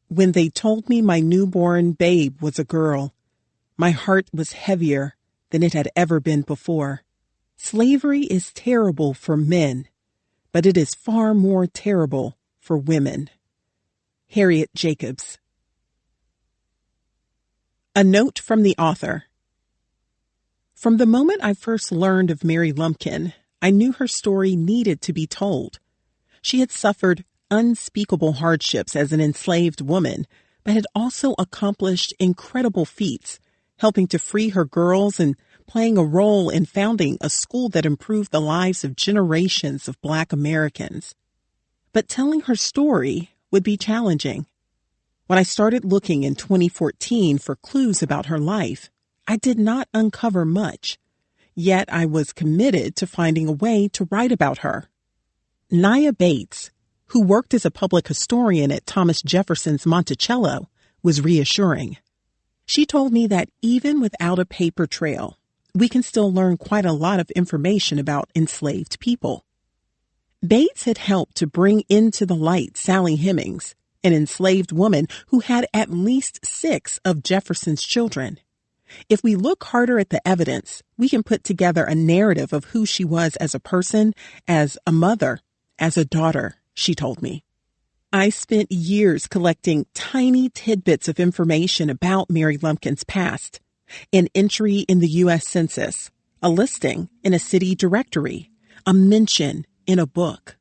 When they told me my newborn babe was a girl, my heart was heavier than it had ever been before. Slavery is terrible for men, but it is far more terrible for women. Harriet Jacobs. A note from the author. From the moment I first learned of Mary Lumpkin, I knew her story needed to be told. She had suffered unspeakable hardships as an enslaved woman, but had also accomplished incredible feats, helping to free her girls and playing a role in founding a school that improved the lives of generations of Black Americans. But telling her story would be challenging. When I started looking in 2014 for clues about her life, I did not uncover much, yet I was committed to finding a way to write about her. Nia Bates, who worked as a public historian at Thomas Jefferson's Monticello, was reassuring. She told me that even without a paper trail, we can still learn quite a lot of information about enslaved people. Bates had helped to bring into the light Sally Hemings, an enslaved woman who had at least 6 of Jefferson's children. If we look harder at the evidence, we can put together a narrative of who she was as a person, as a mother, as a daughter, she told me. I spent years collecting tiny tidbits of information about Mary Lumpkin's past. An entry in the U.S. Census, a listing in a city directory, a mention in a book.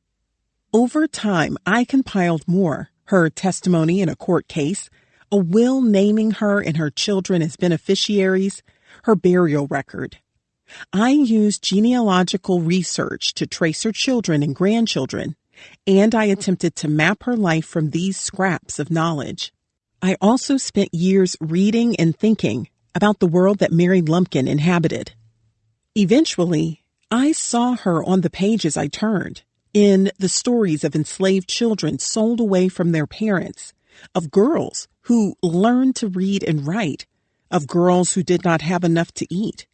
Over time, I compiled more, her testimony in a court case, a will naming her and her children as beneficiaries, her burial record. I used genealogical research to trace her children and grandchildren, and I attempted to map her life from these scraps of knowledge. I also spent years reading and thinking about the world that Mary Lumpkin inhabited. Eventually, I saw her on the pages I turned, in the stories of enslaved children sold away from their parents, of girls who learned to read and write, of girls who did not have enough to eat,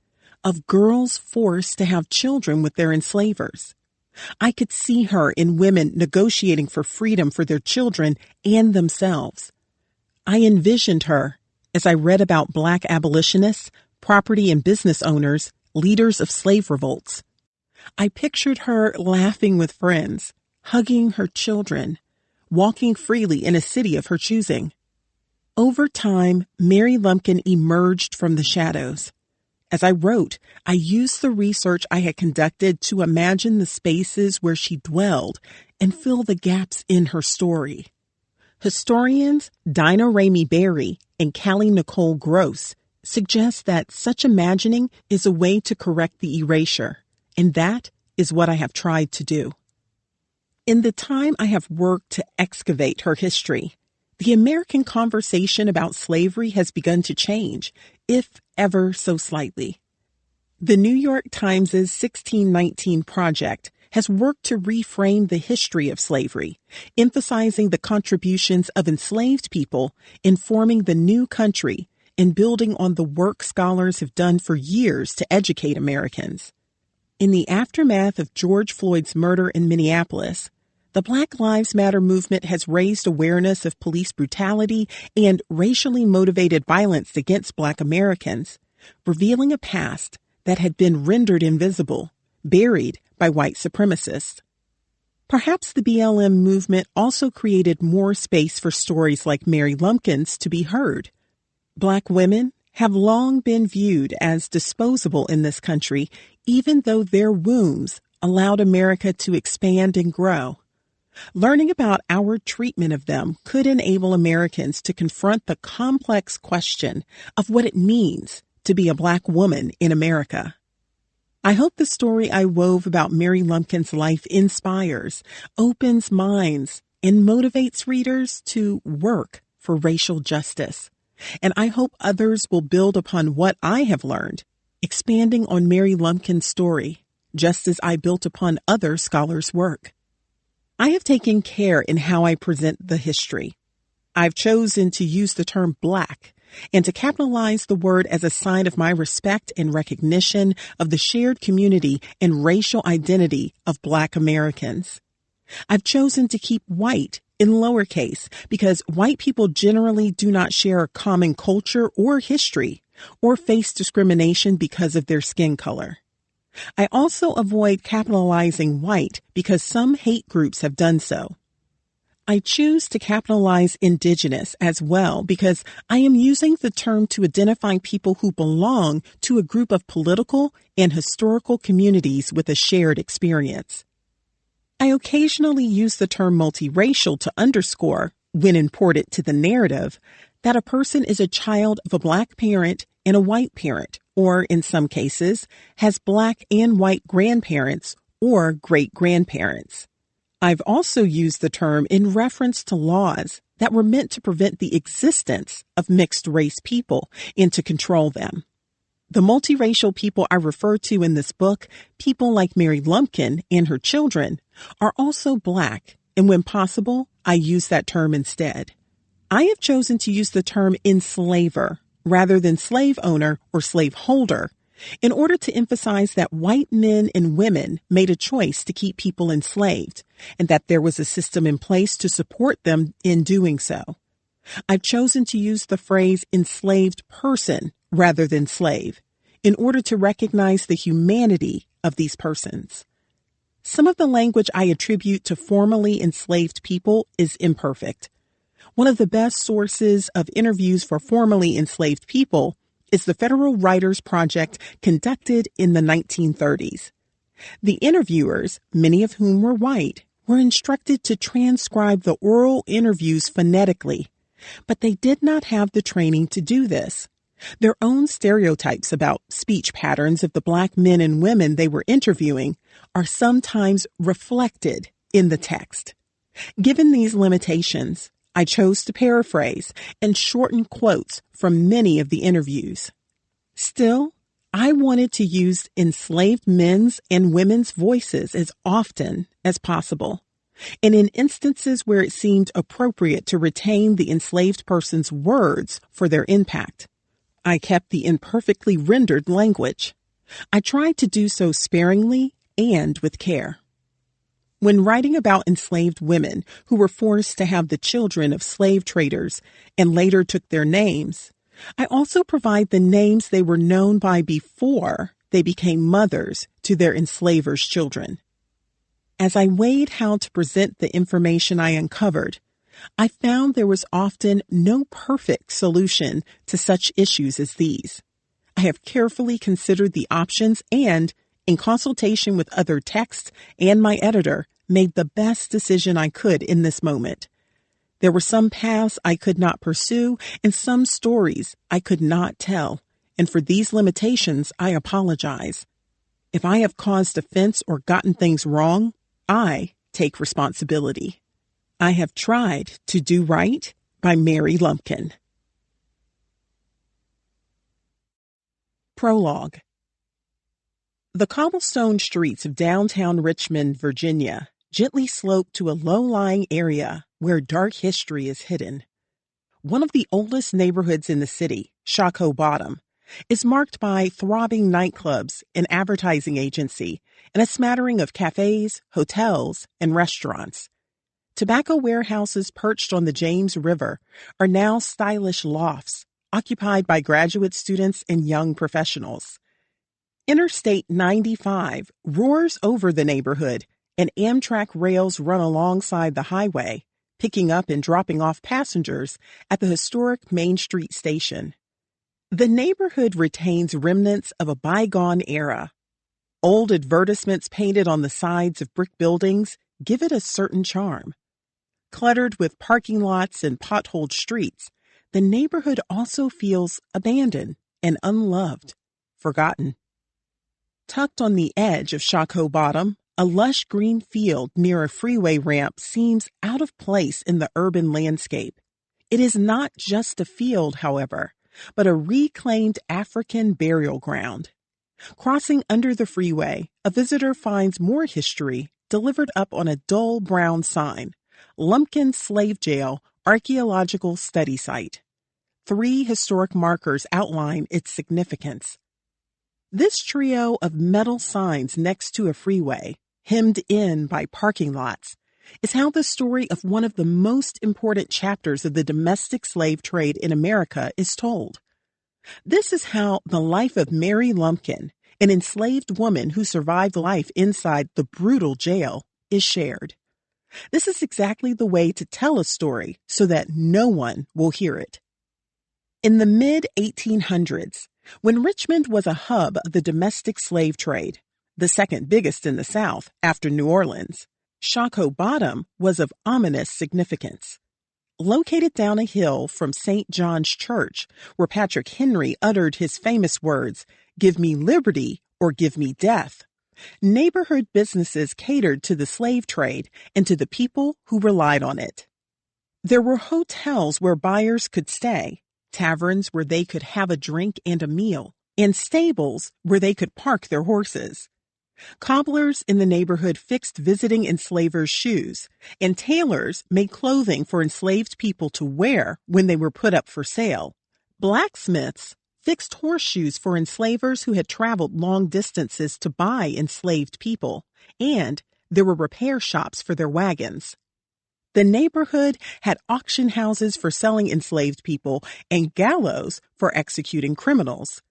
of girls forced to have children with their enslavers. I could see her in women negotiating for freedom for their children and themselves. I envisioned her as I read about Black abolitionists, property and business owners, leaders of slave revolts. I pictured her laughing with friends, hugging her children, walking freely in a city of her choosing. Over time, Mary Lumpkin emerged from the shadows. As I wrote, I used the research I had conducted to imagine the spaces where she dwelled and fill the gaps in her story. Historians Dinah Ramey Berry and Callie Nicole Gross suggest that such imagining is a way to correct the erasure, and that is what I have tried to do. In the time I have worked to excavate her history, the American conversation about slavery has begun to change, if ever so slightly. The New York Times' 1619 Project has worked to reframe the history of slavery, emphasizing the contributions of enslaved people in forming the new country and building on the work scholars have done for years to educate Americans. In the aftermath of George Floyd's murder in Minneapolis, the Black Lives Matter movement has raised awareness of police brutality and racially motivated violence against Black Americans, revealing a past that had been rendered invisible, buried by white supremacists. Perhaps the BLM movement also created more space for stories like Mary Lumpkin's to be heard. Black women have long been viewed as disposable in this country, even though their wombs allowed America to expand and grow. Learning about our treatment of them could enable Americans to confront the complex question of what it means to be a Black woman in America. I hope the story I wove about Mary Lumpkin's life inspires, opens minds, and motivates readers to work for racial justice. And I hope others will build upon what I have learned, expanding on Mary Lumpkin's story, just as I built upon other scholars' work. I have taken care in how I present the history. I've chosen to use the term Black and to capitalize the word as a sign of my respect and recognition of the shared community and racial identity of Black Americans. I've chosen to keep white in lowercase because white people generally do not share a common culture or history or face discrimination because of their skin color. I also avoid capitalizing white because some hate groups have done so. I choose to capitalize indigenous as well because I am using the term to identify people who belong to a group of political and historical communities with a shared experience. I occasionally use the term multiracial to underscore, when important to the narrative, that a person is a child of a Black parent and a white parent, or in some cases, has Black and white grandparents or great-grandparents. I've also used the term in reference to laws that were meant to prevent the existence of mixed-race people and to control them. The multiracial people I refer to in this book, people like Mary Lumpkin and her children, are also Black, and when possible, I use that term instead. I have chosen to use the term enslaver rather than slave owner or slave holder in order to emphasize that white men and women made a choice to keep people enslaved and that there was a system in place to support them in doing so. I've chosen to use the phrase enslaved person rather than slave in order to recognize the humanity of these persons. Some of the language I attribute to formerly enslaved people is imperfect. One of the best sources of interviews for formerly enslaved people is the Federal Writers Project conducted in the 1930s. The interviewers, many of whom were white, were instructed to transcribe the oral interviews phonetically, but they did not have the training to do this. Their own stereotypes about speech patterns of the Black men and women they were interviewing are sometimes reflected in the text. Given these limitations, I chose to paraphrase and shorten quotes from many of the interviews. Still, I wanted to use enslaved men's and women's voices as often as possible, and in instances where it seemed appropriate to retain the enslaved person's words for their impact. I kept the imperfectly rendered language. I tried to do so sparingly and with care. When writing about enslaved women who were forced to have the children of slave traders and later took their names, I also provide the names they were known by before they became mothers to their enslavers' children. As I weighed how to present the information I uncovered, I found there was often no perfect solution to such issues as these. I have carefully considered the options and, in consultation with other texts and my editor, made the best decision I could in this moment. There were some paths I could not pursue and some stories I could not tell, and for these limitations, I apologize. If I have caused offense or gotten things wrong, I take responsibility. I have tried to do right by Mary Lumpkin. Prologue. The cobblestone streets of downtown Richmond, Virginia, gently slope to a low-lying area where dark history is hidden. One of the oldest neighborhoods in the city, Shockoe Bottom, is marked by throbbing nightclubs, an advertising agency, and a smattering of cafes, hotels, and restaurants. Tobacco warehouses perched on the James River are now stylish lofts, occupied by graduate students and young professionals. Interstate 95 roars over the neighborhood, and Amtrak rails run alongside the highway, picking up and dropping off passengers at the historic Main Street station. The neighborhood retains remnants of a bygone era. Old advertisements painted on the sides of brick buildings give it a certain charm. Cluttered with parking lots and potholed streets, the neighborhood also feels abandoned and unloved, forgotten. Tucked on the edge of Shockoe Bottom, a lush green field near a freeway ramp seems out of place in the urban landscape. It is not just a field, however, but a reclaimed African burial ground. Crossing under the freeway, a visitor finds more history delivered up on a dull brown sign, Lumpkin Slave Jail Archaeological Study Site. 3 historic markers outline its significance. This trio of metal signs next to a freeway, hemmed in by parking lots, is how the story of one of the most important chapters of the domestic slave trade in America is told. This is how the life of Mary Lumpkin, an enslaved woman who survived life inside the brutal jail, is shared. This is exactly the way to tell a story so that no one will hear it. In the mid-1800s, when Richmond was a hub of the domestic slave trade, the second biggest in the South after New Orleans, Shockoe Bottom was of ominous significance. Located down a hill from St. John's Church, where Patrick Henry uttered his famous words, "Give me liberty or give me death," neighborhood businesses catered to the slave trade and to the people who relied on it. There were hotels where buyers could stay, taverns where they could have a drink and a meal, and stables where they could park their horses. Cobblers in the neighborhood fixed visiting enslavers' shoes, and tailors made clothing for enslaved people to wear when they were put up for sale. Blacksmiths fixed horseshoes for enslavers who had traveled long distances to buy enslaved people, and there were repair shops for their wagons. The neighborhood had auction houses for selling enslaved people and gallows for executing criminals.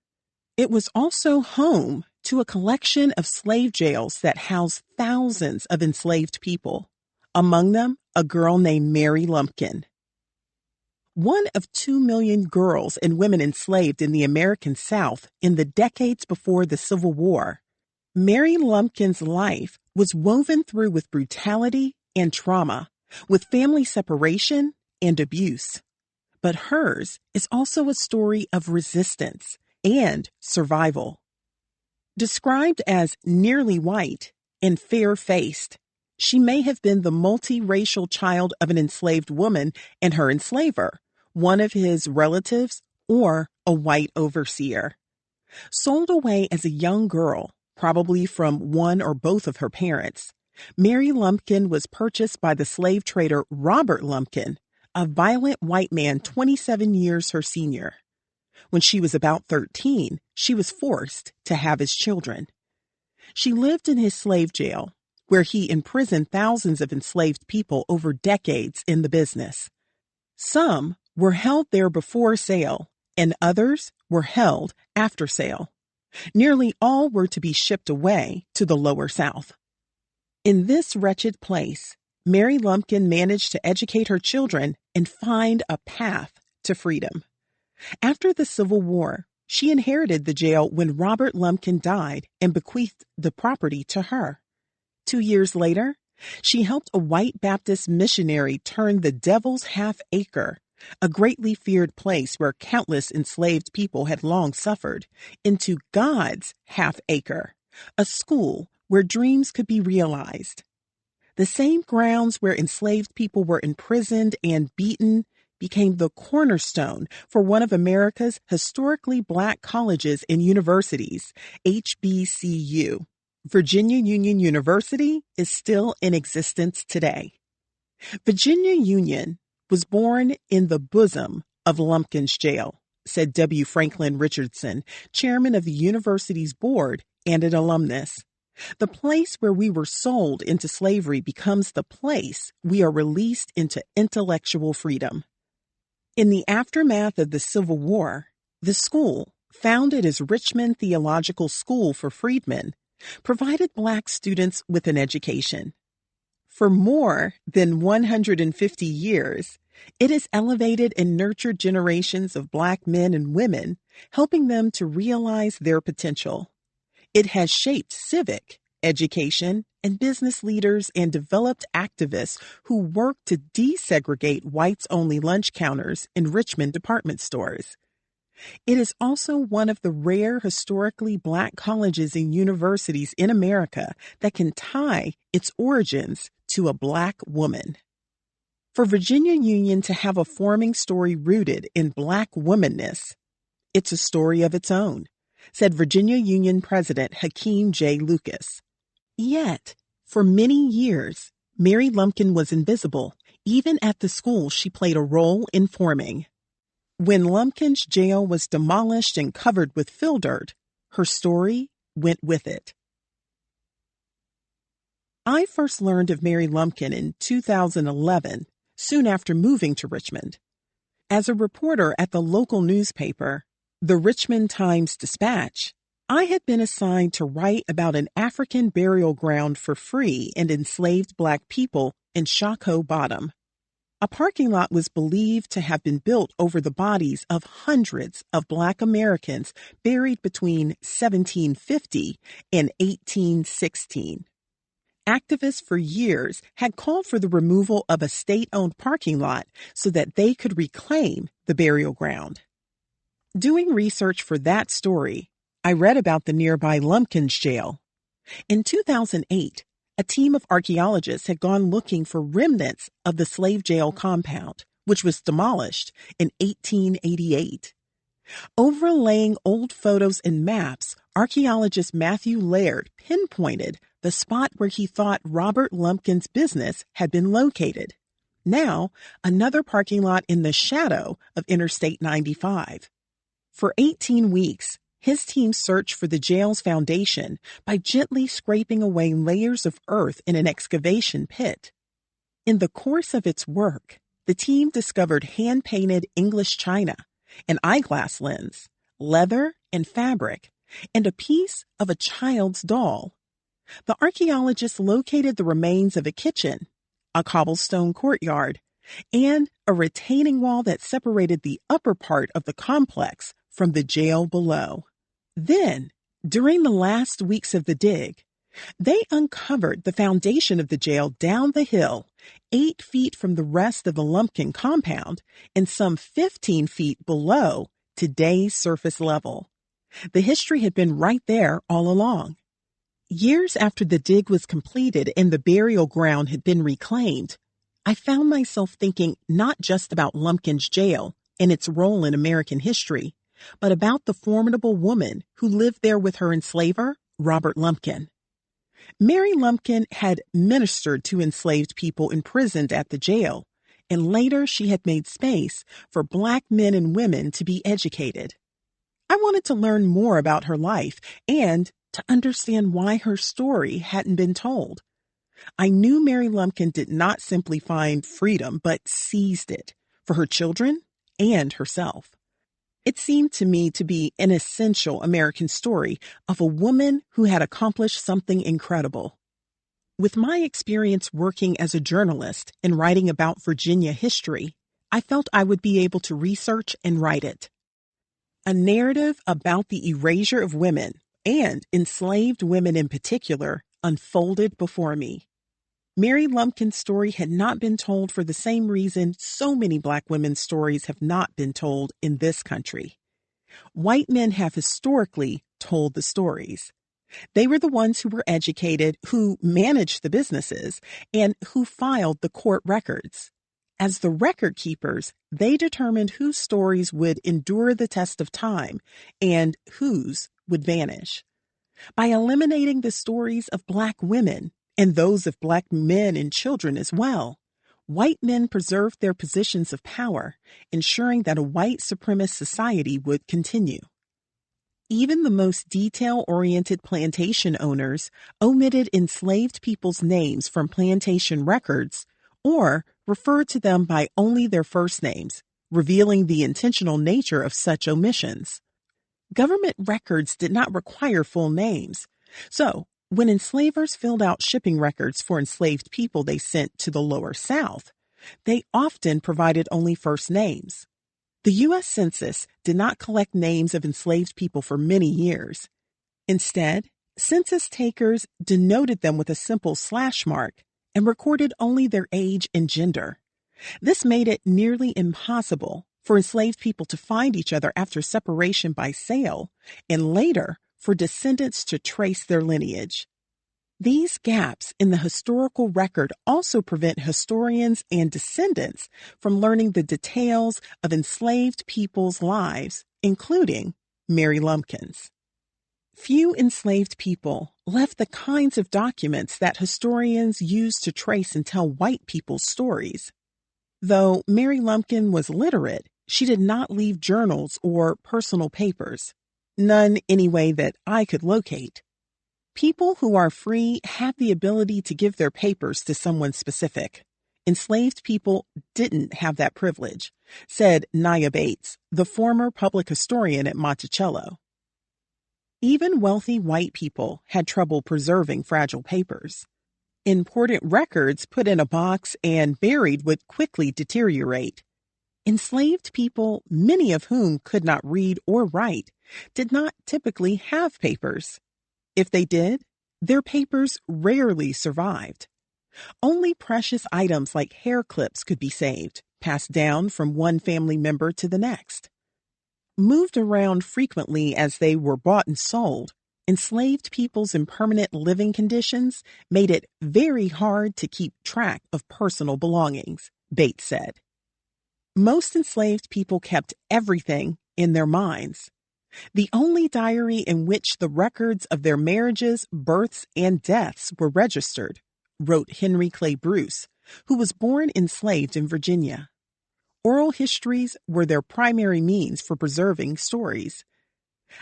It was also home to a collection of slave jails that housed thousands of enslaved people, among them a girl named Mary Lumpkin. One of 2 million girls and women enslaved in the American South in the decades before the Civil War, Mary Lumpkin's life was woven through with brutality and trauma, with family separation and abuse. But hers is also a story of resistance and survival. Described as nearly white and fair-faced, she may have been the multiracial child of an enslaved woman and her enslaver, one of his relatives, or a white overseer. Sold away as a young girl, probably from one or both of her parents, Mary Lumpkin was purchased by the slave trader Robert Lumpkin, a violent white man 27 years her senior. When she was about 13, she was forced to have his children. She lived in his slave jail, where he imprisoned thousands of enslaved people over decades in the business. Some were held there before sale, and others were held after sale. Nearly all were to be shipped away to the Lower South. In this wretched place, Mary Lumpkin managed to educate her children and find a path to freedom. After the Civil War, she inherited the jail when Robert Lumpkin died and bequeathed the property to her. 2 years later, she helped a white Baptist missionary turn the Devil's Half-Acre, a greatly feared place where countless enslaved people had long suffered, into God's Half-Acre, a school where dreams could be realized. The same grounds where enslaved people were imprisoned and beaten became the cornerstone for one of America's historically Black colleges and universities, HBCU. Virginia Union University is still in existence today. Virginia Union was born in the bosom of Lumpkin's jail, said W. Franklin Richardson, chairman of the university's board and an alumnus. The place where we were sold into slavery becomes the place we are released into intellectual freedom. In the aftermath of the Civil War, the school, founded as Richmond Theological School for Freedmen, provided Black students with an education. For more than 150 years, it has elevated and nurtured generations of Black men and women, helping them to realize their potential. It has shaped civic, education, and business leaders and developed activists who work to desegregate whites-only lunch counters in Richmond department stores. It is also one of the rare historically Black colleges and universities in America that can tie its origins to a Black woman. For Virginia Union to have a forming story rooted in Black womanness, it's a story of its own, said Virginia Union President Hakeem J. Lucas. Yet, for many years, Mary Lumpkin was invisible, even at the school she played a role in forming. When Lumpkin's jail was demolished and covered with fill dirt, her story went with it. I first learned of Mary Lumpkin in 2011, soon after moving to Richmond. As a reporter at the local newspaper, the Richmond Times-Dispatch, I had been assigned to write about an African burial ground for free and enslaved Black people in Shockoe Bottom. A parking lot was believed to have been built over the bodies of hundreds of Black Americans buried between 1750 and 1816. Activists for years had called for the removal of a state-owned parking lot so that they could reclaim the burial ground. Doing research for that story, I read about the nearby Lumpkins jail. In 2008, a team of archaeologists had gone looking for remnants of the slave jail compound, which was demolished in 1888. Overlaying old photos and maps, archaeologist Matthew Laird pinpointed the spot where he thought Robert Lumpkin's business had been located. Now, another parking lot in the shadow of Interstate 95. For 18 weeks, his team searched for the jail's foundation by gently scraping away layers of earth in an excavation pit. In the course of its work, the team discovered hand-painted English china, an eyeglass lens, leather and fabric, and a piece of a child's doll. The archaeologists located the remains of a kitchen, a cobblestone courtyard, and a retaining wall that separated the upper part of the complex from the jail below. Then, during the last weeks of the dig, they uncovered the foundation of the jail down the hill, 8 feet from the rest of the Lumpkin compound and some 15 feet below today's surface level. The history had been right there all along. Years after the dig was completed and the burial ground had been reclaimed, I found myself thinking not just about Lumpkin's jail and its role in American history, but about the formidable woman who lived there with her enslaver, Robert Lumpkin. Mary Lumpkin had ministered to enslaved people imprisoned at the jail, and later she had made space for Black men and women to be educated. I wanted to learn more about her life and to understand why her story hadn't been told. I knew Mary Lumpkin did not simply find freedom, but seized it for her children and herself. It seemed to me to be an essential American story of a woman who had accomplished something incredible. With my experience working as a journalist and writing about Virginia history, I felt I would be able to research and write it. A narrative about the erasure of women, and enslaved women in particular, unfolded before me. Mary Lumpkin's story had not been told for the same reason so many Black women's stories have not been told in this country. White men have historically told the stories. They were the ones who were educated, who managed the businesses, and who filed the court records. As the record keepers, they determined whose stories would endure the test of time and whose would vanish. By eliminating the stories of Black women, and those of Black men and children as well, white men preserved their positions of power, ensuring that a white supremacist society would continue. Even the most detail-oriented plantation owners omitted enslaved people's names from plantation records or referred to them by only their first names, revealing the intentional nature of such omissions. Government records did not require full names, so when enslavers filled out shipping records for enslaved people they sent to the Lower South, they often provided only first names. The U.S. Census did not collect names of enslaved people for many years. Instead, census takers denoted them with a simple slash mark and recorded only their age and gender. This made it nearly impossible for enslaved people to find each other after separation by sale, and later for descendants to trace their lineage. These gaps in the historical record also prevent historians and descendants from learning the details of enslaved people's lives, including Mary Lumpkin's. Few enslaved people left the kinds of documents that historians use to trace and tell white people's stories. Though Mary Lumpkin was literate, she did not leave journals or personal papers. None, anyway, that I could locate. People who are free have the ability to give their papers to someone specific. Enslaved people didn't have that privilege, said Nia Bates, the former public historian at Monticello. Even wealthy white people had trouble preserving fragile papers. Important records put in a box and buried would quickly deteriorate. Enslaved people, many of whom could not read or write, did not typically have papers. If they did, their papers rarely survived. Only precious items like hair clips could be saved, passed down from one family member to the next. Moved around frequently as they were bought and sold, enslaved people's impermanent living conditions made it very hard to keep track of personal belongings, Bates said. Most enslaved people kept everything in their minds. The only diary in which the records of their marriages, births, and deaths were registered, wrote Henry Clay Bruce, who was born enslaved in Virginia. Oral histories were their primary means for preserving stories.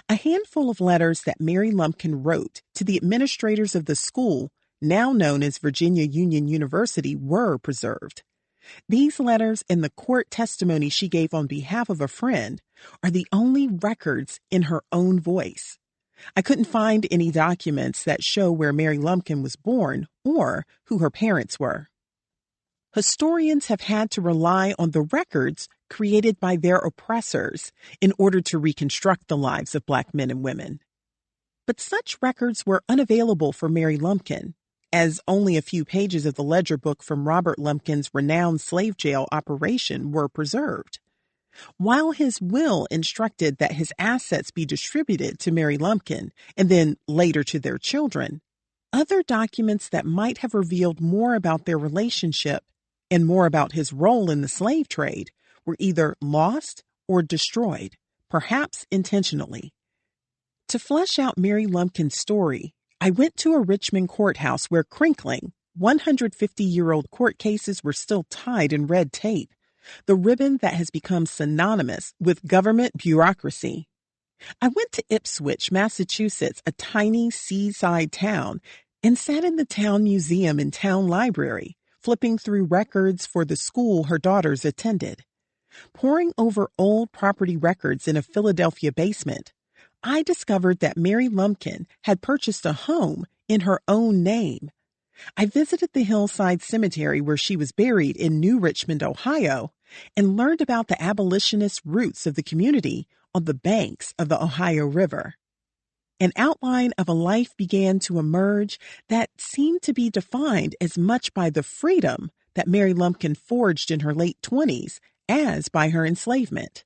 A handful of letters that Mary Lumpkin wrote to the administrators of the school, now known as Virginia Union University, were preserved. These letters and the court testimony she gave on behalf of a friend are the only records in her own voice. I couldn't find any documents that show where Mary Lumpkin was born or who her parents were. Historians have had to rely on the records created by their oppressors in order to reconstruct the lives of Black men and women. But such records were unavailable for Mary Lumpkin, as only a few pages of the ledger book from Robert Lumpkin's renowned slave jail operation were preserved. While his will instructed that his assets be distributed to Mary Lumpkin and then later to their children, other documents that might have revealed more about their relationship and more about his role in the slave trade were either lost or destroyed, perhaps intentionally. To flesh out Mary Lumpkin's story, I went to a Richmond courthouse where crinkling, 150-year-old court cases were still tied in red tape, the ribbon that has become synonymous with government bureaucracy. I went to Ipswich, Massachusetts, a tiny seaside town, and sat in the town museum and town library, flipping through records for the school her daughters attended. Poring over old property records in a Philadelphia basement, I discovered that Mary Lumpkin had purchased a home in her own name. I visited the hillside cemetery where she was buried in New Richmond, Ohio, and learned about the abolitionist roots of the community on the banks of the Ohio River. An outline of a life began to emerge that seemed to be defined as much by the freedom that Mary Lumpkin forged in her late 20s as by her enslavement.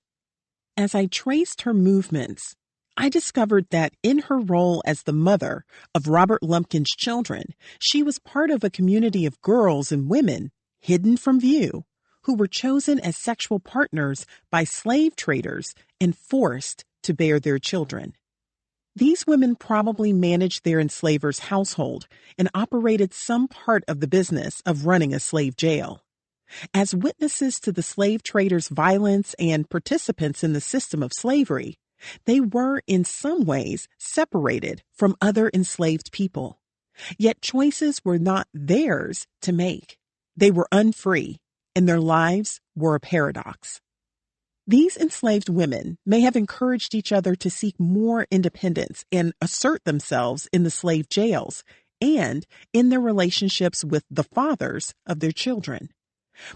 As I traced her movements, I discovered that in her role as the mother of Robert Lumpkin's children, she was part of a community of girls and women hidden from view who were chosen as sexual partners by slave traders and forced to bear their children. These women probably managed their enslaver's household and operated some part of the business of running a slave jail. As witnesses to the slave traders' violence and participants in the system of slavery, they were in some ways separated from other enslaved people. Yet choices were not theirs to make. They were unfree, and their lives were a paradox. These enslaved women may have encouraged each other to seek more independence and assert themselves in the slave jails and in their relationships with the fathers of their children.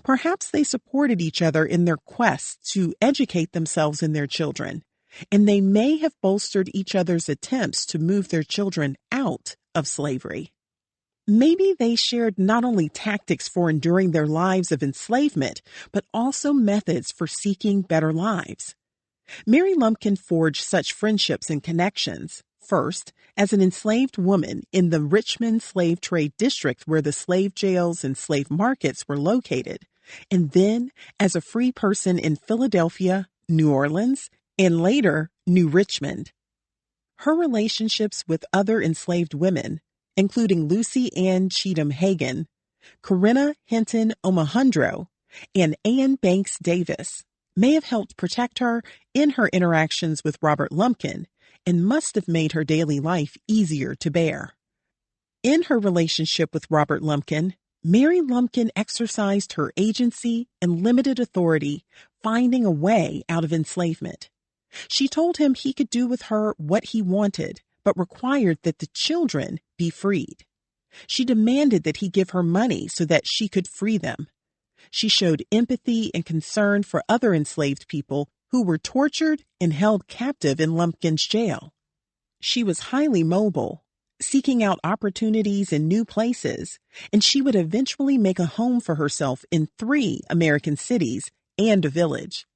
Perhaps they supported each other in their quest to educate themselves and their children, and they may have bolstered each other's attempts to move their children out of slavery. Maybe they shared not only tactics for enduring their lives of enslavement, but also methods for seeking better lives. Mary Lumpkin forged such friendships and connections, first as an enslaved woman in the Richmond slave trade district where the slave jails and slave markets were located, and then as a free person in Philadelphia, New Orleans, and later New Richmond. Her relationships with other enslaved women, including Lucy Ann Cheatham Hagan, Corinna Hinton Omohundro, and Anne Banks Davis, may have helped protect her in her interactions with Robert Lumpkin and must have made her daily life easier to bear. In her relationship with Robert Lumpkin, Mary Lumpkin exercised her agency and limited authority, finding a way out of enslavement. She told him he could do with her what he wanted, but required that the children be freed. She demanded that he give her money so that she could free them. She showed empathy and concern for other enslaved people who were tortured and held captive in Lumpkin's jail. She was highly mobile, seeking out opportunities in new places, and she would eventually make a home for herself in 3 American cities and a village.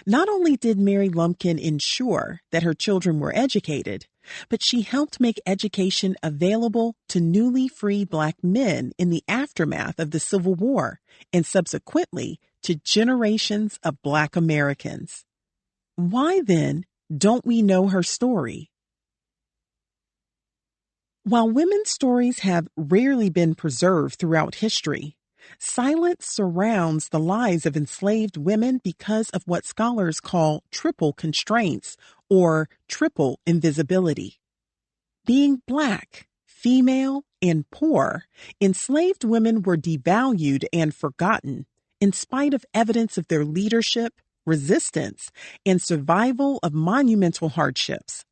Not only did Mary Lumpkin ensure that her children were educated, but she helped make education available to newly freed Black men in the aftermath of the Civil War and subsequently to generations of Black Americans. Why then don't we know her story? While women's stories have rarely been preserved throughout history, silence surrounds the lives of enslaved women because of what scholars call triple constraints or triple invisibility. Being Black, female, and poor, enslaved women were devalued and forgotten in spite of evidence of their leadership, resistance, and survival of monumental hardships.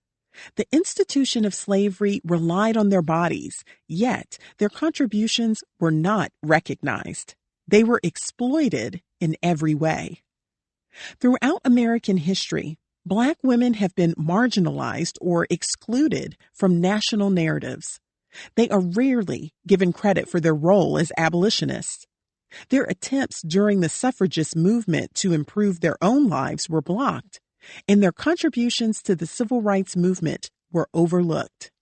The institution of slavery relied on their bodies, yet their contributions were not recognized. They were exploited in every way. Throughout American history, Black women have been marginalized or excluded from national narratives. They are rarely given credit for their role as abolitionists. Their attempts during the suffragist movement to improve their own lives were blocked, and their contributions to the civil rights movement were overlooked.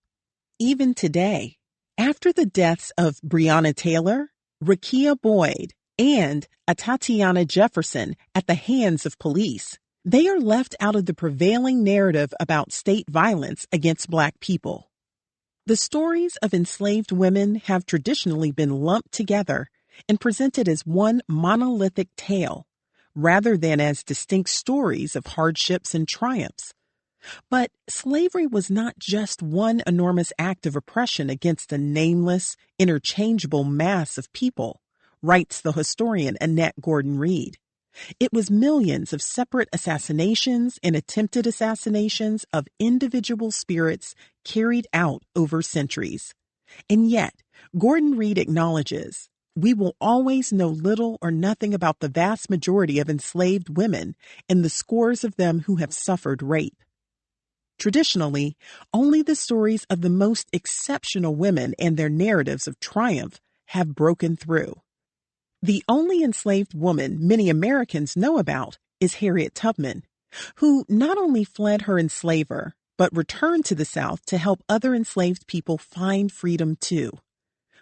Even today, after the deaths of Breonna Taylor, Rekia Boyd, and Atatiana Jefferson at the hands of police, they are left out of the prevailing narrative about state violence against Black people. The stories of enslaved women have traditionally been lumped together and presented as one monolithic tale, rather than as distinct stories of hardships and triumphs. But slavery was not just one enormous act of oppression against a nameless, interchangeable mass of people, writes the historian Annette Gordon Reed. It was millions of separate assassinations and attempted assassinations of individual spirits carried out over centuries. And yet, Gordon Reed acknowledges, we will always know little or nothing about the vast majority of enslaved women and the scores of them who have suffered rape. Traditionally, only the stories of the most exceptional women and their narratives of triumph have broken through. The only enslaved woman many Americans know about is Harriet Tubman, who not only fled her enslaver, but returned to the South to help other enslaved people find freedom too.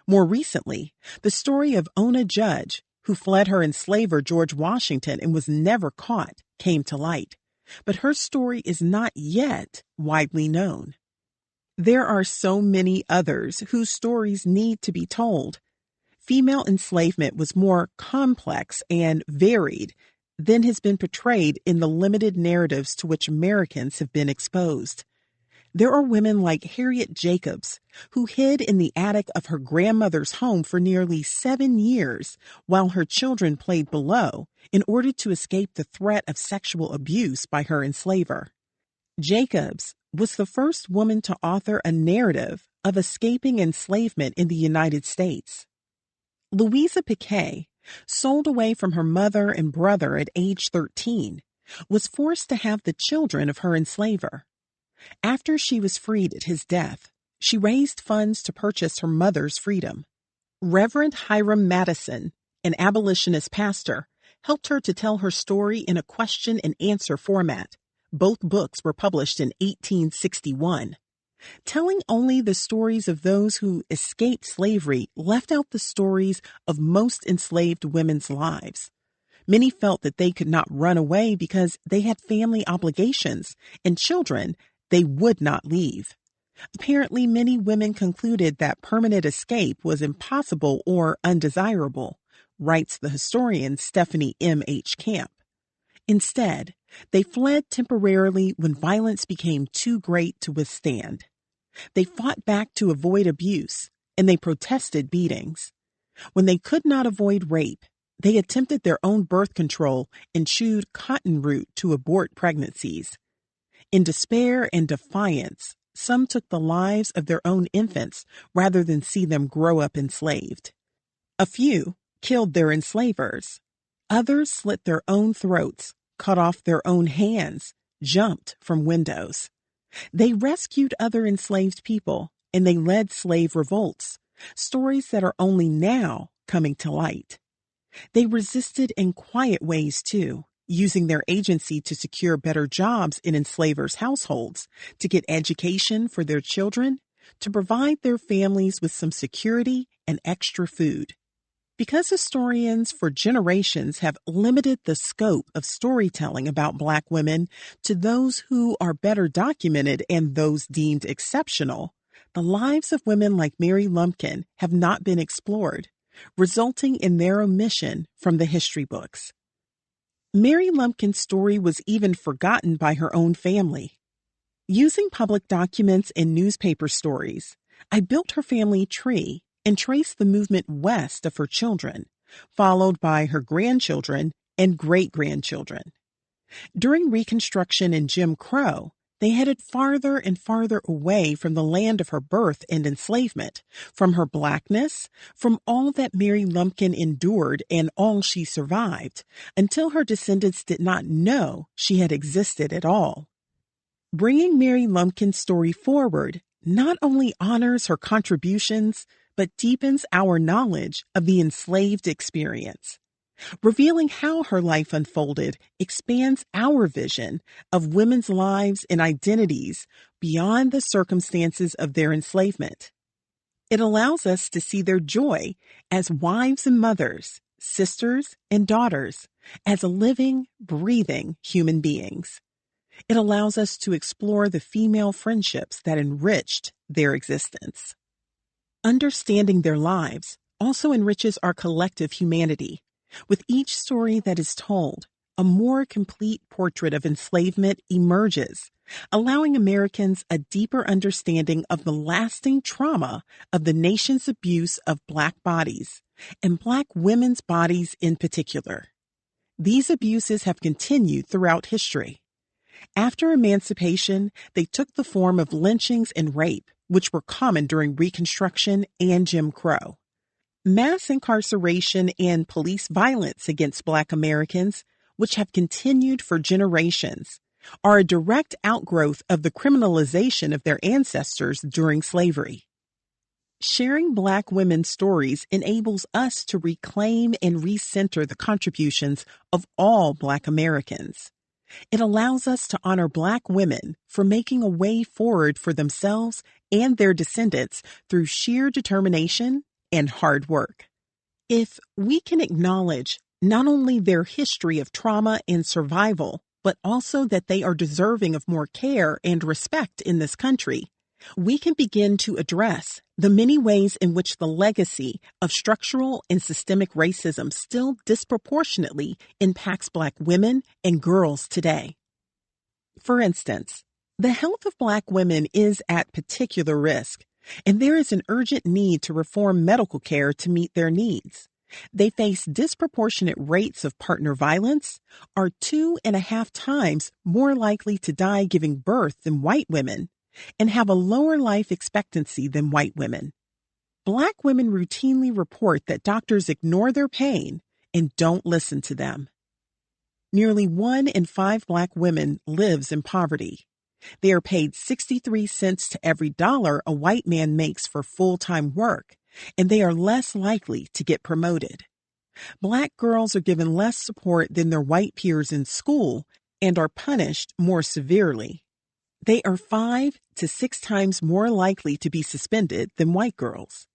More recently, the story of Ona Judge, who fled her enslaver George Washington and was never caught, came to light. But her story is not yet widely known. There are so many others whose stories need to be told. Female enslavement was more complex and varied than has been portrayed in the limited narratives to which Americans have been exposed. There are women like Harriet Jacobs, who hid in the attic of her grandmother's home for nearly 7 years while her children played below in order to escape the threat of sexual abuse by her enslaver. Jacobs was the first woman to author a narrative of escaping enslavement in the United States. Louisa Piquet, sold away from her mother and brother at age 13, was forced to have the children of her enslaver. After she was freed at his death, she raised funds to purchase her mother's freedom. Reverend Hiram Madison, an abolitionist pastor, helped her to tell her story in a question and answer format. Both books were published in 1861. Telling only the stories of those who escaped slavery left out the stories of most enslaved women's lives. Many felt that they could not run away because they had family obligations and children they would not leave. Apparently, many women concluded that permanent escape was impossible or undesirable, writes the historian Stephanie M. H. Camp. Instead, they fled temporarily when violence became too great to withstand. They fought back to avoid abuse, and they protested beatings. When they could not avoid rape, they attempted their own birth control and chewed cotton root to abort pregnancies. In despair and defiance, some took the lives of their own infants rather than see them grow up enslaved. A few killed their enslavers. Others slit their own throats, cut off their own hands, jumped from windows. They rescued other enslaved people, and they led slave revolts, stories that are only now coming to light. They resisted in quiet ways, too, using their agency to secure better jobs in enslavers' households, to get education for their children, to provide their families with some security and extra food. Because historians for generations have limited the scope of storytelling about Black women to those who are better documented and those deemed exceptional, the lives of women like Mary Lumpkin have not been explored, resulting in their omission from the history books. Mary Lumpkin's story was even forgotten by her own family. Using public documents and newspaper stories, I built her family tree and traced the movement west of her children, followed by her grandchildren and great-grandchildren. During Reconstruction and Jim Crow, they headed farther and farther away from the land of her birth and enslavement, from her Blackness, from all that Mary Lumpkin endured and all she survived, until her descendants did not know she had existed at all. Bringing Mary Lumpkin's story forward not only honors her contributions, but deepens our knowledge of the enslaved experience. Revealing how her life unfolded expands our vision of women's lives and identities beyond the circumstances of their enslavement. It allows us to see their joy as wives and mothers, sisters and daughters, as living, breathing human beings. It allows us to explore the female friendships that enriched their existence. Understanding their lives also enriches our collective humanity. With each story that is told, a more complete portrait of enslavement emerges, allowing Americans a deeper understanding of the lasting trauma of the nation's abuse of Black bodies, and Black women's bodies in particular. These abuses have continued throughout history. After emancipation, they took the form of lynchings and rape, which were common during Reconstruction and Jim Crow. Mass incarceration and police violence against Black Americans, which have continued for generations, are a direct outgrowth of the criminalization of their ancestors during slavery. Sharing Black women's stories enables us to reclaim and recenter the contributions of all Black Americans. It allows us to honor Black women for making a way forward for themselves and their descendants through sheer determination and hard work. If we can acknowledge not only their history of trauma and survival, but also that they are deserving of more care and respect in this country, we can begin to address the many ways in which the legacy of structural and systemic racism still disproportionately impacts Black women and girls today. For instance, the health of Black women is at particular risk, and there is an urgent need to reform medical care to meet their needs. They face disproportionate rates of partner violence, are 2.5 times more likely to die giving birth than white women, and have a lower life expectancy than white women. Black women routinely report that doctors ignore their pain and don't listen to them. Nearly 1 in 5 Black women lives in poverty. They are paid 63 cents to every dollar a white man makes for full-time work, and they are less likely to get promoted. Black girls are given less support than their white peers in school and are punished more severely. They are 5 to 6 times more likely to be suspended than white girls.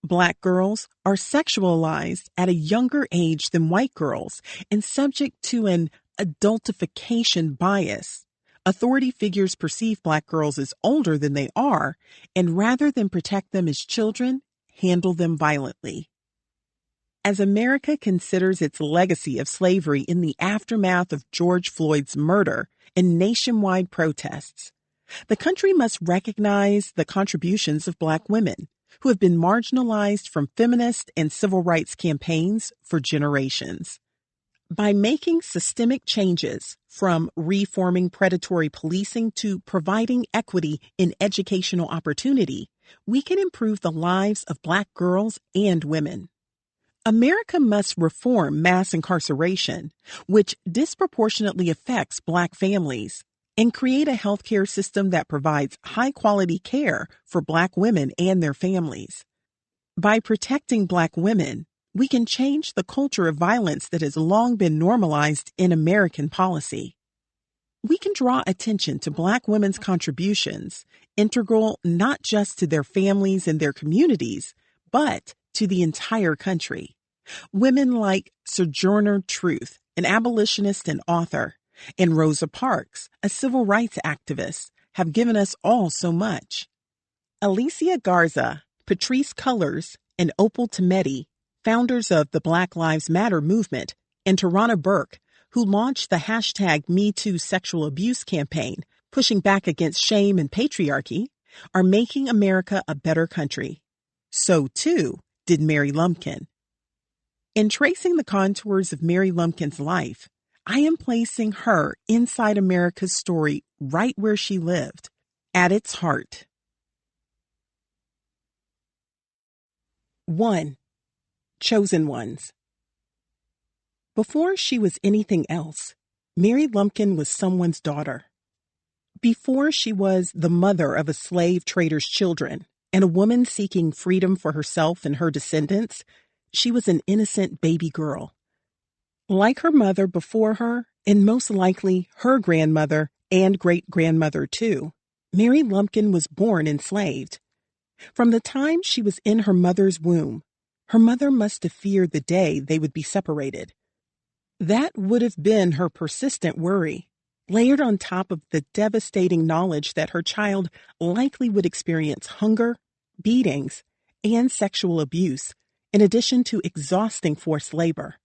Black girls are sexualized at a younger age than white girls and subject to an adultification bias. Authority figures perceive Black girls as older than they are, and rather than protect them as children, handle them violently. As America considers its legacy of slavery in the aftermath of George Floyd's murder and nationwide protests, the country must recognize the contributions of Black women, who have been marginalized from feminist and civil rights campaigns for generations. By making systemic changes, from reforming predatory policing to providing equity in educational opportunity, we can improve the lives of Black girls and women. America must reform mass incarceration, which disproportionately affects Black families, and create a healthcare system that provides high-quality care for Black women and their families. By protecting Black women, we can change the culture of violence that has long been normalized in American policy. We can draw attention to Black women's contributions, integral not just to their families and their communities, but to the entire country. Women like Sojourner Truth, an abolitionist and author, and Rosa Parks, a civil rights activist, have given us all so much. Alicia Garza, Patrisse Cullors, and Opal Tometi, founders of the Black Lives Matter movement, and Tarana Burke, who launched the hashtag #MeToo Sexual Abuse campaign, pushing back against shame and patriarchy, are making America a better country. So, too, did Mary Lumpkin. In tracing the contours of Mary Lumpkin's life, I am placing her inside America's story right where she lived, at its heart. 1. Chosen Ones. Before she was anything else, Mary Lumpkin was someone's daughter. Before she was the mother of a slave trader's children and a woman seeking freedom for herself and her descendants, she was an innocent baby girl. Like her mother before her, and most likely her grandmother and great-grandmother too, Mary Lumpkin was born enslaved. From the time she was in her mother's womb, her mother must have feared the day they would be separated. That would have been her persistent worry, layered on top of the devastating knowledge that her child likely would experience hunger, beatings, and sexual abuse, in addition to exhausting forced labor.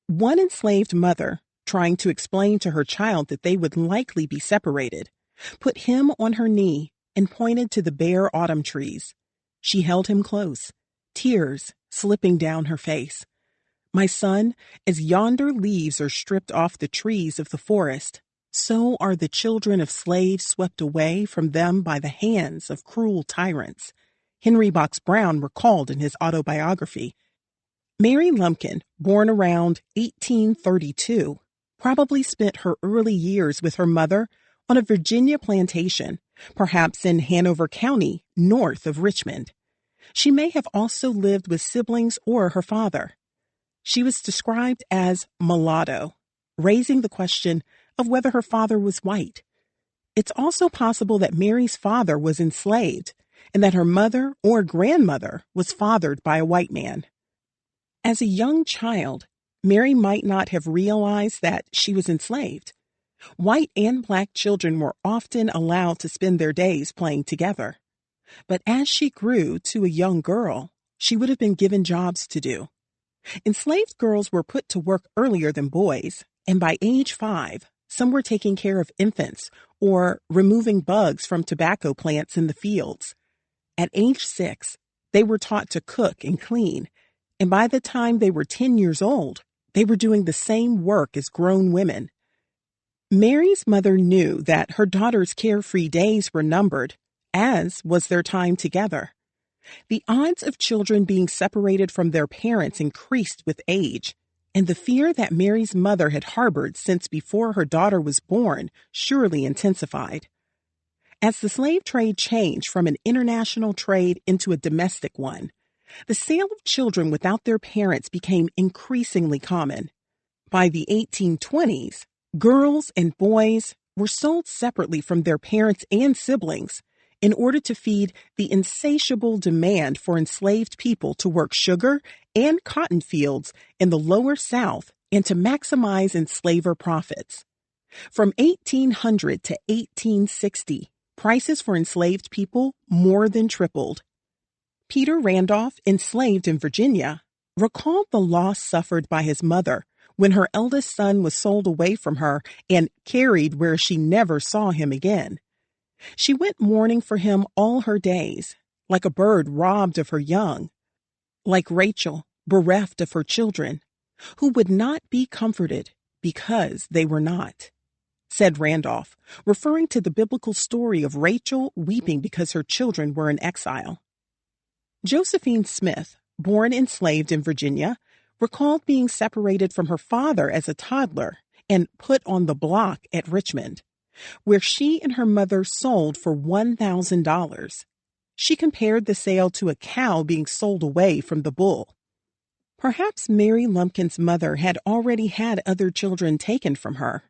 One enslaved mother, trying to explain to her child that they would likely be separated, put him on her knee and pointed to the bare autumn trees. She held him close, tears slipping down her face. "My son, as yonder leaves are stripped off the trees of the forest, so are the children of slaves swept away from them by the hands of cruel tyrants," Henry Box Brown recalled in his autobiography. Mary Lumpkin, born around 1832, probably spent her early years with her mother on a Virginia plantation, perhaps in Hanover County, north of Richmond. She may have also lived with siblings or her father. She was described as mulatto, raising the question of whether her father was white. It's also possible that Mary's father was enslaved and that her mother or grandmother was fathered by a white man. As a young child, Mary might not have realized that she was enslaved. White and Black children were often allowed to spend their days playing together. But as she grew to a young girl, she would have been given jobs to do. Enslaved girls were put to work earlier than boys, and by age 5, some were taking care of infants or removing bugs from tobacco plants in the fields. At age 6, they were taught to cook and clean, and by the time they were 10 years old, they were doing the same work as grown women. Mary's mother knew that her daughter's carefree days were numbered, as was their time together. The odds of children being separated from their parents increased with age, and the fear that Mary's mother had harbored since before her daughter was born surely intensified. As the slave trade changed from an international trade into a domestic one, the sale of children without their parents became increasingly common. By the 1820s, girls and boys were sold separately from their parents and siblings in order to feed the insatiable demand for enslaved people to work sugar and cotton fields in the lower South and to maximize enslaver profits. From 1800 to 1860, prices for enslaved people more than tripled. Peter Randolph, enslaved in Virginia, recalled the loss suffered by his mother when her eldest son was sold away from her and carried where she never saw him again. She went mourning for him all her days, like a bird robbed of her young, like Rachel bereft of her children, who would not be comforted because they were not, said Randolph, referring to the biblical story of Rachel weeping because her children were in exile. Josephine Smith, born enslaved in Virginia, recalled being separated from her father as a toddler and put on the block at Richmond, where she and her mother sold for $1,000. She compared the sale to a cow being sold away from the bull. Perhaps Mary Lumpkin's mother had already had other children taken from her.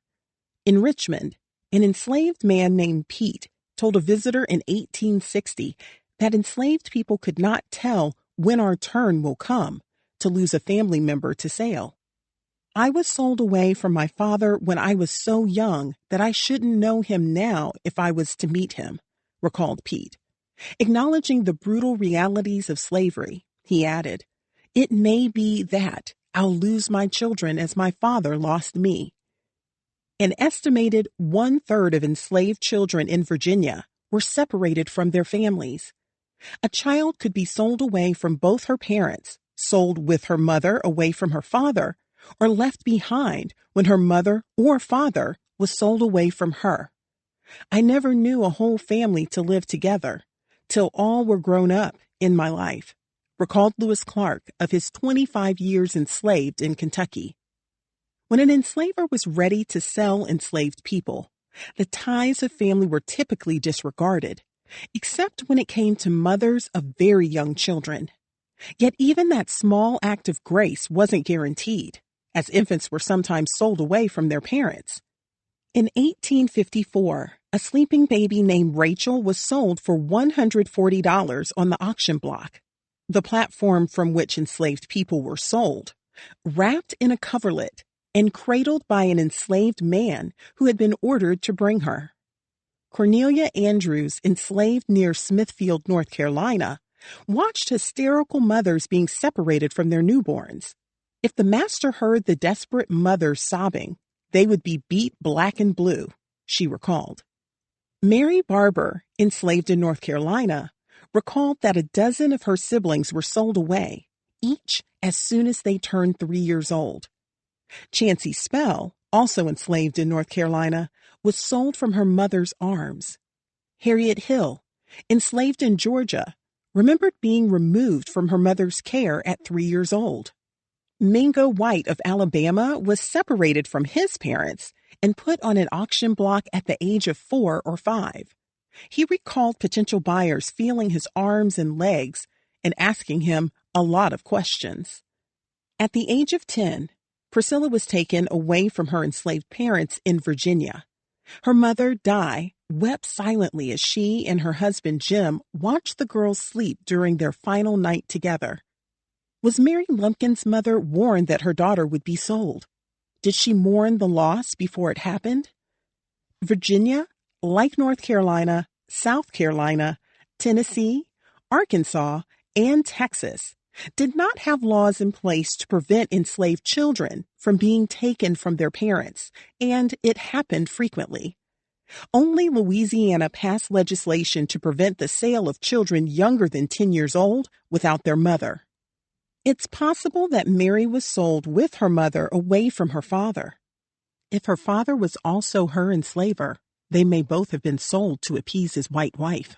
In Richmond, an enslaved man named Pete told a visitor in 1860 that enslaved people could not tell when our turn will come to lose a family member to sale. I was sold away from my father when I was so young that I shouldn't know him now if I was to meet him, recalled Pete. Acknowledging the brutal realities of slavery, he added, "It may be that I'll lose my children as my father lost me." An estimated 1/3 of enslaved children in Virginia were separated from their families. A child could be sold away from both her parents, sold with her mother away from her father, or left behind when her mother or father was sold away from her. I never knew a whole family to live together till all were grown up in my life, recalled Lewis Clark of his 25 years enslaved in Kentucky. When an enslaver was ready to sell enslaved people, the ties of family were typically disregarded, except when it came to mothers of very young children. Yet even that small act of grace wasn't guaranteed, as infants were sometimes sold away from their parents. In 1854, a sleeping baby named Rachel was sold for $140 on the auction block, the platform from which enslaved people were sold, wrapped in a coverlet and cradled by an enslaved man who had been ordered to bring her. Cornelia Andrews, enslaved near Smithfield, North Carolina, watched hysterical mothers being separated from their newborns. If the master heard the desperate mothers sobbing, they would be beat black and blue, she recalled. Mary Barber, enslaved in North Carolina, recalled that a dozen of her siblings were sold away, each as soon as they turned 3 years old. Chancey Spell, also enslaved in North Carolina, was sold from her mother's arms. Harriet Hill, enslaved in Georgia, remembered being removed from her mother's care at 3 years old. Mingo White of Alabama was separated from his parents and put on an auction block at the age of 4 or 5. He recalled potential buyers feeling his arms and legs and asking him a lot of questions. At the age of 10, Priscilla was taken away from her enslaved parents in Virginia. Her mother, Di, wept silently as she and her husband, Jim, watched the girls sleep during their final night together. Was Mary Lumpkin's mother warned that her daughter would be sold? Did she mourn the loss before it happened? Virginia, like North Carolina, South Carolina, Tennessee, Arkansas, and Texas, did not have laws in place to prevent enslaved children from being taken from their parents, and it happened frequently. Only Louisiana passed legislation to prevent the sale of children younger than 10 years old without their mother. It's possible that Mary was sold with her mother away from her father. If her father was also her enslaver, they may both have been sold to appease his white wife.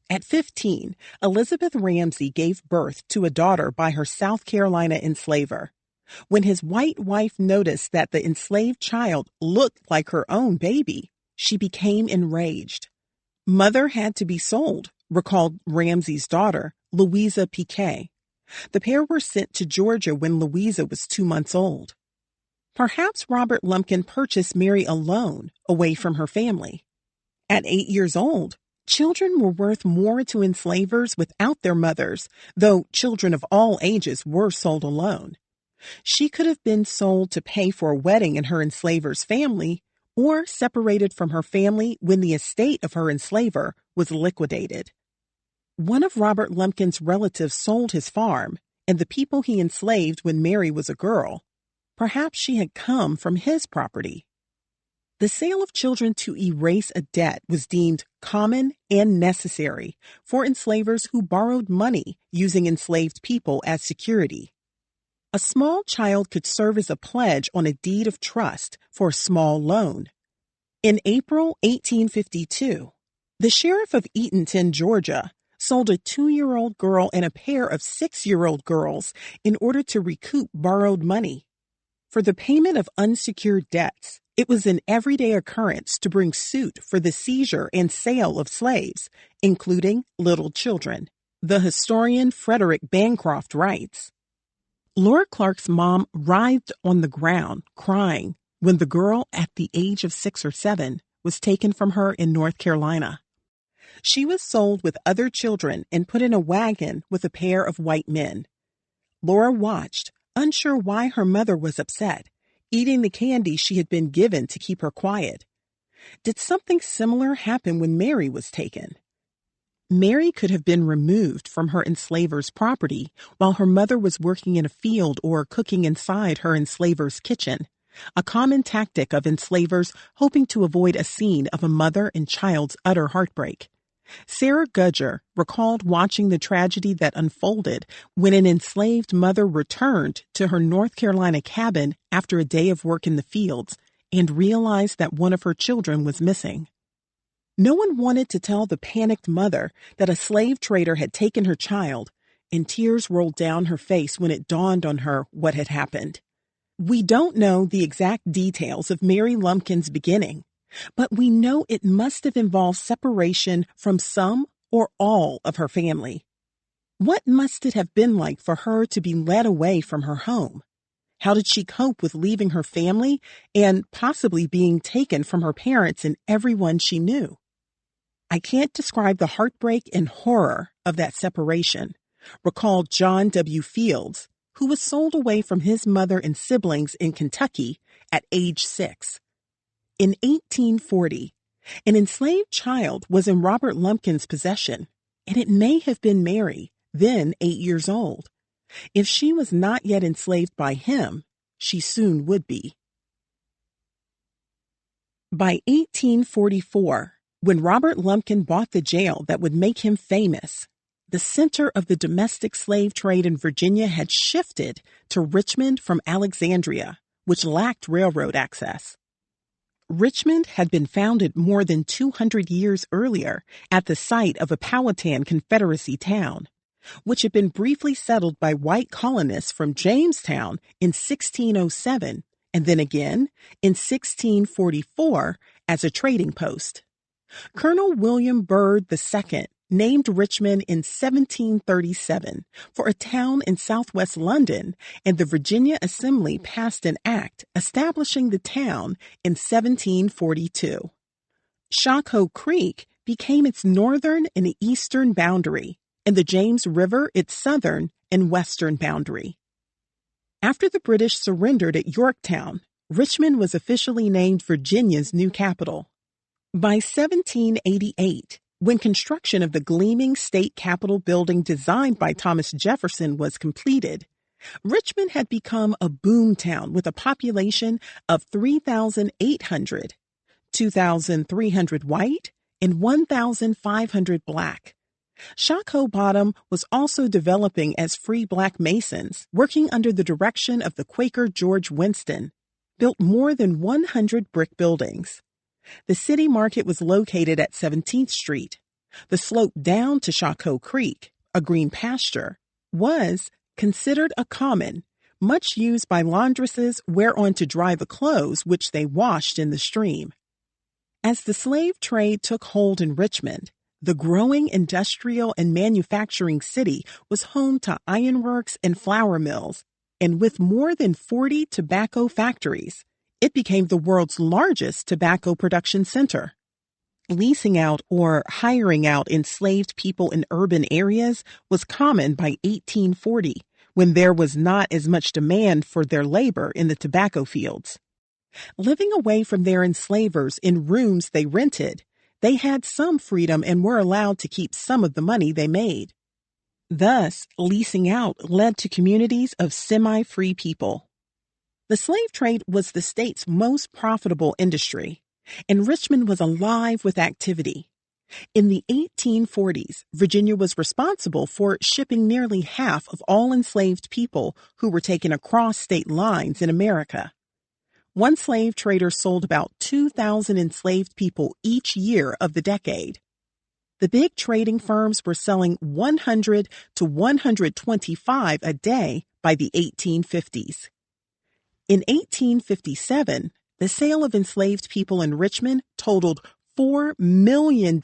At 15, Elizabeth Ramsey gave birth to a daughter by her South Carolina enslaver. When his white wife noticed that the enslaved child looked like her own baby, she became enraged. Mother had to be sold, recalled Ramsey's daughter, Louisa Piquet. The pair were sent to Georgia when Louisa was 2 months old. Perhaps Robert Lumpkin purchased Mary alone, away from her family. At 8 years old, children were worth more to enslavers without their mothers, though children of all ages were sold alone. She could have been sold to pay for a wedding in her enslaver's family, or separated from her family when the estate of her enslaver was liquidated. One of Robert Lumpkin's relatives sold his farm and the people he enslaved when Mary was a girl. Perhaps she had come from his property. The sale of children to erase a debt was deemed common and necessary for enslavers who borrowed money using enslaved people as security. A small child could serve as a pledge on a deed of trust for a small loan. In April 1852, the sheriff of Eatonton, Georgia, sold a 2-year-old girl and a pair of 6-year-old girls in order to recoup borrowed money. For the payment of unsecured debts, it was an everyday occurrence to bring suit for the seizure and sale of slaves, including little children. The historian Frederick Bancroft writes, Laura Clark's mom writhed on the ground, crying, when the girl, at the age of 6 or 7, was taken from her in North Carolina. She was sold with other children and put in a wagon with a pair of white men. Laura watched, unsure why her mother was upset, eating the candy she had been given to keep her quiet. Did something similar happen when Mary was taken? Mary could have been removed from her enslaver's property while her mother was working in a field or cooking inside her enslaver's kitchen, a common tactic of enslavers hoping to avoid a scene of a mother and child's utter heartbreak. Sarah Gudger recalled watching the tragedy that unfolded when an enslaved mother returned to her North Carolina cabin after a day of work in the fields and realized that one of her children was missing. No one wanted to tell the panicked mother that a slave trader had taken her child, and tears rolled down her face when it dawned on her what had happened. We don't know the exact details of Mary Lumpkin's beginning, but we know it must have involved separation from some or all of her family. What must it have been like for her to be led away from her home? How did she cope with leaving her family and possibly being taken from her parents and everyone she knew? I can't describe the heartbreak and horror of that separation, recalled John W. Fields, who was sold away from his mother and siblings in Kentucky at age 6. In 1840, an enslaved child was in Robert Lumpkin's possession, and it may have been Mary, then 8 years old. If she was not yet enslaved by him, she soon would be. By 1844, when Robert Lumpkin bought the jail that would make him famous, the center of the domestic slave trade in Virginia had shifted to Richmond from Alexandria, which lacked railroad access. Richmond had been founded more than 200 years earlier at the site of a Powhatan Confederacy town, which had been briefly settled by white colonists from Jamestown in 1607 and then again in 1644 as a trading post. Colonel William Byrd II named Richmond in 1737 for a town in southwest London, and the Virginia Assembly passed an act establishing the town in 1742. Shockoe Creek became its northern and eastern boundary, and the James River its southern and western boundary. After the British surrendered at Yorktown, Richmond was officially named Virginia's new capital. By 1788, when construction of the gleaming state capitol building designed by Thomas Jefferson was completed, Richmond had become a boom town with a population of 3,800, 2,300 white, and 1,500 black. Shockoe Bottom was also developing as free black masons, working under the direction of the Quaker George Winston, built more than 100 brick buildings. The city market was located at 17th Street. The slope down to Shockoe Creek, a green pasture, was considered a common, much used by laundresses whereon to dry the clothes which they washed in the stream. As the slave trade took hold in Richmond, the growing industrial and manufacturing city was home to ironworks and flour mills, and with more than 40 tobacco factories, it became the world's largest tobacco production center. Leasing out or hiring out enslaved people in urban areas was common by 1840, when there was not as much demand for their labor in the tobacco fields. Living away from their enslavers in rooms they rented, they had some freedom and were allowed to keep some of the money they made. Thus, leasing out led to communities of semi-free people. The slave trade was the state's most profitable industry, and Richmond was alive with activity. In the 1840s, Virginia was responsible for shipping nearly half of all enslaved people who were taken across state lines in America. One slave trader sold about 2,000 enslaved people each year of the decade. The big trading firms were selling 100 to 125 a day by the 1850s. In 1857, the sale of enslaved people in Richmond totaled $4 million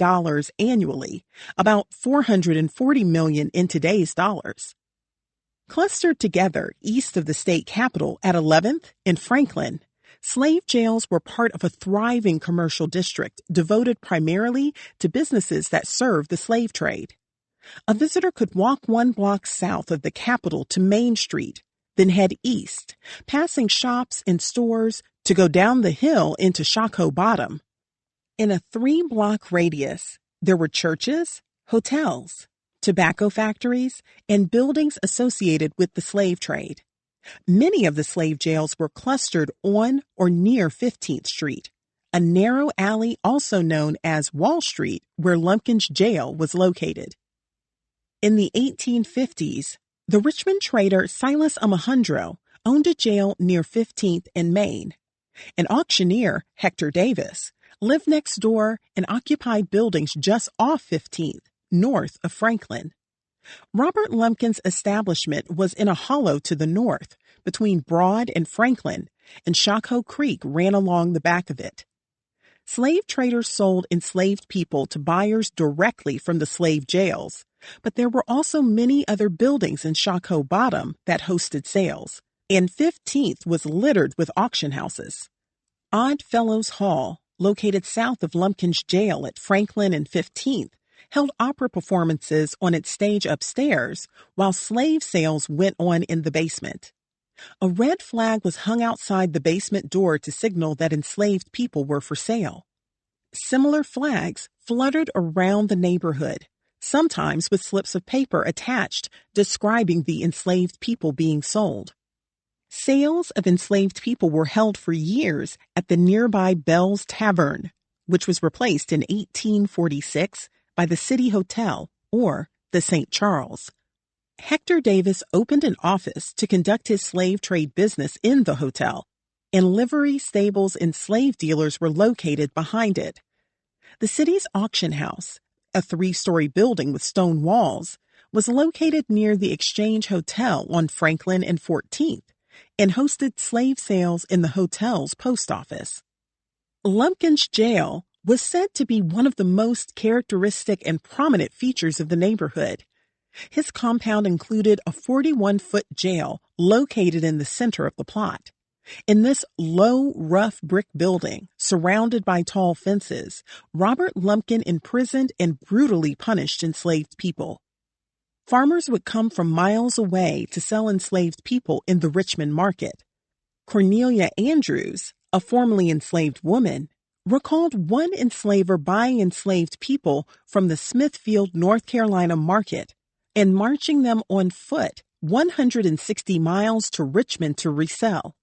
annually, about $440 million in today's dollars. Clustered together east of the state capital at 11th and Franklin, slave jails were part of a thriving commercial district devoted primarily to businesses that served the slave trade. A visitor could walk 1 block south of the Capitol to Main Street, then head east, passing shops and stores to go down the hill into Shockoe Bottom. In a 3-block radius, there were churches, hotels, tobacco factories, and buildings associated with the slave trade. Many of the slave jails were clustered on or near 15th Street, a narrow alley also known as Wall Street, where Lumpkin's jail was located. In the 1850s, the Richmond trader Silas Alejandro owned a jail near 15th and Main. An auctioneer, Hector Davis, lived next door and occupied buildings just off 15th, north of Franklin. Robert Lumpkin's establishment was in a hollow to the north, between Broad and Franklin, and Shockoe Creek ran along the back of it. Slave traders sold enslaved people to buyers directly from the slave jails, but there were also many other buildings in Shockoe Bottom that hosted sales, and 15th was littered with auction houses. Odd Fellows Hall, located south of Lumpkin's jail at Franklin and 15th, held opera performances on its stage upstairs, while slave sales went on in the basement. A red flag was hung outside the basement door to signal that enslaved people were for sale. Similar flags fluttered around the neighborhood, sometimes with slips of paper attached describing the enslaved people being sold. Sales of enslaved people were held for years at the nearby Bell's Tavern, which was replaced in 1846 by the City Hotel, or the St. Charles. Hector Davis opened an office to conduct his slave trade business in the hotel, and livery stables and slave dealers were located behind it. The city's auction house, a 3-story building with stone walls, was located near the Exchange Hotel on Franklin and 14th, and hosted slave sales in the hotel's post office. Lumpkin's jail was said to be one of the most characteristic and prominent features of the neighborhood. His compound included a 41-foot jail located in the center of the plot. In this low, rough brick building, surrounded by tall fences, Robert Lumpkin imprisoned and brutally punished enslaved people. Farmers would come from miles away to sell enslaved people in the Richmond market. Cornelia Andrews, a formerly enslaved woman, recalled one enslaver buying enslaved people from the Smithfield, North Carolina market and marching them on foot 160 miles to Richmond to resell.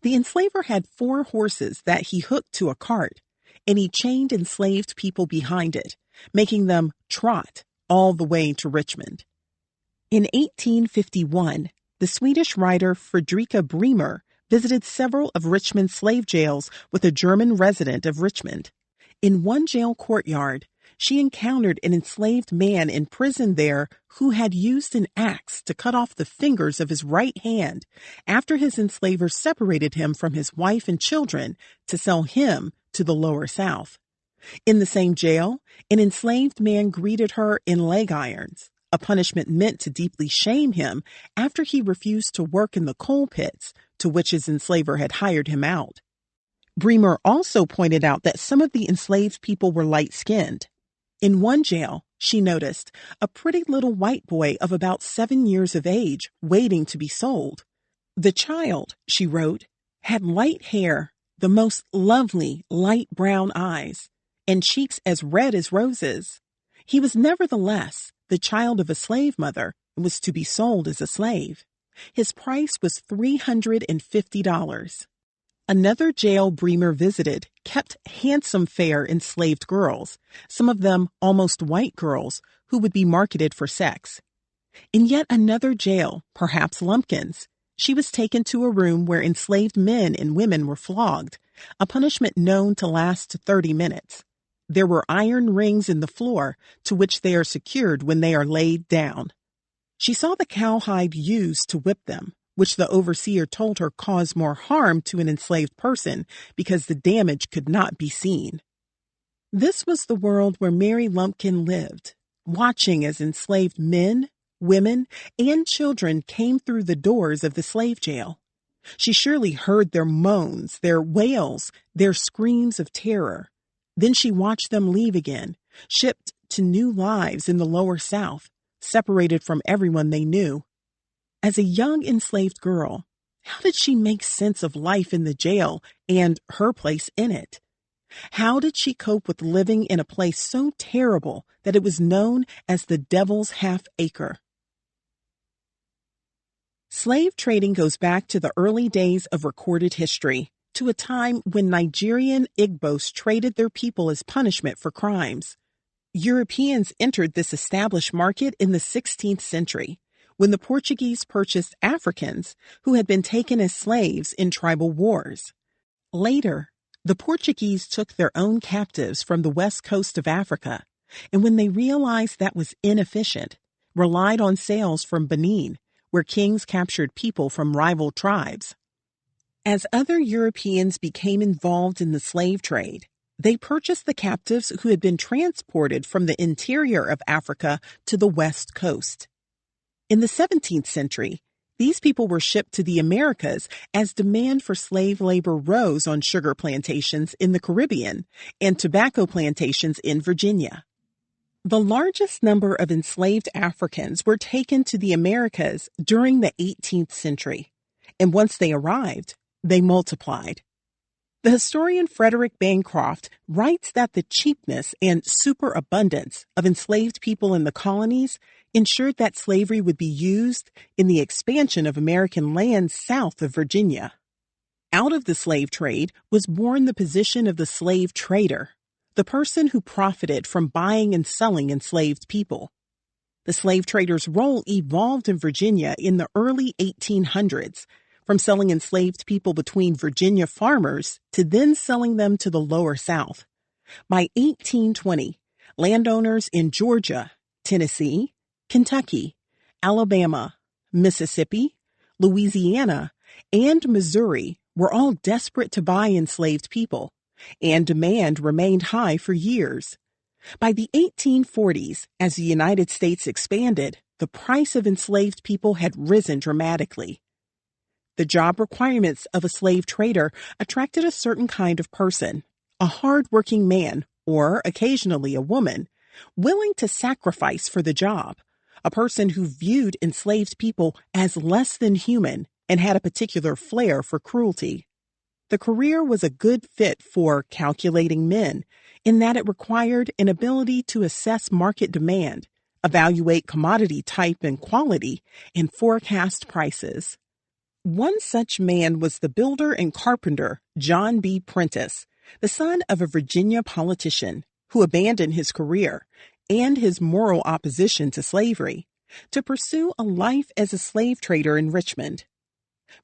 The enslaver had 4 horses that he hooked to a cart, and he chained enslaved people behind it, making them trot all the way to Richmond. In 1851, the Swedish writer Fredrika Bremer visited several of Richmond's slave jails with a German resident of Richmond. In one jail courtyard, she encountered an enslaved man imprisoned there who had used an axe to cut off the fingers of his right hand after his enslaver separated him from his wife and children to sell him to the Lower South. In the same jail, an enslaved man greeted her in leg irons, a punishment meant to deeply shame him after he refused to work in the coal pits to which his enslaver had hired him out. Bremer also pointed out that some of the enslaved people were light-skinned. In one jail, she noticed a pretty little white boy of about 7 years of age waiting to be sold. The child, she wrote, had light hair, the most lovely light brown eyes, and cheeks as red as roses. He was nevertheless the child of a slave mother and was to be sold as a slave. His price was $350. Another jail Bremer visited kept handsome fair enslaved girls, some of them almost white girls, who would be marketed for sex. In yet another jail, perhaps Lumpkin's, she was taken to a room where enslaved men and women were flogged, a punishment known to last 30 minutes. There were iron rings in the floor to which they are secured when they are laid down. She saw the cowhide used to whip them, which the overseer told her caused more harm to an enslaved person because the damage could not be seen. This was the world where Mary Lumpkin lived, watching as enslaved men, women, and children came through the doors of the slave jail. She surely heard their moans, their wails, their screams of terror. Then she watched them leave again, shipped to new lives in the lower South, separated from everyone they knew. As a young enslaved girl, how did she make sense of life in the jail and her place in it? How did she cope with living in a place so terrible that it was known as the Devil's Half-Acre? Slave trading goes back to the early days of recorded history, to a time when Nigerian Igbos traded their people as punishment for crimes. Europeans entered this established market in the 16th century, when the Portuguese purchased Africans who had been taken as slaves in tribal wars. Later, the Portuguese took their own captives from the west coast of Africa, and when they realized that was inefficient, relied on sales from Benin, where kings captured people from rival tribes. As other Europeans became involved in the slave trade, they purchased the captives who had been transported from the interior of Africa to the west coast. In the 17th century, these people were shipped to the Americas as demand for slave labor rose on sugar plantations in the Caribbean and tobacco plantations in Virginia. The largest number of enslaved Africans were taken to the Americas during the 18th century, and once they arrived, they multiplied. The historian Frederick Bancroft writes that the cheapness and superabundance of enslaved people in the colonies ensured that slavery would be used in the expansion of American lands south of Virginia. Out of the slave trade was born the position of the slave trader, the person who profited from buying and selling enslaved people. The slave trader's role evolved in Virginia in the early 1800s, from selling enslaved people between Virginia farmers to then selling them to the lower South. By 1820, landowners in Georgia, Tennessee, Kentucky, Alabama, Mississippi, Louisiana, and Missouri were all desperate to buy enslaved people, and demand remained high for years. By the 1840s, as the United States expanded, the price of enslaved people had risen dramatically. The job requirements of a slave trader attracted a certain kind of person, a hard-working man, or occasionally a woman, willing to sacrifice for the job, a person who viewed enslaved people as less than human and had a particular flair for cruelty. The career was a good fit for calculating men, in that it required an ability to assess market demand, evaluate commodity type and quality, and forecast prices. One such man was the builder and carpenter John B. Prentice, the son of a Virginia politician who abandoned his career and his moral opposition to slavery to pursue a life as a slave trader in Richmond.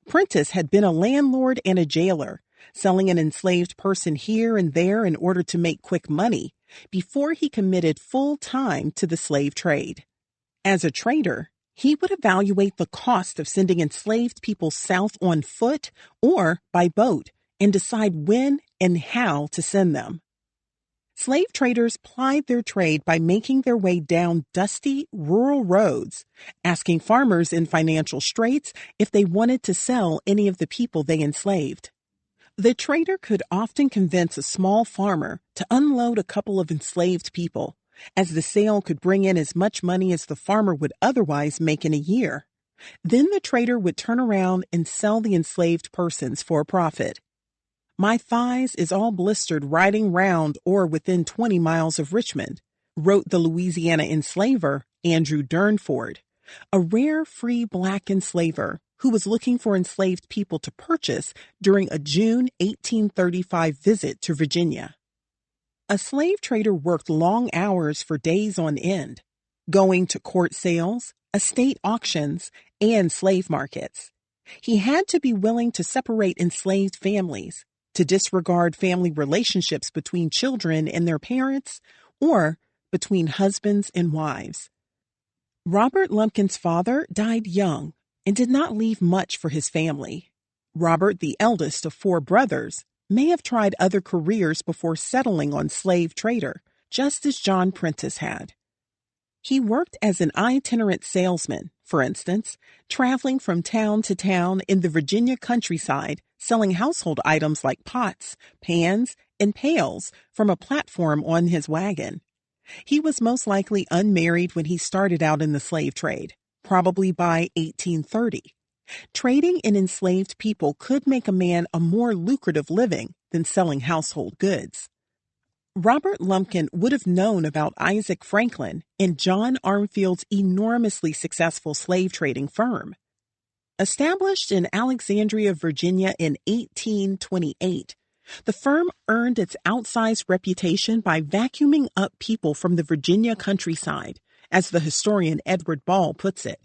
Prentice had been a landlord and a jailer, selling an enslaved person here and there in order to make quick money before he committed full time to the slave trade. As a trader, he would evaluate the cost of sending enslaved people south on foot or by boat and decide when and how to send them. Slave traders plied their trade by making their way down dusty rural roads, asking farmers in financial straits if they wanted to sell any of the people they enslaved. The trader could often convince a small farmer to unload a couple of enslaved people, as the sale could bring in as much money as the farmer would otherwise make in a year. Then the trader would turn around and sell the enslaved persons for a profit. "My thighs is all blistered riding round or within 20 miles of Richmond," wrote the Louisiana enslaver Andrew Durnford, a rare free black enslaver who was looking for enslaved people to purchase during a June 1835 visit to Virginia. A slave trader worked long hours for days on end, going to court sales, estate auctions, and slave markets. He had to be willing to separate enslaved families, to disregard family relationships between children and their parents, or between husbands and wives. Robert Lumpkin's father died young and did not leave much for his family. Robert, the eldest of 4 brothers, may have tried other careers before settling on slave trader, just as John Prentice had. He worked as an itinerant salesman, for instance, traveling from town to town in the Virginia countryside, selling household items like pots, pans, and pails from a platform on his wagon. He was most likely unmarried when he started out in the slave trade, probably by 1830. Trading in enslaved people could make a man a more lucrative living than selling household goods. Robert Lumpkin would have known about Isaac Franklin and John Armfield's enormously successful slave trading firm. Established in Alexandria, Virginia in 1828, the firm earned its outsized reputation by vacuuming up people from the Virginia countryside, as the historian Edward Ball puts it.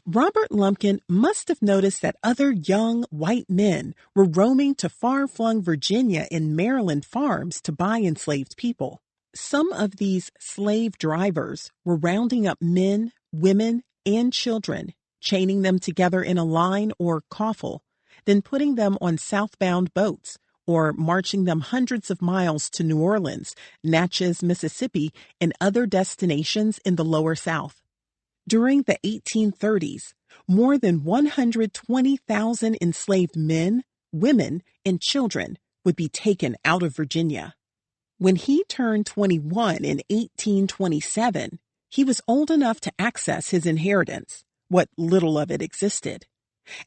Robert Lumpkin must have noticed that other young white men were roaming to far-flung Virginia and Maryland farms to buy enslaved people. Some of these slave drivers were rounding up men, women, and children, chaining them together in a line or coffle, then putting them on southbound boats or marching them hundreds of miles to New Orleans, Natchez, Mississippi, and other destinations in the Lower South. During the 1830s, more than 120,000 enslaved men, women, and children would be taken out of Virginia. When he turned 21 in 1827, he was old enough to access his inheritance, what little of it existed.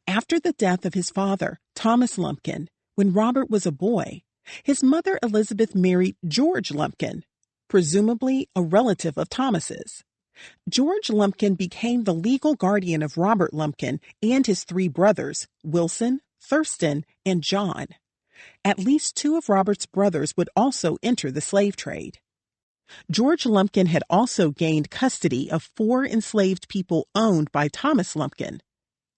After the death of his father, Thomas Lumpkin, when Robert was a boy, his mother Elizabeth married George Lumpkin, presumably a relative of Thomas's. George Lumpkin became the legal guardian of Robert Lumpkin and his 3 brothers, Wilson, Thurston, and John. At least 2 of Robert's brothers would also enter the slave trade. George Lumpkin had also gained custody of 4 enslaved people owned by Thomas Lumpkin.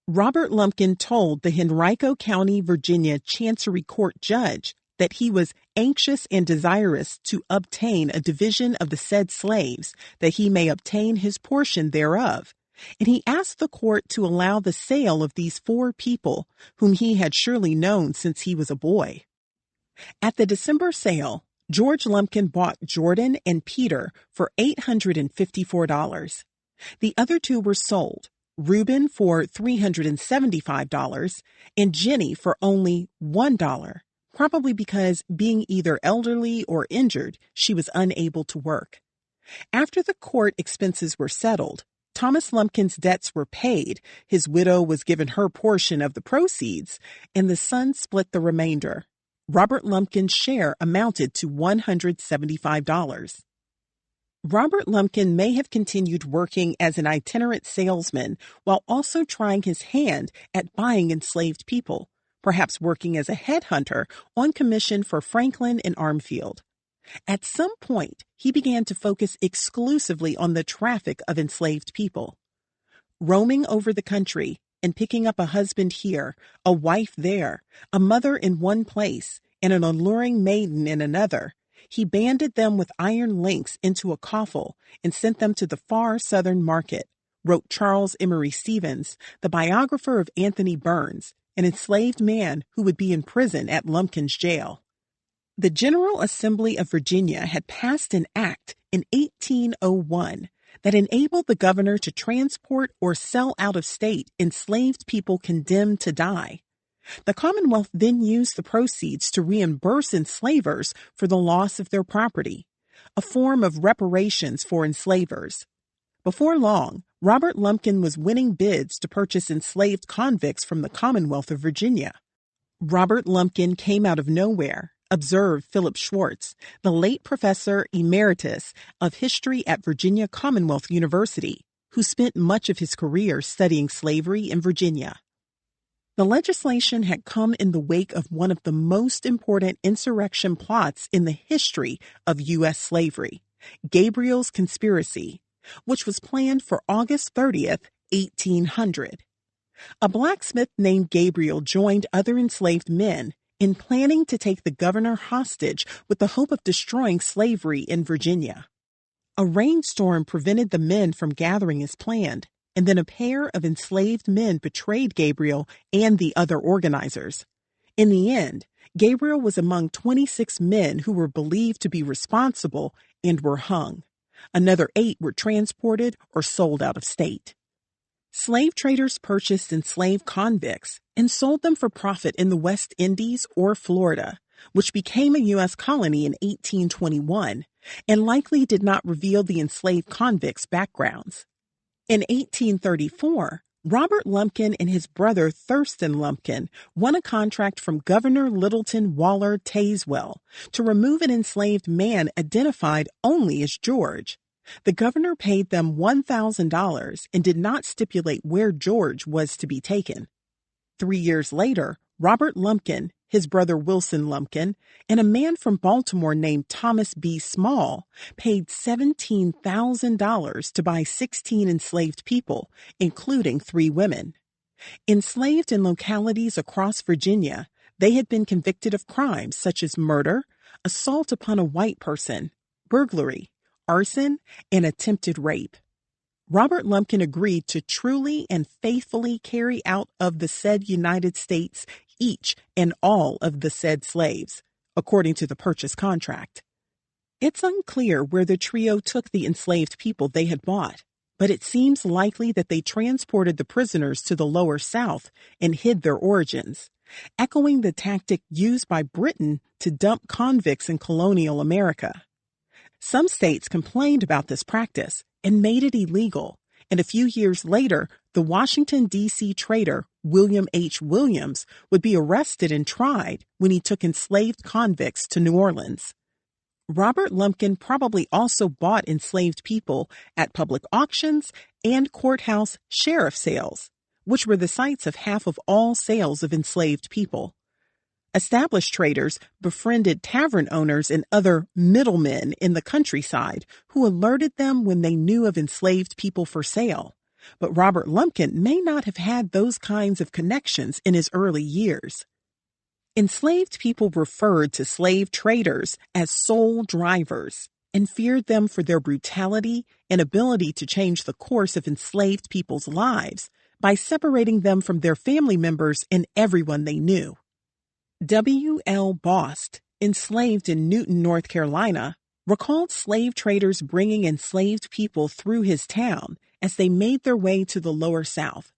Robert Lumpkin told the Henrico County, Virginia Chancery Court judge that he was anxious and desirous to obtain a division of the said slaves, that he may obtain his portion thereof, and he asked the court to allow the sale of these 4 people, whom he had surely known since he was a boy. At the December sale, George Lumpkin bought Jordan and Peter for $854. The other 2 were sold, Reuben for $375 and Jenny for only $1. Probably because, being either elderly or injured, she was unable to work. After the court expenses were settled, Thomas Lumpkin's debts were paid, his widow was given her portion of the proceeds, and the sons split the remainder. Robert Lumpkin's share amounted to $175. Robert Lumpkin may have continued working as an itinerant salesman while also trying his hand at buying enslaved people, perhaps working as a headhunter on commission for Franklin and Armfield. At some point, he began to focus exclusively on the traffic of enslaved people. Roaming over the country and picking up a husband here, a wife there, a mother in one place, and an alluring maiden in another, he banded them with iron links into a coffle and sent them to the far southern market, wrote Charles Emery Stevens, the biographer of Anthony Burns, an enslaved man who would be in prison at Lumpkin's jail. The General Assembly of Virginia had passed an act in 1801 that enabled the governor to transport or sell out of state enslaved people condemned to die. The Commonwealth then used the proceeds to reimburse enslavers for the loss of their property, a form of reparations for enslavers. Before long, Robert Lumpkin was winning bids to purchase enslaved convicts from the Commonwealth of Virginia. Robert Lumpkin came out of nowhere, observed Philip Schwartz, the late professor emeritus of history at Virginia Commonwealth University, who spent much of his career studying slavery in Virginia. The legislation had come in the wake of one of the most important insurrection plots in the history of U.S. slavery, Gabriel's Conspiracy, which was planned for August 30th, 1800. A blacksmith named Gabriel joined other enslaved men in planning to take the governor hostage with the hope of destroying slavery in Virginia. A rainstorm prevented the men from gathering as planned, and then a pair of enslaved men betrayed Gabriel and the other organizers. In the end, Gabriel was among 26 men who were believed to be responsible and were hung. Another 8 were transported or sold out of state. Slave traders purchased enslaved convicts and sold them for profit in the West Indies or Florida, which became a U.S. colony in 1821 and likely did not reveal the enslaved convicts' backgrounds. In 1834, Robert Lumpkin and his brother Thurston Lumpkin won a contract from Governor Littleton Waller Tazewell to remove an enslaved man identified only as George. The governor paid them $1,000 and did not stipulate where George was to be taken. 3 years later, Robert Lumpkin, his brother Wilson Lumpkin, and a man from Baltimore named Thomas B. Small paid $17,000 to buy 16 enslaved people, including 3 women. Enslaved in localities across Virginia, they had been convicted of crimes such as murder, assault upon a white person, burglary, arson, and attempted rape. Robert Lumpkin agreed to truly and faithfully carry out of the said United States each and all of the said slaves, according to the purchase contract. It's unclear where the trio took the enslaved people they had bought, but it seems likely that they transported the prisoners to the Lower South and hid their origins, echoing the tactic used by Britain to dump convicts in colonial America. Some states complained about this practice and made it illegal, and a few years later, the Washington, D.C. trader William H. Williams would be arrested and tried when he took enslaved convicts to New Orleans. Robert Lumpkin probably also bought enslaved people at public auctions and courthouse sheriff sales, which were the sites of half of all sales of enslaved people. Established traders befriended tavern owners and other middlemen in the countryside who alerted them when they knew of enslaved people for sale. But Robert Lumpkin may not have had those kinds of connections in his early years. Enslaved people referred to slave traders as soul drivers and feared them for their brutality and ability to change the course of enslaved people's lives by separating them from their family members and everyone they knew. W. L. Bost, enslaved in Newton, North Carolina, recalled slave traders bringing enslaved people through his town as they made their way to the Lower South.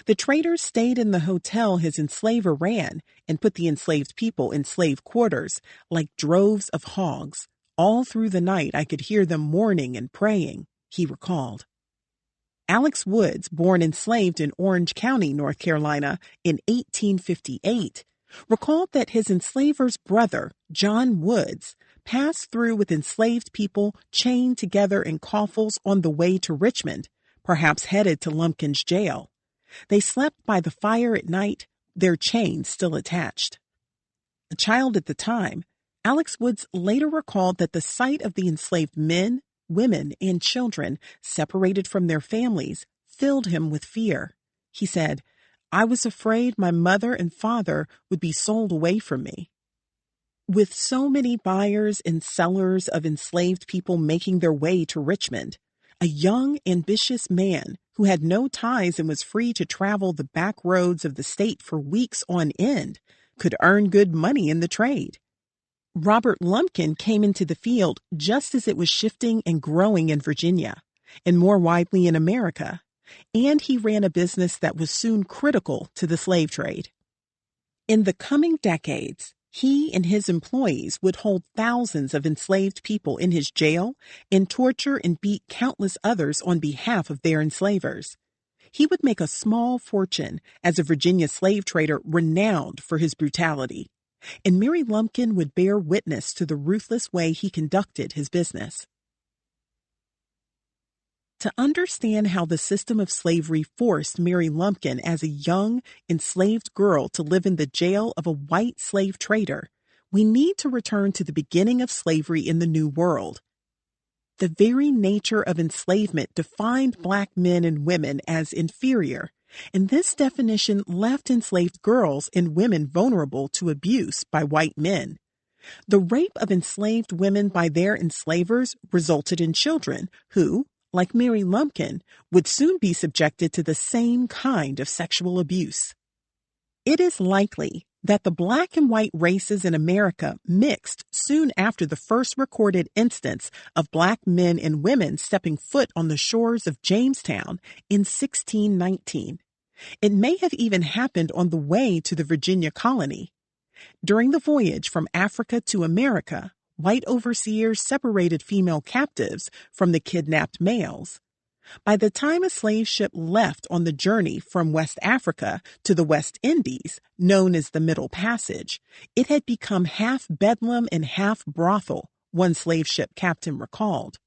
The traders stayed in the hotel his enslaver ran and put the enslaved people in slave quarters like droves of hogs. All through the night I could hear them mourning and praying, he recalled. Alex Woods, born enslaved in Orange County, North Carolina, in 1858, recalled that his enslaver's brother, John Woods, passed through with enslaved people chained together in coffles on the way to Richmond, perhaps headed to Lumpkin's jail. They slept by the fire at night, their chains still attached. A child at the time, Alex Woods later recalled that the sight of the enslaved men, women, and children separated from their families filled him with fear. He said, "I was afraid my mother and father would be sold away from me." With so many buyers and sellers of enslaved people making their way to Richmond, a young, ambitious man who had no ties and was free to travel the back roads of the state for weeks on end could earn good money in the trade. Robert Lumpkin came into the field just as it was shifting and growing in Virginia, and more widely in America, and he ran a business that was soon critical to the slave trade. In the coming decades, he and his employees would hold thousands of enslaved people in his jail and torture and beat countless others on behalf of their enslavers. He would make a small fortune as a Virginia slave trader renowned for his brutality, and Mary Lumpkin would bear witness to the ruthless way he conducted his business. To understand how the system of slavery forced Mary Lumpkin as a young, enslaved girl to live in the jail of a white slave trader, we need to return to the beginning of slavery in the New World. The very nature of enslavement defined Black men and women as inferior, and this definition left enslaved girls and women vulnerable to abuse by white men. The rape of enslaved women by their enslavers resulted in children who, like Mary Lumpkin, would soon be subjected to the same kind of sexual abuse. It is likely that the Black and white races in America mixed soon after the first recorded instance of Black men and women stepping foot on the shores of Jamestown in 1619. It may have even happened on the way to the Virginia colony. During the voyage from Africa to America, white overseers separated female captives from the kidnapped males. By the time a slave ship left on the journey from West Africa to the West Indies, known as the Middle Passage, it had become half bedlam and half brothel, one slave ship captain recalled.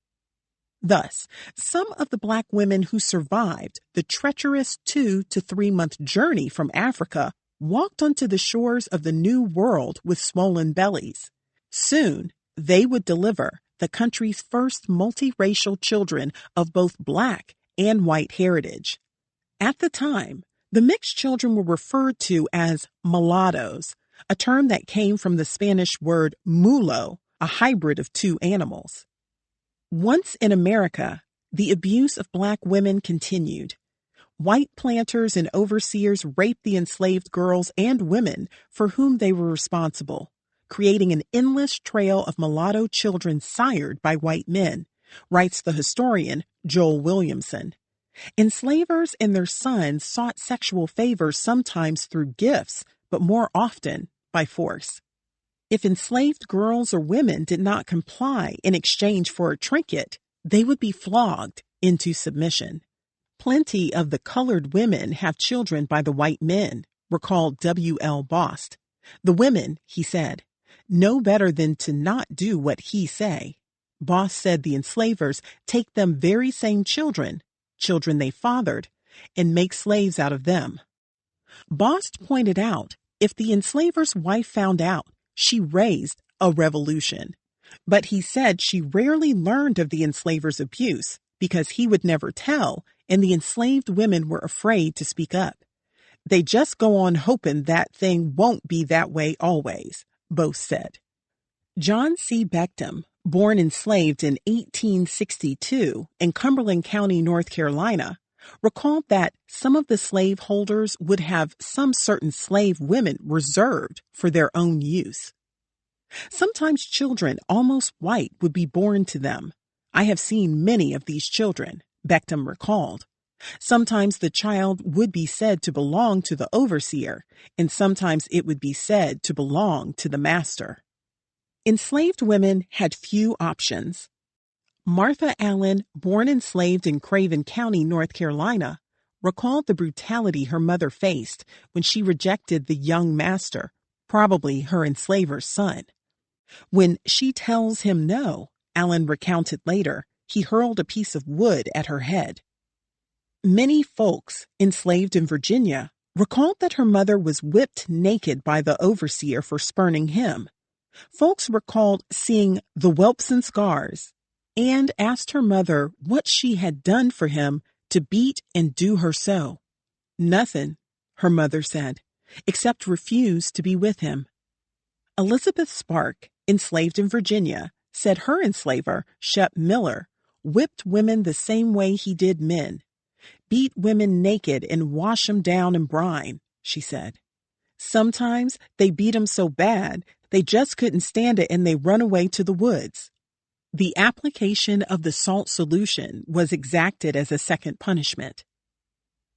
Thus, some of the Black women who survived the treacherous 2 to 3 month journey from Africa walked onto the shores of the New World with swollen bellies. Soon, they would deliver the country's first multiracial children of both Black and white heritage. At the time, the mixed children were referred to as mulattoes, a term that came from the Spanish word mulo, a hybrid of two animals. Once in America, the abuse of Black women continued. White planters and overseers raped the enslaved girls and women for whom they were responsible, creating an endless trail of mulatto children sired by white men, writes the historian Joel Williamson. Enslavers and their sons sought sexual favors sometimes through gifts, but more often by force. If enslaved girls or women did not comply in exchange for a trinket, they would be flogged into submission. Plenty of the colored women have children by the white men, recalled W.L. Bost. The women, he said, know better than to not do what he say. Bost said the enslavers take them very same children they fathered, and make slaves out of them. Bost pointed out if the enslaver's wife found out, she raised a revolution. But he said she rarely learned of the enslaver's abuse because he would never tell, and the enslaved women were afraid to speak up. They just go on hoping that thing won't be that way always, Bost said. John C. Beckham, born enslaved in 1862 in Cumberland County, North Carolina, recalled that some of the slaveholders would have some certain slave women reserved for their own use. Sometimes children, almost white, would be born to them. I have seen many of these children, Beckham recalled. Sometimes the child would be said to belong to the overseer, and sometimes it would be said to belong to the master. Enslaved women had few options. Martha Allen, born enslaved in Craven County, North Carolina, recalled the brutality her mother faced when she rejected the young master, probably her enslaver's son. When she tells him no, Allen recounted later, he hurled a piece of wood at her head. Many folks enslaved in Virginia recalled that her mother was whipped naked by the overseer for spurning him. Folks recalled seeing the whelps and scars and asked her mother what she had done for him to beat and do her so. Nothing, her mother said, except refuse to be with him. Elizabeth Spark, enslaved in Virginia, said her enslaver, Shep Miller, whipped women the same way he did men. Beat women naked and wash 'em down in brine, she said. Sometimes they beat 'em so bad they just couldn't stand it and they run away to the woods. The application of the salt solution was exacted as a second punishment.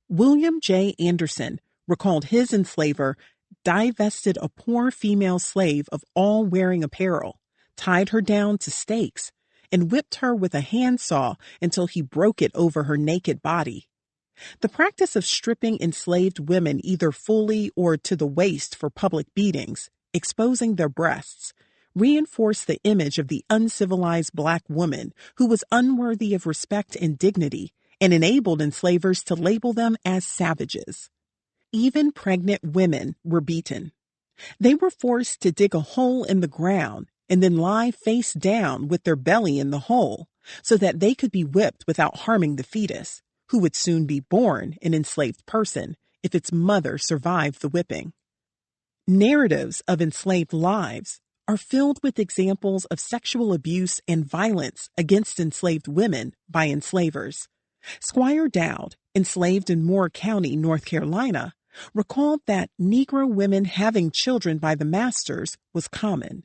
William J. Anderson recalled his enslaver divested a poor female slave of all wearing apparel, tied her down to stakes, and whipped her with a handsaw until he broke it over her naked body. The practice of stripping enslaved women either fully or to the waist for public beatings, exposing their breasts, reinforced the image of the uncivilized Black woman who was unworthy of respect and dignity, and enabled enslavers to label them as savages. Even pregnant women were beaten. They were forced to dig a hole in the ground and then lie face down with their belly in the hole so that they could be whipped without harming the fetus, who would soon be born an enslaved person if its mother survived the whipping. Narratives of enslaved lives are filled with examples of sexual abuse and violence against enslaved women by enslavers. Squire Dowd, enslaved in Moore County, North Carolina, recalled that Negro women having children by the masters was common.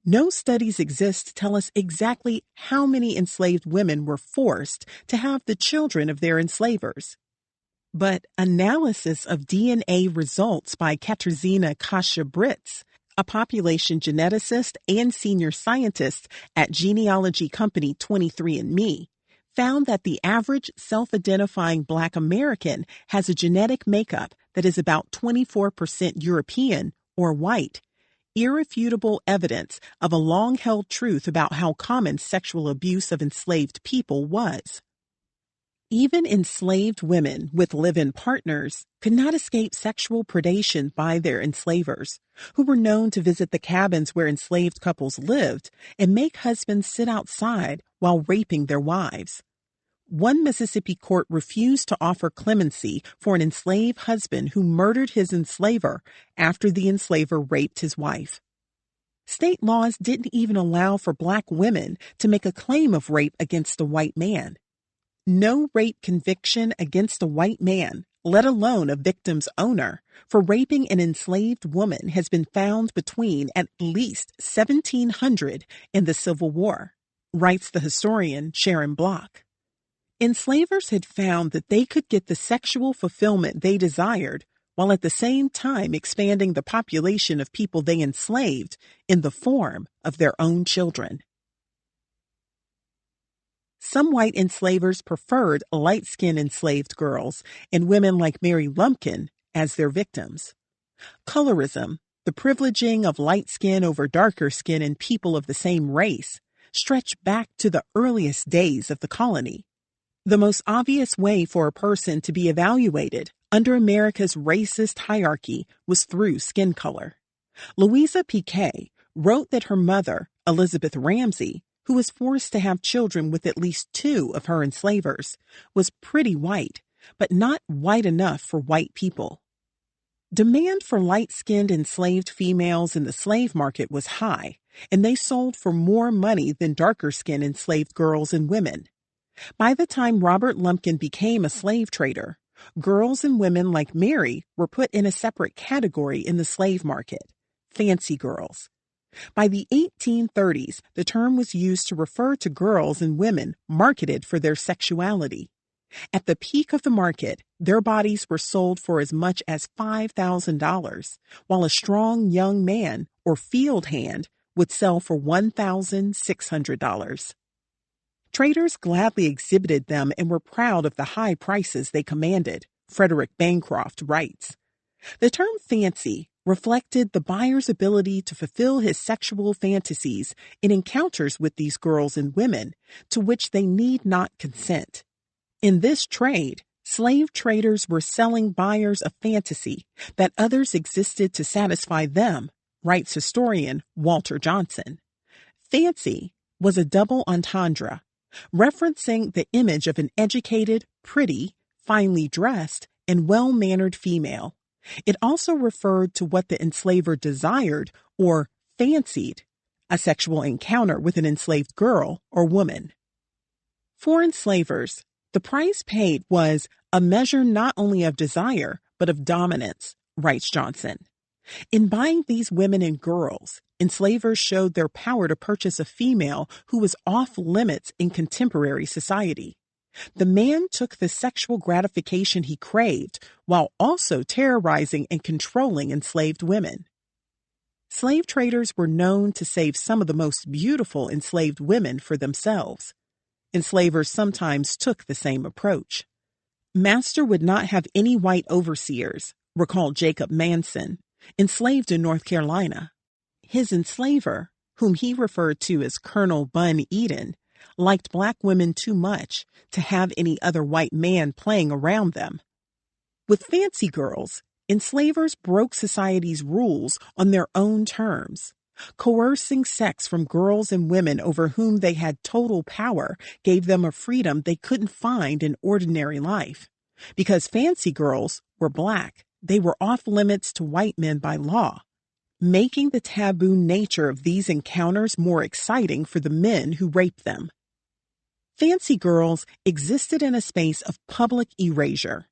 No studies exist to tell us exactly how many enslaved women were forced to have the children of their enslavers. But analysis of DNA results by Katarzyna Kasha-Britz, a population geneticist and senior scientist at genealogy company 23andMe, found that the average self-identifying Black American has a genetic makeup that is about 24% European or white, irrefutable evidence of a long-held truth about how common sexual abuse of enslaved people was. Even enslaved women with live-in partners could not escape sexual predation by their enslavers, who were known to visit the cabins where enslaved couples lived and make husbands sit outside while raping their wives. One Mississippi court refused to offer clemency for an enslaved husband who murdered his enslaver after the enslaver raped his wife. State laws didn't even allow for Black women to make a claim of rape against a white man. No rape conviction against a white man, let alone a victim's owner, for raping an enslaved woman has been found between at least 1700 and the Civil War, writes the historian Sharon Block. Enslavers had found that they could get the sexual fulfillment they desired while at the same time expanding the population of people they enslaved in the form of their own children. Some white enslavers preferred light-skinned enslaved girls and women like Mary Lumpkin as their victims. Colorism, the privileging of light skin over darker skin in people of the same race, stretched back to the earliest days of the colony. The most obvious way for a person to be evaluated under America's racist hierarchy was through skin color. Louisa P.K. wrote that her mother, Elizabeth Ramsey, who was forced to have children with at least two of her enslavers, was pretty white, but not white enough for white people. Demand for light-skinned enslaved females in the slave market was high, and they sold for more money than darker-skinned enslaved girls and women. By the time Robert Lumpkin became a slave trader, girls and women like Mary were put in a separate category in the slave market, fancy girls. By the 1830s, the term was used to refer to girls and women marketed for their sexuality. At the peak of the market, their bodies were sold for as much as $5,000, while a strong young man or field hand would sell for $1,600. Traders gladly exhibited them and were proud of the high prices they commanded, Frederick Bancroft writes. The term fancy reflected the buyer's ability to fulfill his sexual fantasies in encounters with these girls and women, to which they need not consent. In this trade, slave traders were selling buyers a fantasy that others existed to satisfy them, writes historian Walter Johnson. Fancy was a double entendre, referencing the image of an educated, pretty, finely dressed, and well-mannered female. It also referred to what the enslaver desired or fancied, a sexual encounter with an enslaved girl or woman. For enslavers, the price paid was a measure not only of desire, but of dominance, writes Johnson. In buying these women and girls, enslavers showed their power to purchase a female who was off limits in contemporary society. The man took the sexual gratification he craved while also terrorizing and controlling enslaved women. Slave traders were known to save some of the most beautiful enslaved women for themselves. Enslavers sometimes took the same approach. Master would not have any white overseers, recalled Jacob Manson, enslaved in North Carolina. His enslaver, whom he referred to as Colonel Bun Eden, liked black women too much to have any other white man playing around them. With fancy girls, enslavers broke society's rules on their own terms. Coercing sex from girls and women over whom they had total power gave them a freedom they couldn't find in ordinary life. Because fancy girls were black, they were off limits to white men by law, making the taboo nature of these encounters more exciting for the men who raped them. Fancy girls existed in a space of public erasure.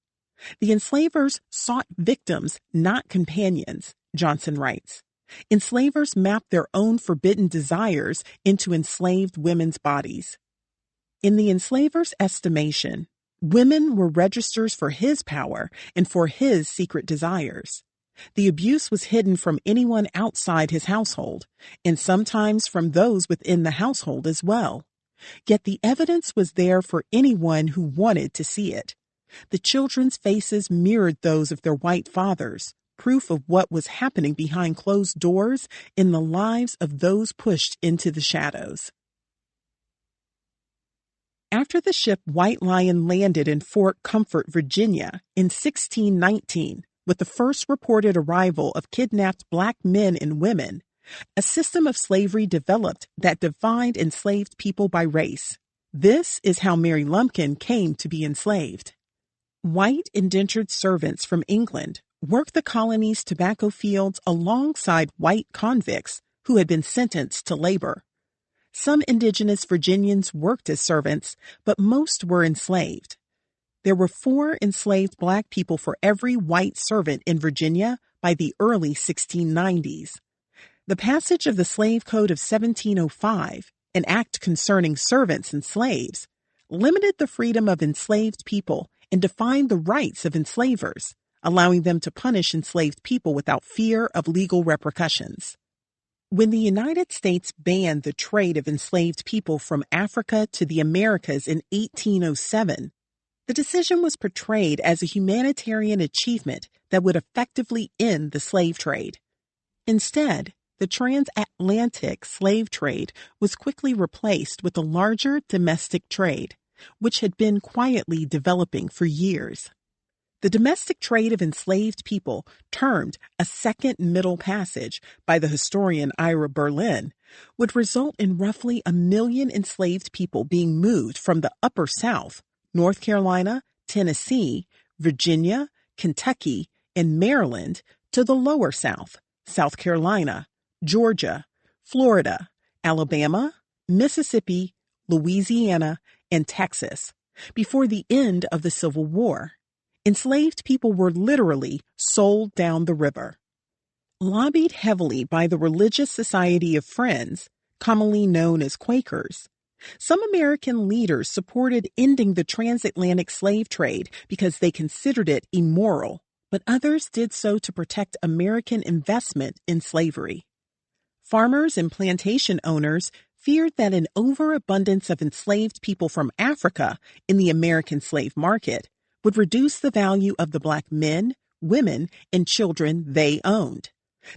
The enslavers sought victims, not companions, Johnson writes. Enslavers mapped their own forbidden desires into enslaved women's bodies. In the enslaver's estimation, women were registers for his power and for his secret desires. The abuse was hidden from anyone outside his household, and sometimes from those within the household as well. Yet the evidence was there for anyone who wanted to see it. The children's faces mirrored those of their white fathers, proof of what was happening behind closed doors in the lives of those pushed into the shadows. After the ship White Lion landed in Fort Comfort, Virginia, in 1619, with the first reported arrival of kidnapped black men and women, a system of slavery developed that divided enslaved people by race. This is how Mary Lumpkin came to be enslaved. White indentured servants from England worked the colony's tobacco fields alongside white convicts who had been sentenced to labor. Some indigenous Virginians worked as servants, but most were enslaved. There were 4 enslaved black people for every white servant in Virginia by the early 1690s. The passage of the Slave Code of 1705, an act concerning servants and slaves, limited the freedom of enslaved people and defined the rights of enslavers, allowing them to punish enslaved people without fear of legal repercussions. When the United States banned the trade of enslaved people from Africa to the Americas in 1807, the decision was portrayed as a humanitarian achievement that would effectively end the slave trade. Instead, the transatlantic slave trade was quickly replaced with a larger domestic trade, which had been quietly developing for years. The domestic trade of enslaved people, termed a second Middle Passage by the historian Ira Berlin, would result in roughly 1 million enslaved people being moved from the Upper South, North Carolina, Tennessee, Virginia, Kentucky, and Maryland, to the Lower South, South Carolina, Georgia, Florida, Alabama, Mississippi, Louisiana, and Texas, before the end of the Civil War. Enslaved people were literally sold down the river. Lobbied heavily by the Religious Society of Friends, commonly known as Quakers, some American leaders supported ending the transatlantic slave trade because they considered it immoral, but others did so to protect American investment in slavery. Farmers and plantation owners feared that an overabundance of enslaved people from Africa in the American slave market would reduce the value of the black men, women, and children they owned.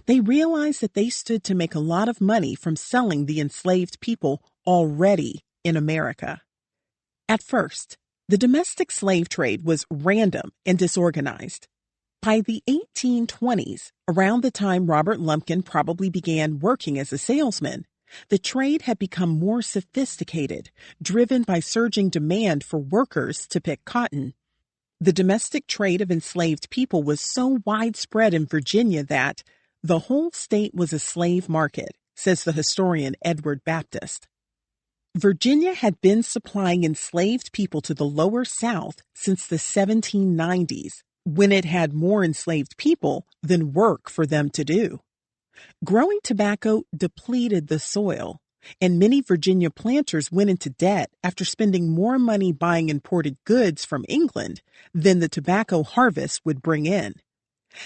They realized that they stood to make a lot of money from selling the enslaved people already in America. At first, the domestic slave trade was random and disorganized. By the 1820s, around the time Robert Lumpkin probably began working as a salesman, the trade had become more sophisticated, driven by surging demand for workers to pick cotton. The domestic trade of enslaved people was so widespread in Virginia that the whole state was a slave market, says the historian Edward Baptist. Virginia had been supplying enslaved people to the Lower South since the 1790s, when it had more enslaved people than work for them to do. Growing tobacco depleted the soil, and many Virginia planters went into debt after spending more money buying imported goods from England than the tobacco harvest would bring in.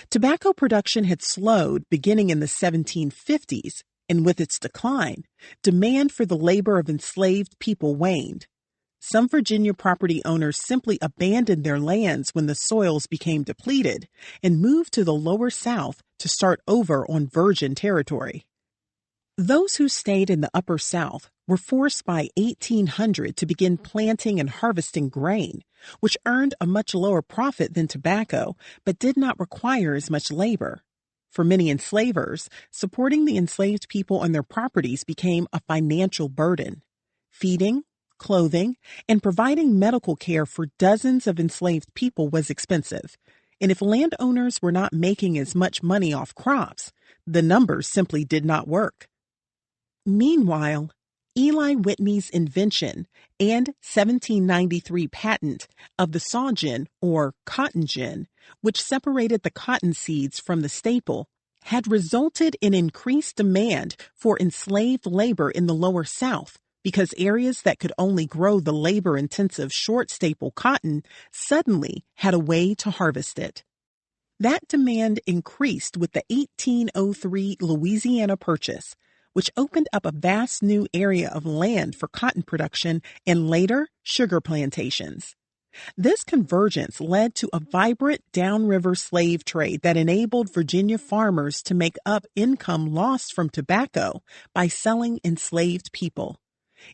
Tobacco production had slowed beginning in the 1750s, and with its decline, demand for the labor of enslaved people waned. Some Virginia property owners simply abandoned their lands when the soils became depleted and moved to the Lower South to start over on virgin territory. Those who stayed in the Upper South were forced by 1800 to begin planting and harvesting grain, which earned a much lower profit than tobacco, but did not require as much labor. For many enslavers, supporting the enslaved people on their properties became a financial burden. Feeding, clothing, and providing medical care for dozens of enslaved people was expensive, and if landowners were not making as much money off crops, the numbers simply did not work. Meanwhile, Eli Whitney's invention and 1793 patent of the saw gin or cotton gin, which separated the cotton seeds from the staple, had resulted in increased demand for enslaved labor in the Lower South because areas that could only grow the labor-intensive short staple cotton suddenly had a way to harvest it. That demand increased with the 1803 Louisiana Purchase, which opened up a vast new area of land for cotton production and later sugar plantations. This convergence led to a vibrant downriver slave trade that enabled Virginia farmers to make up income lost from tobacco by selling enslaved people.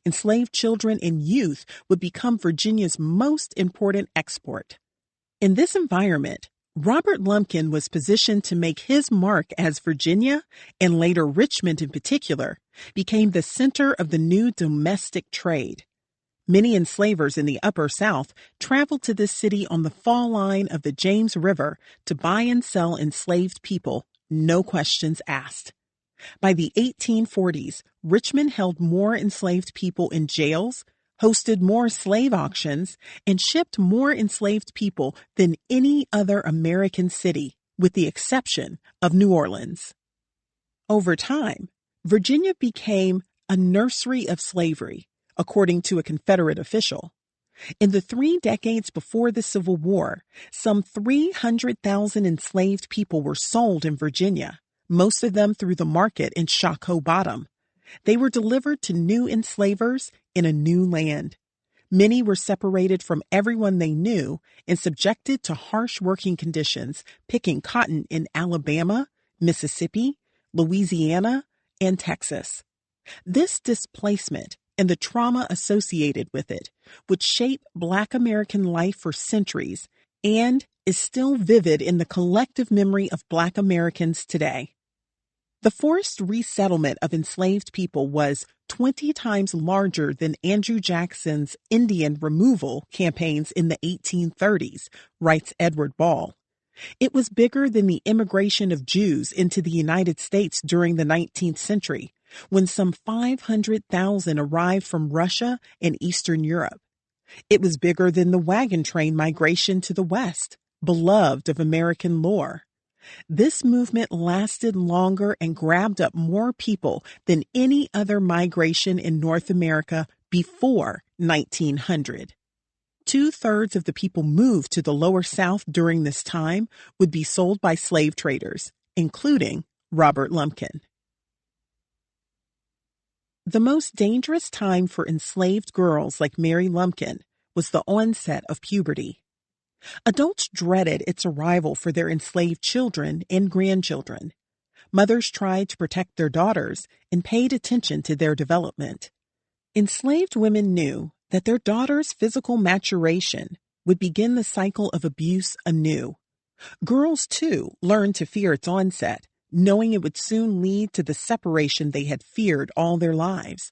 Enslaved children and youth would become Virginia's most important export. In this environment, Robert Lumpkin was positioned to make his mark as Virginia, and later Richmond in particular, became the center of the new domestic trade. Many enslavers in the Upper South traveled to this city on the fall line of the James River to buy and sell enslaved people, no questions asked. By the 1840s, Richmond held more enslaved people in jails, hosted more slave auctions, and shipped more enslaved people than any other American city, with the exception of New Orleans. Over time, Virginia became a nursery of slavery, according to a Confederate official. In the 3 decades before the Civil War, some 300,000 enslaved people were sold in Virginia, most of them through the market in Shockoe Bottom. They were delivered to new enslavers in a new land. Many were separated from everyone they knew and subjected to harsh working conditions, picking cotton in Alabama, Mississippi, Louisiana, and Texas. This displacement and the trauma associated with it would shape Black American life for centuries and is still vivid in the collective memory of Black Americans today. The forced resettlement of enslaved people was 20 times larger than Andrew Jackson's Indian removal campaigns in the 1830s, writes Edward Ball. It was bigger than the immigration of Jews into the United States during the 19th century, when some 500,000 arrived from Russia and Eastern Europe. It was bigger than the wagon train migration to the West, beloved of American lore. This movement lasted longer and grabbed up more people than any other migration in North America before 1900. 2/3 of the people moved to the Lower South during this time would be sold by slave traders, including Robert Lumpkin. The most dangerous time for enslaved girls like Mary Lumpkin was the onset of puberty. Adults dreaded its arrival for their enslaved children and grandchildren. Mothers tried to protect their daughters and paid attention to their development. Enslaved women knew that their daughters' physical maturation would begin the cycle of abuse anew. Girls, too, learned to fear its onset, knowing it would soon lead to the separation they had feared all their lives.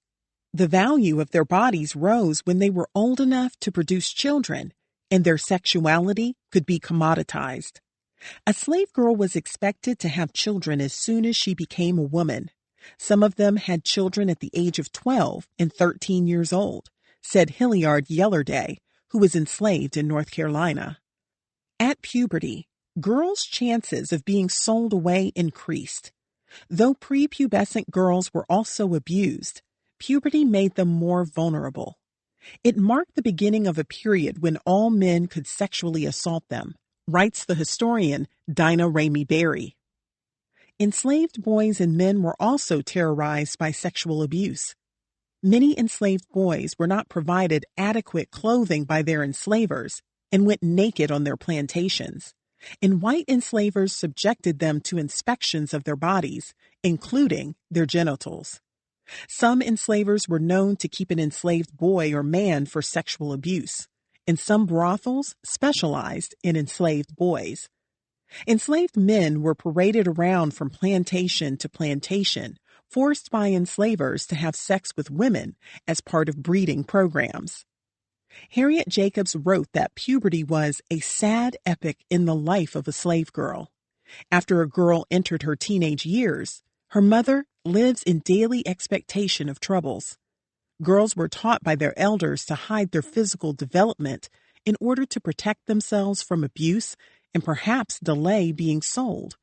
The value of their bodies rose when they were old enough to produce children, and their sexuality could be commoditized. A slave girl was expected to have children as soon as she became a woman. Some of them had children at the age of 12 and 13 years old, said Hilliard Yellerday, who was enslaved in North Carolina. At puberty, girls' chances of being sold away increased. Though prepubescent girls were also abused, puberty made them more vulnerable. It marked the beginning of a period when all men could sexually assault them, writes the historian Dinah Ramey Berry. Enslaved boys and men were also terrorized by sexual abuse. Many enslaved boys were not provided adequate clothing by their enslavers and went naked on their plantations, and white enslavers subjected them to inspections of their bodies, including their genitals. Some enslavers were known to keep an enslaved boy or man for sexual abuse, and some brothels specialized in enslaved boys. Enslaved men were paraded around from plantation to plantation, forced by enslavers to have sex with women as part of breeding programs. Harriet Jacobs wrote that puberty was a sad epoch in the life of a slave girl. After a girl entered her teenage years, her mother lives in daily expectation of troubles. Girls were taught by their elders to hide their physical development in order to protect themselves from abuse and perhaps delay being sold.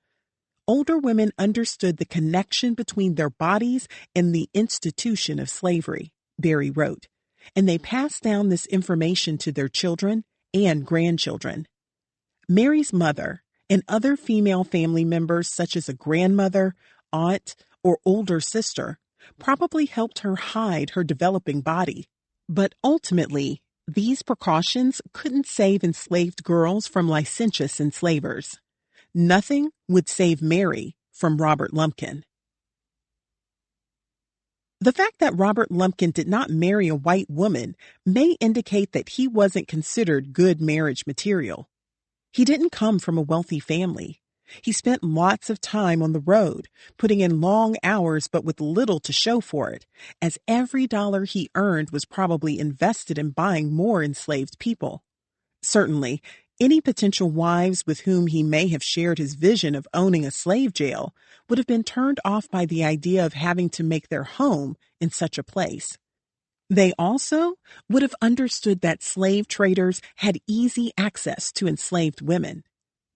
Older women understood the connection between their bodies and the institution of slavery, Berry wrote, and they passed down this information to their children and grandchildren. Mary's mother and other female family members, such as a grandmother, aunt, or older sister, probably helped her hide her developing body. But ultimately, these precautions couldn't save enslaved girls from licentious enslavers. Nothing would save Mary from Robert Lumpkin. The fact that Robert Lumpkin did not marry a white woman may indicate that he wasn't considered good marriage material. He didn't come from a wealthy family. He spent lots of time on the road, putting in long hours but with little to show for it, as every dollar he earned was probably invested in buying more enslaved people. Certainly, any potential wives with whom he may have shared his vision of owning a slave jail would have been turned off by the idea of having to make their home in such a place. They also would have understood that slave traders had easy access to enslaved women.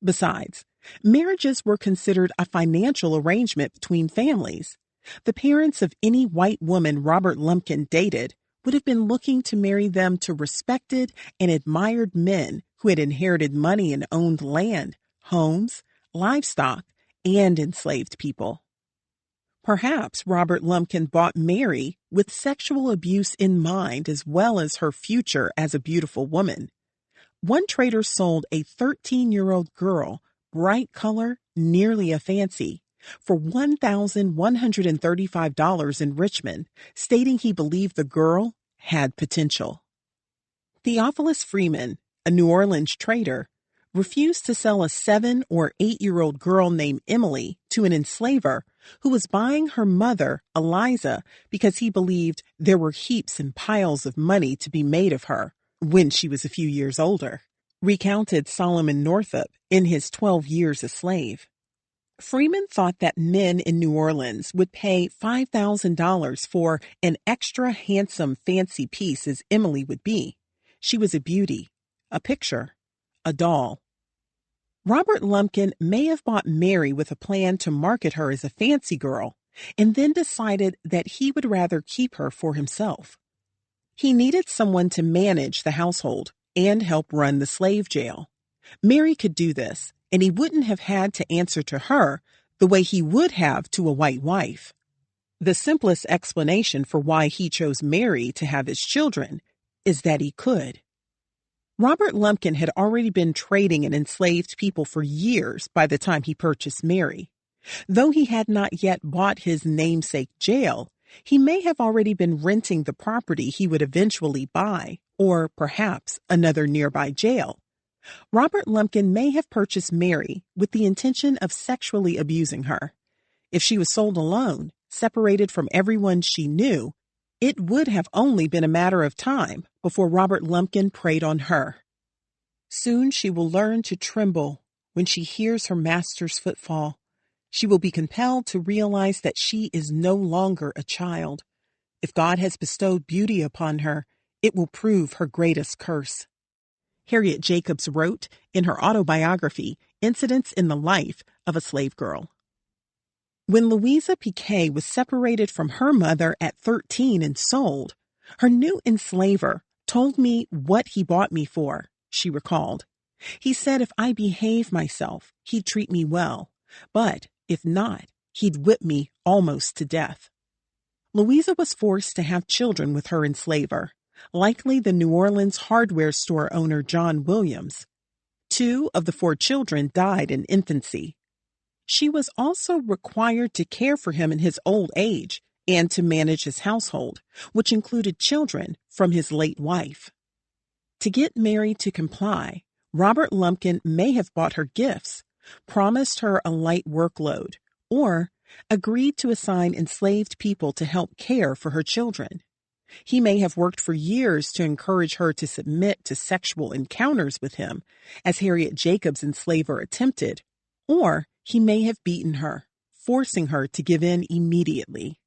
Besides, marriages were considered a financial arrangement between families. The parents of any white woman Robert Lumpkin dated would have been looking to marry them to respected and admired men who had inherited money and owned land, homes, livestock, and enslaved people. Perhaps Robert Lumpkin bought Mary with sexual abuse in mind as well as her future as a beautiful woman. One trader sold a 13-year-old girl, bright color, nearly a fancy, for $1,135 in Richmond, stating he believed the girl had potential. Theophilus Freeman, a New Orleans trader, refused to sell a 7 or 8-year-old girl named Emily to an enslaver who was buying her mother, Eliza, because he believed there were heaps and piles of money to be made of her when she was a few years older, recounted Solomon Northup in his 12 Years a Slave. Freeman thought that men in New Orleans would pay $5,000 for an extra handsome fancy piece as Emily would be. She was a beauty, a picture, a doll. Robert Lumpkin may have bought Mary with a plan to market her as a fancy girl, and then decided that he would rather keep her for himself. He needed someone to manage the household and help run the slave jail. Mary could do this, and he wouldn't have had to answer to her the way he would have to a white wife. The simplest explanation for why he chose Mary to have his children is that he could. Robert Lumpkin had already been trading in enslaved people for years by the time he purchased Mary. Though he had not yet bought his namesake jail, he may have already been renting the property he would eventually buy, or perhaps another nearby jail. Robert Lumpkin may have purchased Mary with the intention of sexually abusing her. If she was sold alone, separated from everyone she knew, it would have only been a matter of time before Robert Lumpkin preyed on her. Soon she will learn to tremble when she hears her master's footfall. She will be compelled to realize that she is no longer a child. If God has bestowed beauty upon her, it will prove her greatest curse. Harriet Jacobs wrote in her autobiography, Incidents in the Life of a Slave Girl. When Louisa Piquet was separated from her mother at 13 and sold, her new enslaver told me what he bought me for, she recalled. He said if I behaved myself, he'd treat me well, but if not, he'd whip me almost to death. Louisa was forced to have children with her enslaver, likely the New Orleans hardware store owner John Williams. 2 of the 4 children died in infancy. She was also required to care for him in his old age and to manage his household, which included children from his late wife. To get Mary to comply, Robert Lumpkin may have bought her gifts, promised her a light workload, or agreed to assign enslaved people to help care for her children. He may have worked for years to encourage her to submit to sexual encounters with him, as Harriet Jacobs' enslaver attempted, or he may have beaten her, forcing her to give in immediately.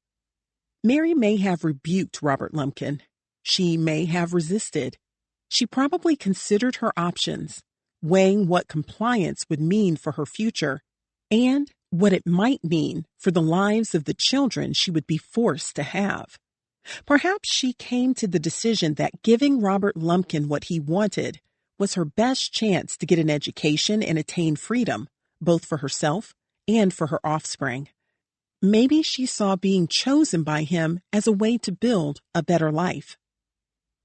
Mary may have rebuked Robert Lumpkin. She may have resisted. She probably considered her options, weighing what compliance would mean for her future and what it might mean for the lives of the children she would be forced to have. Perhaps she came to the decision that giving Robert Lumpkin what he wanted was her best chance to get an education and attain freedom, both for herself and for her offspring. Maybe she saw being chosen by him as a way to build a better life.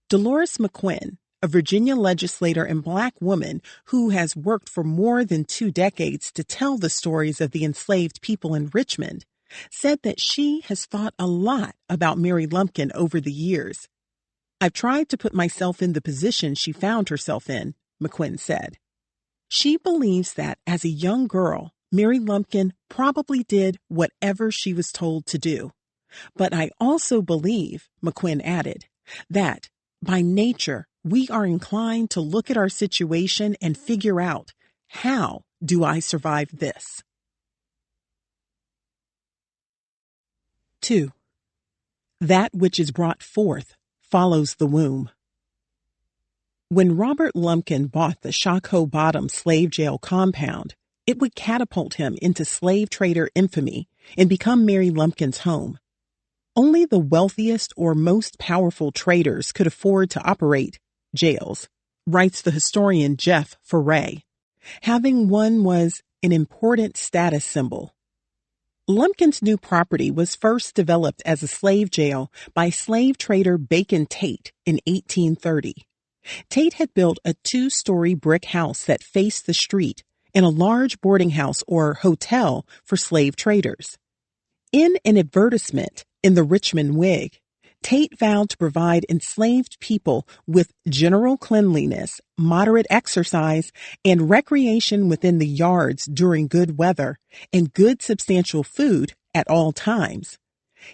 Dolores McQuinn, a Virginia legislator and Black woman who has worked for more than 2 decades to tell the stories of the enslaved people in Richmond, said that she has thought a lot about Mary Lumpkin over the years. "I've tried to put myself in the position she found herself in," McQuinn said. She believes that as a young girl, Mary Lumpkin probably did whatever she was told to do. But I also believe, McQuinn added, that by nature, we are inclined to look at our situation and figure out, how do I survive this? 2. That which is brought forth follows the womb. When Robert Lumpkin bought the Shockoe Bottom slave jail compound, it would catapult him into slave trader infamy and become Mary Lumpkin's home. Only the wealthiest or most powerful traders could afford to operate jails, writes the historian Jeff Foray. Having one was an important status symbol. Lumpkin's new property was first developed as a slave jail by slave trader Bacon Tate in 1830. Tate had built a 2-story brick house that faced the street and a large boarding house or hotel for slave traders. In an advertisement in the Richmond Whig, Tate vowed to provide enslaved people with general cleanliness, moderate exercise, and recreation within the yards during good weather, and good substantial food at all times.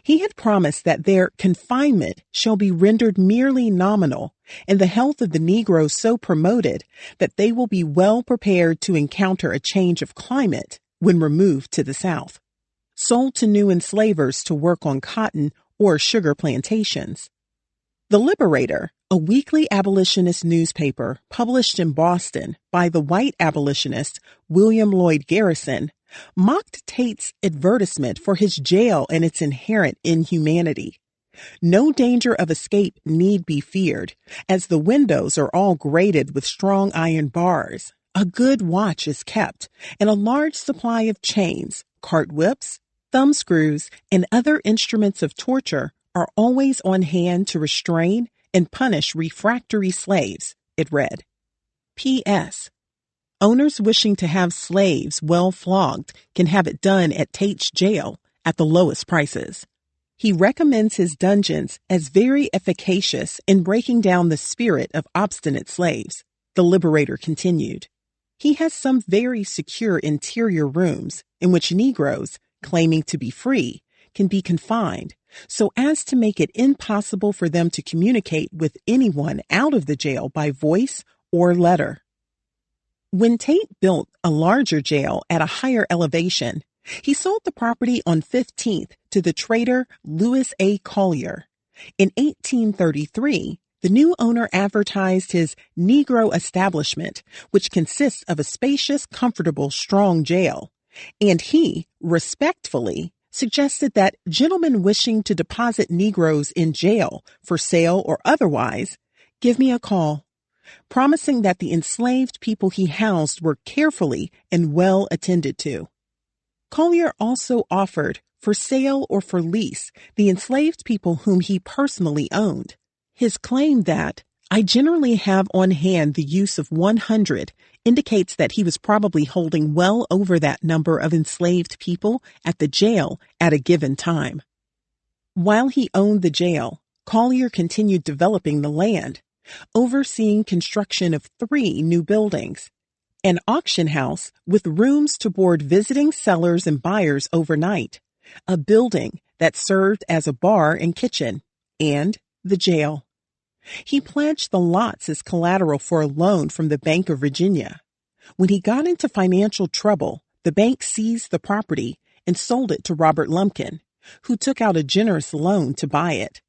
He had promised that their confinement shall be rendered merely nominal, and the health of the Negroes so promoted that they will be well prepared to encounter a change of climate when removed to the South. Sold to new enslavers to work on cotton or sugar plantations. The Liberator, a weekly abolitionist newspaper published in Boston by the white abolitionist William Lloyd Garrison, mocked Tate's advertisement for his jail and its inherent inhumanity. No danger of escape need be feared, as the windows are all grated with strong iron bars, a good watch is kept, and a large supply of chains, cart whips, thumb screws, and other instruments of torture are always on hand to restrain and punish refractory slaves, it read. P.S. Owners wishing to have slaves well flogged can have it done at Tate's jail at the lowest prices. He recommends his dungeons as very efficacious in breaking down the spirit of obstinate slaves, the Liberator continued. He has some very secure interior rooms in which Negroes, claiming to be free, can be confined, so as to make it impossible for them to communicate with anyone out of the jail by voice or letter. When Tate built a larger jail at a higher elevation, he sold the property on 15th to the trader Lewis A. Collier. In 1833, the new owner advertised his Negro establishment, which consists of a spacious, comfortable, strong jail, and he, respectfully, suggested that gentlemen wishing to deposit Negroes in jail for sale or otherwise, give me a call, promising that the enslaved people he housed were carefully and well attended to. Collier also offered, for sale or for lease, the enslaved people whom he personally owned. His claim that, I generally have on hand the use of 100 indicates that he was probably holding well over that number of enslaved people at the jail at a given time. While he owned the jail, Collier continued developing the land, overseeing construction of 3 new buildings: an auction house with rooms to board visiting sellers and buyers overnight, a building that served as a bar and kitchen, and the jail. He pledged the lots as collateral for a loan from the Bank of Virginia. When he got into financial trouble, the bank seized the property and sold it to Robert Lumpkin, who took out a generous loan to buy it.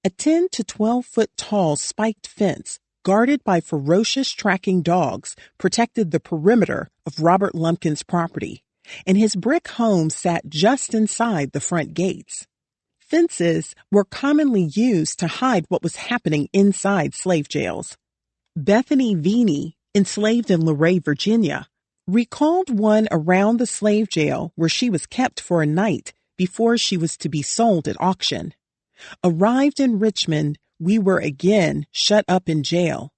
A 10 to 12-foot tall spiked fence, guarded by ferocious tracking dogs, protected the perimeter of Robert Lumpkin's property, and his brick home sat just inside the front gates. Fences were commonly used to hide what was happening inside slave jails. Bethany Veeney, enslaved in Luray, Virginia, recalled one around the slave jail where she was kept for a night before she was to be sold at auction. Arrived in Richmond, we were again shut up in jail,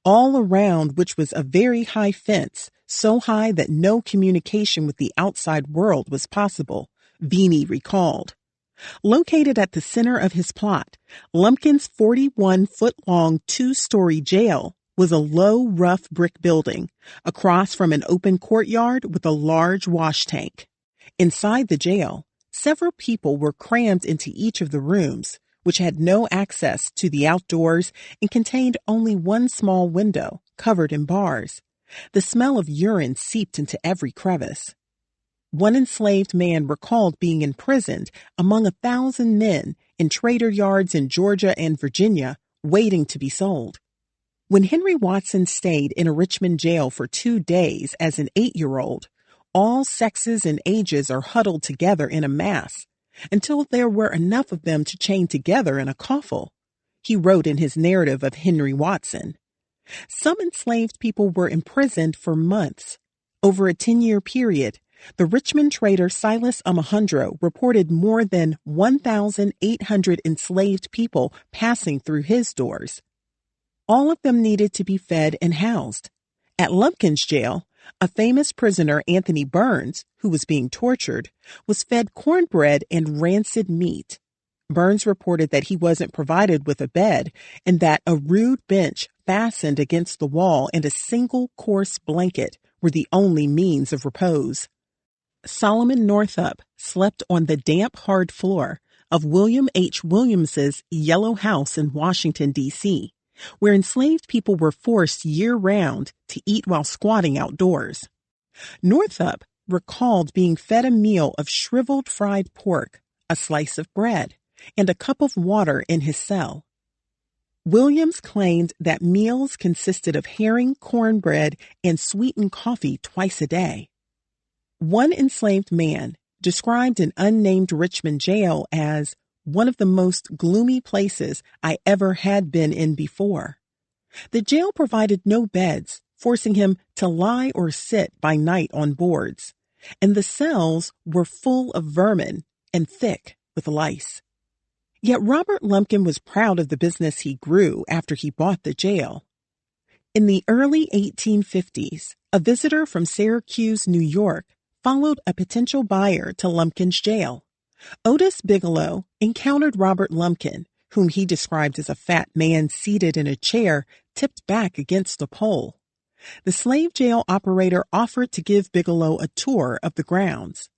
all around which was a very high fence, so high that no communication with the outside world was possible, Veeney recalled. Located at the center of his plot, Lumpkin's 41-foot-long 2-story jail was a low, rough brick building across from an open courtyard with a large wash tank. Inside the jail, several people were crammed into each of the rooms, which had no access to the outdoors and contained only one small window covered in bars. The smell of urine seeped into every crevice. One enslaved man recalled being imprisoned among 1,000 men in trader yards in Georgia and Virginia, waiting to be sold. When Henry Watson stayed in a Richmond jail for 2 days as an 8-year-old, all sexes and ages are huddled together in a mass until there were enough of them to chain together in a coffle, he wrote in his narrative of Henry Watson. Some enslaved people were imprisoned for months. Over a 10-year period, the Richmond trader Silas Alejandro reported more than 1,800 enslaved people passing through his doors. All of them needed to be fed and housed. At Lumpkin's jail, a famous prisoner, Anthony Burns, who was being tortured, was fed cornbread and rancid meat. Burns reported that he wasn't provided with a bed and that a rude bench fastened against the wall and a single coarse blanket were the only means of repose. Solomon Northup slept on the damp, hard floor of William H. Williams's Yellow House in Washington, D.C., where enslaved people were forced year-round to eat while squatting outdoors. Northup recalled being fed a meal of shriveled fried pork, a slice of bread, and a cup of water in his cell. Williams claimed that meals consisted of herring, cornbread, and sweetened coffee twice a day. One enslaved man described an unnamed Richmond jail as one of the most gloomy places I ever had been in before. The jail provided no beds, forcing him to lie or sit by night on boards, and the cells were full of vermin and thick with lice. Yet Robert Lumpkin was proud of the business he grew after he bought the jail. In the early 1850s, a visitor from Syracuse, New York, followed a potential buyer to Lumpkin's jail. Otis Bigelow encountered Robert Lumpkin, whom he described as a fat man seated in a chair tipped back against a pole. The slave jail operator offered to give Bigelow a tour of the grounds.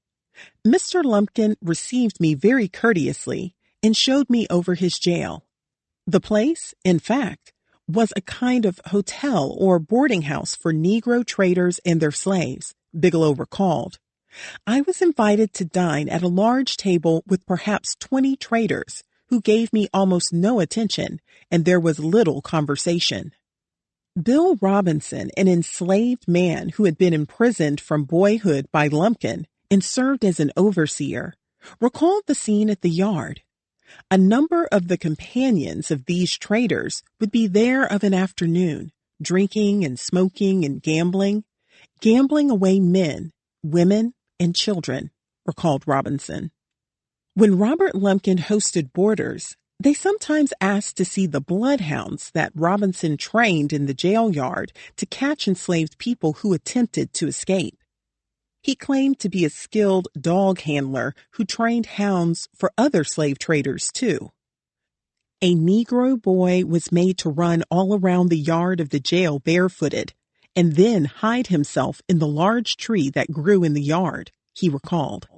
Mr. Lumpkin received me very courteously and showed me over his jail. The place, in fact, was a kind of hotel or boarding house for Negro traders and their slaves, Bigelow recalled. I was invited to dine at a large table with perhaps 20 traders who gave me almost no attention, and there was little conversation. Bill Robinson, an enslaved man who had been imprisoned from boyhood by Lumpkin and served as an overseer, recalled the scene at the yard. A number of the companions of these traders would be there of an afternoon, drinking and smoking and gambling away men, women, and children, recalled Robinson. When Robert Lumpkin hosted boarders, they sometimes asked to see the bloodhounds that Robinson trained in the jail yard to catch enslaved people who attempted to escape. He claimed to be a skilled dog handler who trained hounds for other slave traders, too. A Negro boy was made to run all around the yard of the jail barefooted and then hide himself in the large tree that grew in the yard, he recalled.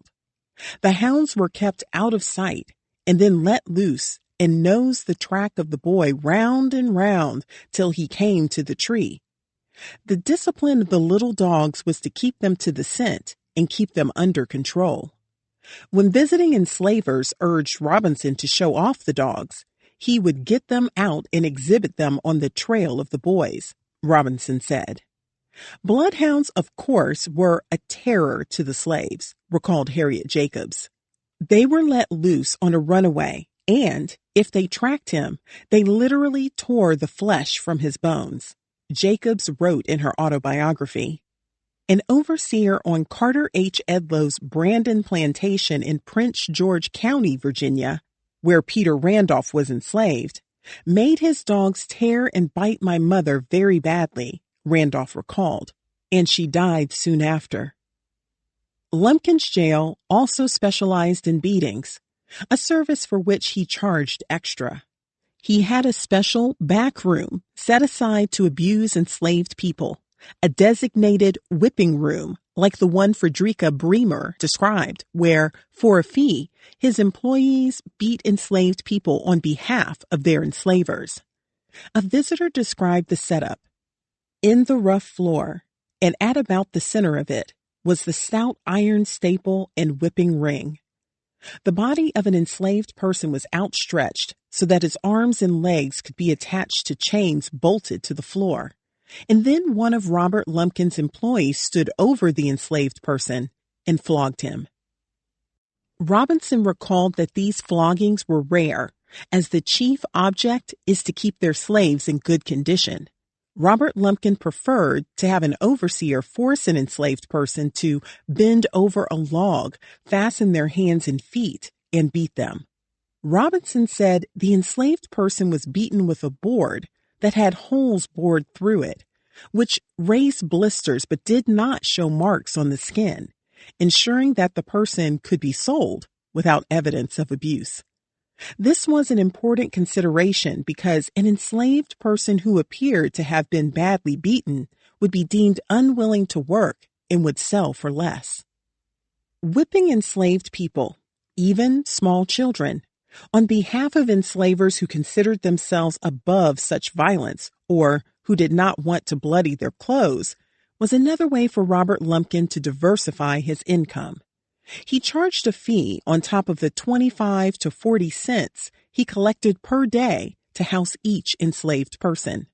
The hounds were kept out of sight and then let loose and nosed the track of the boy round and round till he came to the tree. The discipline of the little dogs was to keep them to the scent and keep them under control. When visiting enslavers urged Robinson to show off the dogs, he would get them out and exhibit them on the trail of the boys, Robinson said. Bloodhounds, of course, were a terror to the slaves, recalled Harriet Jacobs. They were let loose on a runaway, and, if they tracked him, they literally tore the flesh from his bones, Jacobs wrote in her autobiography. An overseer on Carter H. Edlow's Brandon Plantation in Prince George County, Virginia, where Peter Randolph was enslaved, made his dogs tear and bite my mother very badly, Randolph recalled, and she died soon after. Lumpkin's jail also specialized in beatings, a service for which he charged extra. He had a special back room set aside to abuse enslaved people, a designated whipping room like the one Frederica Bremer described, where, for a fee, his employees beat enslaved people on behalf of their enslavers. A visitor described the setup. In the rough floor, and at about the center of it, was the stout iron staple and whipping ring. The body of an enslaved person was outstretched so that his arms and legs could be attached to chains bolted to the floor. And then one of Robert Lumpkin's employees stood over the enslaved person and flogged him. Robinson recalled that these floggings were rare, as the chief object is to keep their slaves in good condition. Robert Lumpkin preferred to have an overseer force an enslaved person to bend over a log, fasten their hands and feet, and beat them. Robinson said the enslaved person was beaten with a board that had holes bored through it, which raised blisters but did not show marks on the skin, ensuring that the person could be sold without evidence of abuse. This was an important consideration because an enslaved person who appeared to have been badly beaten would be deemed unwilling to work and would sell for less. Whipping enslaved people, even small children, on behalf of enslavers who considered themselves above such violence or who did not want to bloody their clothes, was another way for Robert Lumpkin to diversify his income. He charged a fee on top of the 25 to 40 cents he collected per day to house each enslaved person.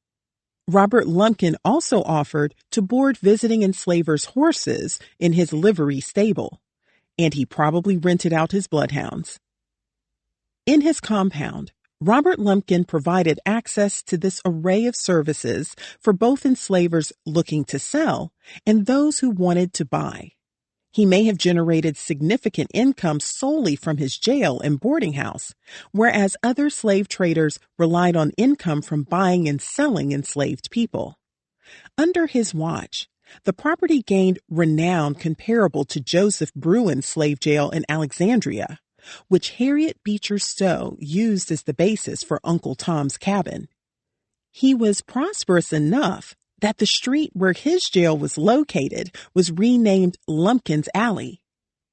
Robert Lumpkin also offered to board visiting enslavers' horses in his livery stable, and he probably rented out his bloodhounds. In his compound, Robert Lumpkin provided access to this array of services for both enslavers looking to sell and those who wanted to buy. He may have generated significant income solely from his jail and boarding house, whereas other slave traders relied on income from buying and selling enslaved people. Under his watch, the property gained renown comparable to Joseph Bruin's slave jail in Alexandria, which Harriet Beecher Stowe used as the basis for Uncle Tom's Cabin. He was prosperous enough that the street where his jail was located was renamed Lumpkin's Alley.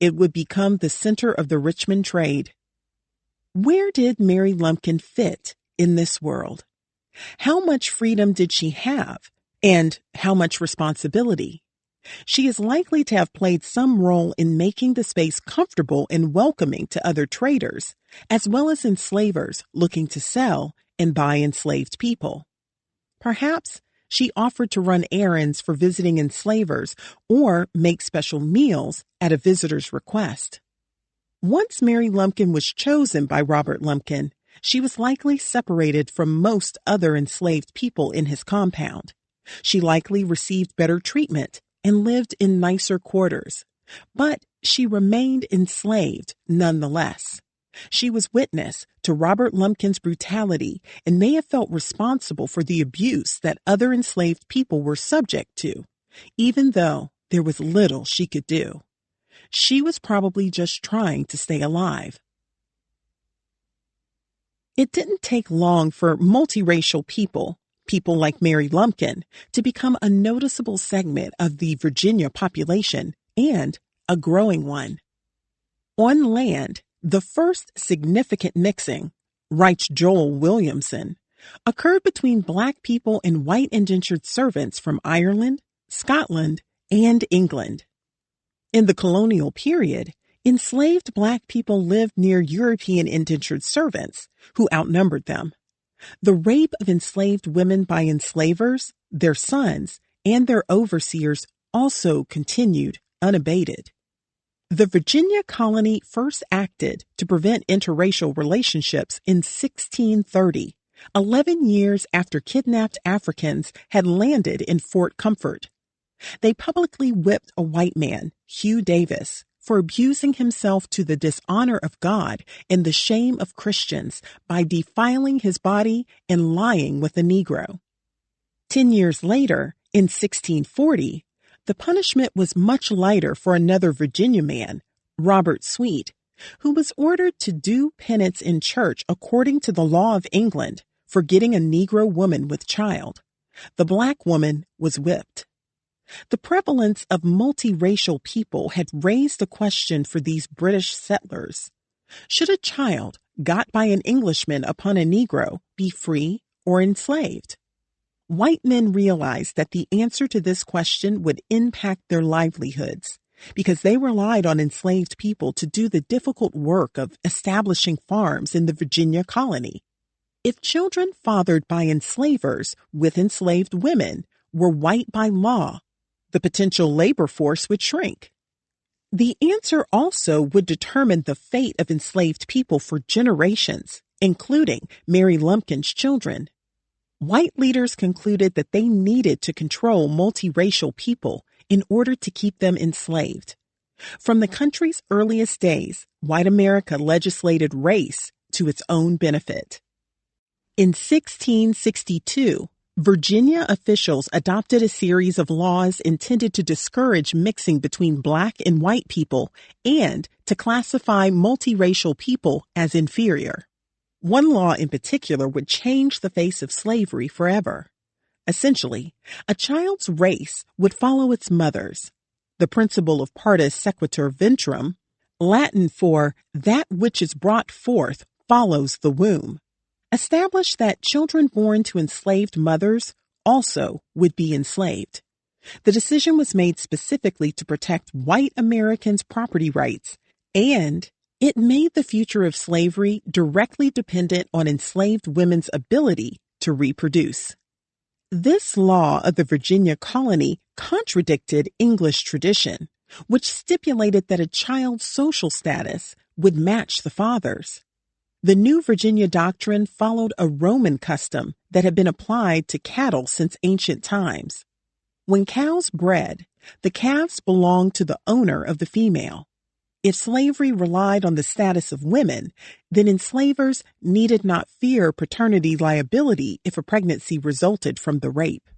It would become the center of the Richmond trade. Where did Mary Lumpkin fit in this world? How much freedom did she have, and how much responsibility? She is likely to have played some role in making the space comfortable and welcoming to other traders, as well as enslavers looking to sell and buy enslaved people. Perhaps she offered to run errands for visiting enslavers or make special meals at a visitor's request. Once Mary Lumpkin was chosen by Robert Lumpkin, she was likely separated from most other enslaved people in his compound. She likely received better treatment and lived in nicer quarters, but she remained enslaved nonetheless. She was witness to Robert Lumpkin's brutality and may have felt responsible for the abuse that other enslaved people were subject to, even though there was little she could do. She was probably just trying to stay alive. It didn't take long for multiracial people like Mary Lumpkin, to become a noticeable segment of the Virginia population, and a growing one. On land, the first significant mixing, writes Joel Williamson, occurred between Black people and white indentured servants from Ireland, Scotland, and England. In the colonial period, enslaved Black people lived near European indentured servants, who outnumbered them. The rape of enslaved women by enslavers, their sons, and their overseers also continued unabated. The Virginia colony first acted to prevent interracial relationships in 1630, 11 years after kidnapped Africans had landed in Fort Comfort. They publicly whipped a white man, Hugh Davis, for abusing himself to the dishonor of God and the shame of Christians by defiling his body and lying with a Negro. 10 years later, in 1640, the punishment was much lighter for another Virginia man, Robert Sweet, who was ordered to do penance in church according to the law of England for getting a Negro woman with child. The Black woman was whipped. The prevalence of multiracial people had raised a question for these British settlers. Should a child got by an Englishman upon a Negro be free or enslaved? White men realized that the answer to this question would impact their livelihoods because they relied on enslaved people to do the difficult work of establishing farms in the Virginia colony. If children fathered by enslavers with enslaved women were white by law, the potential labor force would shrink. The answer also would determine the fate of enslaved people for generations, including Mary Lumpkin's children. White leaders concluded that they needed to control multiracial people in order to keep them enslaved. From the country's earliest days, white America legislated race to its own benefit. In 1662, Virginia officials adopted a series of laws intended to discourage mixing between Black and white people and to classify multiracial people as inferior. One law in particular would change the face of slavery forever. Essentially, a child's race would follow its mother's. The principle of partus sequitur ventrum, Latin for that which is brought forth follows the womb, established that children born to enslaved mothers also would be enslaved. The decision was made specifically to protect white Americans' property rights, and it made the future of slavery directly dependent on enslaved women's ability to reproduce. This law of the Virginia colony contradicted English tradition, which stipulated that a child's social status would match the father's. The new Virginia doctrine followed a Roman custom that had been applied to cattle since ancient times. When cows bred, the calves belonged to the owner of the female. If slavery relied on the status of women, then enslavers needed not fear paternity liability if a pregnancy resulted from the rape.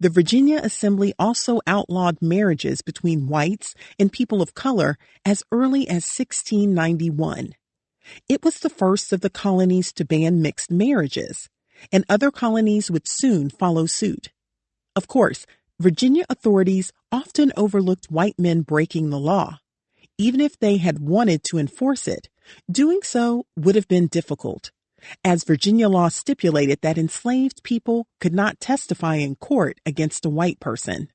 The Virginia Assembly also outlawed marriages between whites and people of color as early as 1691. It was the first of the colonies to ban mixed marriages, and other colonies would soon follow suit. Of course, Virginia authorities often overlooked white men breaking the law. Even if they had wanted to enforce it, doing so would have been difficult, as Virginia law stipulated that enslaved people could not testify in court against a white person.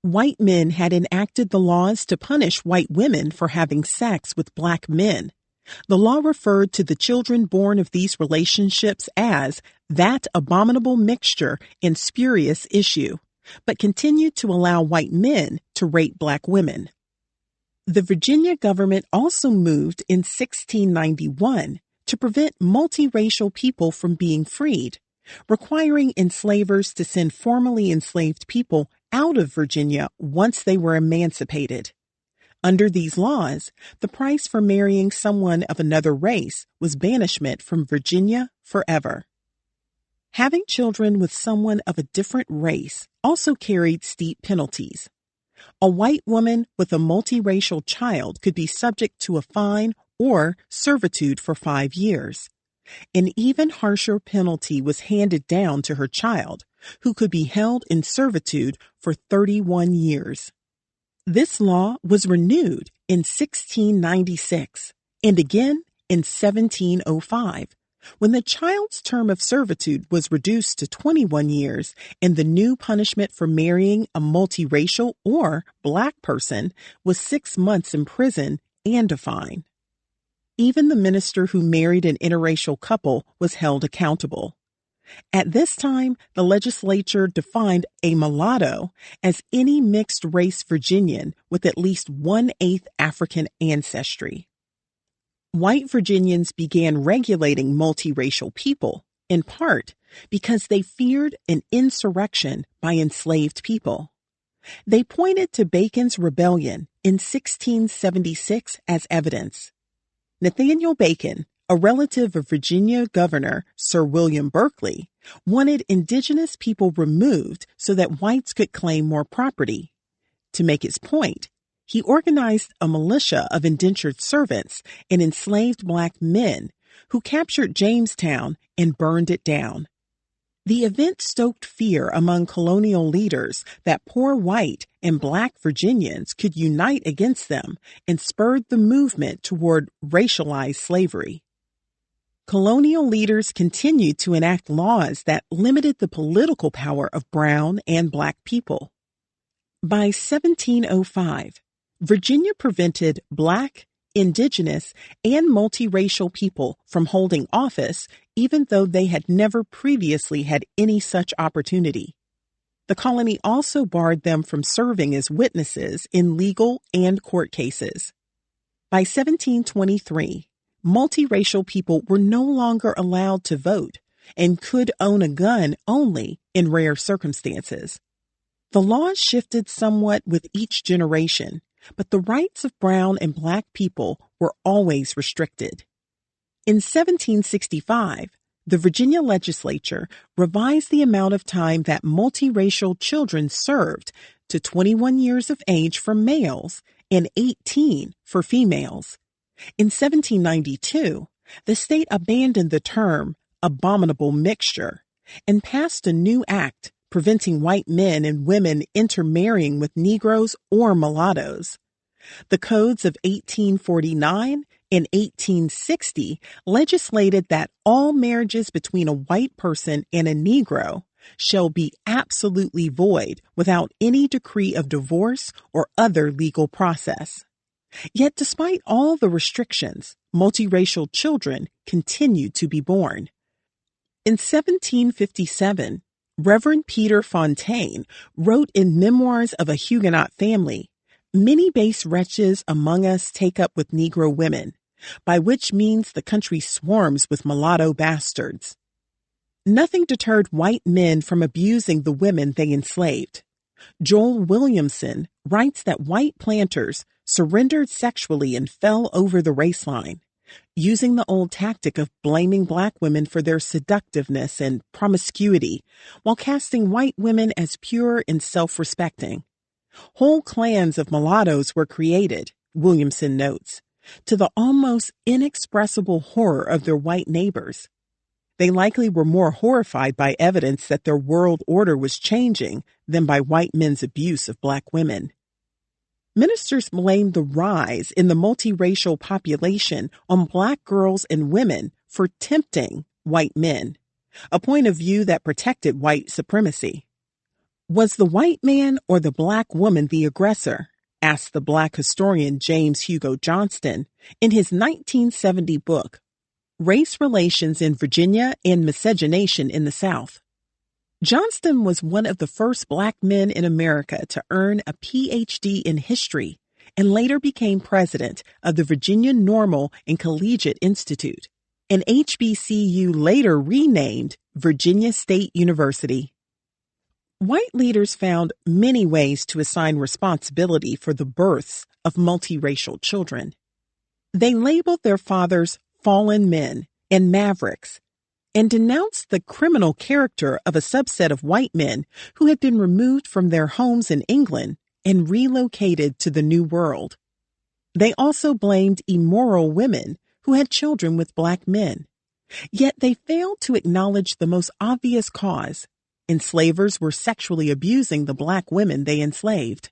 White men had enacted the laws to punish white women for having sex with Black men. The law referred to the children born of these relationships as that abominable mixture and spurious issue, but continued to allow white men to rape Black women. The Virginia government also moved in 1691 to prevent multiracial people from being freed, requiring enslavers to send formerly enslaved people out of Virginia once they were emancipated. Under these laws, the price for marrying someone of another race was banishment from Virginia forever. Having children with someone of a different race also carried steep penalties. A white woman with a multiracial child could be subject to a fine or servitude for 5 years. An even harsher penalty was handed down to her child, who could be held in servitude for 31 years. This law was renewed in 1696 and again in 1705, when the child's term of servitude was reduced to 21 years and the new punishment for marrying a multiracial or black person was 6 months in prison and a fine. Even the minister who married an interracial couple was held accountable. At this time, the legislature defined a mulatto as any mixed-race Virginian with at least 1/8 African ancestry. White Virginians began regulating multiracial people, in part because they feared an insurrection by enslaved people. They pointed to Bacon's rebellion in 1676 as evidence. Nathaniel Bacon, a relative of Virginia Governor Sir William Berkeley, wanted indigenous people removed so that whites could claim more property. To make his point, he organized a militia of indentured servants and enslaved black men who captured Jamestown and burned it down. The event stoked fear among colonial leaders that poor white and black Virginians could unite against them and spurred the movement toward racialized slavery. Colonial leaders continued to enact laws that limited the political power of brown and black people. By 1705, Virginia prevented black, indigenous, and multiracial people from holding office, even though they had never previously had any such opportunity. The colony also barred them from serving as witnesses in legal and court cases. By 1723, multiracial people were no longer allowed to vote and could own a gun only in rare circumstances. The laws shifted somewhat with each generation, but the rights of brown and black people were always restricted. In 1765, the Virginia legislature revised the amount of time that multiracial children served to 21 years of age for males and 18 for females. In 1792, the state abandoned the term abominable mixture and passed a new act preventing white men and women intermarrying with Negroes or mulattoes. The codes of 1849 and 1860 legislated that all marriages between a white person and a Negro shall be absolutely void without any decree of divorce or other legal process. Yet despite all the restrictions, multiracial children continued to be born. In 1757, Reverend Peter Fontaine wrote in Memoirs of a Huguenot Family, "Many base wretches among us take up with Negro women, by which means the country swarms with mulatto bastards." Nothing deterred white men from abusing the women they enslaved. Joel Williamson writes that white planters surrendered sexually and fell over the race line, using the old tactic of blaming black women for their seductiveness and promiscuity, while casting white women as pure and self-respecting. Whole clans of mulattoes were created, Williamson notes, to the almost inexpressible horror of their white neighbors. They likely were more horrified by evidence that their world order was changing than by white men's abuse of black women. Ministers blamed the rise in the multiracial population on black girls and women for tempting white men, a point of view that protected white supremacy. Was the white man or the black woman the aggressor? Asked the black historian James Hugo Johnston in his 1970 book, Race Relations in Virginia and Miscegenation in the South. Johnston was one of the first black men in America to earn a Ph.D. in history and later became president of the Virginia Normal and Collegiate Institute, an HBCU later renamed Virginia State University. White leaders found many ways to assign responsibility for the births of multiracial children. They labeled their fathers fallen men and mavericks, and denounced the criminal character of a subset of white men who had been removed from their homes in England and relocated to the New World. They also blamed immoral women who had children with black men. Yet they failed to acknowledge the most obvious cause. Enslavers were sexually abusing the black women they enslaved.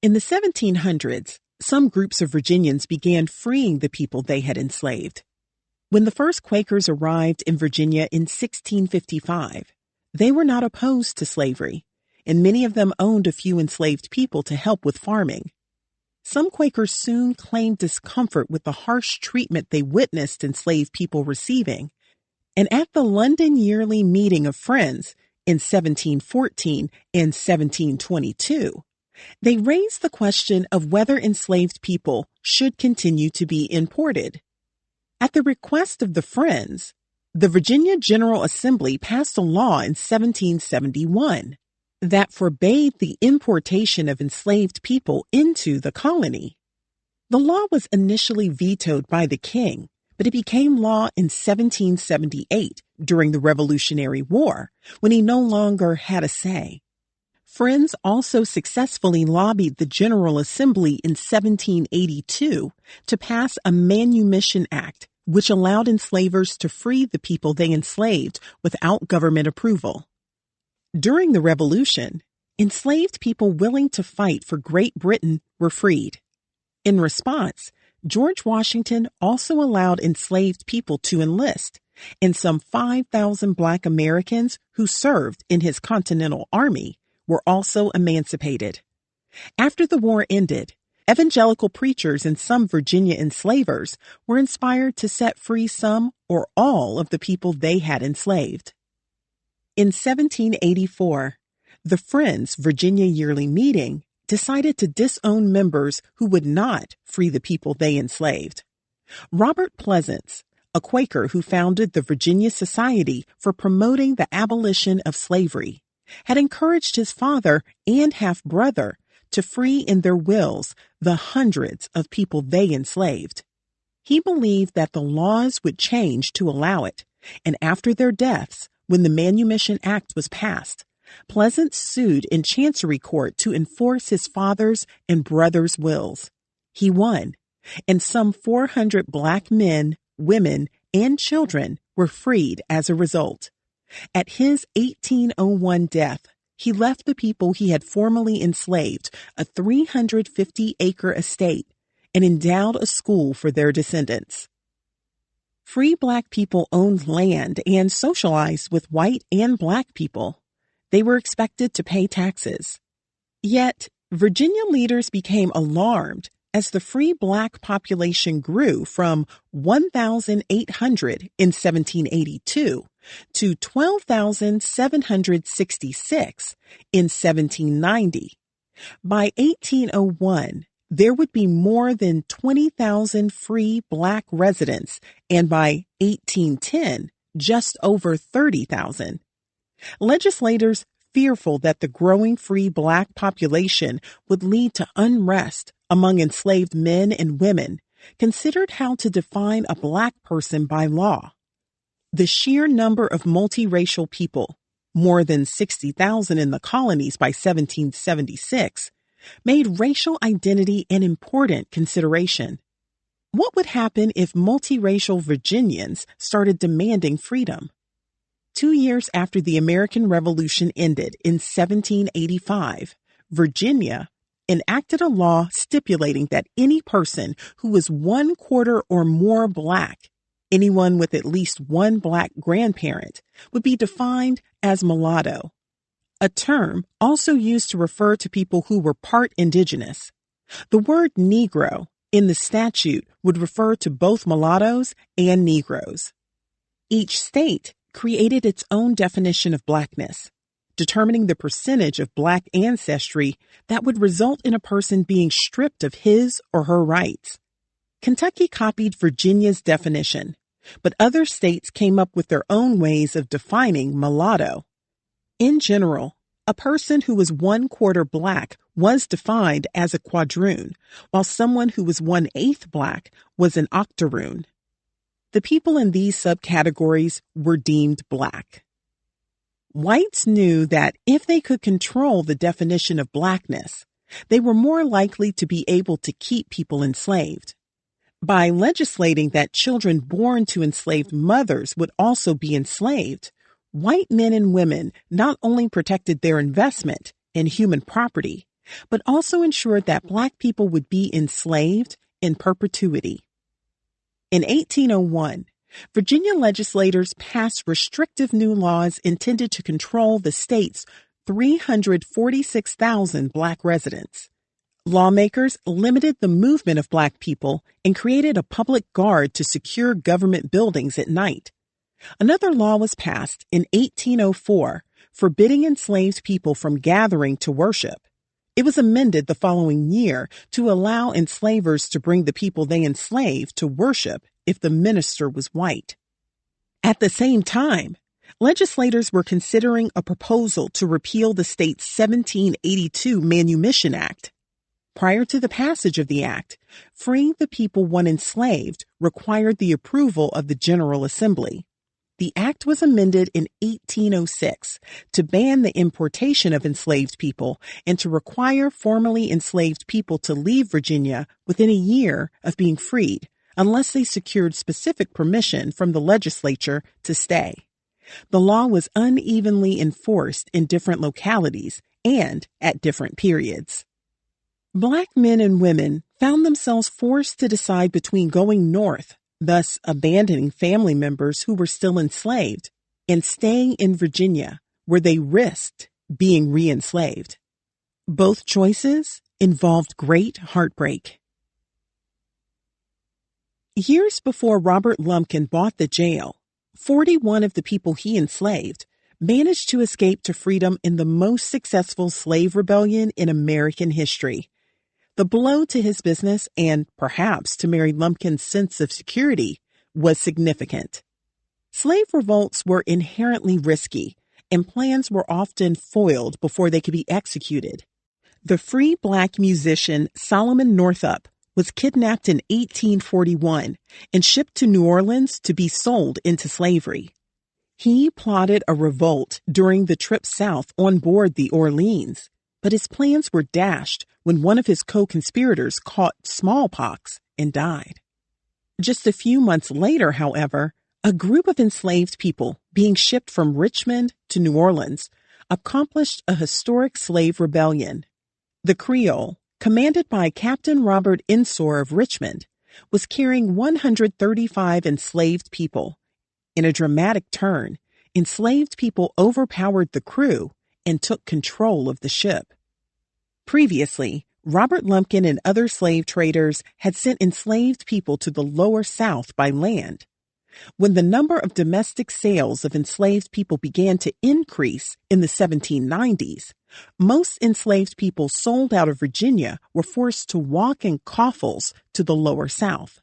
In the 1700s, some groups of Virginians began freeing the people they had enslaved. When the first Quakers arrived in Virginia in 1655, they were not opposed to slavery, and many of them owned a few enslaved people to help with farming. Some Quakers soon claimed discomfort with the harsh treatment they witnessed enslaved people receiving, and at the London Yearly Meeting of Friends in 1714 and 1722, they raised the question of whether enslaved people should continue to be imported. At the request of the Friends, the Virginia General Assembly passed a law in 1771 that forbade the importation of enslaved people into the colony. The law was initially vetoed by the king, but it became law in 1778 during the Revolutionary War, when he no longer had a say. Friends also successfully lobbied the General Assembly in 1782 to pass a Manumission Act, which allowed enslavers to free the people they enslaved without government approval. During the Revolution, enslaved people willing to fight for Great Britain were freed. In response, George Washington also allowed enslaved people to enlist, and some 5,000 Black Americans who served in his Continental Army were also emancipated. After the war ended, evangelical preachers and some Virginia enslavers were inspired to set free some or all of the people they had enslaved. In 1784, the Friends Virginia Yearly Meeting decided to disown members who would not free the people they enslaved. Robert Pleasants, a Quaker who founded the Virginia Society for Promoting the Abolition of Slavery, had encouraged his father and half-brother to free in their wills the hundreds of people they enslaved. He believed that the laws would change to allow it, and after their deaths, when the Manumission Act was passed, Pleasants sued in Chancery Court to enforce his father's and brother's wills. He won, and some 400 Black men, women, and children were freed as a result. At his 1801 death, he left the people he had formerly enslaved a 350-acre estate and endowed a school for their descendants. Free Black people owned land and socialized with white and Black people. They were expected to pay taxes. Yet, Virginia leaders became alarmed as the free Black population grew from 1,800 in 1782 to 12,766 in 1790. By 1801, there would be more than 20,000 free Black residents, and by 1810, just over 30,000. Legislators, fearful that the growing free Black population would lead to unrest among enslaved men and women, considered how to define a Black person by law. The sheer number of multiracial people, more than 60,000 in the colonies by 1776, made racial identity an important consideration. What would happen if multiracial Virginians started demanding freedom? 2 years after the American Revolution ended in 1785, Virginia enacted a law stipulating that any person who was 1/4 or more Black, anyone with at least one Black grandparent, would be defined as mulatto, a term also used to refer to people who were part indigenous. The word Negro in the statute would refer to both mulattoes and Negroes. Each state created its own definition of Blackness, determining the percentage of Black ancestry that would result in a person being stripped of his or her rights. Kentucky copied Virginia's definition, but other states came up with their own ways of defining mulatto. In general, a person who was 1/4 Black was defined as a quadroon, while someone who was 1/8 Black was an octoroon. The people in these subcategories were deemed Black. Whites knew that if they could control the definition of blackness, they were more likely to be able to keep people enslaved. By legislating that children born to enslaved mothers would also be enslaved, white men and women not only protected their investment in human property, but also ensured that Black people would be enslaved in perpetuity. In 1801, Virginia legislators passed restrictive new laws intended to control the state's 346,000 Black residents. Lawmakers limited the movement of Black people and created a public guard to secure government buildings at night. Another law was passed in 1804, forbidding enslaved people from gathering to worship. It was amended the following year to allow enslavers to bring the people they enslaved to worship if the minister was white. At the same time, legislators were considering a proposal to repeal the state's 1782 Manumission Act. Prior to the passage of the act, freeing the people one enslaved required the approval of the General Assembly. The act was amended in 1806 to ban the importation of enslaved people and to require formerly enslaved people to leave Virginia within a year of being freed, unless they secured specific permission from the legislature to stay. The law was unevenly enforced in different localities and at different periods. Black men and women found themselves forced to decide between going north, thus abandoning family members who were still enslaved, and staying in Virginia, where they risked being re-enslaved. Both choices involved great heartbreak. Years before Robert Lumpkin bought the jail, 41 of the people he enslaved managed to escape to freedom in the most successful slave rebellion in American history. The blow to his business and, perhaps, to Mary Lumpkin's sense of security was significant. Slave revolts were inherently risky, and plans were often foiled before they could be executed. The free Black musician Solomon Northup was kidnapped in 1841 and shipped to New Orleans to be sold into slavery. He plotted a revolt during the trip south on board the Orleans, but his plans were dashed when one of his co-conspirators caught smallpox and died. Just a few months later, however, a group of enslaved people being shipped from Richmond to New Orleans accomplished a historic slave rebellion. The Creole, commanded by Captain Robert Ensor of Richmond, was carrying 135 enslaved people. In a dramatic turn, enslaved people overpowered the crew and took control of the ship. Previously, Robert Lumpkin and other slave traders had sent enslaved people to the lower South by land. When the number of domestic sales of enslaved people began to increase in the 1790s, most enslaved people sold out of Virginia were forced to walk in coffles to the lower South.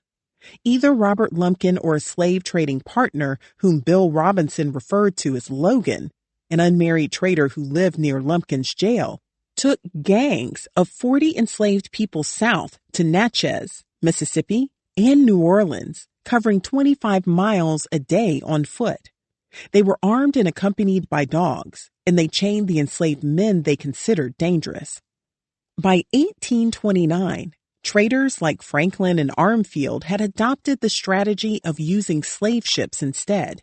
Either Robert Lumpkin or a slave trading partner whom Bill Robinson referred to as Logan, an unmarried trader who lived near Lumpkin's jail, took gangs of 40 enslaved people south to Natchez, Mississippi, and New Orleans, covering 25 miles a day on foot. They were armed and accompanied by dogs, and they chained the enslaved men they considered dangerous. By 1829, traders like Franklin and Armfield had adopted the strategy of using slave ships instead.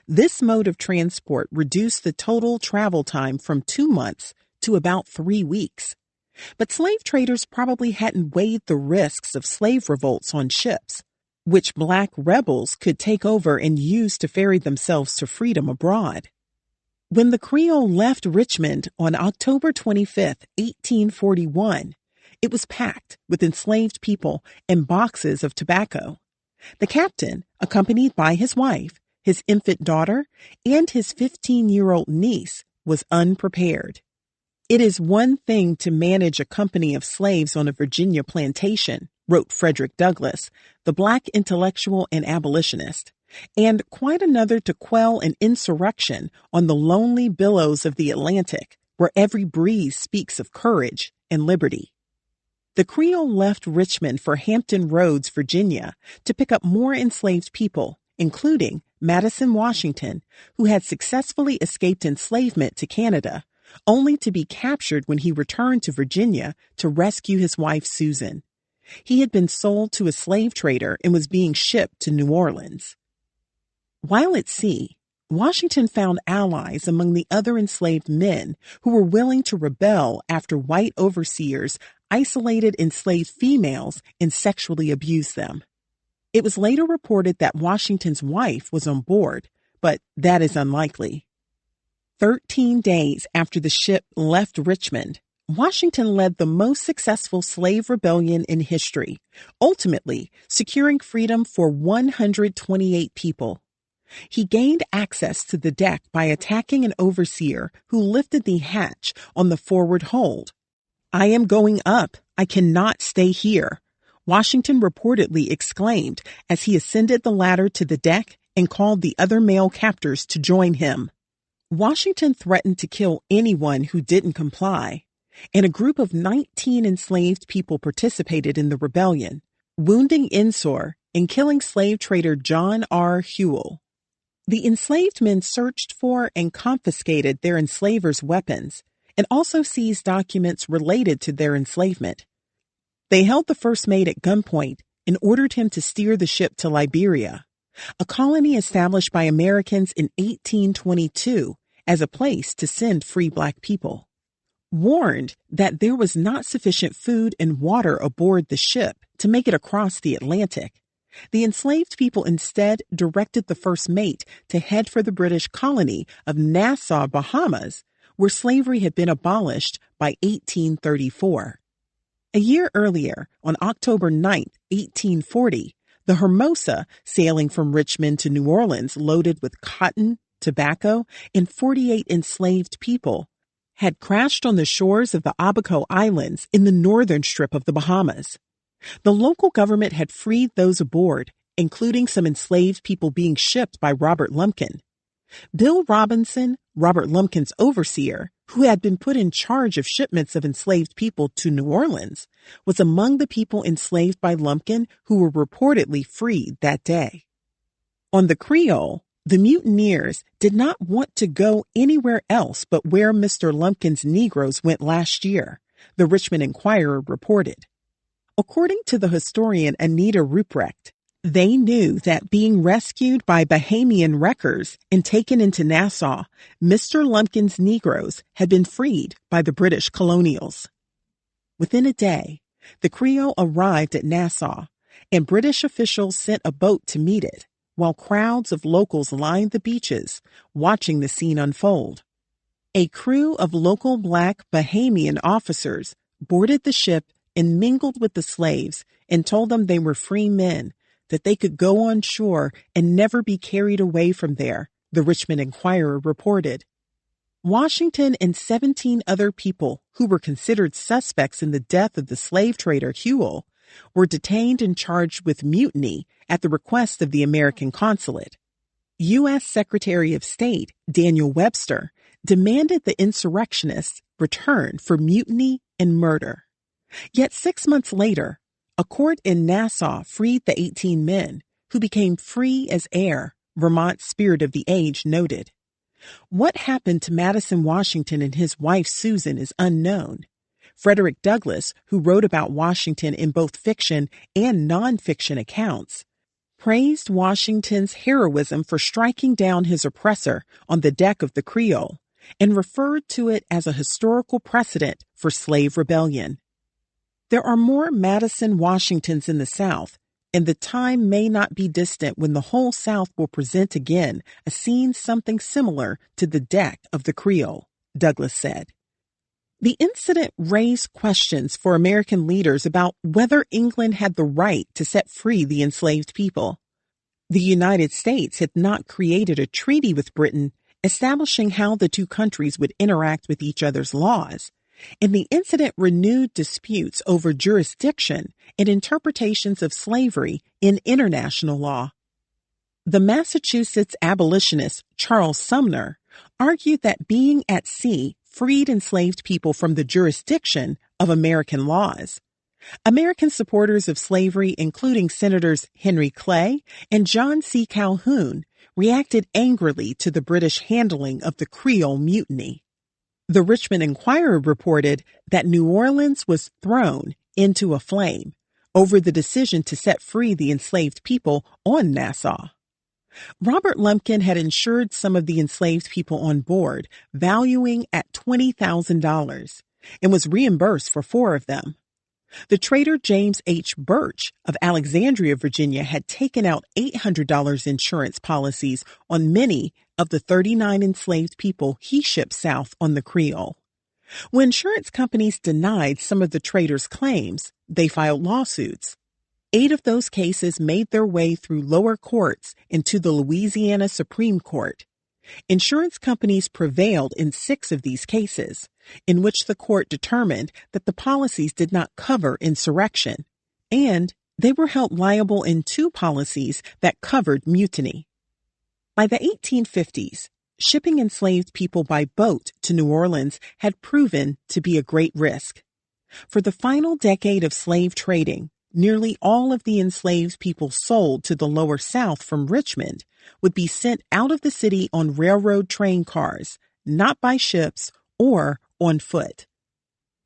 This mode of transport reduced the total travel time from 2 months to about 3 weeks. But slave traders probably hadn't weighed the risks of slave revolts on ships, which Black rebels could take over and use to ferry themselves to freedom abroad. When the Creole left Richmond on October 25, 1841, it was packed with enslaved people and boxes of tobacco. The captain, accompanied by his wife, his infant daughter, and his 15-year-old niece, was unprepared. It is one thing to manage a company of slaves on a Virginia plantation, wrote Frederick Douglass, the Black intellectual and abolitionist, and quite another to quell an insurrection on the lonely billows of the Atlantic, where every breeze speaks of courage and liberty. The Creole left Richmond for Hampton Roads, Virginia, to pick up more enslaved people, including Madison, Washington, who had successfully escaped enslavement to Canada, only to be captured when he returned to Virginia to rescue his wife, Susan. He had been sold to a slave trader and was being shipped to New Orleans. While at sea, Washington found allies among the other enslaved men who were willing to rebel after white overseers isolated enslaved females and sexually abused them. It was later reported that Washington's wife was on board, but that is unlikely. 13 days after the ship left Richmond, Washington led the most successful slave rebellion in history, ultimately securing freedom for 128 people. He gained access to the deck by attacking an overseer who lifted the hatch on the forward hold. "I am going up. I cannot stay here," Washington reportedly exclaimed as he ascended the ladder to the deck and called the other male captors to join him. Washington threatened to kill anyone who didn't comply, and a group of 19 enslaved people participated in the rebellion, wounding Ensor and killing slave trader John R. Hewell. The enslaved men searched for and confiscated their enslavers' weapons and also seized documents related to their enslavement. They held the first mate at gunpoint and ordered him to steer the ship to Liberia, a colony established by Americans in 1822 as a place to send free Black people. Warned that there was not sufficient food and water aboard the ship to make it across the Atlantic, the enslaved people instead directed the first mate to head for the British colony of Nassau, Bahamas, where slavery had been abolished by 1834. A year earlier, on October 9, 1840, the Hermosa, sailing from Richmond to New Orleans loaded with cotton, tobacco, and 48 enslaved people, had crashed on the shores of the Abaco Islands in the northern strip of the Bahamas. The local government had freed those aboard, including some enslaved people being shipped by Robert Lumpkin. Bill Robinson, Robert Lumpkin's overseer, who had been put in charge of shipments of enslaved people to New Orleans, was among the people enslaved by Lumpkin who were reportedly freed that day. On the Creole, the mutineers did not want to go anywhere else but where Mr. Lumpkin's Negroes went last year, the Richmond Enquirer reported. According to the historian Anita Ruprecht, they knew that being rescued by Bahamian wreckers and taken into Nassau, Mr. Lumpkin's Negroes had been freed by the British colonials. Within a day, the Creole arrived at Nassau, and British officials sent a boat to meet it, while crowds of locals lined the beaches, watching the scene unfold. A crew of local Black Bahamian officers boarded the ship and mingled with the slaves and told them they were free men, that they could go on shore and never be carried away from there, the Richmond Enquirer reported. Washington and 17 other people who were considered suspects in the death of the slave trader Hewell were detained and charged with mutiny at the request of the American consulate. U.S. Secretary of State Daniel Webster demanded the insurrectionists return for mutiny and murder. Yet 6 months later, a court in Nassau freed the 18 men, who became free as air, Vermont's Spirit of the Age noted. What happened to Madison Washington and his wife Susan is unknown. Frederick Douglass, who wrote about Washington in both fiction and nonfiction accounts, praised Washington's heroism for striking down his oppressor on the deck of the Creole and referred to it as a historical precedent for slave rebellion. There are more Madison Washingtons in the South, and the time may not be distant when the whole South will present again a scene something similar to the deck of the Creole, Douglass said. The incident raised questions for American leaders about whether England had the right to set free the enslaved people. The United States had not created a treaty with Britain establishing how the two countries would interact with each other's laws, and the incident renewed disputes over jurisdiction and interpretations of slavery in international law. The Massachusetts abolitionist Charles Sumner argued that being at sea freed enslaved people from the jurisdiction of American laws. American supporters of slavery, including Senators Henry Clay and John C. Calhoun, reacted angrily to the British handling of the Creole Mutiny. The Richmond Enquirer reported that New Orleans was thrown into a flame over the decision to set free the enslaved people on Nassau. Robert Lumpkin had insured some of the enslaved people on board, valuing at $20,000, and was reimbursed for 4 of them. The trader James H. Birch of Alexandria, Virginia, had taken out $800 insurance policies on many of the 39 enslaved people he shipped south on the Creole. When insurance companies denied some of the traders' claims, they filed lawsuits. 8 of those cases made their way through lower courts into the Louisiana Supreme Court. Insurance companies prevailed in 6 of these cases, in which the court determined that the policies did not cover insurrection, and they were held liable in 2 policies that covered mutiny. By the 1850s, shipping enslaved people by boat to New Orleans had proven to be a great risk. For the final decade of slave trading, nearly all of the enslaved people sold to the Lower South from Richmond would be sent out of the city on railroad train cars, not by ships or on foot.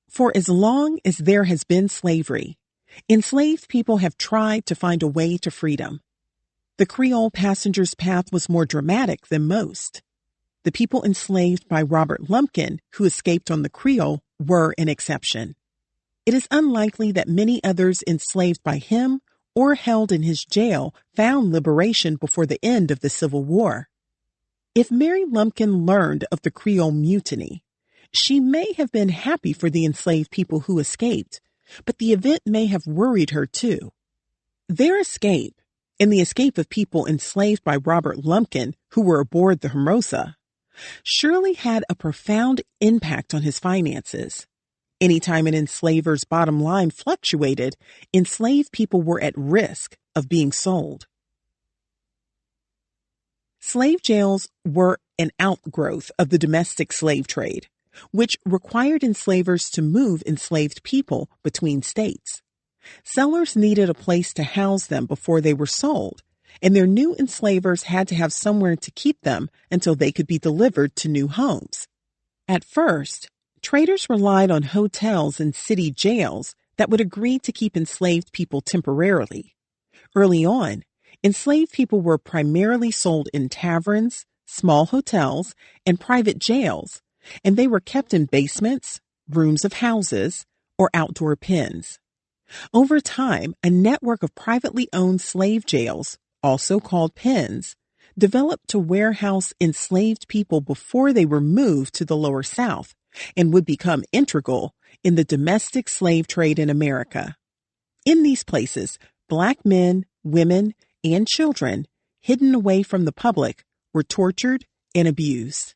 For as long as there has been slavery, enslaved people have tried to find a way to freedom. The Creole passenger's path was more dramatic than most. The people enslaved by Robert Lumpkin, who escaped on the Creole, were an exception. It is unlikely that many others enslaved by him or held in his jail found liberation before the end of the Civil War. If Mary Lumpkin learned of the Creole Mutiny, she may have been happy for the enslaved people who escaped, but the event may have worried her too. Their escape, and the escape of people enslaved by Robert Lumpkin who were aboard the Hermosa, surely had a profound impact on his finances. Anytime an enslaver's bottom line fluctuated, enslaved people were at risk of being sold. Slave jails were an outgrowth of the domestic slave trade, which required enslavers to move enslaved people between states. Sellers needed a place to house them before they were sold, and their new enslavers had to have somewhere to keep them until they could be delivered to new homes. At first, traders relied on hotels and city jails that would agree to keep enslaved people temporarily. Early on, enslaved people were primarily sold in taverns, small hotels, and private jails, and they were kept in basements, rooms of houses, or outdoor pens. Over time, a network of privately owned slave jails, also called pens, developed to warehouse enslaved people before they were moved to the Lower South and would become integral in the domestic slave trade in America. In these places, Black men, women, and children, hidden away from the public, were tortured and abused.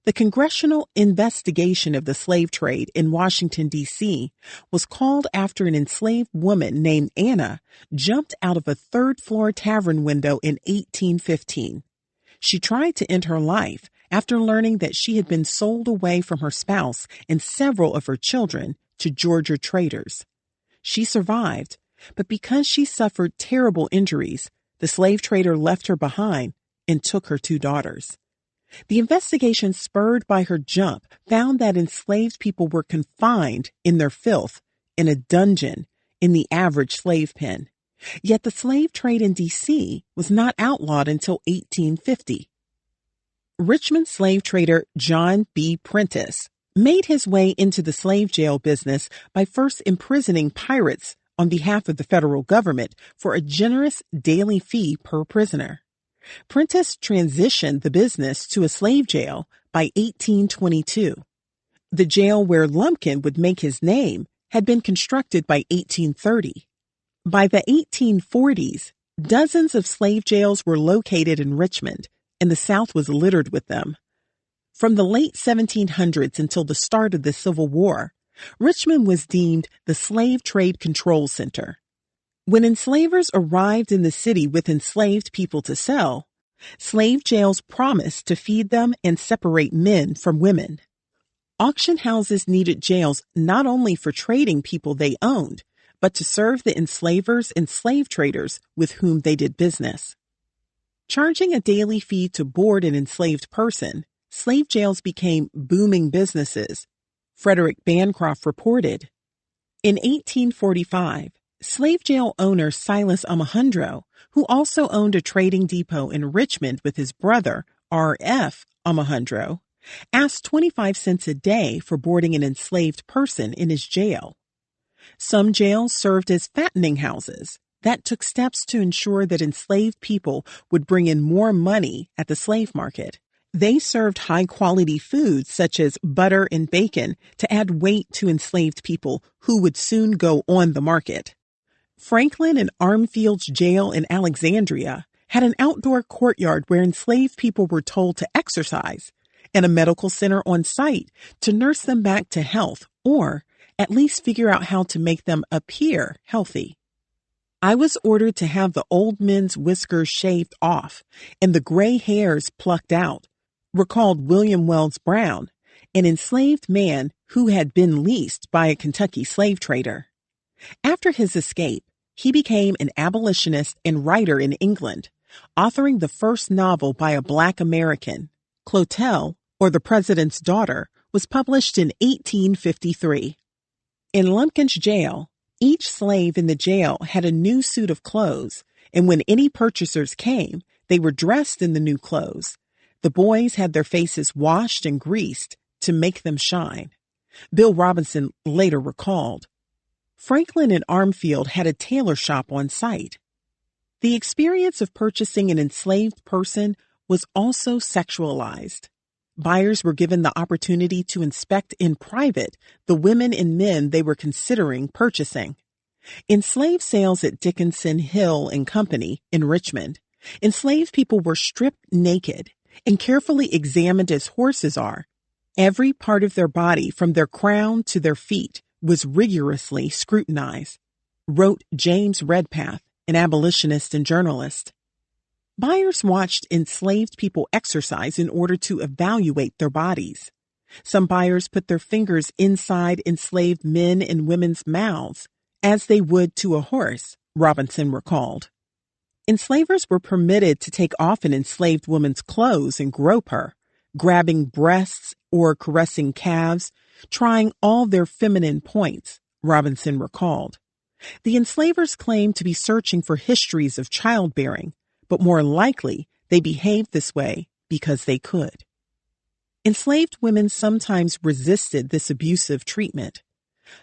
The congressional investigation of the slave trade in Washington, D.C. was called after an enslaved woman named Anna jumped out of a third-floor tavern window in 1815. She tried to end her life after learning that she had been sold away from her spouse and several of her children to Georgia traders. She survived, but because she suffered terrible injuries, the slave trader left her behind and took her 2 daughters. The investigation spurred by her jump found that enslaved people were confined in their filth in a dungeon in the average slave pen. Yet the slave trade in D.C. was not outlawed until 1850. Richmond slave trader John B. Prentice made his way into the slave jail business by first imprisoning pirates on behalf of the federal government for a generous daily fee per prisoner. Prentice transitioned the business to a slave jail by 1822. The jail where Lumpkin would make his name had been constructed by 1830. By the 1840s, dozens of slave jails were located in Richmond, and the South was littered with them. From the late 1700s until the start of the Civil War, Richmond was deemed the Slave Trade Control Center. When enslavers arrived in the city with enslaved people to sell, slave jails promised to feed them and separate men from women. Auction houses needed jails not only for trading people they owned, but to serve the enslavers and slave traders with whom they did business. Charging a daily fee to board an enslaved person, slave jails became booming businesses, Frederick Bancroft reported. In 1845, slave jail owner Silas Alejandro, who also owned a trading depot in Richmond with his brother, R.F. Alejandro, asked 25 cents a day for boarding an enslaved person in his jail. Some jails served as fattening houses that took steps to ensure that enslaved people would bring in more money at the slave market. They served high-quality foods such as butter and bacon to add weight to enslaved people who would soon go on the market. Franklin and Armfield's jail in Alexandria had an outdoor courtyard where enslaved people were told to exercise, and a medical center on site to nurse them back to health or at least figure out how to make them appear healthy. I was ordered to have the old men's whiskers shaved off and the gray hairs plucked out, recalled William Wells Brown, an enslaved man who had been leased by a Kentucky slave trader. After his escape, he became an abolitionist and writer in England, authoring the first novel by a Black American. Clotel, or The President's Daughter, was published in 1853. In Lumpkin's jail, each slave in the jail had a new suit of clothes, and when any purchasers came, they were dressed in the new clothes. The boys had their faces washed and greased to make them shine. Bill Robinson later recalled, Franklin and Armfield had a tailor shop on site. The experience of purchasing an enslaved person was also sexualized. Buyers were given the opportunity to inspect in private the women and men they were considering purchasing. In slave sales at Dickinson, Hill and Company in Richmond, enslaved people were stripped naked and carefully examined as horses are. Every part of their body, from their crown to their feet, was rigorously scrutinized, wrote James Redpath, an abolitionist and journalist. Buyers watched enslaved people exercise in order to evaluate their bodies. Some buyers put their fingers inside enslaved men and women's mouths, as they would to a horse, Robinson recalled. Enslavers were permitted to take off an enslaved woman's clothes and grope her, grabbing breasts or caressing calves, trying all their feminine points, Robinson recalled. The enslavers claimed to be searching for histories of childbearing, but more likely they behaved this way because they could. Enslaved women sometimes resisted this abusive treatment.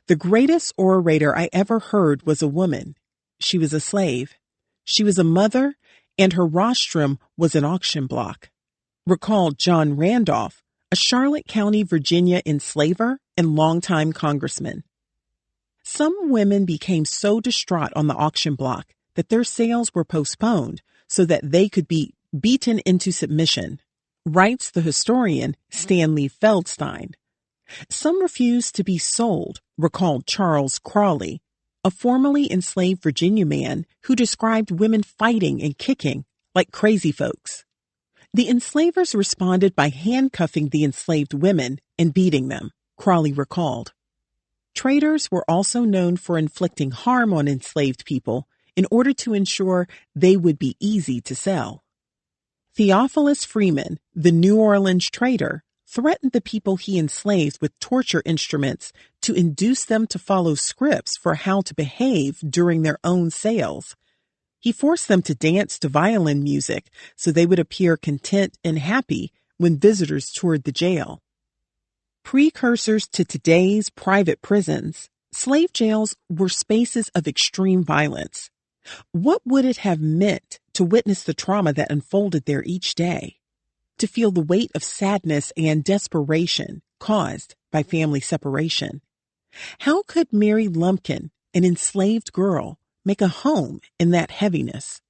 The greatest orator I ever heard was a woman. She was a slave. She was a mother, and her rostrum was an auction block, recalled John Randolph, a Charlotte County, Virginia enslaver and longtime congressman. Some women became so distraught on the auction block that their sales were postponed so that they could be beaten into submission, writes the historian Stanley Feldstein. Some refused to be sold, recalled Charles Crawley, a formerly enslaved Virginia man who described women fighting and kicking like crazy folks. The enslavers responded by handcuffing the enslaved women and beating them, Crawley recalled. Traders were also known for inflicting harm on enslaved people in order to ensure they would be easy to sell. Theophilus Freeman, the New Orleans trader, threatened the people he enslaved with torture instruments to induce them to follow scripts for how to behave during their own sales. He forced them to dance to violin music so they would appear content and happy when visitors toured the jail. Precursors to today's private prisons, slave jails were spaces of extreme violence. What would it have meant to witness the trauma that unfolded there each day? To feel the weight of sadness and desperation caused by family separation? How could Mary Lumpkin, an enslaved girl, make a home in that heaviness?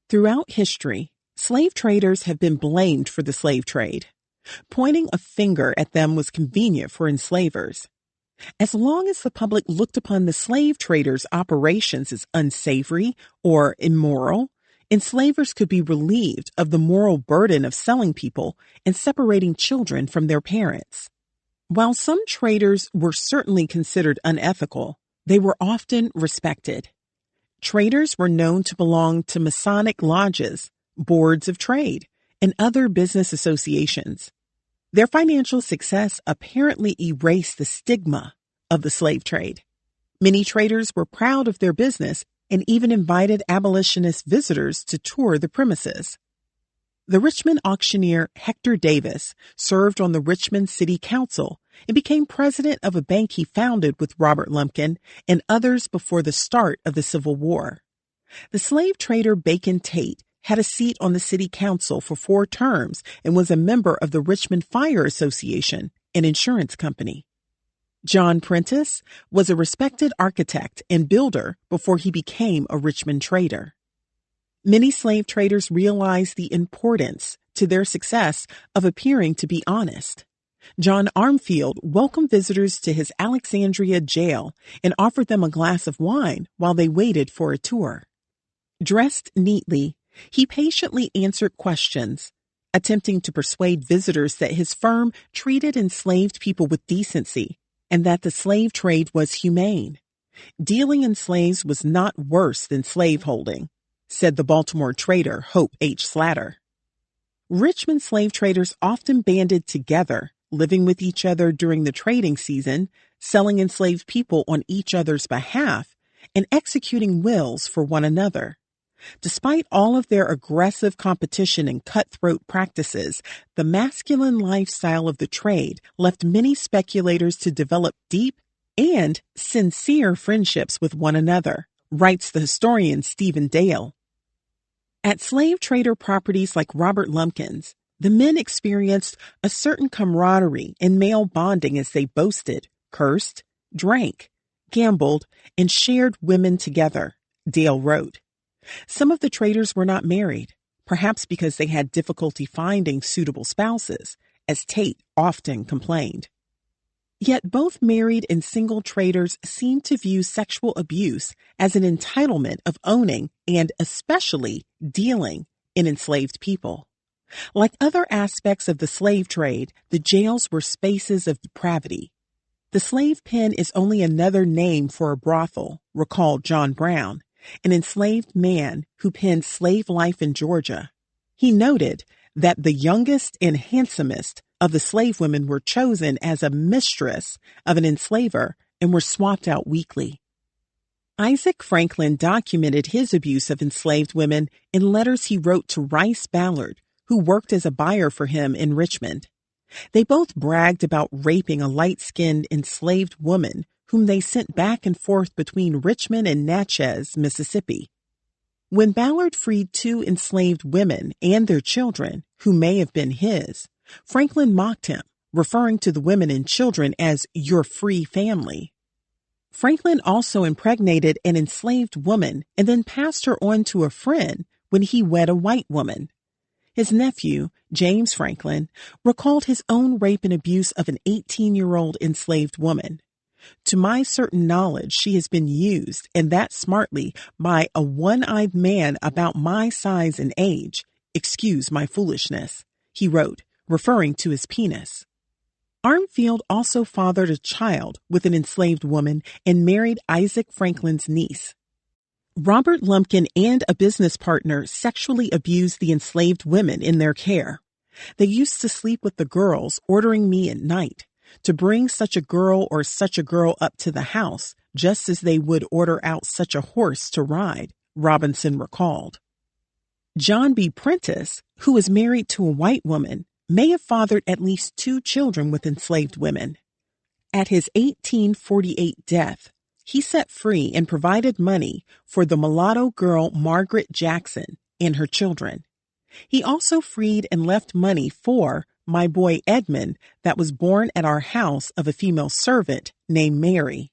Throughout history, slave traders have been blamed for the slave trade. Pointing a finger at them was convenient for enslavers. As long as the public looked upon the slave traders' operations as unsavory or immoral, enslavers could be relieved of the moral burden of selling people and separating children from their parents. While some traders were certainly considered unethical, they were often respected. Traders were known to belong to Masonic lodges, boards of trade, and other business associations. Their financial success apparently erased the stigma of the slave trade. Many traders were proud of their business and even invited abolitionist visitors to tour the premises. The Richmond auctioneer Hector Davis served on the Richmond City Council and became president of a bank he founded with Robert Lumpkin and others before the start of the Civil War. The slave trader Bacon Tate had a seat on the city council for 4 terms and was a member of the Richmond Fire Association, an insurance company. John Prentice was a respected architect and builder before he became a Richmond trader. Many slave traders realized the importance to their success of appearing to be honest. John Armfield welcomed visitors to his Alexandria jail and offered them a glass of wine while they waited for a tour. Dressed neatly, he patiently answered questions, attempting to persuade visitors that his firm treated enslaved people with decency and that the slave trade was humane. Dealing in slaves was not worse than slaveholding, said the Baltimore trader Hope H. Slatter. Richmond slave traders often banded together, living with each other during the trading season, selling enslaved people on each other's behalf, and executing wills for one another. Despite all of their aggressive competition and cutthroat practices, the masculine lifestyle of the trade left many speculators to develop deep and sincere friendships with one another, writes the historian Stephen Dale. At slave trader properties like Robert Lumpkin's, the men experienced a certain camaraderie and male bonding as they boasted, cursed, drank, gambled, and shared women together, Dale wrote. Some of the traders were not married, perhaps because they had difficulty finding suitable spouses, as Tate often complained. Yet both married and single traders seemed to view sexual abuse as an entitlement of owning and especially dealing in enslaved people. Like other aspects of the slave trade, the jails were spaces of depravity. The slave pen is only another name for a brothel, recalled John Brown, an enslaved man who penned Slave Life in Georgia. He noted that the youngest and handsomest of the slave women were chosen as a mistress of an enslaver and were swapped out weekly. Isaac Franklin documented his abuse of enslaved women in letters he wrote to Rice Ballard, who worked as a buyer for him in Richmond. They both bragged about raping a light-skinned enslaved woman whom they sent back and forth between Richmond and Natchez, Mississippi. When Ballard freed 2 enslaved women and their children, who may have been his, Franklin mocked him, referring to the women and children as your free family. Franklin also impregnated an enslaved woman and then passed her on to a friend when he wed a white woman. His nephew, James Franklin, recalled his own rape and abuse of an 18-year-old enslaved woman. To my certain knowledge, she has been used, and that smartly, by a one-eyed man about my size and age. Excuse my foolishness, he wrote, referring to his penis. Armfield also fathered a child with an enslaved woman and married Isaac Franklin's niece. Robert Lumpkin and a business partner sexually abused the enslaved women in their care. They used to sleep with the girls, ordering me at night to bring such a girl or such a girl up to the house, just as they would order out such a horse to ride, Robinson recalled. John B. Prentice, who was married to a white woman, may have fathered at least 2 children with enslaved women. At his 1848 death, he set free and provided money for the mulatto girl Margaret Jackson and her children. He also freed and left money for my boy Edmund that was born at our house of a female servant named Mary.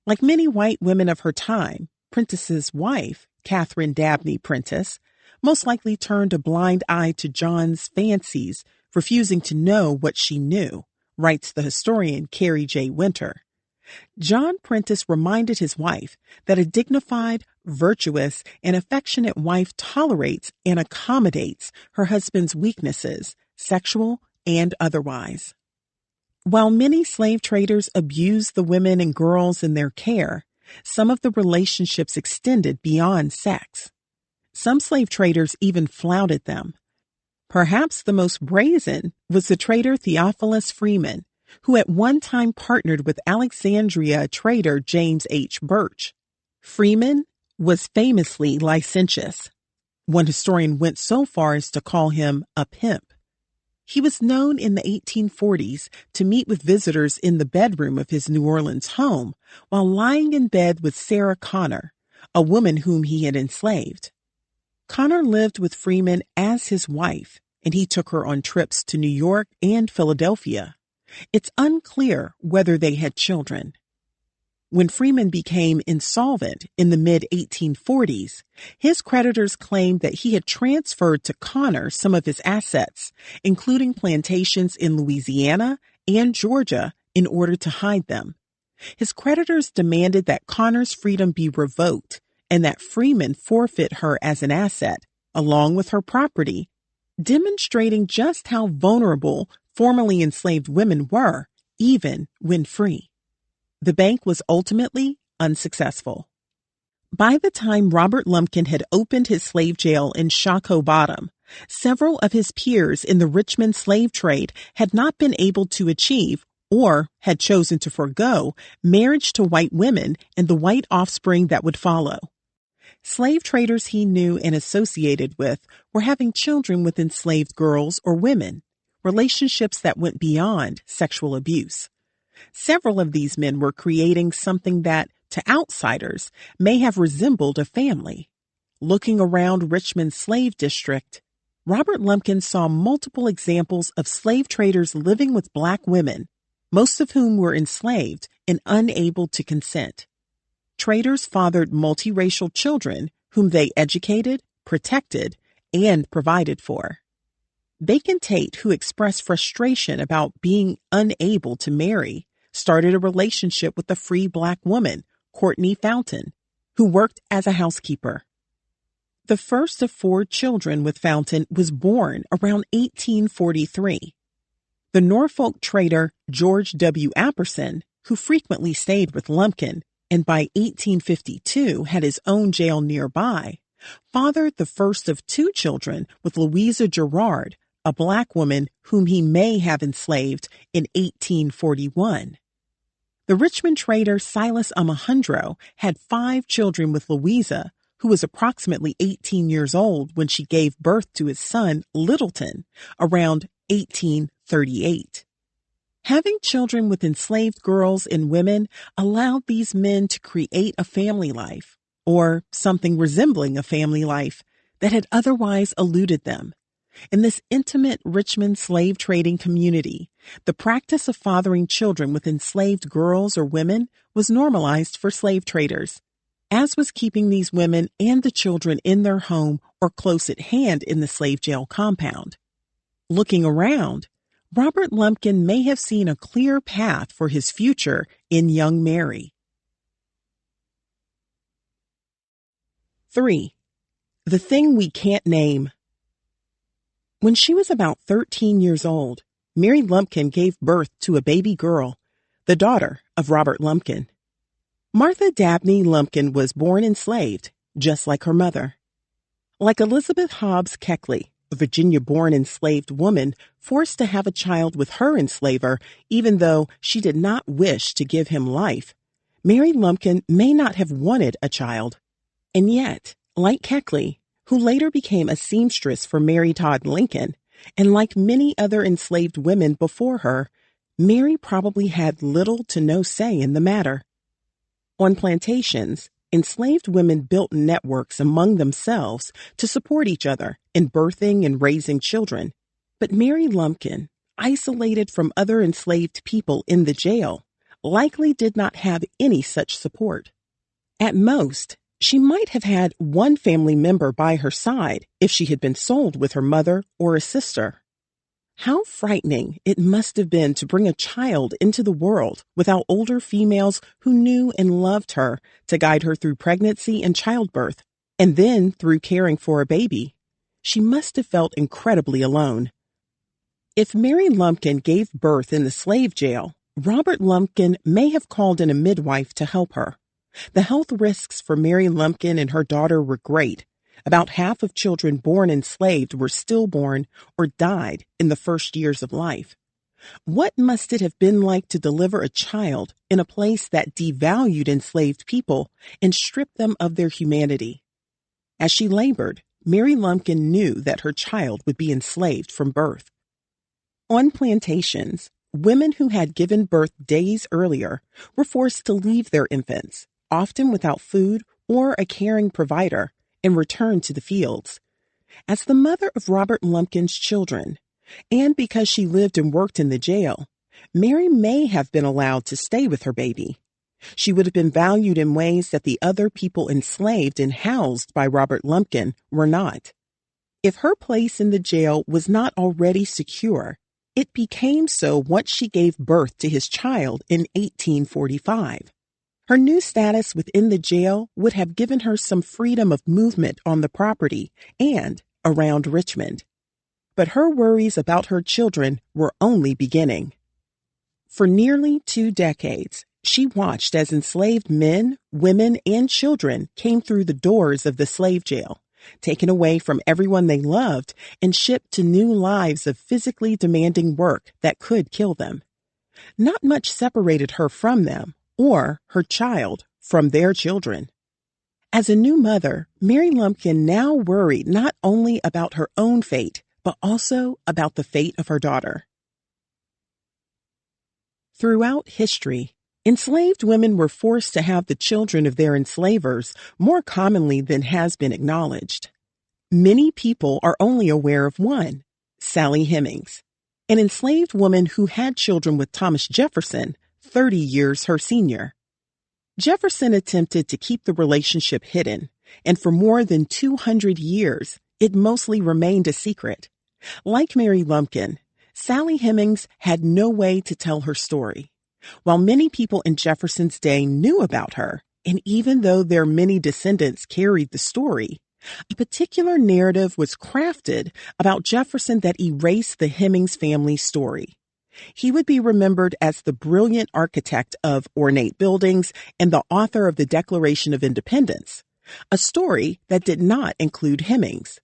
Like many white women of her time, Prentice's wife, Catherine Dabney Prentice, most likely turned a blind eye to John's fancies, refusing to know what she knew, writes the historian Carrie J. Winter. John Prentice reminded his wife that a dignified, virtuous, and affectionate wife tolerates and accommodates her husband's weaknesses, sexual and otherwise. While many slave traders abused the women and girls in their care, Some of the relationships extended beyond sex. Some slave traders even flouted them. Perhaps the most brazen was the trader Theophilus Freeman, who at one time partnered with Alexandria trader James H. Birch. Freeman was famously licentious. One historian went so far as to call him a pimp. He was known in the 1840s to meet with visitors in the bedroom of his New Orleans home while lying in bed with Sarah Connor, a woman whom he had enslaved. Connor lived with Freeman as his wife, and he took her on trips to New York and Philadelphia. It's unclear whether they had children. When Freeman became insolvent in the mid-1840s, his creditors claimed that he had transferred to Connor some of his assets, including plantations in Louisiana and Georgia, in order to hide them. His creditors demanded that Connor's freedom be revoked and that Freeman forfeit her as an asset, along with her property, demonstrating just how vulnerable formerly enslaved women were, even when free. The bank was ultimately unsuccessful. By the time Robert Lumpkin had opened his slave jail in Shockoe Bottom, several of his peers in the Richmond slave trade had not been able to achieve, or had chosen to forego, marriage to white women and the white offspring that would follow. Slave traders he knew and associated with were having children with enslaved girls or women, relationships that went beyond sexual abuse. Several of these men were creating something that, to outsiders, may have resembled a family. Looking around Richmond's slave district, Robert Lumpkin saw multiple examples of slave traders living with black women, most of whom were enslaved and unable to consent. Traders fathered multiracial children whom they educated, protected, and provided for. Bacon Tate, who expressed frustration about being unable to marry, started a relationship with a free black woman, Courtney Fountain, who worked as a housekeeper. The first of 4 children with Fountain was born around 1843. The Norfolk trader George W. Apperson, who frequently stayed with Lumpkin and by 1852 had his own jail nearby, fathered the first of 2 children with Louisa Gerard, a black woman whom he may have enslaved in 1841. The Richmond trader Silas Alejandro had 5 children with Louisa, who was approximately 18 years old when she gave birth to his son, Littleton, around 1838. Having children with enslaved girls and women allowed these men to create a family life, or something resembling a family life, that had otherwise eluded them. In this intimate Richmond slave trading community, the practice of fathering children with enslaved girls or women was normalized for slave traders, as was keeping these women and the children in their home or close at hand in the slave jail compound. Looking around, Robert Lumpkin may have seen a clear path for his future in young Mary. 3. The Thing We Can't Name. When she was about 13 years old, Mary Lumpkin gave birth to a baby girl, the daughter of Robert Lumpkin. Martha Dabney Lumpkin was born enslaved, just like her mother. Like Elizabeth Hobbs Keckley, a Virginia-born enslaved woman forced to have a child with her enslaver, even though she did not wish to give him life, Mary Lumpkin may not have wanted a child. And yet, like Keckley, who later became a seamstress for Mary Todd Lincoln, and like many other enslaved women before her, Mary probably had little to no say in the matter. On plantations, enslaved women built networks among themselves to support each other in birthing and raising children. But Mary Lumpkin, isolated from other enslaved people in the jail, likely did not have any such support. At most, she might have had one family member by her side if she had been sold with her mother or a sister. How frightening it must have been to bring a child into the world without older females who knew and loved her to guide her through pregnancy and childbirth, and then through caring for a baby. She must have felt incredibly alone. If Mary Lumpkin gave birth in the slave jail, Robert Lumpkin may have called in a midwife to help her. The health risks for Mary Lumpkin and her daughter were great. About half of children born enslaved were stillborn or died in the first years of life. What must it have been like to deliver a child in a place that devalued enslaved people and stripped them of their humanity? As she labored, Mary Lumpkin knew that her child would be enslaved from birth. On plantations, women who had given birth days earlier were forced to leave their infants, often without food or a caring provider, and return to the fields. As the mother of Robert Lumpkin's children, and because she lived and worked in the jail, Mary may have been allowed to stay with her baby. She would have been valued in ways that the other people enslaved and housed by Robert Lumpkin were not. If her place in the jail was not already secure, it became so once she gave birth to his child in 1845. Her new status within the jail would have given her some freedom of movement on the property and around Richmond. But her worries about her children were only beginning. For nearly 2 decades, she watched as enslaved men, women, and children came through the doors of the slave jail, taken away from everyone they loved and shipped to new lives of physically demanding work that could kill them. Not much separated her from them, or her child from their children. As a new mother, Mary Lumpkin now worried not only about her own fate, but also about the fate of her daughter. Throughout history, enslaved women were forced to have the children of their enslavers more commonly than has been acknowledged. Many people are only aware of one, Sally Hemings, an enslaved woman who had children with Thomas Jefferson, 30 years her senior. Jefferson attempted to keep the relationship hidden, and for more than 200 years, it mostly remained a secret. Like Mary Lumpkin, Sally Hemings had no way to tell her story. While many people in Jefferson's day knew about her, and even though their many descendants carried the story, a particular narrative was crafted about Jefferson that erased the Hemings family story. He would be remembered as the brilliant architect of ornate buildings and the author of the Declaration of Independence, a story that did not include Hemings.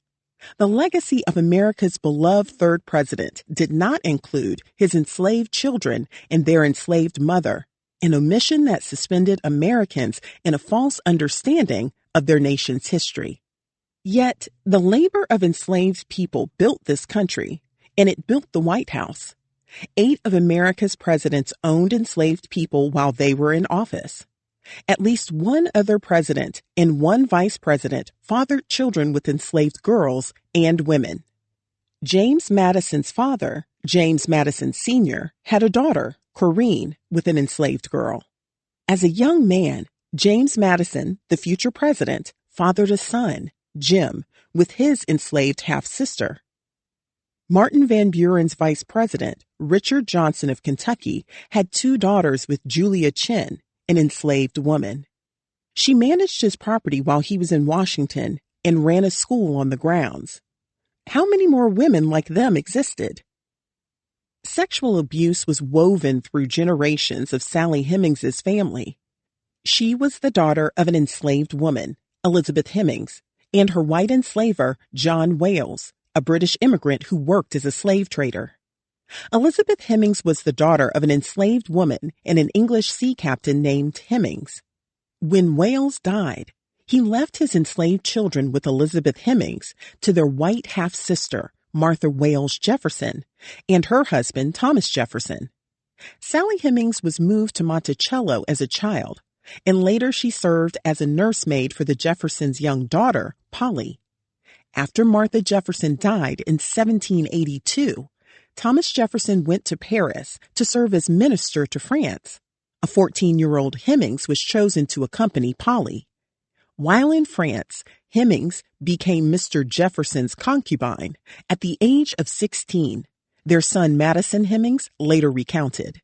The legacy of America's beloved third president did not include his enslaved children and their enslaved mother, an omission that suspended Americans in a false understanding of their nation's history. Yet, the labor of enslaved people built this country, and it built the White House. 8 of America's presidents owned enslaved people while they were in office. At least one other president and one vice president fathered children with enslaved girls and women. James Madison's father, James Madison Sr., had a daughter, Green, with an enslaved girl. As a young man, James Madison, the future president, fathered a son, Jim, with his enslaved half-sister. Martin Van Buren's vice president, Richard Johnson of Kentucky, had 2 daughters with Julia Chin, an enslaved woman. She managed his property while he was in Washington and ran a school on the grounds. How many more women like them existed? Sexual abuse was woven through generations of Sally Hemings's family. She was the daughter of an enslaved woman, Elizabeth Hemings, and her white enslaver, John Wales, a British immigrant who worked as a slave trader. Elizabeth Hemings was the daughter of an enslaved woman and an English sea captain named Hemings. When Wales died, he left his enslaved children with Elizabeth Hemings to their white half-sister, Martha Wales Jefferson, and her husband, Thomas Jefferson. Sally Hemings was moved to Monticello as a child, and later she served as a nursemaid for the Jeffersons' young daughter, Polly. After Martha Jefferson died in 1782, Thomas Jefferson went to Paris to serve as minister to France. A 14-year-old Hemings was chosen to accompany Polly. While in France, Hemings became Mr. Jefferson's concubine at the age of 16. Their son Madison Hemings later recounted.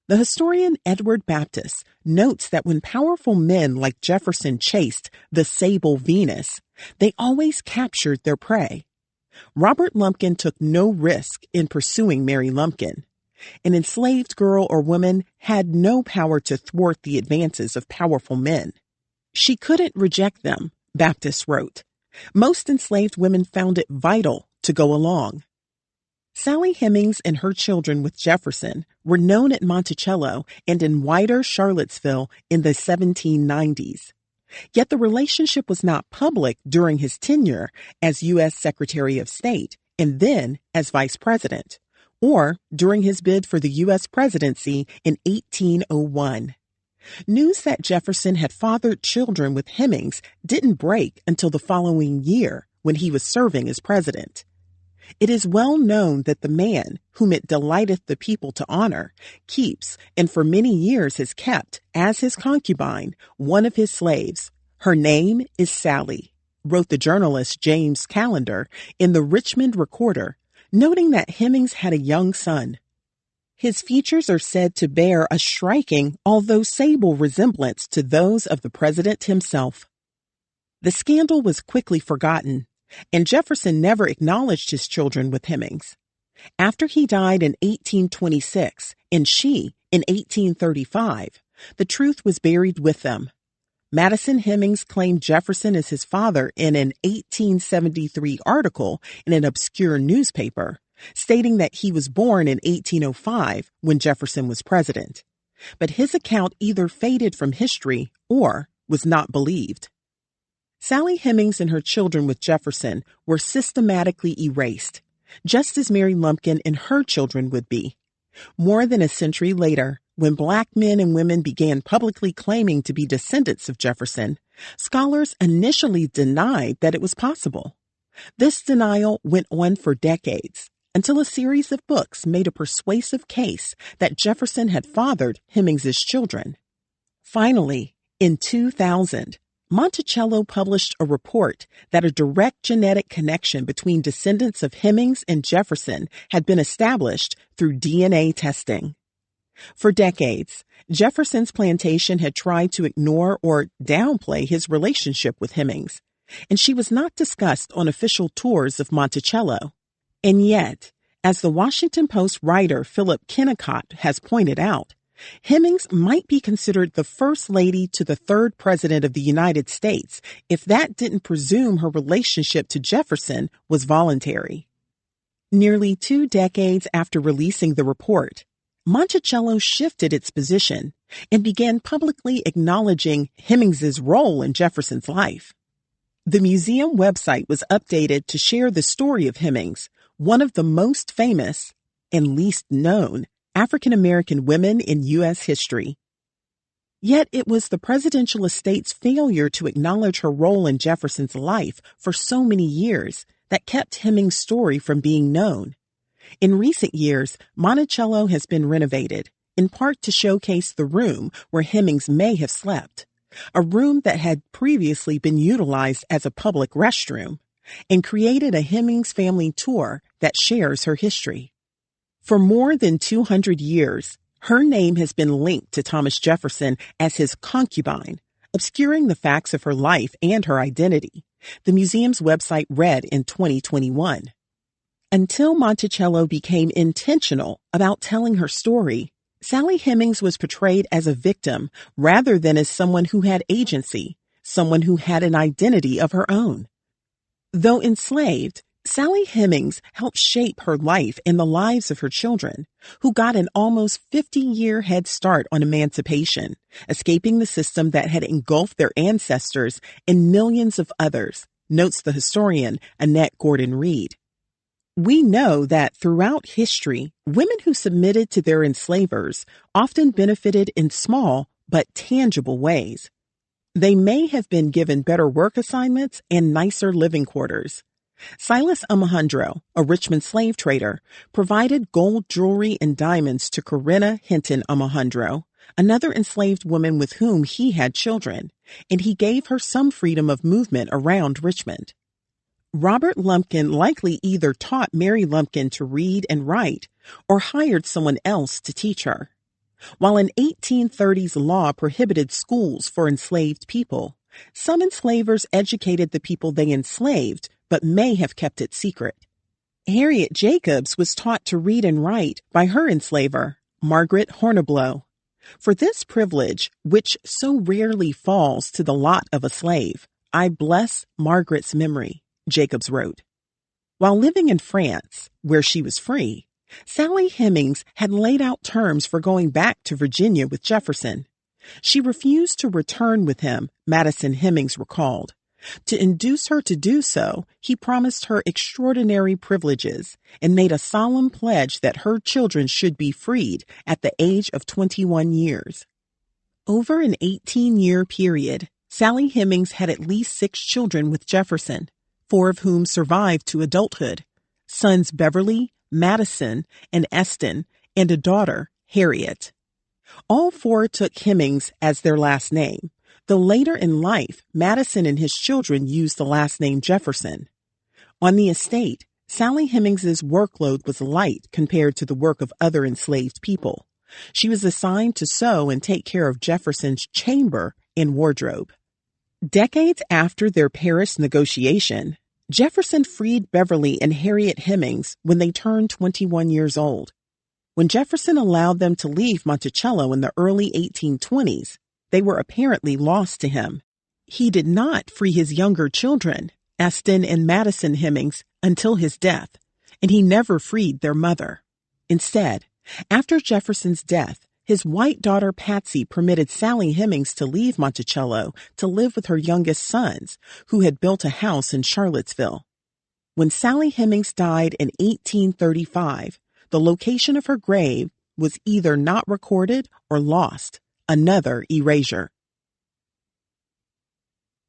The historian Edward Baptist notes that when powerful men like Jefferson chased the sable Venus, they always captured their prey. Robert Lumpkin took no risk in pursuing Mary Lumpkin. An enslaved girl or woman had no power to thwart the advances of powerful men. She couldn't reject them, Baptist wrote. Most enslaved women found it vital to go along. Sally Hemings and her children with Jefferson were known at Monticello and in wider Charlottesville in the 1790s. Yet the relationship was not public during his tenure as U.S. Secretary of State and then as Vice President, or during his bid for the U.S. presidency in 1801. News that Jefferson had fathered children with Hemings didn't break until the following year when he was serving as president. It is well known that the man whom it delighteth the people to honor keeps, and for many years has kept, as his concubine, one of his slaves. Her name is Sally, wrote the journalist James Callender in the Richmond Recorder, noting that Hemings had a young son. His features are said to bear a striking, although sable resemblance to those of the president himself. The scandal was quickly forgotten, and Jefferson never acknowledged his children with Hemings. After he died in 1826 and she in 1835, the truth was buried with them. Madison Hemings claimed Jefferson as his father in an 1873 article in an obscure newspaper, stating that he was born in 1805 when Jefferson was president. But his account either faded from history or was not believed. Sally Hemings and her children with Jefferson were systematically erased, just as Mary Lumpkin and her children would be. More than a century later, when Black men and women began publicly claiming to be descendants of Jefferson, scholars initially denied that it was possible. This denial went on for decades, until a series of books made a persuasive case that Jefferson had fathered Hemings's children. Finally, in 2000, Monticello published a report that a direct genetic connection between descendants of Hemings and Jefferson had been established through DNA testing. For decades, Jefferson's plantation had tried to ignore or downplay his relationship with Hemings, and she was not discussed on official tours of Monticello. And yet, as the Washington Post writer Philip Kennicott has pointed out, Hemings might be considered the first lady to the third president of the United States if that didn't presume her relationship to Jefferson was voluntary. Nearly 2 decades after releasing the report, Monticello shifted its position and began publicly acknowledging Hemings's role in Jefferson's life. The museum website was updated to share the story of Hemings, one of the most famous and least known African-American women in U.S. history. Yet it was the presidential estate's failure to acknowledge her role in Jefferson's life for so many years that kept Hemings' story from being known. In recent years, Monticello has been renovated, in part to showcase the room where Hemings may have slept, a room that had previously been utilized as a public restroom, and created a Hemings family tour that shares her history. For more than 200 years, her name has been linked to Thomas Jefferson as his concubine, obscuring the facts of her life and her identity, the museum's website read in 2021. Until Monticello became intentional about telling her story, Sally Hemings was portrayed as a victim rather than as someone who had agency, someone who had an identity of her own. Though enslaved, Sally Hemings helped shape her life and the lives of her children, who got an almost 50-year head start on emancipation, escaping the system that had engulfed their ancestors and millions of others, notes the historian Annette Gordon-Reed. We know that throughout history, women who submitted to their enslavers often benefited in small but tangible ways. They may have been given better work assignments and nicer living quarters. Silas Alejandro, a Richmond slave trader, provided gold jewelry and diamonds to Corinna Hinton Alejandro, another enslaved woman with whom he had children, and he gave her some freedom of movement around Richmond. Robert Lumpkin likely either taught Mary Lumpkin to read and write or hired someone else to teach her. While an 1830s law prohibited schools for enslaved people, some enslavers educated the people they enslaved but may have kept it secret. Harriet Jacobs was taught to read and write by her enslaver, Margaret Horniblow. For this privilege, which so rarely falls to the lot of a slave, I bless Margaret's memory, Jacobs wrote. While living in France, where she was free, Sally Hemings had laid out terms for going back to Virginia with Jefferson. She refused to return with him, Madison Hemings recalled. To induce her to do so, he promised her extraordinary privileges and made a solemn pledge that her children should be freed at the age of 21 years. Over an 18-year period, Sally Hemings had at least 6 children with Jefferson, 4 of whom survived to adulthood, sons Beverly, Madison, and Eston, and a daughter, Harriet. All 4 took Hemings as their last name, though later in life, Madison and his children used the last name Jefferson. On the estate, Sally Hemings's workload was light compared to the work of other enslaved people. She was assigned to sew and take care of Jefferson's chamber and wardrobe. Decades after their Paris negotiation, Jefferson freed Beverly and Harriet Hemings when they turned 21 years old. When Jefferson allowed them to leave Monticello in the early 1820s, they were apparently lost to him. He did not free his younger children, Eston and Madison Hemings, until his death, and he never freed their mother. Instead, after Jefferson's death, his white daughter Patsy permitted Sally Hemings to leave Monticello to live with her youngest sons, who had built a house in Charlottesville. When Sally Hemings died in 1835, the location of her grave was either not recorded or lost. Another erasure.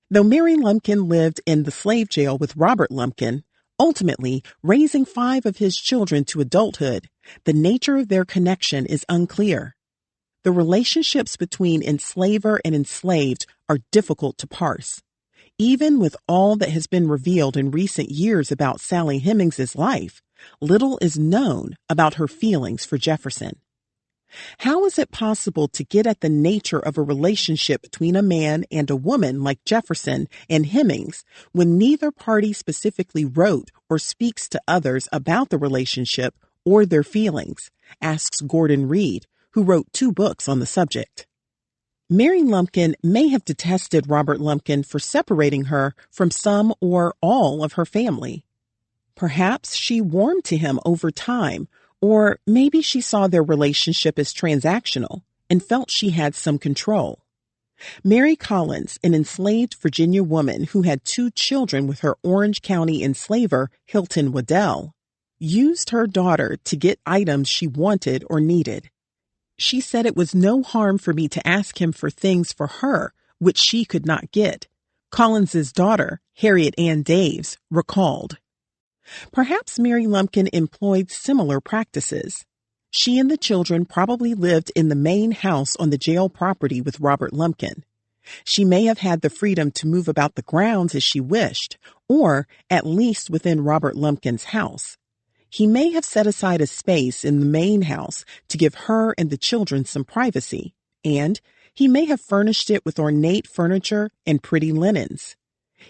Though Mary Lumpkin lived in the slave jail with Robert Lumpkin, ultimately raising 5 of his children to adulthood, the nature of their connection is unclear. The relationships between enslaver and enslaved are difficult to parse. Even with all that has been revealed in recent years about Sally Hemings's life, little is known about her feelings for Jefferson. How is it possible to get at the nature of a relationship between a man and a woman like Jefferson and Hemings when neither party specifically wrote or speaks to others about the relationship or their feelings, asks Gordon Reed, who wrote 2 books on the subject. Mary Lumpkin may have detested Robert Lumpkin for separating her from some or all of her family. Perhaps she warmed to him over time, or maybe she saw their relationship as transactional and felt she had some control. Mary Collins, an enslaved Virginia woman who had 2 children with her Orange County enslaver, Hilton Waddell, used her daughter to get items she wanted or needed. She said it was no harm for me to ask him for things for her, which she could not get, Collins's daughter, Harriet Ann Daves, recalled. Perhaps Mary Lumpkin employed similar practices. She and the children probably lived in the main house on the jail property with Robert Lumpkin. She may have had the freedom to move about the grounds as she wished, or at least within Robert Lumpkin's house. He may have set aside a space in the main house to give her and the children some privacy, and he may have furnished it with ornate furniture and pretty linens.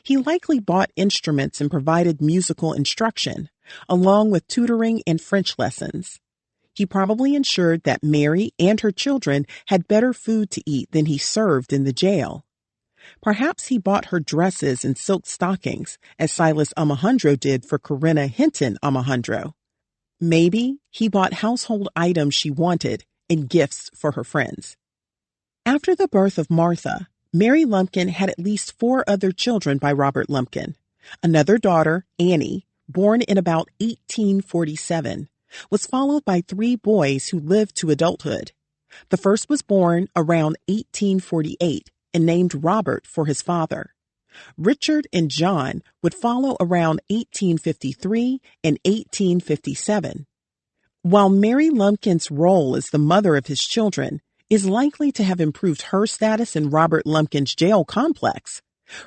He likely bought instruments and provided musical instruction, along with tutoring and French lessons. He probably ensured that Mary and her children had better food to eat than he served in the jail. Perhaps he bought her dresses and silk stockings, as Silas Alejandro did for Corinna Hinton Alejandro. Maybe he bought household items she wanted and gifts for her friends. After the birth of Martha, Mary Lumpkin had at least 4 other children by Robert Lumpkin. Another daughter, Annie, born in about 1847, was followed by 3 boys who lived to adulthood. The first was born around 1848 and named Robert for his father. Richard and John would follow around 1853 and 1857. While Mary Lumpkin's role as the mother of his children is likely to have improved her status in Robert Lumpkin's jail complex,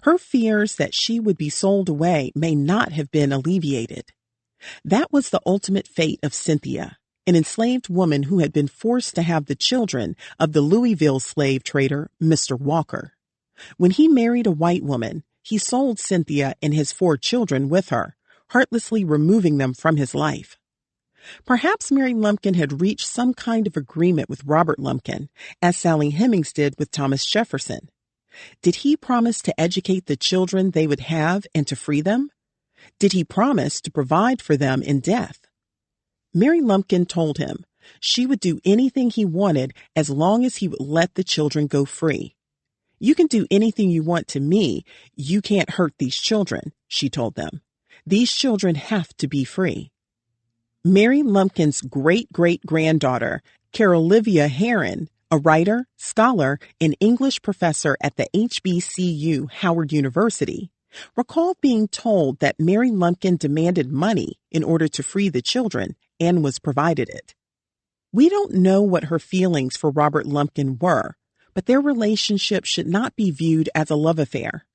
her fears that she would be sold away may not have been alleviated. That was the ultimate fate of Cynthia, an enslaved woman who had been forced to have the children of the Louisville slave trader, Mr. Walker. When he married a white woman, he sold Cynthia and his 4 children with her, heartlessly removing them from his life. Perhaps Mary Lumpkin had reached some kind of agreement with Robert Lumpkin, as Sally Hemings did with Thomas Jefferson. Did he promise to educate the children they would have and to free them? Did he promise to provide for them in death? Mary Lumpkin told him she would do anything he wanted as long as he would let the children go free. "You can do anything you want to me. You can't hurt these children," she told them. "These children have to be free." Mary Lumpkin's great-great-granddaughter, Carolivia Herron, a writer, scholar, and English professor at the HBCU, Howard University, recalled being told that Mary Lumpkin demanded money in order to free the children and was provided it. We don't know what her feelings for Robert Lumpkin were, but their relationship should not be viewed as a love affair.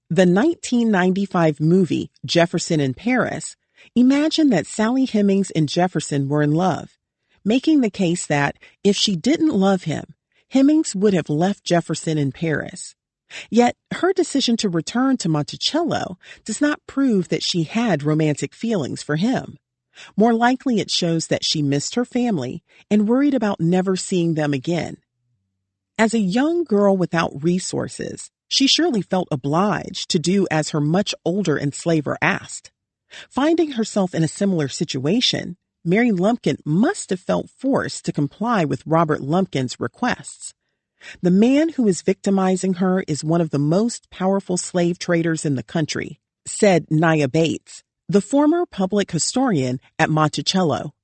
The 1995 movie Jefferson in Paris imagined that Sally Hemings and Jefferson were in love, making the case that if she didn't love him, Hemings would have left Jefferson in Paris. Yet her decision to return to Monticello does not prove that she had romantic feelings for him. More likely it shows that she missed her family and worried about never seeing them again. As a young girl without resources, she surely felt obliged to do as her much older enslaver asked. Finding herself in a similar situation, Mary Lumpkin must have felt forced to comply with Robert Lumpkin's requests. The man who is victimizing her is one of the most powerful slave traders in the country, said Nia Bates, the former public historian at Monticello.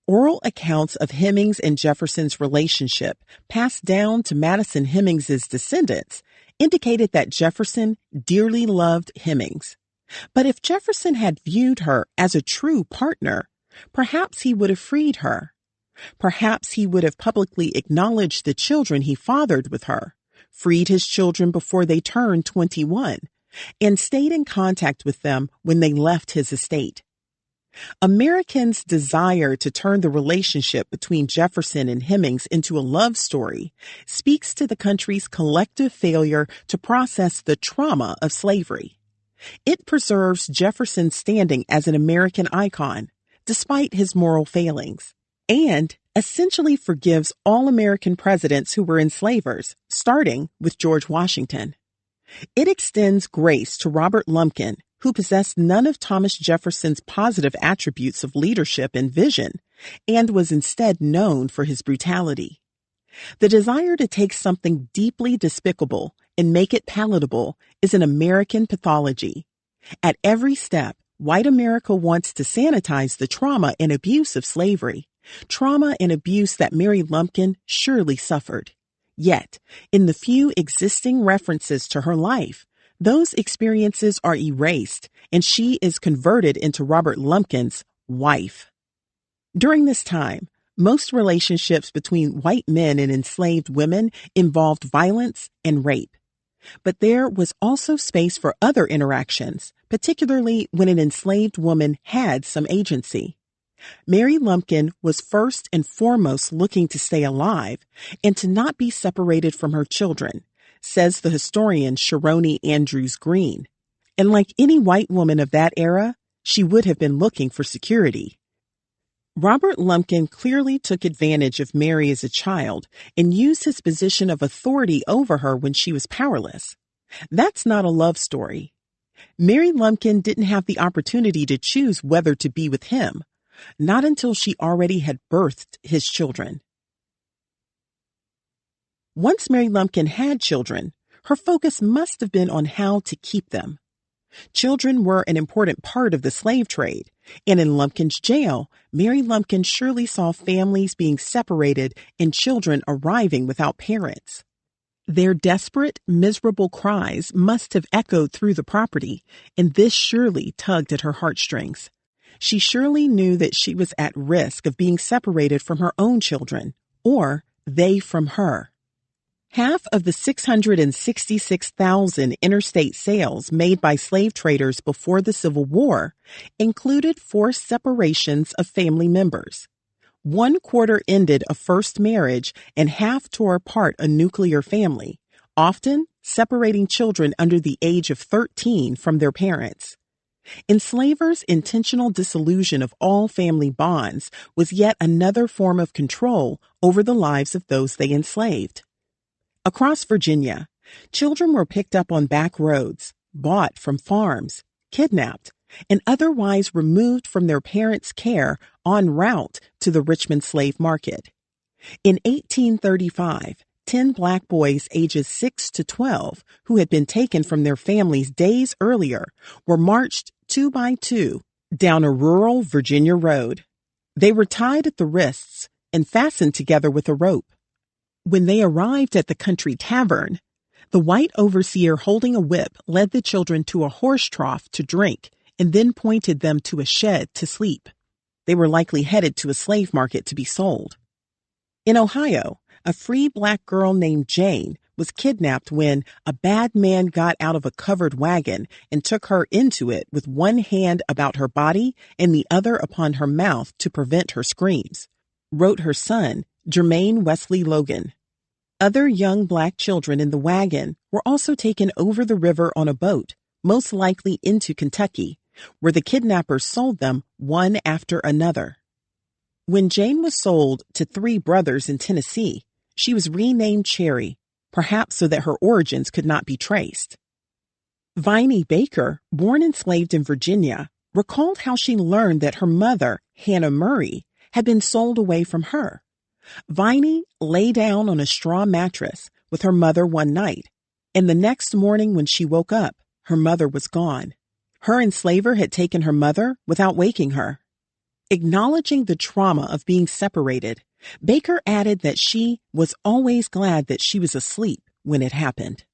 Oral accounts of Hemings and Jefferson's relationship passed down to Madison Hemings's descendants indicated that Jefferson dearly loved Hemings. But if Jefferson had viewed her as a true partner, perhaps he would have freed her. Perhaps he would have publicly acknowledged the children he fathered with her, freed his children before they turned 21, and stayed in contact with them when they left his estate. Americans' desire to turn the relationship between Jefferson and Hemings into a love story speaks to the country's collective failure to process the trauma of slavery. It preserves Jefferson's standing as an American icon, despite his moral failings, and essentially forgives all American presidents who were enslavers, starting with George Washington. It extends grace to Robert Lumpkin, who possessed none of Thomas Jefferson's positive attributes of leadership and vision, and was instead known for his brutality. The desire to take something deeply despicable and make it palatable is an American pathology. At every step, white America wants to sanitize the trauma and abuse of slavery, trauma and abuse that Mary Lumpkin surely suffered. Yet, in the few existing references to her life, those experiences are erased and she is converted into Robert Lumpkin's wife. During this time, most relationships between white men and enslaved women involved violence and rape. But there was also space for other interactions, particularly when an enslaved woman had some agency. Mary Lumpkin was first and foremost looking to stay alive and to not be separated from her children, says the historian Sharoni Andrews Green. And like any white woman of that era, she would have been looking for security. Robert Lumpkin clearly took advantage of Mary as a child and used his position of authority over her when she was powerless. That's not a love story. Mary Lumpkin didn't have the opportunity to choose whether to be with him, not until she already had birthed his children. Once Mary Lumpkin had children, her focus must have been on how to keep them. Children were an important part of the slave trade, and in Lumpkin's jail, Mary Lumpkin surely saw families being separated and children arriving without parents. Their desperate, miserable cries must have echoed through the property, and this surely tugged at her heartstrings. She surely knew that she was at risk of being separated from her own children, or they from her. Half of the 666,000 interstate sales made by slave traders before the Civil War included forced separations of family members. 1/4 ended a first marriage and half tore apart a nuclear family, often separating children under the age of 13 from their parents. Enslavers' intentional dissolution of all family bonds was yet another form of control over the lives of those they enslaved. Across Virginia, children were picked up on back roads, bought from farms, kidnapped, and otherwise removed from their parents' care en route to the Richmond slave market. In 1835, 10 black boys ages 6 to 12, who had been taken from their families days earlier, were marched 2 by 2 down a rural Virginia road. They were tied at the wrists and fastened together with a rope. When they arrived at the country tavern, the white overseer holding a whip led the children to a horse trough to drink and then pointed them to a shed to sleep. They were likely headed to a slave market to be sold. In Ohio, a free black girl named Jane was kidnapped when a bad man got out of a covered wagon and took her into it with one hand about her body and the other upon her mouth to prevent her screams, wrote her son, Jermaine Wesley Logan. Other young black children in the wagon were also taken over the river on a boat, most likely into Kentucky, where the kidnappers sold them one after another. When Jane was sold to 3 brothers in Tennessee, she was renamed Cherry, perhaps so that her origins could not be traced. Viney Baker, born enslaved in Virginia, recalled how she learned that her mother, Hannah Murray, had been sold away from her. Viney lay down on a straw mattress with her mother one night, and the next morning when she woke up, her mother was gone. Her enslaver had taken her mother without waking her. Acknowledging the trauma of being separated, Baker added that she was always glad that she was asleep when it happened.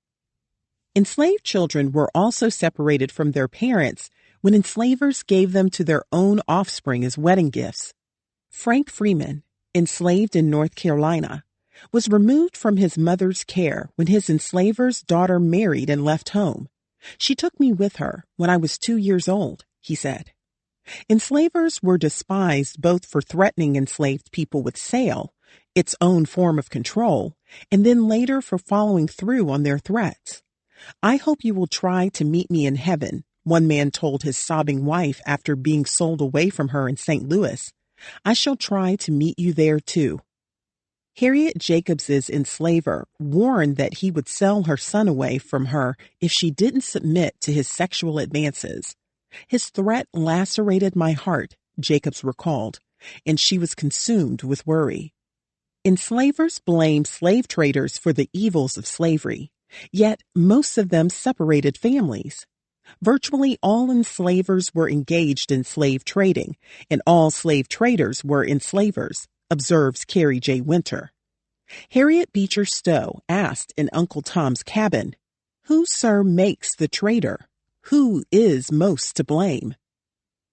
Enslaved children were also separated from their parents when enslavers gave them to their own offspring as wedding gifts. Frank Freeman, enslaved in North Carolina, was removed from his mother's care when his enslaver's daughter married and left home. She took me with her when I was 2 years old, he said. Enslavers were despised both for threatening enslaved people with sale, its own form of control, and then later for following through on their threats. "I hope you will try to meet me in heaven," one man told his sobbing wife after being sold away from her in St. Louis. "I shall try to meet you there too." Harriet Jacobs's enslaver warned that he would sell her son away from her if she didn't submit to his sexual advances. "His threat lacerated my heart," Jacobs recalled, and she was consumed with worry. Enslavers blamed slave traders for the evils of slavery, yet most of them separated families. Virtually all enslavers were engaged in slave trading, and all slave traders were enslavers, observes Carrie J. Winter. Harriet Beecher Stowe asked in Uncle Tom's Cabin, "Who, sir, makes the trader? Who is most to blame?"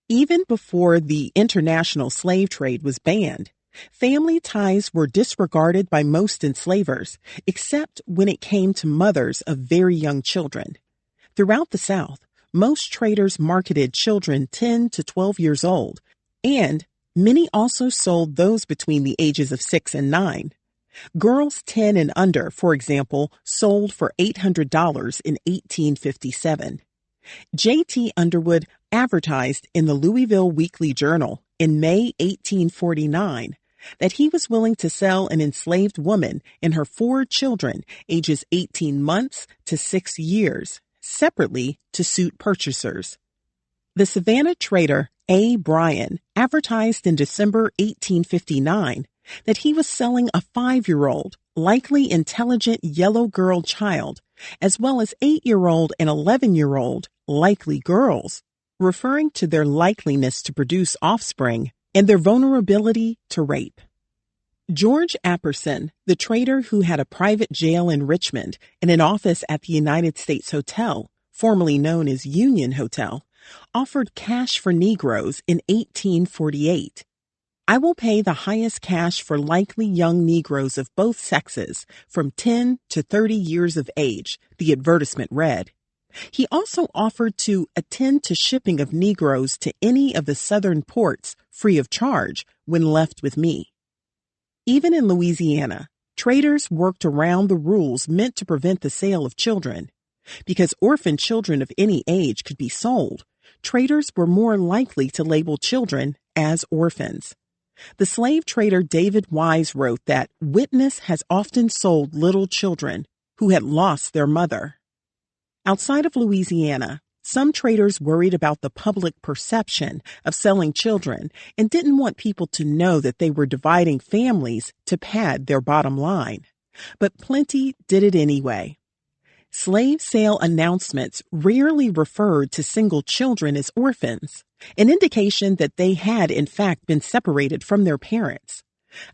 Even before the international slave trade was banned, family ties were disregarded by most enslavers, except when it came to mothers of very young children. Throughout the South, most traders marketed children 10 to 12 years old, and many also sold those between the ages of 6 and 9. Girls 10 and under, for example, sold for $800 in 1857. J.T. Underwood advertised in the Louisville Weekly Journal in May 1849 that he was willing to sell an enslaved woman and her 4 children ages 18 months to 6 years separately to suit purchasers. The Savannah trader A. Bryan advertised in December 1859 that he was selling a 5-year-old, likely intelligent yellow girl child, as well as 8-year-old and 11-year-old, likely girls, referring to their likeliness to produce offspring and their vulnerability to rape. George Apperson, the trader who had a private jail in Richmond and an office at the United States Hotel, formerly known as Union Hotel, offered cash for Negroes in 1848. "I will pay the highest cash for likely young Negroes of both sexes from 10 to 30 years of age," the advertisement read. He also offered to attend to shipping of Negroes to any of the southern ports free of charge when left with me. Even in Louisiana, traders worked around the rules meant to prevent the sale of children. Because orphan children of any age could be sold, traders were more likely to label children as orphans. The slave trader David Wise wrote that witness has often sold little children who had lost their mother. Outside of Louisiana, some traders worried about the public perception of selling children and didn't want people to know that they were dividing families to pad their bottom line. But plenty did it anyway. Slave sale announcements rarely referred to single children as orphans, an indication that they had in fact been separated from their parents.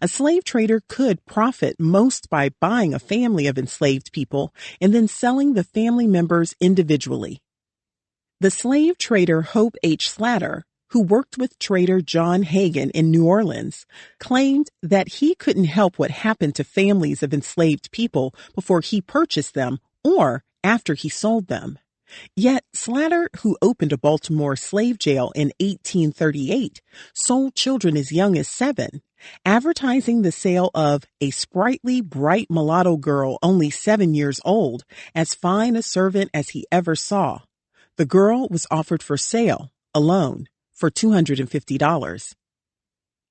A slave trader could profit most by buying a family of enslaved people and then selling the family members individually. The slave trader Hope H. Slatter, who worked with trader John Hagan in New Orleans, claimed that he couldn't help what happened to families of enslaved people before he purchased them or after he sold them. Yet Slatter, who opened a Baltimore slave jail in 1838, sold children as young as 7, advertising the sale of a sprightly, bright mulatto girl only 7 years old, as fine a servant as he ever saw. The girl was offered for sale, alone, for $250.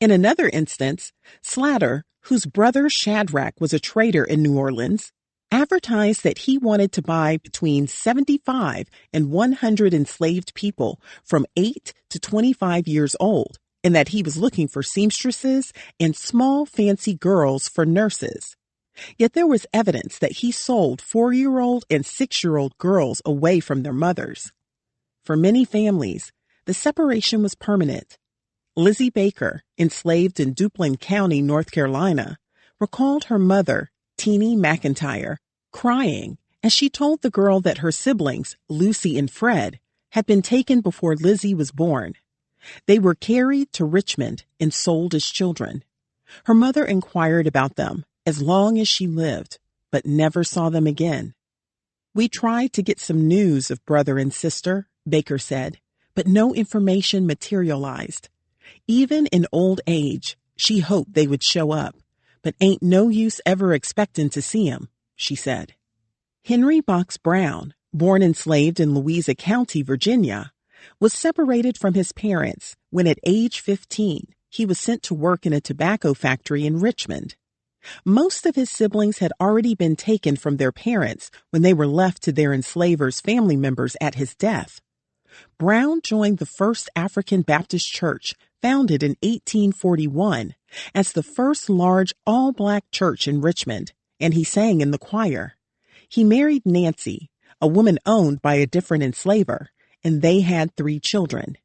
In another instance, Slatter, whose brother Shadrach was a trader in New Orleans, advertised that he wanted to buy between 75 and 100 enslaved people from 8 to 25 years old, and that he was looking for seamstresses and small fancy girls for nurses. Yet there was evidence that he sold 4-year-old and 6-year-old girls away from their mothers. For many families, the separation was permanent. Lizzie Baker, enslaved in Duplin County, North Carolina, recalled her mother, Teenie McIntyre, crying as she told the girl that her siblings, Lucy and Fred, had been taken before Lizzie was born. They were carried to Richmond and sold as children. Her mother inquired about them as long as she lived, but never saw them again. "We tried to get some news of brother and sister," Baker said, but no information materialized. Even in old age, she hoped they would show up, but ain't no use ever expecting to see 'em, she said. Henry Box Brown, born enslaved in Louisa County, Virginia, was separated from his parents when at age 15 he was sent to work in a tobacco factory in Richmond. Most of his siblings had already been taken from their parents when they were left to their enslavers' family members at his death. Brown joined the First African Baptist Church, founded in 1841, as the first large all-black church in Richmond, and he sang in the choir. He married Nancy, a woman owned by a different enslaver, and they had 3 children.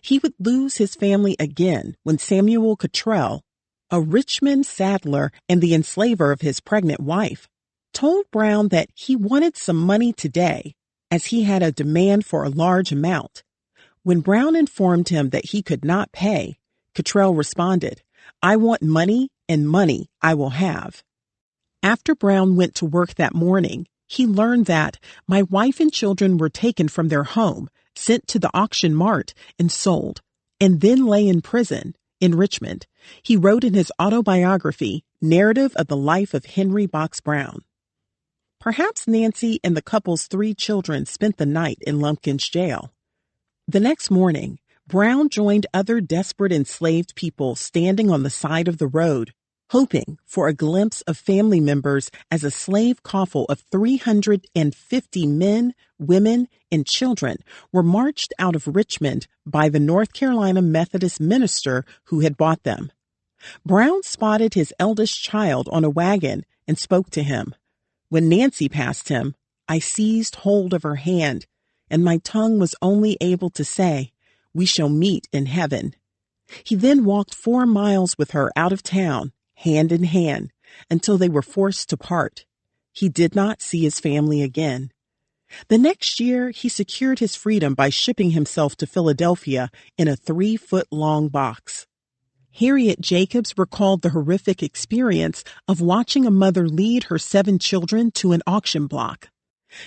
He would lose his family again when Samuel Cottrell, a Richmond saddler and the enslaver of his pregnant wife, told Brown that he wanted some money today, as he had a demand for a large amount. When Brown informed him that he could not pay, Cottrell responded, "I want money, and money I will have." After Brown went to work that morning, he learned that "my wife and children were taken from their home, sent to the auction mart, and sold, and then lay in prison in Richmond," he wrote in his autobiography, Narrative of the Life of Henry Box Brown. Perhaps Nancy and the couple's 3 children spent the night in Lumpkin's jail. The next morning, Brown joined other desperate enslaved people standing on the side of the road, hoping for a glimpse of family members as a slave coffle of 350 men, women, and children were marched out of Richmond by the North Carolina Methodist minister who had bought them. Brown spotted his eldest child on a wagon and spoke to him. When Nancy passed him, I seized hold of her hand, and my tongue was only able to say, "We shall meet in heaven." He then walked 4 miles with her out of town, hand in hand, until they were forced to part. He did not see his family again. The next year, he secured his freedom by shipping himself to Philadelphia in a 3-foot-long box. Harriet Jacobs recalled the horrific experience of watching a mother lead her 7 children to an auction block.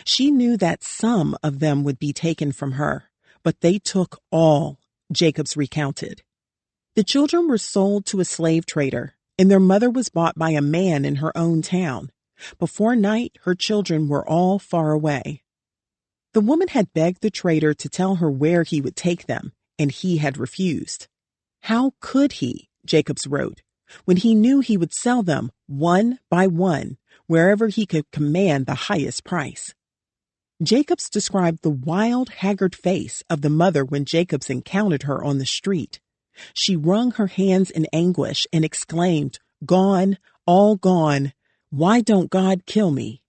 She knew that some of them would be taken from her, but they took all, Jacobs recounted. The children were sold to a slave trader, and their mother was bought by a man in her own town. Before night, her children were all far away. The woman had begged the trader to tell her where he would take them, and he had refused. How could he, Jacobs wrote, when he knew he would sell them one by one, wherever he could command the highest price? Jacobs described the wild, haggard face of the mother when Jacobs encountered her on the street. She wrung her hands in anguish and exclaimed, "Gone, all gone. Why don't God kill me?"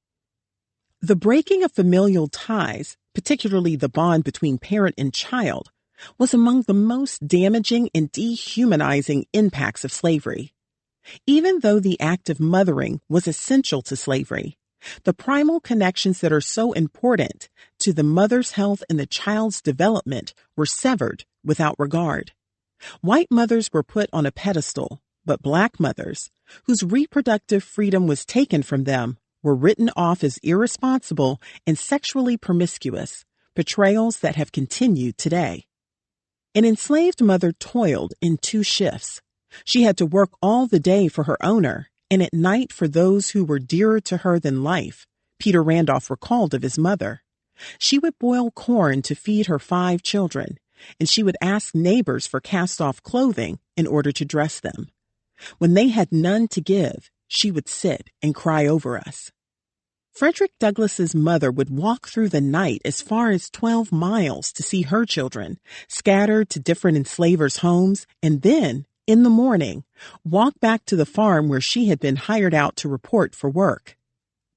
The breaking of familial ties, particularly the bond between parent and child, was among the most damaging and dehumanizing impacts of slavery. Even though the act of mothering was essential to slavery, the primal connections that are so important to the mother's health and the child's development were severed without regard. White mothers were put on a pedestal, but Black mothers, whose reproductive freedom was taken from them, were written off as irresponsible and sexually promiscuous, portrayals that have continued today. An enslaved mother toiled in 2 shifts. She had to work all the day for her owner and at night for those who were dearer to her than life, Peter Randolph recalled of his mother. She would boil corn to feed her 5 children, and she would ask neighbors for cast-off clothing in order to dress them. When they had none to give, she would sit and cry over us. Frederick Douglass's mother would walk through the night as far as 12 miles to see her children, scattered to different enslavers' homes, and then, in the morning, walk back to the farm where she had been hired out to report for work.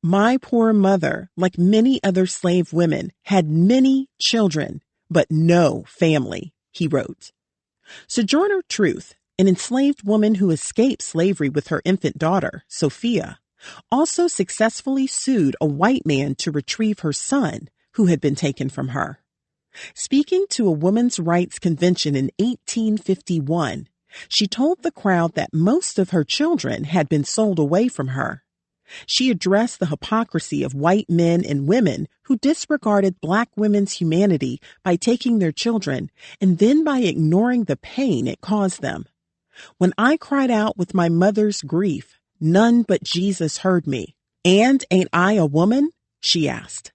My poor mother, like many other slave women, had many children, but no family, he wrote. Sojourner Truth, an enslaved woman who escaped slavery with her infant daughter, Sophia, also successfully sued a white man to retrieve her son, who had been taken from her. Speaking to a women's rights convention in 1851, she told the crowd that most of her children had been sold away from her. She addressed the hypocrisy of white men and women who disregarded Black women's humanity by taking their children and then by ignoring the pain it caused them. When I cried out with my mother's grief, none but Jesus heard me. And ain't I a woman? She asked.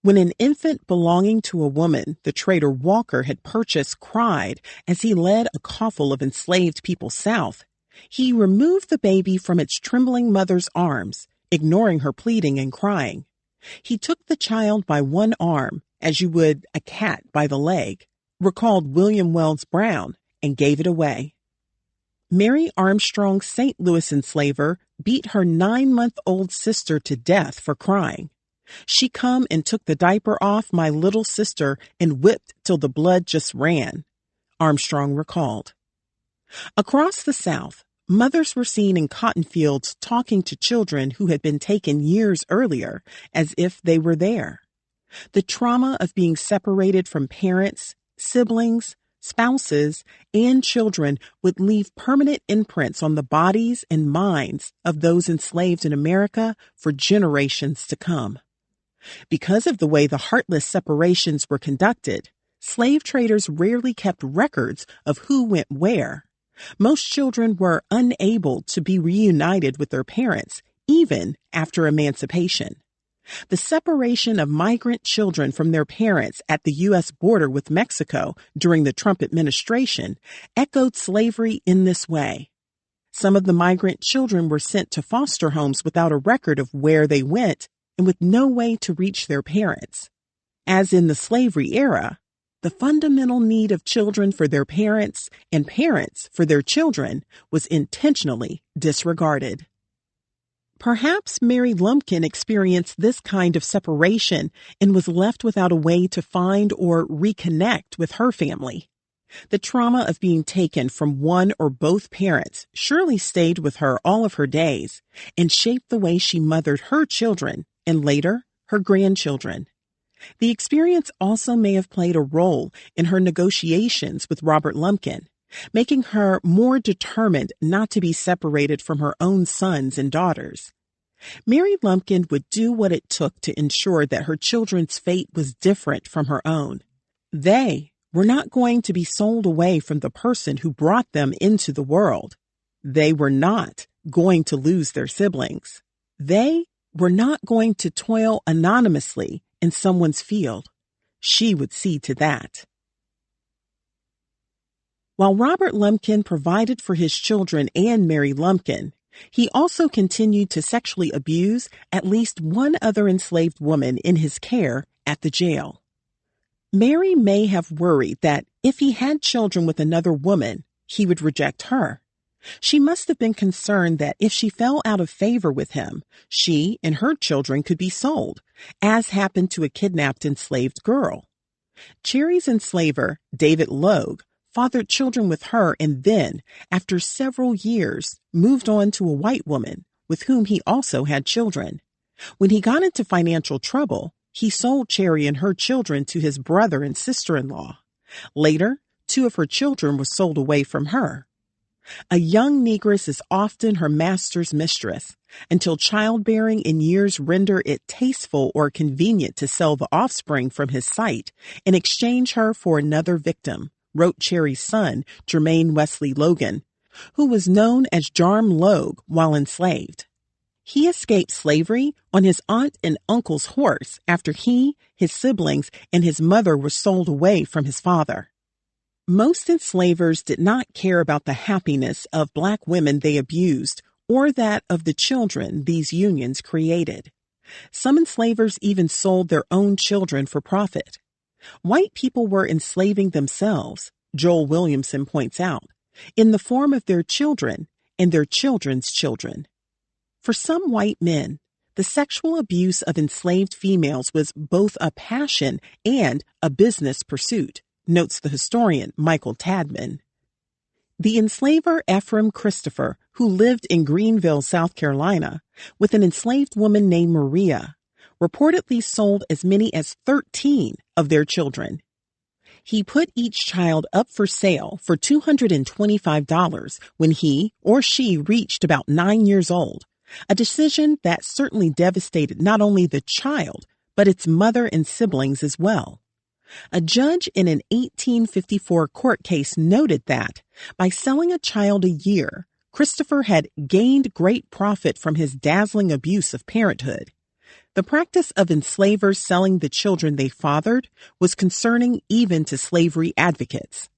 When an infant belonging to a woman the trader Walker had purchased cried as he led a coffle of enslaved people south, he removed the baby from its trembling mother's arms, ignoring her pleading and crying. He took the child by one arm, as you would a cat by the leg, recalled William Wells Brown, and gave it away. Mary Armstrong St. Louis enslaver beat her 9-month-old sister to death for crying. She come and took the diaper off my little sister and whipped till the blood just ran, Armstrong recalled. Across the South, mothers were seen in cotton fields talking to children who had been taken years earlier as if they were there. The trauma of being separated from parents, siblings, spouses, and children would leave permanent imprints on the bodies and minds of those enslaved in America for generations to come. Because of the way the heartless separations were conducted, slave traders rarely kept records of who went where. Most children were unable to be reunited with their parents, even after emancipation. The separation of migrant children from their parents at the U.S. border with Mexico during the Trump administration echoed slavery in this way. Some of the migrant children were sent to foster homes without a record of where they went and with no way to reach their parents. As in the slavery era, the fundamental need of children for their parents and parents for their children was intentionally disregarded. Perhaps Mary Lumpkin experienced this kind of separation and was left without a way to find or reconnect with her family. The trauma of being taken from one or both parents surely stayed with her all of her days and shaped the way she mothered her children and later her grandchildren. The experience also may have played a role in her negotiations with Robert Lumpkin, making her more determined not to be separated from her own sons and daughters. Mary Lumpkin would do what it took to ensure that her children's fate was different from her own. They were not going to be sold away from the person who brought them into the world. They were not going to lose their siblings. They were not going to toil anonymously in someone's field. She would see to that. While Robert Lumpkin provided for his children and Mary Lumpkin, he also continued to sexually abuse at least one other enslaved woman in his care at the jail. Mary may have worried that if he had children with another woman, he would reject her. She must have been concerned that if she fell out of favor with him, she and her children could be sold, as happened to a kidnapped enslaved girl. Cherry's enslaver, David Logue, fathered children with her and then, after several years, moved on to a white woman with whom he also had children. When he got into financial trouble, he sold Cherry and her children to his brother and sister-in-law. Later, 2 of her children were sold away from her. A young negress is often her master's mistress, until childbearing in years render it tasteful or convenient to sell the offspring from his sight and exchange her for another victim, wrote Cherry's son, Jermaine Wesley Logan, who was known as Jarm Logue while enslaved. He escaped slavery on his aunt and uncle's horse after he, his siblings, and his mother were sold away from his father. Most enslavers did not care about the happiness of black women they abused or that of the children these unions created. Some enslavers even sold their own children for profit. White people were enslaving themselves, Joel Williamson points out, in the form of their children and their children's children. For some white men, the sexual abuse of enslaved females was both a passion and a business pursuit, notes the historian Michael Tadman. The enslaver Ephraim Christopher, who lived in Greenville, South Carolina, with an enslaved woman named Maria, reportedly sold as many as 13 of their children. He put each child up for sale for $225 when he or she reached about 9 years old, a decision that certainly devastated not only the child, but its mother and siblings as well. A judge in an 1854 court case noted that, by selling a child a year, Christopher had gained great profit from his dazzling abuse of parenthood. The practice of enslavers selling the children they fathered was concerning even to slavery advocates.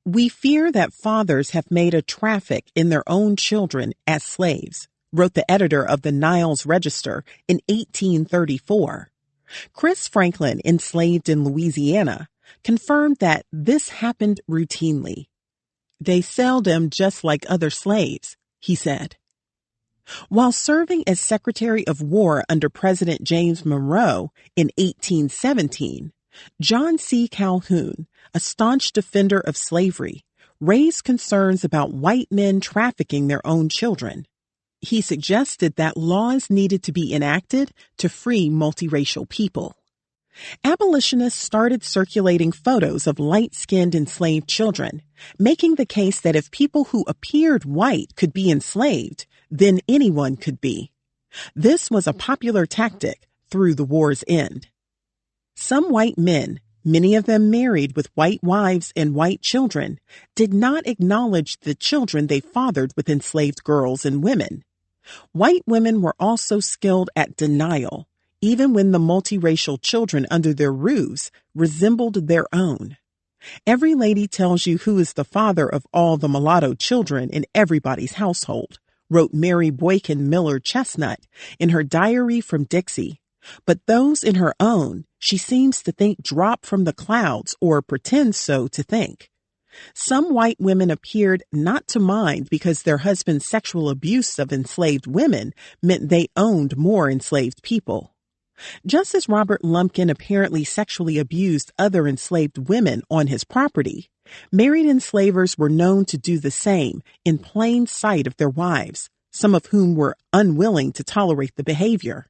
"We fear that fathers have made a traffic in their own children as slaves," wrote the editor of the Niles Register in 1834. Chris Franklin, enslaved in Louisiana, confirmed that this happened routinely. "They sell them just like other slaves," he said. While serving as Secretary of War under President James Monroe in 1817, John C. Calhoun, a staunch defender of slavery, raised concerns about white men trafficking their own children. He suggested that laws needed to be enacted to free multiracial people. Abolitionists started circulating photos of light-skinned enslaved children, making the case that if people who appeared white could be enslaved, then anyone could be. This was a popular tactic through the war's end. Some white men, many of them married with white wives and white children, did not acknowledge the children they fathered with enslaved girls and women. White women were also skilled at denial, even when the multiracial children under their roofs resembled their own. "Every lady tells you who is the father of all the mulatto children in everybody's household," wrote Mary Boykin Miller Chestnut in her Diary from Dixie. But those in her own, she seems to think drop from the clouds or pretends so to think. Some white women appeared not to mind because their husband's sexual abuse of enslaved women meant they owned more enslaved people. Just as Robert Lumpkin apparently sexually abused other enslaved women on his property, married enslavers were known to do the same in plain sight of their wives, some of whom were unwilling to tolerate the behavior.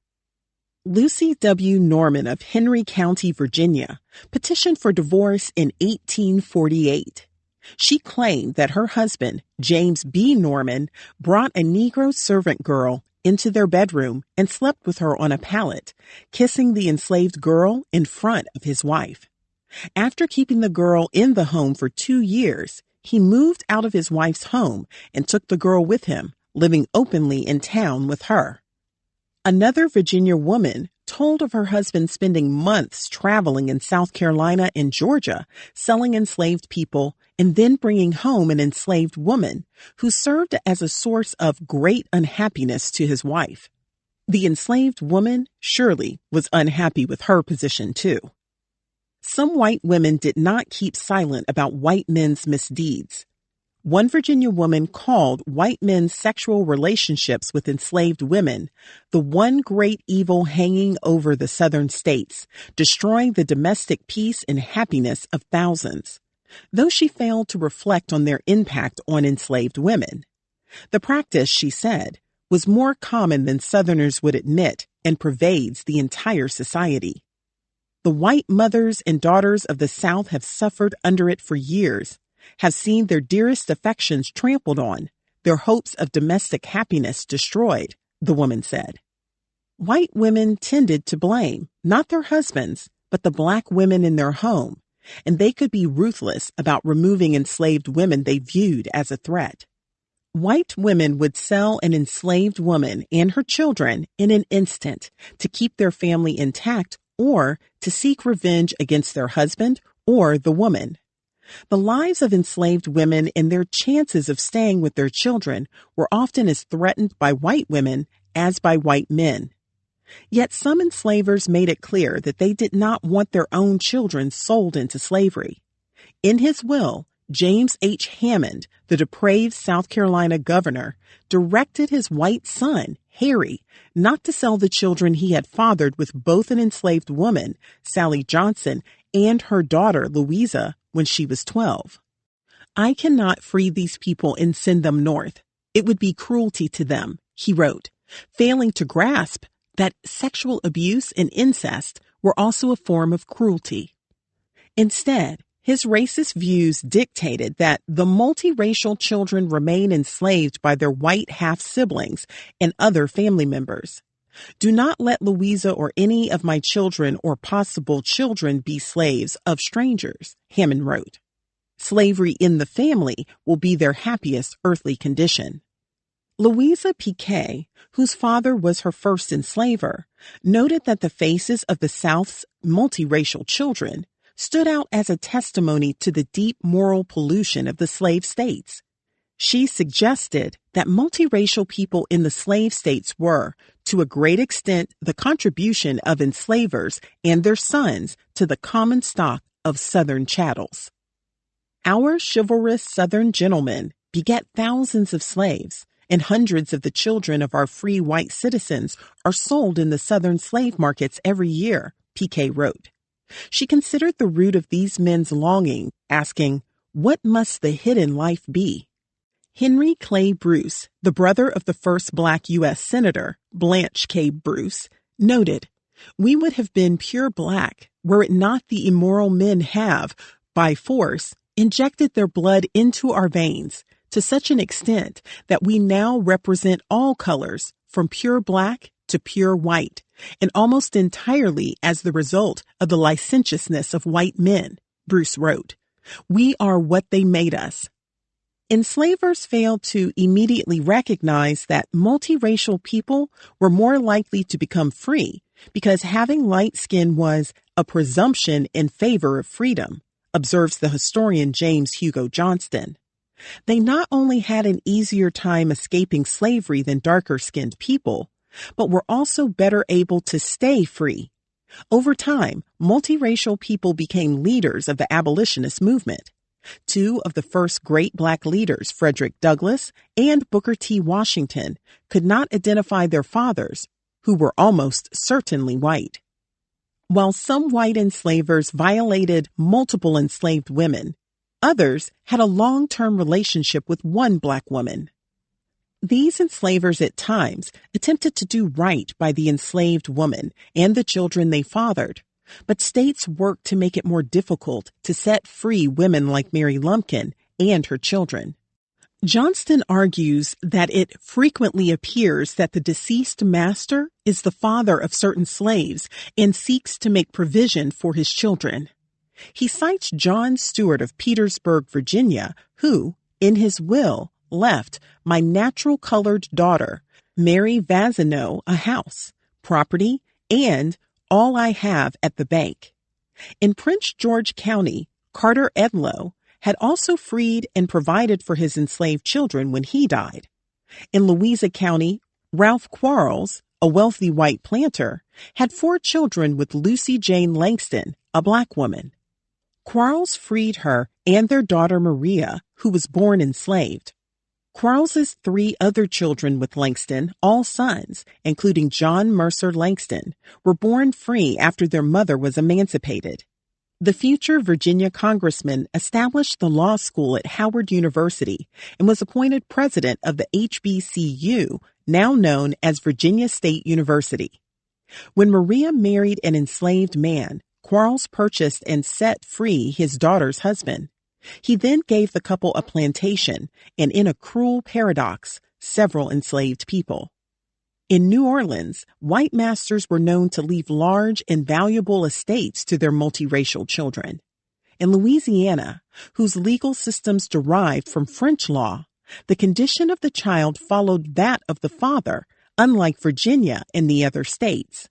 Lucy W. Norman of Henry County, Virginia, petitioned for divorce in 1848. She claimed that her husband, James B. Norman, brought a Negro servant girl into their bedroom and slept with her on a pallet, kissing the enslaved girl in front of his wife. After keeping the girl in the home for 2 years, he moved out of his wife's home and took the girl with him, living openly in town with her. Another Virginia woman, told of her husband spending months traveling in South Carolina and Georgia, selling enslaved people, and then bringing home an enslaved woman who served as a source of great unhappiness to his wife. The enslaved woman surely was unhappy with her position too. Some white women did not keep silent about white men's misdeeds. One Virginia woman called white men's sexual relationships with enslaved women the one great evil hanging over the southern states, destroying the domestic peace and happiness of thousands, though she failed to reflect on their impact on enslaved women. The practice, she said, was more common than Southerners would admit and pervades the entire society. The white mothers and daughters of the South have suffered under it for years, have seen their dearest affections trampled on, their hopes of domestic happiness destroyed, the woman said. White women tended to blame, not their husbands, but the black women in their home, and they could be ruthless about removing enslaved women they viewed as a threat. White women would sell an enslaved woman and her children in an instant to keep their family intact or to seek revenge against their husband or the woman. The lives of enslaved women and their chances of staying with their children were often as threatened by white women as by white men. Yet some enslavers made it clear that they did not want their own children sold into slavery. In his will, James H. Hammond, the depraved South Carolina governor, directed his white son, Harry, not to sell the children he had fathered with both an enslaved woman, Sally Johnson, and her daughter, Louisa, when she was 12. I cannot free these people and send them north. It would be cruelty to them, he wrote, failing to grasp that sexual abuse and incest were also a form of cruelty. Instead, his racist views dictated that the multiracial children remain enslaved by their white half-siblings and other family members. Do not let Louisa or any of my children or possible children be slaves of strangers, Hammond wrote. Slavery in the family will be their happiest earthly condition. Louisa Piquet, whose father was her first enslaver, noted that the faces of the South's multiracial children stood out as a testimony to the deep moral pollution of the slave states. She suggested that multiracial people in the slave states were, to a great extent, the contribution of enslavers and their sons to the common stock of Southern chattels. Our chivalrous Southern gentlemen beget thousands of slaves, and hundreds of the children of our free white citizens are sold in the Southern slave markets every year, Piquet wrote. She considered the root of these men's longing, asking, what must the hidden life be? Henry Clay Bruce, the brother of the first black U.S. Senator, Blanche K. Bruce, noted, we would have been pure black were it not the immoral men have, by force, injected their blood into our veins to such an extent that we now represent all colors from pure black to pure white, and almost entirely as the result of the licentiousness of white men, Bruce wrote. We are what they made us. Enslavers failed to immediately recognize that multiracial people were more likely to become free because having light skin was a presumption in favor of freedom, observes the historian James Hugo Johnston. They not only had an easier time escaping slavery than darker-skinned people, but were also better able to stay free. Over time, multiracial people became leaders of the abolitionist movement. Two of the first great black leaders, Frederick Douglass and Booker T. Washington, could not identify their fathers, who were almost certainly white. While some white enslavers violated multiple enslaved women, others had a long-term relationship with one black woman. These enslavers at times attempted to do right by the enslaved woman and the children they fathered, but states worked to make it more difficult to set free women like Mary Lumpkin and her children. Johnston argues that it frequently appears that the deceased master is the father of certain slaves and seeks to make provision for his children. He cites John Stewart of Petersburg, Virginia, who, in his will, left my natural colored daughter, Mary Vazineau, a house, property, and all I have at the bank. In Prince George County, Carter Edlow had also freed and provided for his enslaved children when he died. In Louisa County, Ralph Quarles, a wealthy white planter, had 4 children with Lucy Jane Langston, a black woman. Quarles freed her and their daughter Maria, who was born enslaved. Quarles's 3 other children with Langston, all sons, including John Mercer Langston, were born free after their mother was emancipated. The future Virginia congressman established the law school at Howard University and was appointed president of the HBCU, now known as Virginia State University. When Maria married an enslaved man, Quarles purchased and set free his daughter's husband. He then gave the couple a plantation and, in a cruel paradox, several enslaved people. In New Orleans, white masters were known to leave large and valuable estates to their multiracial children. In Louisiana, whose legal systems derived from French law, the condition of the child followed that of the father, unlike Virginia and the other states.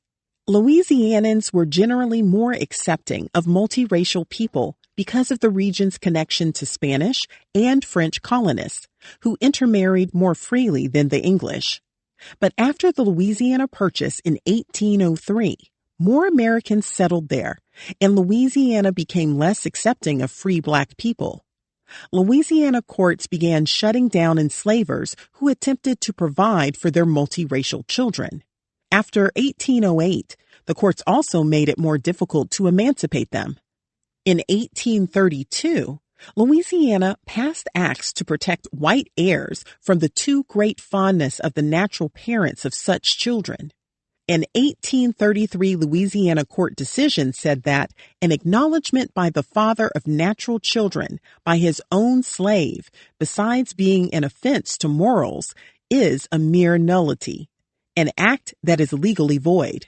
Louisianans were generally more accepting of multiracial people because of the region's connection to Spanish and French colonists, who intermarried more freely than the English. But after the Louisiana Purchase in 1803, more Americans settled there, and Louisiana became less accepting of free black people. Louisiana courts began shutting down enslavers who attempted to provide for their multiracial children. After 1808, the courts also made it more difficult to emancipate them. In 1832, Louisiana passed acts to protect white heirs from the too great fondness of the natural parents of such children. An 1833 Louisiana court decision said that an acknowledgement by the father of natural children by his own slave, besides being an offense to morals, is a mere nullity, an act that is legally void.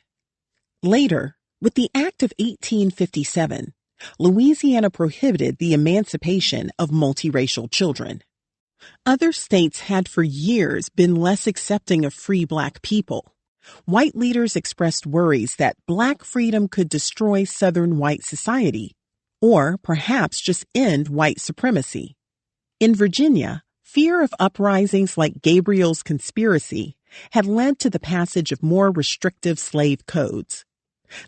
Later, with the Act of 1857, Louisiana prohibited the emancipation of multiracial children. Other states had for years been less accepting of free black people. White leaders expressed worries that black freedom could destroy Southern white society, or perhaps just end white supremacy. In Virginia, fear of uprisings like Gabriel's conspiracy had led to the passage of more restrictive slave codes.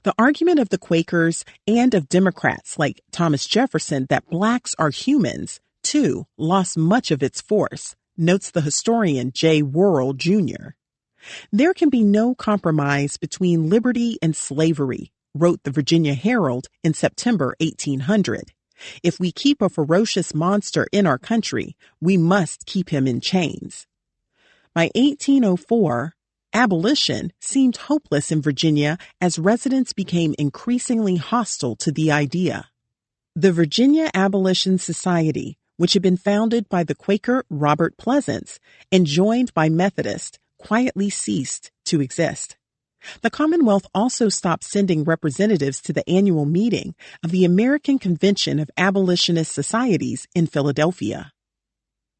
The argument of the Quakers and of Democrats like Thomas Jefferson that blacks are humans, too, lost much of its force, notes the historian J. Worrell, Jr. There can be no compromise between liberty and slavery, wrote the Virginia Herald in September 1800. If we keep a ferocious monster in our country, we must keep him in chains. By 1804, abolition seemed hopeless in Virginia as residents became increasingly hostile to the idea. The Virginia Abolition Society, which had been founded by the Quaker Robert Pleasants and joined by Methodists, quietly ceased to exist. The Commonwealth also stopped sending representatives to the annual meeting of the American Convention of Abolitionist Societies in Philadelphia.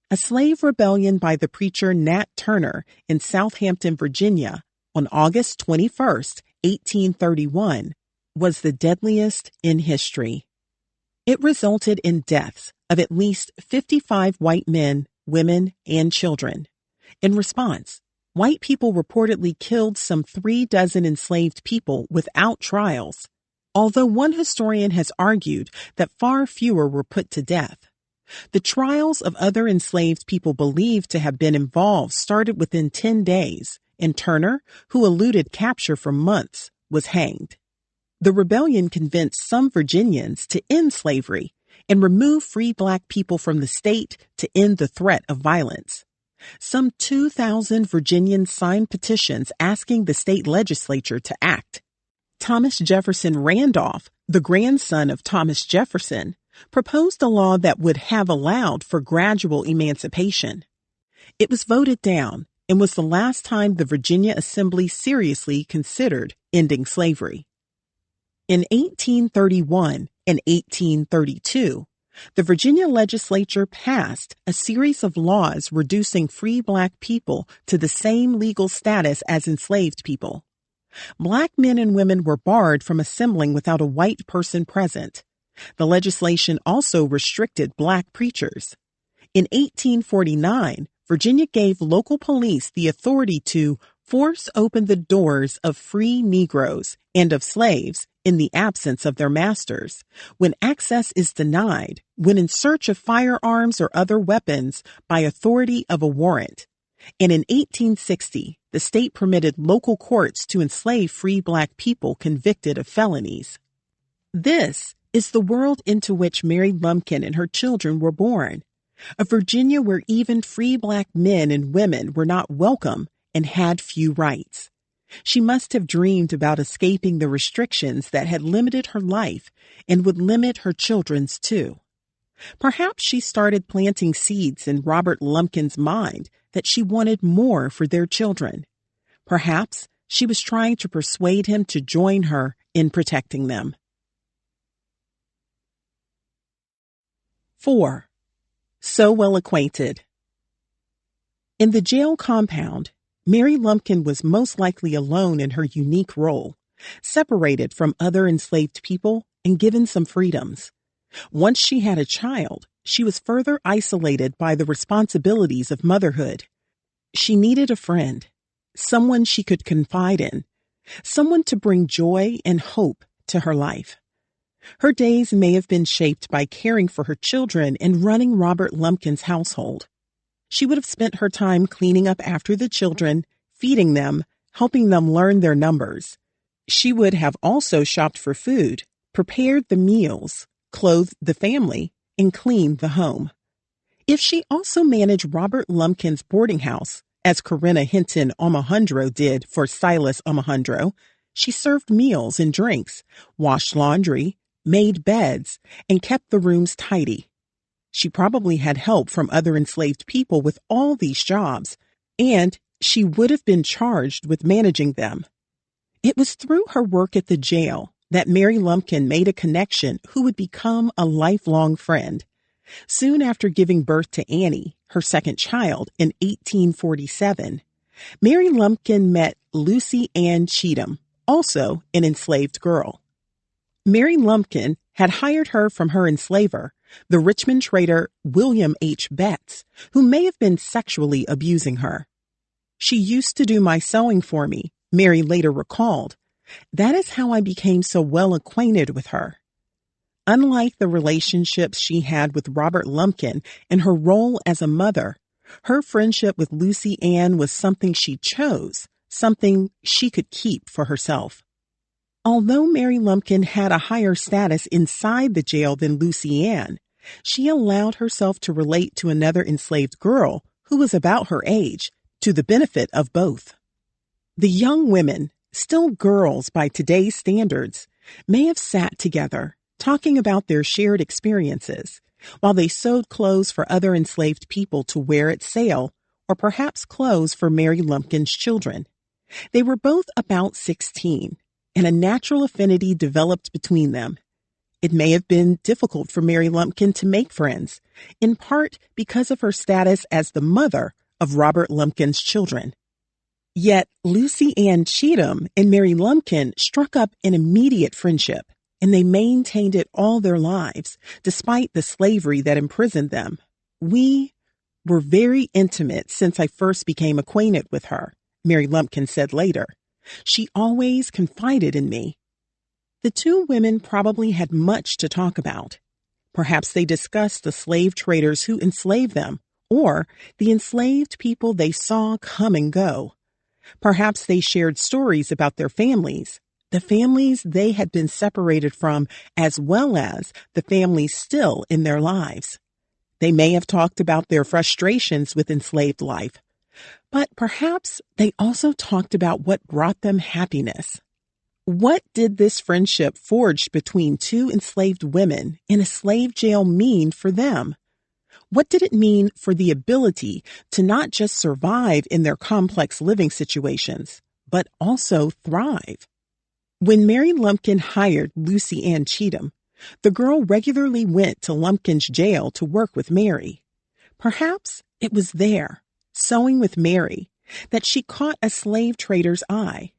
A slave rebellion by the preacher Nat Turner in Southampton, Virginia, on August 21, 1831, was the deadliest in history. It resulted in deaths of at least 55 white men, women, and children. In response, white people reportedly killed some 36 enslaved people without trials, although one historian has argued that far fewer were put to death. The trials of other enslaved people believed to have been involved started within 10 days, and Turner, who eluded capture for months, was hanged. The rebellion convinced some Virginians to end slavery and remove free black people from the state to end the threat of violence. Some 2,000 Virginians signed petitions asking the state legislature to act. Thomas Jefferson Randolph, the grandson of Thomas Jefferson, proposed a law that would have allowed for gradual emancipation. It was voted down and was the last time the Virginia Assembly seriously considered ending slavery. In 1831 and 1832, the Virginia legislature passed a series of laws reducing free black people to the same legal status as enslaved people. Black men and women were barred from assembling without a white person present. The legislation also restricted black preachers. In 1849, Virginia gave local police the authority to force open the doors of free Negroes and of slaves in the absence of their masters, when access is denied, when in search of firearms or other weapons by authority of a warrant. And in 1860, the state permitted local courts to enslave free black people convicted of felonies. This is the world into which Mary Lumpkin and her children were born, a Virginia where even free black men and women were not welcome and had few rights. She must have dreamed about escaping the restrictions that had limited her life and would limit her children's too. Perhaps she started planting seeds in Robert Lumpkin's mind that she wanted more for their children. Perhaps she was trying to persuade him to join her in protecting them. 4. So well acquainted. In the jail compound, Mary Lumpkin was most likely alone in her unique role, separated from other enslaved people and given some freedoms. Once she had a child, she was further isolated by the responsibilities of motherhood. She needed a friend, someone she could confide in, someone to bring joy and hope to her life. Her days may have been shaped by caring for her children and running Robert Lumpkin's household. She would have spent her time cleaning up after the children, feeding them, helping them learn their numbers. She would have also shopped for food, prepared the meals, clothed the family, and cleaned the home. If she also managed Robert Lumpkin's boarding house, as Corinna Hinton Omohundro did for Silas Omohundro, she served meals and drinks, washed laundry, made beds, and kept the rooms tidy. She probably had help from other enslaved people with all these jobs, and she would have been charged with managing them. It was through her work at the jail that Mary Lumpkin made a connection who would become a lifelong friend. Soon after giving birth to Annie, her second child, in 1847, Mary Lumpkin met Lucy Ann Cheatham, also an enslaved girl. Mary Lumpkin had hired her from her enslaver, the Richmond trader William H. Betts, who may have been sexually abusing her. She used to do my sewing for me, Mary later recalled. That is how I became so well acquainted with her. Unlike the relationships she had with Robert Lumpkin and her role as a mother, her friendship with Lucy Ann was something she chose, something she could keep for herself. Although Mary Lumpkin had a higher status inside the jail than Lucy Ann, she allowed herself to relate to another enslaved girl who was about her age, to the benefit of both. The young women, still girls by today's standards, may have sat together, talking about their shared experiences, while they sewed clothes for other enslaved people to wear at sale, or perhaps clothes for Mary Lumpkin's children. They were both about 16, and a natural affinity developed between them. It may have been difficult for Mary Lumpkin to make friends, in part because of her status as the mother of Robert Lumpkin's children. Yet Lucy Ann Cheatham and Mary Lumpkin struck up an immediate friendship, and they maintained it all their lives, despite the slavery that imprisoned them. We were very intimate since I first became acquainted with her, Mary Lumpkin said later. She always confided in me. The two women probably had much to talk about. Perhaps they discussed the slave traders who enslaved them, or the enslaved people they saw come and go. Perhaps they shared stories about their families, the families they had been separated from, as well as the families still in their lives. They may have talked about their frustrations with enslaved life, but perhaps they also talked about what brought them happiness. What did this friendship forged between two enslaved women in a slave jail mean for them? What did it mean for the ability to not just survive in their complex living situations, but also thrive? When Mary Lumpkin hired Lucy Ann Cheatham, the girl regularly went to Lumpkin's jail to work with Mary. Perhaps it was there, sewing with Mary, that she caught a slave trader's eye.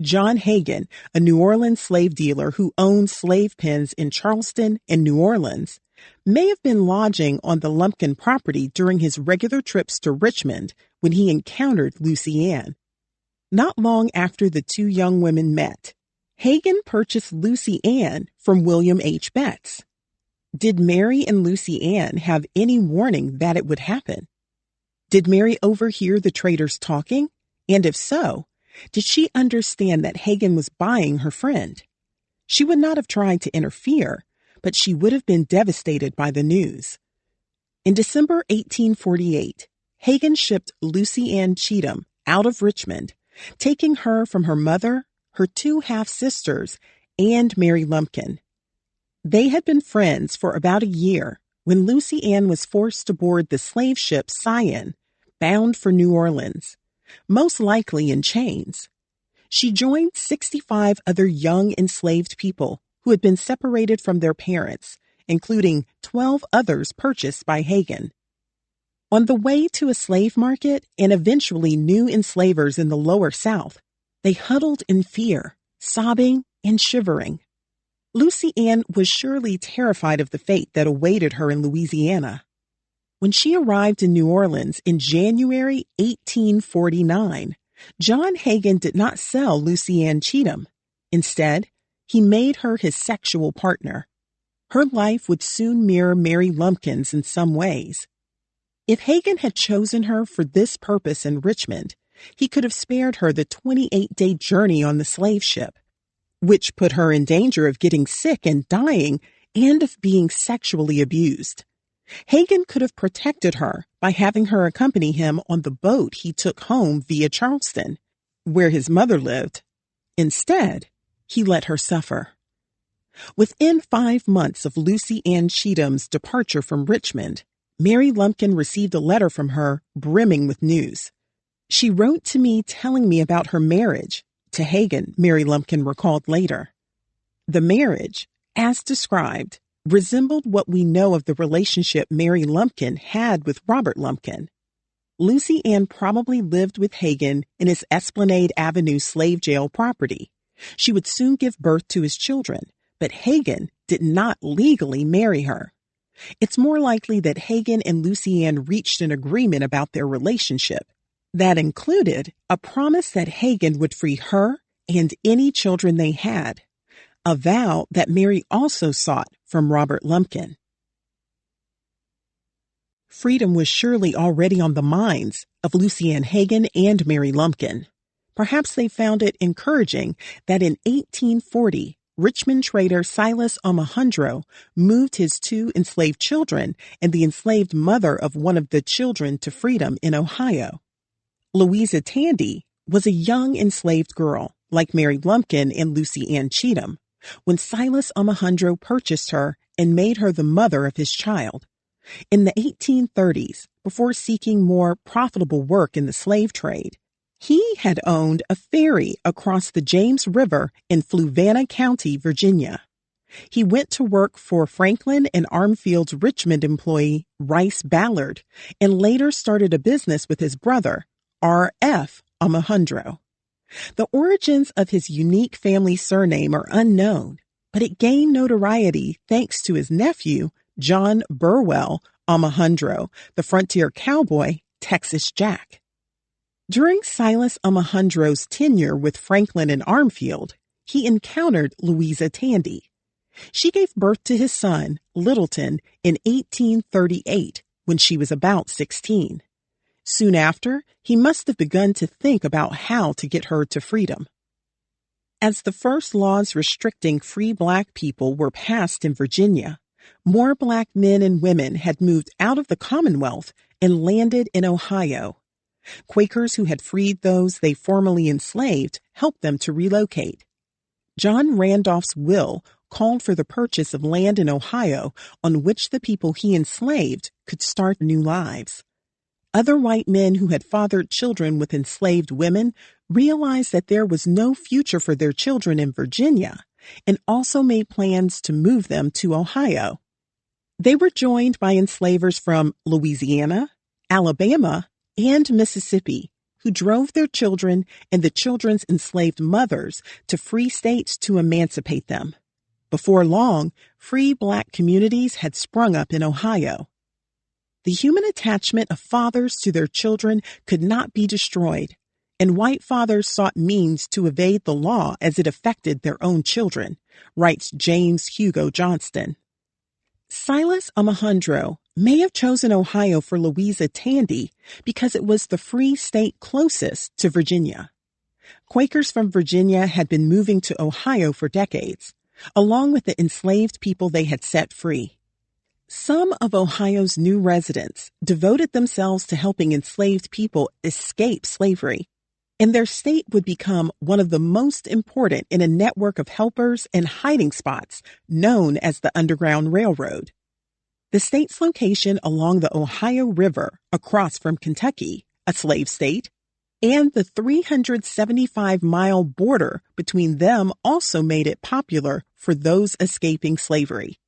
John Hagan, a New Orleans slave dealer who owned slave pens in Charleston and New Orleans, may have been lodging on the Lumpkin property during his regular trips to Richmond when he encountered Lucy Ann. Not long after the two young women met, Hagan purchased Lucy Ann from William H. Betts. Did Mary and Lucy Ann have any warning that it would happen? Did Mary overhear the traders talking? And if so, did she understand that Hagan was buying her friend? She would not have tried to interfere, but she would have been devastated by the news. In December 1848, Hagan shipped Lucy Ann Cheatham out of Richmond, taking her from her mother, her two half-sisters, and Mary Lumpkin. They had been friends for about a year when Lucy Ann was forced to board the slave ship Cyane, bound for New Orleans, most likely in chains. She joined 65 other young enslaved people who had been separated from their parents, including 12 others purchased by Hagan. On the way to a slave market and eventually new enslavers in the Lower South, they huddled in fear, sobbing and shivering. Lucy Ann was surely terrified of the fate that awaited her in Louisiana. When she arrived in New Orleans in January 1849, John Hagan did not sell Lucy Ann Cheatham. Instead, he made her his sexual partner. Her life would soon mirror Mary Lumpkin's in some ways. If Hagan had chosen her for this purpose in Richmond, he could have spared her the 28-day journey on the slave ship, which put her in danger of getting sick and dying and of being sexually abused. Hagan could have protected her by having her accompany him on the boat he took home via Charleston, where his mother lived. Instead, he let her suffer. Within 5 months of Lucy Ann Cheatham's departure from Richmond, Mary Lumpkin received a letter from her brimming with news. She wrote to me telling me about her marriage to Hagan, Mary Lumpkin recalled later. The marriage, as described, resembled what we know of the relationship Mary Lumpkin had with Robert Lumpkin. Lucy Ann probably lived with Hagan in his Esplanade Avenue slave jail property. She would soon give birth to his children, but Hagan did not legally marry her. It's more likely that Hagan and Lucy Ann reached an agreement about their relationship. That included a promise that Hagan would free her and any children they had, a vow that Mary also sought from Robert Lumpkin. Freedom was surely already on the minds of Lucy Ann Hagan and Mary Lumpkin. Perhaps they found it encouraging that in 1840, Richmond trader Silas Omohundro moved his 2 enslaved children and the enslaved mother of one of the children to freedom in Ohio. Louisa Tandy was a young enslaved girl, like Mary Lumpkin and Lucy Ann Cheatham, when Silas Omohundro purchased her and made her the mother of his child. In the 1830s, before seeking more profitable work in the slave trade, he had owned a ferry across the James River in Fluvanna County, Virginia. He went to work for Franklin and Armfield's Richmond employee, Rice Ballard, and later started a business with his brother, R.F. Omohundro. The origins of his unique family surname are unknown, but it gained notoriety thanks to his nephew, John Burwell Omohundro, the frontier cowboy, Texas Jack. During Silas Omohundro's tenure with Franklin and Armfield, he encountered Louisa Tandy. She gave birth to his son, Littleton, in 1838 when she was about 16. Soon after, he must have begun to think about how to get her to freedom. As the first laws restricting free Black people were passed in Virginia, more Black men and women had moved out of the Commonwealth and landed in Ohio. Quakers who had freed those they formerly enslaved helped them to relocate. John Randolph's will called for the purchase of land in Ohio on which the people he enslaved could start new lives. Other white men who had fathered children with enslaved women realized that there was no future for their children in Virginia and also made plans to move them to Ohio. They were joined by enslavers from Louisiana, Alabama, and Mississippi, who drove their children and the children's enslaved mothers to free states to emancipate them. Before long, free Black communities had sprung up in Ohio. The human attachment of fathers to their children could not be destroyed, and white fathers sought means to evade the law as it affected their own children, writes James Hugo Johnston. Silas Alejandro may have chosen Ohio for Louisa Tandy because it was the free state closest to Virginia. Quakers from Virginia had been moving to Ohio for decades, along with the enslaved people they had set free. Some of Ohio's new residents devoted themselves to helping enslaved people escape slavery, and their state would become one of the most important in a network of helpers and hiding spots known as the Underground Railroad. The state's location along the Ohio River across from Kentucky, a slave state, and the 375-mile border between them also made it popular for those escaping slavery.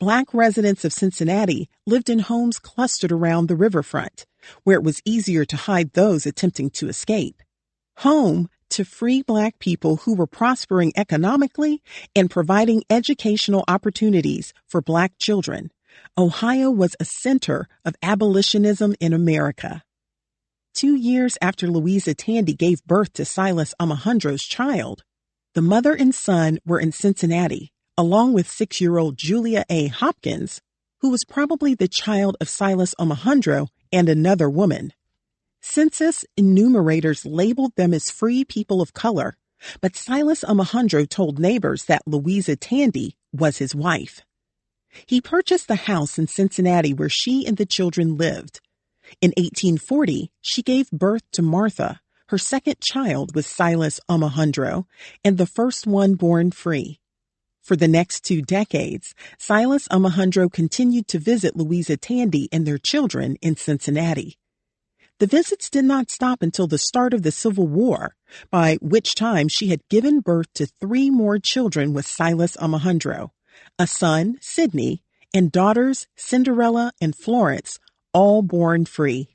Black residents of Cincinnati lived in homes clustered around the riverfront, where it was easier to hide those attempting to escape. Home to free Black people who were prospering economically and providing educational opportunities for Black children, Ohio was a center of abolitionism in America. 2 years after Louisa Tandy gave birth to Silas Alejandro's child, the mother and son were in Cincinnati, along with 6-year-old Julia A. Hopkins, who was probably the child of Silas Alejandro and another woman. Census enumerators labeled them as free people of color, but Silas Alejandro told neighbors that Louisa Tandy was his wife. He purchased the house in Cincinnati where she and the children lived. In 1840, she gave birth to Martha. Her second child was Silas Alejandro, and the first one born free. For the next 2 decades, Silas Alejandro continued to visit Louisa Tandy and their children in Cincinnati. The visits did not stop until the start of the Civil War, by which time she had given birth to 3 more children with Silas Alejandro, a son, Sidney, and daughters, Cinderella and Florence, all born free.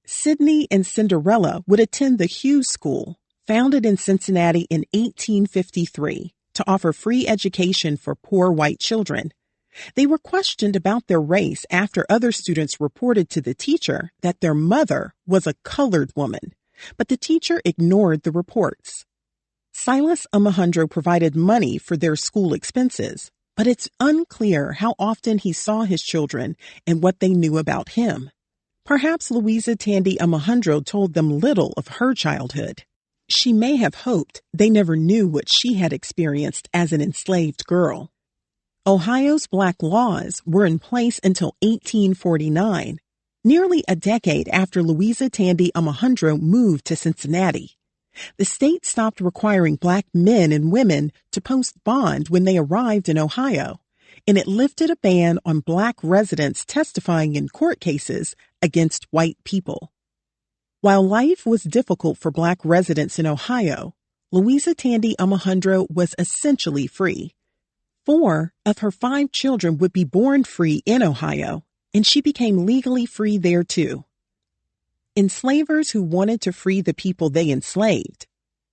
Sidney and Cinderella would attend the Hughes School, founded in Cincinnati in 1853, to offer free education for poor white children. They were questioned about their race after other students reported to the teacher that their mother was a colored woman, but the teacher ignored the reports. Silas Alejandro provided money for their school expenses, but it's unclear how often he saw his children and what they knew about him. Perhaps Louisa Tandy Alejandro told them little of her childhood. She may have hoped they never knew what she had experienced as an enslaved girl. Ohio's Black laws were in place until 1849, nearly a decade after Louisa Tandy Alejandro moved to Cincinnati. The state stopped requiring Black men and women to post bond when they arrived in Ohio, and it lifted a ban on Black residents testifying in court cases against white people. While life was difficult for Black residents in Ohio, Louisa Tandy Alejandro was essentially free. 4 of her 5 children would be born free in Ohio, and she became legally free there too. Enslavers who wanted to free the people they enslaved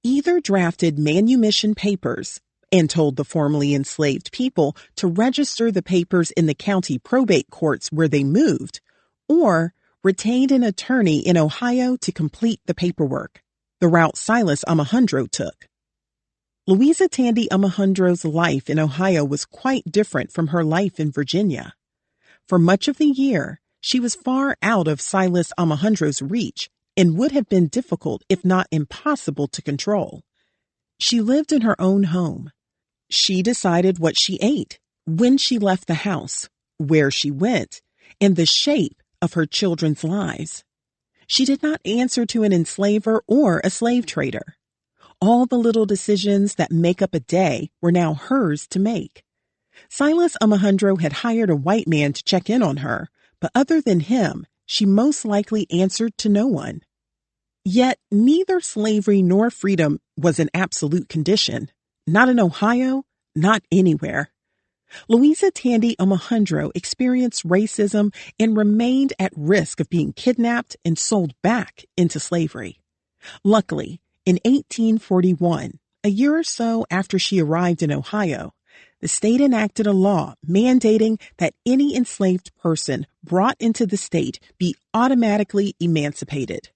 either drafted manumission papers and told the formerly enslaved people to register the papers in the county probate courts where they moved, or retained an attorney in Ohio to complete the paperwork, the route Silas Alejandro took. Louisa Tandy Alejandro's life in Ohio was quite different from her life in Virginia. For much of the year, she was far out of Silas Alejandro's reach and would have been difficult, if not impossible, to control. She lived in her own home. She decided what she ate, when she left the house, where she went, and the shape of her children's lives. She did not answer to an enslaver or a slave trader. All the little decisions that make up a day were now hers to make. Silas Alejandro had hired a white man to check in on her, but other than him, she most likely answered to no one. Yet neither slavery nor freedom was an absolute condition. Not in Ohio, not anywhere. Louisa Tandy Alejandro experienced racism and remained at risk of being kidnapped and sold back into slavery. Luckily, in 1841, a year or so after she arrived in Ohio, the state enacted a law mandating that any enslaved person brought into the state be automatically emancipated.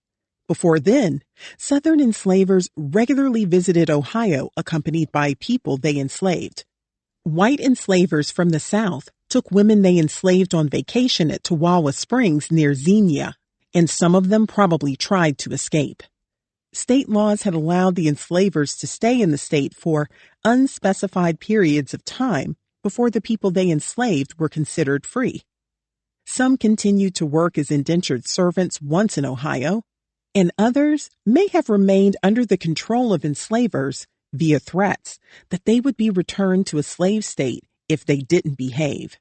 Before then, Southern enslavers regularly visited Ohio accompanied by people they enslaved. White enslavers from the South took women they enslaved on vacation at Tawawa Springs near Xenia, and some of them probably tried to escape. State laws had allowed the enslavers to stay in the state for unspecified periods of time before the people they enslaved were considered free. Some continued to work as indentured servants once in Ohio, and others may have remained under the control of enslavers via threats that they would be returned to a slave state if they didn't behave.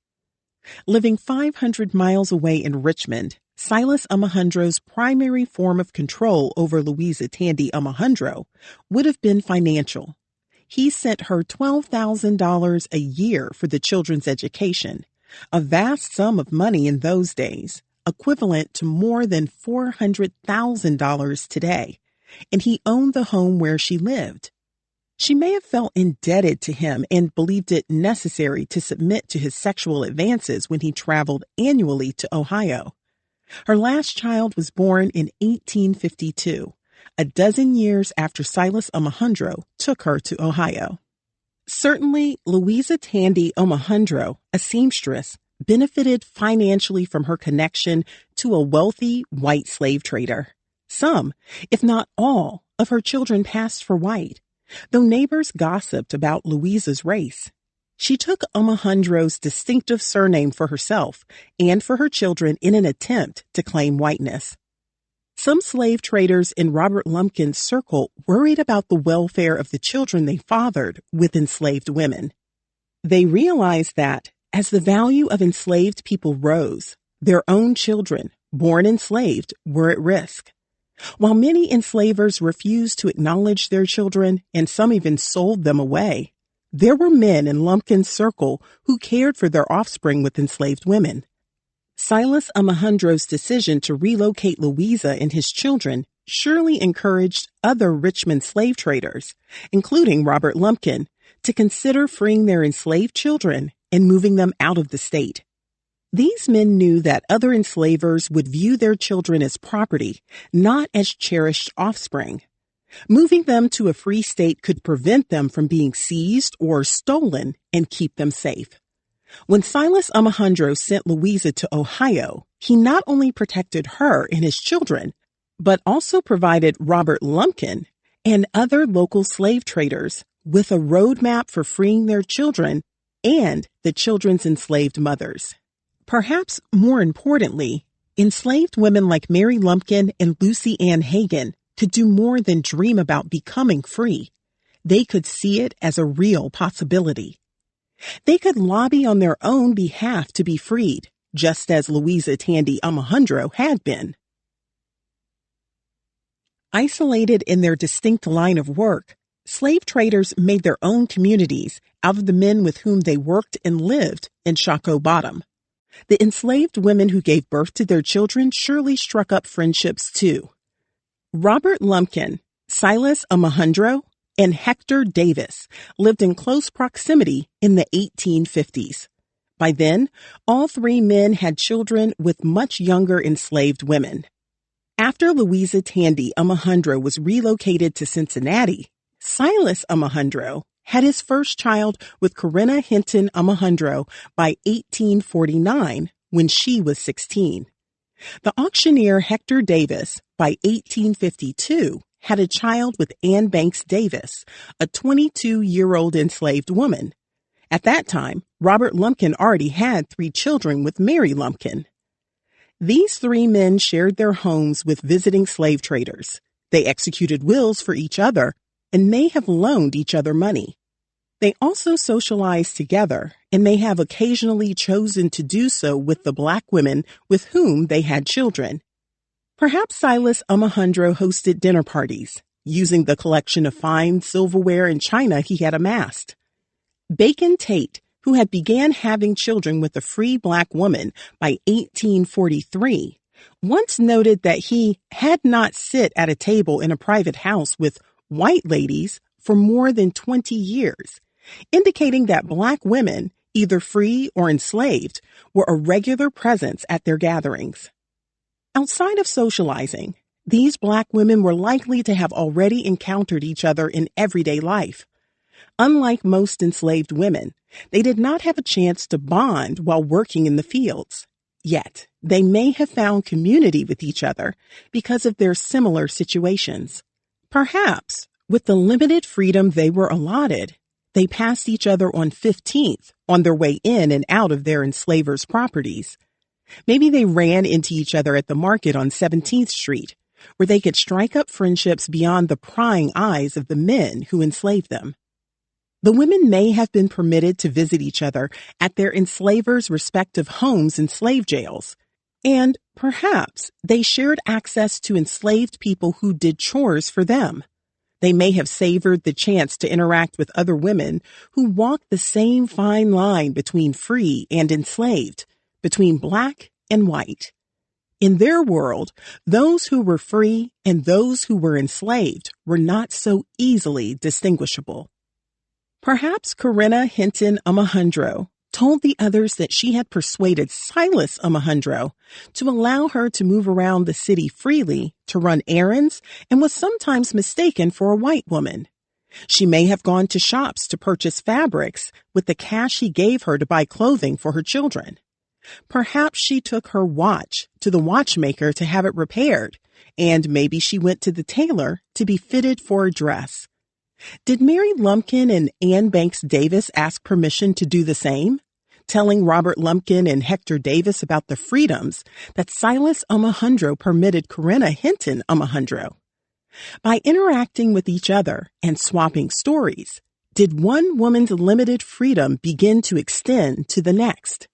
Living 500 miles away in Richmond, Silas Omohundro's primary form of control over Louisa Tandy Omohundro would have been financial. He sent her $12,000 a year for the children's education, a vast sum of money in those days, equivalent to more than $400,000 today, and he owned the home where she lived. She may have felt indebted to him and believed it necessary to submit to his sexual advances when he traveled annually to Ohio. Her last child was born in 1852, a dozen years after Silas Omohundro took her to Ohio. Certainly, Louisa Tandy Omohundro, a seamstress, benefited financially from her connection to a wealthy white slave trader. Some, if not all, of her children passed for white, though neighbors gossiped about Louisa's race. She took Omohundro's distinctive surname for herself and for her children in an attempt to claim whiteness. Some slave traders in Robert Lumpkin's circle worried about the welfare of the children they fathered with enslaved women. They realized that, as the value of enslaved people rose, their own children, born enslaved, were at risk. While many enslavers refused to acknowledge their children and some even sold them away, there were men in Lumpkin's circle who cared for their offspring with enslaved women. Silas Omohundro's decision to relocate Louisa and his children surely encouraged other Richmond slave traders, including Robert Lumpkin, to consider freeing their enslaved children and moving them out of the state. These men knew that other enslavers would view their children as property, not as cherished offspring. Moving them to a free state could prevent them from being seized or stolen and keep them safe. When Silas Omohundro sent Louisa to Ohio, he not only protected her and his children, but also provided Robert Lumpkin and other local slave traders with a roadmap for freeing their children and the children's enslaved mothers. Perhaps more importantly, enslaved women like Mary Lumpkin and Lucy Ann Hagan could do more than dream about becoming free. They could see it as a real possibility. They could lobby on their own behalf to be freed, just as Louisa Tandy Omohundro had been. Isolated in their distinct line of work, slave traders made their own communities out of the men with whom they worked and lived in Shockoe Bottom. The enslaved women who gave birth to their children surely struck up friendships too. Robert Lumpkin, Silas Omohundro, and Hector Davis lived in close proximity in the 1850s. By then, all three men had children with much younger enslaved women. After Louisa Tandy Omohundro was relocated to Cincinnati, Silas Omohundro had his first child with Corinna Hinton Omohundro by 1849 when she was 16. The auctioneer Hector Davis, by 1852, had a child with Ann Banks Davis, a 22-year-old enslaved woman. At that time, Robert Lumpkin already had 3 children with Mary Lumpkin. These 3 men shared their homes with visiting slave traders. They executed wills for each other and may have loaned each other money. They also socialized together and may have occasionally chosen to do so with the black women with whom they had children. Perhaps Silas Omohundro hosted dinner parties, using the collection of fine silverware and china he had amassed. Bacon Tate, who had began having children with a free black woman by 1843, once noted that he had not sit at a table in a private house with white ladies for more than 20 years, indicating that Black women, either free or enslaved, were a regular presence at their gatherings. Outside of socializing, these Black women were likely to have already encountered each other in everyday life. Unlike most enslaved women, they did not have a chance to bond while working in the fields. Yet, they may have found community with each other because of their similar situations. Perhaps, with the limited freedom they were allotted, they passed each other on 15th on their way in and out of their enslavers' properties. Maybe they ran into each other at the market on 17th Street, where they could strike up friendships beyond the prying eyes of the men who enslaved them. The women may have been permitted to visit each other at their enslavers' respective homes and slave jails, and perhaps they shared access to enslaved people who did chores for them. They may have savored the chance to interact with other women who walked the same fine line between free and enslaved, between Black and white. In their world, those who were free and those who were enslaved were not so easily distinguishable. Perhaps Corinna Hinton Alejandro told the others that she had persuaded Silas Alejandro to allow her to move around the city freely to run errands and was sometimes mistaken for a white woman. She may have gone to shops to purchase fabrics with the cash he gave her to buy clothing for her children. Perhaps she took her watch to the watchmaker to have it repaired, and maybe she went to the tailor to be fitted for a dress. Did Mary Lumpkin and Anne Banks Davis ask permission to do the same, telling Robert Lumpkin and Hector Davis about the freedoms that Silas Alejandro permitted Corinna Hinton Alejandro? By interacting with each other and swapping stories, did one woman's limited freedom begin to extend to the next?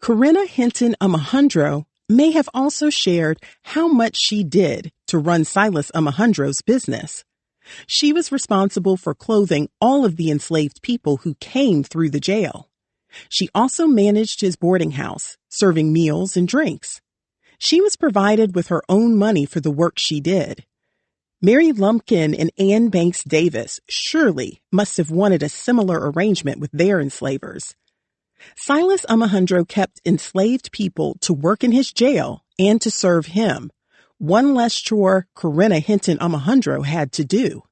Corinna Hinton Alejandro may have also shared how much she did to run Silas Alejandro's business. She was responsible for clothing all of the enslaved people who came through the jail. She also managed his boarding house, serving meals and drinks. She was provided with her own money for the work she did. Mary Lumpkin and Anne Banks Davis surely must have wanted a similar arrangement with their enslavers. Silas Alejandro kept enslaved people to work in his jail and to serve him, one less chore Corinna Hinton Alejandro had to do.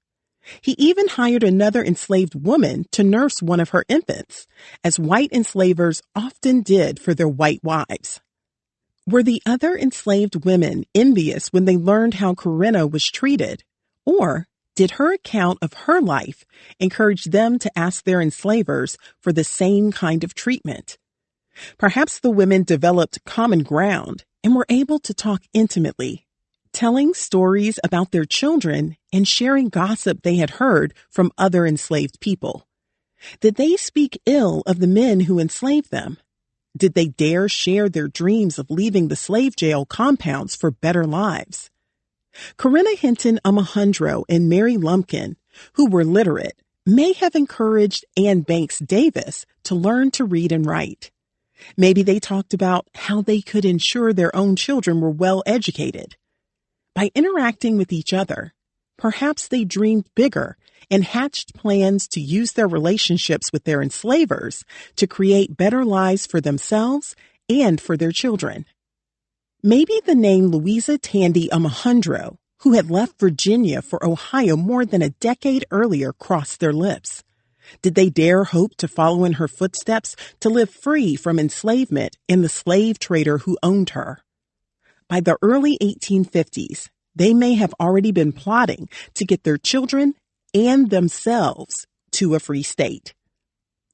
He even hired another enslaved woman to nurse one of her infants, as white enslavers often did for their white wives. Were the other enslaved women envious when they learned how Corinna was treated, or did her account of her life encourage them to ask their enslavers for the same kind of treatment? Perhaps the women developed common ground and were able to talk intimately, telling stories about their children and sharing gossip they had heard from other enslaved people. Did they speak ill of the men who enslaved them? Did they dare share their dreams of leaving the slave jail compounds for better lives? Corinna Hinton Alejandro and Mary Lumpkin, who were literate, may have encouraged Anne Banks Davis to learn to read and write. Maybe they talked about how they could ensure their own children were well educated. By interacting with each other, perhaps they dreamed bigger and hatched plans to use their relationships with their enslavers to create better lives for themselves and for their children. Maybe the name Louisa Tandy Alejandro, who had left Virginia for Ohio more than a decade earlier, crossed their lips. Did they dare hope to follow in her footsteps to live free from enslavement and the slave trader who owned her? By the early 1850s, they may have already been plotting to get their children and themselves to a free state.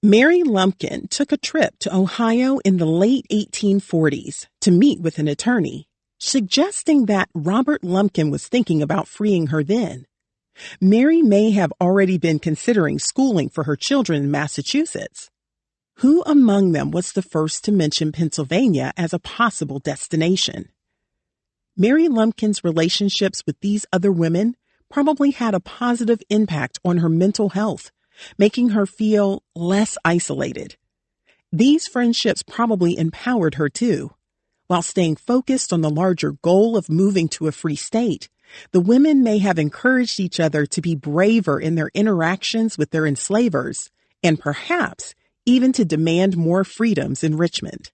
Mary Lumpkin took a trip to Ohio in the late 1840s to meet with an attorney, suggesting that Robert Lumpkin was thinking about freeing her then. Mary may have already been considering schooling for her children in Massachusetts. Who among them was the first to mention Pennsylvania as a possible destination? Mary Lumpkin's relationships with these other women probably had a positive impact on her mental health, making her feel less isolated. These friendships probably empowered her too. While staying focused on the larger goal of moving to a free state, the women may have encouraged each other to be braver in their interactions with their enslavers, and perhaps even to demand more freedoms in Richmond.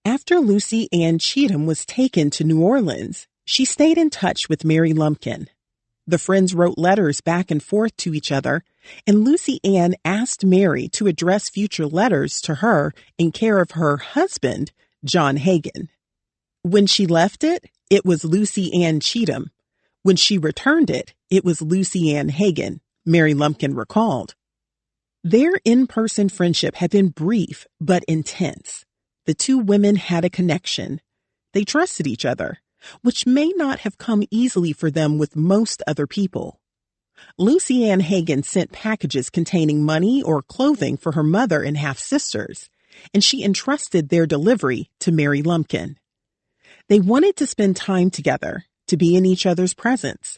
After Lucy Ann Cheatham was taken to New Orleans, she stayed in touch with Mary Lumpkin. The friends wrote letters back and forth to each other, and Lucy Ann asked Mary to address future letters to her in care of her husband, John Hagan. When she left it, it was Lucy Ann Cheatham. When she returned it, it was Lucy Ann Hagan, Mary Lumpkin recalled. Their in-person friendship had been brief but intense. The two women had a connection. They trusted each other, which may not have come easily for them with most other people. Lucy Ann Hagan sent packages containing money or clothing for her mother and half-sisters, and she entrusted their delivery to Mary Lumpkin. They wanted to spend time together, to be in each other's presence.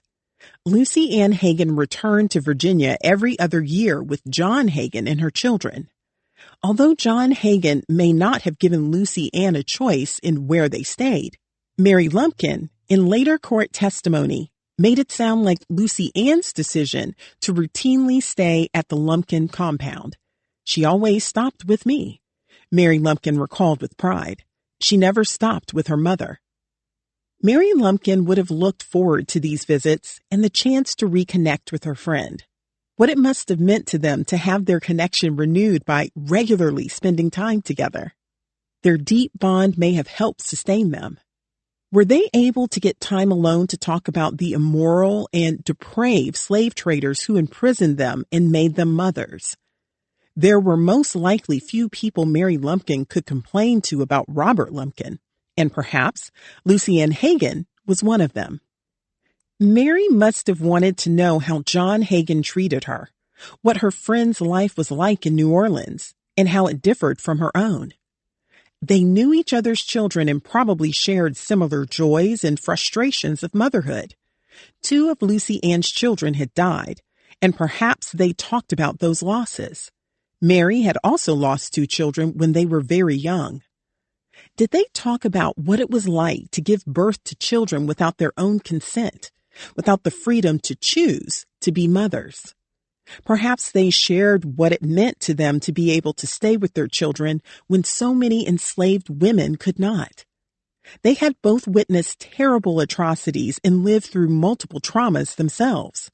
Lucy Ann Hagan returned to Virginia every other year with John Hagan and her children. Although John Hagan may not have given Lucy Ann a choice in where they stayed, Mary Lumpkin, in later court testimony, made it sound like Lucy Ann's decision to routinely stay at the Lumpkin compound. She always stopped with me, Mary Lumpkin recalled with pride. She never stopped with her mother. Mary Lumpkin would have looked forward to these visits and the chance to reconnect with her friend. What it must have meant to them to have their connection renewed by regularly spending time together. Their deep bond may have helped sustain them. Were they able to get time alone to talk about the immoral and depraved slave traders who imprisoned them and made them mothers? There were most likely few people Mary Lumpkin could complain to about Robert Lumpkin, and perhaps Lucy Ann Hagan was one of them. Mary must have wanted to know how John Hagan treated her, what her friend's life was like in New Orleans, and how it differed from her own. They knew each other's children and probably shared similar joys and frustrations of motherhood. Two of Lucy Ann's children had died, and perhaps they talked about those losses. Mary had also lost two children when they were very young. Did they talk about what it was like to give birth to children without their own consent, without the freedom to choose to be mothers? Perhaps they shared what it meant to them to be able to stay with their children when so many enslaved women could not. They had both witnessed terrible atrocities and lived through multiple traumas themselves.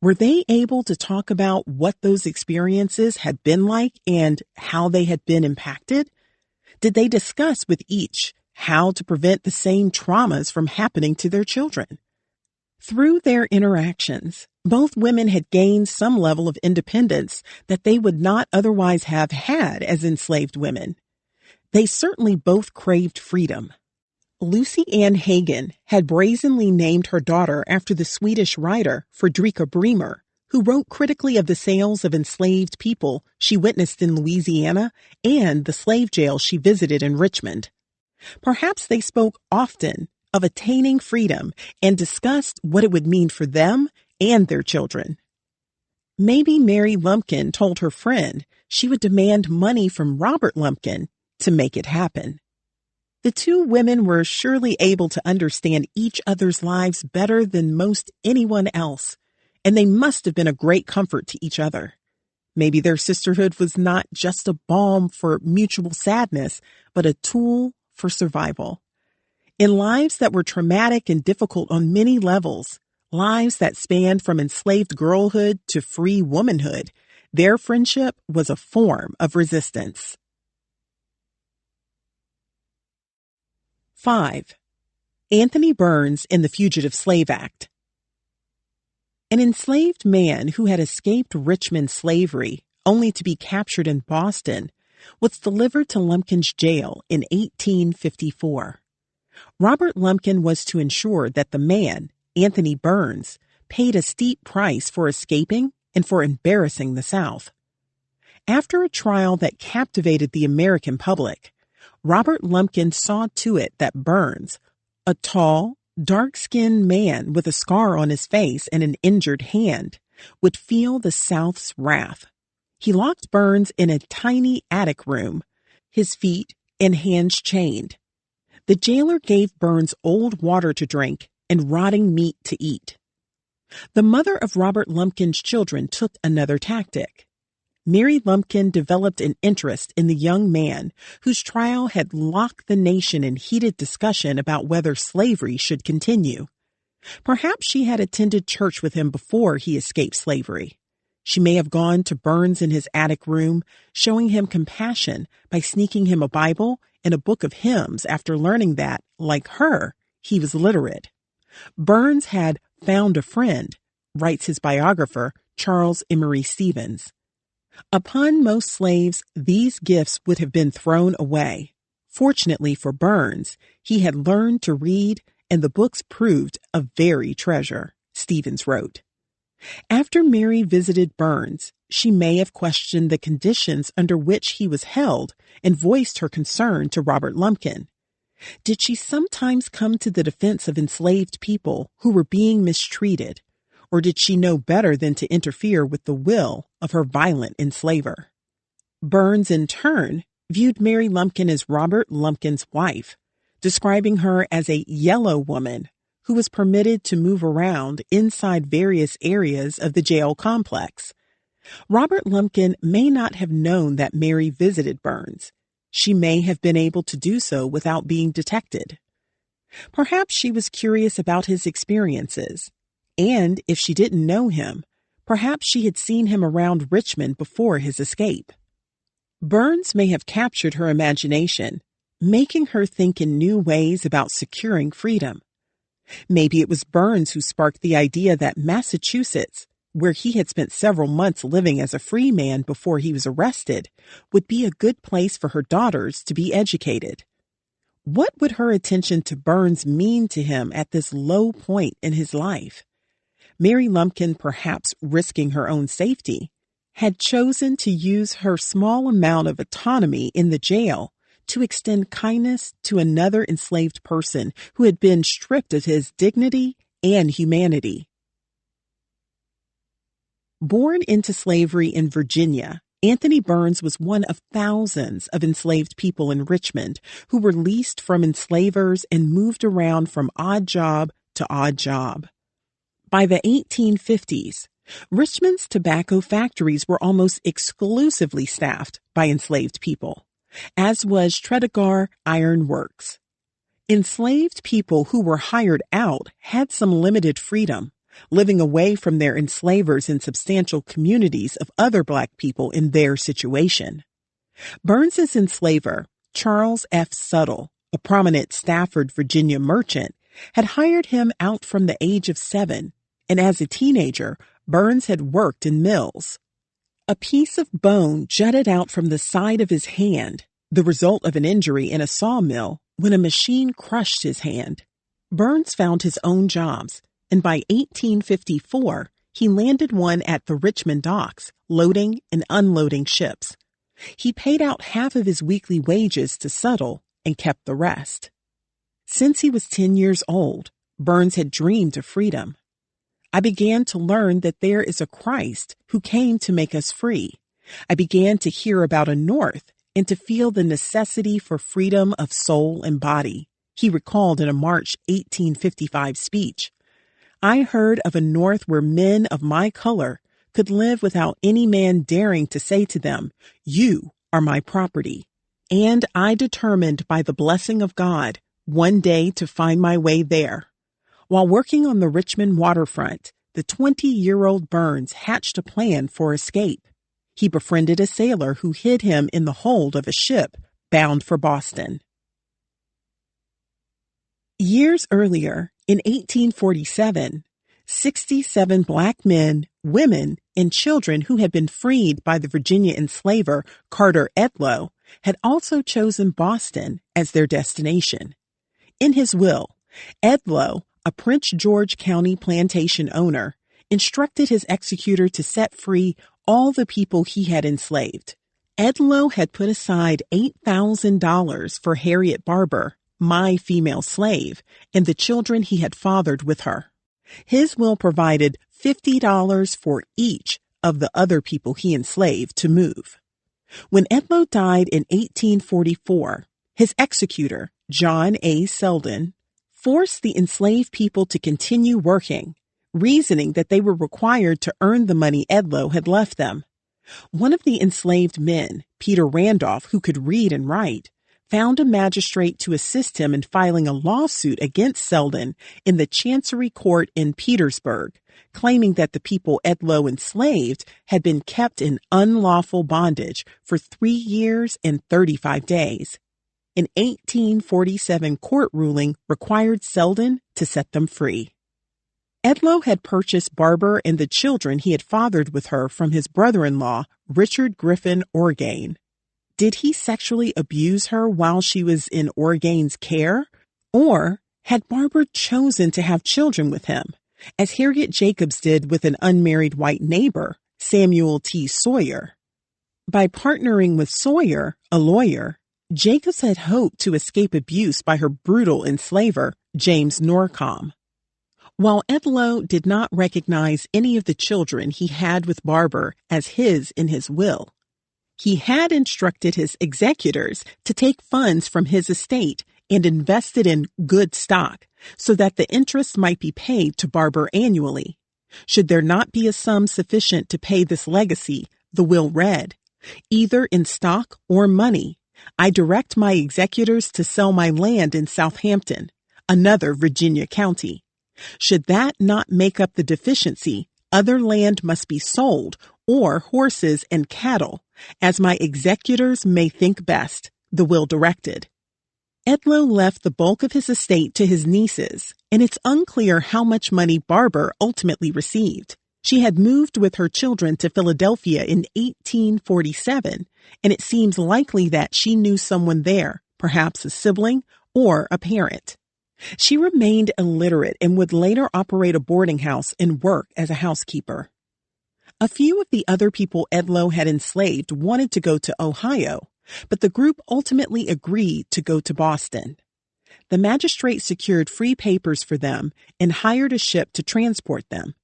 Were they able to talk about what those experiences had been like and how they had been impacted? Did they discuss with each how to prevent the same traumas from happening to their children? Through their interactions, both women had gained some level of independence that they would not otherwise have had as enslaved women. They certainly both craved freedom. Lucy Ann Hagan had brazenly named her daughter after the Swedish writer Fredrika Bremer, who wrote critically of the sales of enslaved people she witnessed in Louisiana and the slave jail she visited in Richmond. Perhaps they spoke often of attaining freedom and discussed what it would mean for them and their children. Maybe Mary Lumpkin told her friend she would demand money from Robert Lumpkin to make it happen. The two women were surely able to understand each other's lives better than most anyone else, and they must have been a great comfort to each other. Maybe their sisterhood was not just a balm for mutual sadness, but a tool for survival. In lives that were traumatic and difficult on many levels, lives that spanned from enslaved girlhood to free womanhood, their friendship was a form of resistance. 5. Anthony Burns in the Fugitive Slave Act. An enslaved man who had escaped Richmond slavery only to be captured in Boston was delivered to Lumpkin's jail in 1854. Robert Lumpkin was to ensure that the man, Anthony Burns, paid a steep price for escaping and for embarrassing the South. After a trial that captivated the American public, Robert Lumpkin saw to it that Burns, a tall, dark-skinned man with a scar on his face and an injured hand, would feel the South's wrath. He locked Burns in a tiny attic room. His feet, and hands chained. The jailer gave Burns old water to drink and rotting meat to eat. The mother of Robert Lumpkin's children took another tactic. Mary Lumpkin developed an interest in the young man whose trial had locked the nation in heated discussion about whether slavery should continue. Perhaps she had attended church with him before he escaped slavery. She may have gone to Burns in his attic room, showing him compassion by sneaking him a Bible and a book of hymns after learning that, like her, he was literate. Burns had found a friend, writes his biographer, Charles Emery Stevens. Upon most slaves, these gifts would have been thrown away. Fortunately for Burns, he had learned to read, and the books proved a very treasure, Stevens wrote. After Mary visited Burns, she may have questioned the conditions under which he was held and voiced her concern to Robert Lumpkin. Did she sometimes come to the defense of enslaved people who were being mistreated, or did she know better than to interfere with the will of her violent enslaver? Burns, in turn, viewed Mary Lumpkin as Robert Lumpkin's wife, describing her as a yellow woman who was permitted to move around inside various areas of the jail complex. Robert Lumpkin may not have known that Mary visited Burns. She may have been able to do so without being detected. Perhaps she was curious about his experiences, and if she didn't know him, perhaps she had seen him around Richmond before his escape. Burns may have captured her imagination, making her think in new ways about securing freedom. Maybe it was Burns who sparked the idea that Massachusetts, where he had spent several months living as a free man before he was arrested, would be a good place for her daughters to be educated. What would her attention to Burns mean to him at this low point in his life? Mary Lumpkin, perhaps risking her own safety, had chosen to use her small amount of autonomy in the jail to extend kindness to another enslaved person who had been stripped of his dignity and humanity. Born into slavery in Virginia, Anthony Burns was one of thousands of enslaved people in Richmond who were leased from enslavers and moved around from odd job to odd job. By the 1850s, Richmond's tobacco factories were almost exclusively staffed by enslaved people, as was Tredegar Iron Works. Enslaved people who were hired out had some limited freedom, living away from their enslavers in substantial communities of other Black people in their situation. Burns's enslaver, Charles F. Suttle, a prominent Stafford, Virginia merchant, had hired him out from the age of 7, and as a teenager, Burns had worked in mills. A piece of bone jutted out from the side of his hand, the result of an injury in a sawmill, when a machine crushed his hand. Burns found his own jobs, and by 1854, he landed one at the Richmond docks, loading and unloading ships. He paid out half of his weekly wages to Suttle and kept the rest. Since he was 10 years old, Burns had dreamed of freedom. I began to learn that there is a Christ who came to make us free. I began to hear about a North and to feel the necessity for freedom of soul and body, he recalled in a March 1855 speech. I heard of a North where men of my color could live without any man daring to say to them, "You are my property." And I determined by the blessing of God one day to find my way there. While working on the Richmond waterfront, the 20-year-old Burns hatched a plan for escape. He befriended a sailor who hid him in the hold of a ship bound for Boston. Years earlier, in 1847, 67 Black men, women, and children who had been freed by the Virginia enslaver Carter Edloe had also chosen Boston as their destination. In his will, Edloe, a Prince George County plantation owner, instructed his executor to set free all the people he had enslaved. Edloe had put aside $8,000 for Harriet Barber, my female slave, and the children he had fathered with her. His will provided $50 for each of the other people he enslaved to move. When Edloe died in 1844, His executor, John A. Selden, forced the enslaved people to continue working, reasoning that they were required to earn the money Edlow had left them. One of the enslaved men, Peter Randolph, who could read and write, found a magistrate to assist him in filing a lawsuit against Selden in the Chancery Court in Petersburg, claiming that the people Edlow enslaved had been kept in unlawful bondage for 3 years and 35 days. An 1847 court ruling required Selden to set them free. Edlow had purchased Barber and the children he had fathered with her from his brother-in-law, Richard Griffin Orgain. Did he sexually abuse her while she was in Orgain's care? Or had Barber chosen to have children with him, as Harriet Jacobs did with an unmarried white neighbor, Samuel T. Sawyer? By partnering with Sawyer, a lawyer, Jacobs had hoped to escape abuse by her brutal enslaver, James Norcom. While Edlow did not recognize any of the children he had with Barber as his in his will, he had instructed his executors to take funds from his estate and invest it in good stock so that the interest might be paid to Barber annually. Should there not be a sum sufficient to pay this legacy, the will read, "Either in stock or money, I direct my executors to sell my land in Southampton, another Virginia county. Should that not make up the deficiency, other land must be sold, or horses and cattle, as my executors may think best," the will directed. Edlow left the bulk of his estate to his nieces, and it's unclear how much money Barber ultimately received. She had moved with her children to Philadelphia in 1847, and it seems likely that she knew someone there, perhaps a sibling or a parent. She remained illiterate and would later operate a boarding house and work as a housekeeper. A few of the other people Edlow had enslaved wanted to go to Ohio, but the group ultimately agreed to go to Boston. The magistrate secured free papers for them and hired a ship to transport them.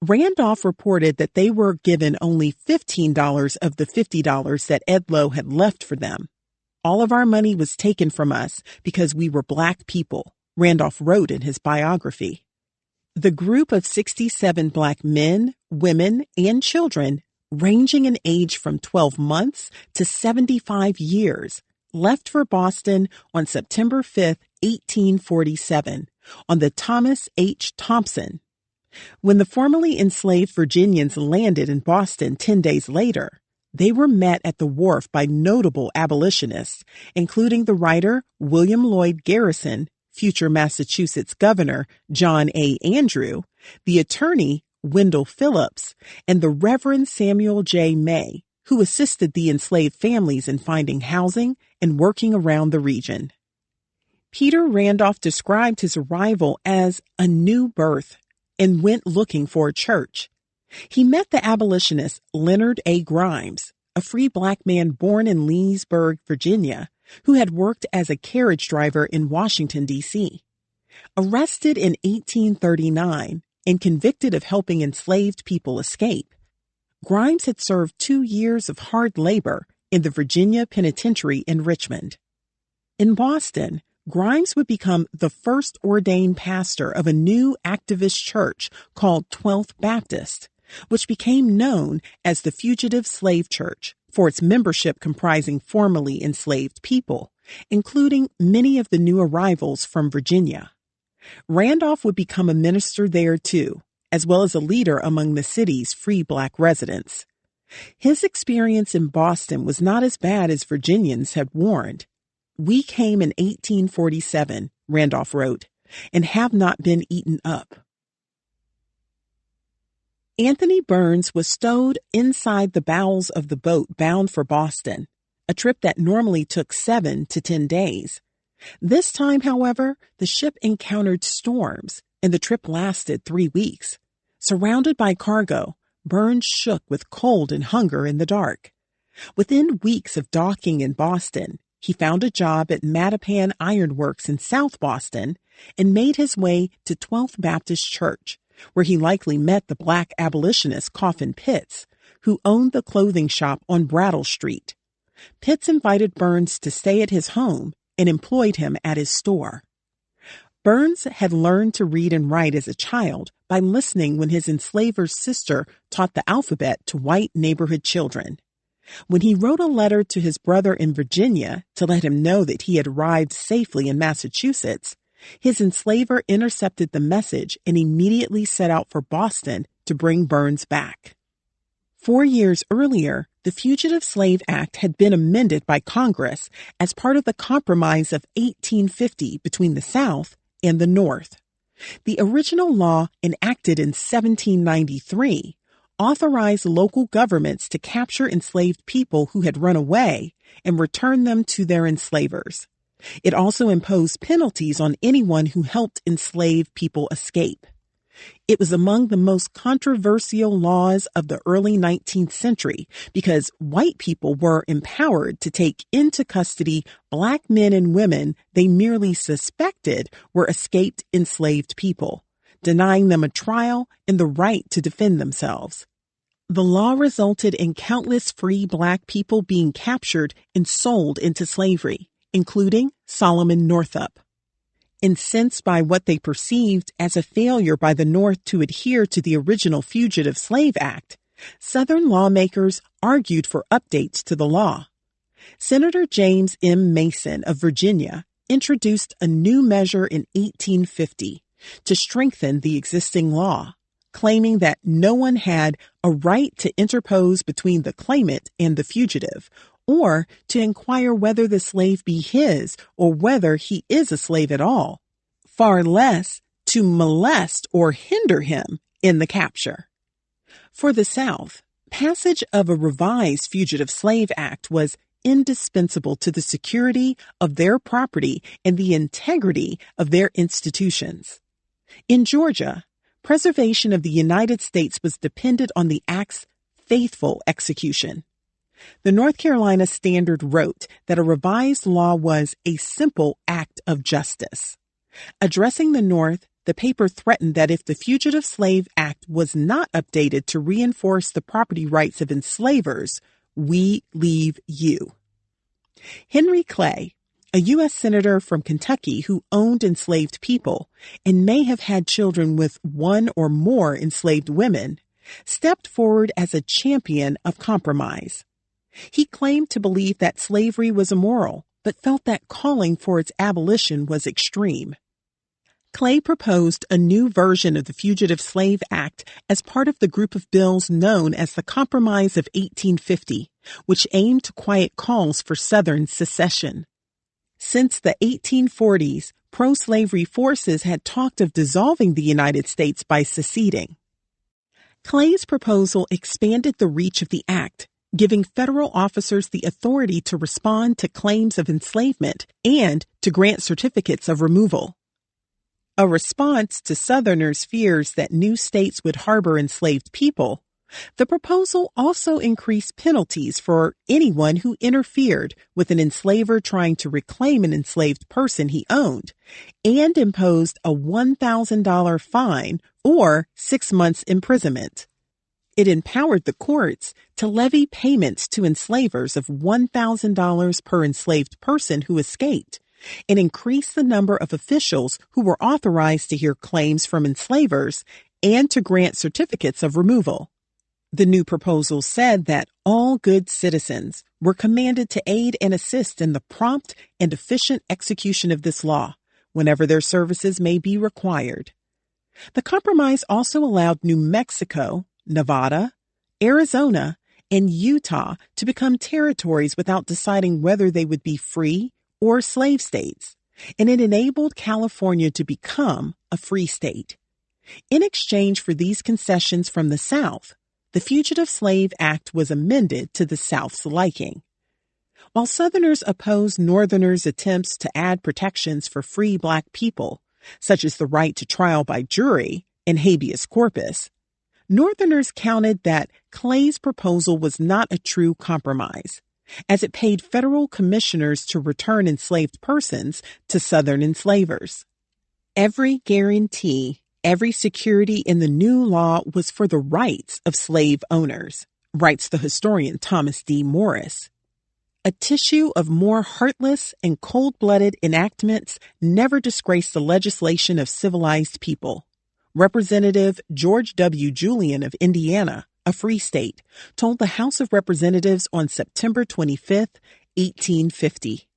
Randolph reported that they were given only $15 of the $50 that Edlow had left for them. "All of our money was taken from us because we were black people," Randolph wrote in his biography. The group of 67 black men, women, and children, ranging in age from 12 months to 75 years, left for Boston on September 5, 1847, on the Thomas H. Thompson. When the formerly enslaved Virginians landed in Boston 10 days later, they were met at the wharf by notable abolitionists, including the writer William Lloyd Garrison, future Massachusetts Governor John A. Andrew, the attorney Wendell Phillips, and the Reverend Samuel J. May, who assisted the enslaved families in finding housing and working around the region. Peter Randolph described his arrival as a new birth and went looking for a church. He met the abolitionist Leonard A. Grimes, a free black man born in Leesburg, Virginia, who had worked as a carriage driver in Washington, D.C. Arrested in 1839 and convicted of helping enslaved people escape, Grimes had served 2 years of hard labor in the Virginia Penitentiary in Richmond. In Boston, Grimes would become the first ordained pastor of a new activist church called 12th Baptist, which became known as the Fugitive Slave Church for its membership comprising formerly enslaved people, including many of the new arrivals from Virginia. Randolph would become a minister there too, as well as a leader among the city's free black residents. His experience in Boston was not as bad as Virginians had warned. "We came in 1847, Randolph wrote, and have not been eaten up." Anthony Burns was stowed inside the bowels of the boat bound for Boston, a trip that normally took 7 to 10 days. This time, however, the ship encountered storms, and the trip lasted 3 weeks. Surrounded by cargo, Burns shook with cold and hunger in the dark. Within weeks of docking in Boston, he found a job at Mattapan Iron Works in South Boston and made his way to 12th Baptist Church, where he likely met the black abolitionist Coffin Pitts, who owned the clothing shop on Brattle Street. Pitts invited Burns to stay at his home and employed him at his store. Burns had learned to read and write as a child by listening when his enslaver's sister taught the alphabet to white neighborhood children. When he wrote a letter to his brother in Virginia to let him know that he had arrived safely in Massachusetts, his enslaver intercepted the message and immediately set out for Boston to bring Burns back. 4 years earlier, the Fugitive Slave Act had been amended by Congress as part of the Compromise of 1850 between the South and the North. The original law, enacted in 1793, authorized local governments to capture enslaved people who had run away and return them to their enslavers. It also imposed penalties on anyone who helped enslaved people escape. It was among the most controversial laws of the early 19th century because white people were empowered to take into custody black men and women they merely suspected were escaped enslaved people, denying them a trial and the right to defend themselves. The law resulted in countless free black people being captured and sold into slavery, including Solomon Northup. Incensed by what they perceived as a failure by the North to adhere to the original Fugitive Slave Act, Southern lawmakers argued for updates to the law. Senator James M. Mason of Virginia introduced a new measure in 1850 to strengthen the existing law, claiming that no one had a right to interpose between the claimant and the fugitive, or to inquire whether the slave be his or whether he is a slave at all, far less to molest or hinder him in the capture. For the South, passage of a revised Fugitive Slave Act was indispensable to the security of their property and the integrity of their institutions. In Georgia, preservation of the United States was dependent on the Act's faithful execution. The North Carolina Standard wrote that a revised law was a simple act of justice. Addressing the North, the paper threatened that if the Fugitive Slave Act was not updated to reinforce the property rights of enslavers, we leave you. Henry Clay, a U.S. Senator from Kentucky who owned enslaved people and may have had children with one or more enslaved women, stepped forward as a champion of compromise. He claimed to believe that slavery was immoral, but felt that calling for its abolition was extreme. Clay proposed a new version of the Fugitive Slave Act as part of the group of bills known as the Compromise of 1850, which aimed to quiet calls for Southern secession. Since the 1840s, pro-slavery forces had talked of dissolving the United States by seceding. Clay's proposal expanded the reach of the act, giving federal officers the authority to respond to claims of enslavement and to grant certificates of removal. A response to Southerners' fears that new states would harbor enslaved people, the proposal also increased penalties for anyone who interfered with an enslaver trying to reclaim an enslaved person he owned, and imposed a $1,000 fine or 6 months imprisonment. It empowered the courts to levy payments to enslavers of $1,000 per enslaved person who escaped, and increased the number of officials who were authorized to hear claims from enslavers and to grant certificates of removal. The new proposal said that all good citizens were commanded to aid and assist in the prompt and efficient execution of this law, whenever their services may be required. The compromise also allowed New Mexico, Nevada, Arizona, and Utah to become territories without deciding whether they would be free or slave states, and it enabled California to become a free state. In exchange for these concessions from the South, the Fugitive Slave Act was amended to the South's liking. While Southerners opposed Northerners' attempts to add protections for free black people, such as the right to trial by jury and habeas corpus, Northerners counted that Clay's proposal was not a true compromise, as it paid federal commissioners to return enslaved persons to Southern enslavers. Every guarantee, every security in the new law was for the rights of slave owners, writes the historian Thomas D. Morris. A tissue of more heartless and cold-blooded enactments never disgraced the legislation of civilized people. Representative George W. Julian of Indiana, a free state, told the House of Representatives on September 25, 1850.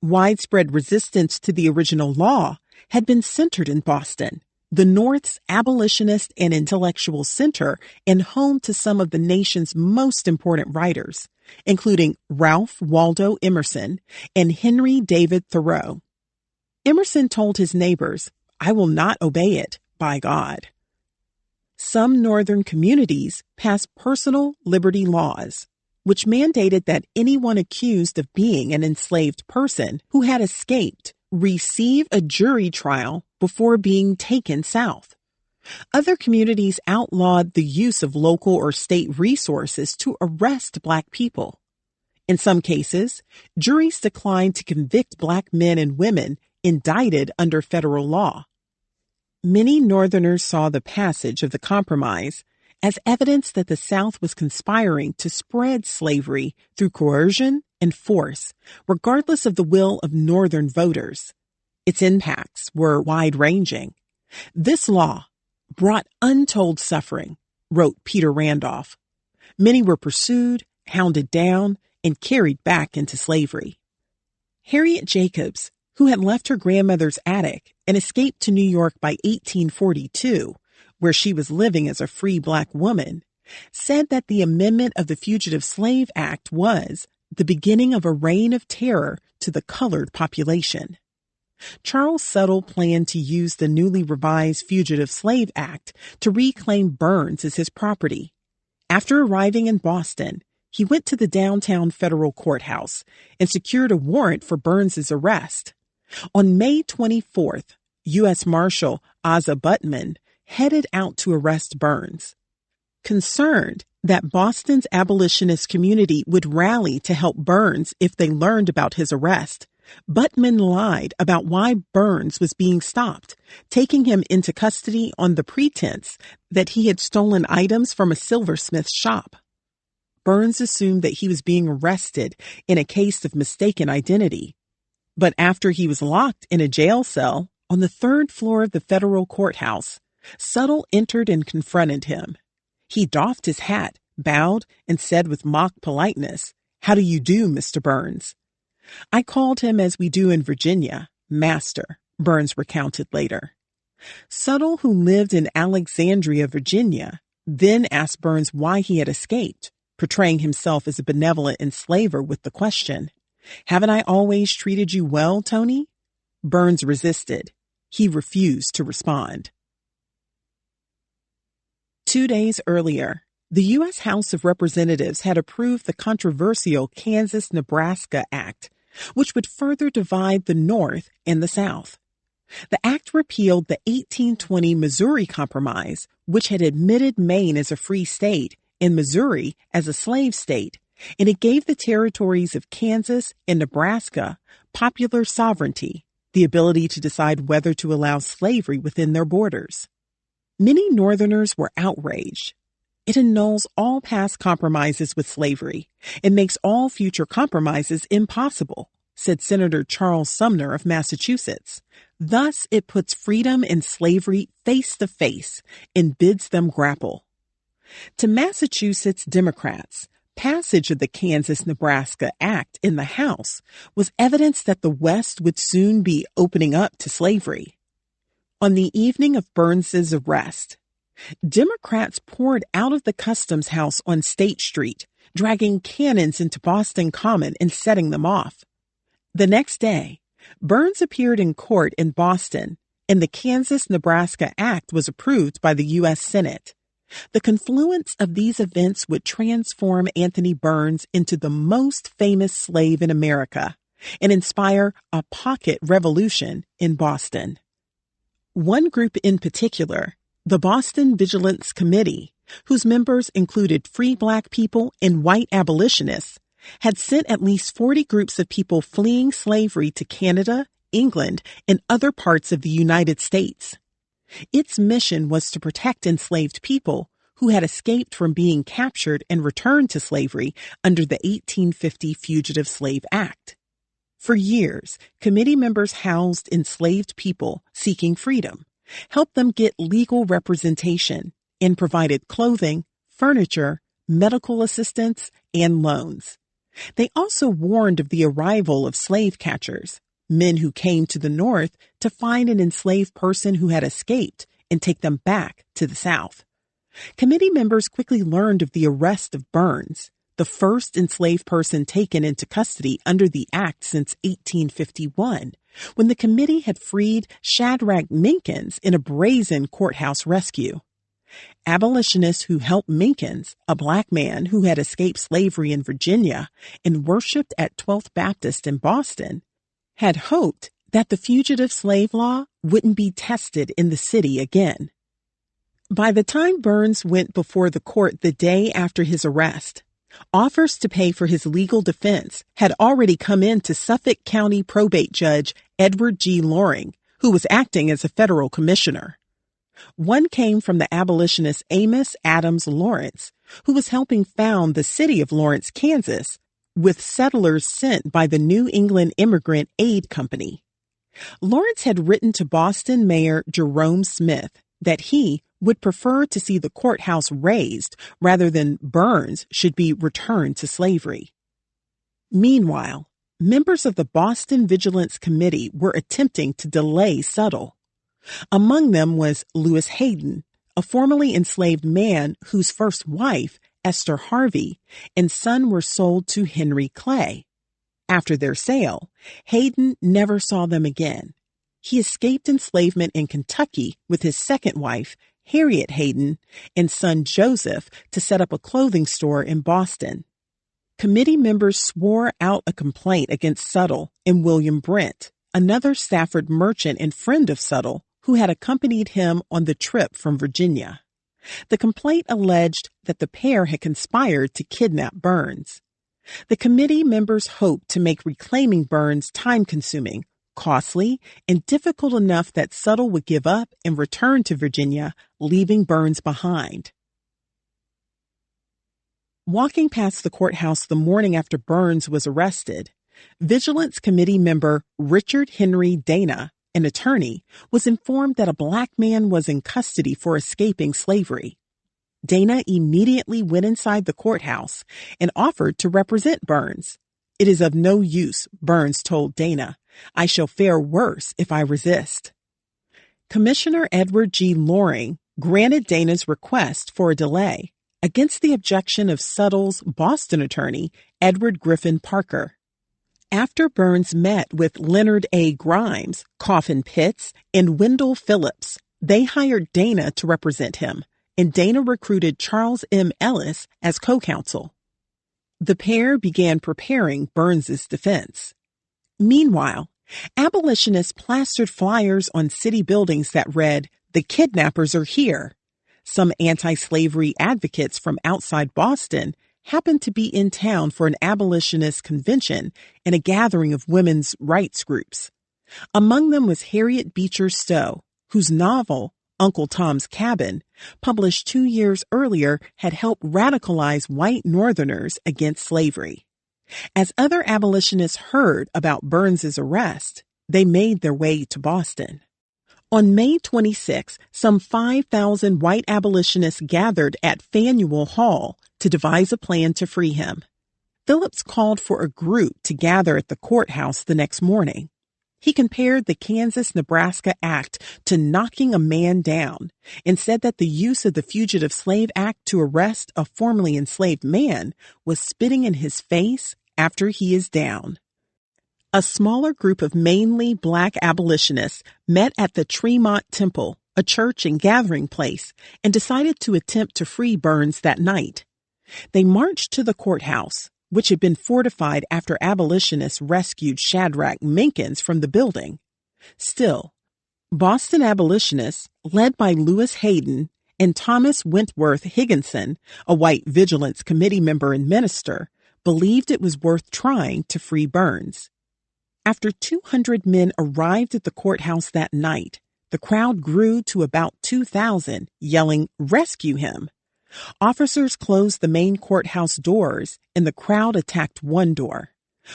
Widespread resistance to the original law had been centered in Boston, the North's abolitionist and intellectual center and home to some of the nation's most important writers, including Ralph Waldo Emerson and Henry David Thoreau. Emerson told his neighbors, "I will not obey it, by God." Some northern communities passed personal liberty laws, which mandated that anyone accused of being an enslaved person who had escaped receive a jury trial before being taken south. Other communities outlawed the use of local or state resources to arrest Black people. In some cases, juries declined to convict Black men and women indicted under federal law. Many Northerners saw the passage of the Compromise as evidence that the South was conspiring to spread slavery through coercion and force, regardless of the will of Northern voters. Its impacts were wide-ranging. "This law brought untold suffering," wrote Peter Randolph. "Many were pursued, hounded down, and carried back into slavery." Harriet Jacobs, who had left her grandmother's attic and escaped to New York by 1842, where she was living as a free Black woman, said that the amendment of the Fugitive Slave Act was the beginning of a reign of terror to the colored population. Charles Suttle planned to use the newly revised Fugitive Slave Act to reclaim Burns as his property. After arriving in Boston, he went to the downtown federal courthouse and secured a warrant for Burns's arrest. On May 24th, U.S. Marshal Asa Butman headed out to arrest Burns. Concerned that Boston's abolitionist community would rally to help Burns if they learned about his arrest, Butman lied about why Burns was being stopped, taking him into custody on the pretense that he had stolen items from a silversmith's shop. Burns assumed that he was being arrested in a case of mistaken identity. But after he was locked in a jail cell on the third floor of the federal courthouse, Suttle entered and confronted him. He doffed his hat, bowed, and said with mock politeness, "How do you do, Mr. Burns?" "I called him as we do in Virginia, Master," Burns recounted later. Suttle, who lived in Alexandria, Virginia, then asked Burns why he had escaped, portraying himself as a benevolent enslaver with the question, "Haven't I always treated you well, Tony?" Burns resisted. He refused to respond. 2 days earlier, the U.S. House of Representatives had approved the controversial Kansas-Nebraska Act, which would further divide the North and the South. The act repealed the 1820 Missouri Compromise, which had admitted Maine as a free state and Missouri as a slave state, and it gave the territories of Kansas and Nebraska popular sovereignty, the ability to decide whether to allow slavery within their borders. Many Northerners were outraged. It annuls all past compromises with slavery and makes all future compromises impossible, said Senator Charles Sumner of Massachusetts. Thus, it puts freedom and slavery face to face and bids them grapple. To Massachusetts Democrats, passage of the Kansas-Nebraska Act in the House was evidence that the West would soon be opening up to slavery. On the evening of Burns's arrest, Democrats poured out of the Customs House on State Street, dragging cannons into Boston Common and setting them off. The next day, Burns appeared in court in Boston, and the Kansas-Nebraska Act was approved by the U.S. Senate. The confluence of these events would transform Anthony Burns into the most famous slave in America and inspire a pocket revolution in Boston. One group in particular, the Boston Vigilance Committee, whose members included free Black people and white abolitionists, had sent at least 40 groups of people fleeing slavery to Canada, England, and other parts of the United States. Its mission was to protect enslaved people who had escaped from being captured and returned to slavery under the 1850 Fugitive Slave Act. For years, committee members housed enslaved people seeking freedom, helped them get legal representation, and provided clothing, furniture, medical assistance, and loans. They also warned of the arrival of slave catchers, men who came to the North to find an enslaved person who had escaped and take them back to the South. Committee members quickly learned of the arrest of Burns, the first enslaved person taken into custody under the Act since 1851, when the committee had freed Shadrach Minkins in a brazen courthouse rescue. Abolitionists who helped Minkins, a black man who had escaped slavery in Virginia and worshiped at 12th Baptist in Boston, had hoped that the fugitive slave law wouldn't be tested in the city again. By the time Burns went before the court the day after his arrest, offers to pay for his legal defense had already come in to Suffolk County probate judge Edward G. Loring, who was acting as a federal commissioner. One came from the abolitionist Amos Adams Lawrence, who was helping found the city of Lawrence, Kansas, with settlers sent by the New England Immigrant Aid Company. Lawrence had written to Boston Mayor Jerome Smith that he would prefer to see the courthouse razed rather than Burns should be returned to slavery. Meanwhile, members of the Boston Vigilance Committee were attempting to delay Suttle. Among them was Lewis Hayden, a formerly enslaved man whose first wife, Esther Harvey, and son were sold to Henry Clay. After their sale, Hayden never saw them again. He escaped enslavement in Kentucky with his second wife, Harriet Hayden, and son Joseph to set up a clothing store in Boston. Committee members swore out a complaint against Suttle and William Brent, another Stafford merchant and friend of Suttle, who had accompanied him on the trip from Virginia. The complaint alleged that the pair had conspired to kidnap Burns. The committee members hoped to make reclaiming Burns time-consuming, costly, and difficult enough that Suttle would give up and return to Virginia, leaving Burns behind. Walking past the courthouse the morning after Burns was arrested, Vigilance Committee member Richard Henry Dana, an attorney, was informed that a black man was in custody for escaping slavery. Dana immediately went inside the courthouse and offered to represent Burns. "It is of no use," Burns told Dana. "I shall fare worse if I resist." Commissioner Edward G. Loring granted Dana's request for a delay, against the objection of Suttle's Boston attorney, Edward Griffin Parker. After Burns met with Leonard A. Grimes, Coffin Pitts, and Wendell Phillips, they hired Dana to represent him, and Dana recruited Charles M. Ellis as co-counsel. The pair began preparing Burns's defense. Meanwhile, abolitionists plastered flyers on city buildings that read, "The kidnappers are here." Some anti-slavery advocates from outside Boston happened to be in town for an abolitionist convention and a gathering of women's rights groups. Among them was Harriet Beecher Stowe, whose novel, Uncle Tom's Cabin, published 2 years earlier, had helped radicalize white Northerners against slavery. As other abolitionists heard about Burns's arrest, they made their way to Boston. On May 26, some 5,000 white abolitionists gathered at Faneuil Hall to devise a plan to free him. Phillips called for a group to gather at the courthouse the next morning. He compared the Kansas-Nebraska Act to knocking a man down and said that the use of the Fugitive Slave Act to arrest a formerly enslaved man was spitting in his face after he is down. A smaller group of mainly black abolitionists met at the Tremont Temple, a church and gathering place, and decided to attempt to free Burns that night. They marched to the courthouse, which had been fortified after abolitionists rescued Shadrach Minkins from the building. Still, Boston abolitionists, led by Lewis Hayden and Thomas Wentworth Higginson, a white Vigilance Committee member and minister, believed it was worth trying to free Burns. After 200 men arrived at the courthouse that night, the crowd grew to about 2,000, yelling, "Rescue him!" Officers closed the main courthouse doors and the crowd attacked one door.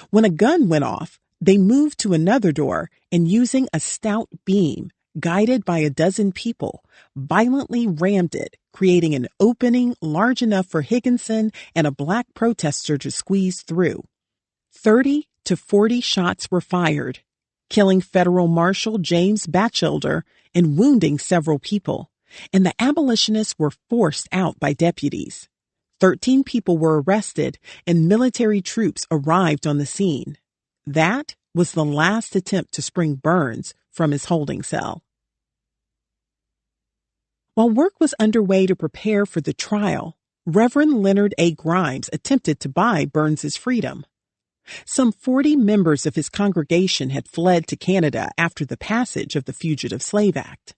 When a gun went off, they moved to another door and using a stout beam, guided by a dozen people, violently rammed it, creating an opening large enough for Higginson and a black protester to squeeze through. 30 to 40 shots were fired, killing Federal Marshal James Batchelder and wounding several people, and the abolitionists were forced out by deputies. 13 people were arrested and military troops arrived on the scene. That was the last attempt to spring Burns from his holding cell. While work was underway to prepare for the trial, Reverend Leonard A. Grimes attempted to buy Burns's freedom. Some 40 members of his congregation had fled to Canada after the passage of the Fugitive Slave Act.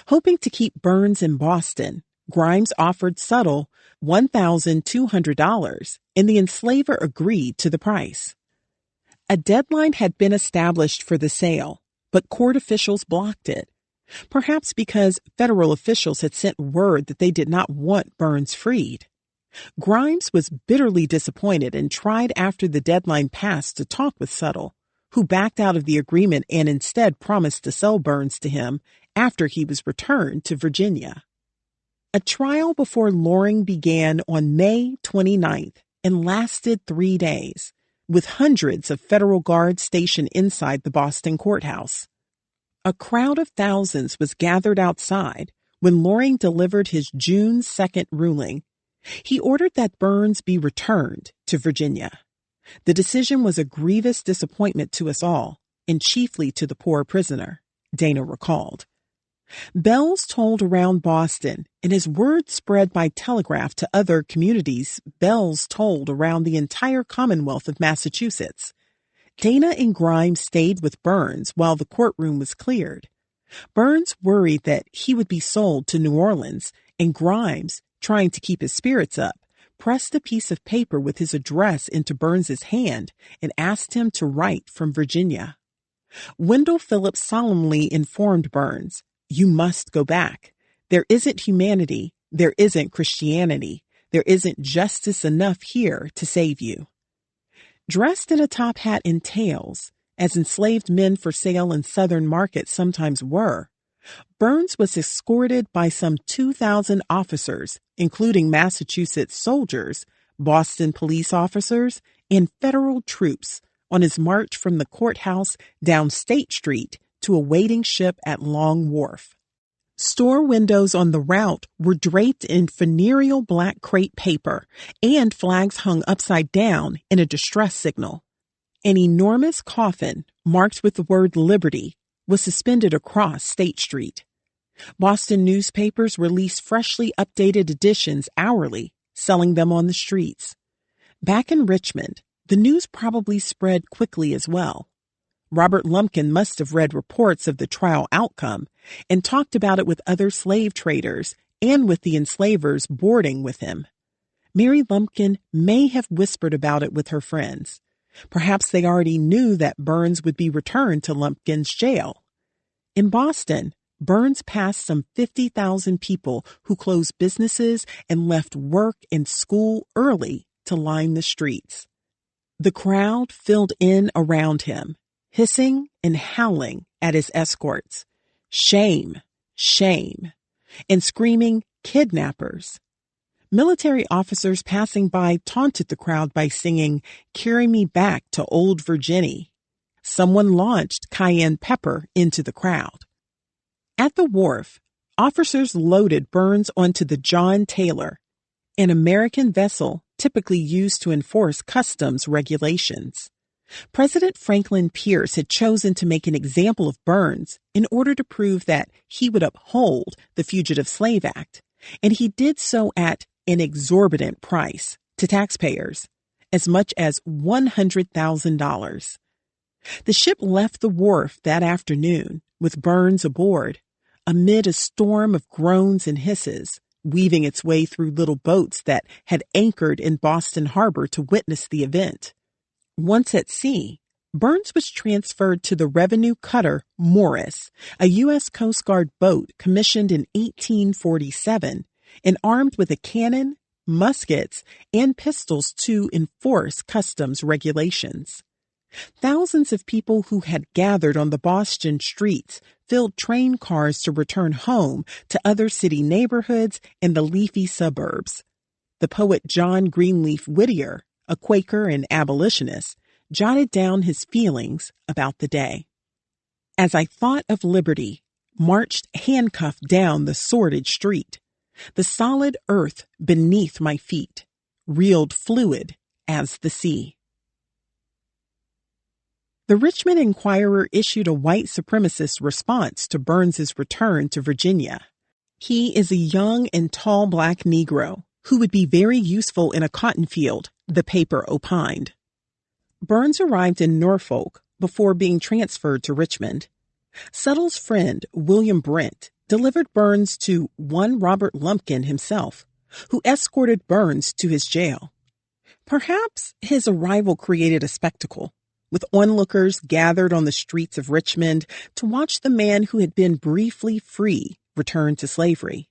Hoping to keep Burns in Boston, Grimes offered Suttle $1,200, and the enslaver agreed to the price. A deadline had been established for the sale, but court officials blocked it, perhaps because federal officials had sent word that they did not want Burns freed. Grimes was bitterly disappointed and tried after the deadline passed to talk with Suttle, who backed out of the agreement and instead promised to sell Burns to him after he was returned to Virginia. A trial before Loring began on May 29th and lasted 3 days, with hundreds of federal guards stationed inside the Boston courthouse. A crowd of thousands was gathered outside when Loring delivered his June 2nd ruling. He ordered that Burns be returned to Virginia. The decision was a grievous disappointment to us all, and chiefly to the poor prisoner, Dana recalled. Bells tolled around Boston, and as word spread by telegraph to other communities, bells tolled around the entire Commonwealth of Massachusetts. Dana and Grimes stayed with Burns while the courtroom was cleared. Burns worried that he would be sold to New Orleans, and Grimes, trying to keep his spirits up, pressed a piece of paper with his address into Burns's hand and asked him to write from Virginia. Wendell Phillips solemnly informed Burns, "You must go back. There isn't humanity. There isn't Christianity. There isn't justice enough here to save you." Dressed in a top hat and tails, as enslaved men for sale in Southern markets sometimes were, Burns was escorted by some 2,000 officers, including Massachusetts soldiers, Boston police officers, and federal troops, on his march from the courthouse down State Street to a waiting ship at Long Wharf. Store windows on the route were draped in funereal black crepe paper, and flags hung upside down in a distress signal. An enormous coffin, marked with the word Liberty, was suspended across State Street. Boston newspapers released freshly updated editions hourly, selling them on the streets. Back in Richmond, the news probably spread quickly as well. Robert Lumpkin must have read reports of the trial outcome and talked about it with other slave traders and with the enslavers boarding with him. Mary Lumpkin may have whispered about it with her friends. Perhaps they already knew that Burns would be returned to Lumpkin's jail. In Boston, Burns passed some 50,000 people who closed businesses and left work and school early to line the streets. The crowd filled in around him, hissing and howling at his escorts, "Shame, shame," and screaming, "Kidnappers." Military officers passing by taunted the crowd by singing, "Carry me back to old Virginia." Someone launched cayenne pepper into the crowd. At the wharf, officers loaded Burns onto the John Taylor, an American vessel typically used to enforce customs regulations. President Franklin Pierce had chosen to make an example of Burns in order to prove that he would uphold the Fugitive Slave Act, and he did so at an exorbitant price to taxpayers, as much as $100,000. The ship left the wharf that afternoon with Burns aboard, amid a storm of groans and hisses, weaving its way through little boats that had anchored in Boston Harbor to witness the event. Once at sea, Burns was transferred to the revenue cutter Morris, a U.S. Coast Guard boat commissioned in 1847 and armed with a cannon, muskets, and pistols to enforce customs regulations. Thousands of people who had gathered on the Boston streets filled train cars to return home to other city neighborhoods and the leafy suburbs. The poet John Greenleaf Whittier, a Quaker and abolitionist, jotted down his feelings about the day. As I thought of liberty, marched handcuffed down the sordid street, the solid earth beneath my feet reeled fluid as the sea. The Richmond Enquirer issued a white supremacist response to Burns's return to Virginia. He is a young and tall black Negro who would be very useful in a cotton field, the paper opined. Burns arrived in Norfolk before being transferred to Richmond. Suttle's friend, William Brent, delivered Burns to one Robert Lumpkin himself, who escorted Burns to his jail. Perhaps his arrival created a spectacle, with onlookers gathered on the streets of Richmond to watch the man who had been briefly free return to slavery.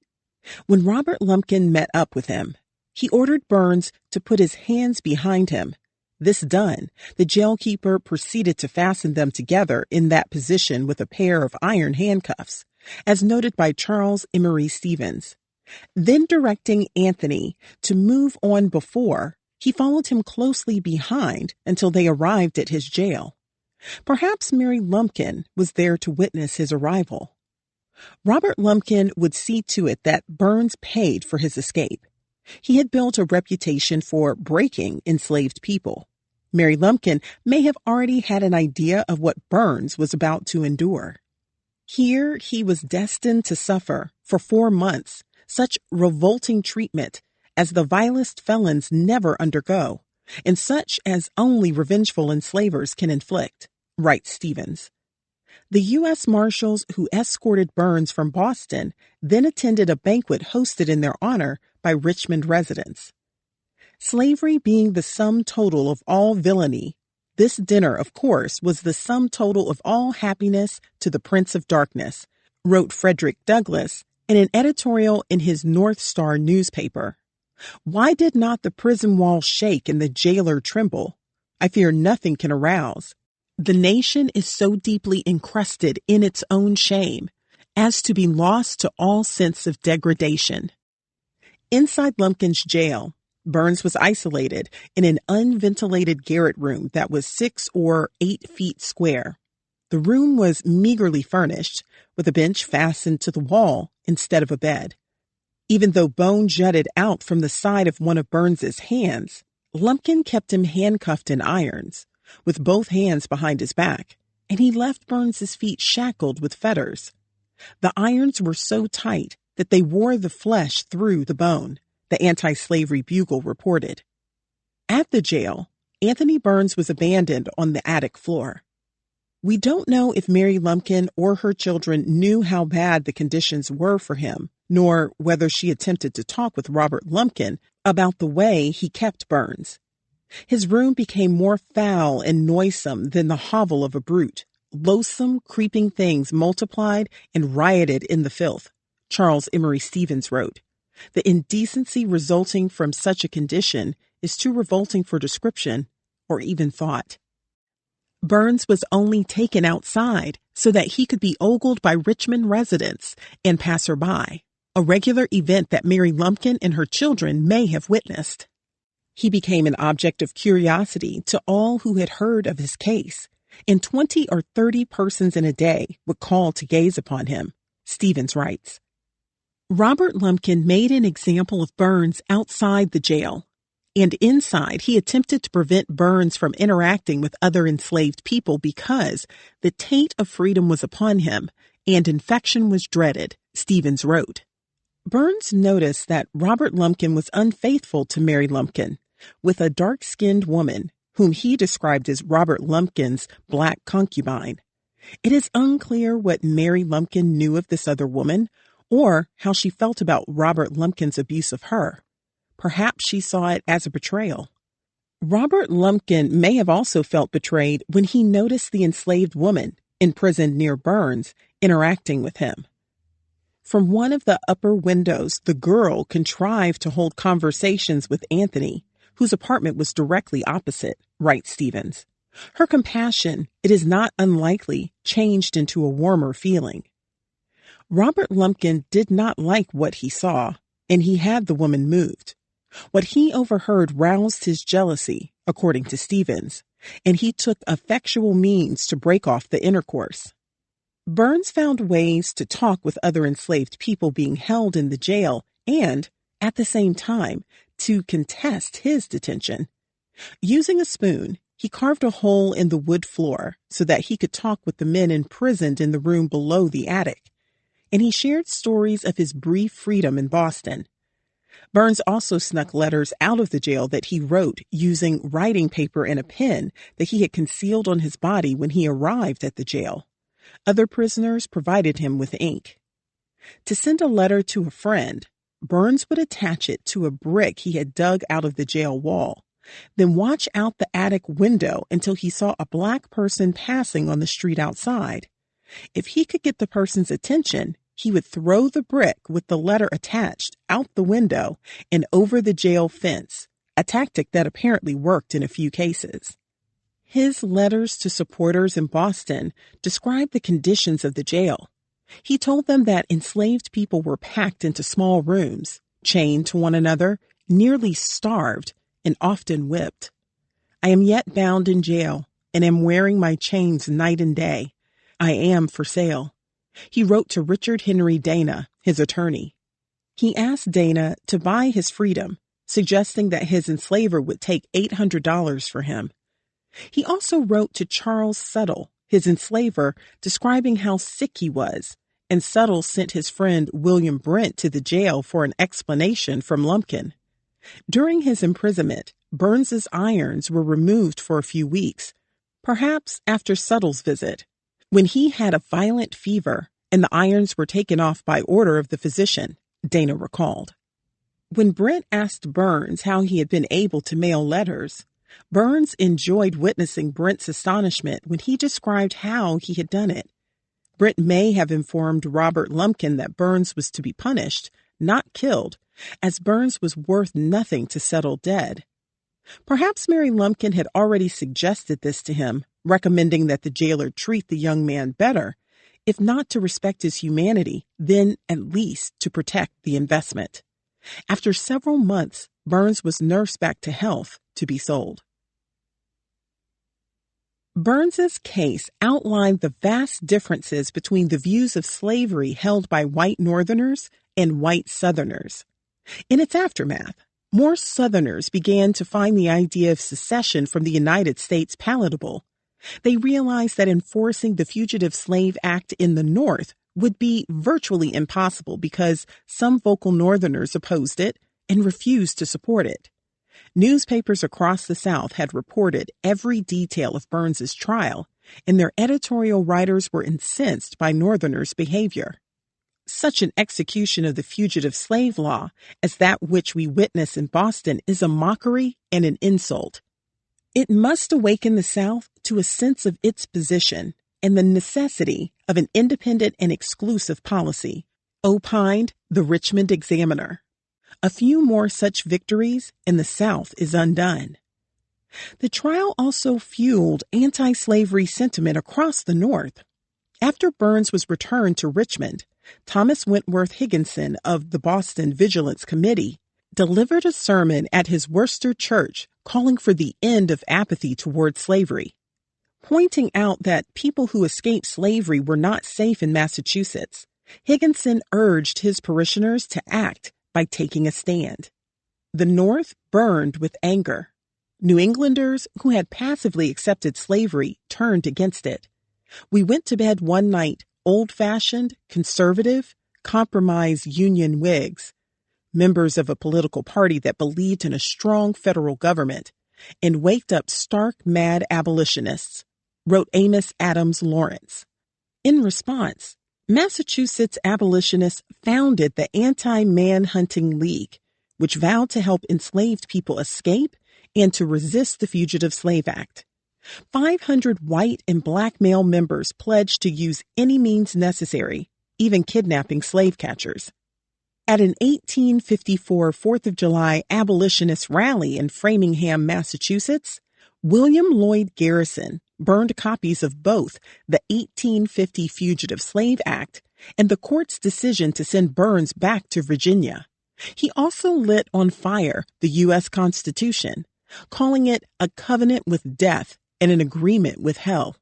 When Robert Lumpkin met up with him, he ordered Burns to put his hands behind him. This done, the jailkeeper proceeded to fasten them together in that position with a pair of iron handcuffs, as noted by Charles Emery Stevens. Then directing Anthony to move on before, he followed him closely behind until they arrived at his jail. Perhaps Mary Lumpkin was there to witness his arrival. Robert Lumpkin would see to it that Burns paid for his escape. He had built a reputation for breaking enslaved people. Mary Lumpkin may have already had an idea of what Burns was about to endure. Here he was destined to suffer, for 4 months, such revolting treatment as the vilest felons never undergo, and such as only revengeful enslavers can inflict, writes Stevens. The U.S. Marshals who escorted Burns from Boston then attended a banquet hosted in their honor by Richmond residents. Slavery being the sum total of all villainy, this dinner, of course, was the sum total of all happiness to the Prince of Darkness, wrote Frederick Douglass in an editorial in his North Star newspaper. Why did not the prison walls shake and the jailer tremble? I fear nothing can arouse. The nation is so deeply encrusted in its own shame as to be lost to all sense of degradation. Inside Lumpkin's jail, Burns was isolated in an unventilated garret room that was 6 or 8 feet square. The room was meagerly furnished, with a bench fastened to the wall instead of a bed. Even though bone jutted out from the side of one of Burns's hands, Lumpkin kept him handcuffed in irons, with both hands behind his back, and he left Burns's feet shackled with fetters. The irons were so tight that they wore the flesh through the bone, the anti-slavery Bugle reported. At the jail, Anthony Burns was abandoned on the attic floor. We don't know if Mary Lumpkin or her children knew how bad the conditions were for him, nor whether she attempted to talk with Robert Lumpkin about the way he kept Burns. His room became more foul and noisome than the hovel of a brute. Loathsome, creeping things multiplied and rioted in the filth, Charles Emery Stevens wrote. The indecency resulting from such a condition is too revolting for description or even thought. Burns was only taken outside so that he could be ogled by Richmond residents and passerby, a regular event that Mary Lumpkin and her children may have witnessed. He became an object of curiosity to all who had heard of his case, and 20 or 30 persons in a day would call to gaze upon him, Stevens writes. Robert Lumpkin made an example of Burns outside the jail, and inside he attempted to prevent Burns from interacting with other enslaved people because the taint of freedom was upon him and infection was dreaded, Stevens wrote. Burns noticed that Robert Lumpkin was unfaithful to Mary Lumpkin, with a dark-skinned woman whom he described as Robert Lumpkin's black concubine. It is unclear what Mary Lumpkin knew of this other woman, or how she felt about Robert Lumpkin's abuse of her. Perhaps she saw it as a betrayal. Robert Lumpkin may have also felt betrayed when he noticed the enslaved woman, imprisoned near Burns, interacting with him. From one of the upper windows, the girl contrived to hold conversations with Anthony, whose apartment was directly opposite, writes Stevens. Her compassion, it is not unlikely, changed into a warmer feeling. Robert Lumpkin did not like what he saw, and he had the woman moved. What he overheard roused his jealousy, according to Stevens, and he took effectual means to break off the intercourse. Burns found ways to talk with other enslaved people being held in the jail and, at the same time, to contest his detention. Using a spoon, he carved a hole in the wood floor so that he could talk with the men imprisoned in the room below the attic, and he shared stories of his brief freedom in Boston. Burns also snuck letters out of the jail that he wrote using writing paper and a pen that he had concealed on his body when he arrived at the jail. Other prisoners provided him with ink. To send a letter to a friend, Burns would attach it to a brick he had dug out of the jail wall, then watch out the attic window until he saw a black person passing on the street outside. If he could get the person's attention, he would throw the brick with the letter attached out the window and over the jail fence, a tactic that apparently worked in a few cases. His letters to supporters in Boston described the conditions of the jail. He told them that enslaved people were packed into small rooms, chained to one another, nearly starved, and often whipped. I am yet bound in jail and am wearing my chains night and day. I am for sale. He wrote to Richard Henry Dana, his attorney. He asked Dana to buy his freedom, suggesting that his enslaver would take $800 for him. He also wrote to Charles Suttle, his enslaver, describing how sick he was, and Suttle sent his friend William Brent to the jail for an explanation from Lumpkin. During his imprisonment, Burns's irons were removed for a few weeks, perhaps after Suttle's visit, when he had a violent fever and the irons were taken off by order of the physician, Dana recalled. When Brent asked Burns how he had been able to mail letters, Burns enjoyed witnessing Brent's astonishment when he described how he had done it. Brent may have informed Robert Lumpkin that Burns was to be punished, not killed, as Burns was worth nothing to settle dead. Perhaps Mary Lumpkin had already suggested this to him, recommending that the jailer treat the young man better, if not to respect his humanity, then at least to protect the investment. After several months, Burns was nursed back to health to be sold. Burns's case outlined the vast differences between the views of slavery held by white Northerners and white Southerners. In its aftermath, more Southerners began to find the idea of secession from the United States palatable. They realized that enforcing the Fugitive Slave Act in the North would be virtually impossible because some vocal Northerners opposed it and refused to support it. Newspapers across the South had reported every detail of Burns's trial, and their editorial writers were incensed by Northerners' behavior. Such an execution of the fugitive slave law as that which we witness in Boston is a mockery and an insult. It must awaken the South to a sense of its position and the necessity of an independent and exclusive policy, opined the Richmond Examiner. A few more such victories and the South is undone. The trial also fueled anti-slavery sentiment across the North. After Burns was returned to Richmond, Thomas Wentworth Higginson of the Boston Vigilance Committee delivered a sermon at his Worcester church calling for the end of apathy toward slavery. Pointing out that people who escaped slavery were not safe in Massachusetts, Higginson urged his parishioners to act by taking a stand. The North burned with anger. New Englanders who had passively accepted slavery turned against it. We went to bed one night old-fashioned, conservative, compromise Union Whigs, members of a political party that believed in a strong federal government, and waked up stark, mad abolitionists, wrote Amos Adams Lawrence. In response, Massachusetts abolitionists founded the Anti-Man-Hunting League, which vowed to help enslaved people escape and to resist the Fugitive Slave Act. 500 white and black male members pledged to use any means necessary, even kidnapping slave catchers. At an 1854 4th of July abolitionist rally in Framingham, Massachusetts, William Lloyd Garrison burned copies of both the 1850 Fugitive Slave Act and the court's decision to send Burns back to Virginia. He also lit on fire the U.S. Constitution, calling it a covenant with death and an agreement with hell.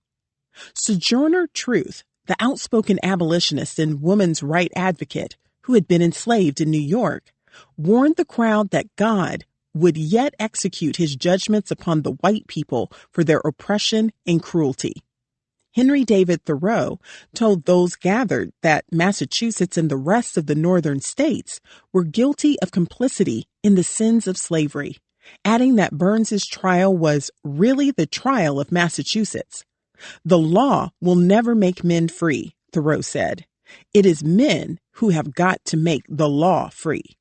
Sojourner Truth, the outspoken abolitionist and woman's right advocate who had been enslaved in New York, warned the crowd that God would yet execute his judgments upon the white people for their oppression and cruelty. Henry David Thoreau told those gathered that Massachusetts and the rest of the northern states were guilty of complicity in the sins of slavery, adding that Burns's trial was really the trial of Massachusetts. The law will never make men free, Thoreau said. It is men who have got to make the law free.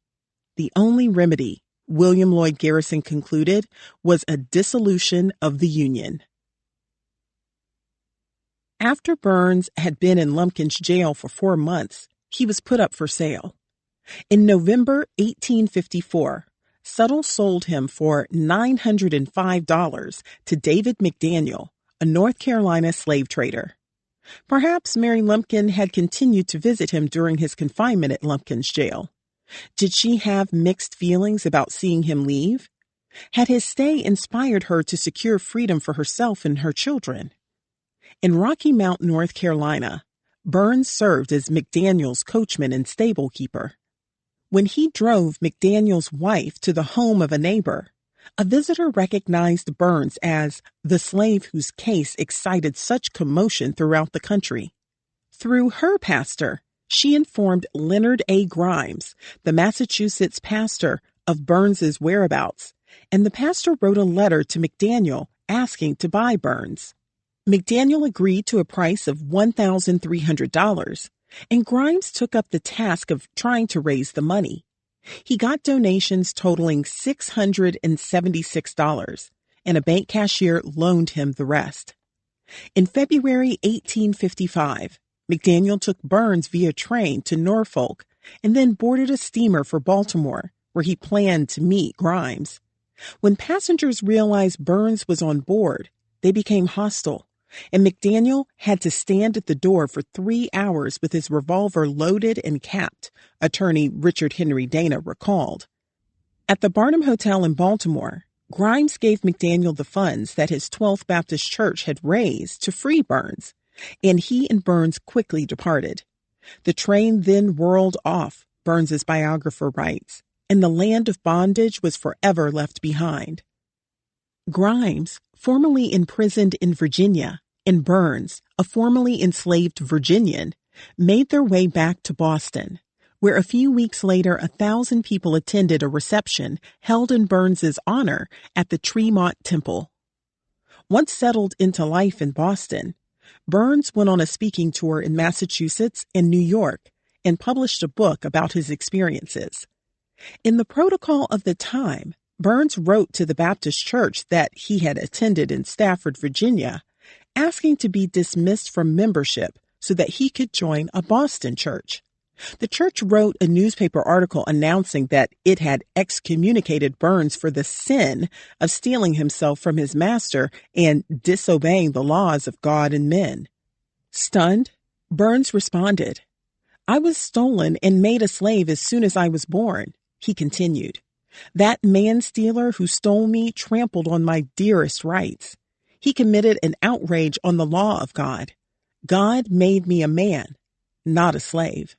The only remedy, William Lloyd Garrison concluded, was a dissolution of the Union. After Burns had been in Lumpkin's jail for 4 months, he was put up for sale. In November 1854, Suttle sold him for $905 to David McDaniel, a North Carolina slave trader. Perhaps Mary Lumpkin had continued to visit him during his confinement at Lumpkin's jail. Did she have mixed feelings about seeing him leave? Had his stay inspired her to secure freedom for herself and her children? In Rocky Mount, North Carolina, Burns served as McDaniel's coachman and stable keeper. When he drove McDaniel's wife to the home of a neighbor, a visitor recognized Burns as the slave whose case excited such commotion throughout the country. Through her pastor, she informed Leonard A. Grimes, the Massachusetts pastor, of Burns's whereabouts, and the pastor wrote a letter to McDaniel asking to buy Burns. McDaniel agreed to a price of $1,300, and Grimes took up the task of trying to raise the money. He got donations totaling $676, and a bank cashier loaned him the rest. In February 1855, McDaniel took Burns via train to Norfolk and then boarded a steamer for Baltimore, where he planned to meet Grimes. When passengers realized Burns was on board, they became hostile, and McDaniel had to stand at the door for 3 hours with his revolver loaded and capped, attorney Richard Henry Dana recalled. At the Barnum Hotel in Baltimore, Grimes gave McDaniel the funds that his 12th Baptist Church had raised to free Burns, and he and Burns quickly departed. The train then whirled off, Burns's biographer writes, and the land of bondage was forever left behind. Grimes, formerly imprisoned in Virginia, and Burns, a formerly enslaved Virginian, made their way back to Boston, where a few weeks later 1,000 people attended a reception held in Burns's honor at the Tremont Temple. Once settled into life in Boston, Burns went on a speaking tour in Massachusetts and New York and published a book about his experiences. In the protocol of the time, Burns wrote to the Baptist church that he had attended in Stafford, Virginia, asking to be dismissed from membership so that he could join a Boston church. The church wrote a newspaper article announcing that it had excommunicated Burns for the sin of stealing himself from his master and disobeying the laws of God and men. Stunned, Burns responded, "I was stolen and made a slave as soon as I was born," he continued. "That man-stealer who stole me trampled on my dearest rights. He committed an outrage on the law of God. God made me a man, not a slave."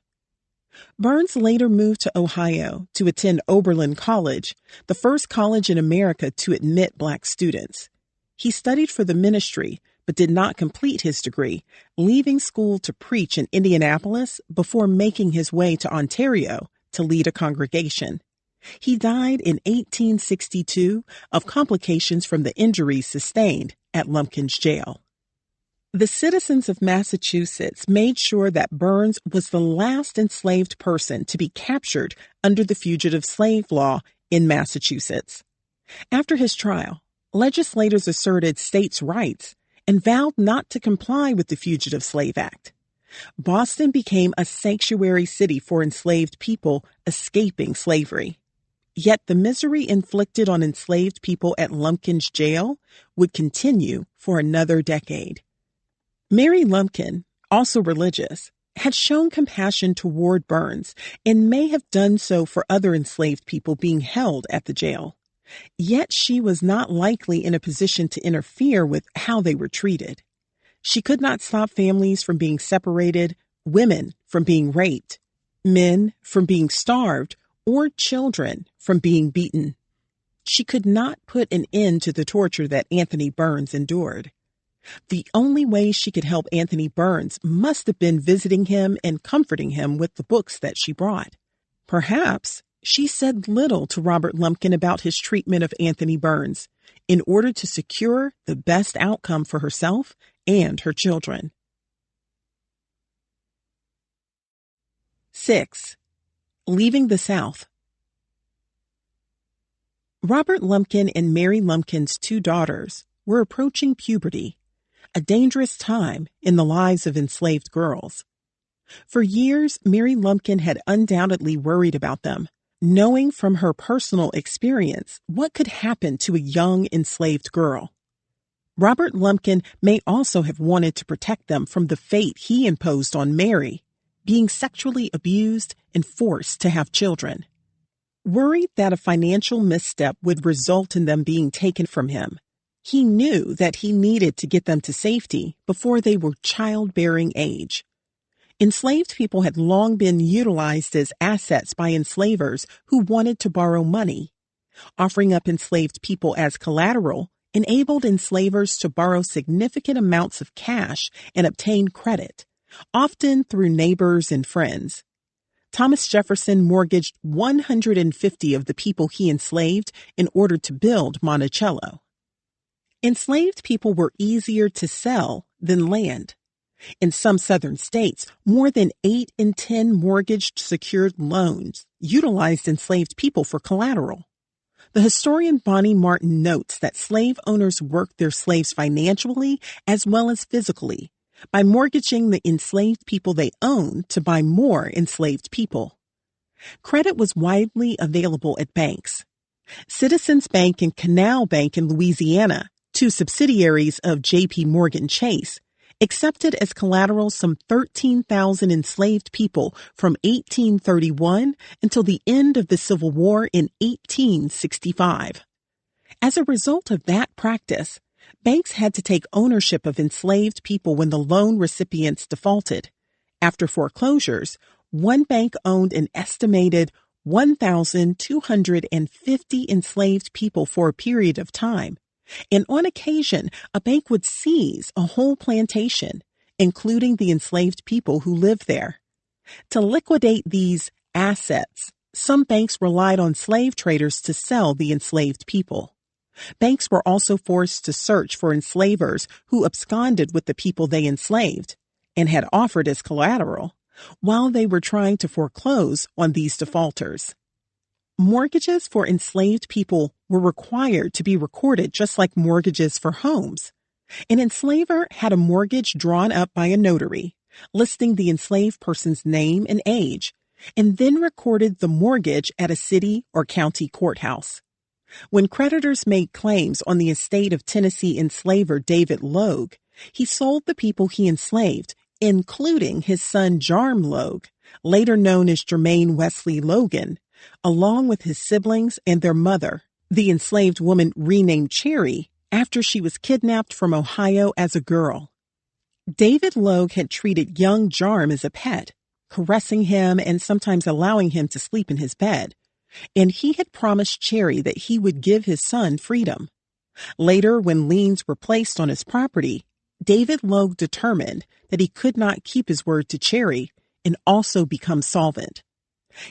Burns later moved to Ohio to attend Oberlin College, the first college in America to admit Black students. He studied for the ministry, but did not complete his degree, leaving school to preach in Indianapolis before making his way to Ontario to lead a congregation. He died in 1862 of complications from the injuries sustained at Lumpkin's jail. The citizens of Massachusetts made sure that Burns was the last enslaved person to be captured under the fugitive slave law in Massachusetts. After his trial, legislators asserted states' rights and vowed not to comply with the Fugitive Slave Act. Boston became a sanctuary city for enslaved people escaping slavery. Yet the misery inflicted on enslaved people at Lumpkin's jail would continue for another decade. Mary Lumpkin, also religious, had shown compassion toward Burns and may have done so for other enslaved people being held at the jail. Yet she was not likely in a position to interfere with how they were treated. She could not stop families from being separated, women from being raped, men from being starved, or children from being beaten. She could not put an end to the torture that Anthony Burns endured. The only way she could help Anthony Burns must have been visiting him and comforting him with the books that she brought. Perhaps she said little to Robert Lumpkin about his treatment of Anthony Burns in order to secure the best outcome for herself and her children. 6. Leaving the South. Robert Lumpkin and Mary Lumpkin's 2 daughters were approaching puberty, a dangerous time in the lives of enslaved girls. For years, Mary Lumpkin had undoubtedly worried about them, knowing from her personal experience what could happen to a young enslaved girl. Robert Lumpkin may also have wanted to protect them from the fate he imposed on Mary, being sexually abused and forced to have children. Worried that a financial misstep would result in them being taken from him, he knew that he needed to get them to safety before they were childbearing age. Enslaved people had long been utilized as assets by enslavers who wanted to borrow money. Offering up enslaved people as collateral enabled enslavers to borrow significant amounts of cash and obtain credit, often through neighbors and friends. Thomas Jefferson mortgaged 150 of the people he enslaved in order to build Monticello. Enslaved people were easier to sell than land. In some southern states, more than 8 in 10 mortgaged secured loans utilized enslaved people for collateral. The historian Bonnie Martin notes that slave owners worked their slaves financially as well as physically by mortgaging the enslaved people they owned to buy more enslaved people. Credit was widely available at banks. Citizens Bank and Canal Bank in Louisiana, 2 subsidiaries of J.P. Morgan Chase, accepted as collateral some 13,000 enslaved people from 1831 until the end of the Civil War in 1865. As a result of that practice, banks had to take ownership of enslaved people when the loan recipients defaulted. After foreclosures, one bank owned an estimated 1,250 enslaved people for a period of time. And on occasion, a bank would seize a whole plantation, including the enslaved people who lived there. To liquidate these assets, some banks relied on slave traders to sell the enslaved people. Banks were also forced to search for enslavers who absconded with the people they enslaved and had offered as collateral, while they were trying to foreclose on these defaulters. Mortgages for enslaved people were required to be recorded just like mortgages for homes. An enslaver had a mortgage drawn up by a notary, listing the enslaved person's name and age, and then recorded the mortgage at a city or county courthouse. When creditors made claims on the estate of Tennessee enslaver David Logue, he sold the people he enslaved, including his son Jarm Logue, later known as Jermaine Wesley Logan, along with his siblings and their mother, the enslaved woman renamed Cherry after she was kidnapped from Ohio as a girl. David Logue had treated young Jarm as a pet, caressing him and sometimes allowing him to sleep in his bed, and he had promised Cherry that he would give his son freedom. Later, when liens were placed on his property, David Logue determined that he could not keep his word to Cherry and also become solvent.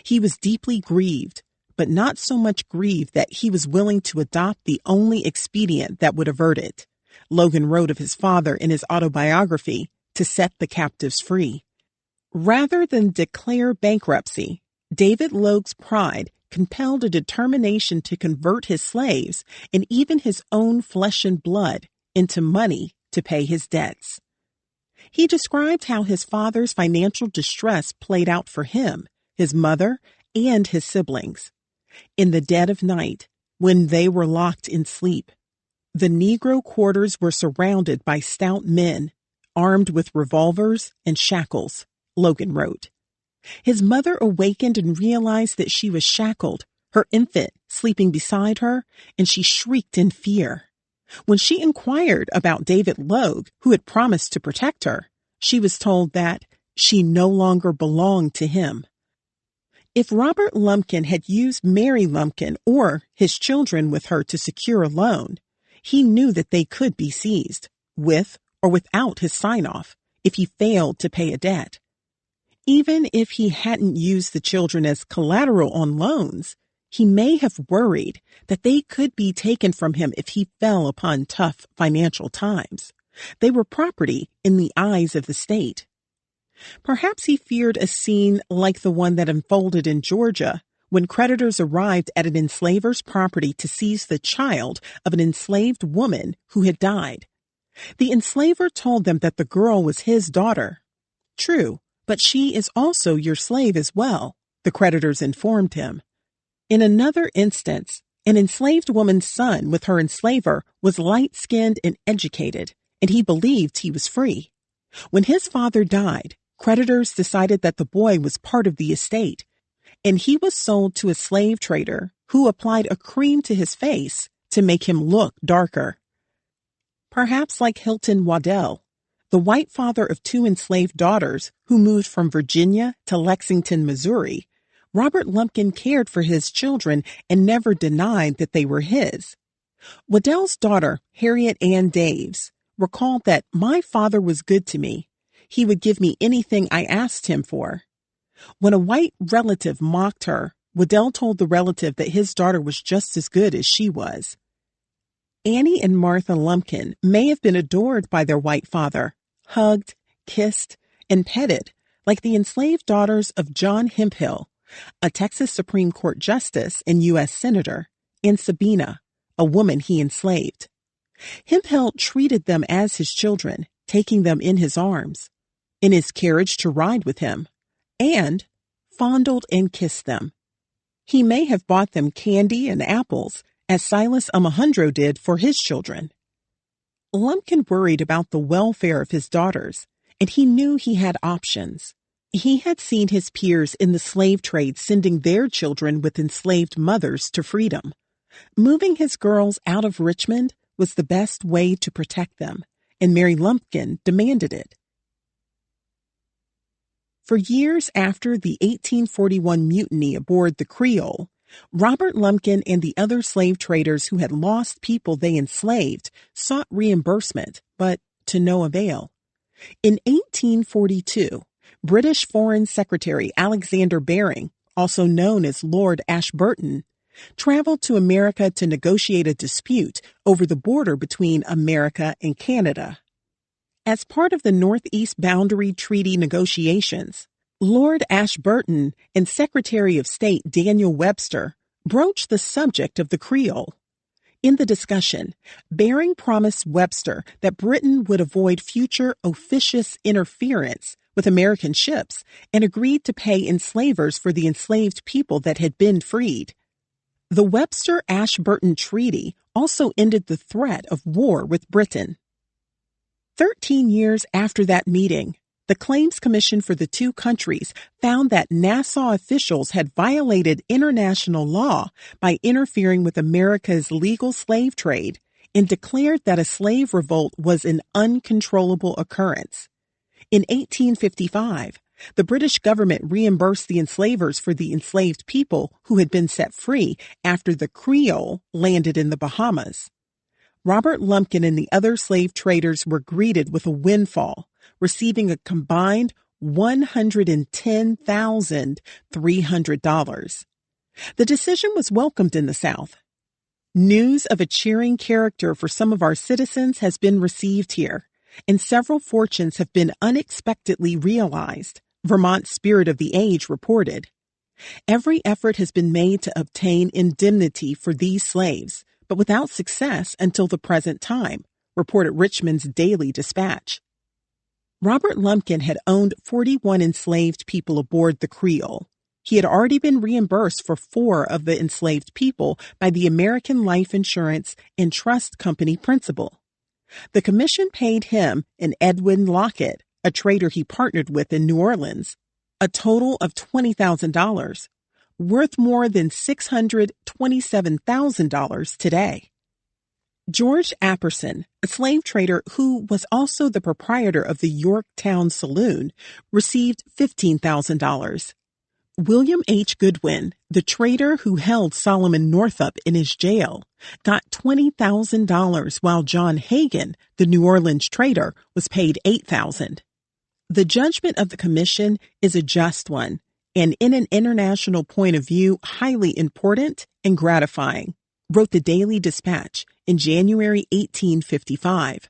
He was deeply grieved, but not so much grieved that he was willing to adopt the only expedient that would avert it. Logan wrote of his father in his autobiography, to set the captives free. Rather than declare bankruptcy, David Logue's pride compelled a determination to convert his slaves and even his own flesh and blood into money to pay his debts. He described how his father's financial distress played out for him, his mother, and his siblings. In the dead of night, when they were locked in sleep, the Negro quarters were surrounded by stout men, armed with revolvers and shackles, Logan wrote. His mother awakened and realized that she was shackled, her infant sleeping beside her, and she shrieked in fear. When she inquired about David Logue, who had promised to protect her, she was told that she no longer belonged to him. If Robert Lumpkin had used Mary Lumpkin or his children with her to secure a loan, he knew that they could be seized, with or without his sign-off, if he failed to pay a debt. Even if he hadn't used the children as collateral on loans, he may have worried that they could be taken from him if he fell upon tough financial times. They were property in the eyes of the state. Perhaps he feared a scene like the one that unfolded in Georgia when creditors arrived at an enslaver's property to seize the child of an enslaved woman who had died. The enslaver told them that the girl was his daughter. True, but she is also your slave as well, the creditors informed him. In another instance, an enslaved woman's son with her enslaver was light-skinned and educated, and he believed he was free. When his father died, creditors decided that the boy was part of the estate, and he was sold to a slave trader who applied a cream to his face to make him look darker. Perhaps like Hilton Waddell, the white father of two enslaved daughters who moved from Virginia to Lexington, Missouri, Robert Lumpkin cared for his children and never denied that they were his. Waddell's daughter, Harriet Ann Daves, recalled that my father was good to me. He would give me anything I asked him for. When a white relative mocked her, Waddell told the relative that his daughter was just as good as she was. Annie and Martha Lumpkin may have been adored by their white father, hugged, kissed, and petted, like the enslaved daughters of John Hemphill, a Texas Supreme Court justice and U.S. Senator, and Sabina, a woman he enslaved. Hemphill treated them as his children, taking them in his arms, in his carriage to ride with him, and fondled and kissed them. He may have bought them candy and apples, as Silas Alejandro did for his children. Lumpkin worried about the welfare of his daughters, and he knew he had options. He had seen his peers in the slave trade sending their children with enslaved mothers to freedom. Moving his girls out of Richmond was the best way to protect them, and Mary Lumpkin demanded it. For years after the 1841 mutiny aboard the Creole, Robert Lumpkin and the other slave traders who had lost people they enslaved sought reimbursement, but to no avail. In 1842, British Foreign Secretary Alexander Baring, also known as Lord Ashburton, traveled to America to negotiate a dispute over the border between America and Canada. As part of the Northeast Boundary Treaty negotiations, Lord Ashburton and Secretary of State Daniel Webster broached the subject of the Creole. In the discussion, Baring promised Webster that Britain would avoid future officious interference with American ships and agreed to pay enslavers for the enslaved people that had been freed. The Webster-Ashburton Treaty also ended the threat of war with Britain. 13 years after that meeting, the Claims Commission for the two countries found that Nassau officials had violated international law by interfering with America's legal slave trade and declared that a slave revolt was an uncontrollable occurrence. In 1855, the British government reimbursed the enslavers for the enslaved people who had been set free after the Creole landed in the Bahamas. Robert Lumpkin and the other slave traders were greeted with a windfall, receiving a combined $110,300. The decision was welcomed in the South. News of a cheering character for some of our citizens has been received here, and several fortunes have been unexpectedly realized, Vermont's Spirit of the Age reported. Every effort has been made to obtain indemnity for these slaves, but without success until the present time, reported Richmond's Daily Dispatch. Robert Lumpkin had owned 41 enslaved people aboard the Creole. He had already been reimbursed for 4 of the enslaved people by the American Life Insurance and Trust Company principal. The commission paid him and Edwin Lockett, a trader he partnered with in New Orleans, a total of $20,000, worth more than $627,000 today. George Apperson, a slave trader who was also the proprietor of the Yorktown Saloon, received $15,000. William H. Goodwin, the trader who held Solomon Northup in his jail, got $20,000 while John Hagan, the New Orleans trader, was paid $8,000. The judgment of the commission is a just one, and in an international point of view, highly important and gratifying, wrote the Daily Dispatch in January 1855.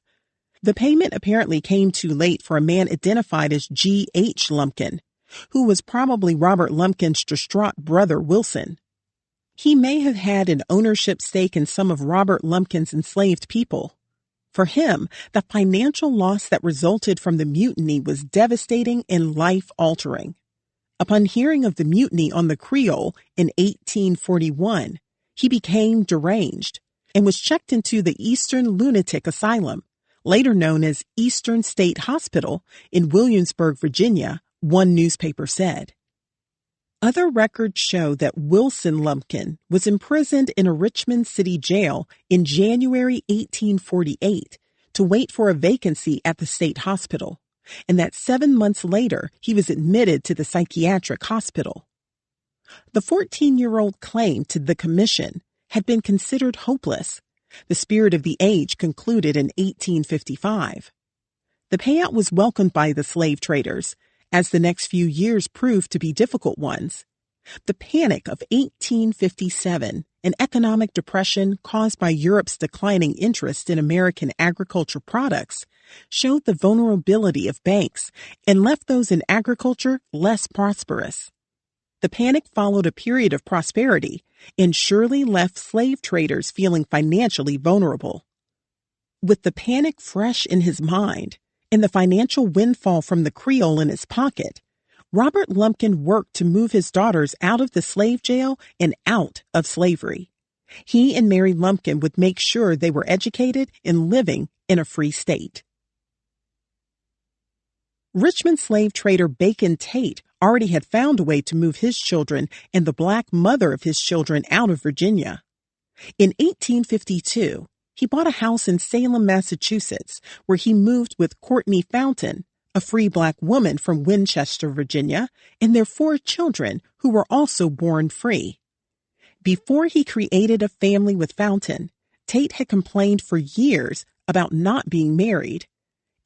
The payment apparently came too late for a man identified as G. H. Lumpkin, who was probably Robert Lumpkin's distraught brother Wilson. He may have had an ownership stake in some of Robert Lumpkin's enslaved people. For him, the financial loss that resulted from the mutiny was devastating and life-altering. Upon hearing of the mutiny on the Creole in 1841, he became deranged and was checked into the Eastern Lunatic Asylum, later known as Eastern State Hospital, in Williamsburg, Virginia, one newspaper said. Other records show that Wilson Lumpkin was imprisoned in a Richmond City jail in January 1848 to wait for a vacancy at the state hospital, and that 7 months later he was admitted to the psychiatric hospital. The 14-year-old claim to the commission had been considered hopeless. The spirit of the age concluded in 1855. The payout was welcomed by the slave traders, as the next few years proved to be difficult ones. The Panic of 1857, an economic depression caused by Europe's declining interest in American agriculture products, showed the vulnerability of banks and left those in agriculture less prosperous. The panic followed a period of prosperity and surely left slave traders feeling financially vulnerable. With the panic fresh in his mind, and the financial windfall from the Creole in his pocket, Robert Lumpkin worked to move his daughters out of the slave jail and out of slavery. He and Mary Lumpkin would make sure they were educated and living in a free state. Richmond slave trader Bacon Tate already had found a way to move his children and the black mother of his children out of Virginia. In 1852, he bought a house in Salem, Massachusetts, where he moved with Courtney Fountain, a free black woman from Winchester, Virginia, and their 4 children who were also born free. Before he created a family with Fountain, Tate had complained for years about not being married.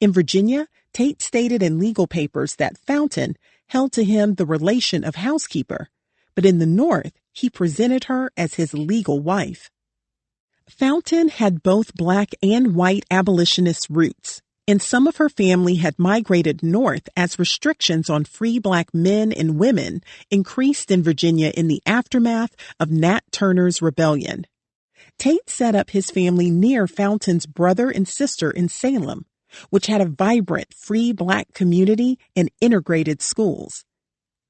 In Virginia, Tate stated in legal papers that Fountain held to him the relation of housekeeper, but in the North, he presented her as his legal wife. Fountain had both black and white abolitionist roots, and some of her family had migrated north as restrictions on free black men and women increased in Virginia in the aftermath of Nat Turner's rebellion. Tate set up his family near Fountain's brother and sister in Salem, which had a vibrant free black community and integrated schools.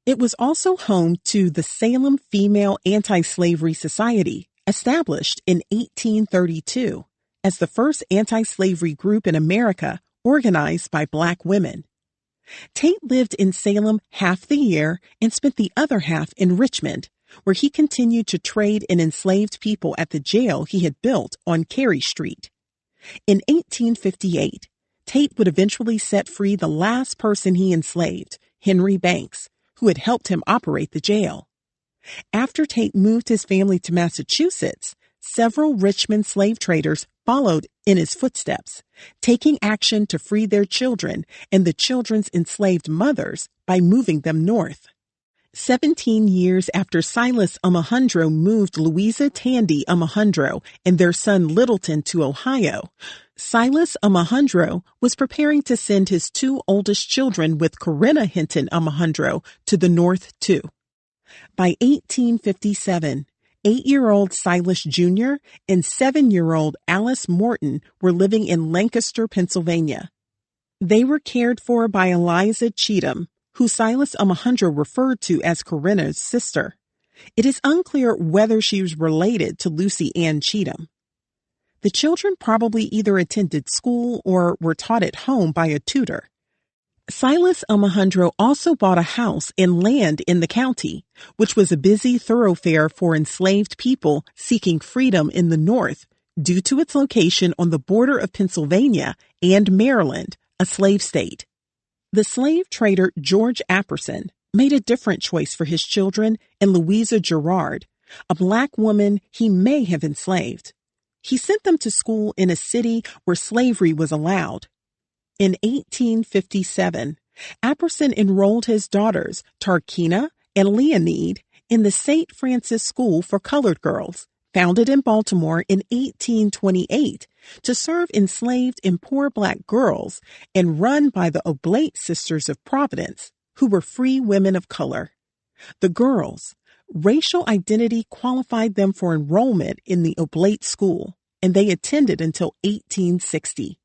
It was also home to the Salem Female Anti-Slavery Society, established in 1832 as the first anti-slavery group in America organized by black women. Tate lived in Salem half the year and spent the other half in Richmond, where he continued to trade in enslaved people at the jail he had built on Carey Street. In 1858, Tate would eventually set free the last person he enslaved, Henry Banks, who had helped him operate the jail. After Tate moved his family to Massachusetts, several Richmond slave traders followed in his footsteps, taking action to free their children and the children's enslaved mothers by moving them north. 17 years after Silas Omohundro moved Louisa Tandy Omohundro and their son Littleton to Ohio, Silas Omohundro was preparing to send his 2 oldest children with Corinna Hinton Omohundro to the north too. By 1857, 8-year-old Silas Jr. and 7-year-old Alice Morton were living in Lancaster, Pennsylvania. They were cared for by Eliza Cheatham, who Silas Alejandro referred to as Corinna's sister. It is unclear whether she was related to Lucy Ann Cheatham. The children probably either attended school or were taught at home by a tutor. Silas Alejandro also bought a house and land in the county, which was a busy thoroughfare for enslaved people seeking freedom in the North due to its location on the border of Pennsylvania and Maryland, a slave state. The slave trader George Apperson made a different choice for his children and Louisa Gerard, a black woman he may have enslaved. He sent them to school in a city where slavery was allowed. In 1857, Apperson enrolled his daughters, Tarkina and Leonide, in the St. Francis School for Colored Girls, founded in Baltimore in 1828 to serve enslaved and poor black girls and run by the Oblate Sisters of Providence, who were free women of color. The girls, racial identity qualified them for enrollment in the Oblate School, and they attended until 1860.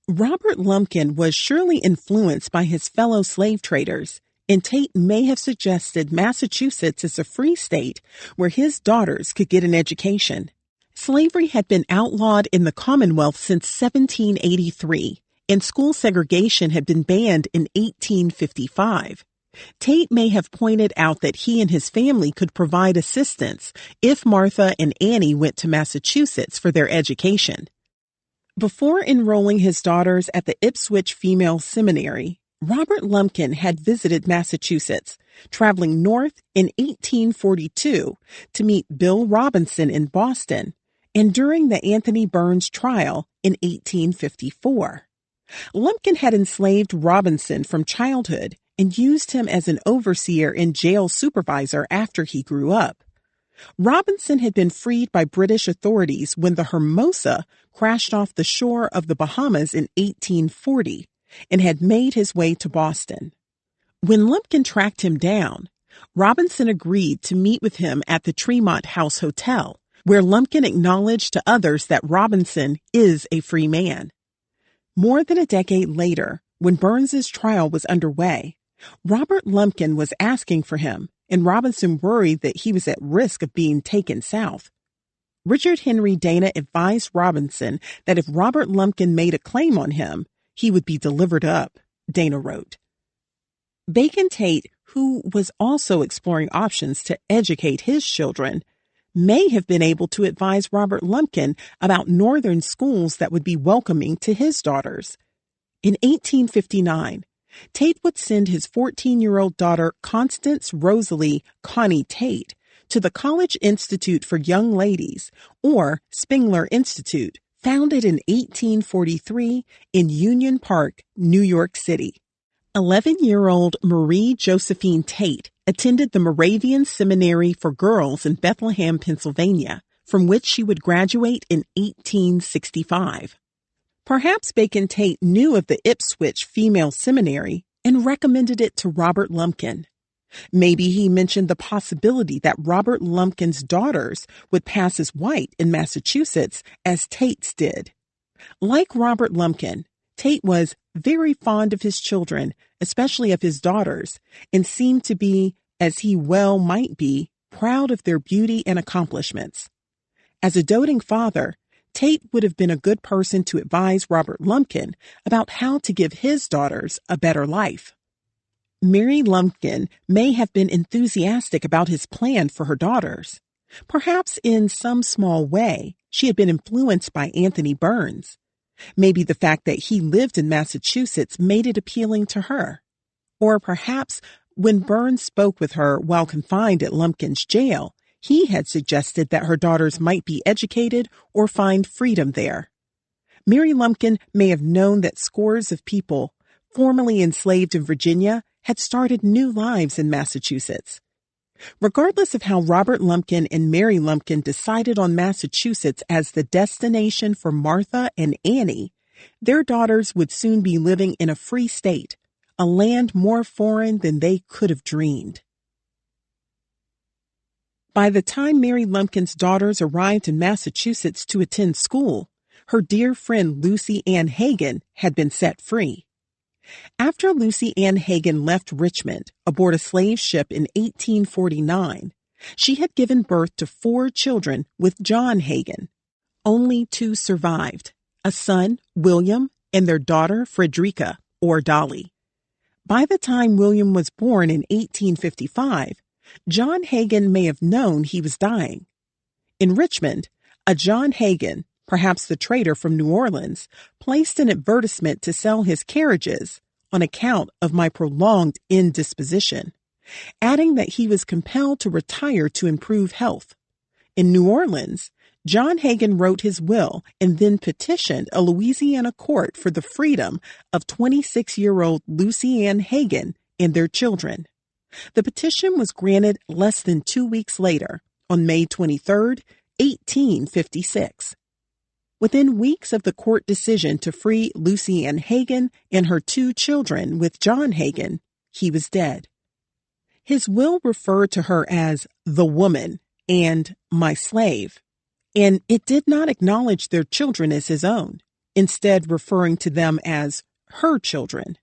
Robert Lumpkin was surely influenced by his fellow slave traders, and Tate may have suggested Massachusetts as a free state where his daughters could get an education. Slavery had been outlawed in the Commonwealth since 1783, and school segregation had been banned in 1855. Tate may have pointed out that he and his family could provide assistance if Martha and Annie went to Massachusetts for their education. Before enrolling his daughters at the Ipswich Female Seminary, Robert Lumpkin had visited Massachusetts, traveling north in 1842 to meet Bill Robinson in Boston, and during the Anthony Burns trial in 1854. Lumpkin had enslaved Robinson from childhood and used him as an overseer and jail supervisor after he grew up. Robinson had been freed by British authorities when the Hermosa crashed off the shore of the Bahamas in 1840 and had made his way to Boston. When Lumpkin tracked him down, Robinson agreed to meet with him at the Tremont House Hotel, where Lumpkin acknowledged to others that Robinson is a free man. More than a decade later, when Burns's trial was underway, Robert Lumpkin was asking for him, and Robinson worried that he was at risk of being taken south. Richard Henry Dana advised Robinson that if Robert Lumpkin made a claim on him, he would be delivered up, Dana wrote. Bacon Tate, who was also exploring options to educate his children, may have been able to advise Robert Lumpkin about northern schools that would be welcoming to his daughters. In 1859, Tate would send his 14-year-old daughter Constance Rosalie Connie Tate to the College Institute for Young Ladies, or Spengler Institute, founded in 1843 in Union Park, New York City. 11-year-old Marie Josephine Tate attended the Moravian Seminary for Girls in Bethlehem, Pennsylvania, from which she would graduate in 1865. Perhaps Bacon Tate knew of the Ipswich Female Seminary and recommended it to Robert Lumpkin. Maybe he mentioned the possibility that Robert Lumpkin's daughters would pass as white in Massachusetts as Tate's did. Like Robert Lumpkin, Tate was very fond of his children, especially of his daughters, and seemed to be, as he well might be, proud of their beauty and accomplishments. As a doting father, Tate would have been a good person to advise Robert Lumpkin about how to give his daughters a better life. Mary Lumpkin may have been enthusiastic about his plan for her daughters. Perhaps in some small way, she had been influenced by Anthony Burns. Maybe the fact that he lived in Massachusetts made it appealing to her. Or perhaps when Burns spoke with her while confined at Lumpkin's jail, he had suggested that her daughters might be educated or find freedom there. Mary Lumpkin may have known that scores of people, formerly enslaved in Virginia, had started new lives in Massachusetts. Regardless of how Robert Lumpkin and Mary Lumpkin decided on Massachusetts as the destination for Martha and Annie, their daughters would soon be living in a free state, a land more foreign than they could have dreamed. By the time Mary Lumpkin's daughters arrived in Massachusetts to attend school, her dear friend Lucy Ann Hagan had been set free. After Lucy Ann Hagen left Richmond aboard a slave ship in 1849, she had given birth to 4 children with John Hagen. Only 2 survived, a son, William, and their daughter, Frederica, or Dolly. By the time William was born in 1855, John Hagen may have known he was dying. In Richmond, a John Hagen, perhaps the trader from New Orleans, placed an advertisement to sell his carriages on account of my prolonged indisposition, adding that he was compelled to retire to improve health. In New Orleans, John Hagen wrote his will and then petitioned a Louisiana court for the freedom of 26-year-old Lucy Ann Hagen and their children. The petition was granted less than 2 weeks later, on May 23, 1856. Within weeks of the court decision to free Lucy Ann Hagen and her 2 children with John Hagen, he was dead. His will referred to her as the woman and my slave, and it did not acknowledge their children as his own, instead referring to them as her children.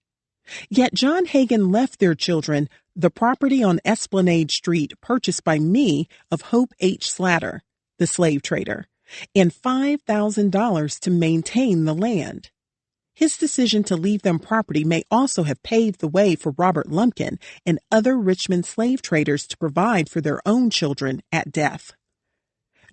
Yet John Hagen left their children the property on Esplanade Street purchased by me of Hope H. Slatter, the slave trader, and $5,000 to maintain the land. His decision to leave them property may also have paved the way for Robert Lumpkin and other Richmond slave traders to provide for their own children at death.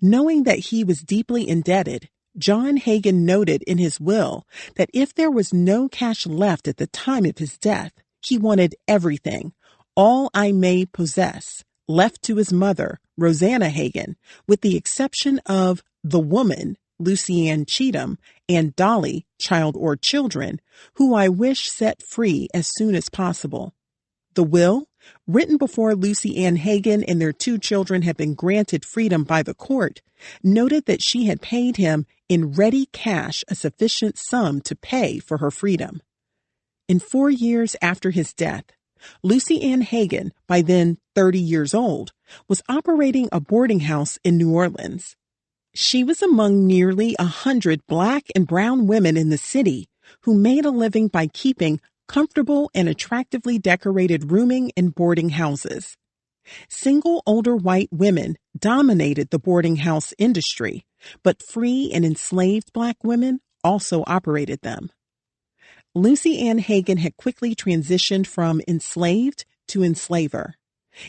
Knowing that he was deeply indebted, John Hagen noted in his will that if there was no cash left at the time of his death, he wanted everything, all I may possess, left to his mother, Rosanna Hagen, with the exception of the woman, Lucy Ann Cheatham, and Dolly, child or children, who I wish set free as soon as possible. The will, written before Lucy Ann Hagen and their 2 children had been granted freedom by the court, noted that she had paid him in ready cash a sufficient sum to pay for her freedom. In 4 years after his death, Lucy Ann Hagen, by then 30 years old, was operating a boarding house in New Orleans. She was among nearly 100 Black and brown women in the city who made a living by keeping comfortable and attractively decorated rooming and boarding houses. Single older white women dominated the boarding house industry, but free and enslaved Black women also operated them. Lucy Ann Hagen had quickly transitioned from enslaved to enslaver.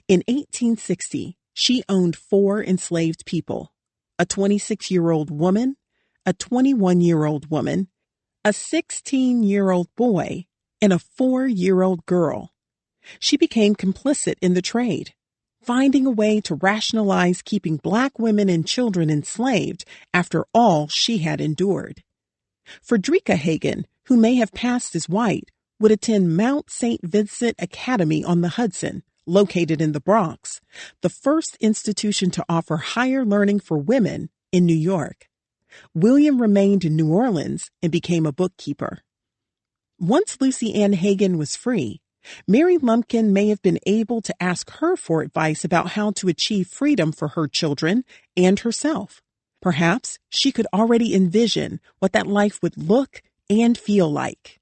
In 1860, she owned 4 enslaved people: a 26-year-old woman, a 21-year-old woman, a 16-year-old boy, and a 4-year-old girl. She became complicit in the trade, finding a way to rationalize keeping Black women and children enslaved after all she had endured. Frederica Hagen, who may have passed as white, would attend Mount St. Vincent Academy on the Hudson, located in the Bronx, the first institution to offer higher learning for women in New York. William remained in New Orleans and became a bookkeeper. Once Lucy Ann Hagen was free, Mary Lumpkin may have been able to ask her for advice about how to achieve freedom for her children and herself. Perhaps she could already envision what that life would look and feel like.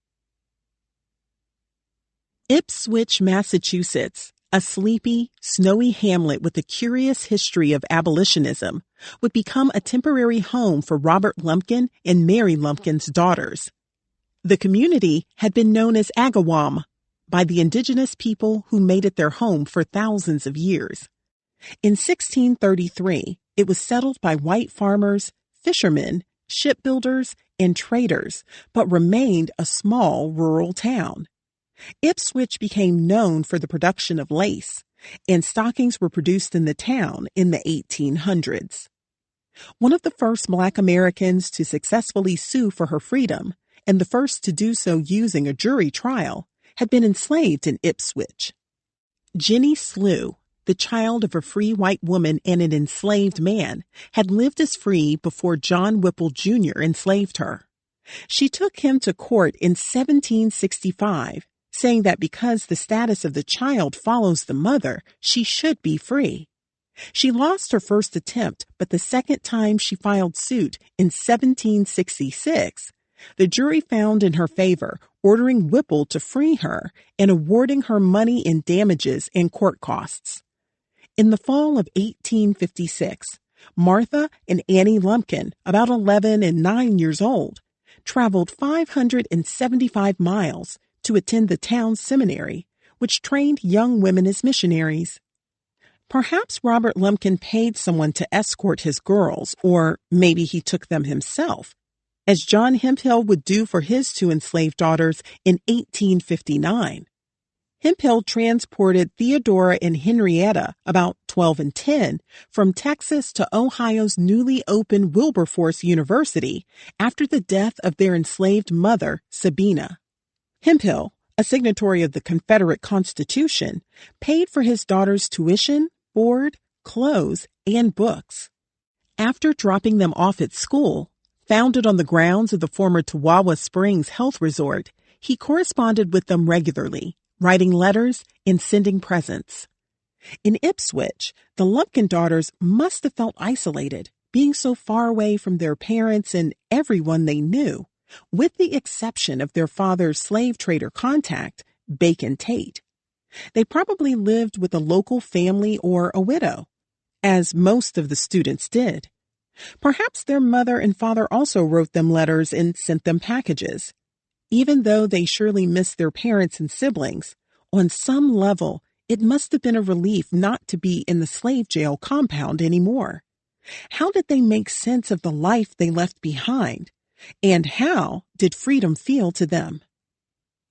Ipswich, Massachusetts, a sleepy, snowy hamlet with a curious history of abolitionism, would become a temporary home for Robert Lumpkin and Mary Lumpkin's daughters. The community had been known as Agawam by the indigenous people who made it their home for thousands of years. In 1633, it was settled by white farmers, fishermen, shipbuilders, and traders, but remained a small rural town. Ipswich became known for the production of lace, and stockings were produced in the town in the 1800s. One of the first Black Americans to successfully sue for her freedom, and the first to do so using a jury trial, had been enslaved in Ipswich. Jenny Slew, the child of a free white woman and an enslaved man, had lived as free before John Whipple Jr. enslaved her. She took him to court in 1765, saying that because the status of the child follows the mother, she should be free. She lost her first attempt, but the second time she filed suit in 1766, the jury found in her favor, ordering Whipple to free her and awarding her money in damages and court costs. In the fall of 1856, Martha and Annie Lumpkin, about 11 and 9 years old, traveled 575 miles to attend the town's seminary, which trained young women as missionaries. Perhaps Robert Lumpkin paid someone to escort his girls, or maybe he took them himself, as John Hemphill would do for his 2 enslaved daughters in 1859. Hemphill transported Theodora and Henrietta, about 12 and 10, from Texas to Ohio's newly opened Wilberforce University after the death of their enslaved mother, Sabina. Hemphill, a signatory of the Confederate Constitution, paid for his daughters' tuition, board, clothes, and books. After dropping them off at school, founded on the grounds of the former Tawawa Springs Health Resort, he corresponded with them regularly, writing letters and sending presents. In Ipswich, the Lumpkin daughters must have felt isolated, being so far away from their parents and everyone they knew, with the exception of their father's slave trader contact, Bacon Tate. They probably lived with a local family or a widow, as most of the students did. Perhaps their mother and father also wrote them letters and sent them packages. Even though they surely missed their parents and siblings, on some level, it must have been a relief not to be in the slave jail compound anymore. How did they make sense of the life they left behind? And how did freedom feel to them?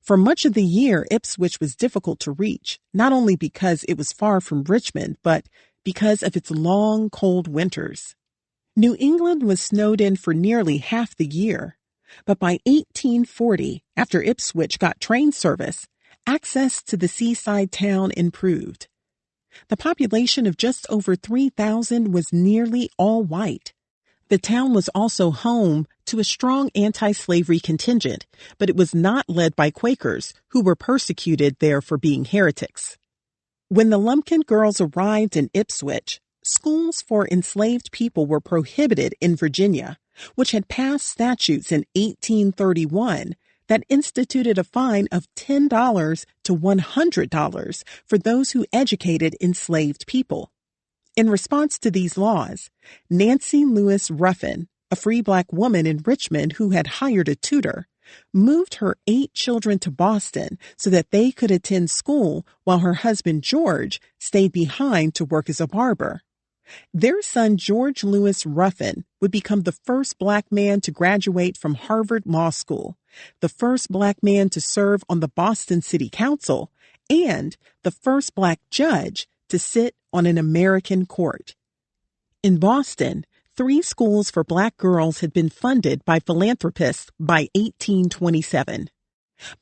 For much of the year, Ipswich was difficult to reach, not only because it was far from Richmond, but because of its long, cold winters. New England was snowed in for nearly half the year. But by 1840, after Ipswich got train service, access to the seaside town improved. The population of just over 3,000 was nearly all white. The town was also home to a strong anti-slavery contingent, but it was not led by Quakers, who were persecuted there for being heretics. When the Lumpkin girls arrived in Ipswich, schools for enslaved people were prohibited in Virginia, which had passed statutes in 1831 that instituted a fine of $10 to $100 for those who educated enslaved people. In response to these laws, Nancy Lewis Ruffin, a free black woman in Richmond who had hired a tutor, moved her 8 children to Boston so that they could attend school while her husband George stayed behind to work as a barber. Their son, George Lewis Ruffin, would become the first black man to graduate from Harvard Law School, the first black man to serve on the Boston City Council, and the first black judge to sit on an American court. In Boston, 3 schools for black girls had been funded by philanthropists by 1827.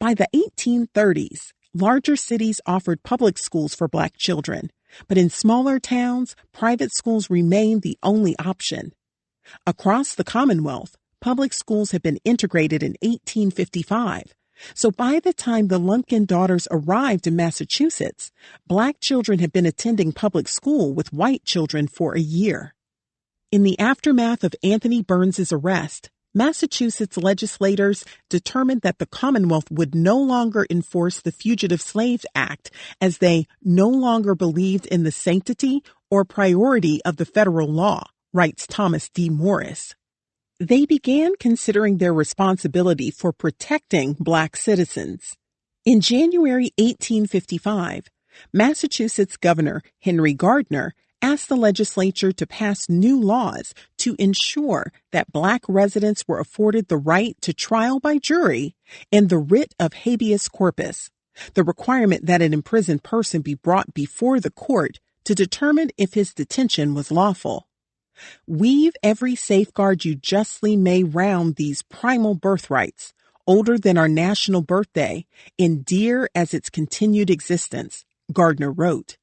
By the 1830s, larger cities offered public schools for black children, but in smaller towns, private schools remained the only option. Across the Commonwealth, public schools had been integrated in 1855, so by the time the Lumpkin daughters arrived in Massachusetts, black children had been attending public school with white children for a year. In the aftermath of Anthony Burns's arrest, Massachusetts legislators determined that the Commonwealth would no longer enforce the Fugitive Slave Act as they no longer believed in the sanctity or priority of the federal law, writes Thomas D. Morris. They began considering their responsibility for protecting black citizens. In January 1855, Massachusetts Governor Henry Gardner asked the legislature to pass new laws to ensure that black residents were afforded the right to trial by jury and the writ of habeas corpus, the requirement that an imprisoned person be brought before the court to determine if his detention was lawful. Weave every safeguard you justly may round these primal birthrights, older than our national birthday and dear as its continued existence, Gardner wrote.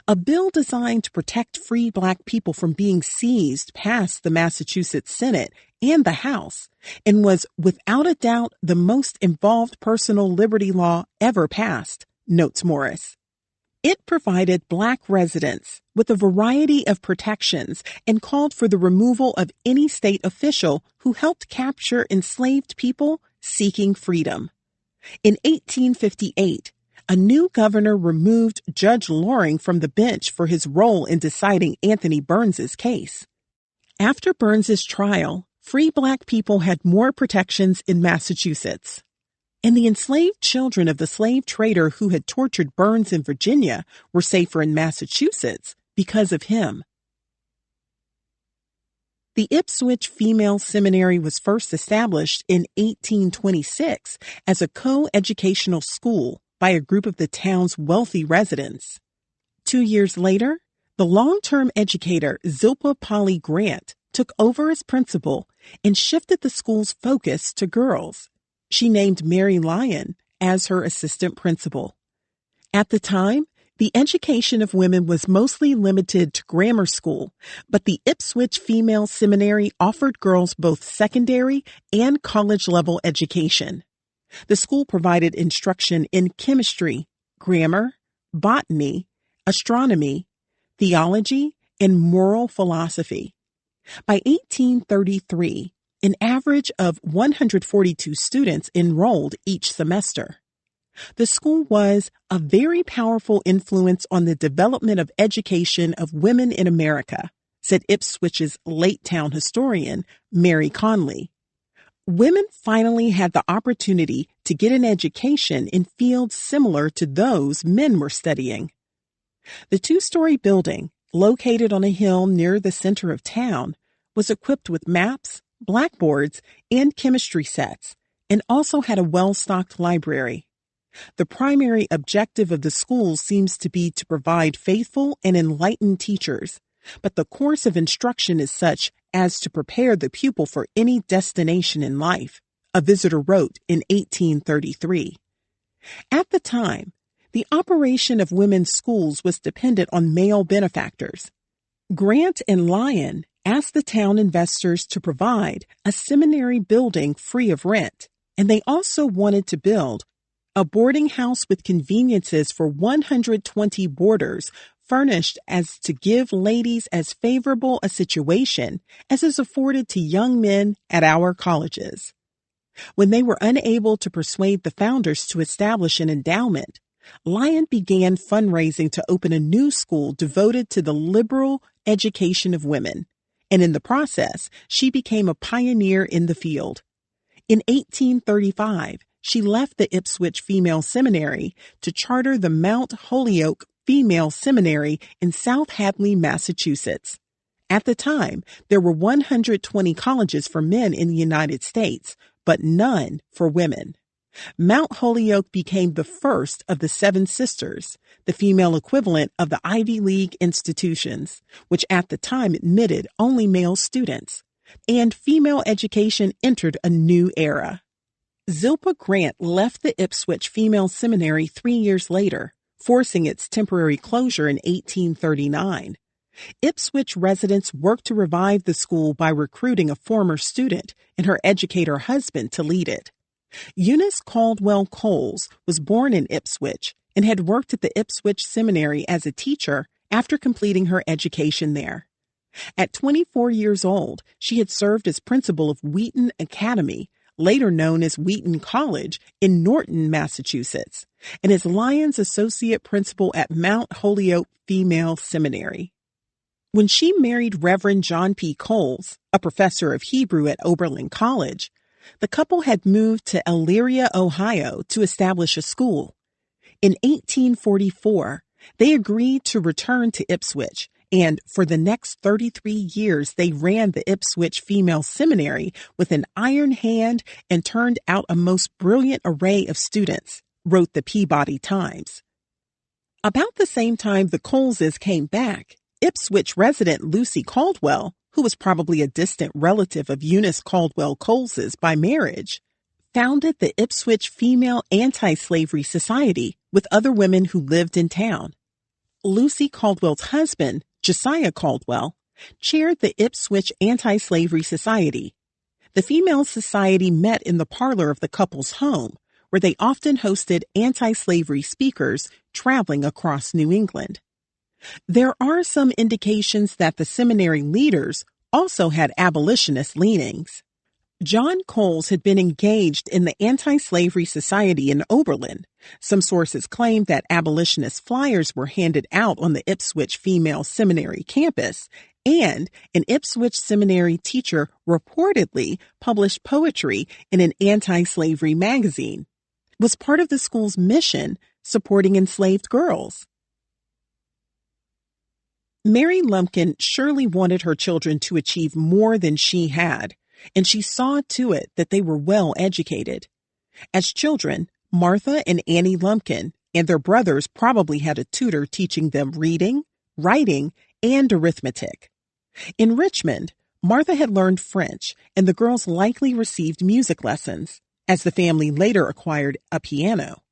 A bill designed to protect free black people from being seized passed the Massachusetts Senate and the House and was without a doubt the most involved personal liberty law ever passed, notes Morris. It provided black residents with a variety of protections and called for the removal of any state official who helped capture enslaved people seeking freedom. In 1858, a new governor removed Judge Loring from the bench for his role in deciding Anthony Burns's case. After Burns's trial, free Black people had more protections in Massachusetts. And the enslaved children of the slave trader who had tortured Burns in Virginia were safer in Massachusetts because of him. The Ipswich Female Seminary was first established in 1826 as a co-educational school by a group of the town's wealthy residents. 2 years later, the long-term educator Zilpah Polly Grant took over as principal and shifted the school's focus to girls. She named Mary Lyon as her assistant principal. At the time, the education of women was mostly limited to grammar school, but the Ipswich Female Seminary offered girls both secondary and college-level education. The school provided instruction in chemistry, grammar, botany, astronomy, theology, and moral philosophy. By 1833, an average of 142 students enrolled each semester. The school was a very powerful influence on the development of education of women in America, said Ipswich's late town historian, Mary Conley. Women finally had the opportunity to get an education in fields similar to those men were studying. The two-story building, located on a hill near the center of town, was equipped with maps, blackboards, and chemistry sets, and also had a well-stocked library. The primary objective of the school seems to be to provide faithful and enlightened teachers, but the course of instruction is such as to prepare the pupil for any destination in life, a visitor wrote in 1833. At the time, the operation of women's schools was dependent on male benefactors. Grant and Lyon asked the town investors to provide a seminary building free of rent, and they also wanted to build a boarding house with conveniences for 120 boarders, furnished as to give ladies as favorable a situation as is afforded to young men at our colleges. When they were unable to persuade the founders to establish an endowment, Lyon began fundraising to open a new school devoted to the liberal education of women, and in the process, she became a pioneer in the field. In 1835, she left the Ipswich Female Seminary to charter the Mount Holyoke Female Seminary in South Hadley, Massachusetts. At the time, there were 120 colleges for men in the United States, but none for women. Mount Holyoke became the first of the Seven Sisters, the female equivalent of the Ivy League institutions, which at the time admitted only male students, and female education entered a new era. Zilpah Grant left the Ipswich Female Seminary 3 years later, forcing its temporary closure in 1839. Ipswich residents worked to revive the school by recruiting a former student and her educator husband to lead it. Eunice Caldwell Coles was born in Ipswich and had worked at the Ipswich Seminary as a teacher after completing her education there. At 24 years old, she had served as principal of Wheaton Academy, later known as Wheaton College, in Norton, Massachusetts, and as Lyon's associate principal at Mount Holyoke Female Seminary. When she married Reverend John P. Coles, a professor of Hebrew at Oberlin College, the couple had moved to Elyria, Ohio, to establish a school. In 1844, they agreed to return to Ipswich, and for the next 33 years, they ran the Ipswich Female Seminary with an iron hand and turned out a most brilliant array of students, wrote the Peabody Times. About the same time the Coleses came back, Ipswich resident Lucy Caldwell, who was probably a distant relative of Eunice Caldwell Coles's by marriage, founded the Ipswich Female Anti-Slavery Society with other women who lived in town. Lucy Caldwell's husband, Josiah Caldwell, chaired the Ipswich Anti-Slavery Society. The female society met in the parlor of the couple's home, where they often hosted anti-slavery speakers traveling across New England. There are some indications that the seminary leaders also had abolitionist leanings. John Coles had been engaged in the Anti-Slavery Society in Oberlin. Some sources claimed that abolitionist flyers were handed out on the Ipswich Female Seminary campus, and an Ipswich Seminary teacher reportedly published poetry in an anti-slavery magazine. It was part of the school's mission supporting enslaved girls. Mary Lumpkin surely wanted her children to achieve more than she had, and she saw to it that they were well educated. As children, Martha and Annie Lumpkin and their brothers probably had a tutor teaching them reading, writing, and arithmetic. In Richmond, Martha had learned French, and the girls likely received music lessons, as the family later acquired a piano.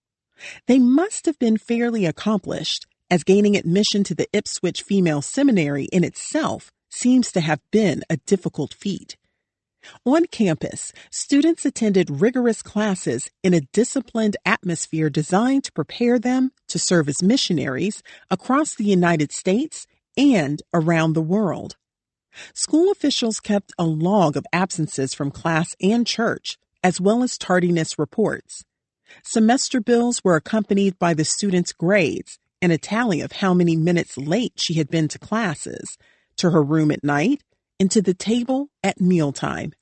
They must have been fairly accomplished, as gaining admission to the Ipswich Female Seminary in itself seems to have been a difficult feat. On campus, students attended rigorous classes in a disciplined atmosphere designed to prepare them to serve as missionaries across the United States and around the world. School officials kept a log of absences from class and church, as well as tardiness reports. Semester bills were accompanied by the students' grades and a tally of how many minutes late she had been to classes, to her room at night, and to the table at mealtime.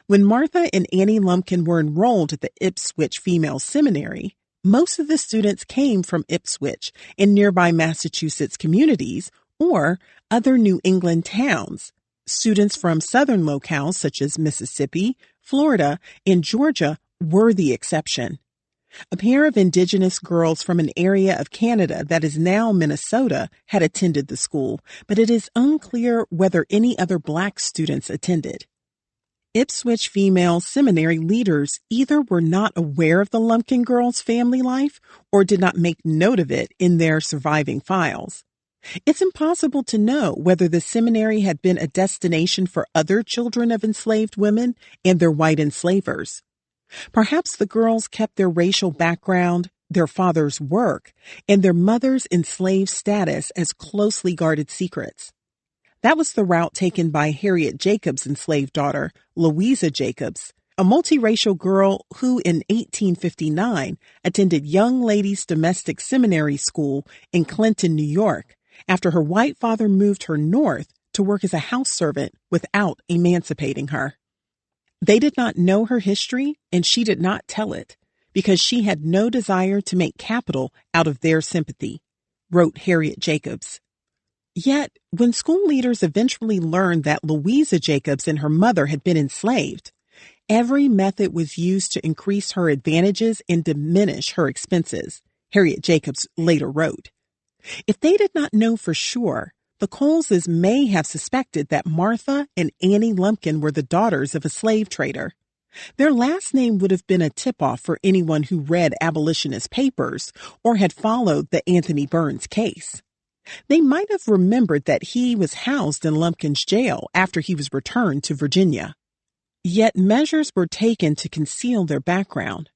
When Martha and Annie Lumpkin were enrolled at the Ipswich Female Seminary, most of the students came from Ipswich and nearby Massachusetts communities or other New England towns. Students from southern locales such as Mississippi, Florida, and Georgia were the exception. A pair of indigenous girls from an area of Canada that is now Minnesota had attended the school, but it is unclear whether any other black students attended. Ipswich Female Seminary leaders either were not aware of the Lumpkin girls' family life or did not make note of it in their surviving files. It's impossible to know whether the seminary had been a destination for other children of enslaved women and their white enslavers. Perhaps the girls kept their racial background, their father's work, and their mother's enslaved status as closely guarded secrets. That was the route taken by Harriet Jacobs' enslaved daughter, Louisa Jacobs, a multiracial girl who in 1859 attended Young Ladies' Domestic Seminary School in Clinton, New York, after her white father moved her north to work as a house servant without emancipating her. They did not know her history, and she did not tell it, because she had no desire to make capital out of their sympathy, wrote Harriet Jacobs. Yet, when school leaders eventually learned that Louisa Jacobs and her mother had been enslaved, every method was used to increase her advantages and diminish her expenses, Harriet Jacobs later wrote. If they did not know for sure, the Coleses may have suspected that Martha and Annie Lumpkin were the daughters of a slave trader. Their last name would have been a tip-off for anyone who read abolitionist papers or had followed the Anthony Burns case. They might have remembered that he was housed in Lumpkin's jail after he was returned to Virginia. Yet measures were taken to conceal their background.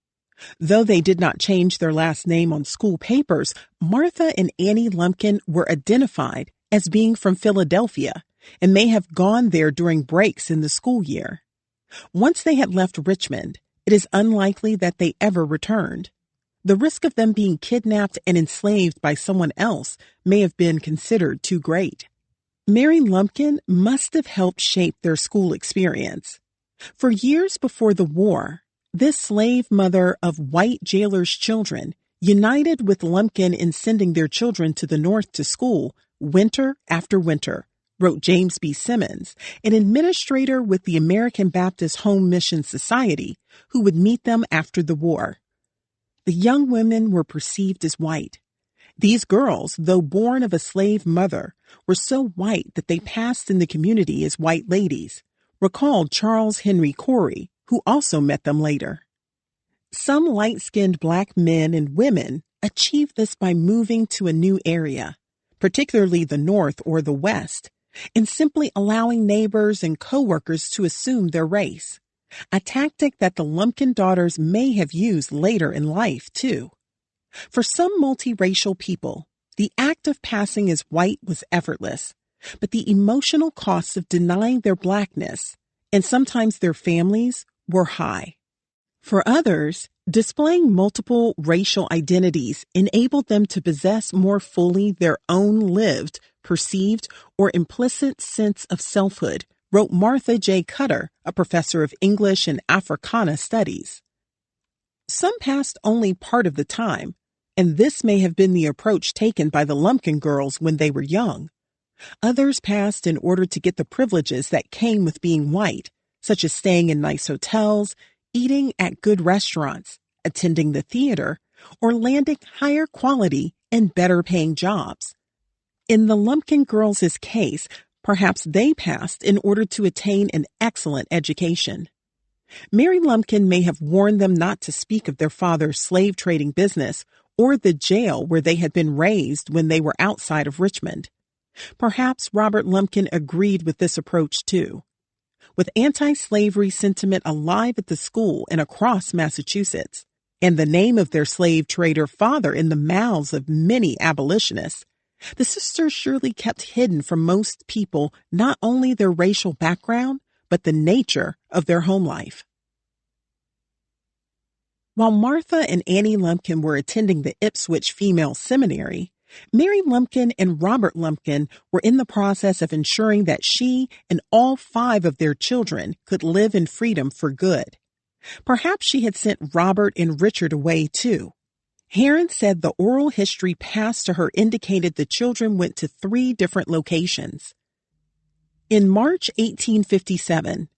Though they did not change their last name on school papers, Martha and Annie Lumpkin were identified as being from Philadelphia and may have gone there during breaks in the school year. Once they had left Richmond, it is unlikely that they ever returned. The risk of them being kidnapped and enslaved by someone else may have been considered too great. Mary Lumpkin must have helped shape their school experience. For years before the war, this slave mother of white jailers' children united with Lumpkin in sending their children to the North to school winter after winter, wrote James B. Simmons, an administrator with the American Baptist Home Mission Society, who would meet them after the war. The young women were perceived as white. These girls, though born of a slave mother, were so white that they passed in the community as white ladies, recalled Charles Henry Corey, who also met them later. Some light-skinned black men and women achieved this by moving to a new area, particularly the North or the West, and simply allowing neighbors and coworkers to assume their race, a tactic that the Lumpkin daughters may have used later in life, too. For some multiracial people, the act of passing as white was effortless, but the emotional costs of denying their blackness, and sometimes their families were high. For others, displaying multiple racial identities enabled them to possess more fully their own lived, perceived, or implicit sense of selfhood, wrote Martha J. Cutter, a professor of English and Africana Studies. Some passed only part of the time, and this may have been the approach taken by the Lumpkin girls when they were young. Others passed in order to get the privileges that came with being white, such as staying in nice hotels, eating at good restaurants, attending the theater, or landing higher quality and better paying jobs. In the Lumpkin girls' case, perhaps they passed in order to attain an excellent education. Mary Lumpkin may have warned them not to speak of their father's slave trading business or the jail where they had been raised when they were outside of Richmond. Perhaps Robert Lumpkin agreed with this approach too. With anti-slavery sentiment alive at the school and across Massachusetts, and the name of their slave trader father in the mouths of many abolitionists, the sisters surely kept hidden from most people not only their racial background, but the nature of their home life. While Martha and Annie Lumpkin were attending the Ipswich Female Seminary, Mary Lumpkin and Robert Lumpkin were in the process of ensuring that she and all 5 of their children could live in freedom for good. Perhaps she had sent Robert and Richard away too. Heron said the oral history passed to her indicated the children went to 3 different locations. In March 1857,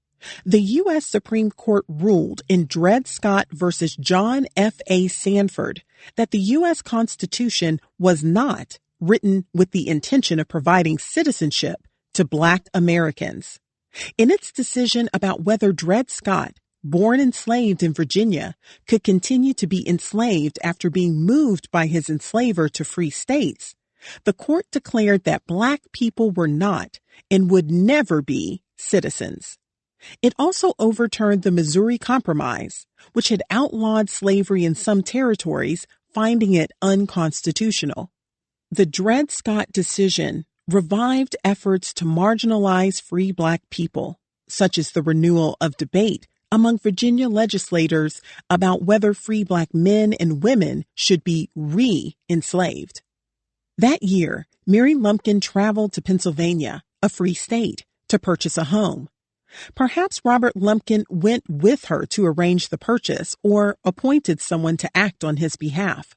the U.S. Supreme Court ruled in Dred Scott v. John F. A. Sanford that the U.S. Constitution was not written with the intention of providing citizenship to Black Americans. In its decision about whether Dred Scott, born enslaved in Virginia, could continue to be enslaved after being moved by his enslaver to free states, the court declared that Black people were not and would never be citizens. It also overturned the Missouri Compromise, which had outlawed slavery in some territories, finding it unconstitutional. The Dred Scott decision revived efforts to marginalize free Black people, such as the renewal of debate among Virginia legislators about whether free Black men and women should be re-enslaved. That year, Mary Lumpkin traveled to Pennsylvania, a free state, to purchase a home. Perhaps Robert Lumpkin went with her to arrange the purchase or appointed someone to act on his behalf.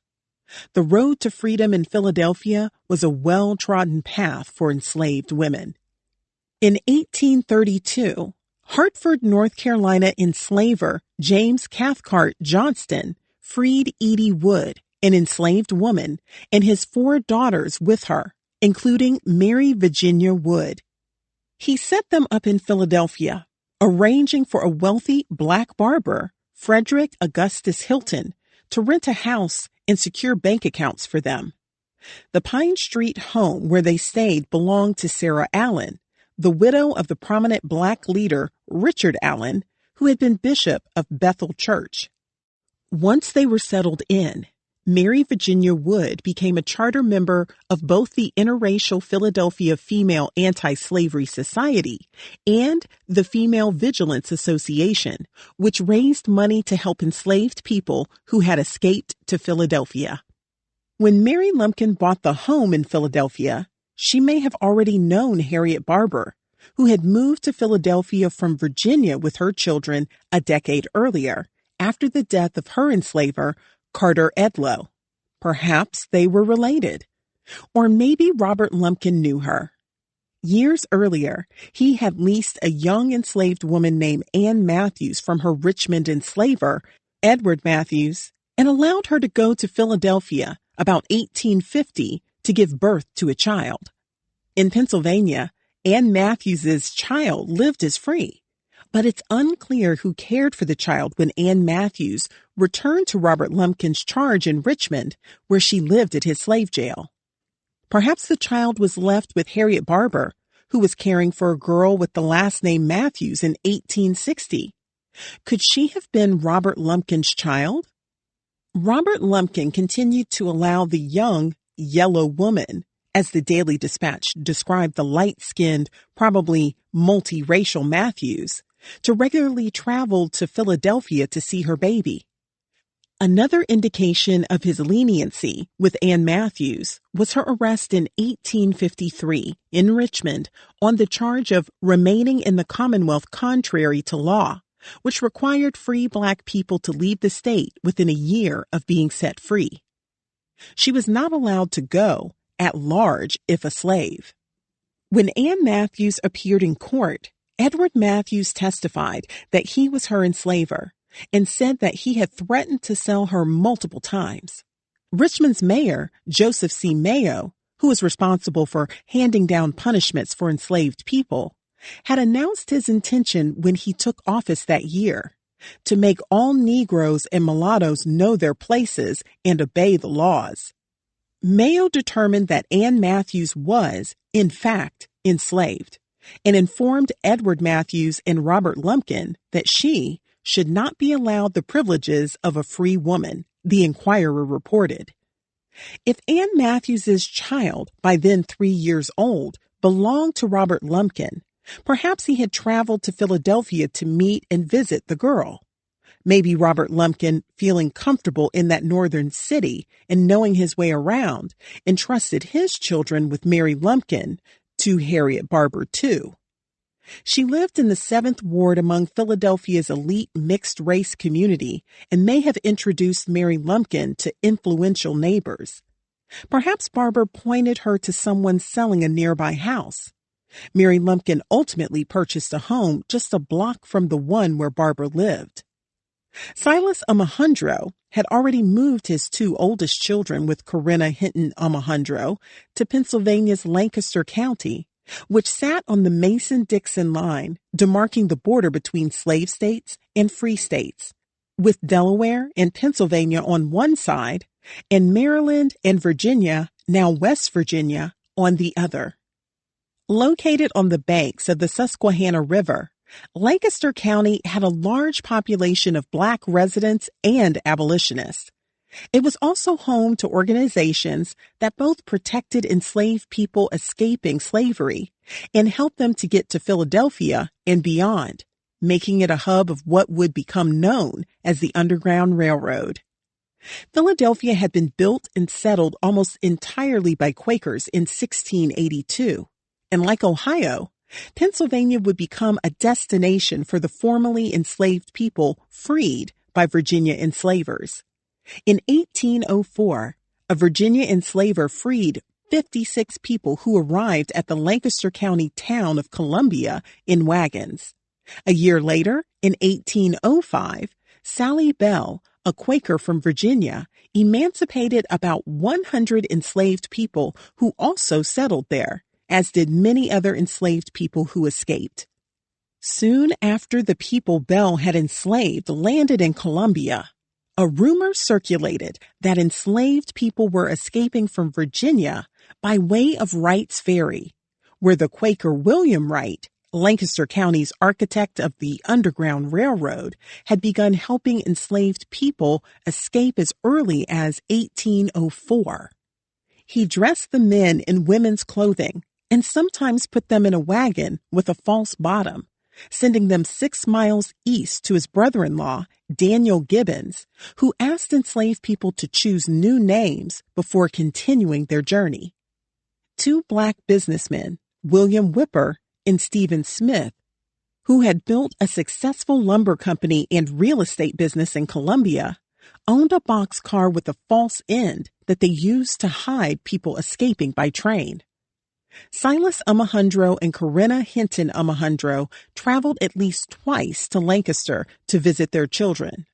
The road to freedom in Philadelphia was a well-trodden path for enslaved women. In 1832, Hartford, North Carolina enslaver James Cathcart Johnston freed Edie Wood, an enslaved woman, and his 4 daughters with her, including Mary Virginia Wood. He set them up in Philadelphia, arranging for a wealthy Black barber, Frederick Augustus Hilton, to rent a house and secure bank accounts for them. The Pine Street home where they stayed belonged to Sarah Allen, the widow of the prominent Black leader Richard Allen, who had been bishop of Bethel Church. Once they were settled in, Mary Virginia Wood became a charter member of both the Interracial Philadelphia Female Anti-Slavery Society and the Female Vigilance Association, which raised money to help enslaved people who had escaped to Philadelphia. When Mary Lumpkin bought the home in Philadelphia, she may have already known Harriet Barber, who had moved to Philadelphia from Virginia with her children a decade earlier, after the death of her enslaver, Carter Edlow. Perhaps they were related. Or maybe Robert Lumpkin knew her. Years earlier, he had leased a young enslaved woman named Ann Matthews from her Richmond enslaver, Edward Matthews, and allowed her to go to Philadelphia about 1850 to give birth to a child. In Pennsylvania, Ann Matthews's child lived as free. But it's unclear who cared for the child when Ann Matthews returned to Robert Lumpkin's charge in Richmond, where she lived at his slave jail. Perhaps the child was left with Harriet Barber, who was caring for a girl with the last name Matthews in 1860. Could she have been Robert Lumpkin's child? Robert Lumpkin continued to allow the young yellow woman, as the Daily Dispatch described the light-skinned, probably multiracial Matthews, to regularly travel to Philadelphia to see her baby. Another indication of his leniency with Ann Matthews was her arrest in 1853 in Richmond on the charge of remaining in the Commonwealth contrary to law, which required free Black people to leave the state within a year of being set free. She was not allowed to go at large if a slave. When Ann Matthews appeared in court, Edward Matthews testified that he was her enslaver and said that he had threatened to sell her multiple times. Richmond's mayor, Joseph C. Mayo, who was responsible for handing down punishments for enslaved people, had announced his intention when he took office that year to make all Negroes and mulattoes know their places and obey the laws. Mayo determined that Ann Matthews was, in fact, enslaved, and informed Edward Matthews and Robert Lumpkin that she should not be allowed the privileges of a free woman, the Enquirer reported. If Ann Matthews's child, by then 3 years old, belonged to Robert Lumpkin, perhaps he had traveled to Philadelphia to meet and visit the girl. Maybe Robert Lumpkin, feeling comfortable in that northern city and knowing his way around, entrusted his children with Mary Lumpkin to Harriet Barber, too. She lived in the 7th Ward among Philadelphia's elite mixed-race community and may have introduced Mary Lumpkin to influential neighbors. Perhaps Barber pointed her to someone selling a nearby house. Mary Lumpkin ultimately purchased a home just a block from the one where Barber lived. Silas Omohundro had already moved his 2 oldest children with Corinna Hinton Omohundro to Pennsylvania's Lancaster County, which sat on the Mason-Dixon line, demarking the border between slave states and free states, with Delaware and Pennsylvania on one side and Maryland and Virginia, now West Virginia, on the other. Located on the banks of the Susquehanna River, Lancaster County had a large population of Black residents and abolitionists. It was also home to organizations that both protected enslaved people escaping slavery and helped them to get to Philadelphia and beyond, making it a hub of what would become known as the Underground Railroad. Philadelphia had been built and settled almost entirely by Quakers in 1682, and like Ohio, Pennsylvania would become a destination for the formerly enslaved people freed by Virginia enslavers. In 1804, a Virginia enslaver freed 56 people who arrived at the Lancaster County town of Columbia in wagons. A year later, in 1805, Sally Bell, a Quaker from Virginia, emancipated about 100 enslaved people who also settled there, as did many other enslaved people who escaped. Soon after the people Bell had enslaved landed in Columbia, a rumor circulated that enslaved people were escaping from Virginia by way of Wright's Ferry, where the Quaker William Wright, Lancaster County's architect of the Underground Railroad, had begun helping enslaved people escape as early as 1804. He dressed the men in women's clothing and sometimes put them in a wagon with a false bottom, sending them 6 miles east to his brother-in-law, Daniel Gibbons, who asked enslaved people to choose new names before continuing their journey. 2 Black businessmen, William Whipper and Stephen Smith, who had built a successful lumber company and real estate business in Columbia, owned a boxcar with a false end that they used to hide people escaping by train. Silas Omohundro and Corinna Hinton Omohundro traveled at least twice to Lancaster to visit their children.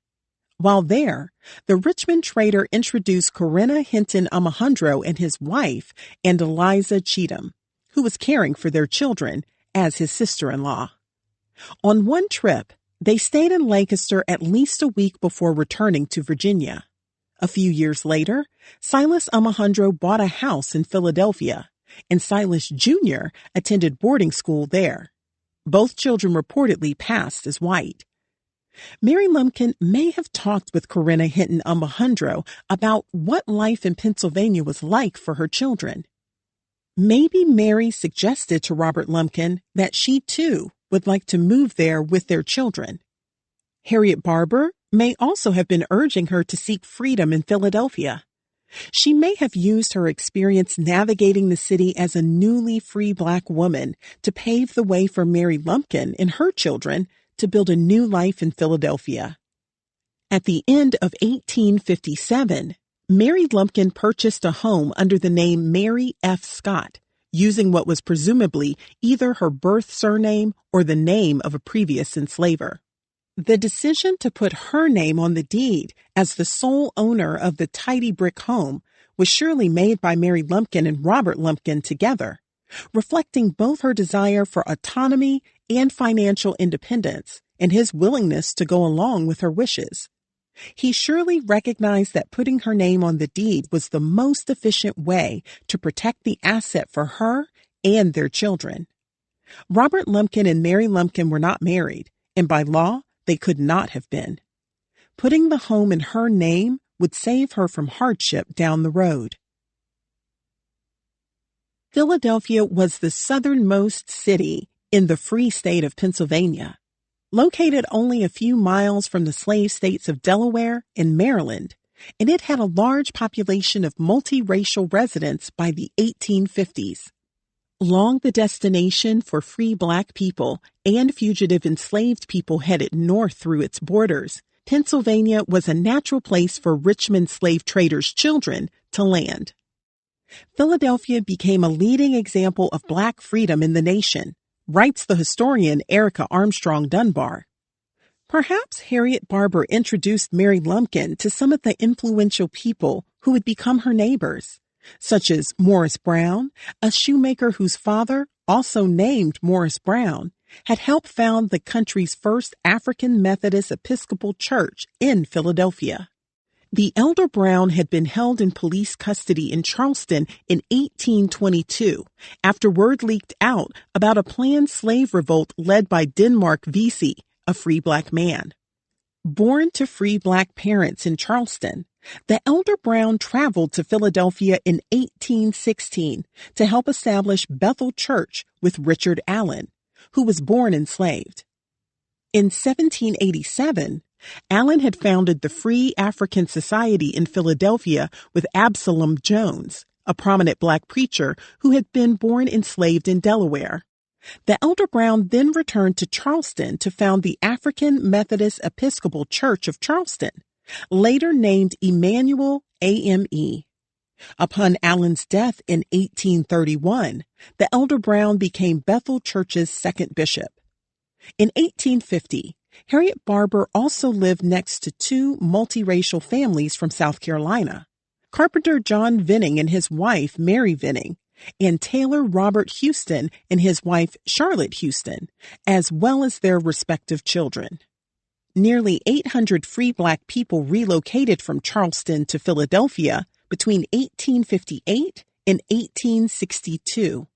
While there, the Richmond trader introduced Corinna Hinton Omohundro and his wife, and Eliza Cheatham, who was caring for their children, as his sister-in-law. On one trip, they stayed in Lancaster at least a week before returning to Virginia. A few years later, Silas Omohundro bought a house in Philadelphia, and Silas Jr. attended boarding school there. Both children reportedly passed as white. Mary Lumpkin may have talked with Corinna Hinton Omohundro about what life in Pennsylvania was like for her children. Maybe Mary suggested to Robert Lumpkin that she too would like to move there with their children. Harriet Barber may also have been urging her to seek freedom in Philadelphia. She may have used her experience navigating the city as a newly free Black woman to pave the way for Mary Lumpkin and her children to build a new life in Philadelphia. At the end of 1857, Mary Lumpkin purchased a home under the name Mary F. Scott, using what was presumably either her birth surname or the name of a previous enslaver. The decision to put her name on the deed as the sole owner of the tidy brick home was surely made by Mary Lumpkin and Robert Lumpkin together, reflecting both her desire for autonomy and financial independence and his willingness to go along with her wishes. He surely recognized that putting her name on the deed was the most efficient way to protect the asset for her and their children. Robert Lumpkin and Mary Lumpkin were not married, and by law, they could not have been. Putting the home in her name would save her from hardship down the road. Philadelphia was the southernmost city in the free state of Pennsylvania. Located only a few miles from the slave states of Delaware and Maryland, and it had a large population of multiracial residents by the 1850s. Long the destination for free Black people and fugitive enslaved people headed north through its borders, Pennsylvania was a natural place for Richmond slave traders' children to land. Philadelphia became a leading example of Black freedom in the nation, writes the historian Erica Armstrong Dunbar. Perhaps Harriet Barber introduced Mary Lumpkin to some of the influential people who would become her neighbors, such as Morris Brown, a shoemaker whose father, also named Morris Brown, had helped found the country's first African Methodist Episcopal Church in Philadelphia. The elder Brown had been held in police custody in Charleston in 1822 after word leaked out about a planned slave revolt led by Denmark Vesey, a free Black man. Born to free Black parents in Charleston, the elder Brown traveled to Philadelphia in 1816 to help establish Bethel Church with Richard Allen, who was born enslaved. In 1787, Allen had founded the Free African Society in Philadelphia with Absalom Jones, a prominent Black preacher who had been born enslaved in Delaware. The elder Brown then returned to Charleston to found the African Methodist Episcopal Church of Charleston, later named Emmanuel AME. Upon Allen's death in 1831, the elder Brown became Bethel Church's second bishop. In 1850, Harriet Barber also lived next to two multiracial families from South Carolina, Carpenter John Venning and his wife Mary Venning, and Taylor Robert Houston and his wife Charlotte Houston, as well as their respective children. Nearly 800 free Black people relocated from Charleston to Philadelphia between 1858 and 1862.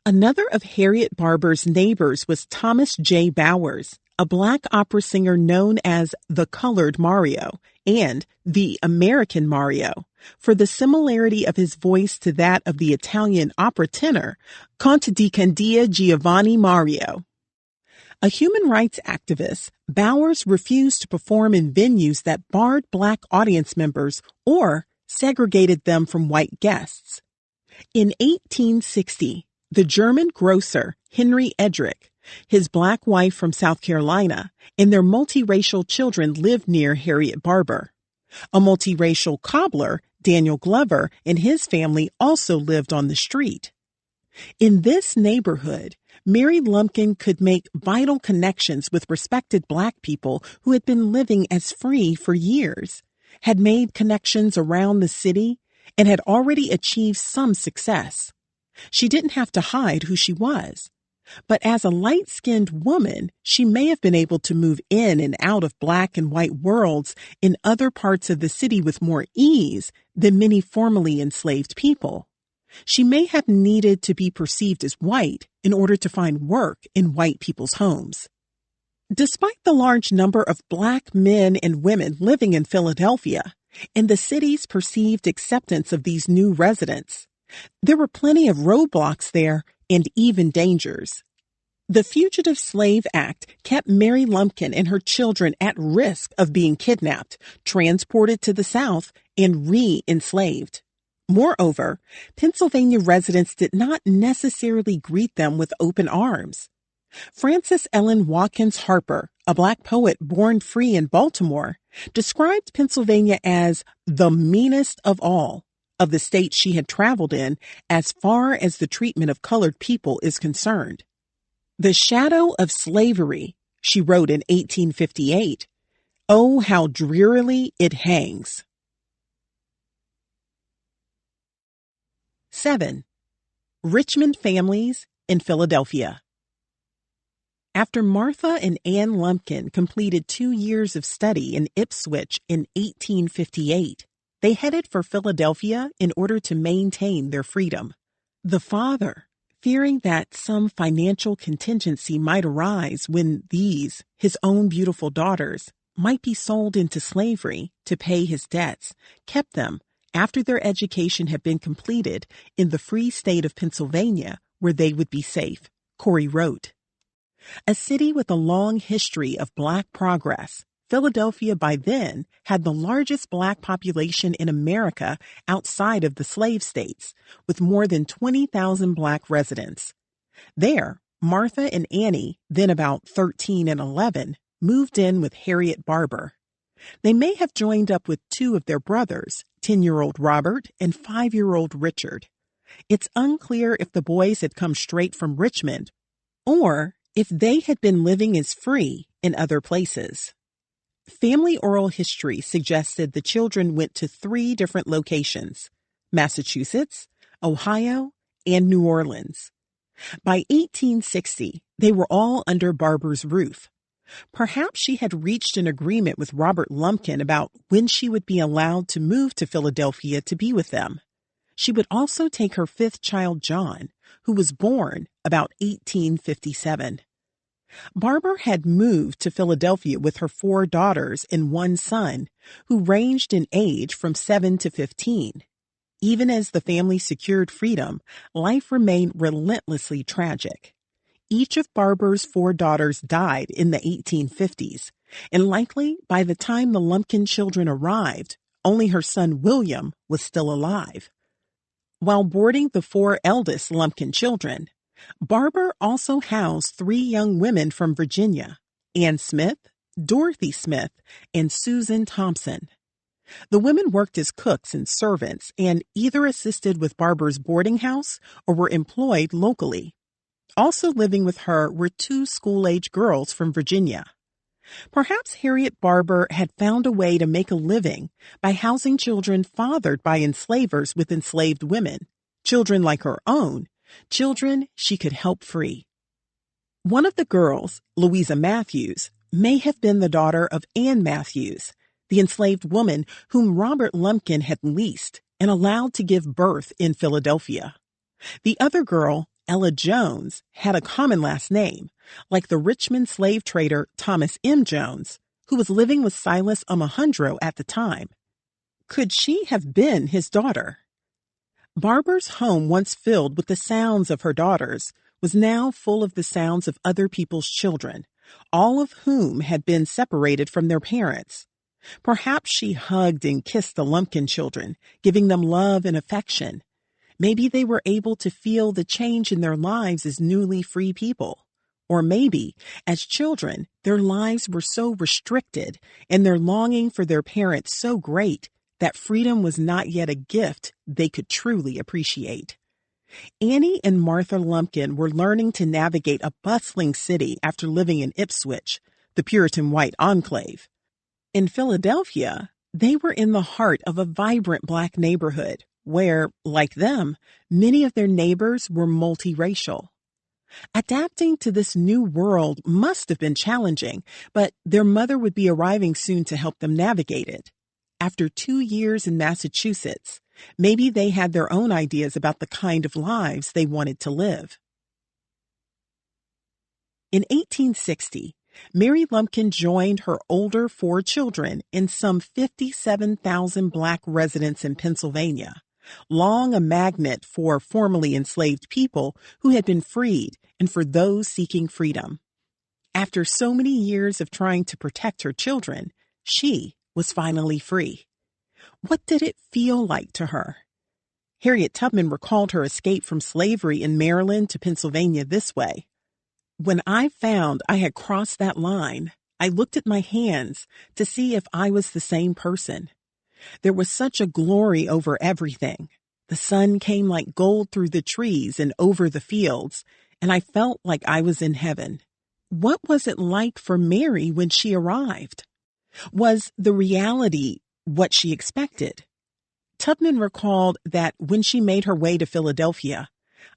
Another of Harriet Barber's neighbors was Thomas J. Bowers, a Black opera singer known as the Colored Mario and the American Mario, for the similarity of his voice to that of the Italian opera tenor Conte di Candia Giovanni Mario. A human rights activist, Bowers refused to perform in venues that barred Black audience members or segregated them from white guests. In 1860, the German grocer Henry Edrick, his Black wife from South Carolina, and their multiracial children lived near Harriet Barber. A multiracial cobbler, Daniel Glover, and his family also lived on the street. In this neighborhood, Mary Lumpkin could make vital connections with respected Black people who had been living as free for years, had made connections around the city, and had already achieved some success. She didn't have to hide who she was. But as a light-skinned woman, she may have been able to move in and out of Black and white worlds in other parts of the city with more ease than many formerly enslaved people. She may have needed to be perceived as white in order to find work in white people's homes. Despite the large number of Black men and women living in Philadelphia and the city's perceived acceptance of these new residents, there were plenty of roadblocks there and even dangers. The Fugitive Slave Act kept Mary Lumpkin and her children at risk of being kidnapped, transported to the South, and re-enslaved. Moreover, Pennsylvania residents did not necessarily greet them with open arms. Frances Ellen Watkins Harper, a Black poet born free in Baltimore, described Pennsylvania as the meanest of all of the states she had traveled in as far as the treatment of colored people is concerned. The shadow of slavery, she wrote in 1858, oh, how drearily it hangs. 7. Richmond families in Philadelphia. After Martha and Ann Lumpkin completed 2 years of study in Ipswich in 1858, they headed for Philadelphia in order to maintain their freedom. The father, fearing that some financial contingency might arise when these, his own beautiful daughters, might be sold into slavery to pay his debts, kept them, after their education had been completed, in the free state of Pennsylvania, where they would be safe, Corey wrote. A city with a long history of Black progress, Philadelphia by then had the largest Black population in America outside of the slave states, with more than 20,000 Black residents. There, Martha and Annie, then about 13 and 11, moved in with Harriet Barber. They may have joined up with 2 of their brothers, 10-year-old Robert and 5-year-old Richard. It's unclear if the boys had come straight from Richmond or if they had been living as free in other places. Family oral history suggested the children went to 3 different locations: Massachusetts, Ohio, and New Orleans. By 1860, they were all under Barber's roof. Perhaps she had reached an agreement with Robert Lumpkin about when she would be allowed to move to Philadelphia to be with them. She would also take her 5th child, John, who was born about 1857. Barber had moved to Philadelphia with her 4 daughters and 1 son, who ranged in age from 7 to 15. Even as the family secured freedom, life remained relentlessly tragic. Each of Barber's 4 daughters died in the 1850s, and likely by the time the Lumpkin children arrived, only her son William was still alive. While boarding the 4 eldest Lumpkin children, Barber also housed 3 young women from Virginia, Ann Smith, Dorothy Smith, and Susan Thompson. The women worked as cooks and servants and either assisted with Barber's boarding house or were employed locally. Also living with her were 2 school-age girls from Virginia. Perhaps Harriet Barber had found a way to make a living by housing children fathered by enslavers with enslaved women, children like her own, children she could help free. One of the girls, Louisa Matthews, may have been the daughter of Ann Matthews, the enslaved woman whom Robert Lumpkin had leased and allowed to give birth in Philadelphia. The other girl, Ella Jones, had a common last name, like the Richmond slave trader Thomas M. Jones, who was living with Silas Omohundro at the time. Could she have been his daughter? Barber's home, once filled with the sounds of her daughters, was now full of the sounds of other people's children, all of whom had been separated from their parents. Perhaps she hugged and kissed the Lumpkin children, giving them love and affection. Maybe they were able to feel the change in their lives as newly free people. Or maybe, as children, their lives were so restricted and their longing for their parents so great that freedom was not yet a gift they could truly appreciate. Annie and Martha Lumpkin were learning to navigate a bustling city after living in Ipswich, the Puritan white enclave. In Philadelphia, they were in the heart of a vibrant Black neighborhood where, like them, many of their neighbors were multiracial. Adapting to this new world must have been challenging, but their mother would be arriving soon to help them navigate it. After 2 years in Massachusetts, maybe they had their own ideas about the kind of lives they wanted to live. In 1860, Mary Lumpkin joined her older 4 children and some 57,000 Black residents in Pennsylvania, long a magnet for formerly enslaved people who had been freed and for those seeking freedom. After so many years of trying to protect her children, she was finally free. What did it feel like to her? Harriet Tubman recalled her escape from slavery in Maryland to Pennsylvania this way. When I found I had crossed that line, I looked at my hands to see if I was the same person. There was such a glory over everything. The sun came like gold through the trees and over the fields, and I felt like I was in heaven. What was it like for Mary when she arrived? Was the reality what she expected? Tubman recalled that when she made her way to Philadelphia,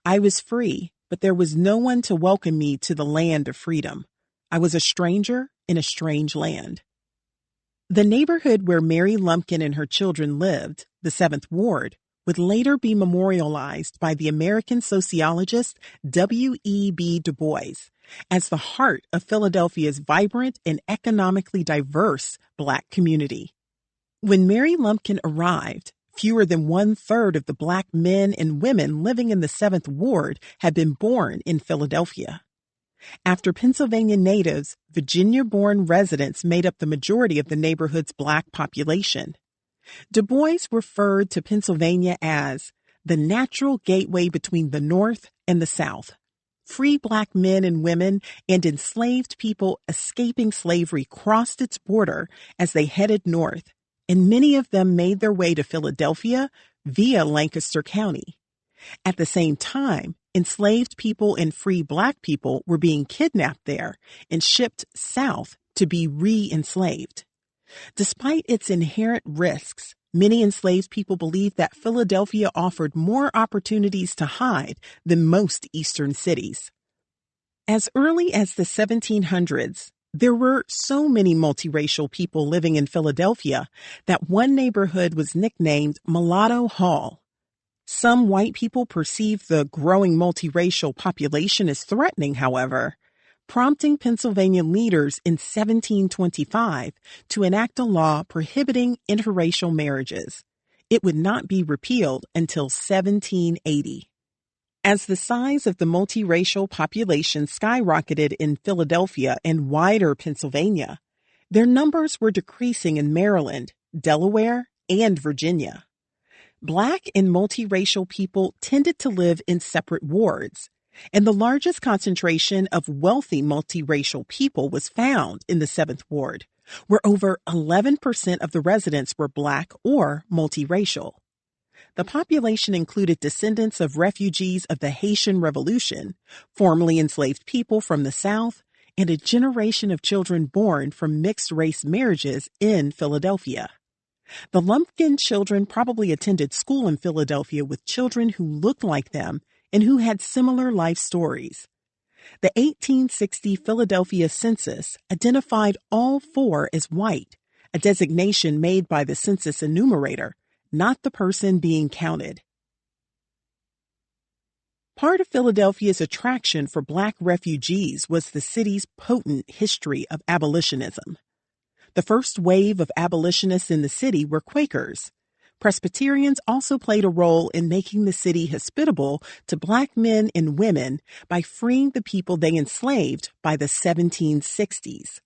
I was free, but there was no one to welcome me to the land of freedom. I was a stranger in a strange land. The neighborhood where Mary Lumpkin and her children lived, the 7th Ward, would later be memorialized by the American sociologist W.E.B. Du Bois as the heart of Philadelphia's vibrant and economically diverse Black community. When Mary Lumpkin arrived, fewer than 1/3 of the Black men and women living in the 7th Ward had been born in Philadelphia. After Pennsylvania natives, Virginia-born residents made up the majority of the neighborhood's Black population. Du Bois referred to Pennsylvania as the natural gateway between the North and the South. Free Black men and women and enslaved people escaping slavery crossed its border as they headed north, and many of them made their way to Philadelphia via Lancaster County. At the same time, enslaved people and free Black people were being kidnapped there and shipped south to be re-enslaved. Despite its inherent risks, many enslaved people believed that Philadelphia offered more opportunities to hide than most eastern cities. As early as the 1700s, there were so many multiracial people living in Philadelphia that one neighborhood was nicknamed Mulatto Hall. Some white people perceived the growing multiracial population as threatening, however, prompting Pennsylvania leaders in 1725 to enact a law prohibiting interracial marriages. It would not be repealed until 1780. As the size of the multiracial population skyrocketed in Philadelphia and wider Pennsylvania, their numbers were decreasing in Maryland, Delaware, and Virginia. Black and multiracial people tended to live in separate wards, and the largest concentration of wealthy multiracial people was found in the 7th Ward, where over 11% of the residents were Black or multiracial. The population included descendants of refugees of the Haitian Revolution, formerly enslaved people from the South, and a generation of children born from mixed-race marriages in Philadelphia. The Lumpkin children probably attended school in Philadelphia with children who looked like them and who had similar life stories. The 1860 Philadelphia census identified all 4 as white, a designation made by the census enumerator, not the person being counted. Part of Philadelphia's attraction for Black refugees was the city's potent history of abolitionism. The first wave of abolitionists in the city were Quakers. Presbyterians also played a role in making the city hospitable to Black men and women by freeing the people they enslaved by the 1760s.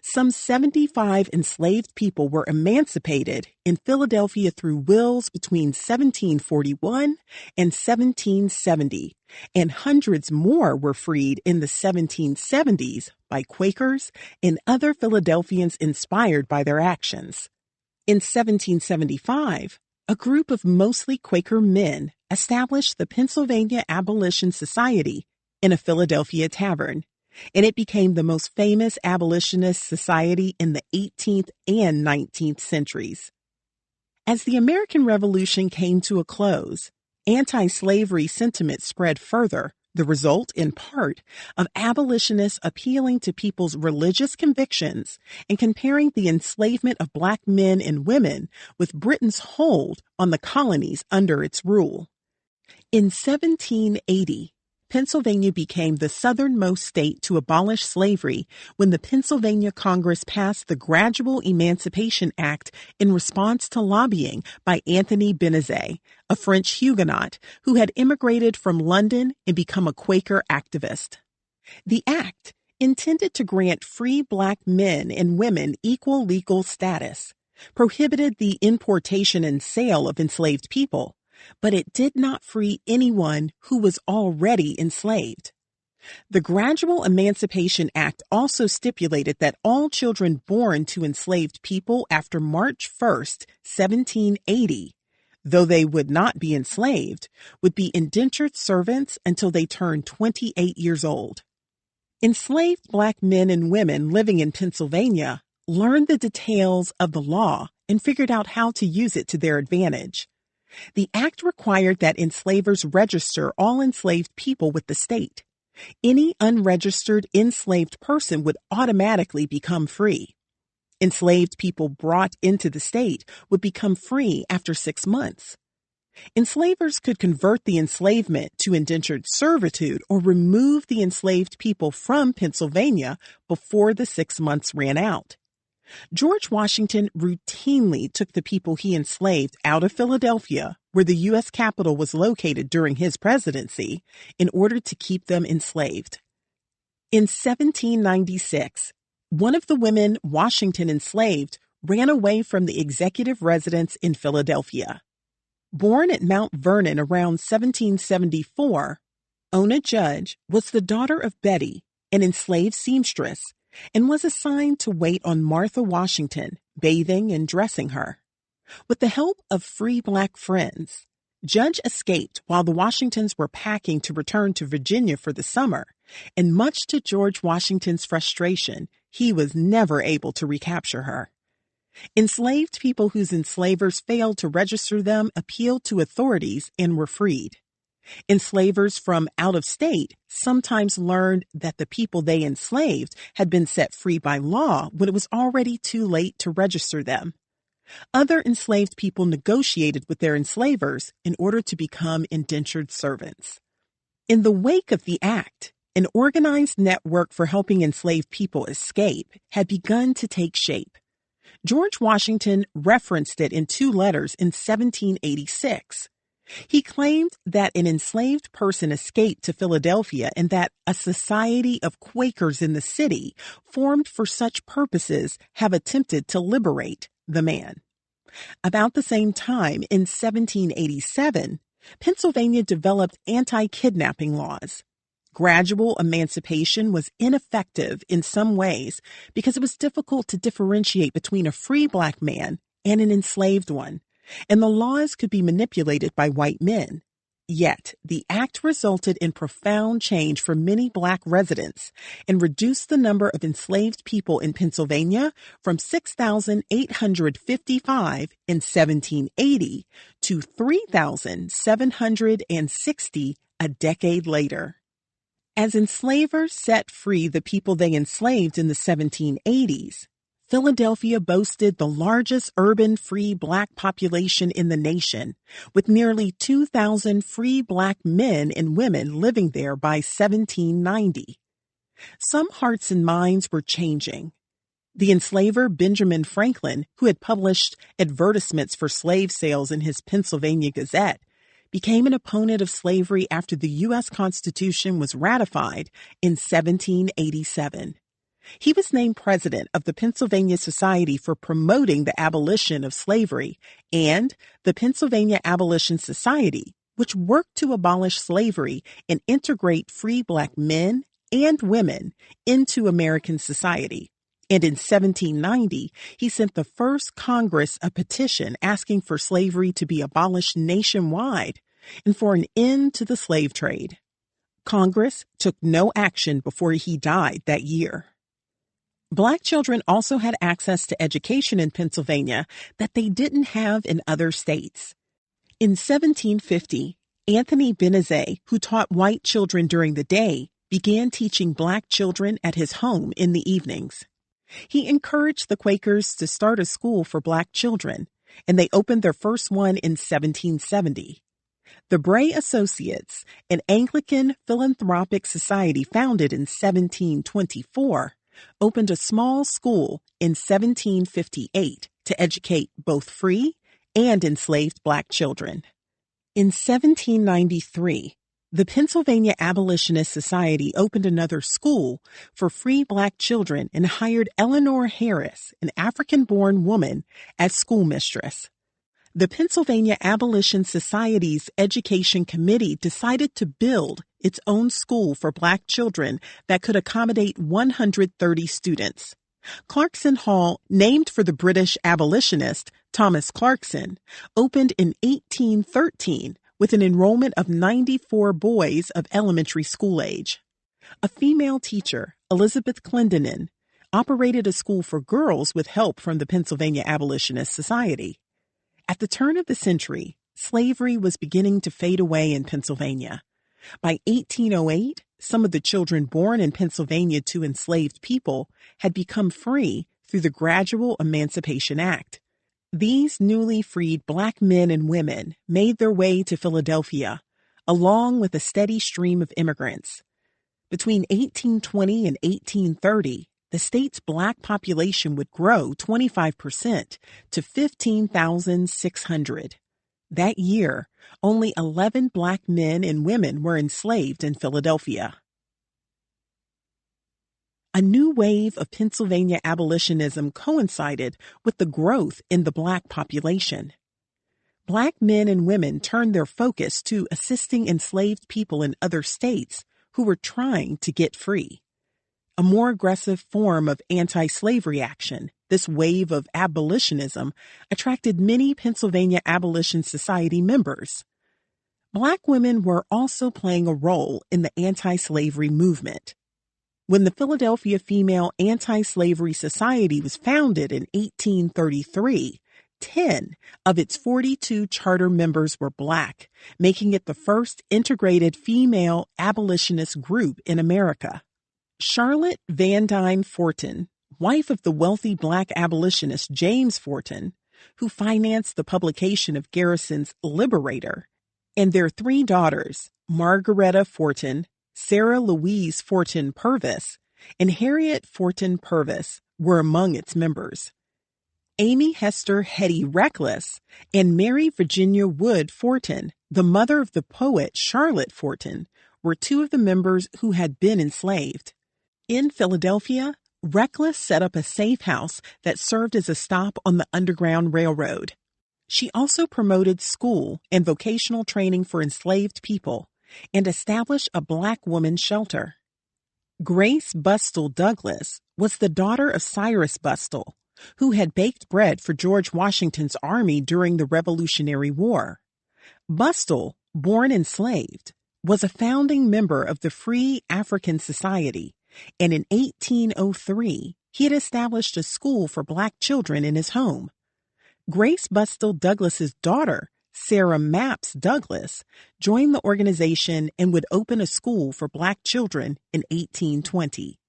Some 75 enslaved people were emancipated in Philadelphia through wills between 1741 and 1770, and hundreds more were freed in the 1770s by Quakers and other Philadelphians inspired by their actions. In 1775, a group of mostly Quaker men established the Pennsylvania Abolition Society in a Philadelphia tavern, and it became the most famous abolitionist society in the 18th and 19th centuries. As the American Revolution came to a close, anti-slavery sentiment spread further, the result, in part, of abolitionists appealing to people's religious convictions and comparing the enslavement of Black men and women with Britain's hold on the colonies under its rule. In 1780, Pennsylvania became the southernmost state to abolish slavery when the Pennsylvania Congress passed the Gradual Emancipation Act in response to lobbying by Anthony Benezet, a French Huguenot who had immigrated from London and become a Quaker activist. The act, intended to grant free Black men and women equal legal status, prohibited the importation and sale of enslaved people, but it did not free anyone who was already enslaved. The Gradual Emancipation Act also stipulated that all children born to enslaved people after March 1st, 1780, though they would not be enslaved, would be indentured servants until they turned 28 years old. Enslaved Black men and women living in Pennsylvania learned the details of the law and figured out how to use it to their advantage. The act required that enslavers register all enslaved people with the state. Any unregistered enslaved person would automatically become free. Enslaved people brought into the state would become free after 6 months. Enslavers could convert the enslavement to indentured servitude or remove the enslaved people from Pennsylvania before the 6 months ran out. George Washington routinely took the people he enslaved out of Philadelphia, where the U.S. Capitol was located during his presidency, in order to keep them enslaved. In 1796, one of the women Washington enslaved ran away from the executive residence in Philadelphia. Born at Mount Vernon around 1774, Ona Judge was the daughter of Betty, an enslaved seamstress, and was assigned to wait on Martha Washington, bathing and dressing her. With the help of free Black friends, Judge escaped while the Washingtons were packing to return to Virginia for the summer, and much to George Washington's frustration, he was never able to recapture her. Enslaved people whose enslavers failed to register them appealed to authorities and were freed. Enslavers from out of state sometimes learned that the people they enslaved had been set free by law when it was already too late to register them. Other enslaved people negotiated with their enslavers in order to become indentured servants. In the wake of the act, an organized network for helping enslaved people escape had begun to take shape. George Washington referenced it in 2 letters in 1786. He claimed that an enslaved person escaped to Philadelphia and that a society of Quakers in the city, formed for such purposes, have attempted to liberate the man. About the same time, in 1787, Pennsylvania developed anti-kidnapping laws. Gradual emancipation was ineffective in some ways because it was difficult to differentiate between a free Black man and an enslaved one, and the laws could be manipulated by white men. Yet, the act resulted in profound change for many Black residents and reduced the number of enslaved people in Pennsylvania from 6,855 in 1780 to 3,760 a decade later. As enslavers set free the people they enslaved in the 1780s, Philadelphia boasted the largest urban free Black population in the nation, with nearly 2,000 free Black men and women living there by 1790. Some hearts and minds were changing. The enslaver Benjamin Franklin, who had published advertisements for slave sales in his Pennsylvania Gazette, became an opponent of slavery after the U.S. Constitution was ratified in 1787. He was named president of the Pennsylvania Society for Promoting the Abolition of Slavery and the Pennsylvania Abolition Society, which worked to abolish slavery and integrate free Black men and women into American society. And in 1790, he sent the first Congress a petition asking for slavery to be abolished nationwide and for an end to the slave trade. Congress took no action before he died that year. Black children also had access to education in Pennsylvania that they didn't have in other states. In 1750, Anthony Benezet, who taught white children during the day, began teaching Black children at his home in the evenings. He encouraged the Quakers to start a school for Black children, and they opened their first one in 1770. The Bray Associates, an Anglican philanthropic society founded in 1724, opened a small school in 1758 to educate both free and enslaved Black children. In 1793, the Pennsylvania Abolitionist Society opened another school for free Black children and hired Eleanor Harris, an African-born woman, as schoolmistress. The Pennsylvania Abolition Society's Education Committee decided to build its own school for Black children that could accommodate 130 students. Clarkson Hall, named for the British abolitionist Thomas Clarkson, opened in 1813 with an enrollment of 94 boys of elementary school age. A female teacher, Elizabeth Clendenin, operated a school for girls with help from the Pennsylvania Abolitionist Society. At the turn of the century, slavery was beginning to fade away in Pennsylvania. By 1808, some of the children born in Pennsylvania to enslaved people had become free through the Gradual Emancipation Act. These newly freed Black men and women made their way to Philadelphia, along with a steady stream of immigrants. Between 1820 and 1830, the state's Black population would grow 25% to 15,600. That year, only 11 Black men and women were enslaved in Philadelphia. A new wave of Pennsylvania abolitionism coincided with the growth in the Black population. Black men and women turned their focus to assisting enslaved people in other states who were trying to get free. A more aggressive form of anti-slavery action, this wave of abolitionism attracted many Pennsylvania Abolition Society members. Black women were also playing a role in the anti-slavery movement. When the Philadelphia Female Anti-Slavery Society was founded in 1833, 10 of its 42 charter members were Black, making it the first integrated female abolitionist group in America. Charlotte Van Dyne Fortin, wife of the wealthy Black abolitionist James Fortin, who financed the publication of Garrison's Liberator, and their 3 daughters, Margaretta Fortin, Sarah Louise Fortin Purvis, and Harriet Fortin Purvis, were among its members. Amy Hester Hetty Reckless and Mary Virginia Wood Fortin, the mother of the poet Charlotte Fortin, were 2 of the members who had been enslaved. In Philadelphia, Reckless set up a safe house that served as a stop on the Underground Railroad. She also promoted school and vocational training for enslaved people and established a Black women's shelter. Grace Bustle Douglas was the daughter of Cyrus Bustle, who had baked bread for George Washington's army during the Revolutionary War. Bustle, born enslaved, was a founding member of the Free African Society, and in 1803, he had established a school for Black children in his home. Grace Bustle Douglas's daughter, Sarah Mapps Douglas, joined the organization and would open a school for Black children in 1820.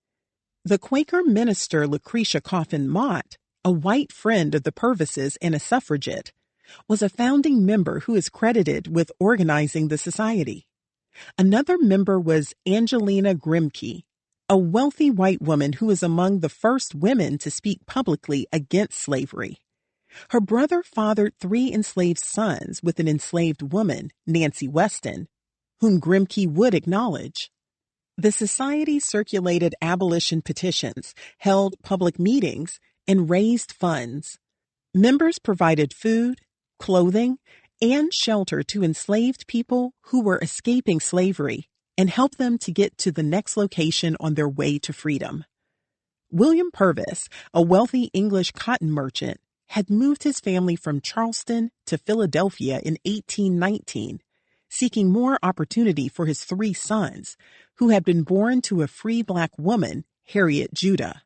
The Quaker minister Lucretia Coffin Mott, a white friend of the Purvises and a suffragette, was a founding member who is credited with organizing the society. Another member was Angelina Grimke, a wealthy white woman who was among the first women to speak publicly against slavery. Her brother fathered 3 enslaved sons with an enslaved woman, Nancy Weston, whom Grimke would acknowledge. The society circulated abolition petitions, held public meetings, and raised funds. Members provided food, clothing, and shelter to enslaved people who were escaping slavery and helped them to get to the next location on their way to freedom. William Purvis, a wealthy English cotton merchant, had moved his family from Charleston to Philadelphia in 1819, seeking more opportunity for his 3 sons, who had been born to a free Black woman, Harriet Judah.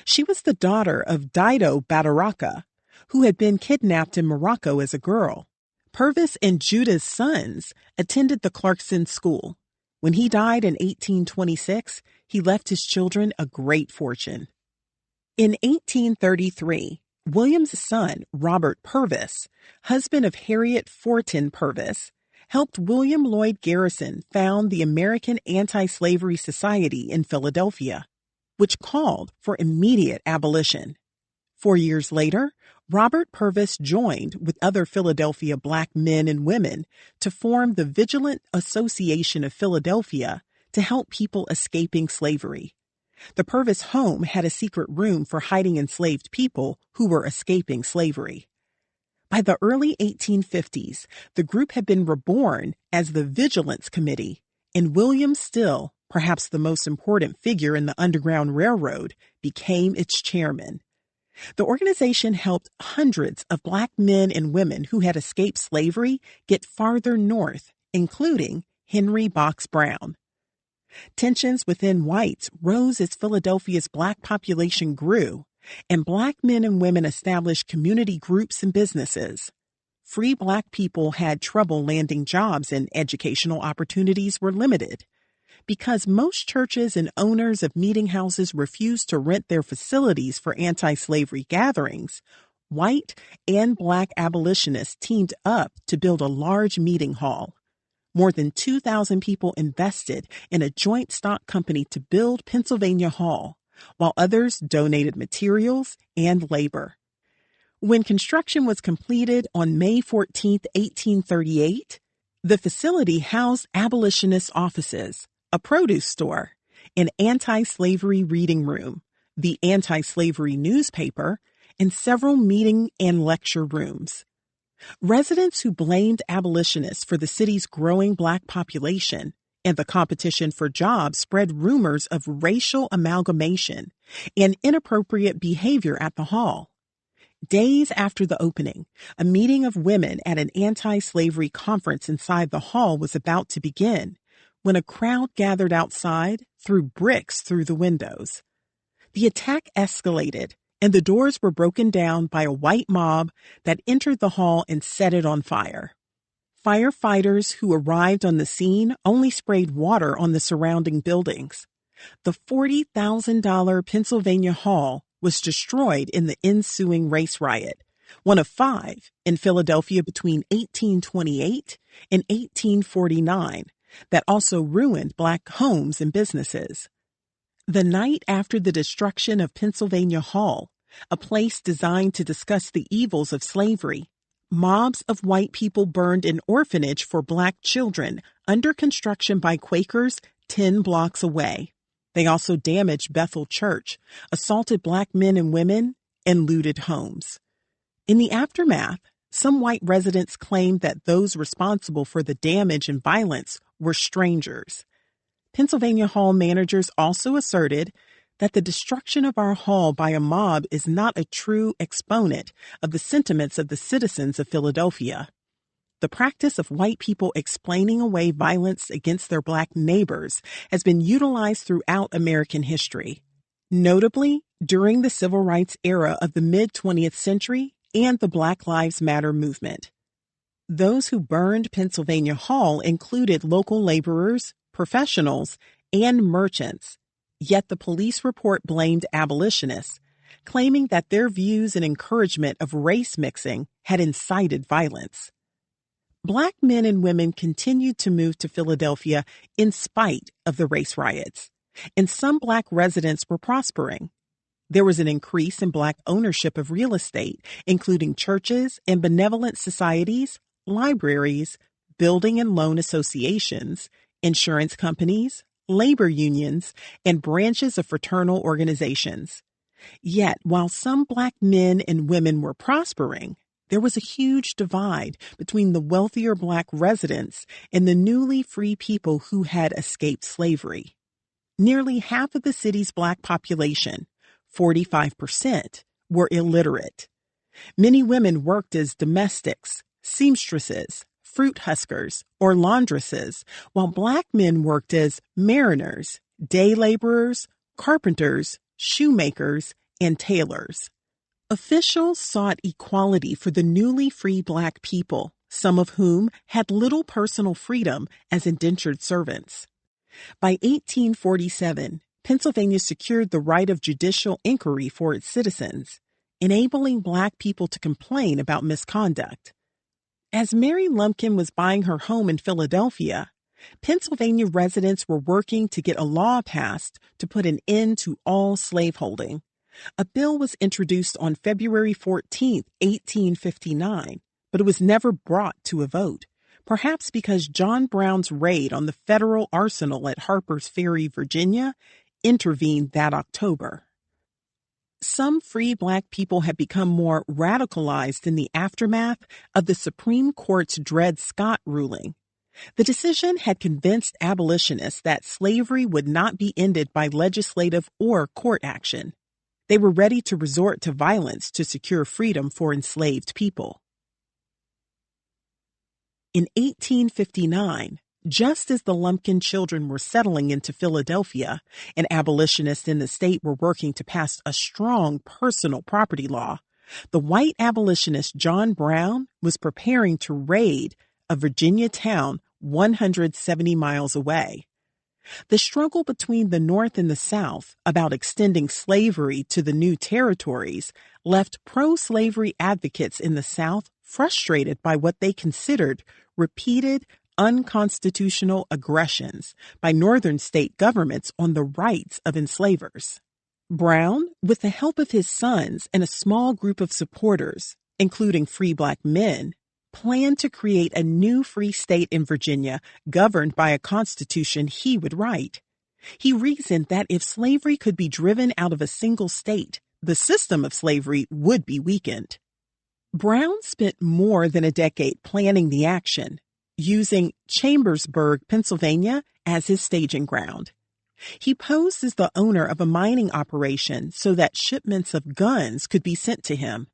She was the daughter of Dido Badaraka, who had been kidnapped in Morocco as a girl. Purvis and Judah's sons attended the Clarkson School. When he died in 1826, he left his children a great fortune. In 1833, William's son, Robert Purvis, husband of Harriet Fortin Purvis, helped William Lloyd Garrison found the American Anti-Slavery Society in Philadelphia, which called for immediate abolition. 4 years later, Robert Purvis joined with other Philadelphia Black men and women to form the Vigilant Association of Philadelphia to help people escaping slavery. The Purvis home had a secret room for hiding enslaved people who were escaping slavery. By the early 1850s, the group had been reborn as the Vigilance Committee, and William Still, perhaps the most important figure in the Underground Railroad, became its chairman. The organization helped hundreds of Black men and women who had escaped slavery get farther north, including Henry Box Brown. Tensions within whites rose as Philadelphia's Black population grew, and Black men and women established community groups and businesses. Free Black people had trouble landing jobs and educational opportunities were limited. Because most churches and owners of meeting houses refused to rent their facilities for anti-slavery gatherings, white and Black abolitionists teamed up to build a large meeting hall. More than 2,000 people invested in a joint stock company to build Pennsylvania Hall, while others donated materials and labor. When construction was completed on May 14, 1838, the facility housed abolitionist offices, a produce store, an anti-slavery reading room, the anti-slavery newspaper, and several meeting and lecture rooms. Residents who blamed abolitionists for the city's growing Black population and the competition for jobs spread rumors of racial amalgamation and inappropriate behavior at the hall. Days after the opening, a meeting of women at an anti-slavery conference inside the hall was about to begin when a crowd gathered outside, threw bricks through the windows. The attack escalated, and the doors were broken down by a white mob that entered the hall and set it on fire. Firefighters who arrived on the scene only sprayed water on the surrounding buildings. The $40,000 Pennsylvania Hall was destroyed in the ensuing race riot, one of 5 in Philadelphia between 1828 and 1849, that also ruined Black homes and businesses. The night after the destruction of Pennsylvania Hall, a place designed to discuss the evils of slavery, mobs of white people burned an orphanage for Black children under construction by Quakers 10 blocks away. They also damaged Bethel Church, assaulted Black men and women, and looted homes. In the aftermath, some white residents claimed that those responsible for the damage and violence were strangers. Pennsylvania Hall managers also asserted that the destruction of our hall by a mob is not a true exponent of the sentiments of the citizens of Philadelphia. The practice of white people explaining away violence against their Black neighbors has been utilized throughout American history, notably during the civil rights era of the mid-20th century and the Black Lives Matter movement. Those who burned Pennsylvania Hall included local laborers, professionals, and merchants, yet the police report blamed abolitionists, claiming that their views and encouragement of race mixing had incited violence. Black men and women continued to move to Philadelphia in spite of the race riots, and some Black residents were prospering. There was an increase in Black ownership of real estate, including churches and benevolent societies, libraries, building and loan associations, insurance companies, labor unions, and branches of fraternal organizations. Yet, while some Black men and women were prospering, there was a huge divide between the wealthier Black residents and the newly free people who had escaped slavery. Nearly half of the city's Black population, 45%, were illiterate. Many women worked as domestics, seamstresses, fruit huskers, or laundresses, while Black men worked as mariners, day laborers, carpenters, shoemakers, and tailors. Officials sought equality for the newly free Black people, some of whom had little personal freedom as indentured servants. By 1847, Pennsylvania secured the right of judicial inquiry for its citizens, enabling Black people to complain about misconduct. As Mary Lumpkin was buying her home in Philadelphia, Pennsylvania residents were working to get a law passed to put an end to all slaveholding. A bill was introduced on February 14, 1859, but it was never brought to a vote, perhaps because John Brown's raid on the federal arsenal at Harper's Ferry, Virginia, intervened that October. Some free Black people had become more radicalized in the aftermath of the Supreme Court's Dred Scott ruling. The decision had convinced abolitionists that slavery would not be ended by legislative or court action. They were ready to resort to violence to secure freedom for enslaved people. In 1859, just as the Lumpkin children were settling into Philadelphia and abolitionists in the state were working to pass a strong personal property law, the white abolitionist John Brown was preparing to raid a Virginia town 170 miles away. The struggle between the North and the South about extending slavery to the new territories left pro-slavery advocates in the South frustrated by what they considered repeated unconstitutional aggressions by Northern state governments on the rights of enslavers. Brown, with the help of his sons and a small group of supporters, including free Black men, planned to create a new free state in Virginia governed by a constitution he would write. He reasoned that if slavery could be driven out of a single state, the system of slavery would be weakened. Brown spent more than a decade planning the action, using Chambersburg, Pennsylvania, as his staging ground. He posed as the owner of a mining operation so that shipments of guns could be sent to him.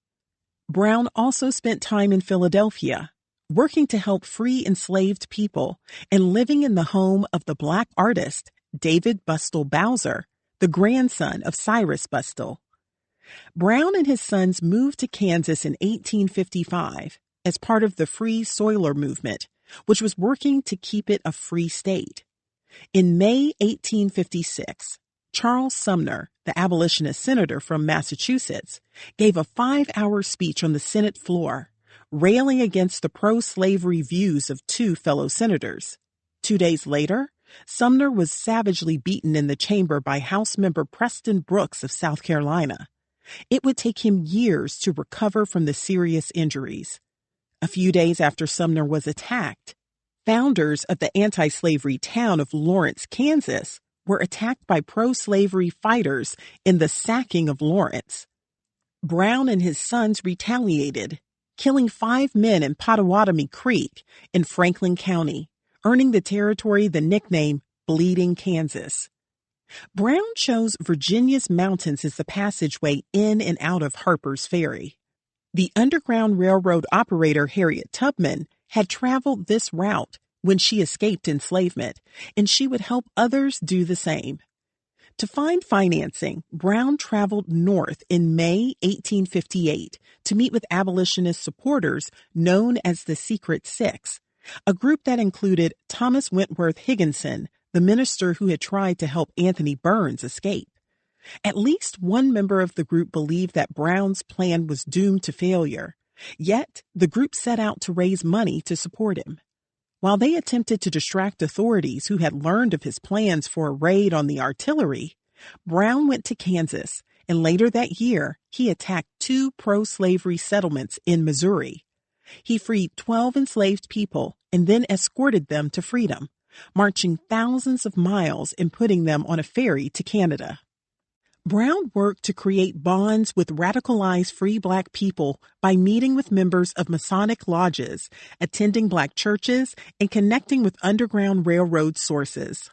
Brown also spent time in Philadelphia, working to help free enslaved people and living in the home of the Black artist David Bustle Bowser, the grandson of Cyrus Bustle. Brown and his sons moved to Kansas in 1855 as part of the Free Soiler movement, which was working to keep it a free state. In May 1856, Charles Sumner, the abolitionist senator from Massachusetts, gave a 5-hour speech on the Senate floor, railing against the pro-slavery views of 2 fellow senators. 2 days later, Sumner was savagely beaten in the chamber by House member Preston Brooks of South Carolina. It would take him years to recover from the serious injuries. A few days after Sumner was attacked, founders of the anti-slavery town of Lawrence, Kansas, were attacked by pro-slavery fighters in the sacking of Lawrence. Brown and his sons retaliated, killing 5 men in Pottawatomie Creek in Franklin County, earning the territory the nickname Bleeding Kansas. Brown chose Virginia's mountains as the passageway in and out of Harper's Ferry. The Underground Railroad operator Harriet Tubman had traveled this route when she escaped enslavement, and she would help others do the same. To find financing, Brown traveled north in May 1858 to meet with abolitionist supporters known as the Secret Six, a group that included Thomas Wentworth Higginson, the minister who had tried to help Anthony Burns escape. At least one member of the group believed that Brown's plan was doomed to failure, yet the group set out to raise money to support him. While they attempted to distract authorities who had learned of his plans for a raid on the artillery, Brown went to Kansas, and later that year, he attacked 2 pro-slavery settlements in Missouri. He freed 12 enslaved people and then escorted them to freedom, marching thousands of miles and putting them on a ferry to Canada. Brown worked to create bonds with radicalized free Black people by meeting with members of Masonic lodges, attending Black churches, and connecting with Underground Railroad sources.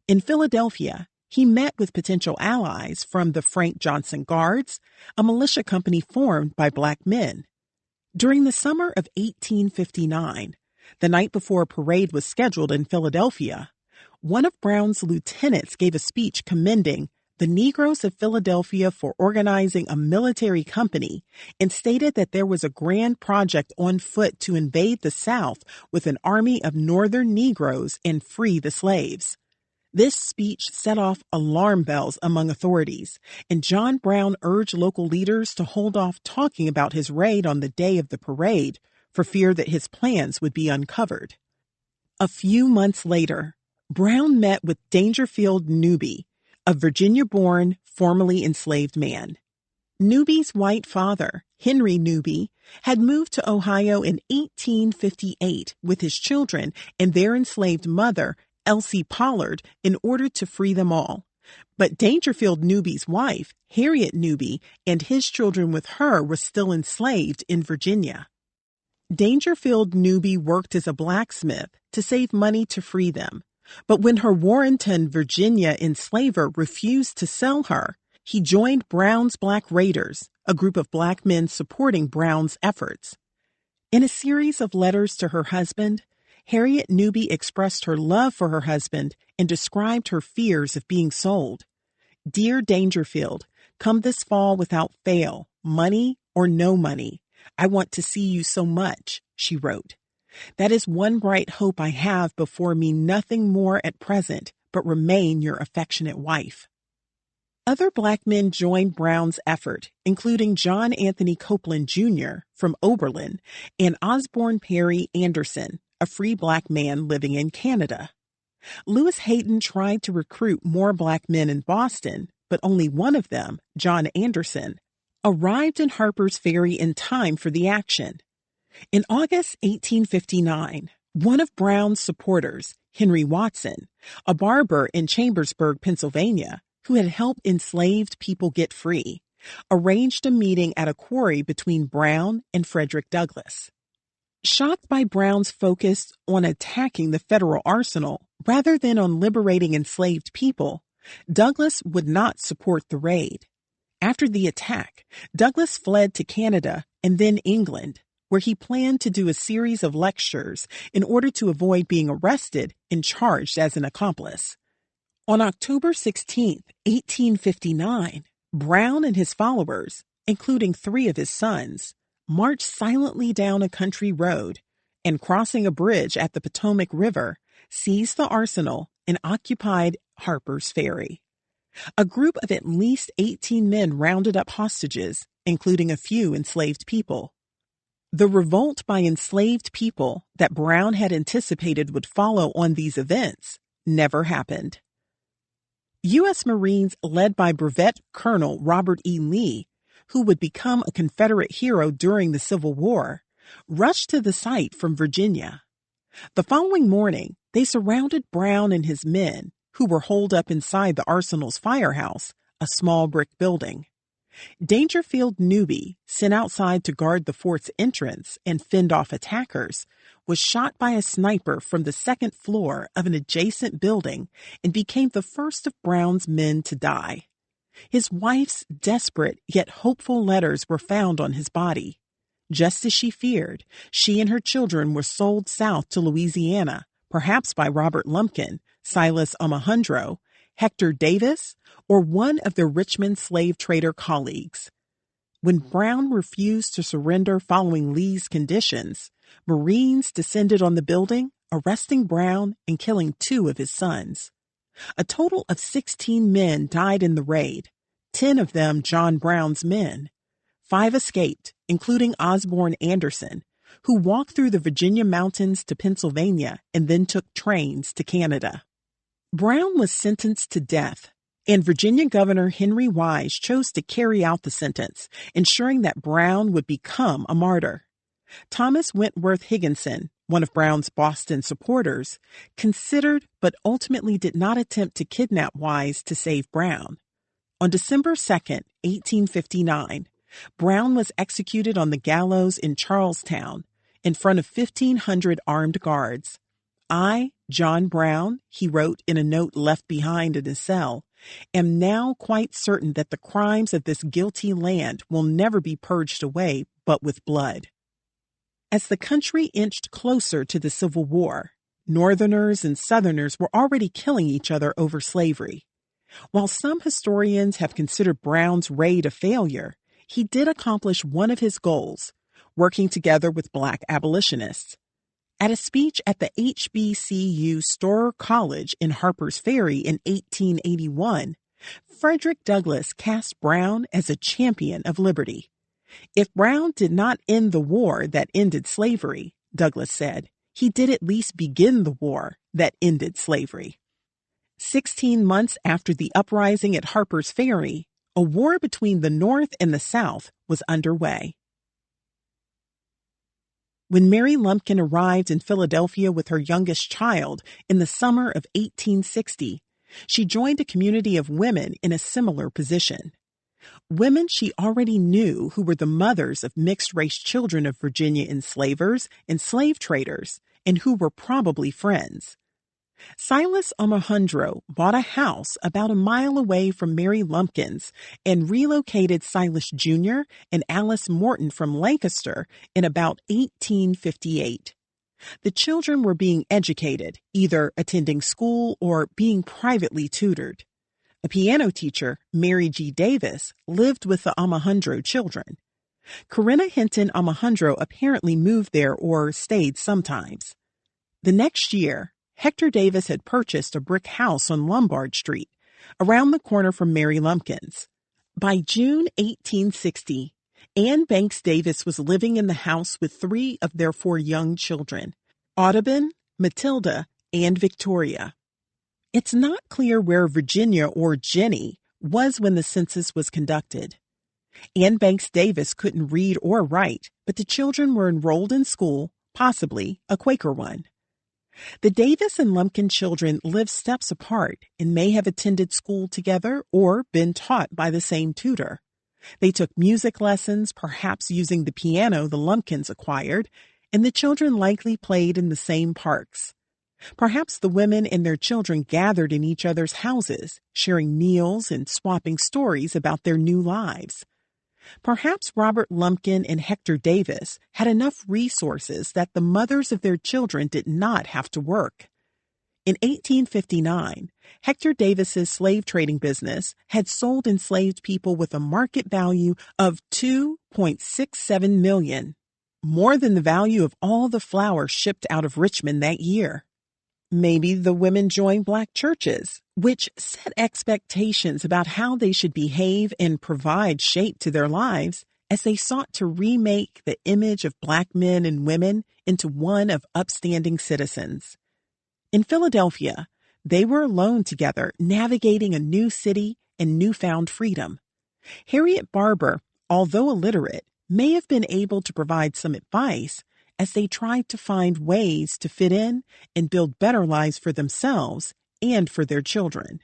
In Philadelphia, he met with potential allies from the Frank Johnson Guards, a militia company formed by Black men. During the summer of 1859, the night before a parade was scheduled in Philadelphia, one of Brown's lieutenants gave a speech commending the Negroes of Philadelphia for organizing a military company and stated that there was a grand project on foot to invade the South with an army of Northern Negroes and free the slaves. This speech set off alarm bells among authorities, and John Brown urged local leaders to hold off talking about his raid on the day of the parade for fear that his plans would be uncovered. A few months later, Brown met with Dangerfield Newby, a Virginia-born, formerly enslaved man. Newby's white father, Henry Newby, had moved to Ohio in 1858 with his children and their enslaved mother, Elsie Pollard, in order to free them all. But Dangerfield Newby's wife, Harriet Newby, and his children with her were still enslaved in Virginia. Dangerfield Newby worked as a blacksmith to save money to free them. But when her Warrenton, Virginia enslaver refused to sell her, he joined Brown's Black Raiders, a group of black men supporting Brown's efforts. In a series of letters to her husband, Harriet Newby expressed her love for her husband and described her fears of being sold. "Dear Dangerfield, come this fall without fail, money or no money. I want to see you so much," she wrote. "That is one bright hope I have before me, nothing more at present, but remain your affectionate wife." Other black men joined Brown's effort, including John Anthony Copeland, Jr. from Oberlin and Osborne Perry Anderson, a free black man living in Canada. Lewis Hayden tried to recruit more black men in Boston, but only one of them, John Anderson, arrived in Harper's Ferry in time for the action. In August 1859, one of Brown's supporters, Henry Watson, a barber in Chambersburg, Pennsylvania, who had helped enslaved people get free, arranged a meeting at a quarry between Brown and Frederick Douglass. Shocked by Brown's focus on attacking the federal arsenal rather than on liberating enslaved people, Douglass would not support the raid. After the attack, Douglass fled to Canada and then England, where he planned to do a series of lectures in order to avoid being arrested and charged as an accomplice. On October 16, 1859, Brown and his followers, including 3 of his sons, marched silently down a country road and, crossing a bridge at the Potomac River, seized the arsenal and occupied Harper's Ferry. A group of at least 18 men rounded up hostages, including a few enslaved people. The revolt by enslaved people that Brown had anticipated would follow on these events never happened. U.S. Marines led by Brevet Colonel Robert E. Lee, who would become a Confederate hero during the Civil War, rushed to the site from Virginia. The following morning, they surrounded Brown and his men, who were holed up inside the arsenal's firehouse, a small brick building. Dangerfield Newby, sent outside to guard the fort's entrance and fend off attackers, was shot by a sniper from the second floor of an adjacent building and became the first of Brown's men to die. His wife's desperate yet hopeful letters were found on his body. Just as she feared, she and her children were sold south to Louisiana, perhaps by Robert Lumpkin, Silas Omohundro, Hector Davis, or one of their Richmond slave trader colleagues. When Brown refused to surrender following Lee's conditions, Marines descended on the building, arresting Brown and killing 2 of his sons. A total of 16 men died in the raid, 10 of them John Brown's men. 5 escaped, including Osborne Anderson, who walked through the Virginia mountains to Pennsylvania and then took trains to Canada. Brown was sentenced to death, and Virginia Governor Henry Wise chose to carry out the sentence, ensuring that Brown would become a martyr. Thomas Wentworth Higginson, one of Brown's Boston supporters, considered but ultimately did not attempt to kidnap Wise to save Brown. On December 2, 1859, Brown was executed on the gallows in Charlestown in front of 1,500 armed guards. "I, John Brown," he wrote in a note left behind in his cell, "am now quite certain that the crimes of this guilty land will never be purged away but with blood." As the country inched closer to the Civil War, Northerners and Southerners were already killing each other over slavery. While some historians have considered Brown's raid a failure, he did accomplish one of his goals, working together with Black abolitionists. At a speech at the HBCU Storer College in Harper's Ferry in 1881, Frederick Douglass cast Brown as a champion of liberty. If Brown did not end the war that ended slavery, Douglas said, he did at least begin the war that ended slavery. 16 months after the uprising at Harper's Ferry, a war between the North and the South was underway. When Mary Lumpkin arrived in Philadelphia with her youngest child in the summer of 1860, she joined a community of women in a similar position. Women she already knew who were the mothers of mixed-race children of Virginia enslavers and slave traders, and who were probably friends. Silas Omohundro bought a house about a mile away from Mary Lumpkin's and relocated Silas Jr. and Alice Morton from Lancaster in about 1858. The children were being educated, either attending school or being privately tutored. A piano teacher, Mary G. Davis, lived with the Omohundro children. Corinna Hinton Omohundro apparently moved there or stayed sometimes. The next year, Hector Davis had purchased a brick house on Lombard Street, around the corner from Mary Lumpkin's. By June 1860, Anne Banks Davis was living in the house with 3 of their 4 young children, Audubon, Matilda, and Victoria. It's not clear where Virginia or Jenny was when the census was conducted. Anne Banks Davis couldn't read or write, but the children were enrolled in school, possibly a Quaker one. The Davis and Lumpkin children lived steps apart and may have attended school together or been taught by the same tutor. They took music lessons, perhaps using the piano the Lumpkins acquired, and the children likely played in the same parks. Perhaps the women and their children gathered in each other's houses, sharing meals and swapping stories about their new lives. Perhaps Robert Lumpkin and Hector Davis had enough resources that the mothers of their children did not have to work. In 1859, Hector Davis's slave trading business had sold enslaved people with a market value of $2.67 million, more than the value of all the flour shipped out of Richmond that year. Maybe the women joined black churches, which set expectations about how they should behave and provide shape to their lives as they sought to remake the image of black men and women into one of upstanding citizens. In Philadelphia, they were alone together, navigating a new city and newfound freedom. Harriet Barber, although illiterate, may have been able to provide some advice as they tried to find ways to fit in and build better lives for themselves and for their children.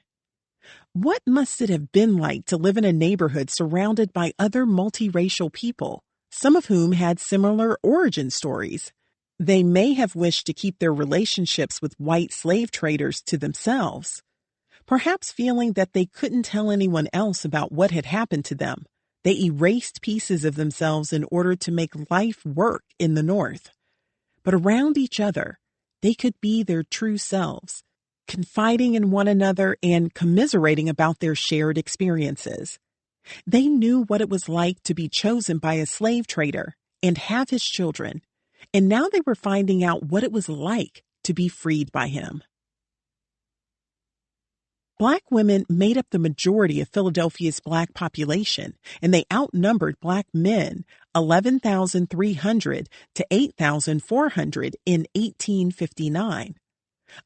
What must it have been like to live in a neighborhood surrounded by other multiracial people, some of whom had similar origin stories? They may have wished to keep their relationships with white slave traders to themselves, perhaps feeling that they couldn't tell anyone else about what had happened to them. They erased pieces of themselves in order to make life work in the North. But around each other, they could be their true selves, confiding in one another and commiserating about their shared experiences. They knew what it was like to be chosen by a slave trader and have his children, and now they were finding out what it was like to be freed by him. Black women made up the majority of Philadelphia's black population, and they outnumbered black men 11,300 to 8,400 in 1859.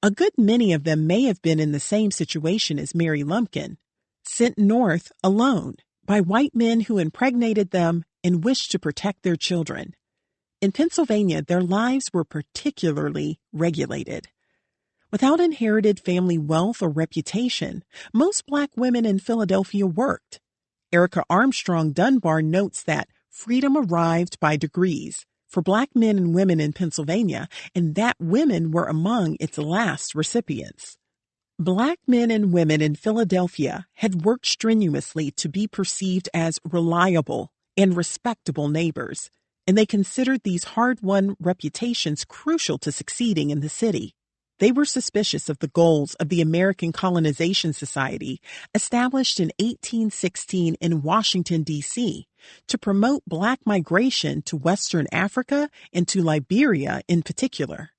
A good many of them may have been in the same situation as Mary Lumpkin, sent north alone by white men who impregnated them and wished to protect their children. In Pennsylvania, their lives were particularly regulated. Without inherited family wealth or reputation, most black women in Philadelphia worked. Erica Armstrong Dunbar notes that freedom arrived by degrees for black men and women in Pennsylvania, and that women were among its last recipients. Black men and women in Philadelphia had worked strenuously to be perceived as reliable and respectable neighbors, and they considered these hard-won reputations crucial to succeeding in the city. They were suspicious of the goals of the American Colonization Society, established in 1816 in Washington, D.C., to promote black migration to Western Africa and to Liberia in particular.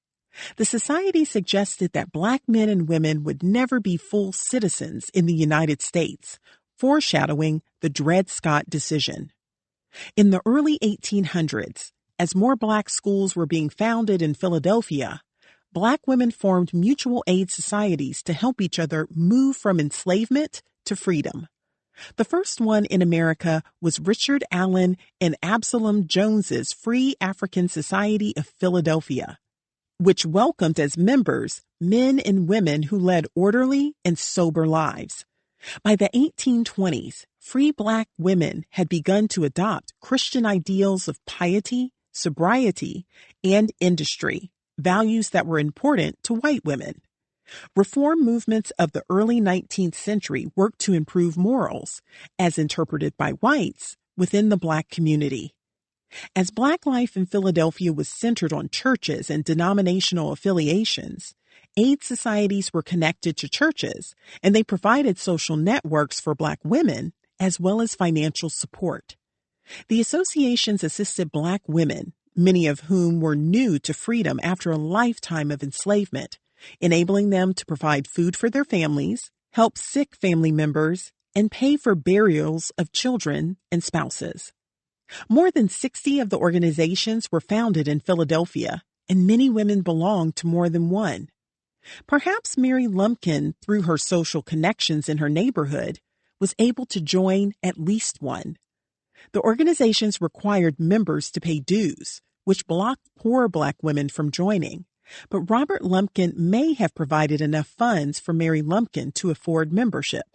The society suggested that black men and women would never be full citizens in the United States, foreshadowing the Dred Scott decision. In the early 1800s, as more Black schools were being founded in Philadelphia, Black women formed mutual aid societies to help each other move from enslavement to freedom. The first one in America was Richard Allen and Absalom Jones's Free African Society of Philadelphia, which welcomed as members men and women who led orderly and sober lives. By the 1820s, free Black women had begun to adopt Christian ideals of piety, sobriety, and industry, values that were important to white women. Reform movements of the early 19th century worked to improve morals, as interpreted by whites, within the Black community. As Black life in Philadelphia was centered on churches and denominational affiliations, aid societies were connected to churches, and they provided social networks for Black women as well as financial support. The associations assisted Black women, many of whom were new to freedom after a lifetime of enslavement, enabling them to provide food for their families, help sick family members, and pay for burials of children and spouses. More than 60 of the organizations were founded in Philadelphia, and many women belonged to more than one. Perhaps Mary Lumpkin, through her social connections in her neighborhood, was able to join at least one. The organizations required members to pay dues, which blocked poor Black women from joining. But Robert Lumpkin may have provided enough funds for Mary Lumpkin to afford membership.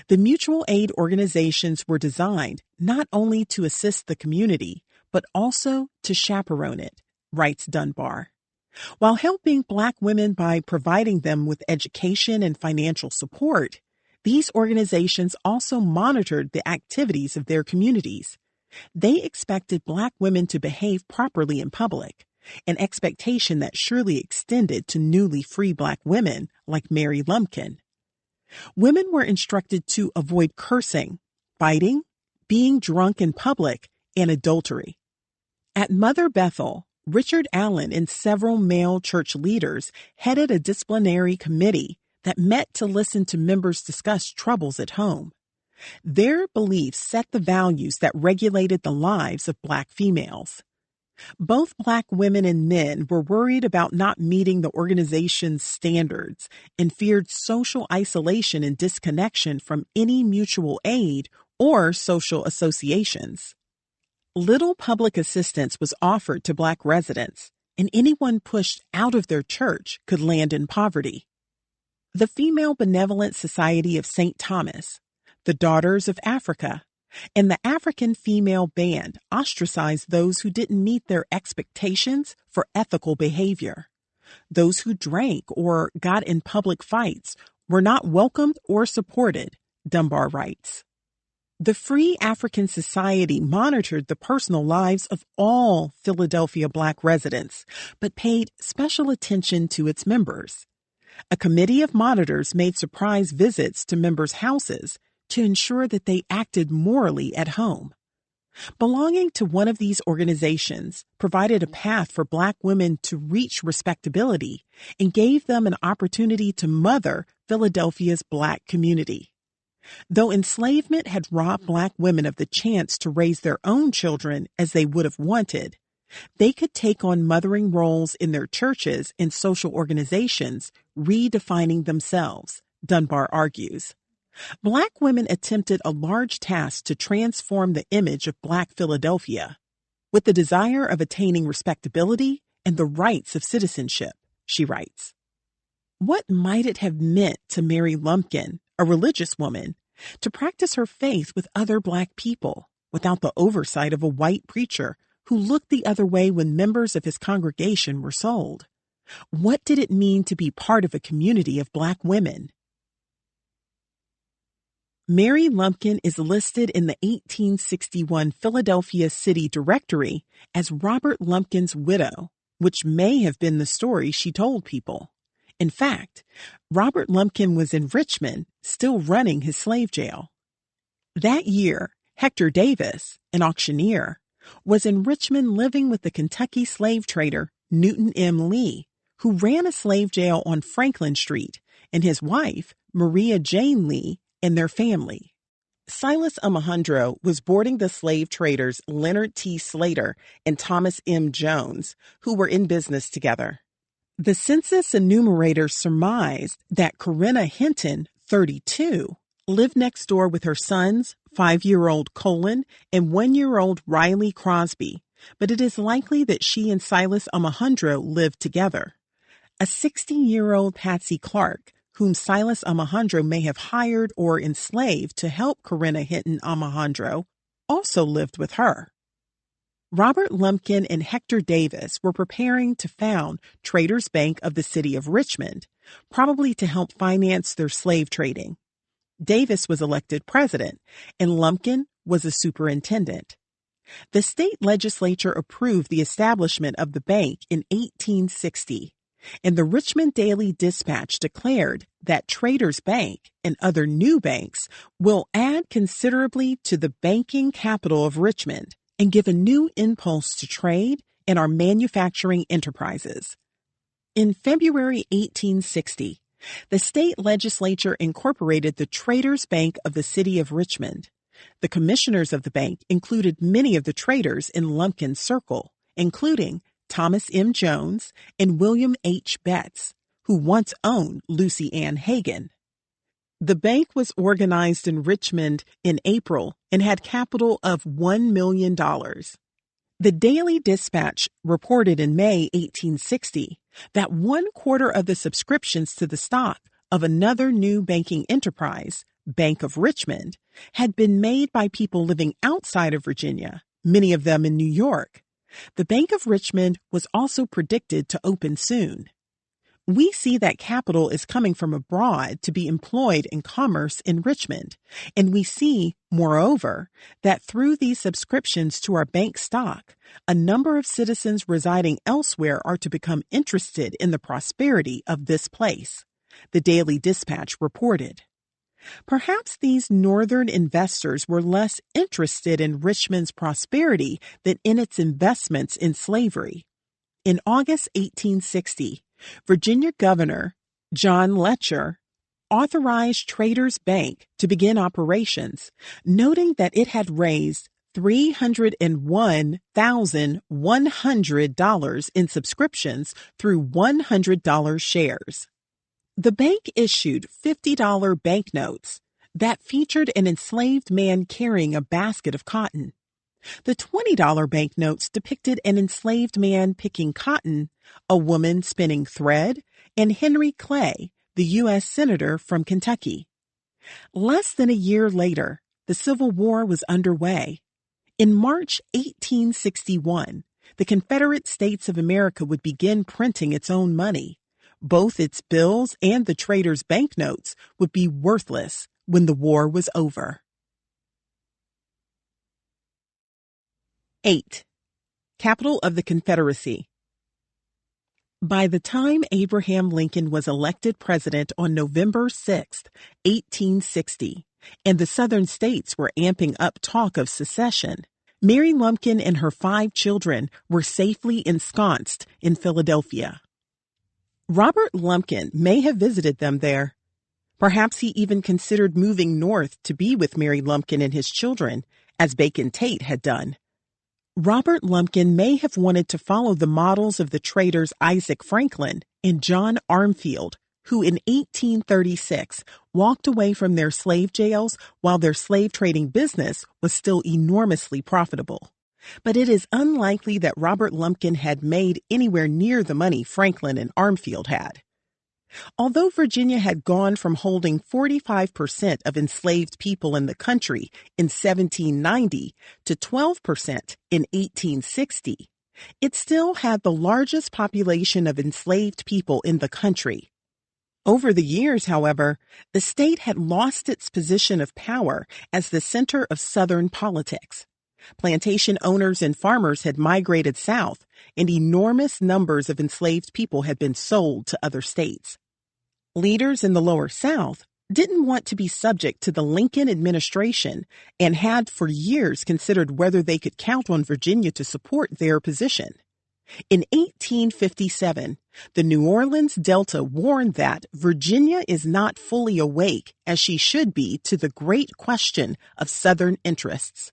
The mutual aid organizations were designed not only to assist the community, but also to chaperone it, writes Dunbar. While helping Black women by providing them with education and financial support, these organizations also monitored the activities of their communities. They expected Black women to behave properly in public, an expectation that surely extended to newly free Black women like Mary Lumpkin. Women were instructed to avoid cursing, fighting, being drunk in public, and adultery. At Mother Bethel, Richard Allen and several male church leaders headed a disciplinary committee that met to listen to members discuss troubles at home. Their beliefs set the values that regulated the lives of Black females. Both Black women and men were worried about not meeting the organization's standards and feared social isolation and disconnection from any mutual aid or social associations. Little public assistance was offered to Black residents, and anyone pushed out of their church could land in poverty. The Female Benevolent Society of St. Thomas, the Daughters of Africa, and the African Female Band ostracized those who didn't meet their expectations for ethical behavior. Those who drank or got in public fights were not welcomed or supported, Dunbar writes. The Free African Society monitored the personal lives of all Philadelphia Black residents, but paid special attention to its members. A committee of monitors made surprise visits to members' houses to ensure that they acted morally at home. Belonging to one of these organizations provided a path for Black women to reach respectability and gave them an opportunity to mother Philadelphia's Black community. Though enslavement had robbed Black women of the chance to raise their own children as they would have wanted, they could take on mothering roles in their churches and social organizations, redefining themselves, Dunbar argues. Black women attempted a large task to transform the image of Black Philadelphia, with the desire of attaining respectability and the rights of citizenship, she writes. What might it have meant to Mary Lumpkin, a religious woman, to practice her faith with other Black people without the oversight of a white preacher who looked the other way when members of his congregation were sold? What did it mean to be part of a community of Black women? Mary Lumpkin is listed in the 1861 Philadelphia City Directory as Robert Lumpkin's widow, which may have been the story she told people. In fact, Robert Lumpkin was in Richmond, still running his slave jail. That year, Hector Davis, an auctioneer, was in Richmond living with the Kentucky slave trader Newton M. Lee, who ran a slave jail on Franklin Street, and his wife, Maria Jane Lee, and their family. Silas Alejandro was boarding the slave traders Leonard T. Slater and Thomas M. Jones, who were in business together. The census enumerator surmised that Corinna Hinton, 32, lived next door with her sons, 5-year-old Colin and 1-year-old Riley Crosby, but it is likely that she and Silas Alejandro lived together. A 16-year-old Patsy Clark, whom Silas Alejandro may have hired or enslaved to help Corinna Hinton Alejandro, also lived with her. Robert Lumpkin and Hector Davis were preparing to found Traders Bank of the city of Richmond, probably to help finance their slave trading. Davis was elected president, and Lumpkin was a superintendent. The state legislature approved the establishment of the bank in 1860, and the Richmond Daily Dispatch declared that Traders Bank and other new banks will add considerably to the banking capital of Richmond and give a new impulse to trade and our manufacturing enterprises. In February 1860, the state legislature incorporated the Traders Bank of the city of Richmond. The commissioners of the bank included many of the traders in Lumpkin's circle, including Thomas M. Jones and William H. Betts, who once owned Lucy Ann Hagen. The bank was organized in Richmond in April and had capital of $1 million. The Daily Dispatch reported in May 1860 that 1/4 of the subscriptions to the stock of another new banking enterprise, Bank of Richmond, had been made by people living outside of Virginia, many of them in New York. The Bank of Richmond was also predicted to open soon. We see that capital is coming from abroad to be employed in commerce in Richmond, and we see, moreover, that through these subscriptions to our bank stock, a number of citizens residing elsewhere are to become interested in the prosperity of this place, the Daily Dispatch reported. Perhaps these northern investors were less interested in Richmond's prosperity than in its investments in slavery. In August 1860, Virginia Governor John Letcher authorized Traders Bank to begin operations, noting that it had raised $301,100 in subscriptions through $100 shares. The bank issued $50 banknotes that featured an enslaved man carrying a basket of cotton. The $20 banknotes depicted an enslaved man picking cotton, a woman spinning thread, and Henry Clay, the U.S. Senator from Kentucky. Less than a year later, the Civil War was underway. In March 1861, the Confederate States of America would begin printing its own money. Both its bills and the traders' banknotes would be worthless when the war was over. 8. Capital of the Confederacy. By the time Abraham Lincoln was elected president on November 6, 1860, and the Southern states were amping up talk of secession, Mary Lumpkin and her 5 children were safely ensconced in Philadelphia. Robert Lumpkin may have visited them there. Perhaps he even considered moving north to be with Mary Lumpkin and his children, as Bacon Tate had done. Robert Lumpkin may have wanted to follow the models of the traders Isaac Franklin and John Armfield, who in 1836 walked away from their slave jails while their slave trading business was still enormously profitable. But it is unlikely that Robert Lumpkin had made anywhere near the money Franklin and Armfield had. Although Virginia had gone from holding 45% of enslaved people in the country in 1790 to 12% in 1860, it still had the largest population of enslaved people in the country. Over the years, however, the state had lost its position of power as the center of Southern politics. Plantation owners and farmers had migrated south, and enormous numbers of enslaved people had been sold to other states. Leaders in the Lower South didn't want to be subject to the Lincoln administration and had for years considered whether they could count on Virginia to support their position. In 1857, the New Orleans Delta warned that Virginia is not fully awake as she should be to the great question of Southern interests.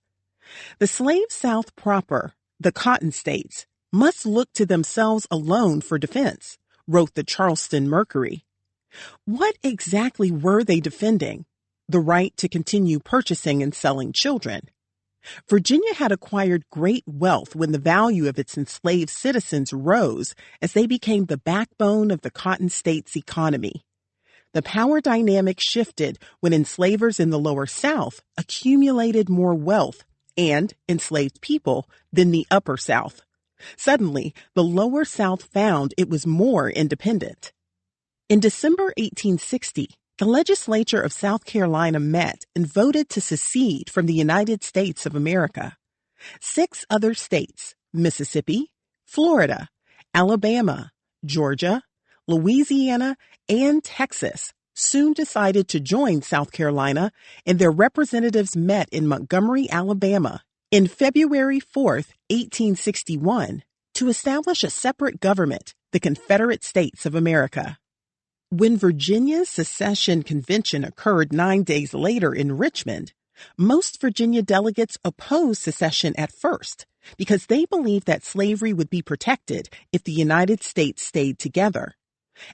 The slave South proper, the Cotton States, must look to themselves alone for defense, wrote the Charleston Mercury. What exactly were they defending? The right to continue purchasing and selling children. Virginia had acquired great wealth when the value of its enslaved citizens rose as they became the backbone of the Cotton States economy. The power dynamic shifted when enslavers in the Lower South accumulated more wealth and enslaved people than the Upper South. Suddenly, the Lower South found it was more independent. In December 1860, the legislature of South Carolina met and voted to secede from the United States of America. 6 other states, Mississippi, Florida, Alabama, Georgia, Louisiana, and Texas, soon decided to join South Carolina, and their representatives met in Montgomery, Alabama, in February 4, 1861, to establish a separate government, the Confederate States of America. When Virginia's secession convention occurred 9 days later in Richmond, most Virginia delegates opposed secession at first because they believed that slavery would be protected if the United States stayed together.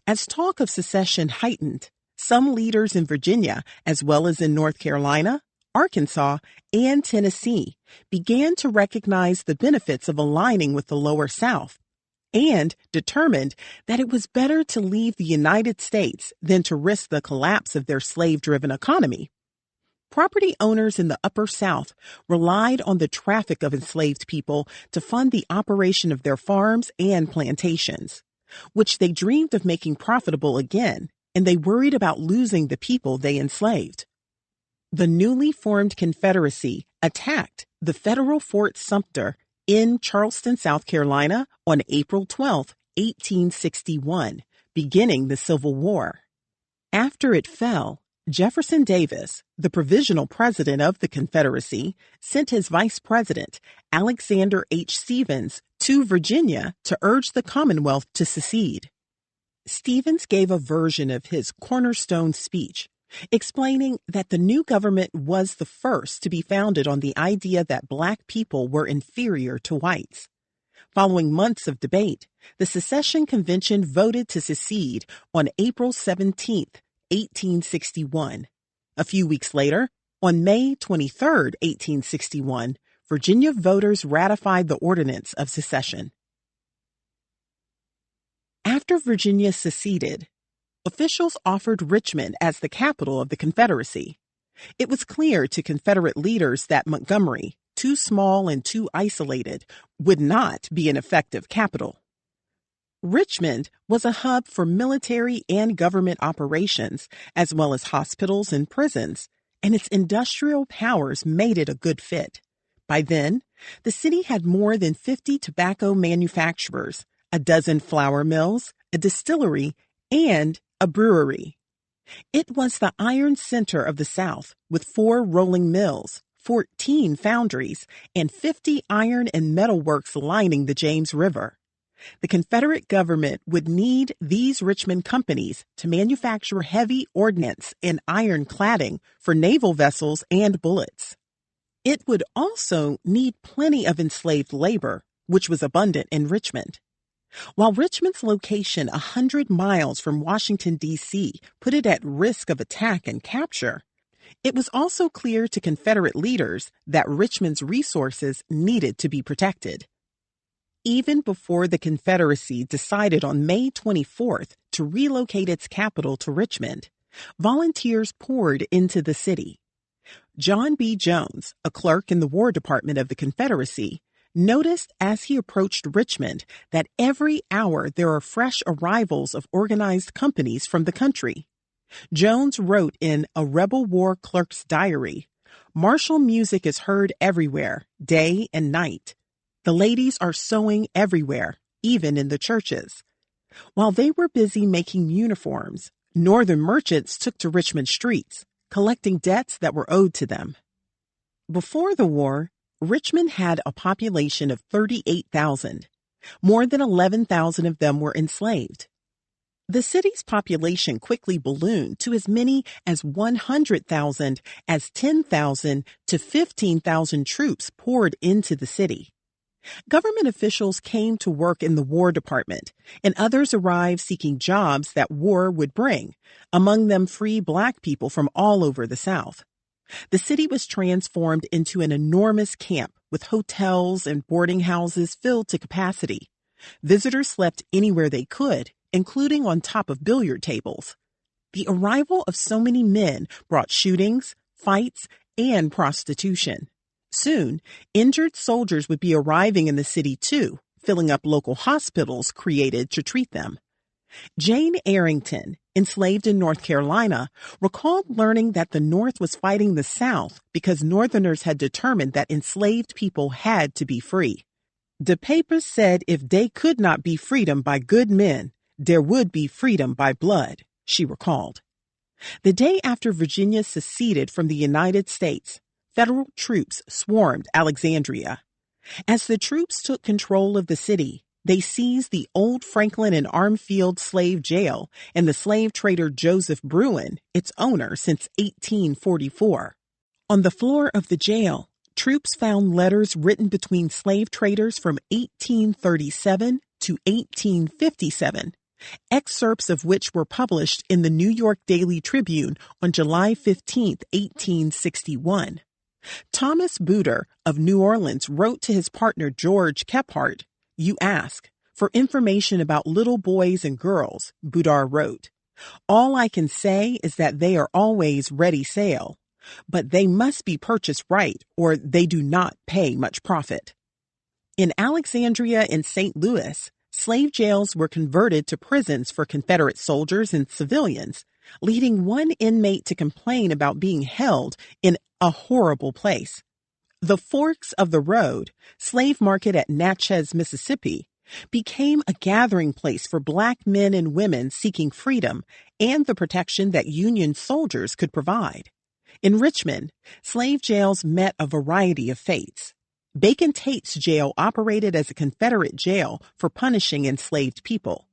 As talk of secession heightened, some leaders in Virginia, as well as in North Carolina, Arkansas, and Tennessee, began to recognize the benefits of aligning with the Lower South and determined that it was better to leave the United States than to risk the collapse of their slave-driven economy. Property owners in the Upper South relied on the traffic of enslaved people to fund the operation of their farms and plantations, which they dreamed of making profitable again, and they worried about losing the people they enslaved. The newly formed Confederacy attacked the federal Fort Sumter in Charleston, South Carolina, on April 12, 1861, beginning the Civil War. After it fell, Jefferson Davis, the provisional president of the Confederacy, sent his vice president, Alexander H. Stephens, to Virginia to urge the Commonwealth to secede. Stephens gave a version of his cornerstone speech, explaining that the new government was the first to be founded on the idea that Black people were inferior to whites. Following months of debate, the secession convention voted to secede on April 17, 1861. A few weeks later, on May 23, 1861, Virginia voters ratified the ordinance of secession. After Virginia seceded, officials offered Richmond as the capital of the Confederacy. It was clear to Confederate leaders that Montgomery, too small and too isolated, would not be an effective capital. Richmond was a hub for military and government operations, as well as hospitals and prisons, and its industrial powers made it a good fit. By then, the city had more than 50 tobacco manufacturers, a dozen flour mills, a distillery, and a brewery. It was the iron center of the South, with 4 rolling mills, 14 foundries, and 50 iron and metal works lining the James River. The Confederate government would need these Richmond companies to manufacture heavy ordnance and iron cladding for naval vessels and bullets. It would also need plenty of enslaved labor, which was abundant in Richmond. While Richmond's location 100 miles from Washington, D.C., put it at risk of attack and capture, it was also clear to Confederate leaders that Richmond's resources needed to be protected. Even before the Confederacy decided on May 24th to relocate its capital to Richmond, volunteers poured into the city. John B. Jones, a clerk in the War Department of the Confederacy, noticed as he approached Richmond that every hour there are fresh arrivals of organized companies from the country. Jones wrote in a Rebel War clerk's diary, "Martial music is heard everywhere, day and night. The ladies are sewing everywhere, even in the churches." While they were busy making uniforms, Northern merchants took to Richmond streets, collecting debts that were owed to them. Before the war, Richmond had a population of 38,000. More than 11,000 of them were enslaved. The city's population quickly ballooned to as many as 100,000 as 10,000 to 15,000 troops poured into the city. Government officials came to work in the War Department, and others arrived seeking jobs that war would bring, among them free Black people from all over the South. The city was transformed into an enormous camp with hotels and boarding houses filled to capacity. Visitors slept anywhere they could, including on top of billiard tables. The arrival of so many men brought shootings, fights, and prostitution. Soon, injured soldiers would be arriving in the city too, filling up local hospitals created to treat them. Jane Arrington, enslaved in North Carolina, recalled learning that the North was fighting the South because Northerners had determined that enslaved people had to be free. The papers said if they could not be freedom by good men, there would be freedom by blood, she recalled. The day after Virginia seceded from the United States, federal troops swarmed Alexandria. As the troops took control of the city, they seized the old Franklin and Armfield slave jail and the slave trader Joseph Bruin, its owner since 1844. On the floor of the jail, troops found letters written between slave traders from 1837 to 1857, excerpts of which were published in the New York Daily Tribune on July 15, 1861. Thomas Booter of New Orleans wrote to his partner George Kephart, "You ask for information about little boys and girls," Booter wrote. "All I can say is that they are always ready sale, but they must be purchased right or they do not pay much profit." In Alexandria and St. Louis, slave jails were converted to prisons for Confederate soldiers and civilians, leading one inmate to complain about being held in a horrible place. The Forks of the Road, slave market at Natchez, Mississippi, became a gathering place for Black men and women seeking freedom and the protection that Union soldiers could provide. In Richmond, slave jails met a variety of fates. Bacon Tate's jail operated as a Confederate jail for punishing enslaved people.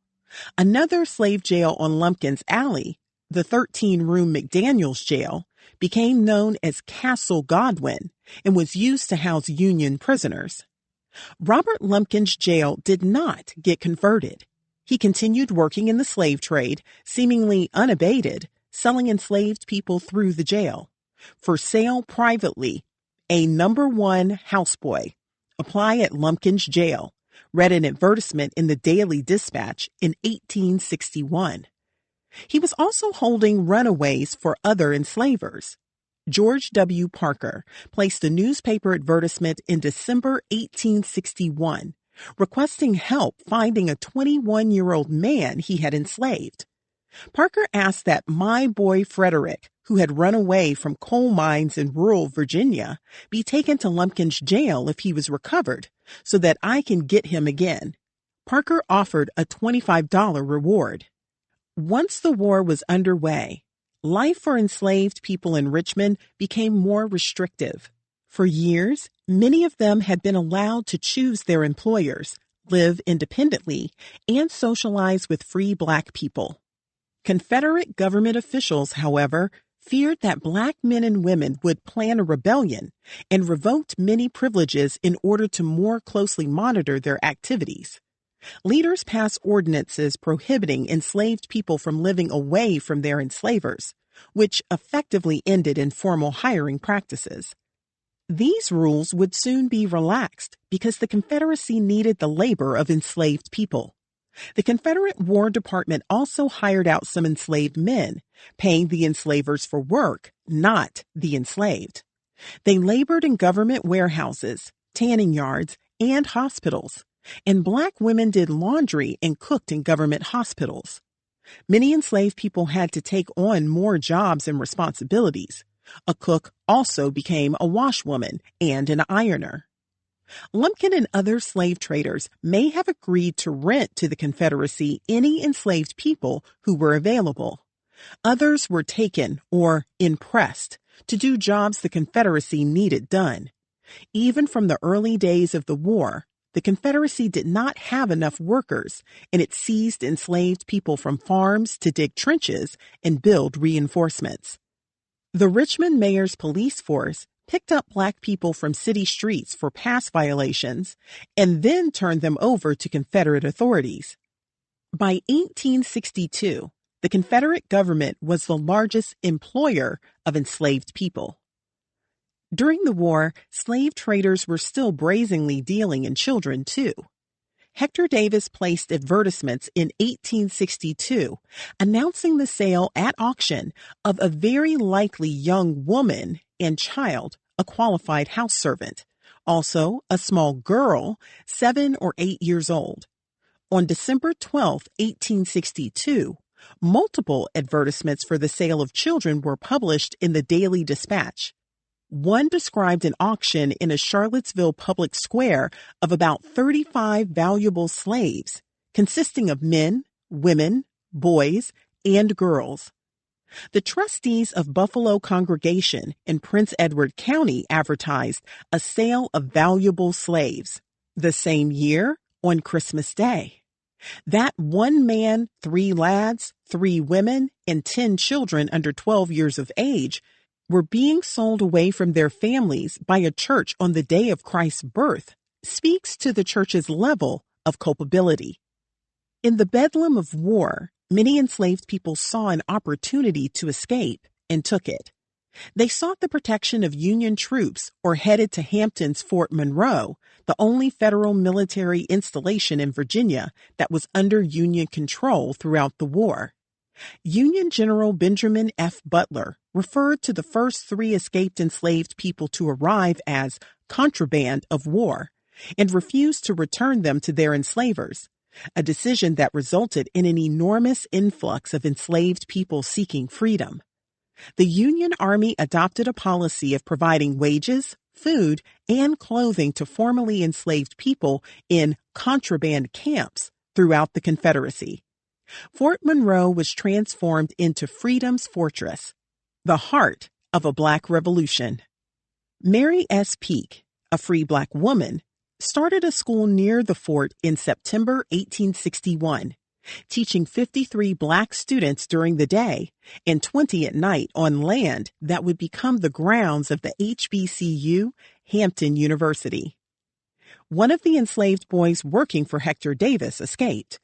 Another slave jail on Lumpkin's Alley, the 13-room McDaniels jail, became known as Castle Godwin and was used to house Union prisoners. Robert Lumpkin's jail did not get converted. He continued working in the slave trade, seemingly unabated, selling enslaved people through the jail. For sale privately, a number 1 houseboy, apply at Lumpkin's jail, read an advertisement in the Daily Dispatch in 1861. He was also holding runaways for other enslavers. George W. Parker placed a newspaper advertisement in December 1861, requesting help finding a 21-year-old man he had enslaved. Parker asked that my boy Frederick, who had run away from coal mines in rural Virginia, be taken to Lumpkin's jail if he was recovered, so that I can get him again. Parker offered a $25 reward. Once the war was underway, life for enslaved people in Richmond became more restrictive. For years, many of them had been allowed to choose their employers, live independently, and socialize with free Black people. Confederate government officials, however, feared that Black men and women would plan a rebellion and revoked many privileges in order to more closely monitor their activities. Leaders passed ordinances prohibiting enslaved people from living away from their enslavers, which effectively ended informal hiring practices. These rules would soon be relaxed because the Confederacy needed the labor of enslaved people. The Confederate War Department also hired out some enslaved men, paying the enslavers for work, not the enslaved. They labored in government warehouses, tanning yards, and hospitals, and Black women did laundry and cooked in government hospitals. Many enslaved people had to take on more jobs and responsibilities. A cook also became a washwoman and an ironer. Lumpkin and other slave traders may have agreed to rent to the Confederacy any enslaved people who were available. Others were taken or impressed to do jobs the Confederacy needed done. Even from the early days of the war, the Confederacy did not have enough workers, and it seized enslaved people from farms to dig trenches and build reinforcements. The Richmond mayor's police force picked up Black people from city streets for pass violations and then turned them over to Confederate authorities. By 1862, the Confederate government was the largest employer of enslaved people. During the war, slave traders were still brazenly dealing in children, too. Hector Davis placed advertisements in 1862 announcing the sale at auction of a very likely young woman and child, a qualified house servant, also a small girl, 7 or 8 years old. On December 12, 1862, multiple advertisements for the sale of children were published in the Daily Dispatch. One described an auction in a Charlottesville public square of about 35 valuable slaves, consisting of men, women, boys, and girls. The trustees of Buffalo Congregation in Prince Edward County advertised a sale of valuable slaves. The same year, on Christmas Day, that 1 man, 3 lads, 3 women, and 10 children under 12 years of age were being sold away from their families by a church on the day of Christ's birth speaks to the church's level of culpability. In the bedlam of war, many enslaved people saw an opportunity to escape and took it. They sought the protection of Union troops or headed to Hampton's Fort Monroe, the only federal military installation in Virginia that was under Union control throughout the war. Union General Benjamin F. Butler referred to the first 3 escaped enslaved people to arrive as contraband of war and refused to return them to their enslavers, a decision that resulted in an enormous influx of enslaved people seeking freedom. The Union Army adopted a policy of providing wages, food, and clothing to formerly enslaved people in contraband camps throughout the Confederacy. Fort Monroe was transformed into Freedom's Fortress, the heart of a Black revolution. Mary S. Peake, a free Black woman, started a school near the fort in September 1861, teaching 53 Black students during the day and 20 at night on land that would become the grounds of the HBCU, Hampton University. One of the enslaved boys working for Hector Davis escaped.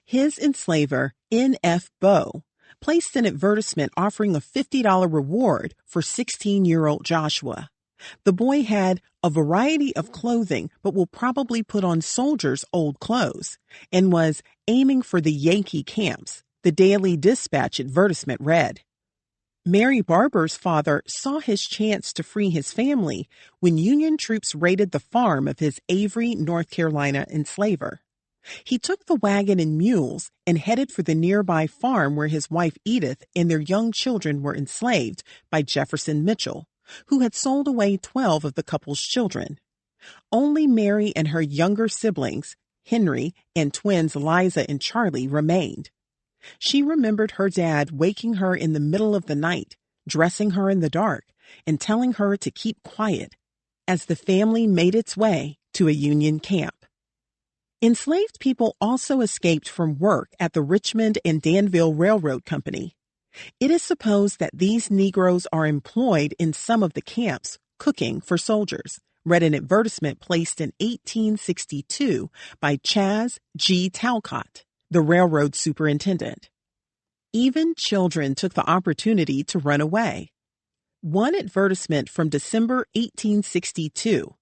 His enslaver, N.F. Bowe, placed an advertisement offering a $50 reward for 16-year-old Joshua. The boy had a variety of clothing but will probably put on soldiers' old clothes and was aiming for the Yankee camps, the Daily Dispatch advertisement read. Mary Barber's father saw his chance to free his family when Union troops raided the farm of his Avery, North Carolina enslaver. He took the wagon and mules and headed for the nearby farm where his wife Edith and their young children were enslaved by Jefferson Mitchell, who had sold away 12 of the couple's children. Only Mary and her younger siblings, Henry and twins Liza and Charlie, remained. She remembered her dad waking her in the middle of the night, dressing her in the dark, and telling her to keep quiet as the family made its way to a Union camp. Enslaved people also escaped from work at the Richmond and Danville Railroad Company. It is supposed that these Negroes are employed in some of the camps cooking for soldiers, read an advertisement placed in 1862 by Chas. G. Talcott, the railroad superintendent. Even children took the opportunity to run away. One advertisement from December 1862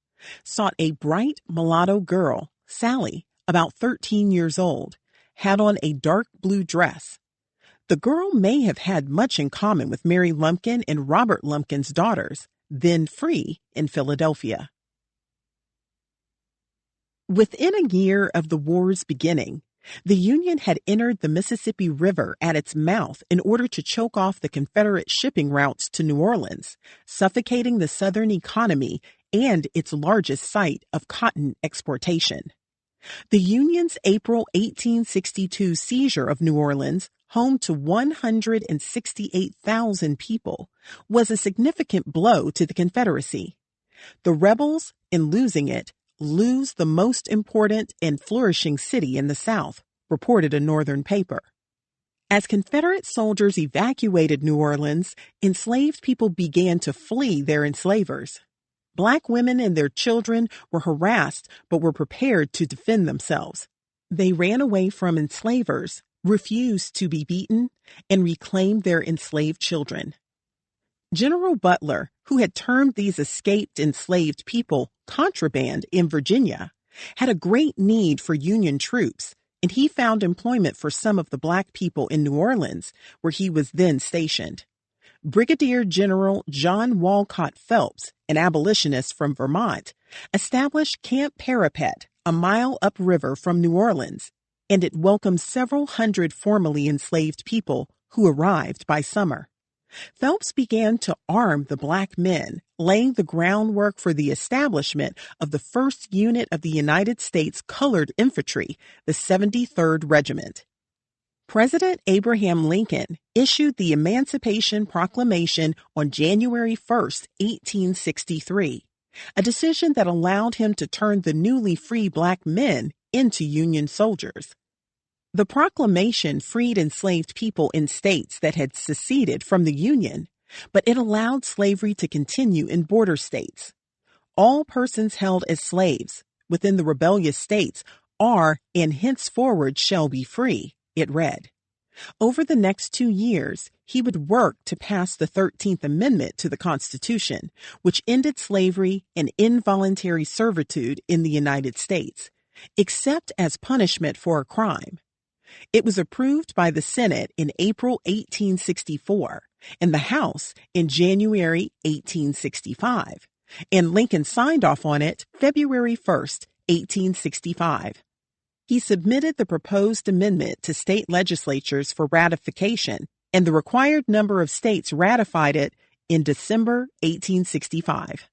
sought a bright mulatto girl, Sally, about 13 years old, had on a dark blue dress. The girl may have had much in common with Mary Lumpkin and Robert Lumpkin's daughters, then free in Philadelphia. Within a year of the war's beginning, the Union had entered the Mississippi River at its mouth in order to choke off the Confederate shipping routes to New Orleans, suffocating the Southern economy and its largest site of cotton exportation. The Union's April 1862 seizure of New Orleans, home to 168,000 people, was a significant blow to the Confederacy. The rebels, in losing it, lose the most important and flourishing city in the South, reported a Northern paper. As Confederate soldiers evacuated New Orleans, enslaved people began to flee their enslavers. Black women and their children were harassed but were prepared to defend themselves. They ran away from enslavers, refused to be beaten, and reclaimed their enslaved children. General Butler, who had termed these escaped enslaved people contraband in Virginia, had a great need for Union troops, and he found employment for some of the black people in New Orleans, where he was then stationed. Brigadier General John Walcott Phelps, an abolitionist from Vermont, established Camp Parapet, a mile upriver from New Orleans, and it welcomed several hundred formerly enslaved people who arrived by summer. Phelps began to arm the black men, laying the groundwork for the establishment of the first unit of the United States Colored Infantry, the 73rd Regiment. President Abraham Lincoln issued the Emancipation Proclamation on January 1, 1863, a decision that allowed him to turn the newly free black men into Union soldiers. The proclamation freed enslaved people in states that had seceded from the Union, but it allowed slavery to continue in border states. All persons held as slaves within the rebellious states are and henceforward shall be free, it read. Over the next 2 years, he would work to pass the 13th Amendment to the Constitution, which ended slavery and involuntary servitude in the United States, except as punishment for a crime. It was approved by the Senate in April 1864 and the House in January 1865, and Lincoln signed off on it February 1, 1865. He submitted the proposed amendment to state legislatures for ratification, and the required number of states ratified it in December 1865.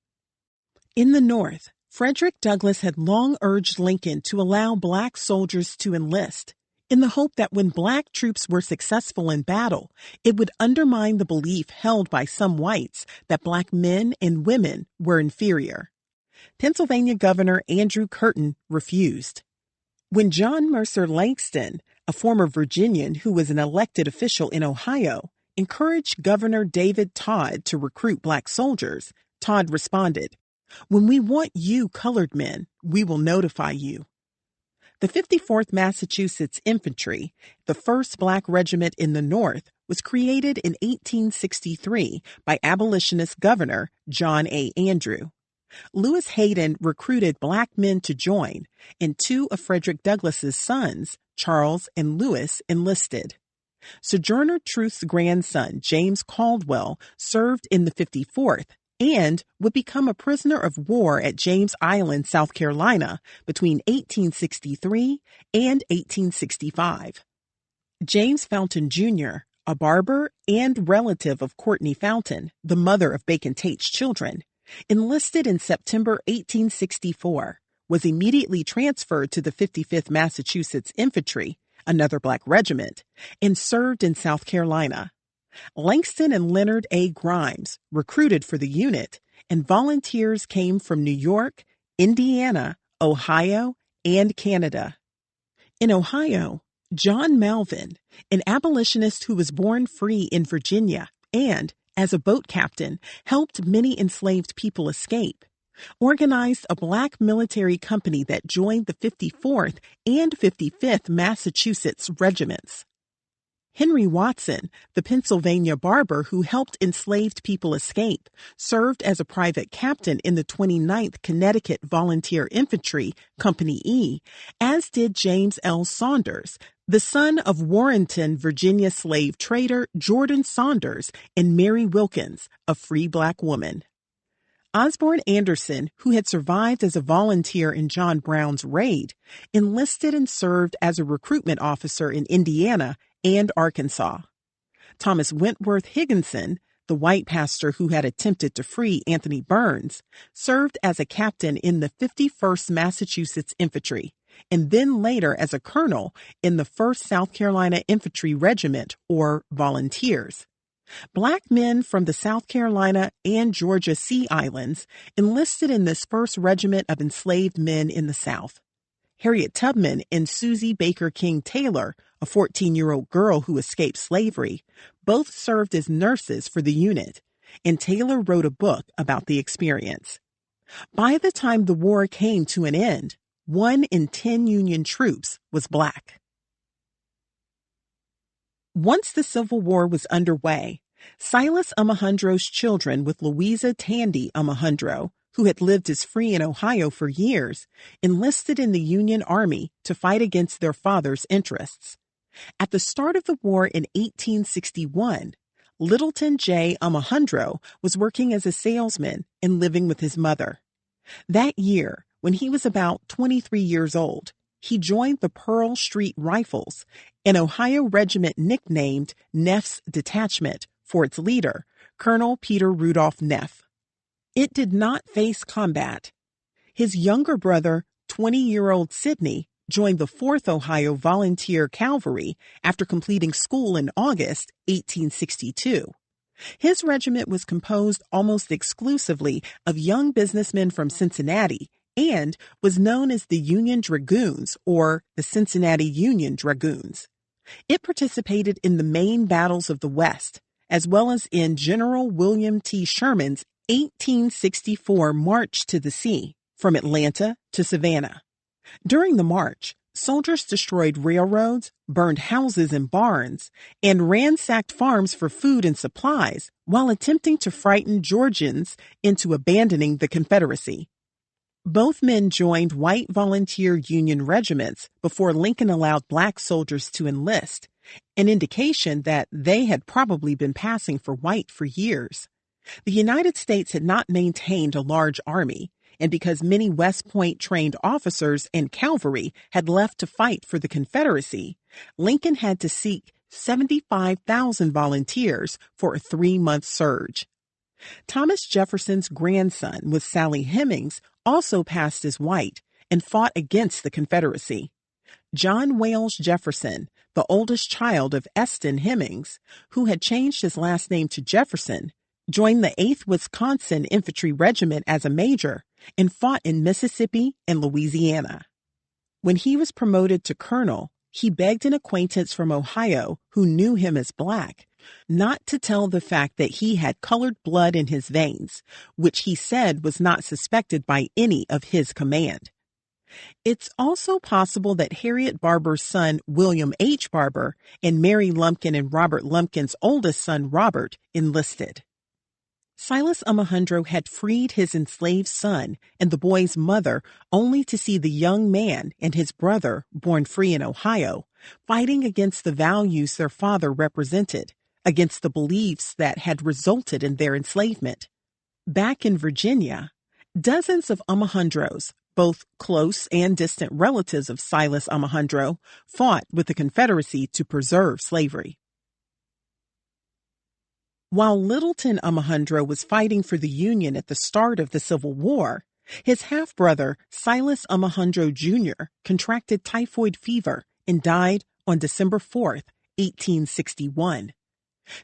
In the North, Frederick Douglass had long urged Lincoln to allow black soldiers to enlist, in the hope that when black troops were successful in battle, it would undermine the belief held by some whites that black men and women were inferior. Pennsylvania Governor Andrew Curtin refused. When John Mercer Langston, a former Virginian who was an elected official in Ohio, encouraged Governor David Todd to recruit black soldiers, Todd responded, "When we want you colored men, we will notify you." The 54th Massachusetts Infantry, the first black regiment in the North, was created in 1863 by abolitionist Governor John A. Andrew. Lewis Hayden recruited black men to join, and 2 of Frederick Douglass's sons, Charles and Lewis, enlisted. Sojourner Truth's grandson, James Caldwell, served in the 54th and would become a prisoner of war at James Island, South Carolina, between 1863 and 1865. James Fountain, Jr., a barber and relative of Courtney Fountain, the mother of Bacon Tate's children, enlisted in September 1864, was immediately transferred to the 55th Massachusetts Infantry, another black regiment, and served in South Carolina. Langston and Leonard A. Grimes recruited for the unit, and volunteers came from New York, Indiana, Ohio, and Canada. In Ohio, John Malvin, an abolitionist who was born free in Virginia and, as a boat captain, helped many enslaved people escape, organized a black military company that joined the 54th and 55th Massachusetts regiments. Henry Watson, the Pennsylvania barber who helped enslaved people escape, served as a private captain in the 29th Connecticut Volunteer Infantry, Company E, as did James L. Saunders, the son of Warrenton, Virginia slave trader Jordan Saunders and Mary Wilkins, a free black woman. Osborne Anderson, who had survived as a volunteer in John Brown's raid, enlisted and served as a recruitment officer in Indiana and Arkansas. Thomas Wentworth Higginson, the white pastor who had attempted to free Anthony Burns, served as a captain in the 51st Massachusetts Infantry, and then later as a colonel in the 1st South Carolina Infantry Regiment, or Volunteers. Black men from the South Carolina and Georgia Sea Islands enlisted in this first regiment of enslaved men in the South. Harriet Tubman and Susie Baker King Taylor, a 14-year-old girl who escaped slavery, both served as nurses for the unit, and Taylor wrote a book about the experience. By the time the war came to an end, 1 in 10 Union troops was Black. Once the Civil War was underway, Silas Omohundro's children with Louisa Tandy Omohundro, who had lived as free in Ohio for years, enlisted in the Union Army to fight against their father's interests. At the start of the war in 1861, Littleton J. Omohundro was working as a salesman and living with his mother. That year, when he was about 23 years old, he joined the Pearl Street Rifles, an Ohio regiment nicknamed Neff's Detachment for its leader, Colonel Peter Rudolph Neff. It did not face combat. His younger brother, 20-year-old Sidney, joined the 4th Ohio Volunteer Cavalry after completing school in August 1862. His regiment was composed almost exclusively of young businessmen from Cincinnati and was known as the Union Dragoons or the Cincinnati Union Dragoons. It participated in the main battles of the West, as well as in General William T. Sherman's 1864 March to the Sea from Atlanta to Savannah. During the march, soldiers destroyed railroads, burned houses and barns, and ransacked farms for food and supplies while attempting to frighten Georgians into abandoning the Confederacy. Both men joined white volunteer Union regiments before Lincoln allowed Black soldiers to enlist, an indication that they had probably been passing for white for years. The United States had not maintained a large army, and because many West Point trained officers and cavalry had left to fight for the Confederacy, Lincoln had to seek 75,000 volunteers for a 3-month surge. Thomas Jefferson's grandson with Sally Hemings also passed as white and fought against the Confederacy. John Wales Jefferson, the oldest child of Eston Hemings, who had changed his last name to Jefferson, joined the 8th Wisconsin Infantry Regiment as a major and fought in Mississippi and Louisiana. When he was promoted to colonel, he begged an acquaintance from Ohio who knew him as Black not to tell the fact that he had colored blood in his veins, which he said was not suspected by any of his command. It's also possible that Harriet Barber's son, William H. Barber, and Mary Lumpkin and Robert Lumpkin's oldest son, Robert, enlisted. Silas Omohundro had freed his enslaved son and the boy's mother only to see the young man and his brother, born free in Ohio, fighting against the values their father represented, against the beliefs that had resulted in their enslavement. Back in Virginia, dozens of Omohundros, both close and distant relatives of Silas Omohundro, fought with the Confederacy to preserve slavery. While Littleton Omohundro was fighting for the Union at the start of the Civil War, his half-brother, Silas Omohundro Jr., contracted typhoid fever and died on December 4, 1861.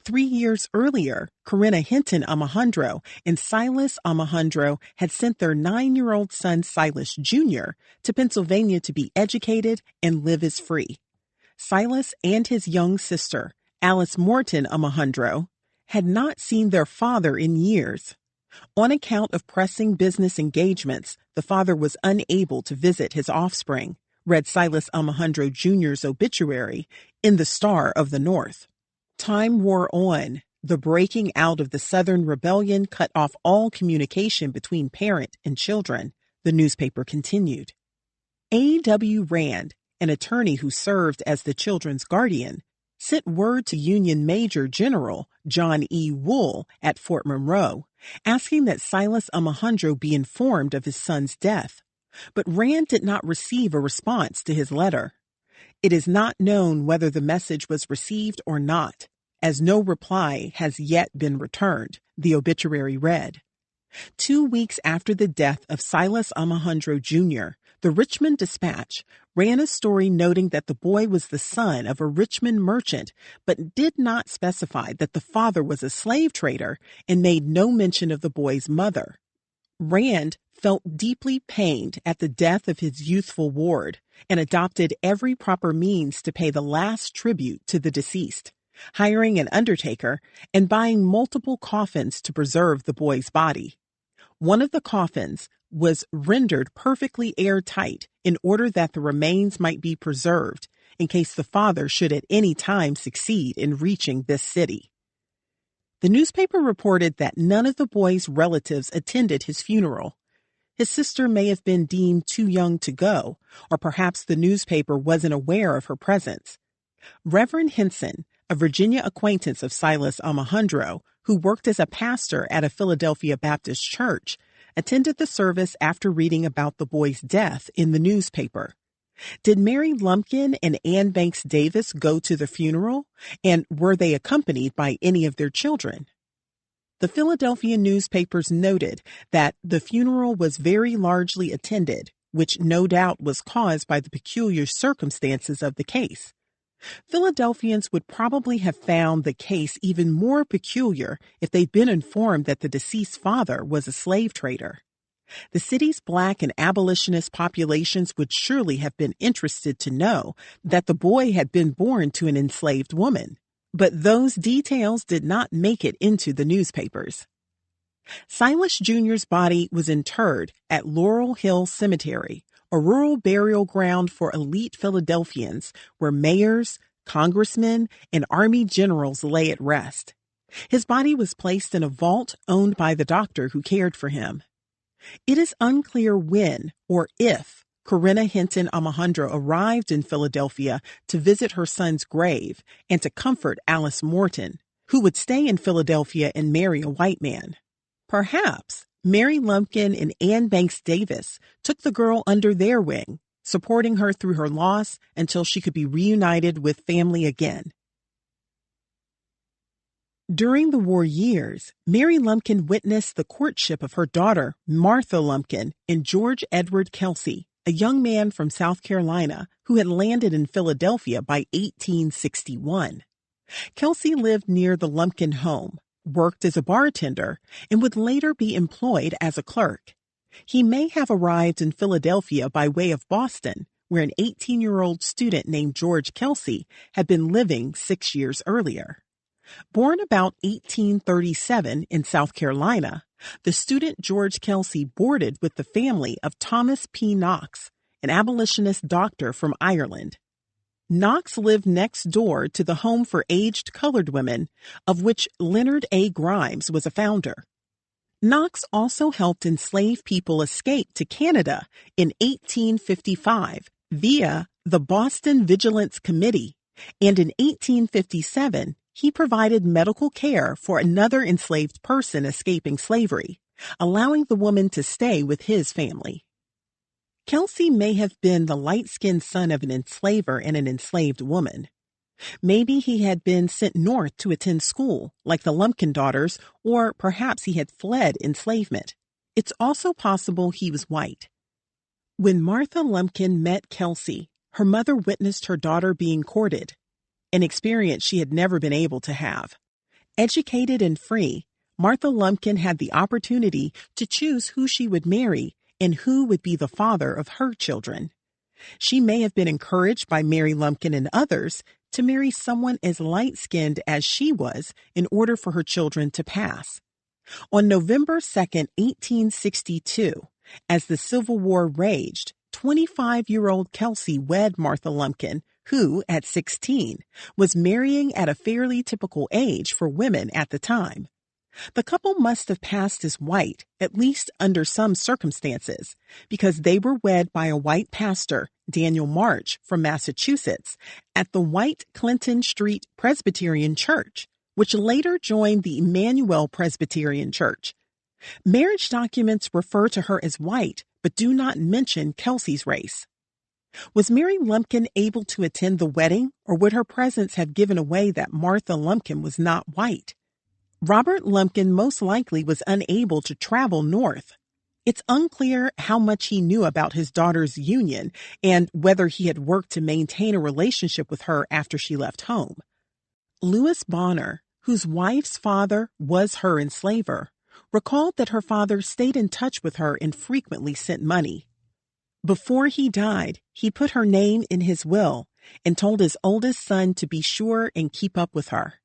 3 years earlier, Corinna Hinton Omohundro and Silas Omohundro had sent their 9-year-old son Silas Jr. to Pennsylvania to be educated and live as free. Silas and his young sister, Alice Morton Omohundro, had not seen their father in years. On account of pressing business engagements, the father was unable to visit his offspring, read Silas Omohundro Jr.'s obituary in the Star of the North. Time wore on. The breaking out of the Southern Rebellion cut off all communication between parent and children, the newspaper continued. A.W. Rand, an attorney who served as the children's guardian, sent word to Union Major General John E. Wool at Fort Monroe, asking that Silas Omohundro be informed of his son's death. But Rand did not receive a response to his letter. It is not known whether the message was received or not, as no reply has yet been returned, the obituary read. 2 weeks after the death of Silas Omohundro Jr., The Richmond Dispatch ran a story noting that the boy was the son of a Richmond merchant, but did not specify that the father was a slave trader and made no mention of the boy's mother. Rand felt deeply pained at the death of his youthful ward and adopted every proper means to pay the last tribute to the deceased, hiring an undertaker and buying multiple coffins to preserve the boy's body. One of the coffins was rendered perfectly airtight in order that the remains might be preserved in case the father should at any time succeed in reaching this city. The newspaper reported that none of the boy's relatives attended his funeral. His sister may have been deemed too young to go, or perhaps the newspaper wasn't aware of her presence. Reverend Henson, a Virginia acquaintance of Silas Alejandro, who worked as a pastor at a Philadelphia Baptist church, attended the service after reading about the boy's death in the newspaper. Did Mary Lumpkin and Anne Banks Davis go to the funeral, and were they accompanied by any of their children? The Philadelphia newspapers noted that the funeral was very largely attended, which no doubt was caused by the peculiar circumstances of the case. Philadelphians would probably have found the case even more peculiar if they'd been informed that the deceased father was a slave trader. The city's Black and abolitionist populations would surely have been interested to know that the boy had been born to an enslaved woman, but those details did not make it into the newspapers. Silas Jr.'s body was interred at Laurel Hill Cemetery, a rural burial ground for elite Philadelphians where mayors, congressmen, and army generals lay at rest. His body was placed in a vault owned by the doctor who cared for him. It is unclear when or if Corinna Hinton Alejandro arrived in Philadelphia to visit her son's grave and to comfort Alice Morton, who would stay in Philadelphia and marry a white man. Perhaps Mary Lumpkin and Anne Banks Davis took the girl under their wing, supporting her through her loss until she could be reunited with family again. During the war years, Mary Lumpkin witnessed the courtship of her daughter, Martha Lumpkin, and George Edward Kelsey, a young man from South Carolina who had landed in Philadelphia by 1861. Kelsey lived near the Lumpkin home, worked as a bartender, and would later be employed as a clerk. He may have arrived in Philadelphia by way of Boston, where an 18-year-old student named George Kelsey had been living 6 years earlier. Born about 1837 in South Carolina, the student George Kelsey boarded with the family of Thomas P. Knox, an abolitionist doctor from Ireland. Knox lived next door to the home for aged colored women, of which Leonard A. Grimes was a founder. Knox also helped enslaved people escape to Canada in 1855 via the Boston Vigilance Committee, and in 1857, he provided medical care for another enslaved person escaping slavery, allowing the woman to stay with his family. Kelsey may have been the light-skinned son of an enslaver and an enslaved woman. Maybe he had been sent north to attend school, like the Lumpkin daughters, or perhaps he had fled enslavement. It's also possible he was white. When Martha Lumpkin met Kelsey, her mother witnessed her daughter being courted, an experience she had never been able to have. Educated and free, Martha Lumpkin had the opportunity to choose who she would marry and who would be the father of her children. She may have been encouraged by Mary Lumpkin and others to marry someone as light-skinned as she was in order for her children to pass. On November 2, 1862, as the Civil War raged, 25-year-old Kelsey wed Martha Lumpkin, who, at 16, was marrying at a fairly typical age for women at the time. The couple must have passed as white, at least under some circumstances, because they were wed by a white pastor, Daniel March, from Massachusetts, at the White Clinton Street Presbyterian Church, which later joined the Emmanuel Presbyterian Church. Marriage documents refer to her as white, but do not mention Kelsey's race. Was Mary Lumpkin able to attend the wedding, or would her presence have given away that Martha Lumpkin was not white? Robert Lumpkin most likely was unable to travel north. It's unclear how much he knew about his daughter's union and whether he had worked to maintain a relationship with her after she left home. Louis Bonner, whose wife's father was her enslaver, recalled that her father stayed in touch with her and frequently sent money. Before he died, he put her name in his will and told his oldest son to be sure and keep up with her.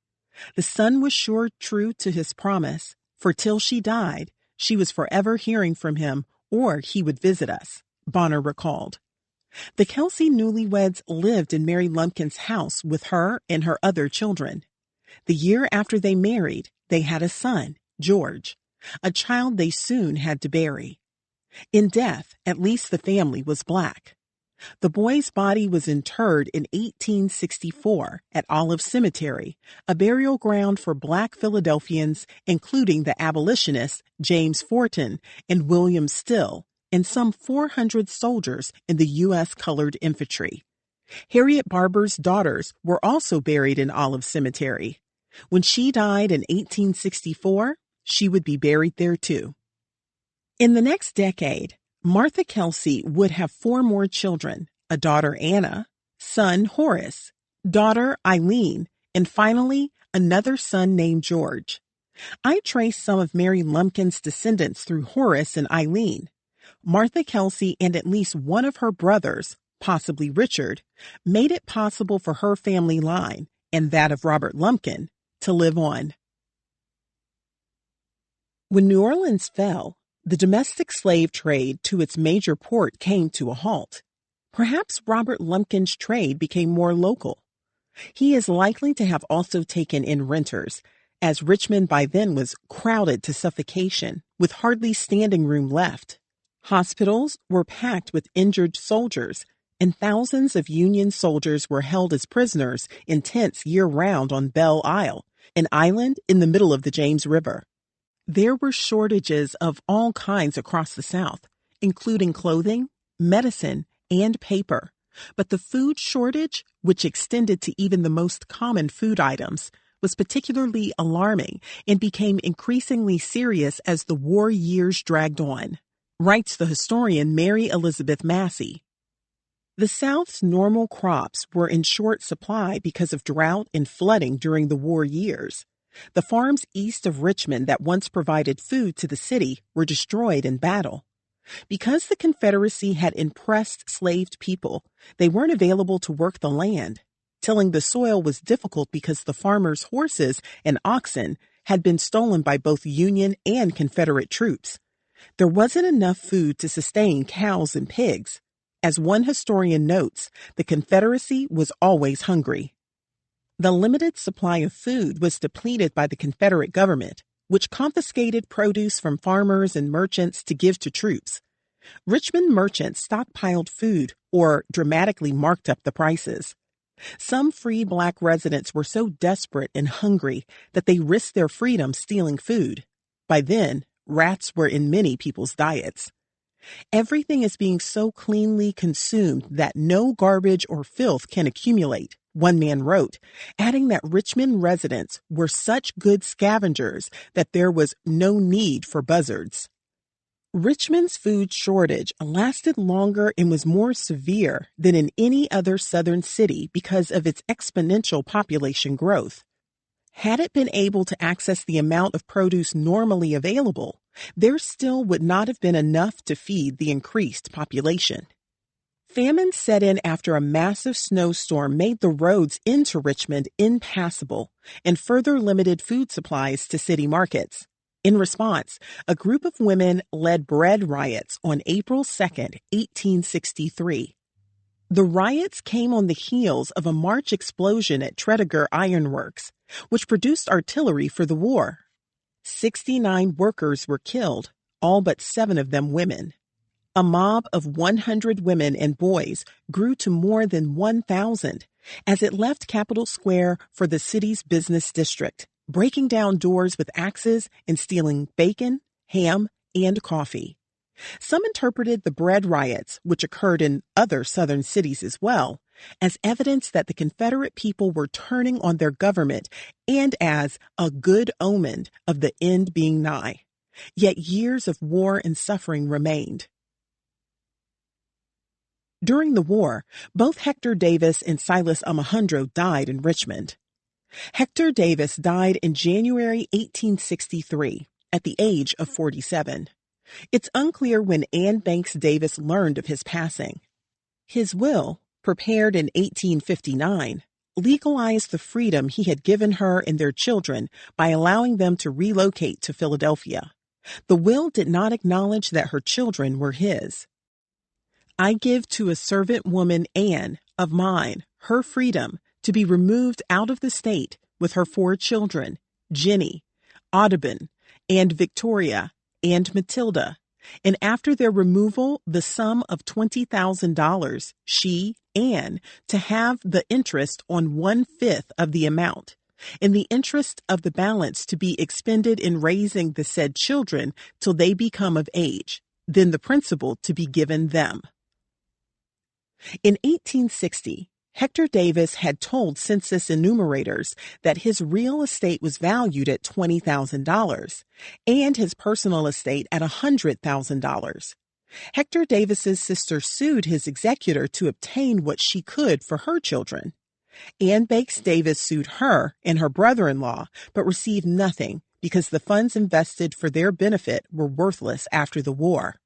The son was sure true to his promise, for till she died, she was forever hearing from him, or he would visit us, Bonner recalled. The Kelsey newlyweds lived in Mary Lumpkin's house with her and her other children. The year after they married, they had a son, George, a child they soon had to bury. In death, at least the family was black. The boy's body was interred in 1864 at Olive Cemetery, a burial ground for black Philadelphians, including the abolitionists James Forten and William Still, and some 400 soldiers in the U.S. Colored Infantry. Harriet Barber's daughters were also buried in Olive Cemetery. When she died in 1864, she would be buried there too. In the next decade, Martha Kelsey would have 4 more children, a daughter Anna, son Horace, daughter Eileen, and finally another son named George. I traced some of Mary Lumpkin's descendants through Horace and Eileen. Martha Kelsey and at least one of her brothers, possibly Richard, made it possible for her family line, and that of Robert Lumpkin, to live on. When New Orleans fell, the domestic slave trade to its major port came to a halt. Perhaps Robert Lumpkin's trade became more local. He is likely to have also taken in renters, as Richmond by then was crowded to suffocation, with hardly standing room left. Hospitals were packed with injured soldiers, and thousands of Union soldiers were held as prisoners in tents year-round on Belle Isle, an island in the middle of the James River. There were shortages of all kinds across the South, including clothing, medicine, and paper. But the food shortage, which extended to even the most common food items, was particularly alarming and became increasingly serious as the war years dragged on, writes the historian Mary Elizabeth Massey. The South's normal crops were in short supply because of drought and flooding during the war years. The farms east of Richmond that once provided food to the city were destroyed in battle. Because the Confederacy had impressed enslaved people, they weren't available to work the land. Tilling the soil was difficult because the farmers' horses and oxen had been stolen by both Union and Confederate troops. There wasn't enough food to sustain cows and pigs. As one historian notes, the Confederacy was always hungry. The limited supply of food was depleted by the Confederate government, which confiscated produce from farmers and merchants to give to troops. Richmond merchants stockpiled food or dramatically marked up the prices. Some free black residents were so desperate and hungry that they risked their freedom stealing food. By then, rats were in many people's diets. Everything is being so cleanly consumed that no garbage or filth can accumulate, one man wrote, adding that Richmond residents were such good scavengers that there was no need for buzzards. Richmond's food shortage lasted longer and was more severe than in any other southern city because of its exponential population growth. Had it been able to access the amount of produce normally available, there still would not have been enough to feed the increased population. Famine set in after a massive snowstorm made the roads into Richmond impassable and further limited food supplies to city markets. In response, a group of women led bread riots on April 2, 1863. The riots came on the heels of a March explosion at Tredegar Iron Works, which produced artillery for the war. 69 workers were killed, all but 7 of them women. A mob of 100 women and boys grew to more than 1,000 as it left Capitol Square for the city's business district, breaking down doors with axes and stealing bacon, ham, and coffee. Some interpreted the bread riots, which occurred in other southern cities as well, as evidence that the Confederate people were turning on their government and as a good omen of the end being nigh. Yet years of war and suffering remained. During the war, both Hector Davis and Silas Alejandro died in Richmond. Hector Davis died in January 1863 at the age of 47. It's unclear when Anne Banks Davis learned of his passing. His will, prepared in 1859, legalized the freedom he had given her and their children by allowing them to relocate to Philadelphia. The will did not acknowledge that her children were his. I give to a servant woman Anne, of mine, her freedom, to be removed out of the state with her 4 children, Jenny, Audubon, and Victoria, and Matilda, and after their removal, the sum of $20,000, she, Anne, to have the interest on 1/5 of the amount, and the interest of the balance to be expended in raising the said children till they become of age, then the principal to be given them. In 1860, Hector Davis had told census enumerators that his real estate was valued at $20,000 and his personal estate at $100,000. Hector Davis's sister sued his executor to obtain what she could for her children. Anne Banks Davis sued her and her brother-in-law, but received nothing because the funds invested for their benefit were worthless after the war.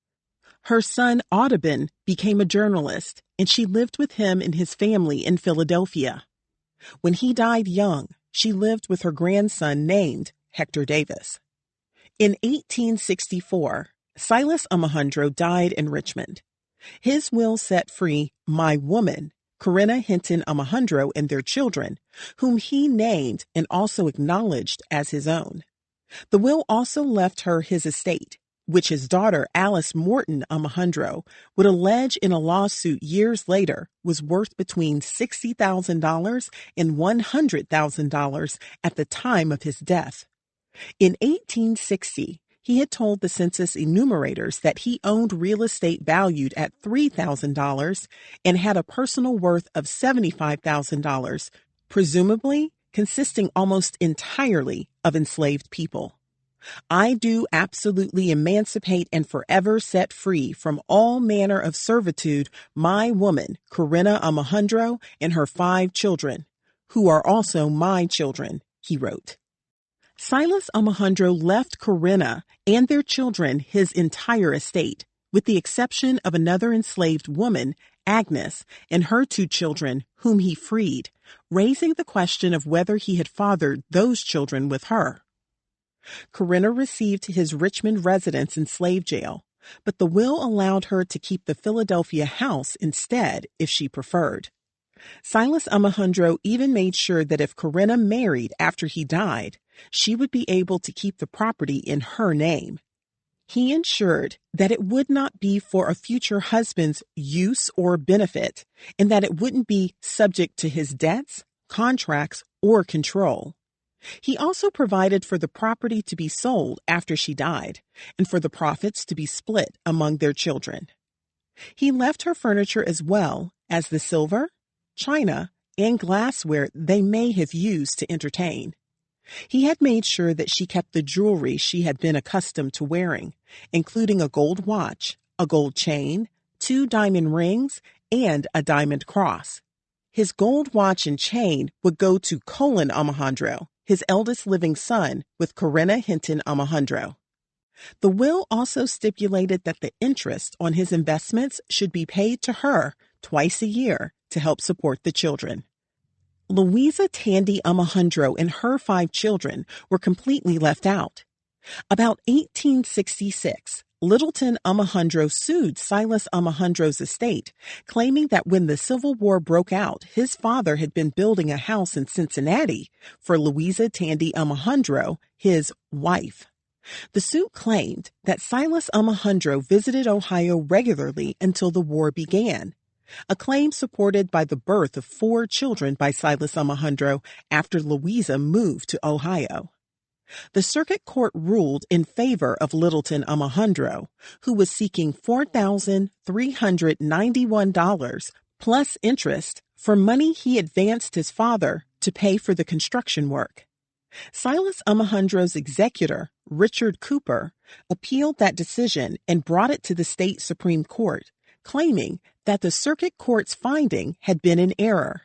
Her son Audubon became a journalist, and she lived with him and his family in Philadelphia. When he died young, she lived with her grandson named Hector Davis. In 1864, Silas Alejandro died in Richmond. His will set free my woman, Corinna Hinton Alejandro, and their children, whom he named and also acknowledged as his own. The will also left her his estate, which his daughter Alice Morton Alejandro would allege in a lawsuit years later was worth between $60,000 and $100,000 at the time of his death. In 1860, he had told the census enumerators that he owned real estate valued at $3,000 and had a personal worth of $75,000, presumably consisting almost entirely of enslaved people. I do absolutely emancipate and forever set free from all manner of servitude my woman, Corinna Alejandro, and her 5 children, who are also my children, he wrote. Silas Alejandro left Corinna and their children his entire estate, with the exception of another enslaved woman, Agnes, and her 2 children, whom he freed, raising the question of whether he had fathered those children with her. Corinna received his Richmond residence in slave jail, but the will allowed her to keep the Philadelphia house instead if she preferred. Silas Alejandro even made sure that if Corinna married after he died, she would be able to keep the property in her name. He ensured that it would not be for a future husband's use or benefit, and that it wouldn't be subject to his debts, contracts, or control. He also provided for the property to be sold after she died, and for the profits to be split among their children. He left her furniture as well as the silver, china, and glassware they may have used to entertain. He had made sure that she kept the jewelry she had been accustomed to wearing, including a gold watch, a gold chain, 2 diamond rings, and a diamond cross. His gold watch and chain would go to Colin Alejandro, his eldest living son, with Corinna Hinton Alejandro. The will also stipulated that the interest on his investments should be paid to her twice a year to help support the children. Louisa Tandy Alejandro and her 5 children were completely left out. About 1866, Littleton Alejandro sued Silas Alejandro's estate, claiming that when the Civil War broke out, his father had been building a house in Cincinnati for Louisa Tandy Alejandro, his wife. The suit claimed that Silas Alejandro visited Ohio regularly until the war began, a claim supported by the birth of 4 children by Silas Alejandro after Louisa moved to Ohio. The circuit court ruled in favor of Littleton Alejandro, who was seeking $4,391 plus interest for money he advanced his father to pay for the construction work. Silas Alejandro's executor Richard Cooper, appealed that decision and brought it to the state Supreme Court, claiming that the circuit court's finding had been in error.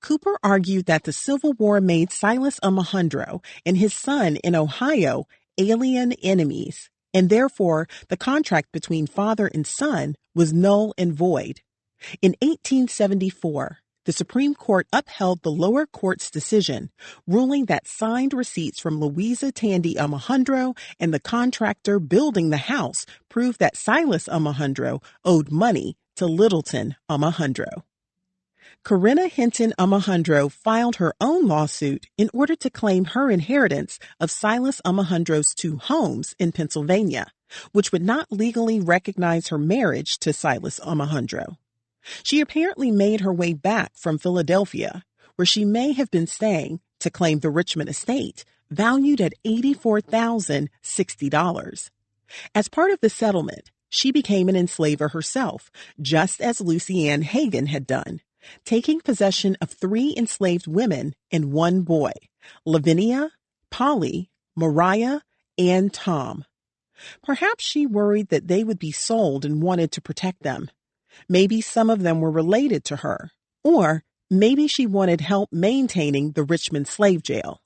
Cooper argued that the Civil War made Silas Omohundro and his son in Ohio alien enemies, and therefore the contract between father and son was null and void. In 1874, the Supreme Court upheld the lower court's decision, ruling that signed receipts from Louisa Tandy Omohundro and the contractor building the house proved that Silas Omohundro owed money to Littleton Omohundro. Corinna Hinton Omohundro filed her own lawsuit in order to claim her inheritance of Silas Omohundro's 2 homes in Pennsylvania, which would not legally recognize her marriage to Silas Omohundro. She apparently made her way back from Philadelphia, where she may have been staying, to claim the Richmond estate, valued at $84,060. As part of the settlement, she became an enslaver herself, just as Lucy Ann Hagan had done, taking possession of 3 enslaved women and 1 boy, Lavinia, Polly, Mariah, and Tom. Perhaps she worried that they would be sold and wanted to protect them. Maybe some of them were related to her, or maybe she wanted help maintaining the Richmond slave jail.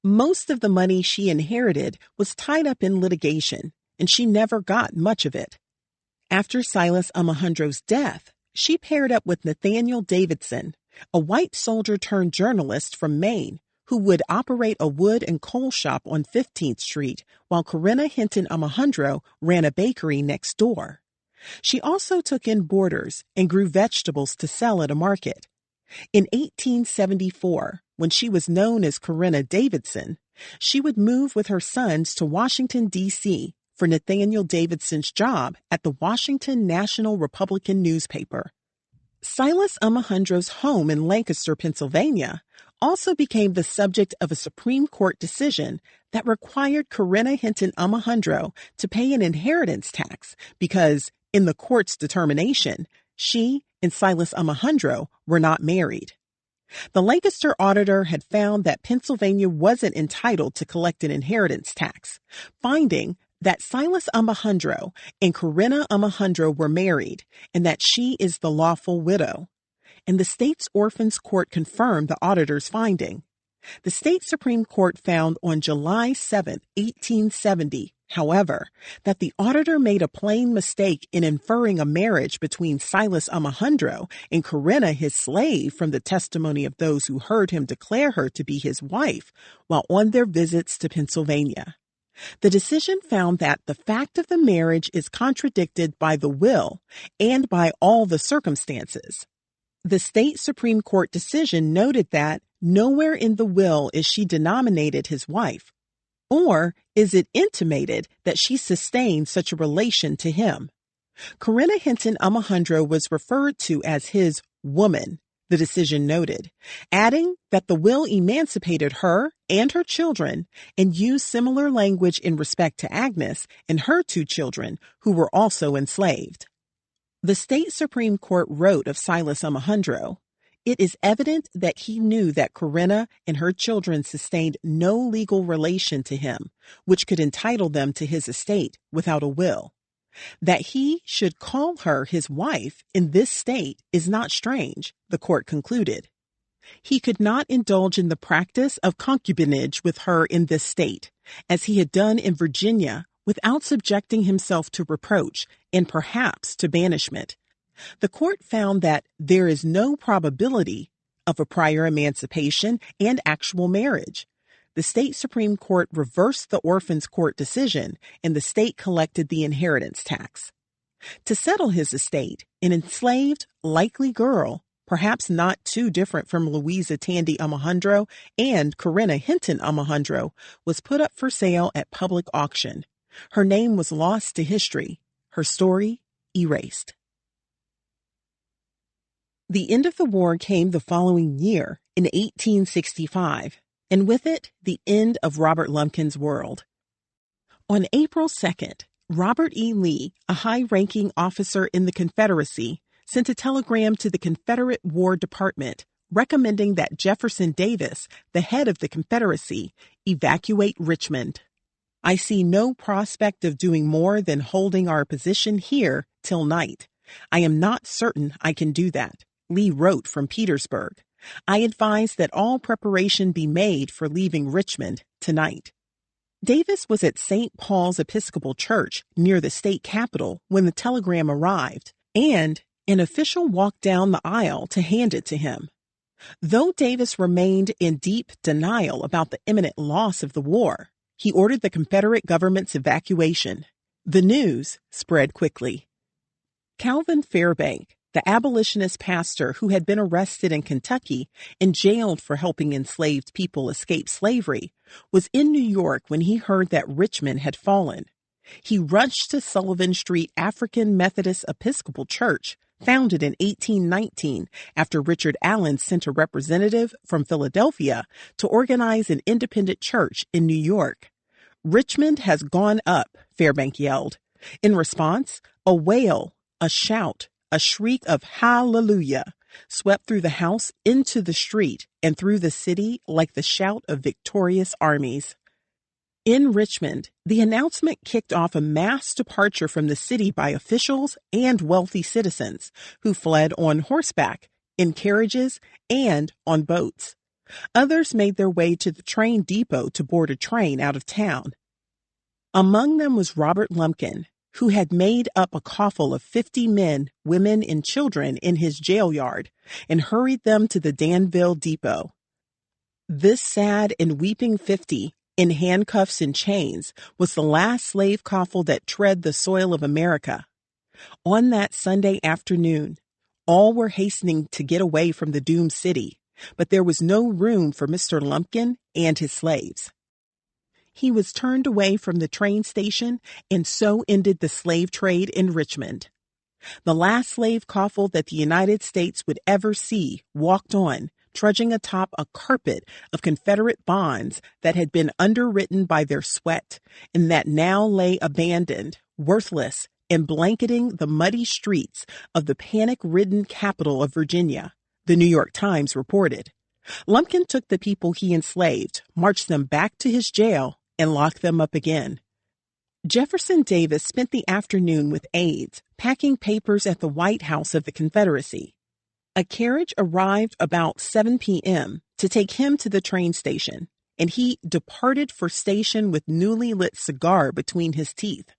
Most of the money she inherited was tied up in litigation, and she never got much of it. After Silas Omohundro's death, she paired up with Nathaniel Davidson, a white soldier-turned-journalist from Maine, who would operate a wood and coal shop on 15th Street, while Corinna Hinton Omohundro ran a bakery next door. She also took in boarders and grew vegetables to sell at a market. In 1874, when she was known as Corinna Davidson, she would move with her sons to Washington, D.C. for Nathaniel Davidson's job at the Washington National Republican newspaper. Silas Omohundro's home in Lancaster, Pennsylvania, also became the subject of a Supreme Court decision that required Corinna Hinton Omohundro to pay an inheritance tax because, in the court's determination, she and Silas Omohundro were not married. The Lancaster auditor had found that Pennsylvania wasn't entitled to collect an inheritance tax, finding that Silas Omohundro and Corinna Omohundro were married and that she is the lawful widow. And the state's Orphans Court confirmed the auditor's finding. The state Supreme Court found on July 7, 1870, however, that the auditor made a plain mistake in inferring a marriage between Silas Omohundro and Corinna, his slave, from the testimony of those who heard him declare her to be his wife while on their visits to Pennsylvania. The decision found that the fact of the marriage is contradicted by the will and by all the circumstances. The state Supreme Court decision noted that nowhere in the will is she denominated his wife, or is it intimated that she sustained such a relation to him. Corinna Hinton Omohundro was referred to as his woman, the decision noted, adding that the will emancipated her and her children and used similar language in respect to Agnes and her 2 children who were also enslaved. The state Supreme Court wrote of Silas Omohundro, "It is evident that he knew that Corinna and her children sustained no legal relation to him, which could entitle them to his estate without a will. That he should call her his wife in this state is not strange," the court concluded. He could not indulge in the practice of concubinage with her in this state, as he had done in Virginia, without subjecting himself to reproach and perhaps to banishment. The court found that there is no probability of a prior emancipation and actual marriage. The state Supreme Court reversed the Orphans Court decision, and the state collected the inheritance tax. To settle his estate, an enslaved, likely girl, perhaps not too different from Louisa Tandy Omohundro and Corinna Hinton Omohundro, was put up for sale at public auction. Her name was lost to history, her story erased. The end of the war came the following year, in 1865, and with it, the end of Robert Lumpkin's world. On April 2nd, Robert E. Lee, a high-ranking officer in the Confederacy, sent a telegram to the Confederate War Department recommending that Jefferson Davis, the head of the Confederacy, evacuate Richmond. I see no prospect of doing more than holding our position here till night. I am not certain I can do that," Lee wrote from Petersburg. "I advise that all preparation be made for leaving Richmond tonight." Davis was at St. Paul's Episcopal Church near the state capitol when the telegram arrived, and an official walked down the aisle to hand it to him. Though Davis remained in deep denial about the imminent loss of the war, he ordered the Confederate government's evacuation. The news spread quickly. Calvin Fairbank, the abolitionist pastor who had been arrested in Kentucky and jailed for helping enslaved people escape slavery, was in New York when he heard that Richmond had fallen. He rushed to Sullivan Street African Methodist Episcopal Church, founded in 1819 after Richard Allen sent a representative from Philadelphia to organize an independent church in New York. "Richmond has gone up," Fairbank yelled. In response, a wail, a shout, a shriek of hallelujah swept through the house into the street and through the city like the shout of victorious armies. In Richmond, the announcement kicked off a mass departure from the city by officials and wealthy citizens who fled on horseback, in carriages, and on boats. Others made their way to the train depot to board a train out of town. Among them was Robert Lumpkin, who had made up a coffle of 50 men, women, and children in his jail yard and hurried them to the Danville depot. This sad and weeping 50, in handcuffs and chains, was the last slave coffle that tread the soil of America. On that Sunday afternoon, all were hastening to get away from the doomed city, but there was no room for Mr. Lumpkin and his slaves. He was turned away from the train station, and so ended the slave trade in Richmond. The last slave coffle that the United States would ever see walked on, trudging atop a carpet of Confederate bonds that had been underwritten by their sweat, and that now lay abandoned, worthless, and blanketing the muddy streets of the panic-ridden capital of Virginia, the New York Times reported. Lumpkin took the people he enslaved, marched them back to his jail, and locked them up again. Jefferson Davis spent the afternoon with aides, packing papers at the White House of the Confederacy. A carriage arrived about 7 p.m. to take him to the train station, and he departed for station with newly lit cigar between his teeth.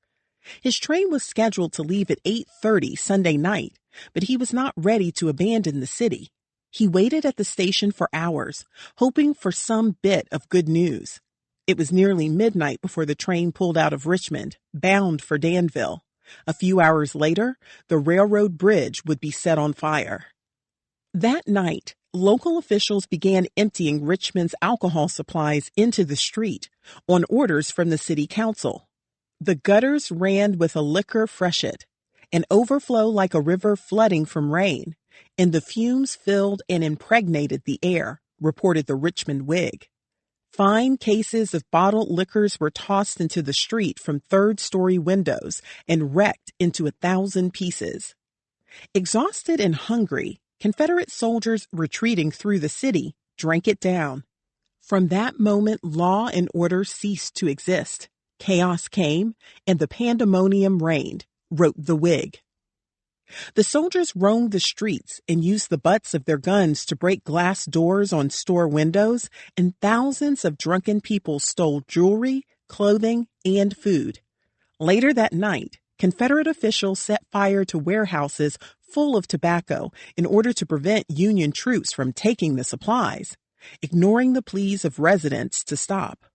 His train was scheduled to leave at 8:30 Sunday night, but he was not ready to abandon the city. He waited at the station for hours, hoping for some bit of good news. It was nearly midnight before the train pulled out of Richmond, bound for Danville. A few hours later, the railroad bridge would be set on fire. That night, local officials began emptying Richmond's alcohol supplies into the street on orders from the city council. The gutters ran with a liquor freshet, an overflow like a river flooding from rain, and the fumes filled and impregnated the air, reported the Richmond Whig. Fine cases of bottled liquors were tossed into the street from third-story windows and wrecked into 1,000 pieces. Exhausted and hungry, Confederate soldiers retreating through the city drank it down. From that moment, law and order ceased to exist. Chaos came, and the pandemonium reigned, wrote the Whig. The soldiers roamed the streets and used the butts of their guns to break glass doors on store windows, and thousands of drunken people stole jewelry, clothing, and food. Later that night, Confederate officials set fire to warehouses full of tobacco in order to prevent Union troops from taking the supplies, ignoring the pleas of residents to stop.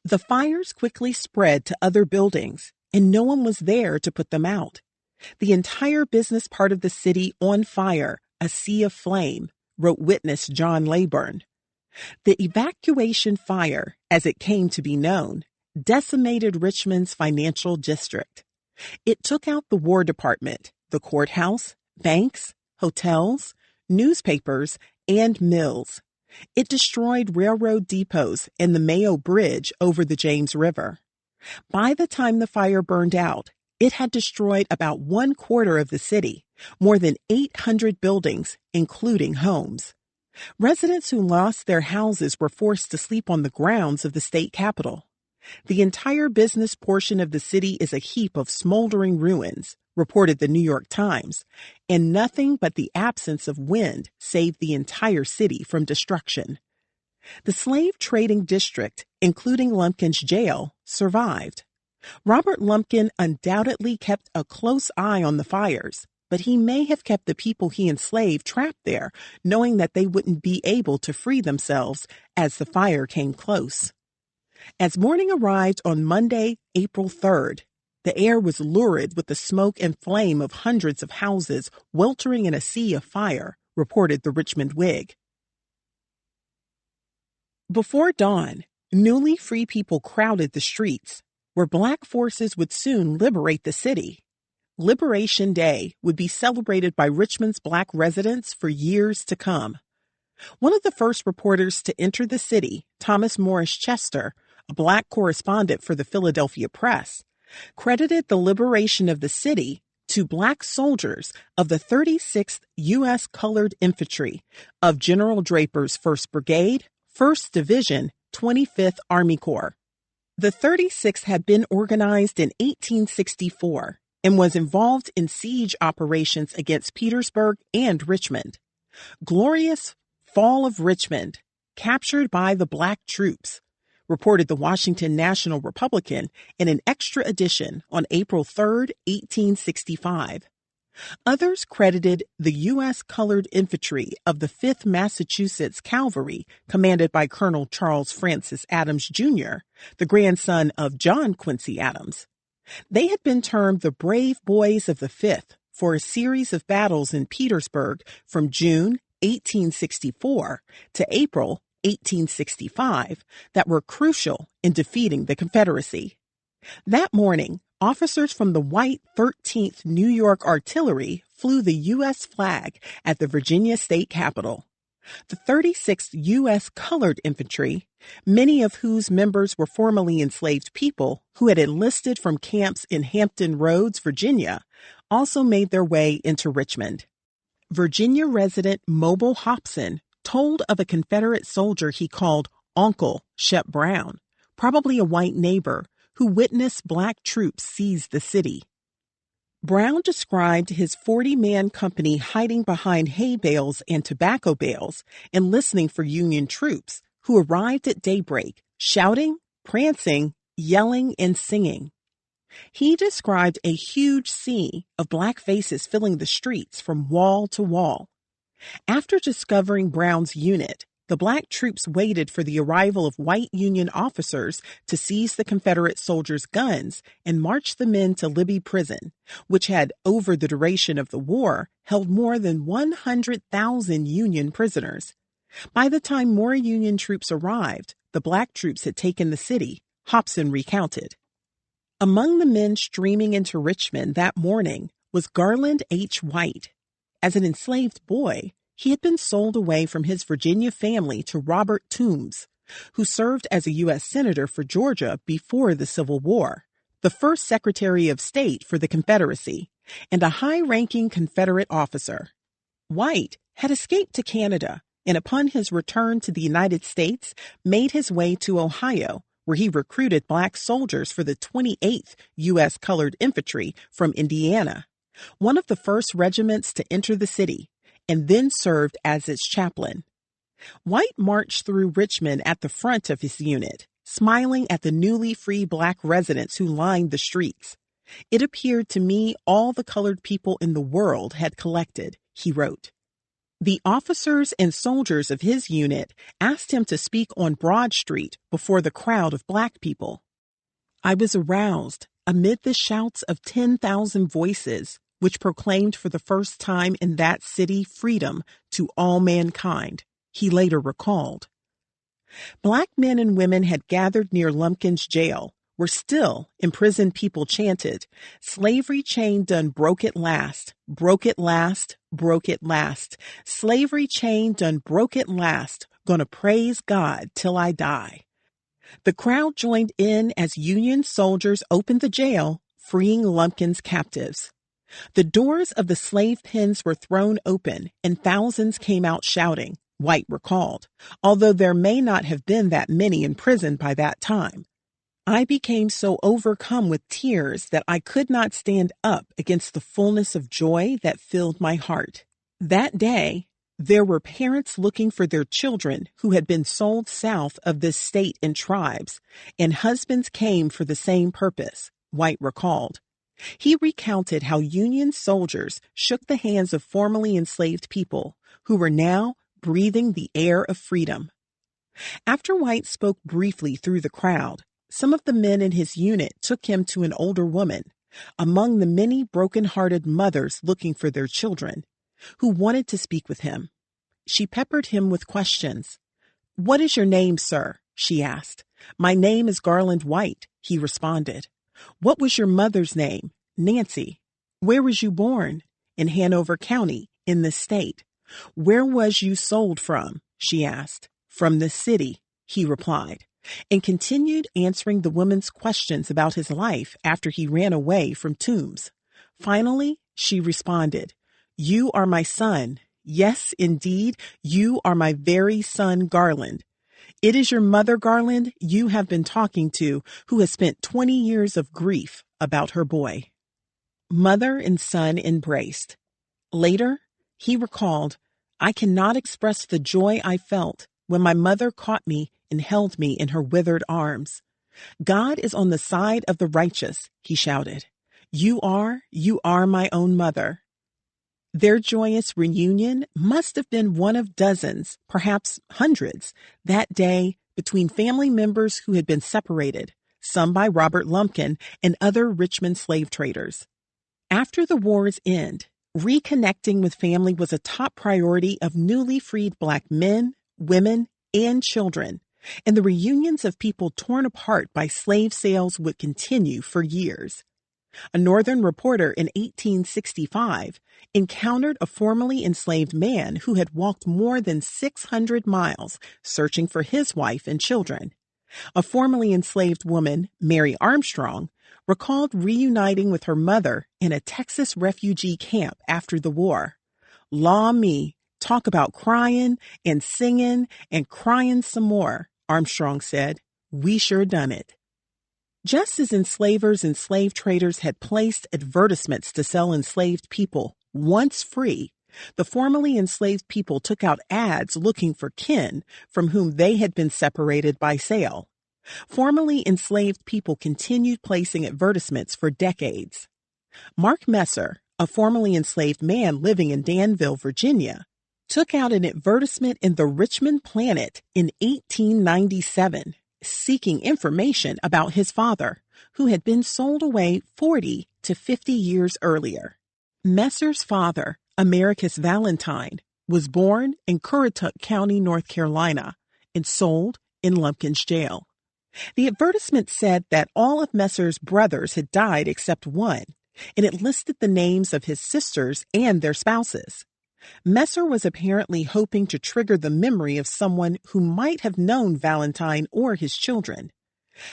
The fires quickly spread to other buildings, and no one was there to put them out. The entire business part of the city on fire, a sea of flame, wrote witness John Leyburn. The evacuation fire, as it came to be known, decimated Richmond's financial district. It took out the War Department, the courthouse, banks, hotels, newspapers, and mills. It destroyed railroad depots and the Mayo Bridge over the James River. By the time the fire burned out, it had destroyed about 1/4 of the city, more than 800 buildings, including homes. Residents who lost their houses were forced to sleep on the grounds of the state capitol. The entire business portion of the city is a heap of smoldering ruins, reported the New York Times, and nothing but the absence of wind saved the entire city from destruction. The slave trading district, including Lumpkin's jail, survived. Robert Lumpkin undoubtedly kept a close eye on the fires, but he may have kept the people he enslaved trapped there, knowing that they wouldn't be able to free themselves as the fire came close. As morning arrived on Monday, April 3rd, the air was lurid with the smoke and flame of hundreds of houses weltering in a sea of fire, reported the Richmond Whig. Before dawn, newly free people crowded the streets, where black forces would soon liberate the city. Liberation Day would be celebrated by Richmond's black residents for years to come. One of the first reporters to enter the city, Thomas Morris Chester, a black correspondent for the Philadelphia Press, credited the liberation of the city to black soldiers of the 36th U.S. Colored Infantry of General Draper's 1st Brigade, 1st Division, 25th Army Corps. The 36th had been organized in 1864 and was involved in siege operations against Petersburg and Richmond. Glorious fall of Richmond, captured by the black troops, reported the Washington National Republican in an extra edition on April 3, 1865. Others credited the U.S. Colored Infantry of the 5th Massachusetts Cavalry, commanded by Colonel Charles Francis Adams, Jr., the grandson of John Quincy Adams. They had been termed the Brave Boys of the 5th for a series of battles in Petersburg from June 1864 to April 1865 that were crucial in defeating the Confederacy. That morning, officers from the white 13th New York Artillery flew the U.S. flag at the Virginia State Capitol. The 36th U.S. Colored Infantry, many of whose members were formerly enslaved people who had enlisted from camps in Hampton Roads, Virginia, also made their way into Richmond. Virginia resident Mobile Hobson told of a Confederate soldier he called Uncle Shep Brown, probably a white neighbor, who witnessed black troops seize the city. Brown described his 40-man company hiding behind hay bales and tobacco bales and listening for Union troops, who arrived at daybreak, shouting, prancing, yelling, and singing. He described a huge sea of black faces filling the streets from wall to wall. After discovering Brown's unit, the black troops waited for the arrival of white Union officers to seize the Confederate soldiers' guns and march them into Libby Prison, which had, over the duration of the war, held more than 100,000 Union prisoners. By the time more Union troops arrived, the black troops had taken the city, Hobson recounted. Among the men streaming into Richmond that morning was Garland H. White. As an enslaved boy, he had been sold away from his Virginia family to Robert Toombs, who served as a U.S. Senator for Georgia before the Civil War, the first Secretary of State for the Confederacy, and a high-ranking Confederate officer. White had escaped to Canada and upon his return to the United States made his way to Ohio, where he recruited black soldiers for the 28th U.S. Colored Infantry from Indiana, one of the first regiments to enter the city, and then served as its chaplain. White marched through Richmond at the front of his unit, smiling at the newly free black residents who lined the streets. It appeared to me all the colored people in the world had collected, he wrote. The officers and soldiers of his unit asked him to speak on Broad Street before the crowd of black people. I was aroused amid the shouts of 10,000 voices, which proclaimed for the first time in that city freedom to all mankind, he later recalled. Black men and women had gathered near Lumpkin's jail, where still imprisoned people chanted, "Slavery chain done broke at last, broke at last, broke at last. Slavery chain done broke at last, gonna praise God till I die." The crowd joined in as Union soldiers opened the jail, freeing Lumpkin's captives. The doors of the slave pens were thrown open and thousands came out shouting, White recalled, although there may not have been that many in prison by that time. I became so overcome with tears that I could not stand up against the fullness of joy that filled my heart. That day, there were parents looking for their children who had been sold south of this state and tribes, and husbands came for the same purpose, White recalled. He recounted how Union soldiers shook the hands of formerly enslaved people who were now breathing the air of freedom. After White spoke briefly through the crowd, some of the men in his unit took him to an older woman, among the many broken-hearted mothers looking for their children, who wanted to speak with him. She peppered him with questions. "What is your name, sir?" she asked. "My name is Garland White," he responded. "What was your mother's name?" "Nancy." "Where was you born?" "In Hanover County, in this state." "Where was you sold from?" she asked. "From this city," he replied, and continued answering the woman's questions about his life after he ran away from Tombs. Finally, she responded, "You are my son. Yes, indeed, you are my very son, Garland. It is your mother, Garland, you have been talking to, who has spent 20 years of grief about her boy." Mother and son embraced. Later, he recalled, "I cannot express the joy I felt when my mother caught me and held me in her withered arms. God is on the side of the righteous," he shouted. You are my own mother." Their joyous reunion must have been one of dozens, perhaps hundreds, that day between family members who had been separated, some by Robert Lumpkin and other Richmond slave traders. After the war's end, reconnecting with family was a top priority of newly freed Black men, women, and children, and the reunions of people torn apart by slave sales would continue for years. A Northern reporter in 1865 encountered a formerly enslaved man who had walked more than 600 miles searching for his wife and children. A formerly enslaved woman, Mary Armstrong, recalled reuniting with her mother in a Texas refugee camp after the war. "Law me, talk about crying and singing and crying some more," Armstrong said. "We sure done it." Just as enslavers and slave traders had placed advertisements to sell enslaved people once free, the formerly enslaved people took out ads looking for kin from whom they had been separated by sale. Formerly enslaved people continued placing advertisements for decades. Mark Messer, a formerly enslaved man living in Danville, Virginia, took out an advertisement in the Richmond Planet in 1897. Seeking information about his father, who had been sold away 40 to 50 years earlier. Messer's father, Americus Valentine, was born in Currituck County, North Carolina, and sold in Lumpkin's jail. The advertisement said that all of Messer's brothers had died except one, and it listed the names of his sisters and their spouses. Messer was apparently hoping to trigger the memory of someone who might have known Valentine or his children.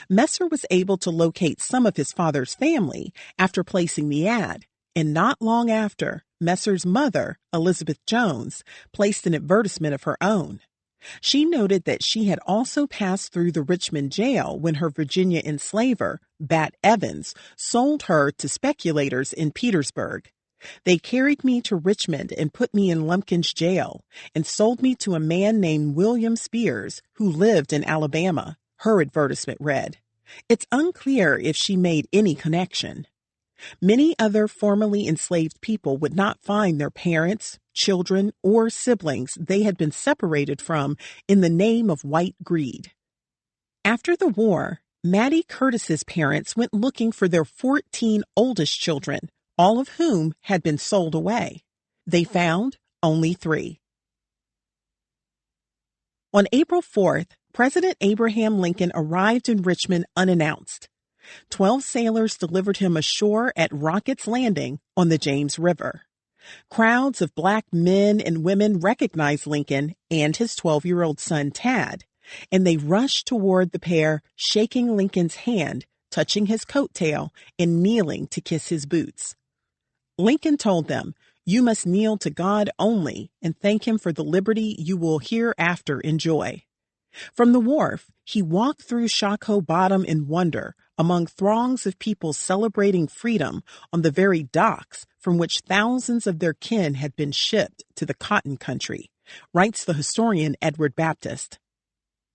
Messer was able to locate some of his father's family after placing the ad, and not long after, Messer's mother, Elizabeth Jones, placed an advertisement of her own. She noted that she had also passed through the Richmond jail when her Virginia enslaver, Bat Evans, sold her to speculators in Petersburg. "They carried me to Richmond and put me in Lumpkin's jail and sold me to a man named William Spears who lived in Alabama," her advertisement read. It's unclear if she made any connection. Many other formerly enslaved people would not find their parents, children, or siblings they had been separated from in the name of white greed. After the war, Maddie Curtis's parents went looking for their 14 oldest children, all of whom had been sold away. They found only 3. On April 4th, President Abraham Lincoln arrived in Richmond unannounced. 12 sailors delivered him ashore at Rocket's Landing on the James River. Crowds of Black men and women recognized Lincoln and his 12-year-old son, Tad, and they rushed toward the pair, shaking Lincoln's hand, touching his coattail, and kneeling to kiss his boots. Lincoln told them, "You must kneel to God only and thank him for the liberty you will hereafter enjoy." From the wharf, he walked through Shockoe Bottom in wonder among throngs of people celebrating freedom on the very docks from which thousands of their kin had been shipped to the cotton country, writes the historian Edward Baptist.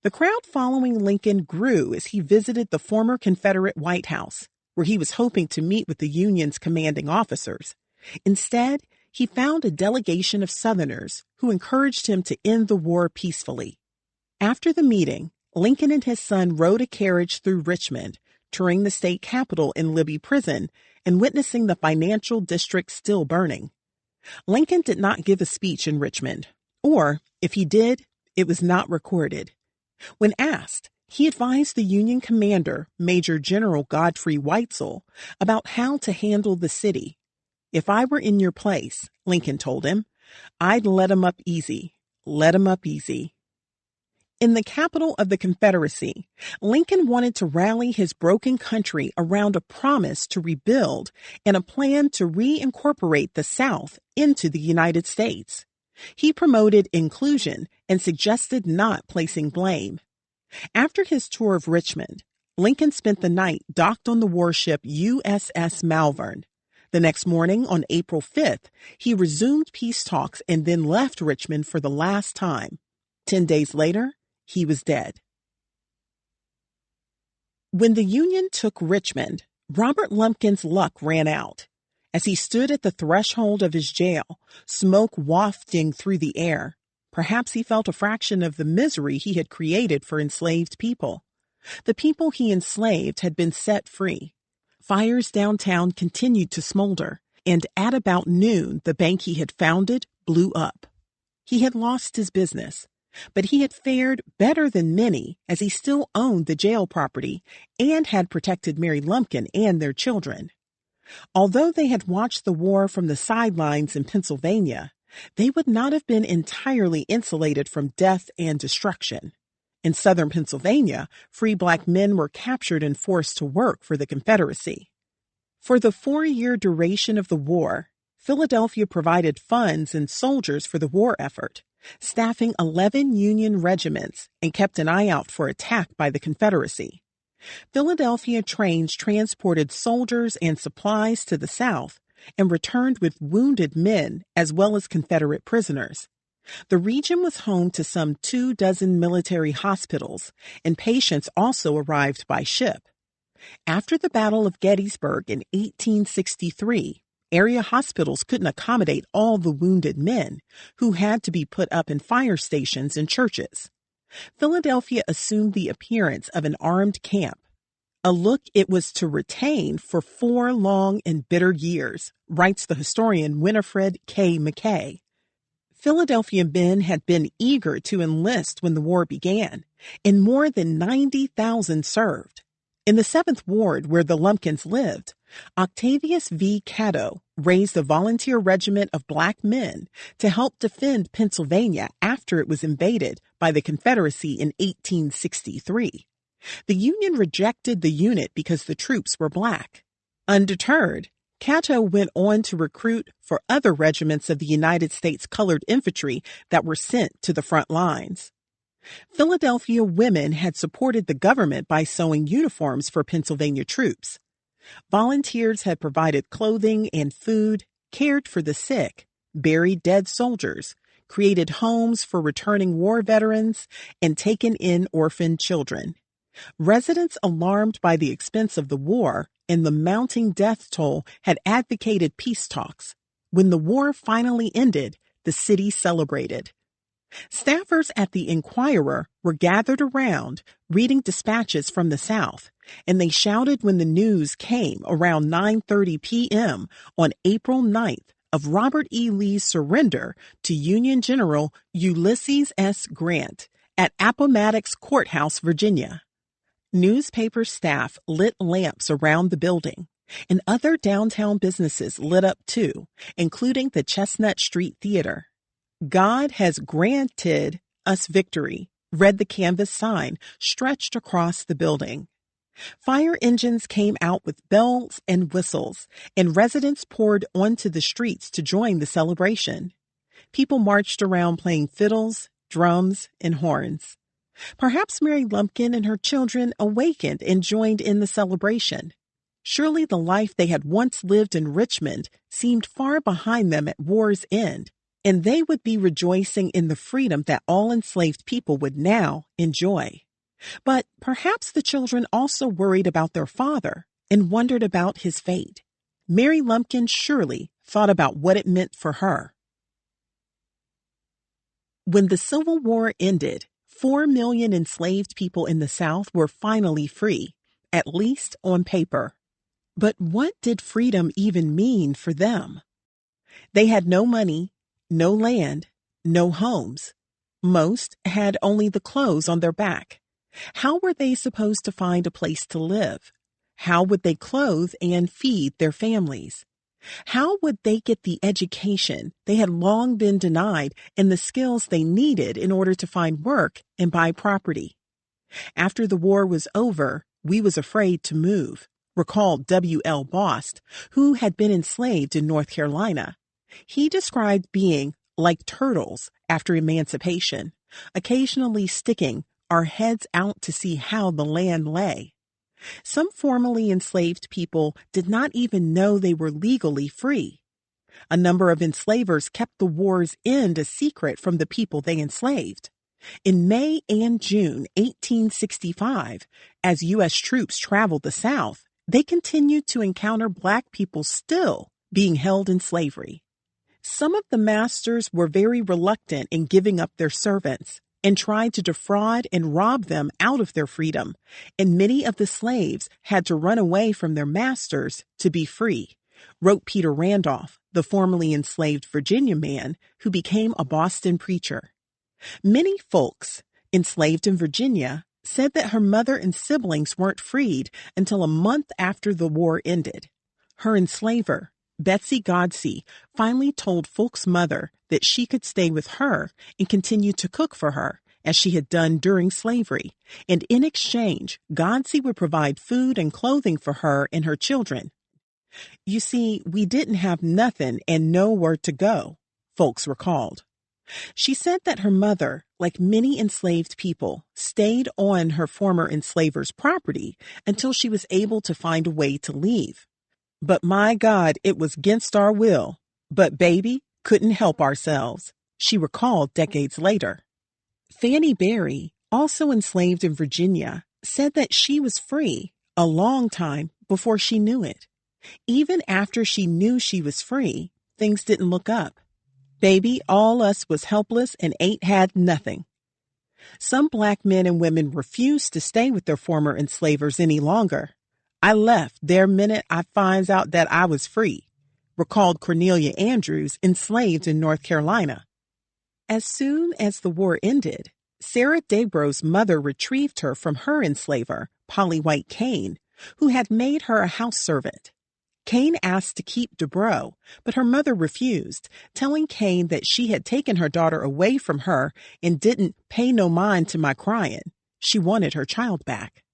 The crowd following Lincoln grew as he visited the former Confederate White House, where he was hoping to meet with the Union's commanding officers. Instead, he found a delegation of Southerners who encouraged him to end the war peacefully. After the meeting, Lincoln and his son rode a carriage through Richmond, touring the state capitol in Libby Prison and witnessing the financial district still burning. Lincoln did not give a speech in Richmond, or, if he did, it was not recorded. When asked, he advised the Union commander, Major General Godfrey Weitzel, about how to handle the city. "If I were in your place," Lincoln told him, "I'd let 'em up easy. Let 'em up easy." In the capital of the Confederacy, Lincoln wanted to rally his broken country around a promise to rebuild and a plan to reincorporate the South into the United States. He promoted inclusion and suggested not placing blame. After his tour of Richmond, Lincoln spent the night docked on the warship USS Malvern. The next morning, on April 5th, he resumed peace talks and then left Richmond for the last time. 10 days later, he was dead. When the Union took Richmond, Robert Lumpkin's luck ran out. As he stood at the threshold of his jail, smoke wafting through the air, perhaps he felt a fraction of the misery he had created for enslaved people. The people he enslaved had been set free. Fires downtown continued to smolder, and at about noon, the bank he had founded blew up. He had lost his business, but he had fared better than many as he still owned the jail property and had protected Mary Lumpkin and their children. Although they had watched the war from the sidelines in Pennsylvania, they would not have been entirely insulated from death and destruction. In southern Pennsylvania, free black men were captured and forced to work for the Confederacy. For the 4-year duration of the war, Philadelphia provided funds and soldiers for the war effort, staffing 11 Union regiments, and kept an eye out for attack by the Confederacy. Philadelphia trains transported soldiers and supplies to the South and returned with wounded men as well as Confederate prisoners. The region was home to some 24 military hospitals, and patients also arrived by ship. After the Battle of Gettysburg in 1863, area hospitals couldn't accommodate all the wounded men, who had to be put up in fire stations and churches. Philadelphia assumed the appearance of an armed camp, a look it was to retain for 4 long and bitter years, writes the historian Winifred K. McKay. Philadelphia men had been eager to enlist when the war began, and more than 90,000 served. In the 7th Ward, where the Lumpkins lived, Octavius V. Caddo raised a volunteer regiment of black men to help defend Pennsylvania after it was invaded by the Confederacy in 1863. The Union rejected the unit because the troops were black. Undeterred, Caddo went on to recruit for other regiments of the United States Colored Infantry that were sent to the front lines. Philadelphia women had supported the government by sewing uniforms for Pennsylvania troops. Volunteers had provided clothing and food, cared for the sick, buried dead soldiers, created homes for returning war veterans, and taken in orphaned children. Residents alarmed by the expense of the war and the mounting death toll had advocated peace talks. When the war finally ended, the city celebrated. Staffers at the Enquirer were gathered around, reading dispatches from the South, and they shouted when the news came around 9:30 p.m. on April 9th of Robert E. Lee's surrender to Union General Ulysses S. Grant at Appomattox Courthouse, Virginia. Newspaper staff lit lamps around the building, and other downtown businesses lit up too, including the Chestnut Street Theater. "God has granted us victory," read the canvas sign stretched across the building. Fire engines came out with bells and whistles, and residents poured onto the streets to join the celebration. People marched around playing fiddles, drums, and horns. Perhaps Mary Lumpkin and her children awakened and joined in the celebration. Surely the life they had once lived in Richmond seemed far behind them at war's end, and they would be rejoicing in the freedom that all enslaved people would now enjoy. But perhaps the children also worried about their father and wondered about his fate. Mary Lumpkin surely thought about what it meant for her. When the Civil War ended, 4 million enslaved people in the South were finally free, at least on paper. But what did freedom even mean for them? They had no money, no land, no homes. Most had only the clothes on their back. How were they supposed to find a place to live? How would they clothe and feed their families? How would they get the education they had long been denied and the skills they needed in order to find work and buy property? After the war was over, we was afraid to move, recalled W.L. Bost, who had been enslaved in North Carolina. He described being like turtles after emancipation, occasionally sticking our heads out to see how the land lay. Some formerly enslaved people did not even know they were legally free. A number of enslavers kept the war's end a secret from the people they enslaved. In May and June 1865, as U.S. troops traveled the South, they continued to encounter Black people still being held in slavery. Some of the masters were very reluctant in giving up their servants and tried to defraud and rob them out of their freedom, and many of the slaves had to run away from their masters to be free, wrote Peter Randolph, the formerly enslaved Virginia man who became a Boston preacher. Many folks enslaved in Virginia said that her mother and siblings weren't freed until a month after the war ended. Her enslaver, Betsy Godsey, finally told Folk's mother that she could stay with her and continue to cook for her, as she had done during slavery, and in exchange, Godsey would provide food and clothing for her and her children. You see, we didn't have nothing and nowhere to go, Folks recalled. She said that her mother, like many enslaved people, stayed on her former enslaver's property until she was able to find a way to leave. But my God, it was 'gainst our will. But baby, couldn't help ourselves, she recalled decades later. Fanny Berry, also enslaved in Virginia, said that she was free a long time before she knew it. Even after she knew she was free, things didn't look up. Baby, all us was helpless and ain't had nothing. Some Black men and women refused to stay with their former enslavers any longer. I left der minute I finds out that I was free, recalled Cornelia Andrews, enslaved in North Carolina. As soon as the war ended, Sarah Dabrow's mother retrieved her from her enslaver, Polly White Kane, who had made her a house servant. Kane asked to keep Dubrow, but her mother refused, telling Kane that she had taken her daughter away from her and didn't pay no mind to my crying. She wanted her child back.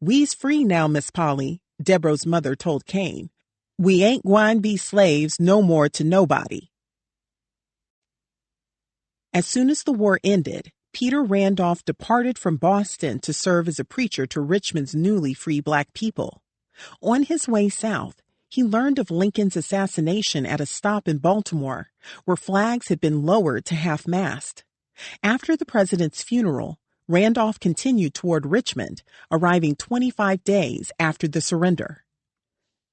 "We's free now, Miss Polly," Deborah's mother told Kane. "We ain't gwine be slaves no more to nobody." As soon as the war ended, Peter Randolph departed from Boston to serve as a preacher to Richmond's newly free Black people. On his way south, he learned of Lincoln's assassination at a stop in Baltimore, where flags had been lowered to half-mast. After the president's funeral, Randolph continued toward Richmond, arriving 25 days after the surrender.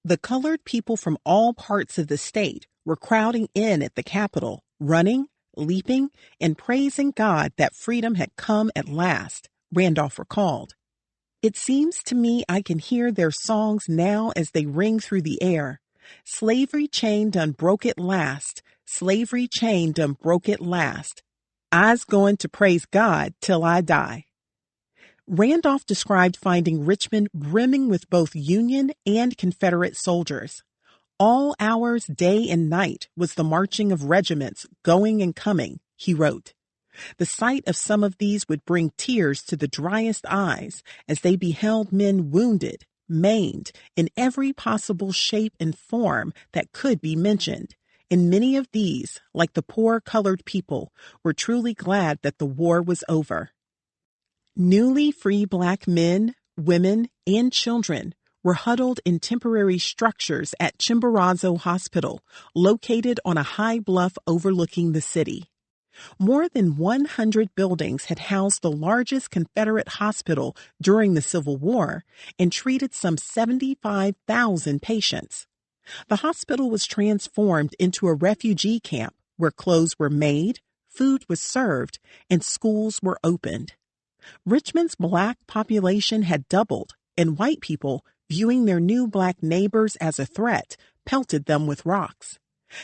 The colored people from all parts of the state were crowding in at the Capitol, running, leaping, and praising God that freedom had come at last, Randolph recalled. "It seems to me I can hear their songs now as they ring through the air. Slavery chain done broke at last. Slavery chain done broke at last. I's going to praise God till I die." Randolph described finding Richmond brimming with both Union and Confederate soldiers. All hours, day and night, was the marching of regiments going and coming, he wrote. The sight of some of these would bring tears to the driest eyes as they beheld men wounded, maimed, in every possible shape and form that could be mentioned. And many of these, like the poor colored people, were truly glad that the war was over. Newly free Black men, women, and children were huddled in temporary structures at Chimborazo Hospital, located on a high bluff overlooking the city. More than 100 buildings had housed the largest Confederate hospital during the Civil War and treated some 75,000 patients. The hospital was transformed into a refugee camp where clothes were made, food was served, and schools were opened. Richmond's Black population had doubled, and white people, viewing their new Black neighbors as a threat, pelted them with rocks.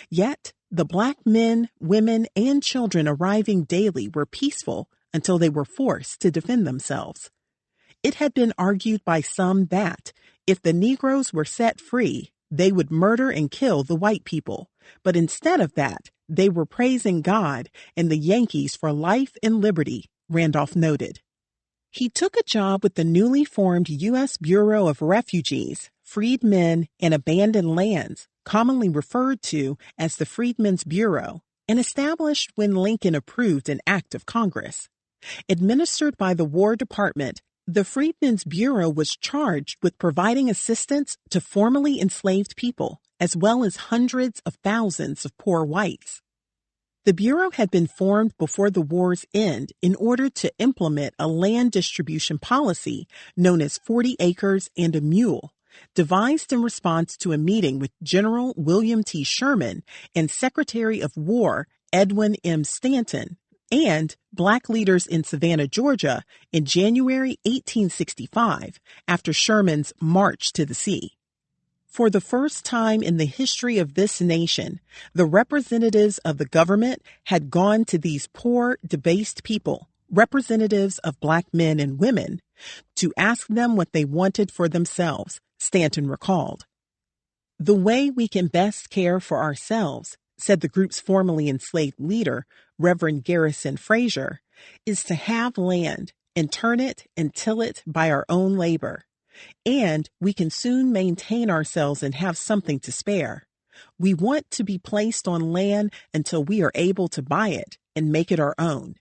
Yet, the Black men, women, and children arriving daily were peaceful until they were forced to defend themselves. It had been argued by some that, if the Negroes were set free, they would murder and kill the white people, but instead of that, they were praising God and the Yankees for life and liberty, Randolph noted. He took a job with the newly formed U.S. Bureau of Refugees, Freedmen, and Abandoned Lands, commonly referred to as the Freedmen's Bureau, and established when Lincoln approved an act of Congress. Administered by the War Department, the Freedmen's Bureau was charged with providing assistance to formerly enslaved people, as well as hundreds of thousands of poor whites. The Bureau had been formed before the war's end in order to implement a land distribution policy known as 40 acres and a mule, devised in response to a meeting with General William T. Sherman and Secretary of War Edwin M. Stanton and Black leaders in Savannah, Georgia in January 1865 after Sherman's March to the Sea. For the first time in the history of this nation, the representatives of the government had gone to these poor, debased people, representatives of Black men and women, to ask them what they wanted for themselves, Stanton recalled. The way we can best care for ourselves, said the group's formerly enslaved leader, Reverend Garrison Frazier, is to have land and turn it and till it by our own labor. And we can soon maintain ourselves and have something to spare. We want to be placed on land until we are able to buy it and make it our own.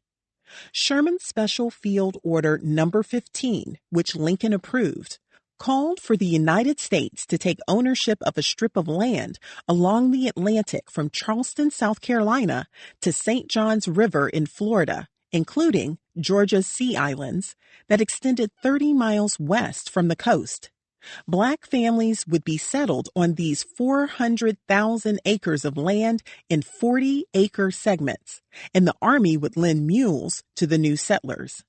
Sherman's Special Field Order No. 15, which Lincoln approved, called for the United States to take ownership of a strip of land along the Atlantic from Charleston, South Carolina, to St. Johns River in Florida, including Georgia's Sea Islands, that extended 30 miles west from the coast. Black families would be settled on these 400,000 acres of land in 40-acre segments, and the Army would lend mules to the new settlers.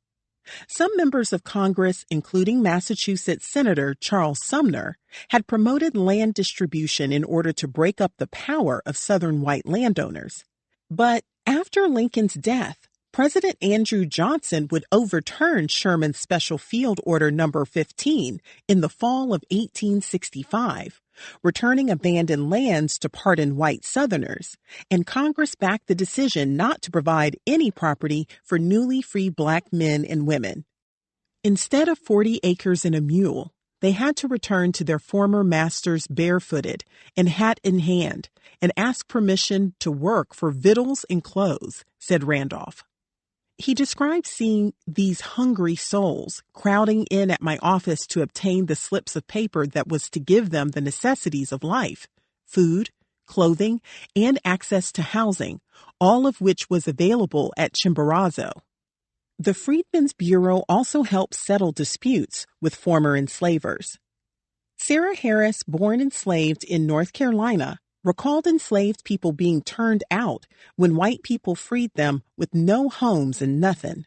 Some members of Congress, including Massachusetts Senator Charles Sumner, had promoted land distribution in order to break up the power of Southern white landowners. But after Lincoln's death, President Andrew Johnson would overturn Sherman's Special Field Order No. 15 in the fall of 1865, returning abandoned lands to pardoned white Southerners, and Congress backed the decision not to provide any property for newly free Black men and women. Instead of 40 acres and a mule, they had to return to their former masters barefooted and hat in hand and ask permission to work for victuals and clothes, said Randolph. He described seeing these hungry souls crowding in at my office to obtain the slips of paper that was to give them the necessities of life, food, clothing, and access to housing, all of which was available at Chimborazo. The Freedmen's Bureau also helped settle disputes with former enslavers. Sarah Harris, born enslaved in North Carolina, recalled enslaved people being turned out when white people freed them with no homes and nothing.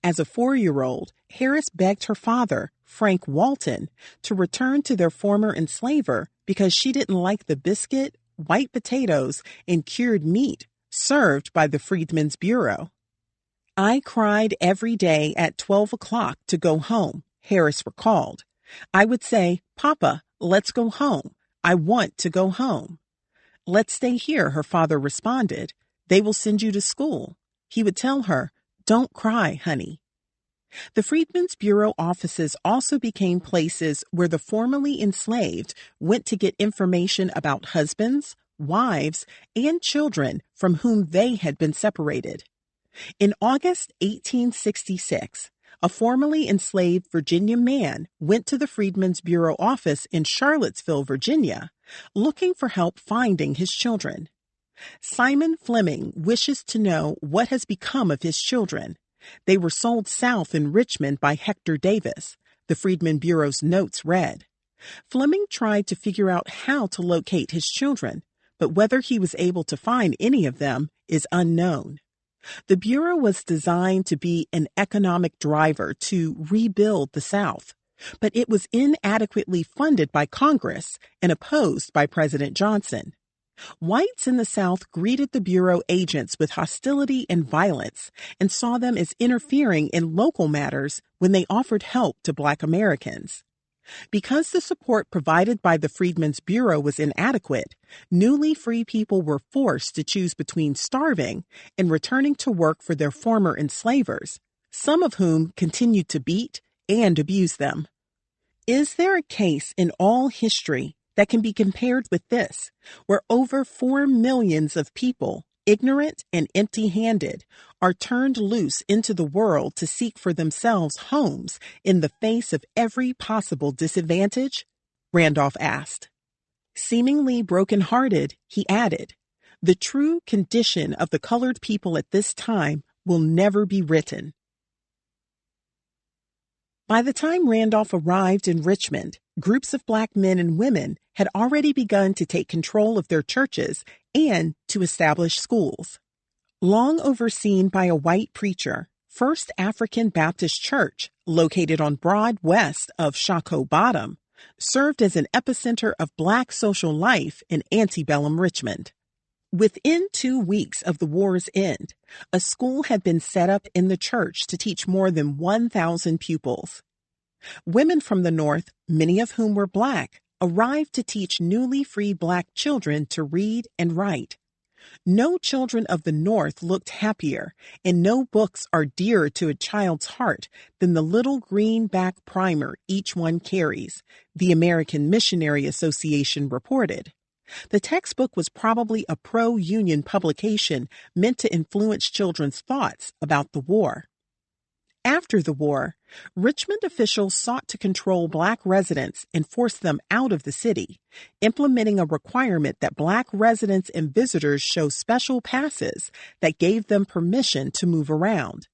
As a 4-year-old, Harris begged her father, Frank Walton, to return to their former enslaver because she didn't like the biscuit, white potatoes, and cured meat served by the Freedmen's Bureau. I cried every day at 12 o'clock to go home, Harris recalled. I would say, "Papa, let's go home. I want to go home." "Let's stay here," her father responded. "They will send you to school." He would tell her, "Don't cry, honey." The Freedmen's Bureau offices also became places where the formerly enslaved went to get information about husbands, wives, and children from whom they had been separated. In August 1866, a formerly enslaved Virginia man went to the Freedmen's Bureau office in Charlottesville, Virginia, looking for help finding his children. Simon Fleming wishes to know what has become of his children. They were sold south in Richmond by Hector Davis, the Freedmen Bureau's notes read. Fleming tried to figure out how to locate his children, but whether he was able to find any of them is unknown. The Bureau was designed to be an economic driver to rebuild the South, but it was inadequately funded by Congress and opposed by President Johnson. Whites in the South greeted the Bureau agents with hostility and violence and saw them as interfering in local matters when they offered help to Black Americans. Because the support provided by the Freedmen's Bureau was inadequate, newly free people were forced to choose between starving and returning to work for their former enslavers, some of whom continued to beat and abuse them. Is there a case in all history that can be compared with this, where over 4 million of people, ignorant and empty-handed, are turned loose into the world to seek for themselves homes in the face of every possible disadvantage? Randolph asked. Seemingly broken-hearted, he added, "The true condition of the colored people at this time will never be written." By the time Randolph arrived in Richmond, groups of Black men and women had already begun to take control of their churches and to establish schools. Long overseen by a white preacher, First African Baptist Church, located on Broad west of Shockoe Bottom, served as an epicenter of Black social life in antebellum Richmond. Within 2 weeks of the war's end, a school had been set up in the church to teach more than 1,000 pupils. Women from the North, many of whom were Black, arrived to teach newly free Black children to read and write. No children of the North looked happier, and no books are dearer to a child's heart than the little greenback primer each one carries, the American Missionary Association reported. The textbook was probably a pro-Union publication meant to influence children's thoughts about the war. After the war, Richmond officials sought to control Black residents and force them out of the city, implementing a requirement that Black residents and visitors show special passes that gave them permission to move around.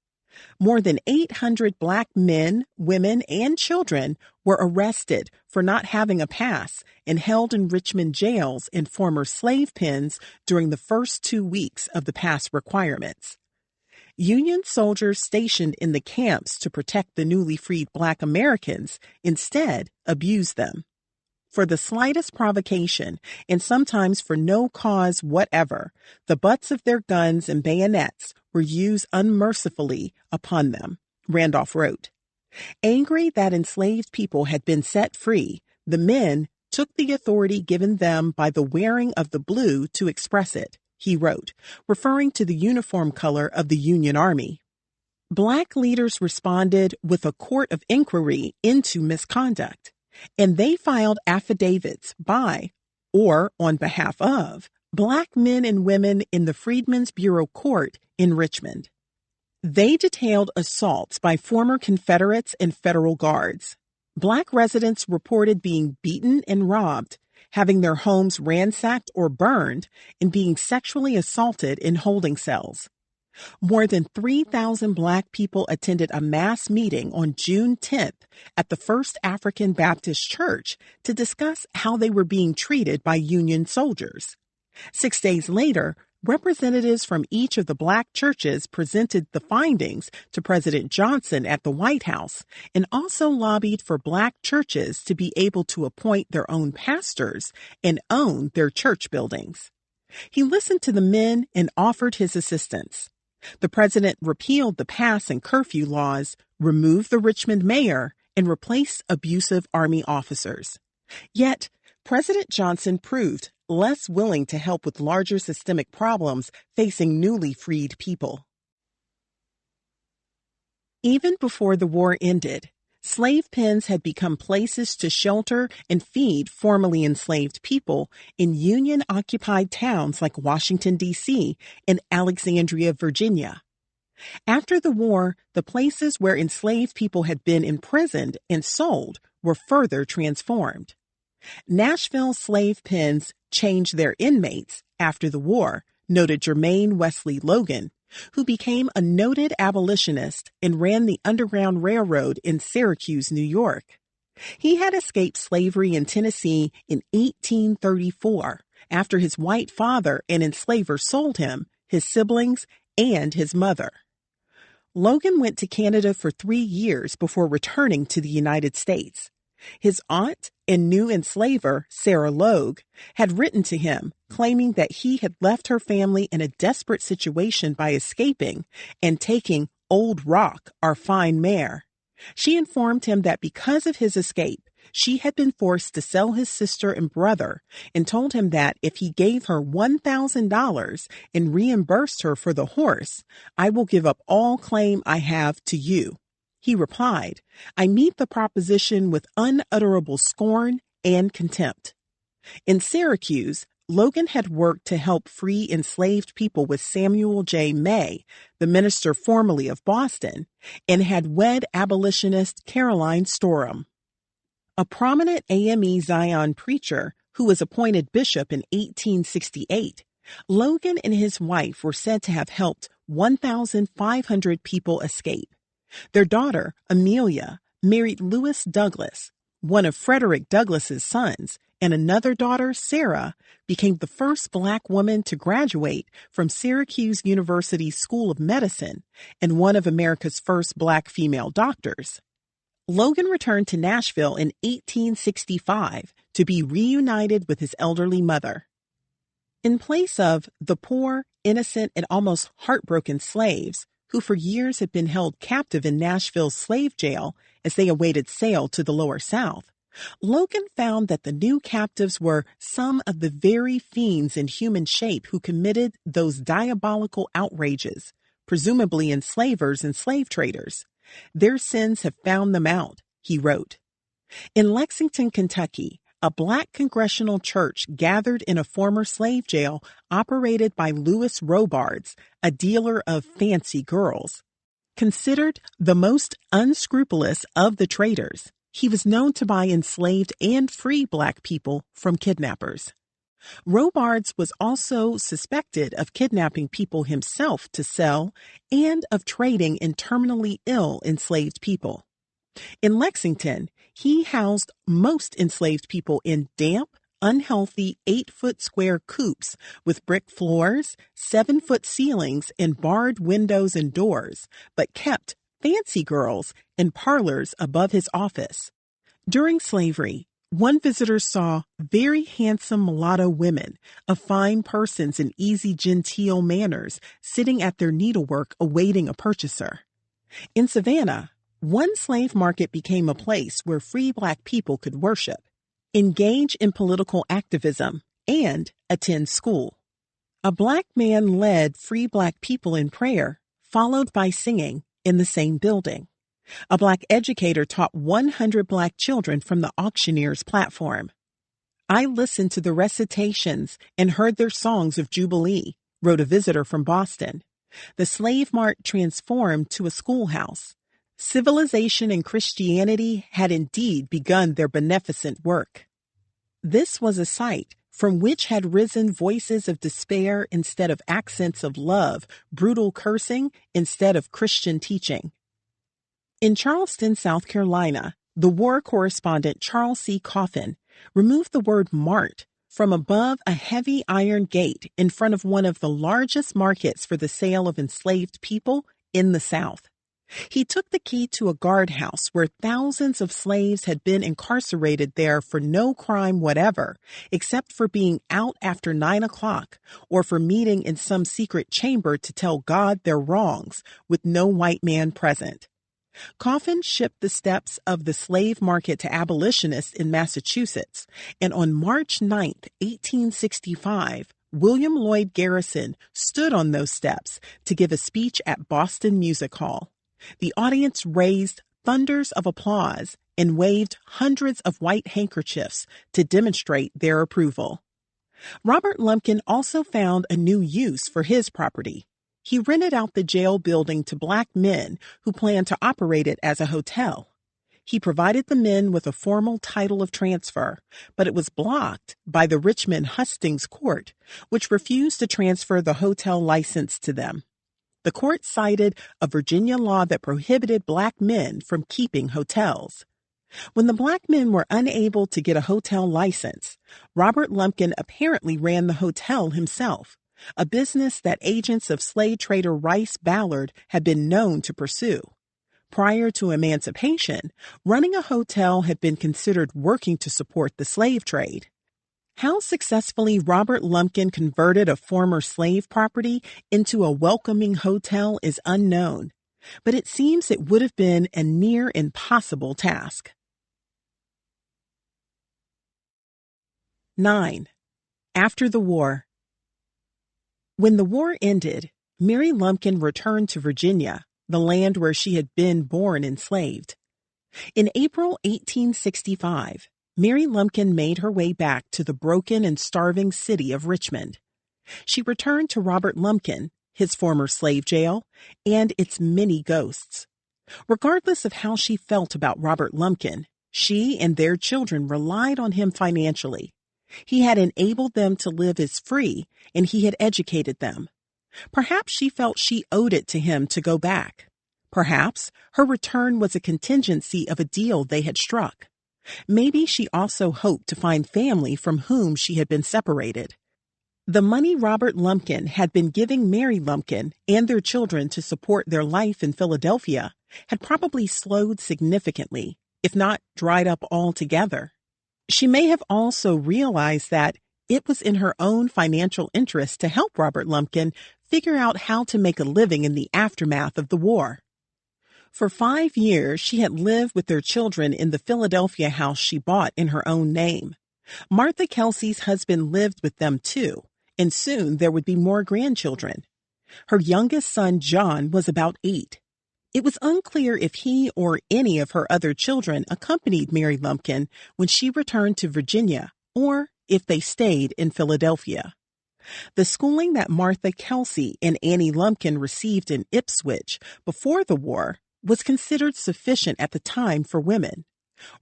More than 800 Black men, women, and children were arrested for not having a pass and held in Richmond jails and former slave pens during the first 2 weeks of the pass requirements. Union soldiers stationed in the camps to protect the newly freed Black Americans instead abused them. For the slightest provocation, and sometimes for no cause whatever, the butts of their guns and bayonets were used unmercifully upon them, Randolph wrote. Angry that enslaved people had been set free, the men took the authority given them by the wearing of the blue to express it, he wrote, referring to the uniform color of the Union Army. Black leaders responded with a court of inquiry into misconduct, and they filed affidavits by, or on behalf of, Black men and women in the Freedmen's Bureau Court in Richmond. They detailed assaults by former Confederates and federal guards. Black residents reported being beaten and robbed, having their homes ransacked or burned, and being sexually assaulted in holding cells. More than 3,000 Black people attended a mass meeting on June 10th at the First African Baptist Church to discuss how they were being treated by Union soldiers. 6 days later, representatives from each of the Black churches presented the findings to President Johnson at the White House and also lobbied for Black churches to be able to appoint their own pastors and own their church buildings. He listened to the men and offered his assistance. The president repealed the pass and curfew laws, removed the Richmond mayor, and replaced abusive Army officers. Yet, President Johnson proved less willing to help with larger systemic problems facing newly freed people. Even before the war ended, slave pens had become places to shelter and feed formerly enslaved people in Union-occupied towns like Washington, D.C. and Alexandria, Virginia. After the war, the places where enslaved people had been imprisoned and sold were further transformed. Nashville slave pens changed their inmates after the war, noted Jermaine Wesley Logan, who became a noted abolitionist and ran the Underground Railroad in Syracuse, New York. He had escaped slavery in Tennessee in 1834 after his white father and enslaver sold him, his siblings, and his mother. Logan went to Canada for 3 years before returning to the United States. His aunt and new enslaver, Sarah Logue, had written to him claiming that he had left her family in a desperate situation by escaping and taking Old Rock, our fine mare. She informed him that because of his escape, she had been forced to sell his sister and brother, and told him that if he gave her $1,000 and reimbursed her for the horse, I will give up all claim I have to you. He replied, I meet the proposition with unutterable scorn and contempt. In Syracuse, Logan had worked to help free enslaved people with Samuel J. May, the minister formerly of Boston, and had wed abolitionist Caroline Storham. A prominent AME Zion preacher who was appointed bishop in 1868, Logan and his wife were said to have helped 1,500 people escape. Their daughter, Amelia, married Lewis Douglas, one of Frederick Douglass's sons, and another daughter, Sarah, became the first Black woman to graduate from Syracuse University's School of Medicine and one of America's first Black female doctors. Logan returned to Nashville in 1865 to be reunited with his elderly mother. In place of the poor, innocent, and almost heartbroken slaves who for years had been held captive in Nashville's slave jail as they awaited sale to the Lower South, Logan found that the new captives were some of the very fiends in human shape who committed those diabolical outrages, presumably enslavers and slave traders. Their sins have found them out, he wrote. In Lexington, Kentucky, a Black congregational church gathered in a former slave jail operated by Louis Robards, a dealer of fancy girls. Considered the most unscrupulous of the traders, he was known to buy enslaved and free Black people from kidnappers. Robards was also suspected of kidnapping people himself to sell and of trading in terminally ill enslaved people. In Lexington, he housed most enslaved people in damp, unhealthy 8-foot square coops with brick floors, 7-foot ceilings, and barred windows and doors, but kept fancy girls in parlors above his office. During slavery, one visitor saw very handsome mulatto women of fine persons and easy genteel manners sitting at their needlework awaiting a purchaser. In Savannah, one slave market became a place where free Black people could worship, engage in political activism, and attend school. A Black man led free Black people in prayer, followed by singing, in the same building. A Black educator taught 100 Black children from the auctioneer's platform. I listened to the recitations and heard their songs of Jubilee, wrote a visitor from Boston. The slave mart transformed to a schoolhouse. Civilization and Christianity had indeed begun their beneficent work. This was a sight from which had risen voices of despair instead of accents of love, brutal cursing instead of Christian teaching. In Charleston, South Carolina, the war correspondent Charles C. Coffin removed the word mart from above a heavy iron gate in front of one of the largest markets for the sale of enslaved people in the South. He took the key to a guardhouse where thousands of slaves had been incarcerated there for no crime whatever, except for being out after 9 o'clock or for meeting in some secret chamber to tell God their wrongs with no white man present. Coffin shipped the steps of the slave market to abolitionists in Massachusetts, and on March 9, 1865, William Lloyd Garrison stood on those steps to give a speech at Boston Music Hall. The audience raised thunders of applause and waved hundreds of white handkerchiefs to demonstrate their approval. Robert Lumpkin also found a new use for his property. he rented out the jail building to black men who planned to operate it as a hotel. He provided the men with a formal title of transfer, but it was blocked by the Richmond Hustings Court, which refused to transfer the hotel license to them. The court cited a Virginia law that prohibited black men from keeping hotels. When the black men were unable to get a hotel license, Robert Lumpkin apparently ran the hotel himself, a business that agents of slave trader Rice Ballard had been known to pursue. Prior to emancipation, running a hotel had been considered working to support the slave trade. How successfully Robert Lumpkin converted a former slave property into a welcoming hotel is unknown, but it seems it would have been a near impossible task. 9. After the war. When the war ended, Mary Lumpkin returned to Virginia, the land where she had been born enslaved. In April 1865, Mary Lumpkin made her way back to the broken and starving city of Richmond. She returned to Robert Lumpkin, his former slave jail, and its many ghosts. Regardless of how she felt about Robert Lumpkin, she and their children relied on him financially. He had enabled them to live as free, and he had educated them. Perhaps she felt she owed it to him to go back. Perhaps her return was a contingency of a deal they had struck. Maybe she also hoped to find family from whom she had been separated. The money Robert Lumpkin had been giving Mary Lumpkin and their children to support their life in Philadelphia had probably slowed significantly, if not dried up altogether. She may have also realized that it was in her own financial interest to help Robert Lumpkin figure out how to make a living in the aftermath of the war. For 5 years, she had lived with their children in the Philadelphia house she bought in her own name. Martha Kelsey's husband lived with them too, and soon there would be more grandchildren. Her youngest son, John, was about 8. It was unclear if he or any of her other children accompanied Mary Lumpkin when she returned to Virginia, or if they stayed in Philadelphia. The schooling that Martha Kelsey and Annie Lumpkin received in Ipswich before the war was considered sufficient at the time for women.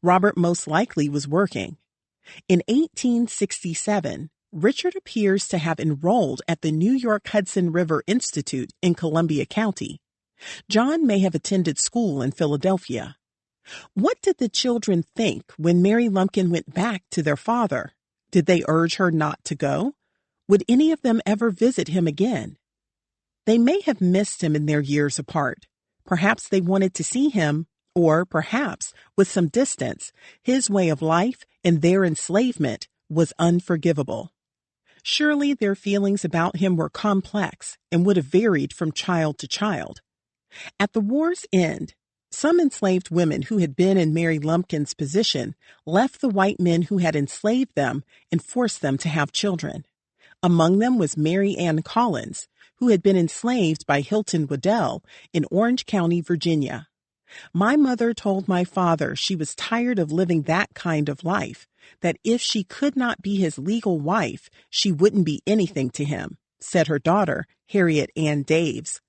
Robert most likely was working. In 1867, Richard appears to have enrolled at the New York Hudson River Institute in Columbia County. John may have attended school in Philadelphia. What did the children think when Mary Lumpkin went back to their father? Did they urge her not to go? Would any of them ever visit him again? They may have missed him in their years apart. Perhaps they wanted to see him, or perhaps, with some distance, his way of life and their enslavement was unforgivable. Surely their feelings about him were complex and would have varied from child to child. At the war's end, some enslaved women who had been in Mary Lumpkin's position left the white men who had enslaved them and forced them to have children. Among them was Mary Ann Collins, who had been enslaved by Hilton Waddell in Orange County, Virginia. My mother told my father she was tired of living that kind of life, that if she could not be his legal wife, she wouldn't be anything to him, said her daughter, Harriet Ann Daves.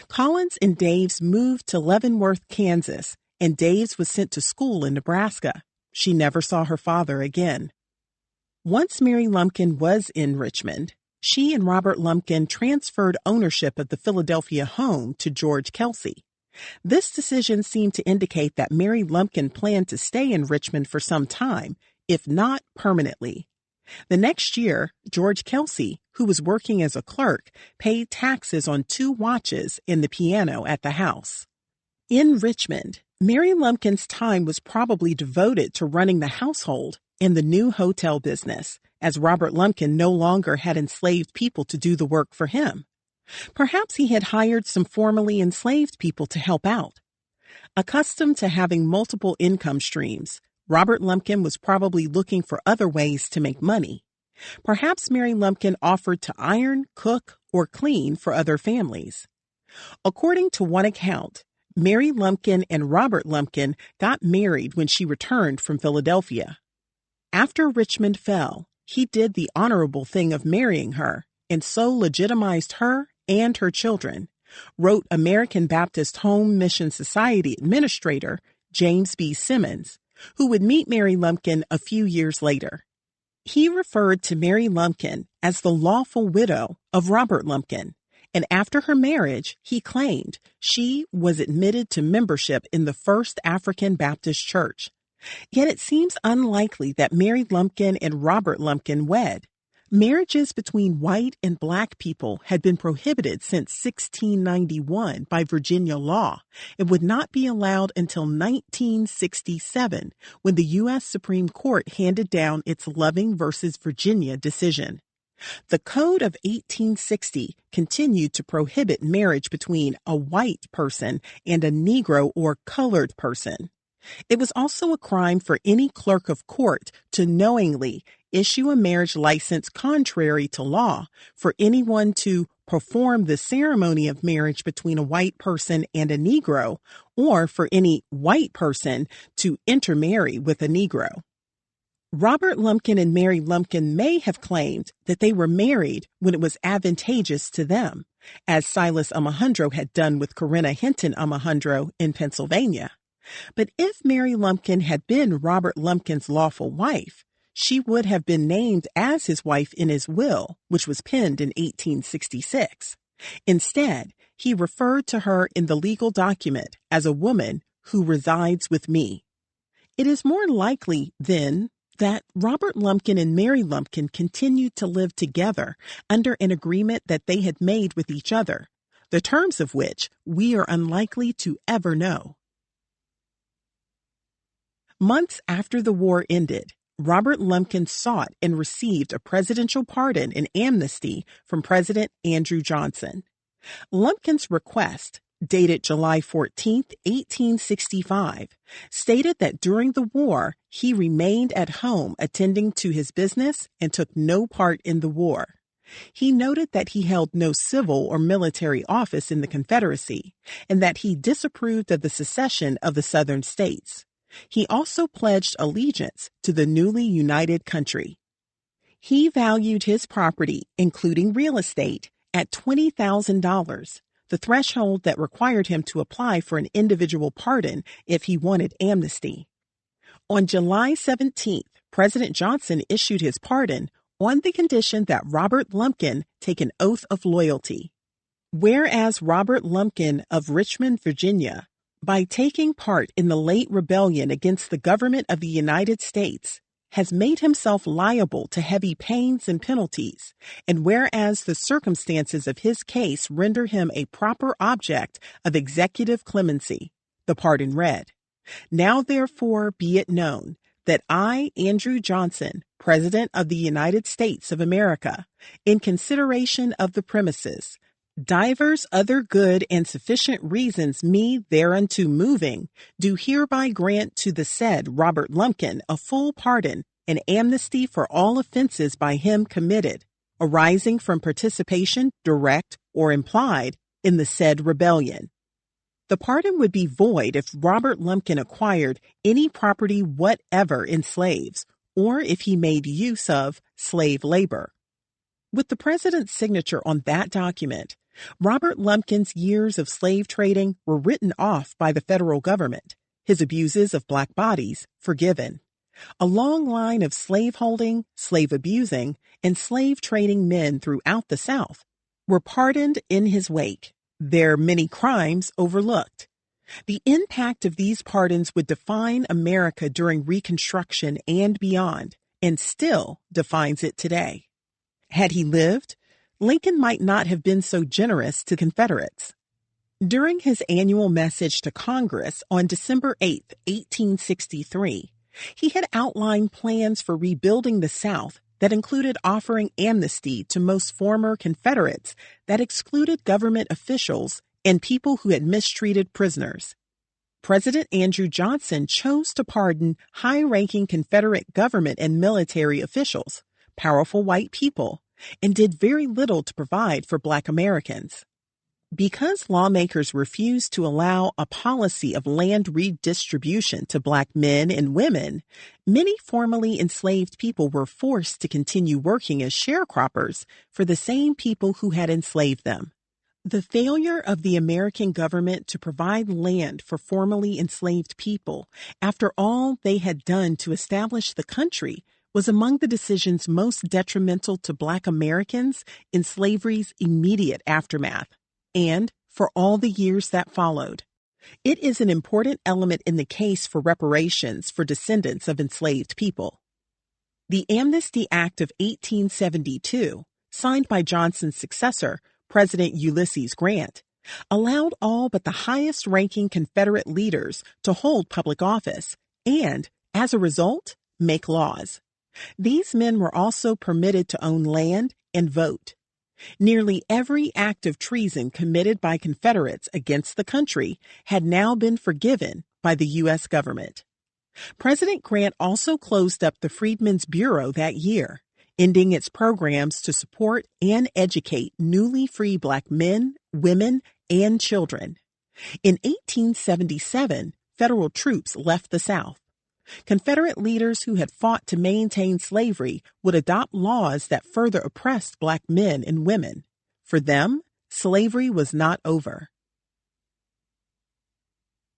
Collins and Daves moved to Leavenworth, Kansas, and Daves was sent to school in Nebraska. She never saw her father again. Once Mary Lumpkin was in Richmond, she and Robert Lumpkin transferred ownership of the Philadelphia home to George Kelsey. This decision seemed to indicate that Mary Lumpkin planned to stay in Richmond for some time, if not permanently. The next year, George Kelsey, who was working as a clerk, paid taxes on 2 watches and the piano at the house. In Richmond, Mary Lumpkin's time was probably devoted to running the household and the new hotel business, as Robert Lumpkin no longer had enslaved people to do the work for him. Perhaps he had hired some formerly enslaved people to help out. Accustomed to having multiple income streams, Robert Lumpkin was probably looking for other ways to make money. Perhaps Mary Lumpkin offered to iron, cook, or clean for other families. According to one account, Mary Lumpkin and Robert Lumpkin got married when she returned from Philadelphia. After Richmond fell, he did the honorable thing of marrying her, and so legitimized her and her children, wrote American Baptist Home Mission Society Administrator James B. Simmons, who would meet Mary Lumpkin a few years later. He referred to Mary Lumpkin as the lawful widow of Robert Lumpkin, and after her marriage, he claimed she was admitted to membership in the First African Baptist Church. Yet it seems unlikely that Mary Lumpkin and Robert Lumpkin wed. Marriages between white and black people had been prohibited since 1691 by Virginia law and would not be allowed until 1967 when the U.S. Supreme Court handed down its Loving v. Virginia decision. The Code of 1860 continued to prohibit marriage between a white person and a Negro or colored person. It was also a crime for any clerk of court to knowingly issue a marriage license contrary to law for anyone to perform the ceremony of marriage between a white person and a Negro, or for any white person to intermarry with a Negro. Robert Lumpkin and Mary Lumpkin may have claimed that they were married when it was advantageous to them, as Silas Alejandro had done with Corinna Hinton Alejandro in Pennsylvania. But if Mary Lumpkin had been Robert Lumpkin's lawful wife, she would have been named as his wife in his will, which was penned in 1866. Instead, he referred to her in the legal document as a woman who resides with me. It is more likely, then, that Robert Lumpkin and Mary Lumpkin continued to live together under an agreement that they had made with each other, the terms of which we are unlikely to ever know. Months after the war ended, Robert Lumpkin sought and received a presidential pardon and amnesty from President Andrew Johnson. Lumpkin's request, dated July 14, 1865, stated that during the war, he remained at home attending to his business and took no part in the war. He noted that he held no civil or military office in the Confederacy and that he disapproved of the secession of the Southern states. He also pledged allegiance to the newly united country. He valued his property, including real estate, at $20,000, the threshold that required him to apply for an individual pardon if he wanted amnesty. On July 17th, President Johnson issued his pardon on the condition that Robert Lumpkin take an oath of loyalty. Whereas Robert Lumpkin of Richmond, Virginia, by taking part in the late rebellion against the government of the United States, has made himself liable to heavy pains and penalties, and whereas the circumstances of his case render him a proper object of executive clemency, the pardon read, "Now therefore be it known that I, Andrew Johnson, President of the United States of America, in consideration of the premises, divers other good and sufficient reasons me thereunto moving, do hereby grant to the said Robert Lumpkin a full pardon and amnesty for all offenses by him committed, arising from participation, direct or implied, in the said rebellion." The pardon would be void if Robert Lumpkin acquired any property whatever in slaves, or if he made use of slave labor. With the president's signature on that document, Robert Lumpkin's years of slave trading were written off by the federal government, his abuses of black bodies forgiven. A long line of slaveholding, slave abusing, and slave trading men throughout the South were pardoned in his wake, their many crimes overlooked. The impact of these pardons would define America during Reconstruction and beyond, and still defines it today. Had he lived, Lincoln might not have been so generous to Confederates. During his annual message to Congress on December 8, 1863, he had outlined plans for rebuilding the South that included offering amnesty to most former Confederates that excluded government officials and people who had mistreated prisoners. President Andrew Johnson chose to pardon high-ranking Confederate government and military officials, powerful white people, and did very little to provide for Black Americans. Because lawmakers refused to allow a policy of land redistribution to Black men and women, many formerly enslaved people were forced to continue working as sharecroppers for the same people who had enslaved them. The failure of the American government to provide land for formerly enslaved people after all they had done to establish the country was among the decisions most detrimental to Black Americans in slavery's immediate aftermath, and for all the years that followed. It is an important element in the case for reparations for descendants of enslaved people. The Amnesty Act of 1872, signed by Johnson's successor, President Ulysses Grant, allowed all but the highest-ranking Confederate leaders to hold public office and, as a result, make laws. These men were also permitted to own land and vote. Nearly every act of treason committed by Confederates against the country had now been forgiven by the U.S. government. President Grant also closed up the Freedmen's Bureau that year, ending its programs to support and educate newly free Black men, women, and children. In 1877, federal troops left the South. Confederate leaders who had fought to maintain slavery would adopt laws that further oppressed Black men and women. For them, slavery was not over.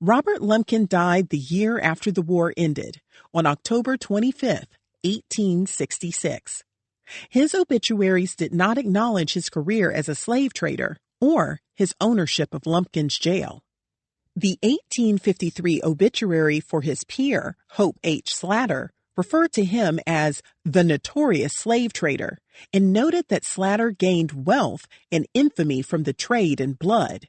Robert Lumpkin died the year after the war ended, on October 25, 1866. His obituaries did not acknowledge his career as a slave trader or his ownership of Lumpkin's jail. The 1853 obituary for his peer, Hope H. Slatter, referred to him as the notorious slave trader and noted that Slatter gained wealth and infamy from the trade in blood.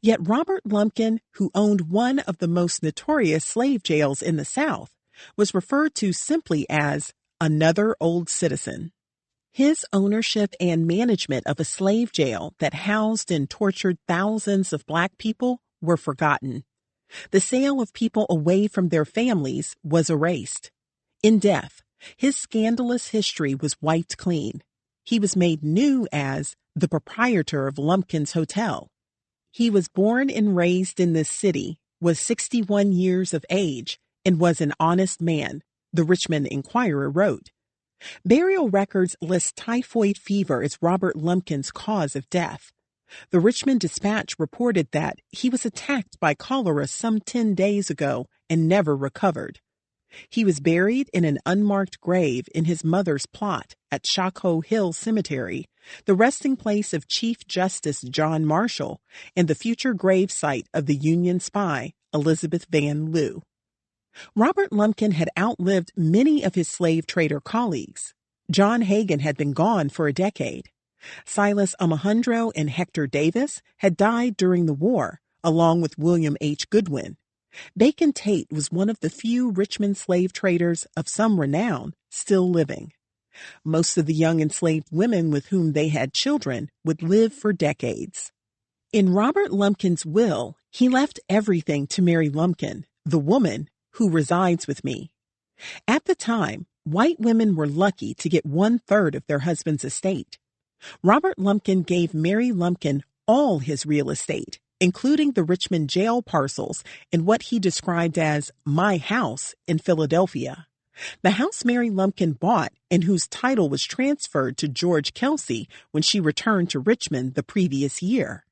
Yet Robert Lumpkin, who owned one of the most notorious slave jails in the South, was referred to simply as another old citizen. His ownership and management of a slave jail that housed and tortured thousands of Black people were forgotten. The sale of people away from their families was erased. In death, his scandalous history was wiped clean. He was made new as the proprietor of Lumpkin's Hotel. He was born and raised in this city, was 61 years of age, and was an honest man, the Richmond Enquirer wrote. Burial records list typhoid fever as Robert Lumpkin's cause of death. The Richmond Dispatch reported that he was attacked by cholera some 10 days ago and never recovered. He was buried in an unmarked grave in his mother's plot at Shockoe Hill Cemetery, the resting place of Chief Justice John Marshall and the future grave site of the Union spy Elizabeth Van Lew. Robert Lumpkin had outlived many of his slave trader colleagues. John Hagan had been gone for a decade. Silas Alejandro and Hector Davis had died during the war, along with William H. Goodwin. Bacon Tate was one of the few Richmond slave traders of some renown still living. Most of the young enslaved women with whom they had children would live for decades. In Robert Lumpkin's will, he left everything to Mary Lumpkin, the woman who resides with me. At the time, white women were lucky to get 1/3 of their husband's estate. Robert Lumpkin gave Mary Lumpkin all his real estate, including the Richmond jail parcels and what he described as my house in Philadelphia. The house Mary Lumpkin bought and whose title was transferred to George Kelsey when she returned to Richmond the previous year.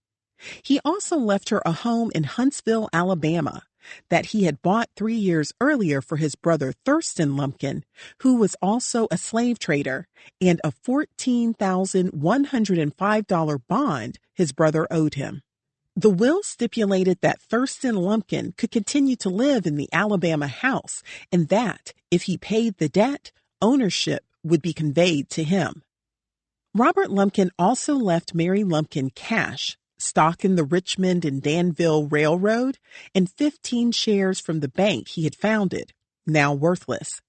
He also left her a home in Huntsville, Alabama, that he had bought 3 years earlier for his brother Thurston Lumpkin, who was also a slave trader, and a $14,105 bond his brother owed him. The will stipulated that Thurston Lumpkin could continue to live in the Alabama house, and that, if he paid the debt, ownership would be conveyed to him. Robert Lumpkin also left Mary Lumpkin cash, stock in the Richmond and Danville Railroad, and 15 shares from the bank he had founded, now worthless.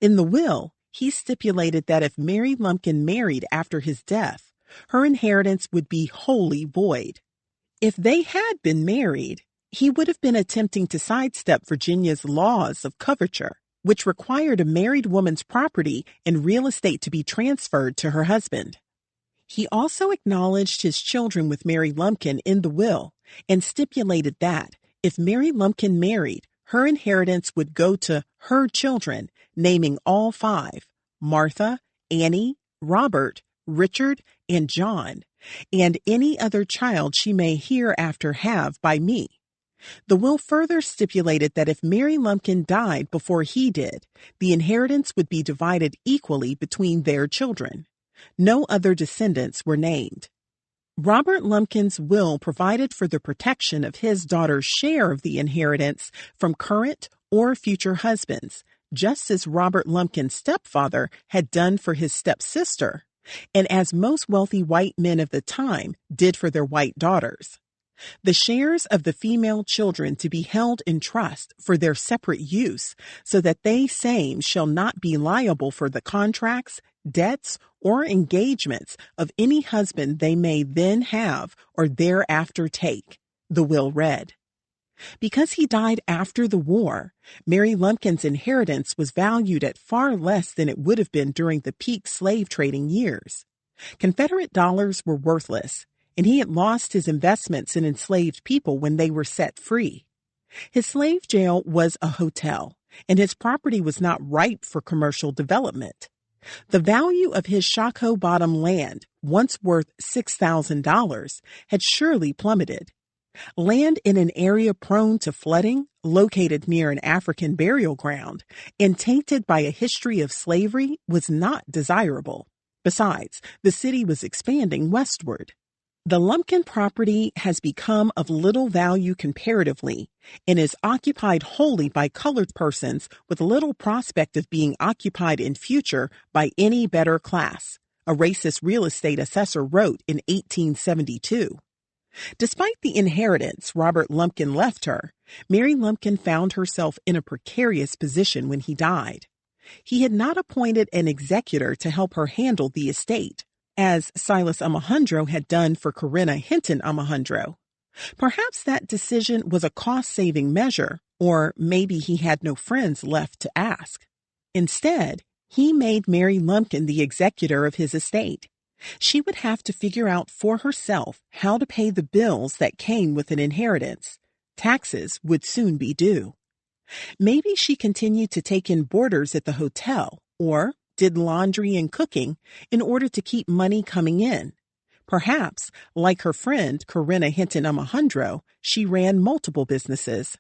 In the will, he stipulated that if Mary Lumpkin married after his death, her inheritance would be wholly void. If they had been married, he would have been attempting to sidestep Virginia's laws of coverture, which required a married woman's property and real estate to be transferred to her husband. He also acknowledged his children with Mary Lumpkin in the will and stipulated that if Mary Lumpkin married, her inheritance would go to her children, naming all 5, Martha, Annie, Robert, Richard, and John, and any other child she may hereafter have by me. The will further stipulated that if Mary Lumpkin died before he did, the inheritance would be divided equally between their children. No other descendants were named. Robert Lumpkin's will provided for the protection of his daughter's share of the inheritance from current or future husbands, just as Robert Lumpkin's stepfather had done for his stepsister, and as most wealthy white men of the time did for their white daughters. The shares of the female children to be held in trust for their separate use, so that they same shall not be liable for the contracts, debts, or engagements of any husband they may then have or thereafter take, the will read. Because he died after the war, Mary Lumpkin's inheritance was valued at far less than it would have been during the peak slave trading years. Confederate dollars were worthless, and he had lost his investments in enslaved people when they were set free. His slave jail was a hotel, and his property was not ripe for commercial development. The value of his Shockoe Bottom land, once worth $6,000, had surely plummeted. Land in an area prone to flooding, located near an African burial ground, and tainted by a history of slavery was not desirable. Besides, the city was expanding westward. The Lumpkin property has become of little value comparatively and is occupied wholly by colored persons with little prospect of being occupied in future by any better class, a racist real estate assessor wrote in 1872. Despite the inheritance Robert Lumpkin left her, Mary Lumpkin found herself in a precarious position when he died. He had not appointed an executor to help her handle the estate, as Silas Omohundro had done for Corinna Hinton Omohundro. Perhaps that decision was a cost-saving measure, or maybe he had no friends left to ask. Instead, he made Mary Lumpkin the executor of his estate. She would have to figure out for herself how to pay the bills that came with an inheritance. Taxes would soon be due. Maybe she continued to take in boarders at the hotel, or did laundry and cooking in order to keep money coming in. Perhaps, like her friend Corinna Hinton Omohundro, she ran multiple businesses.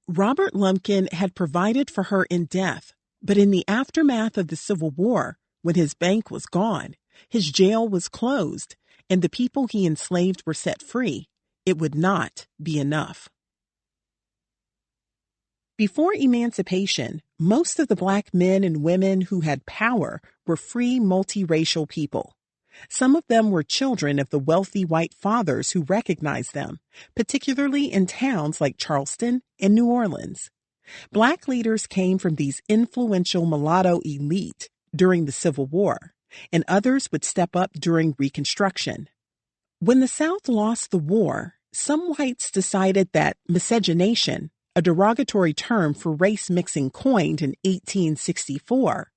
Robert Lumpkin had provided for her in death, but in the aftermath of the Civil War, when his bank was gone, his jail was closed, and the people he enslaved were set free, it would not be enough. Before emancipation, most of the black men and women who had power were free multiracial people. Some of them were children of the wealthy white fathers who recognized them, particularly in towns like Charleston and New Orleans. Black leaders came from these influential mulatto elite during the Civil War, and others would step up during Reconstruction. When the South lost the war, some whites decided that miscegenation, a derogatory term for race mixing coined in 1864,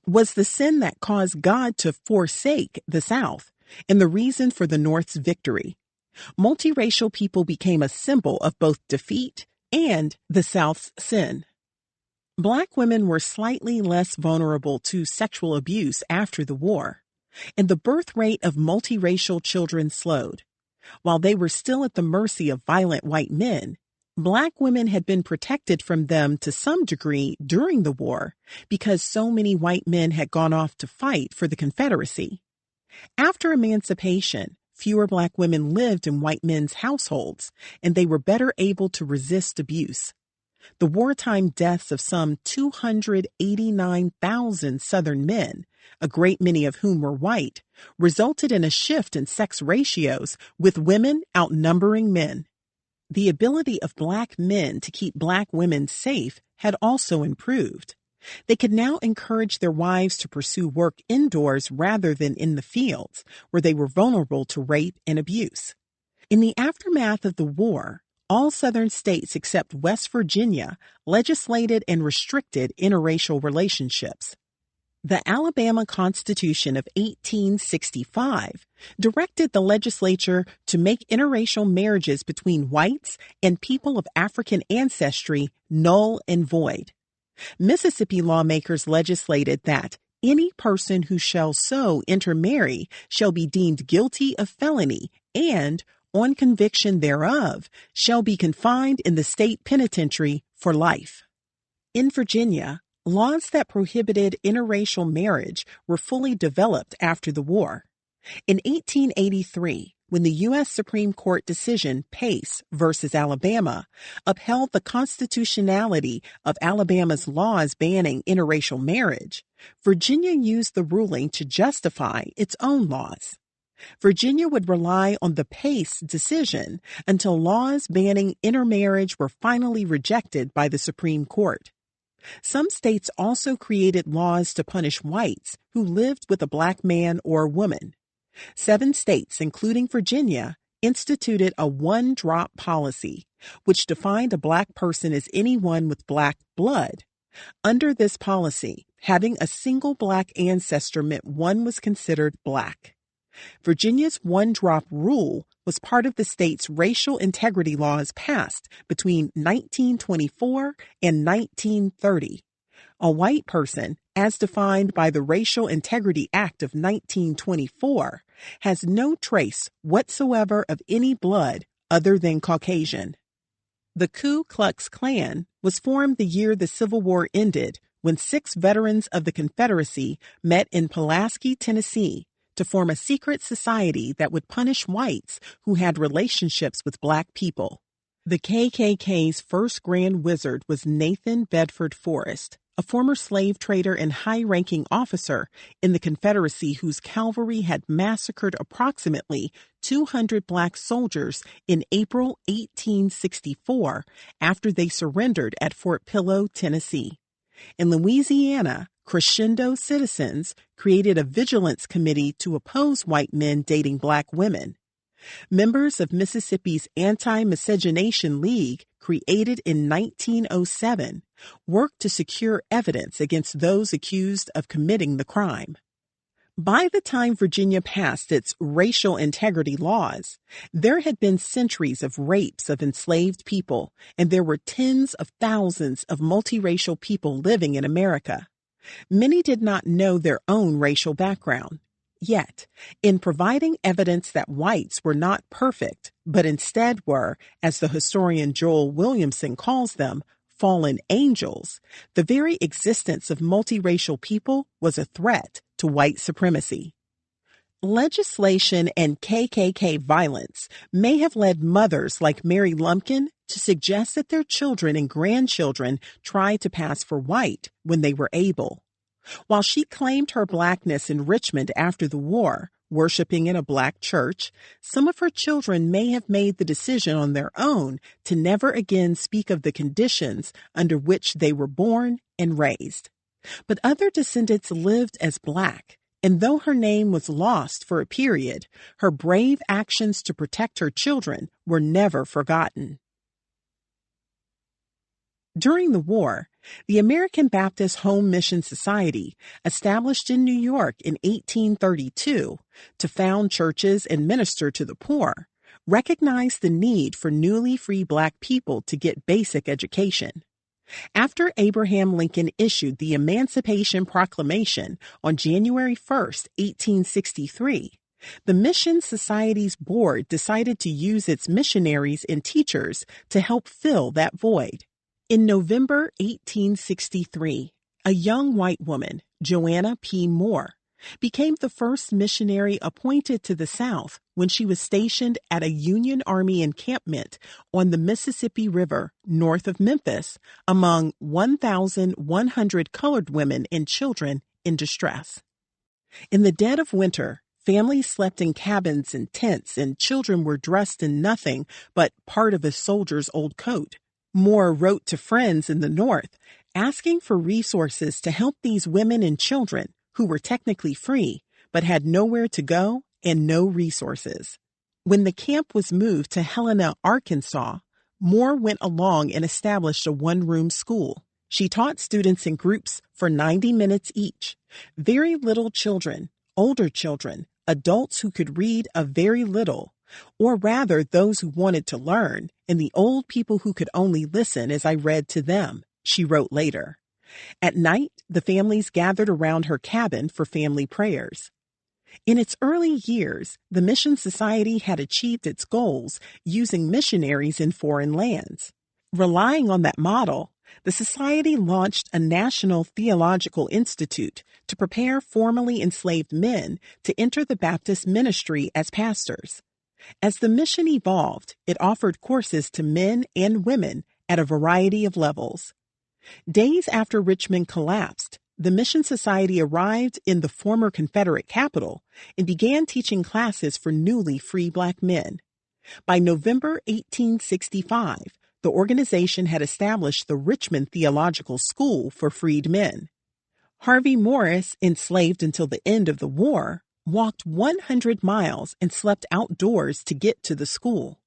was the sin that caused God to forsake the South and the reason for the North's victory. Multiracial people became a symbol of both defeat and the South's sin. Black women were slightly less vulnerable to sexual abuse after the war, and the birth rate of multiracial children slowed. While they were still at the mercy of violent white men, Black women had been protected from them to some degree during the war because so many white men had gone off to fight for the Confederacy. After emancipation, fewer Black women lived in white men's households, and they were better able to resist abuse. The wartime deaths of some 289,000 Southern men, a great many of whom were white, resulted in a shift in sex ratios, with women outnumbering men. The ability of Black men to keep Black women safe had also improved. They could now encourage their wives to pursue work indoors rather than in the fields, where they were vulnerable to rape and abuse. In the aftermath of the war, all Southern states except West Virginia legislated and restricted interracial relationships. The Alabama Constitution of 1865 directed the legislature to make interracial marriages between whites and people of African ancestry null and void. Mississippi lawmakers legislated that any person who shall so intermarry shall be deemed guilty of felony and, on conviction thereof, shall be confined in the state penitentiary for life. In Virginia, laws that prohibited interracial marriage were fully developed after the war. In 1883, when the U.S. Supreme Court decision Pace versus Alabama upheld the constitutionality of Alabama's laws banning interracial marriage, Virginia used the ruling to justify its own laws. Virginia would rely on the Pace decision until laws banning intermarriage were finally rejected by the Supreme Court. Some states also created laws to punish whites who lived with a black man or woman. 7 states, including Virginia, instituted a one-drop policy, which defined a black person as anyone with black blood. Under this policy, having a single black ancestor meant one was considered black. Virginia's one-drop rule was part of the state's racial integrity laws passed between 1924 and 1930. A white person, as defined by the Racial Integrity Act of 1924, has no trace whatsoever of any blood other than Caucasian. The Ku Klux Klan was formed the year the Civil War ended when 6 veterans of the Confederacy met in Pulaski, Tennessee, to form a secret society that would punish whites who had relationships with black people. The KKK's first grand wizard was Nathan Bedford Forrest, a former slave trader and high-ranking officer in the Confederacy whose cavalry had massacred approximately 200 black soldiers in April 1864 after they surrendered at Fort Pillow, Tennessee. In Louisiana, Crescendo citizens created a vigilance committee to oppose white men dating black women. Members of Mississippi's Anti-Miscegenation League, created in 1907, worked to secure evidence against those accused of committing the crime. By the time Virginia passed its racial integrity laws, there had been centuries of rapes of enslaved people, and there were tens of thousands of multiracial people living in America. Many did not know their own racial background. Yet, in providing evidence that whites were not perfect, but instead were, as the historian Joel Williamson calls them, fallen angels, the very existence of multiracial people was a threat to white supremacy. Legislation and KKK violence may have led mothers like Mary Lumpkin to suggest that their children and grandchildren try to pass for white when they were able. While she claimed her blackness in Richmond after the war, worshiping in a black church, some of her children may have made the decision on their own to never again speak of the conditions under which they were born and raised. But other descendants lived as black, and though her name was lost for a period, her brave actions to protect her children were never forgotten. During the war, the American Baptist Home Mission Society, established in New York in 1832 to found churches and minister to the poor, recognized the need for newly free black people to get basic education. After Abraham Lincoln issued the Emancipation Proclamation on January 1, 1863, the Mission Society's board decided to use its missionaries and teachers to help fill that void. In November 1863, a young white woman, Joanna P. Moore, became the first missionary appointed to the South when she was stationed at a Union Army encampment on the Mississippi River north of Memphis among 1,100 colored women and children in distress. In the dead of winter, families slept in cabins and tents, and children were dressed in nothing but part of a soldier's old coat. Moore wrote to friends in the North, asking for resources to help these women and children who were technically free, but had nowhere to go and no resources. When the camp was moved to Helena, Arkansas, Moore went along and established a one-room school. She taught students in groups for 90 minutes each. Very little children, older children, adults who could read a very little, or rather those who wanted to learn, and the old people who could only listen as I read to them, she wrote later. At night, the families gathered around her cabin for family prayers. In its early years, the Mission Society had achieved its goals using missionaries in foreign lands. Relying on that model, the Society launched a national theological institute to prepare formerly enslaved men to enter the Baptist ministry as pastors. As the mission evolved, it offered courses to men and women at a variety of levels. Days after Richmond collapsed, the Mission Society arrived in the former Confederate capital and began teaching classes for newly free Black men. By November 1865, the organization had established the Richmond Theological School for freed men. Harvey Morris, enslaved until the end of the war, walked 100 miles and slept outdoors to get to the school.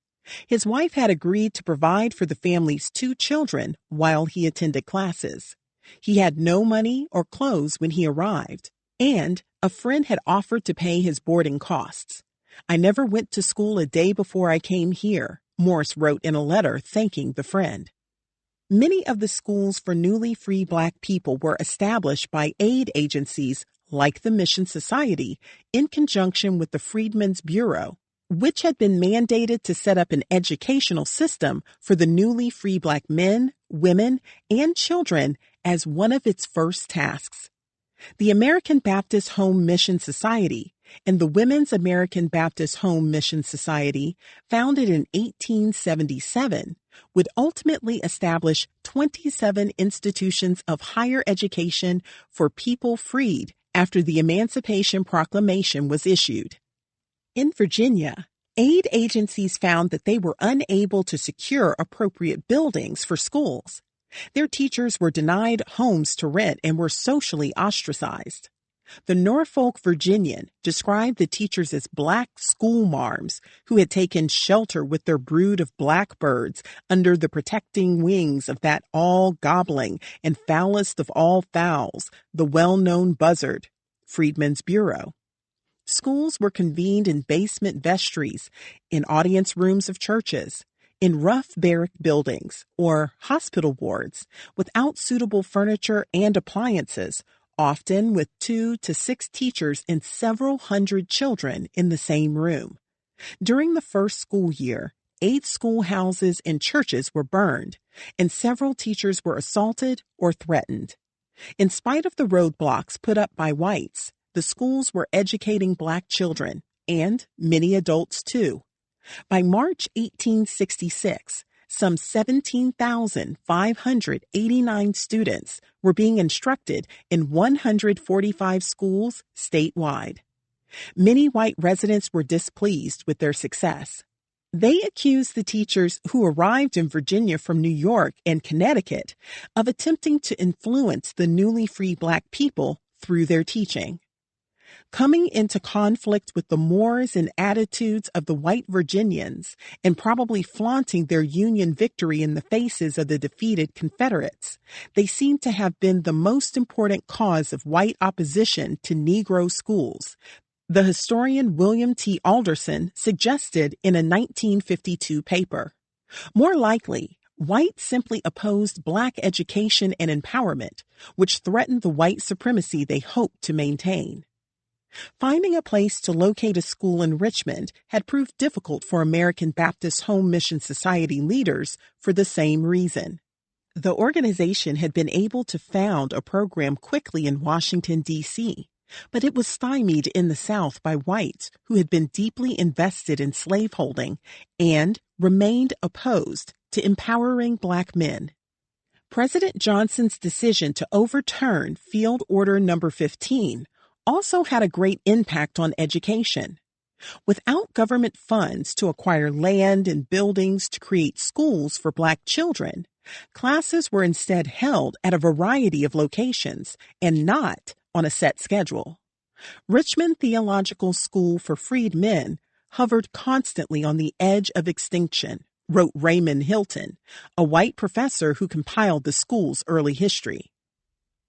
His wife had agreed to provide for the family's 2 children while he attended classes. He had no money or clothes when he arrived, and a friend had offered to pay his boarding costs. "I never went to school a day before I came here," Morris wrote in a letter thanking the friend. Many of the schools for newly free Black people were established by aid agencies like the Mission Society in conjunction with the Freedmen's Bureau, which had been mandated to set up an educational system for the newly free Black men, women, and children as one of its first tasks. The American Baptist Home Mission Society and the Women's American Baptist Home Mission Society, founded in 1877, would ultimately establish 27 institutions of higher education for people freed after the Emancipation Proclamation was issued. In Virginia, aid agencies found that they were unable to secure appropriate buildings for schools. Their teachers were denied homes to rent and were socially ostracized. The Norfolk Virginian described the teachers as Black schoolmarms who had taken shelter with their brood of blackbirds under the protecting wings of that all-gobbling and foulest of all fowls, the well-known buzzard, Freedmen's Bureau. Schools were convened in basement vestries, in audience rooms of churches, in rough barrack buildings or hospital wards without suitable furniture and appliances, often with 2 to 6 teachers and several hundred children in the same room. During the first school year, 8 schoolhouses and churches were burned, and several teachers were assaulted or threatened. In spite of the roadblocks put up by whites, the schools were educating Black children, and many adults too. By March 1866, some 17,589 students were being instructed in 145 schools statewide. Many white residents were displeased with their success. They accused the teachers who arrived in Virginia from New York and Connecticut of attempting to influence the newly free Black people through their teaching. Coming into conflict with the mores and attitudes of the white Virginians and probably flaunting their Union victory in the faces of the defeated Confederates, they seem to have been the most important cause of white opposition to Negro schools, the historian William T. Alderson suggested in a 1952 paper. More likely, whites simply opposed Black education and empowerment, which threatened the white supremacy they hoped to maintain. Finding a place to locate a school in Richmond had proved difficult for American Baptist Home Mission Society leaders for the same reason. The organization had been able to found a program quickly in Washington, D.C., but it was stymied in the South by whites who had been deeply invested in slaveholding and remained opposed to empowering Black men. President Johnson's decision to overturn Field Order No. 15 also had a great impact on education. Without government funds to acquire land and buildings to create schools for Black children, classes were instead held at a variety of locations and not on a set schedule. Richmond Theological School for Freed Men hovered constantly on the edge of extinction, wrote Raymond Hilton, a white professor who compiled the school's early history.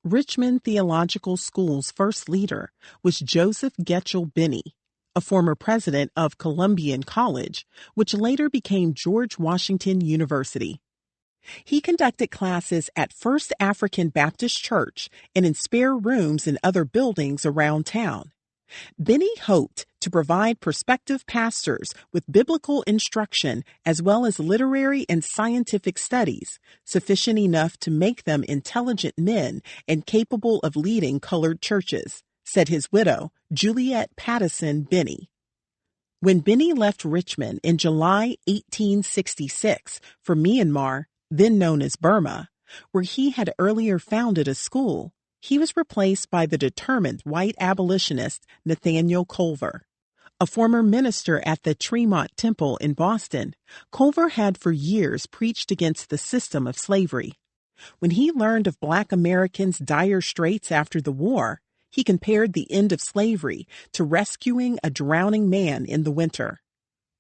Richmond Theological School's first leader was Joseph Getchell Binney, a former president of Columbian College, which later became George Washington University. He conducted classes at First African Baptist Church and in spare rooms in other buildings around town. Benny hoped to provide prospective pastors with biblical instruction as well as literary and scientific studies, sufficient enough to make them intelligent men and capable of leading colored churches, said his widow, Juliet Pattison Benny. When Benny left Richmond in July 1866 for Myanmar, then known as Burma, where he had earlier founded a school, he was replaced by the determined white abolitionist Nathaniel Culver. A former minister at the Tremont Temple in Boston, Culver had for years preached against the system of slavery. When he learned of Black Americans' dire straits after the war, he compared the end of slavery to rescuing a drowning man in the winter.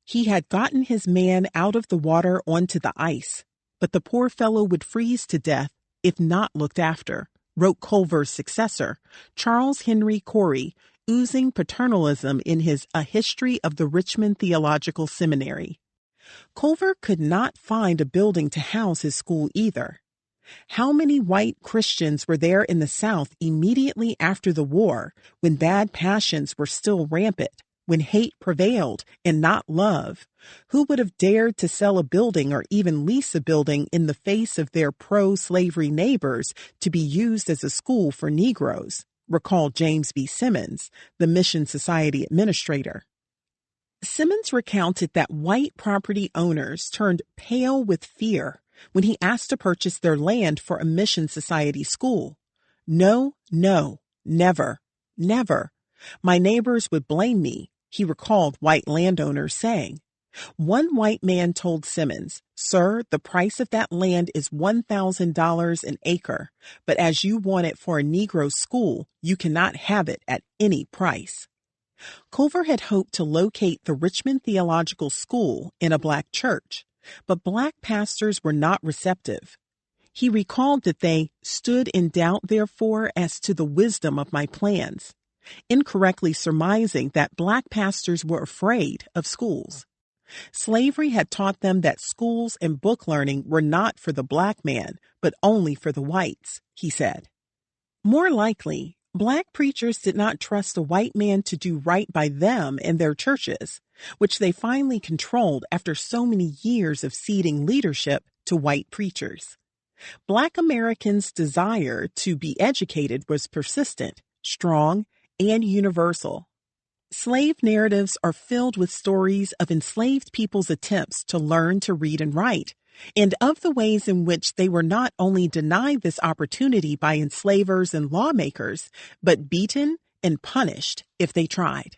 He had gotten his man out of the water onto the ice, but the poor fellow would freeze to death if not looked after, wrote Culver's successor, Charles Henry Corey, oozing paternalism in his A History of the Richmond Theological Seminary. Culver could not find a building to house his school either. How many white Christians were there in the South immediately after the war, when bad passions were still rampant, when hate prevailed and not love? Who would have dared to sell a building or even lease a building in the face of their pro-slavery neighbors to be used as a school for Negroes? Recalled James B. Simmons, the Mission Society administrator. Simmons recounted that white property owners turned pale with fear when he asked to purchase their land for a Mission Society school. No, no, never, never. My neighbors would blame me, he recalled white landowners saying. One white man told Simmons, "Sir, the price of that land is $1,000 an acre, but as you want it for a Negro school, you cannot have it at any price." Culver had hoped to locate the Richmond Theological School in a Black church, but Black pastors were not receptive. He recalled that they stood in doubt, therefore, as to the wisdom of my plans, incorrectly surmising that Black pastors were afraid of schools. Slavery had taught them that schools and book learning were not for the Black man, but only for the whites, he said. More likely, Black preachers did not trust a white man to do right by them and their churches, which they finally controlled after so many years of ceding leadership to white preachers. Black Americans' desire to be educated was persistent, strong, and universal. Slave narratives are filled with stories of enslaved people's attempts to learn to read and write, and of the ways in which they were not only denied this opportunity by enslavers and lawmakers, but beaten and punished if they tried.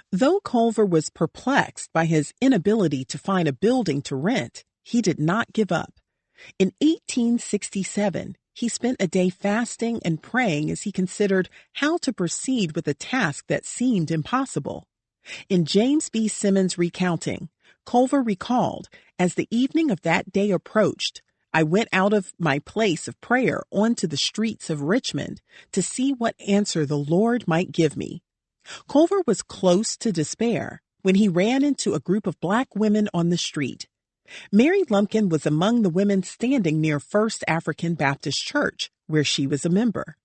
Though Culver was perplexed by his inability to find a building to rent, he did not give up. In 1867, he spent a day fasting and praying as he considered how to proceed with a task that seemed impossible. In James B. Simmons' recounting, Culver recalled, "As the evening of that day approached, I went out of my place of prayer onto the streets of Richmond to see what answer the Lord might give me." Culver was close to despair when he ran into a group of Black women on the street. Mary Lumpkin was among the women standing near First African Baptist Church, where she was a member.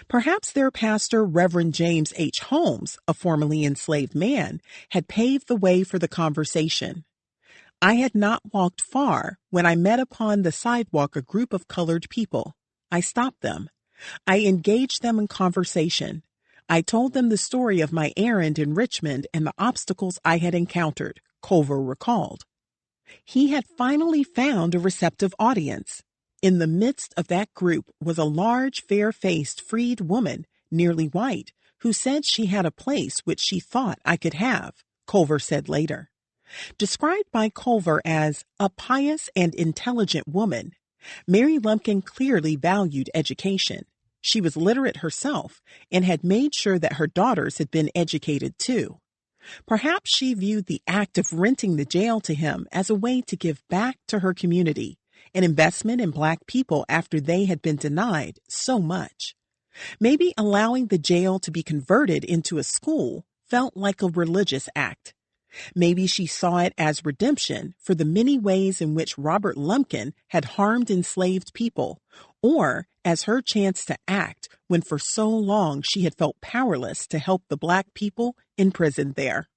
Perhaps their pastor, Reverend James H. Holmes, a formerly enslaved man, had paved the way for the conversation. I had not walked far when I met upon the sidewalk a group of colored people. I stopped them. I engaged them in conversation. I told them the story of my errand in Richmond and the obstacles I had encountered, Culver recalled. He had finally found a receptive audience. In the midst of that group was a large, fair-faced, freed woman, nearly white, who said she had a place which she thought I could have, Culver said later. Described by Culver as a pious and intelligent woman, Mary Lumpkin clearly valued education. She was literate herself and had made sure that her daughters had been educated too. Perhaps she viewed the act of renting the jail to him as a way to give back to her community, an investment in Black people after they had been denied so much. Maybe allowing the jail to be converted into a school felt like a religious act. Maybe she saw it as redemption for the many ways in which Robert Lumpkin had harmed enslaved people, or as her chance to act when for so long she had felt powerless to help the Black people imprisoned there.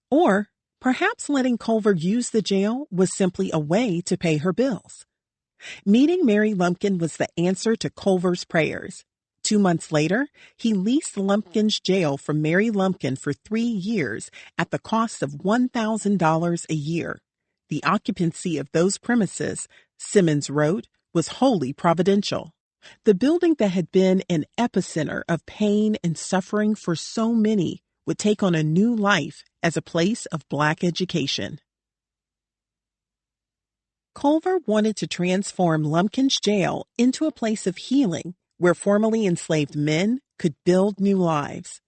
Or perhaps letting Culver use the jail was simply a way to pay her bills. Meeting Mary Lumpkin was the answer to Culver's prayers. 2 months later, he leased Lumpkin's jail from Mary Lumpkin for 3 years at the cost of $1,000 a year. The occupancy of those premises, Simmons wrote, was wholly providential. The building that had been an epicenter of pain and suffering for so many would take on a new life as a place of Black education. Culver wanted to transform Lumpkin's jail into a place of healing where formerly enslaved men could build new lives.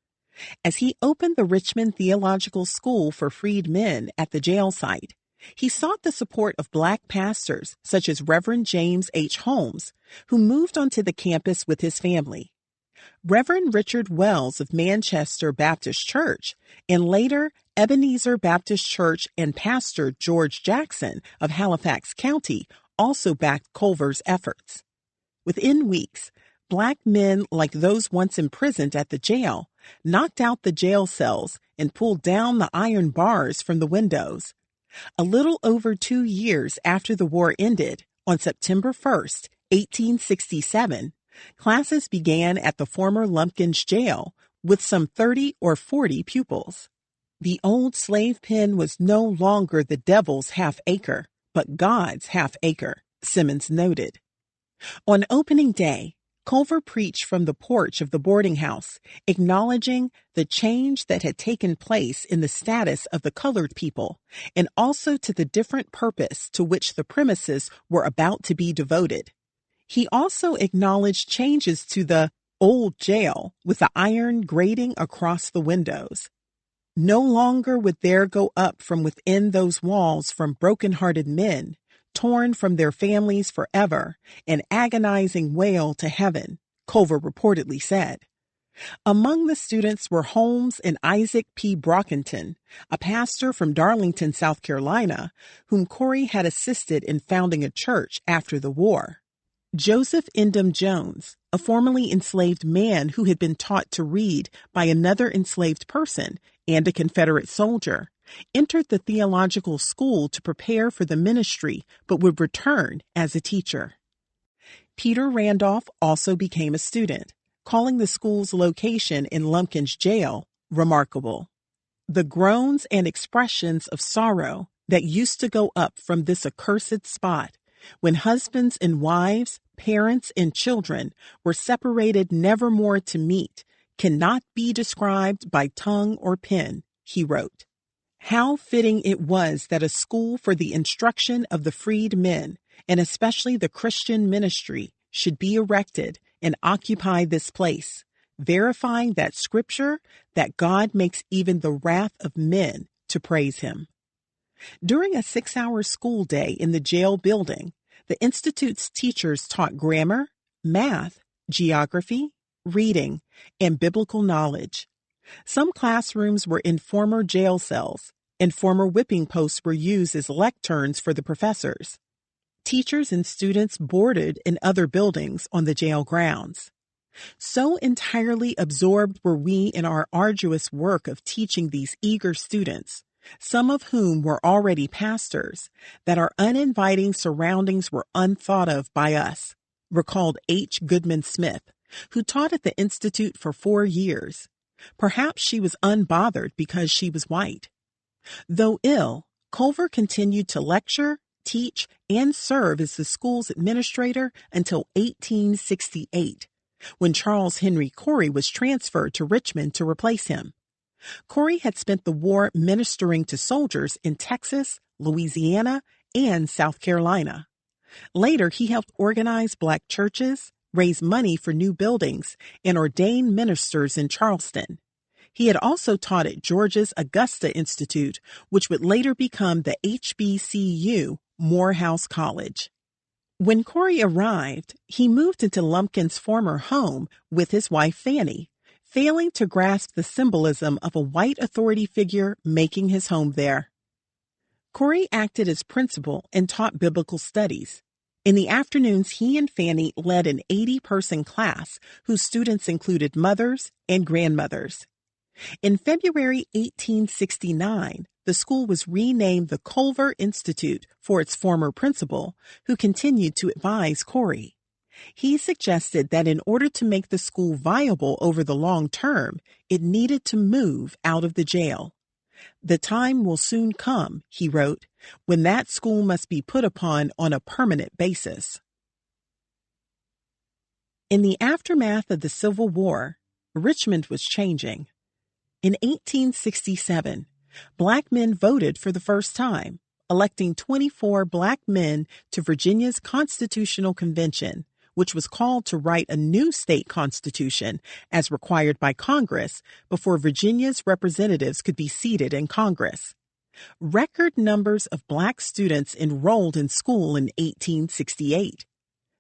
As he opened the Richmond Theological School for freed men at the jail site, he sought the support of Black pastors such as Reverend James H. Holmes, who moved onto the campus with his family. Reverend Richard Wells of Manchester Baptist Church, and later Ebenezer Baptist Church, and Pastor George Jackson of Halifax County also backed Culver's efforts. Within weeks, Black men like those once imprisoned at the jail knocked out the jail cells and pulled down the iron bars from the windows. A little over 2 years after the war ended, on September 1st, 1867, classes began at the former Lumpkin's jail with some 30 or 40 pupils. The old slave pen was no longer the devil's half-acre, but God's half-acre, Simmons noted. On opening day, Culver preached from the porch of the boarding house, acknowledging the change that had taken place in the status of the colored people, and also to the different purpose to which the premises were about to be devoted. He also acknowledged changes to the old jail with the iron grating across the windows. No longer would there go up from within those walls from broken-hearted men, torn from their families forever, an agonizing wail to heaven, Culver reportedly said. Among the students were Holmes and Isaac P. Brockington, a pastor from Darlington, South Carolina, whom Corey had assisted in founding a church after the war. Joseph Endom Jones, a formerly enslaved man who had been taught to read by another enslaved person and a Confederate soldier, entered the theological school to prepare for the ministry but would return as a teacher. Peter Randolph also became a student, calling the school's location in Lumpkin's jail remarkable. The groans and expressions of sorrow that used to go up from this accursed spot when husbands and wives, parents and children were separated nevermore to meet cannot be described by tongue or pen, he wrote. How fitting it was that a school for the instruction of the freed men, and especially the Christian ministry, should be erected and occupy this place, verifying that scripture that God makes even the wrath of men to praise him. During a 6-hour school day in the jail building, the Institute's teachers taught grammar, math, geography, reading, and biblical knowledge. Some classrooms were in former jail cells, and former whipping posts were used as lecterns for the professors. Teachers and students boarded in other buildings on the jail grounds. So entirely absorbed were we in our arduous work of teaching these eager students, some of whom were already pastors, that our uninviting surroundings were unthought of by us, recalled H. Goodman Smith, who taught at the Institute for 4 years. Perhaps she was unbothered because she was white. Though ill, Culver continued to lecture, teach, and serve as the school's administrator until 1868, when Charles Henry Corey was transferred to Richmond to replace him. Corey had spent the war ministering to soldiers in Texas, Louisiana, and South Carolina. Later, he helped organize Black churches, raise money for new buildings, and ordain ministers in Charleston. He had also taught at Georgia's Augusta Institute, which would later become the HBCU, Morehouse College. When Corey arrived, he moved into Lumpkin's former home with his wife Fanny, failing to grasp the symbolism of a white authority figure making his home there. Corey acted as principal and taught biblical studies. In the afternoons, he and Fanny led an 80-person class whose students included mothers and grandmothers. In February 1869, the school was renamed the Culver Institute for its former principal, who continued to advise Corey. He suggested that in order to make the school viable over the long term, it needed to move out of the jail. "The time will soon come," he wrote, "when that school must be put upon on a permanent basis." In the aftermath of the Civil War, Richmond was changing. In 1867, Black men voted for the first time, electing 24 Black men to Virginia's Constitutional Convention, which was called to write a new state constitution as required by Congress before Virginia's representatives could be seated in Congress. Record numbers of Black students enrolled in school in 1868.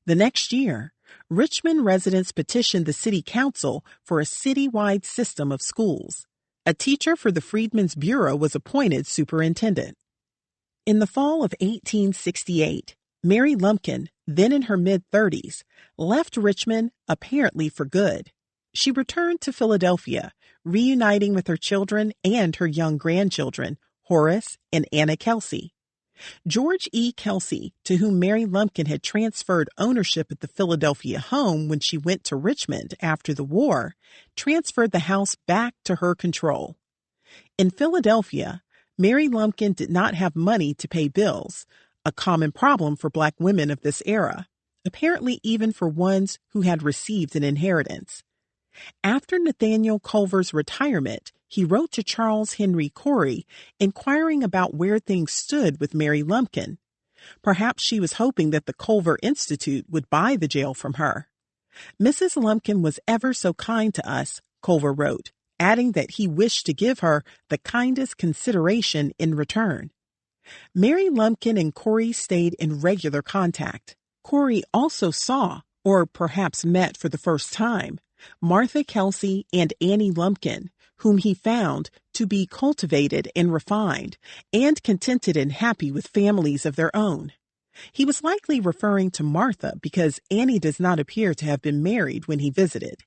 The next year, Richmond residents petitioned the city council for a citywide system of schools. A teacher for the Freedmen's Bureau was appointed superintendent. In the fall of 1868, Mary Lumpkin, then in her mid-30s, left Richmond apparently for good. She returned to Philadelphia, reuniting with her children and her young grandchildren, Horace and Anna Kelsey. George E. Kelsey, to whom Mary Lumpkin had transferred ownership at the Philadelphia home when she went to Richmond after the war, transferred the house back to her control. In Philadelphia, Mary Lumpkin did not have money to pay bills, a common problem for Black women of this era, apparently even for ones who had received an inheritance. After Nathaniel Culver's retirement, he wrote to Charles Henry Corey inquiring about where things stood with Mary Lumpkin. Perhaps she was hoping that the Culver Institute would buy the jail from her. "Mrs. Lumpkin was ever so kind to us," Culver wrote, adding that he wished to give her the kindest consideration in return. Mary Lumpkin and Corey stayed in regular contact. Corey also saw, or perhaps met for the first time, Martha Kelsey and Annie Lumpkin, whom he found to be cultivated and refined, and contented and happy with families of their own. He was likely referring to Martha because Annie does not appear to have been married when he visited.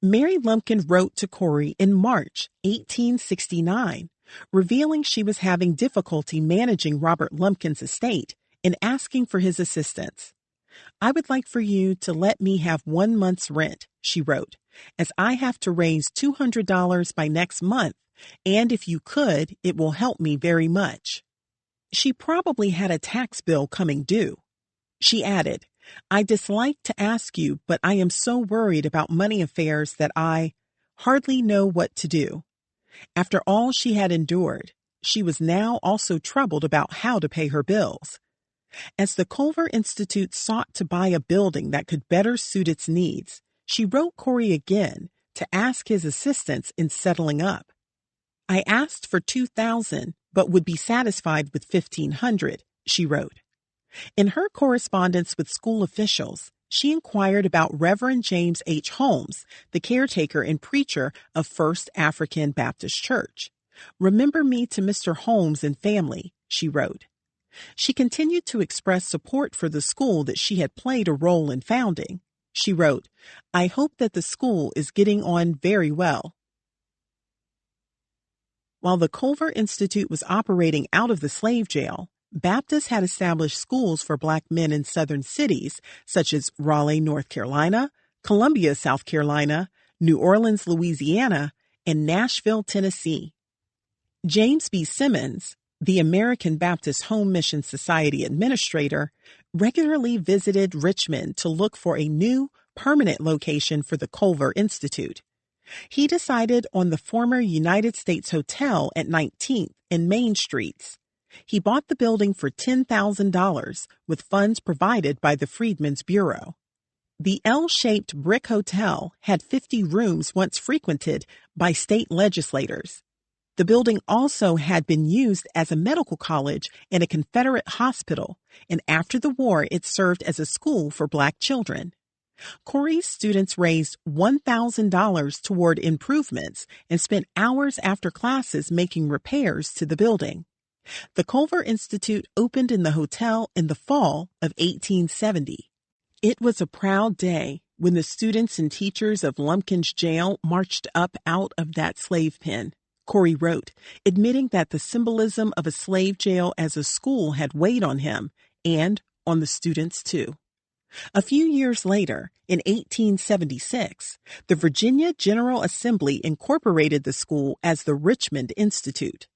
Mary Lumpkin wrote to Corey in March 1869, revealing she was having difficulty managing Robert Lumpkin's estate and asking for his assistance. "I would like for you to let me have 1 month's rent," she wrote, "as I have to raise $200 by next month, and if you could, it will help me very much." She probably had a tax bill coming due. She added, "I dislike to ask you, but I am so worried about money affairs that I hardly know what to do." After all she had endured, she was now also troubled about how to pay her bills. As the Culver Institute sought to buy a building that could better suit its needs, she wrote Corey again to ask his assistance in settling up. "I asked for $2,000, but would be satisfied with $1,500, she wrote. In her correspondence with school officials, she inquired about Reverend James H. Holmes, the caretaker and preacher of First African Baptist Church. "Remember me to Mr. Holmes and family," she wrote. She continued to express support for the school that she had played a role in founding. She wrote, "I hope that the school is getting on very well." While the Culver Institute was operating out of the slave jail, Baptists had established schools for Black men in southern cities such as Raleigh, North Carolina, Columbia, South Carolina, New Orleans, Louisiana, and Nashville, Tennessee. James B. Simmons, the American Baptist Home Mission Society administrator, regularly visited Richmond to look for a new, permanent location for the Culver Institute. He decided on the former United States Hotel at 19th and Main Streets. He bought the building for $10,000 with funds provided by the Freedmen's Bureau. The L-shaped brick hotel had 50 rooms once frequented by state legislators. The building also had been used as a medical college and a Confederate hospital, and after the war it served as a school for Black children. Corey's students raised $1,000 toward improvements and spent hours after classes making repairs to the building. The Culver Institute opened in the hotel in the fall of 1870. It was a proud day when the students and teachers of Lumpkin's jail marched up out of that slave pen. Corey wrote, admitting that the symbolism of a slave jail as a school had weighed on him and on the students too. A few years later, in 1876, the Virginia General Assembly incorporated the school as the Richmond Institute.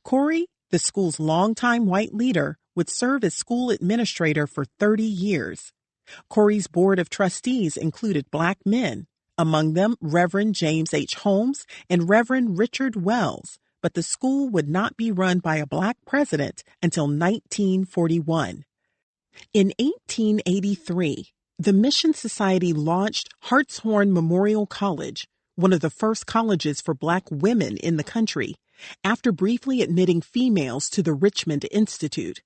Corey, the school's longtime white leader, would serve as school administrator for 30 years. Corey's board of trustees included black men, among them Reverend James H. Holmes and Reverend Richard Wells, but the school would not be run by a black president until 1941. In 1883, the Mission Society launched Hartshorn Memorial College, one of the first colleges for black women in the country, after briefly admitting females to the Richmond Institute.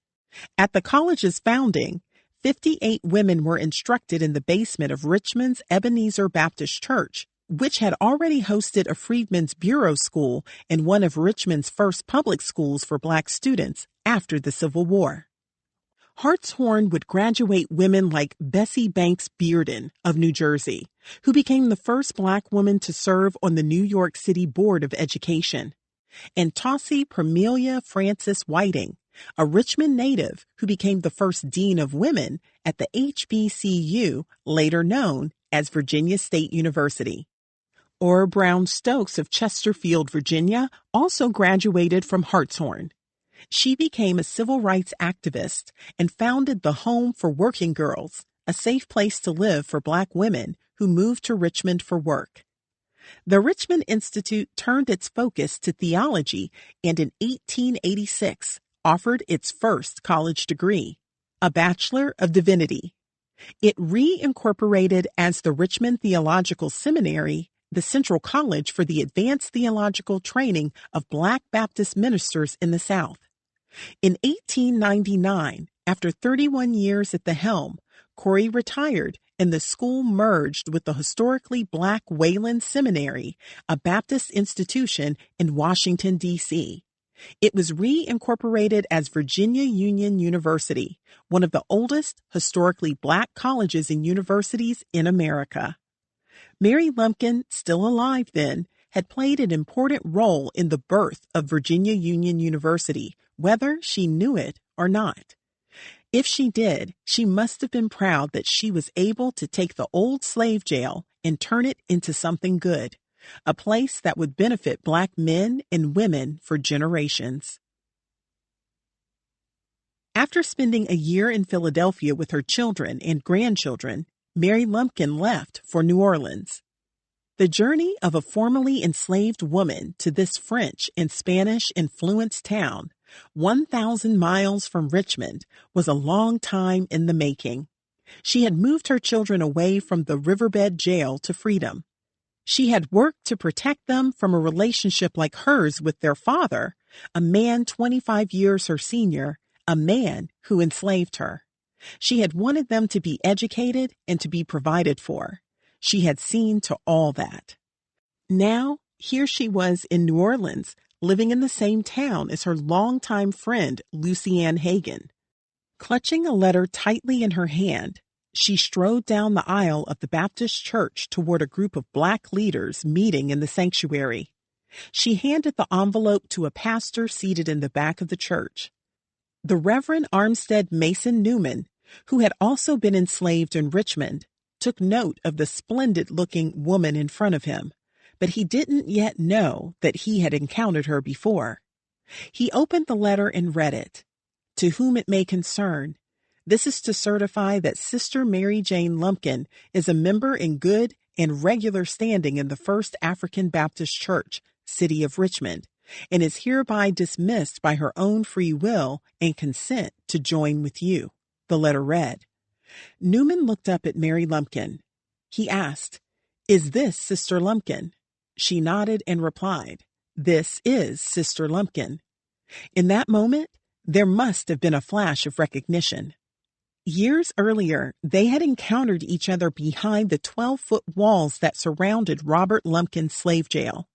At the college's founding, 58 women were instructed in the basement of Richmond's Ebenezer Baptist Church, which had already hosted a Freedmen's Bureau school and one of Richmond's first public schools for black students after the Civil War. Hartshorn would graduate women like Bessie Banks Bearden of New Jersey, who became the first black woman to serve on the New York City Board of Education, and Tossie Permelia Frances Whiting, a Richmond native who became the first dean of women at the HBCU, later known as Virginia State University. Ora Brown Stokes of Chesterfield, Virginia, also graduated from Hartshorn. She became a civil rights activist and founded the Home for Working Girls, a safe place to live for black women who moved to Richmond for work. The Richmond Institute turned its focus to theology and in 1886 offered its first college degree, a Bachelor of Divinity. It reincorporated as the Richmond Theological Seminary, the Central College for the advanced theological training of black Baptist ministers in the South. In 1899, after 31 years at the helm, Corey retired and the school merged with the historically black Wayland Seminary, a Baptist institution in Washington, D.C. It was reincorporated as Virginia Union University, one of the oldest historically black colleges and universities in America. Mary Lumpkin, still alive then, had played an important role in the birth of Virginia Union University, whether she knew it or not. If she did, she must have been proud that she was able to take the old slave jail and turn it into something good, a place that would benefit black men and women for generations. After spending a year in Philadelphia with her children and grandchildren, Mary Lumpkin left for New Orleans. The journey of a formerly enslaved woman to this French and Spanish-influenced town, 1,000 miles from Richmond, was a long time in the making. She had moved her children away from the riverbed jail to freedom. She had worked to protect them from a relationship like hers with their father, a man 25 years her senior, a man who enslaved her. She had wanted them to be educated and to be provided for. She had seen to all that. Now, here she was in New Orleans, living in the same town as her longtime friend, Lucy Ann Hagan. Clutching a letter tightly in her hand, she strode down the aisle of the Baptist church toward a group of black leaders meeting in the sanctuary. She handed the envelope to a pastor seated in the back of the church. The Reverend Armstead Mason Newman, who had also been enslaved in Richmond, took note of the splendid-looking woman in front of him, but he didn't yet know that he had encountered her before. He opened the letter and read it. To whom it may concern, this is to certify that Sister Mary Jane Lumpkin is a member in good and regular standing in the First African Baptist Church, City of Richmond, and is hereby dismissed by her own free will and consent to join with you, the letter read. Newman looked up at Mary Lumpkin. He asked, "Is this Sister Lumpkin?" She nodded and replied, "This is Sister Lumpkin." In that moment, there must have been a flash of recognition. Years earlier, they had encountered each other behind the 12-foot walls that surrounded Robert Lumpkin's slave jail.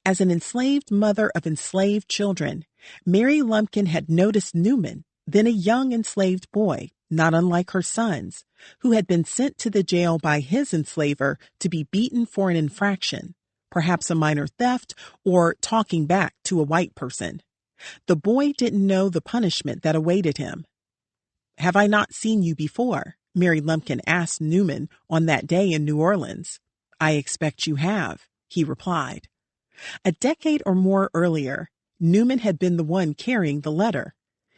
As an enslaved mother of enslaved children, Mary Lumpkin had noticed Newman, then a young enslaved boy, not unlike her sons, who had been sent to the jail by his enslaver to be beaten for an infraction, perhaps a minor theft or talking back to a white person. The boy didn't know the punishment that awaited him. "Have I not seen you before?" Mary Lumpkin asked Newman on that day in New Orleans. "I expect you have," he replied. A decade or more earlier, Newman had been the one carrying the letter.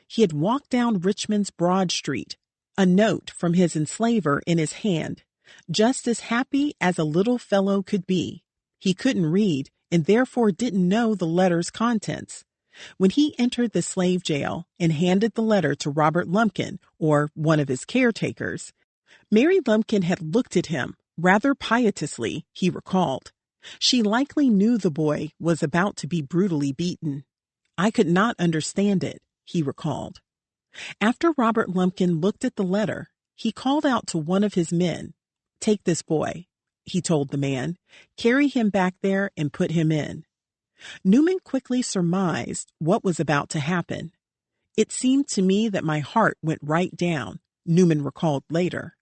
He had walked down Richmond's Broad Street, a note from his enslaver in his hand, just as happy as a little fellow could be. He couldn't read and therefore didn't know the letter's contents. When he entered the slave jail and handed the letter to Robert Lumpkin, or one of his caretakers, Mary Lumpkin had looked at him rather piteously, he recalled. She likely knew the boy was about to be brutally beaten. "I could not understand it," he recalled. After Robert Lumpkin looked at the letter, he called out to one of his men. "Take this boy," he told the man. "Carry him back there and put him in." Newman quickly surmised what was about to happen. "It seemed to me that my heart went right down," Newman recalled later.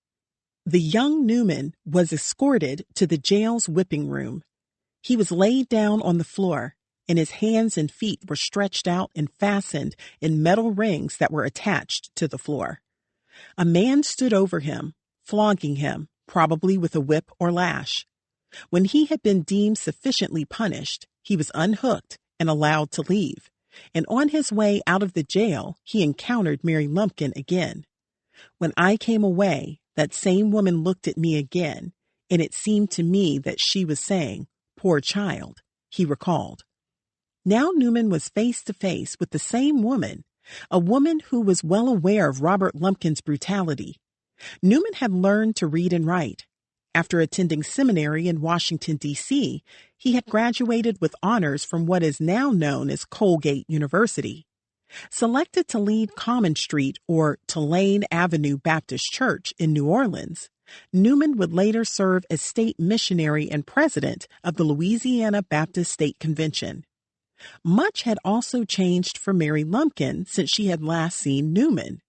The young Newman was escorted to the jail's whipping room. He was laid down on the floor, and his hands and feet were stretched out and fastened in metal rings that were attached to the floor. A man stood over him, flogging him, probably with a whip or lash. When he had been deemed sufficiently punished, he was unhooked and allowed to leave, and on his way out of the jail, he encountered Mary Lumpkin again. "When I came away, that same woman looked at me again, and it seemed to me that she was saying, 'Poor child,'" he recalled. Now Newman was face to face with the same woman, a woman who was well aware of Robert Lumpkin's brutality. Newman had learned to read and write. After attending seminary in Washington, D.C., he had graduated with honors from what is now known as Colgate University. Selected to lead Common Street or Tulane Avenue Baptist Church in New Orleans, Newman would later serve as state missionary and president of the Louisiana Baptist State Convention. Much had also changed for Mary Lumpkin since she had last seen Newman.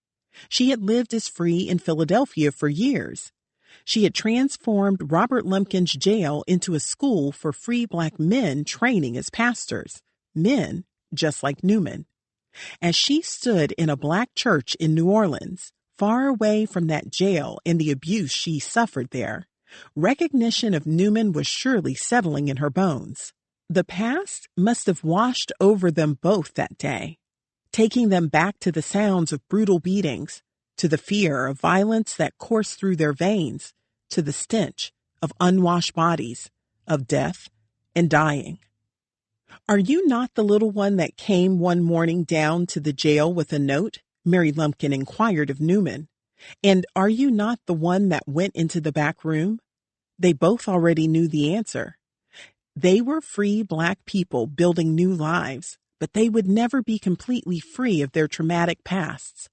She had lived as free in Philadelphia for years. She had transformed Robert Lumpkin's jail into a school for free black men training as pastors, men just like Newman. As she stood in a black church in New Orleans, far away from that jail and the abuse she suffered there, recognition of Newman was surely settling in her bones. The past must have washed over them both that day, taking them back to the sounds of brutal beatings, to the fear of violence that coursed through their veins, to the stench of unwashed bodies, of death and dying. "Are you not the little one that came one morning down to the jail with a note?" Mary Lumpkin inquired of Newman. "And are you not the one that went into the back room?" They both already knew the answer. They were free black people building new lives, but they would never be completely free of their traumatic pasts.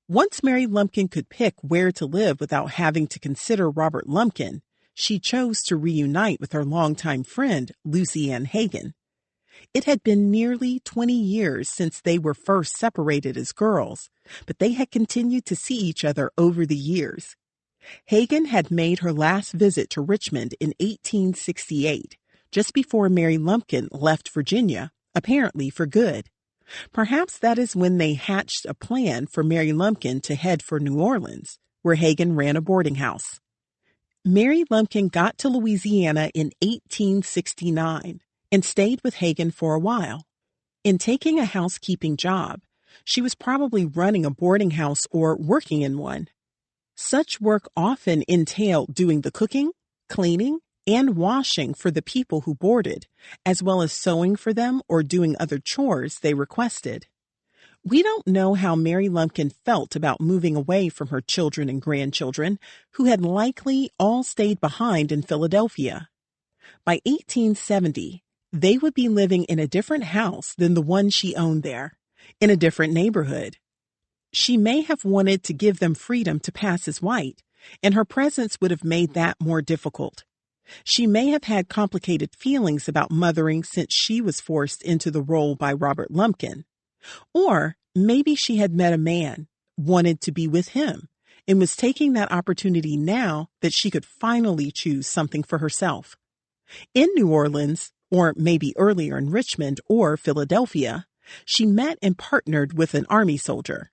Once Mary Lumpkin could pick where to live without having to consider Robert Lumpkin, she chose to reunite with her longtime friend, Lucy Ann Hagan. It had been nearly 20 years since they were first separated as girls, but they had continued to see each other over the years. Hagan had made her last visit to Richmond in 1868, just before Mary Lumpkin left Virginia, apparently for good. Perhaps that is when they hatched a plan for Mary Lumpkin to head for New Orleans, where Hagan ran a boarding house. Mary Lumpkin got to Louisiana in 1869 and stayed with Hagan for a while. In taking a housekeeping job, she was probably running a boarding house or working in one. Such work often entailed doing the cooking, cleaning, and washing for the people who boarded, as well as sewing for them or doing other chores they requested. We don't know how Mary Lumpkin felt about moving away from her children and grandchildren, who had likely all stayed behind in Philadelphia. By 1870, they would be living in a different house than the one she owned there, in a different neighborhood. She may have wanted to give them freedom to pass as white, and her presence would have made that more difficult. She may have had complicated feelings about mothering since she was forced into the role by Robert Lumpkin. Or maybe she had met a man, wanted to be with him, and was taking that opportunity now that she could finally choose something for herself. In New Orleans, or maybe earlier in Richmond or Philadelphia, she met and partnered with an army soldier.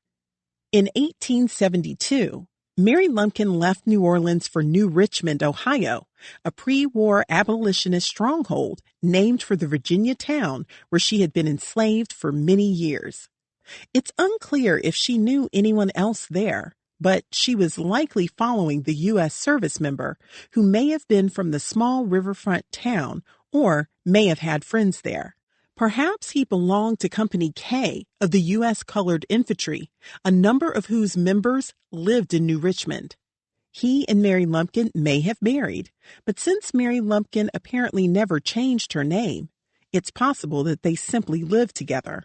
In 1872, Mary Lumpkin left New Orleans for New Richmond, Ohio, a pre-war abolitionist stronghold named for the Virginia town where she had been enslaved for many years. It's unclear if she knew anyone else there, but she was likely following the U.S. service member who may have been from the small riverfront town or may have had friends there. Perhaps he belonged to Company K of the U.S. Colored Infantry, a number of whose members lived in New Richmond. He and Mary Lumpkin may have married, but since Mary Lumpkin apparently never changed her name, it's possible that they simply lived together.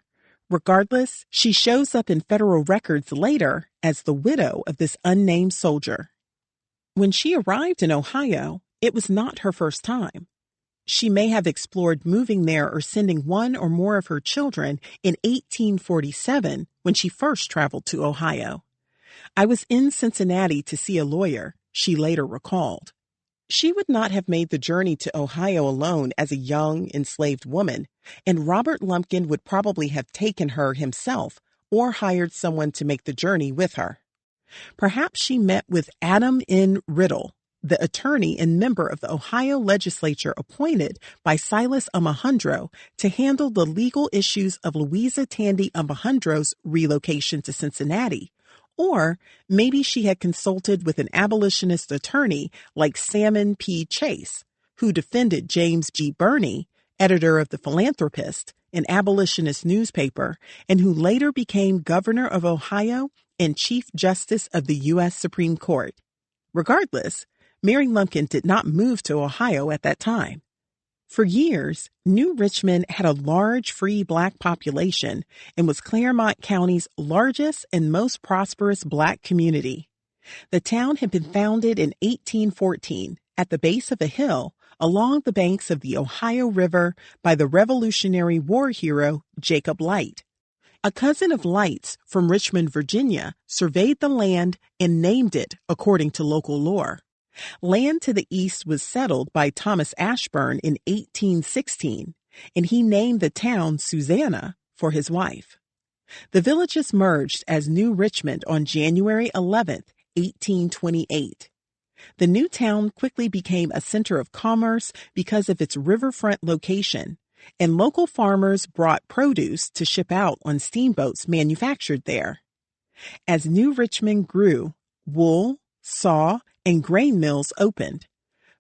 Regardless, she shows up in federal records later as the widow of this unnamed soldier. When she arrived in Ohio, it was not her first time. She may have explored moving there or sending one or more of her children in 1847 when she first traveled to Ohio. I was in Cincinnati to see a lawyer, she later recalled. She would not have made the journey to Ohio alone as a young, enslaved woman, and Robert Lumpkin would probably have taken her himself or hired someone to make the journey with her. Perhaps she met with Adam N. Riddle, the attorney and member of the Ohio legislature appointed by Silas Omohundro to handle the legal issues of Louisa Tandy Omohundro's relocation to Cincinnati. Or maybe she had consulted with an abolitionist attorney like Salmon P. Chase, who defended James G. Birney, editor of The Philanthropist, an abolitionist newspaper, and who later became governor of Ohio and Chief Justice of the U.S. Supreme Court. Regardless, Mary Lumpkin did not move to Ohio at that time. For years, New Richmond had a large free Black population and was Claremont County's largest and most prosperous Black community. The town had been founded in 1814 at the base of a hill along the banks of the Ohio River by the Revolutionary War hero Jacob Light. A cousin of Light's from Richmond, Virginia, surveyed the land and named it according to local lore. Land to the east was settled by Thomas Ashburn in 1816, and he named the town Susanna for his wife. The villages merged as New Richmond on January 11, 1828. The new town quickly became a center of commerce because of its riverfront location, and local farmers brought produce to ship out on steamboats manufactured there. As New Richmond grew, wool, saw, and grain mills opened.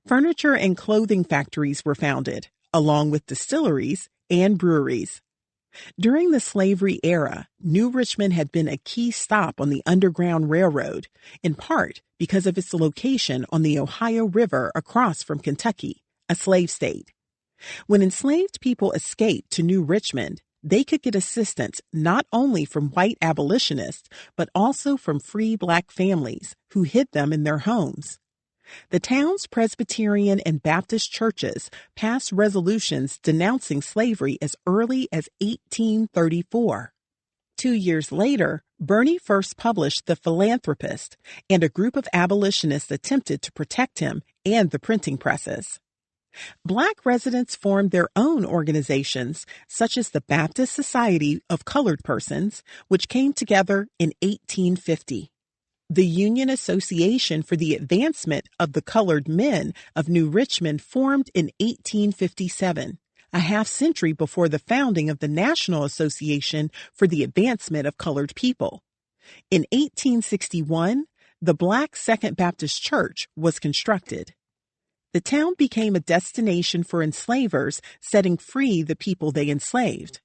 Furniture and clothing factories were founded, along with distilleries and breweries. During the slavery era, New Richmond had been a key stop on the Underground Railroad, in part because of its location on the Ohio River across from Kentucky, a slave state. When enslaved people escaped to New Richmond, they could get assistance not only from white abolitionists, but also from free Black families who hid them in their homes. The town's Presbyterian and Baptist churches passed resolutions denouncing slavery as early as 1834. 2 years later, Birney first published The Philanthropist, and a group of abolitionists attempted to protect him and the printing presses. Black residents formed their own organizations, such as the Baptist Society of Colored Persons, which came together in 1850. The Union Association for the Advancement of the Colored Men of New Richmond formed in 1857, a half-century before the founding of the National Association for the Advancement of Colored People. In 1861, the Black Second Baptist Church was constructed. The town became a destination for enslavers, setting free the people they enslaved.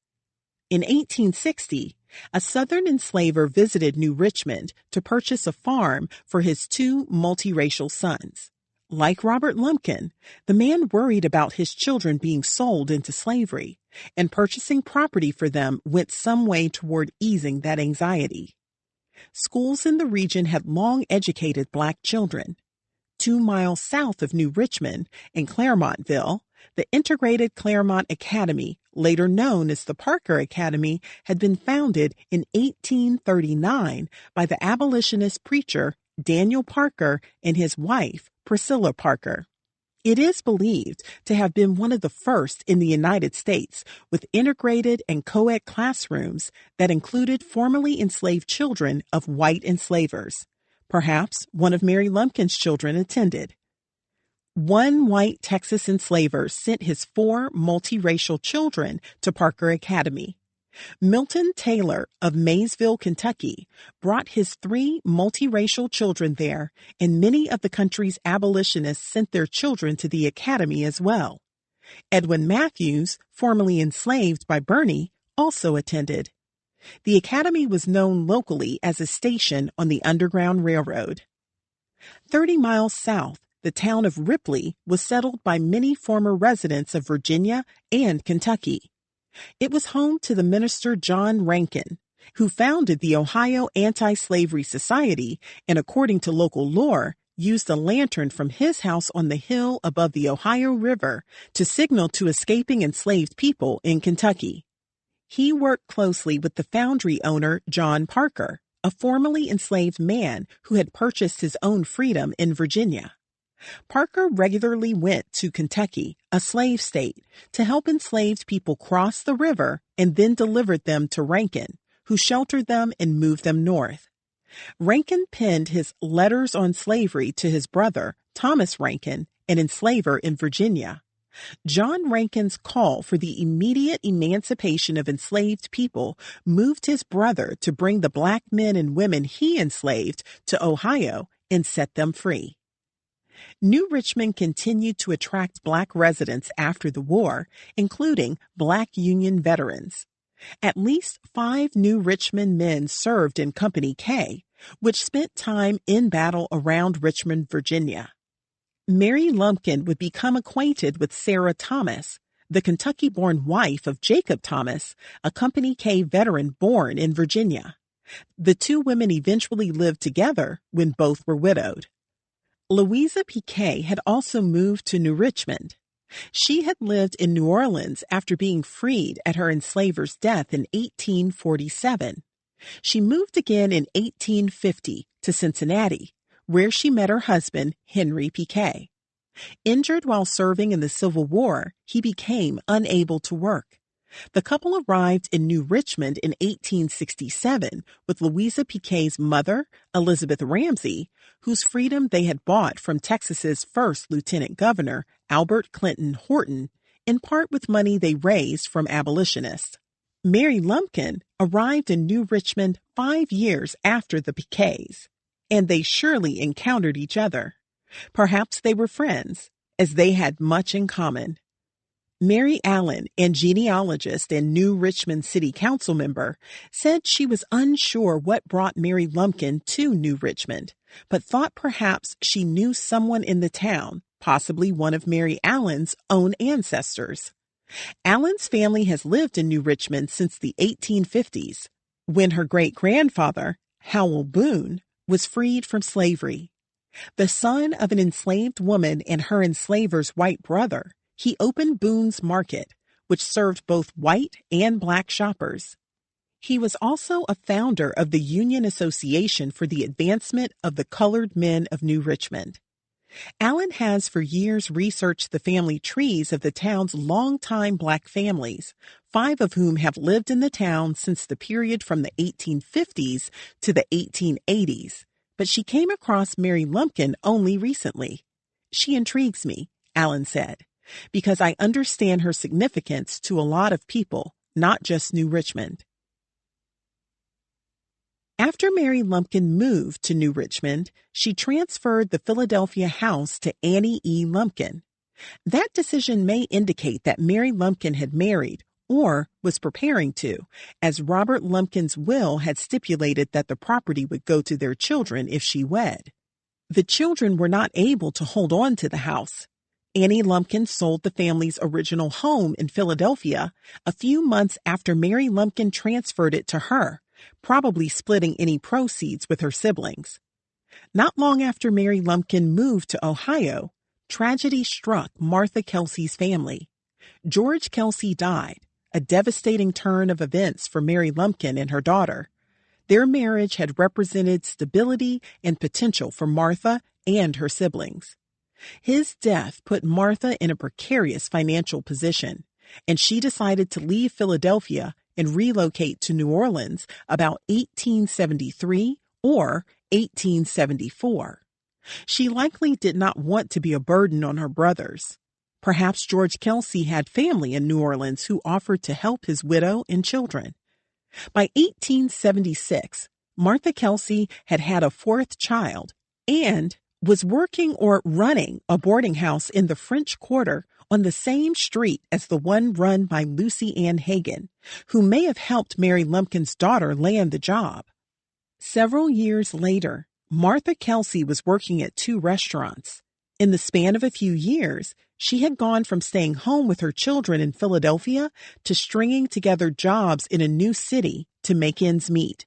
In 1860, a Southern enslaver visited New Richmond to purchase a farm for his 2 multiracial sons. Like Robert Lumpkin, the man worried about his children being sold into slavery, and purchasing property for them went some way toward easing that anxiety. Schools in the region had long educated Black children. 2 miles south of New Richmond, in Claremontville, the Integrated Claremont Academy, later known as the Parker Academy, had been founded in 1839 by the abolitionist preacher Daniel Parker and his wife, Priscilla Parker. It is believed to have been one of the first in the United States with integrated and co-ed classrooms that included formerly enslaved children of white enslavers. Perhaps one of Mary Lumpkin's children attended. One white Texas enslaver sent his 4 multiracial children to Parker Academy. Milton Taylor of Maysville, Kentucky, brought his 3 multiracial children there, and many of the country's abolitionists sent their children to the academy as well. Edwin Matthews, formerly enslaved by Birney, also attended. The academy was known locally as a station on the Underground Railroad. 30 miles south, the town of Ripley was settled by many former residents of Virginia and Kentucky. It was home to the minister John Rankin, who founded the Ohio Anti-Slavery Society and, according to local lore, used a lantern from his house on the hill above the Ohio River to signal to escaping enslaved people in Kentucky. He worked closely with the foundry owner John Parker, a formerly enslaved man who had purchased his own freedom in Virginia. Parker regularly went to Kentucky, a slave state, to help enslaved people cross the river and then delivered them to Rankin, who sheltered them and moved them north. Rankin penned his Letters on Slavery to his brother, Thomas Rankin, an enslaver in Virginia. John Rankin's call for the immediate emancipation of enslaved people moved his brother to bring the Black men and women he enslaved to Ohio and set them free. New Richmond continued to attract Black residents after the war, including Black Union veterans. At least 5 New Richmond men served in Company K, which spent time in battle around Richmond, Virginia. Mary Lumpkin would become acquainted with Sarah Thomas, the Kentucky-born wife of Jacob Thomas, a Company K veteran born in Virginia. The 2 women eventually lived together when both were widowed. Louisa Piquet had also moved to New Richmond. She had lived in New Orleans after being freed at her enslaver's death in 1847. She moved again in 1850 to Cincinnati, where she met her husband, Henry Piquet. Injured while serving in the Civil War, he became unable to work. The couple arrived in New Richmond in 1867 with Louisa Piquet's mother, Elizabeth Ramsey, whose freedom they had bought from Texas's first lieutenant governor, Albert Clinton Horton, in part with money they raised from abolitionists. Mary Lumpkin arrived in New Richmond 5 years after the Piquets, and they surely encountered each other. Perhaps they were friends, as they had much in common. Mary Allen, a genealogist and New Richmond City Council member, said she was unsure what brought Mary Lumpkin to New Richmond, but thought perhaps she knew someone in the town, possibly one of Mary Allen's own ancestors. Allen's family has lived in New Richmond since the 1850s, when her great-grandfather, Howell Boone, was freed from slavery. The son of an enslaved woman and her enslaver's white brother, he opened Boone's Market, which served both white and Black shoppers. He was also a founder of the Union Association for the Advancement of the Colored Men of New Richmond. Allen has for years researched the family trees of the town's longtime Black families, 5 of whom have lived in the town since the period from the 1850s to the 1880s, but she came across Mary Lumpkin only recently. She intrigues me, Allen said, because I understand her significance to a lot of people, not just New Richmond. After Mary Lumpkin moved to New Richmond, she transferred the Philadelphia house to Annie E. Lumpkin. That decision may indicate that Mary Lumpkin had married, or was preparing to, as Robert Lumpkin's will had stipulated that the property would go to their children if she wed. The children were not able to hold on to the house. Annie Lumpkin sold the family's original home in Philadelphia a few months after Mary Lumpkin transferred it to her, probably splitting any proceeds with her siblings. Not long after Mary Lumpkin moved to Ohio, tragedy struck Martha Kelsey's family. George Kelsey died, a devastating turn of events for Mary Lumpkin and her daughter. Their marriage had represented stability and potential for Martha and her siblings. His death put Martha in a precarious financial position, and she decided to leave Philadelphia and relocate to New Orleans about 1873 or 1874. She likely did not want to be a burden on her brothers. Perhaps George Kelsey had family in New Orleans who offered to help his widow and children. By 1876, Martha Kelsey had had a fourth child and was working or running a boarding house in the French Quarter on the same street as the one run by Lucy Ann Hagan, who may have helped Mary Lumpkin's daughter land the job. Several years later, Martha Kelsey was working at 2 restaurants. In the span of a few years, she had gone from staying home with her children in Philadelphia to stringing together jobs in a new city to make ends meet.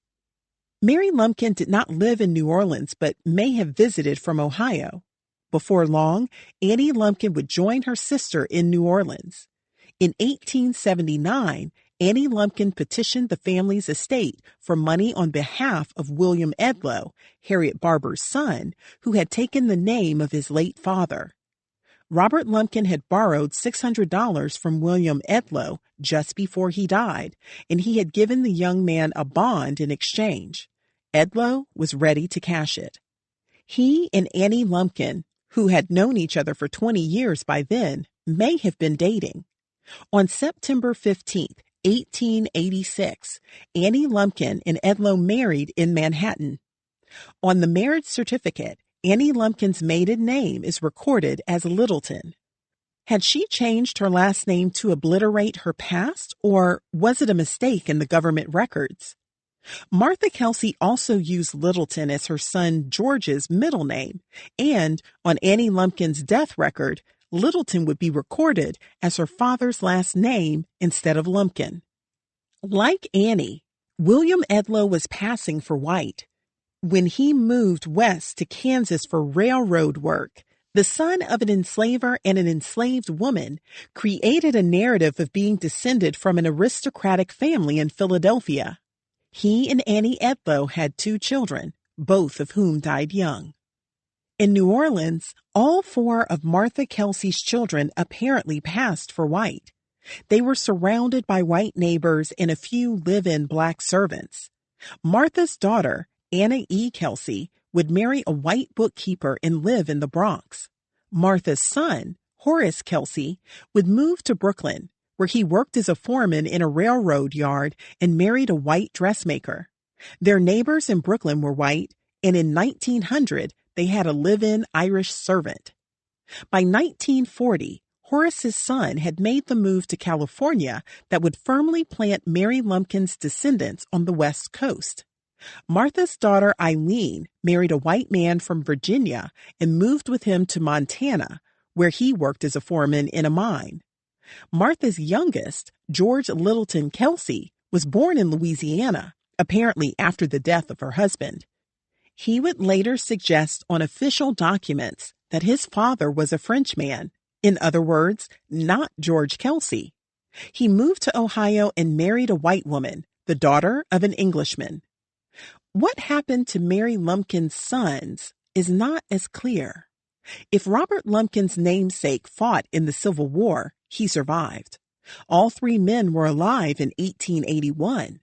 Mary Lumpkin did not live in New Orleans but may have visited from Ohio. Before long, Annie Lumpkin would join her sister in New Orleans. In 1879, Annie Lumpkin petitioned the family's estate for money on behalf of William Edlow, Harriet Barber's son, who had taken the name of his late father. Robert Lumpkin had borrowed $600 from William Edlow just before he died, and he had given the young man a bond in exchange. Edlow was ready to cash it. He and Annie Lumpkin, who had known each other for 20 years by then, may have been dating. On September 15, 1886, Annie Lumpkin and Edlow married in Manhattan. On the marriage certificate, Annie Lumpkin's maiden name is recorded as Littleton. Had she changed her last name to obliterate her past, or was it a mistake in the government records? Martha Kelsey also used Littleton as her son George's middle name, and on Annie Lumpkin's death record, Littleton would be recorded as her father's last name instead of Lumpkin. Like Annie, William Edlow was passing for white. When he moved west to Kansas for railroad work, the son of an enslaver and an enslaved woman created a narrative of being descended from an aristocratic family in Philadelphia. He and Annie Edlow had 2 children, both of whom died young. In New Orleans, all 4 of Martha Kelsey's children apparently passed for white. They were surrounded by white neighbors and a few live-in black servants. Martha's daughter, Anna E. Kelsey, would marry a white bookkeeper and live in the Bronx. Martha's son, Horace Kelsey, would move to Brooklyn, where he worked as a foreman in a railroad yard and married a white dressmaker. Their neighbors in Brooklyn were white, and in 1900, they had a live-in Irish servant. By 1940, Horace's son had made the move to California that would firmly plant Mary Lumpkin's descendants on the West Coast. Martha's daughter Eileen married a white man from Virginia and moved with him to Montana, where he worked as a foreman in a mine. Martha's youngest, George Littleton Kelsey, was born in Louisiana, apparently after the death of her husband. He would later suggest on official documents that his father was a Frenchman, in other words, not George Kelsey. He moved to Ohio and married a white woman, the daughter of an Englishman. What happened to Mary Lumpkin's sons is not as clear. If Robert Lumpkin's namesake fought in the Civil War, he survived. All 3 men were alive in 1881.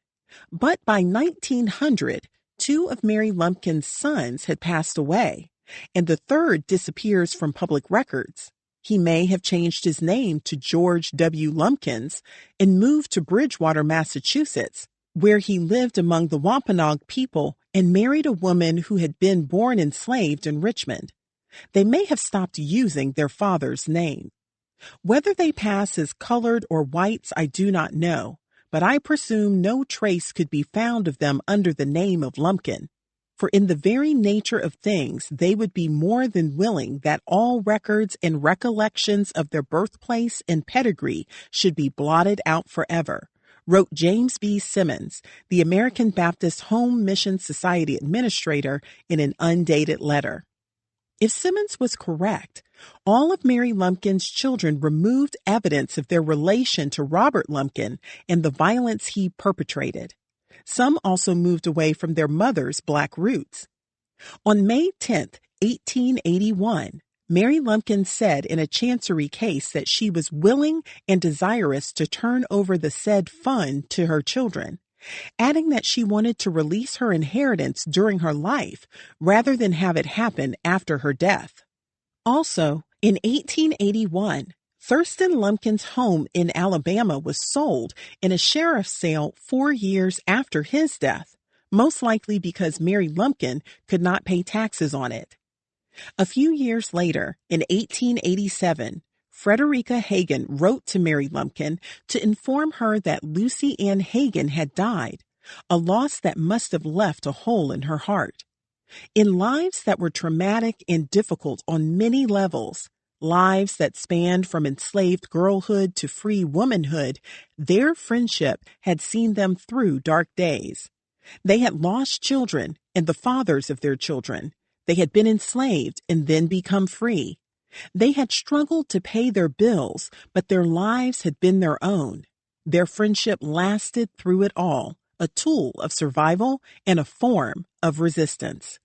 But by 1900, 2 of Mary Lumpkin's sons had passed away, and the third disappears from public records. He may have changed his name to George W. Lumpkins and moved to Bridgewater, Massachusetts, where he lived among the Wampanoag people and married a woman who had been born enslaved in Richmond. They may have stopped using their father's name. Whether they pass as colored or whites, I do not know, but I presume no trace could be found of them under the name of Lumpkin. For in the very nature of things, they would be more than willing that all records and recollections of their birthplace and pedigree should be blotted out forever, wrote James B. Simmons, the American Baptist Home Mission Society administrator, in an undated letter. If Simmons was correct, all of Mary Lumpkin's children removed evidence of their relation to Robert Lumpkin and the violence he perpetrated. Some also moved away from their mother's Black roots. On May 10, 1881, Mary Lumpkin said in a chancery case that she was willing and desirous to turn over the said fund to her children, adding that she wanted to release her inheritance during her life rather than have it happen after her death. Also, in 1881, Thurston Lumpkin's home in Alabama was sold in a sheriff's sale 4 years after his death, most likely because Mary Lumpkin could not pay taxes on it. A few years later, in 1887, Frederica Hagen wrote to Mary Lumpkin to inform her that Lucy Ann Hagen had died, a loss that must have left a hole in her heart. In lives that were traumatic and difficult on many levels, lives that spanned from enslaved girlhood to free womanhood, their friendship had seen them through dark days. They had lost children and the fathers of their children. They had been enslaved and then become free. They had struggled to pay their bills, but their lives had been their own. Their friendship lasted through it all, a tool of survival and a form of resistance.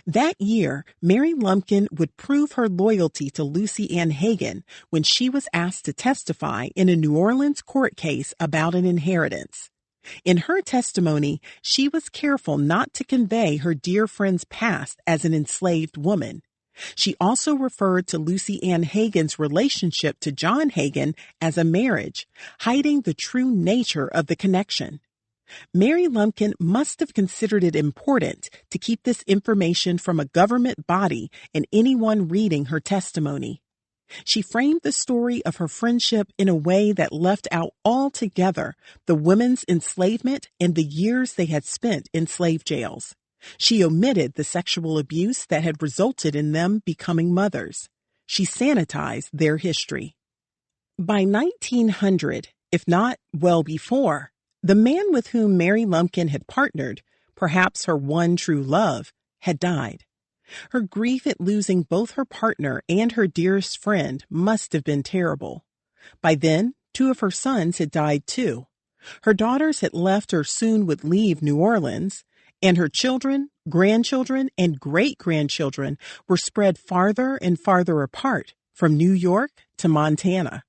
That year, Mary Lumpkin would prove her loyalty to Lucy Ann Hagen when she was asked to testify in a New Orleans court case about an inheritance. In her testimony, she was careful not to convey her dear friend's past as an enslaved woman. She also referred to Lucy Ann Hagen's relationship to John Hagen as a marriage, hiding the true nature of the connection. Mary Lumpkin must have considered it important to keep this information from a government body and anyone reading her testimony. She framed the story of her friendship in a way that left out altogether the women's enslavement and the years they had spent in slave jails. She omitted the sexual abuse that had resulted in them becoming mothers. She sanitized their history. By 1900, if not well before, the man with whom Mary Lumpkin had partnered, perhaps her one true love, had died. Her grief at losing both her partner and her dearest friend must have been terrible. By then, 2 of her sons had died too. Her daughters had left or soon would leave New Orleans, and her children, grandchildren, and great-grandchildren were spread farther and farther apart, from New York to Montana.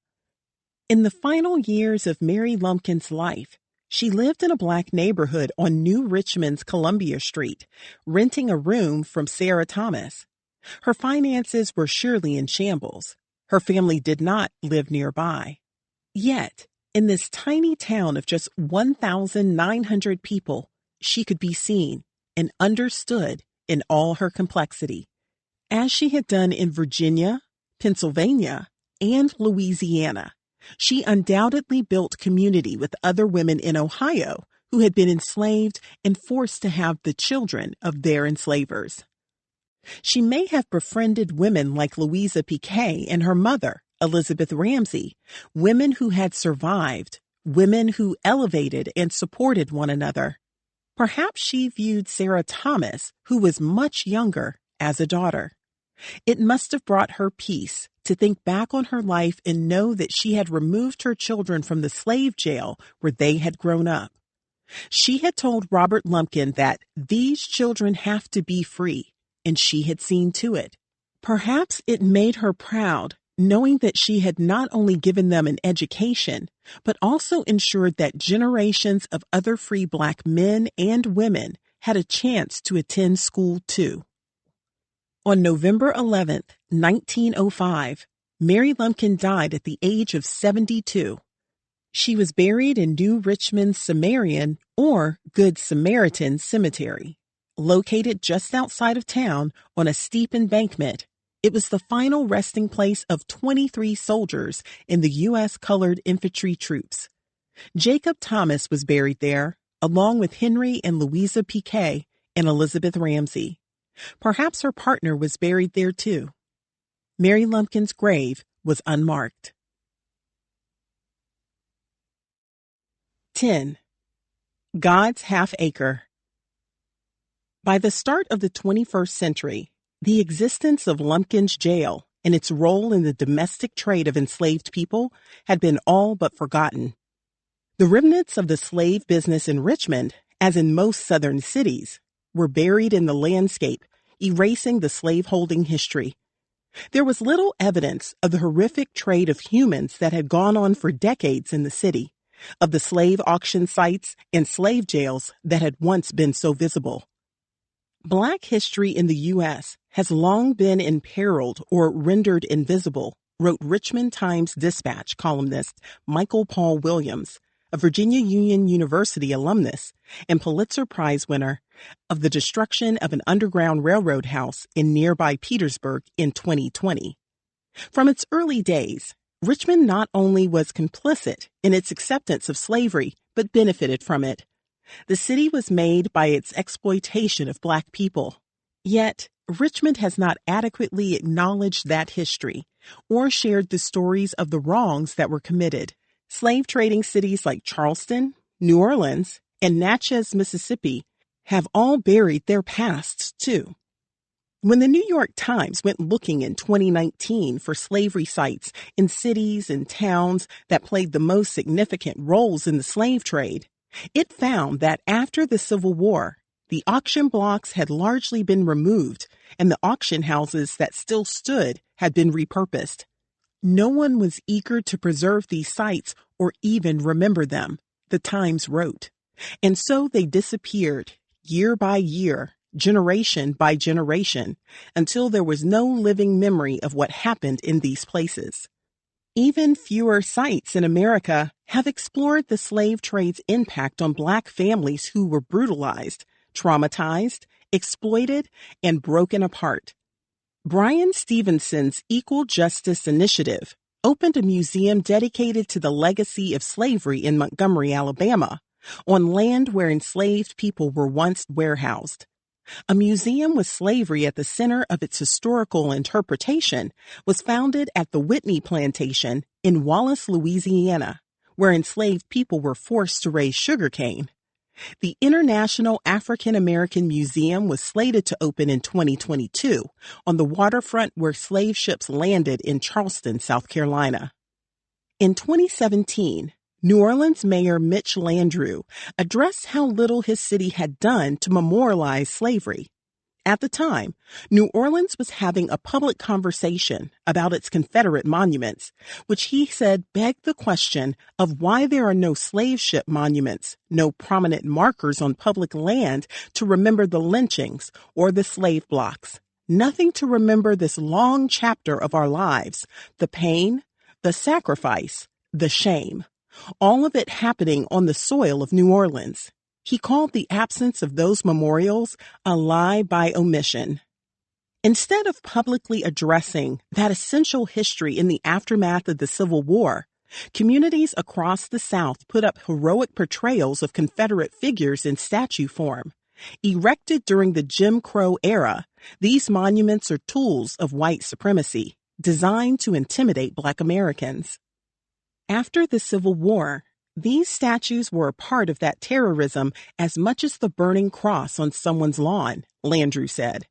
In the final years of Mary Lumpkin's life, she lived in a Black neighborhood on New Richmond's Columbia Street, renting a room from Sarah Thomas. Her finances were surely in shambles. Her family did not live nearby. Yet, in this tiny town of just 1,900 people, she could be seen and understood in all her complexity. As she had done in Virginia, Pennsylvania, and Louisiana, she undoubtedly built community with other women in Ohio who had been enslaved and forced to have the children of their enslavers. She may have befriended women like Louisa Piquet and her mother, Elizabeth Ramsey, women who had survived, women who elevated and supported one another. Perhaps she viewed Sarah Thomas, who was much younger, as a daughter. It must have brought her peace to think back on her life and know that she had removed her children from the slave jail where they had grown up. She had told Robert Lumpkin that these children have to be free, and she had seen to it. Perhaps it made her proud, knowing that she had not only given them an education, but also ensured that generations of other free Black men and women had a chance to attend school too. On November 11, 1905, Mary Lumpkin died at the age of 72. She was buried in New Richmond's Samaritan or Good Samaritan Cemetery. Located just outside of town on a steep embankment, it was the final resting place of 23 soldiers in the U.S. Colored Infantry Troops. Jacob Thomas was buried there, along with Henry and Louisa Piquet and Elizabeth Ramsey. Perhaps her partner was buried there too. Mary Lumpkin's grave was unmarked. 10. God's Half Acre. By the start of the 21st century, the existence of Lumpkin's jail and its role in the domestic trade of enslaved people had been all but forgotten. The remnants of the slave business in Richmond, as in most southern cities, were buried in the landscape, erasing the slaveholding history. There was little evidence of the horrific trade of humans that had gone on for decades in the city, of the slave auction sites and slave jails that had once been so visible. Black history in the U.S. has long been imperiled or rendered invisible, wrote Richmond Times-Dispatch columnist Michael Paul Williams, a Virginia Union University alumnus and Pulitzer Prize winner, of the destruction of an Underground Railroad house in nearby Petersburg in 2020. From its early days, Richmond not only was complicit in its acceptance of slavery, but benefited from it. The city was made by its exploitation of Black people. Yet, Richmond has not adequately acknowledged that history or shared the stories of the wrongs that were committed. Slave trading cities like Charleston, New Orleans, and Natchez, Mississippi have all buried their pasts, too. When the New York Times went looking in 2019 for slavery sites in cities and towns that played the most significant roles in the slave trade, it found that after the Civil War, the auction blocks had largely been removed and the auction houses that still stood had been repurposed. No one was eager to preserve these sites or even remember them, the Times wrote. And so they disappeared, year by year, generation by generation, until there was no living memory of what happened in these places. Even fewer sites in America have explored the slave trade's impact on Black families who were brutalized, traumatized, exploited, and broken apart. Brian Stevenson's Equal Justice Initiative opened a museum dedicated to the legacy of slavery in Montgomery, Alabama, on land where enslaved people were once warehoused. A museum with slavery at the center of its historical interpretation was founded at the Whitney Plantation in Wallace, Louisiana, where enslaved people were forced to raise sugarcane. The International African American Museum was slated to open in 2022 on the waterfront where slave ships landed in Charleston, South Carolina. In 2017, New Orleans Mayor Mitch Landrieu addressed how little his city had done to memorialize slavery. At the time, New Orleans was having a public conversation about its Confederate monuments, which he said begged the question of why there are no slave ship monuments, no prominent markers on public land to remember the lynchings or the slave blocks. Nothing to remember this long chapter of our lives, the pain, the sacrifice, the shame. All of it happening on the soil of New Orleans. He called the absence of those memorials a lie by omission. Instead of publicly addressing that essential history in the aftermath of the Civil War, communities across the South put up heroic portrayals of Confederate figures in statue form. Erected during the Jim Crow era, these monuments are tools of white supremacy, designed to intimidate Black Americans. After the Civil War, these statues were a part of that terrorism as much as the burning cross on someone's lawn, Landrieu said.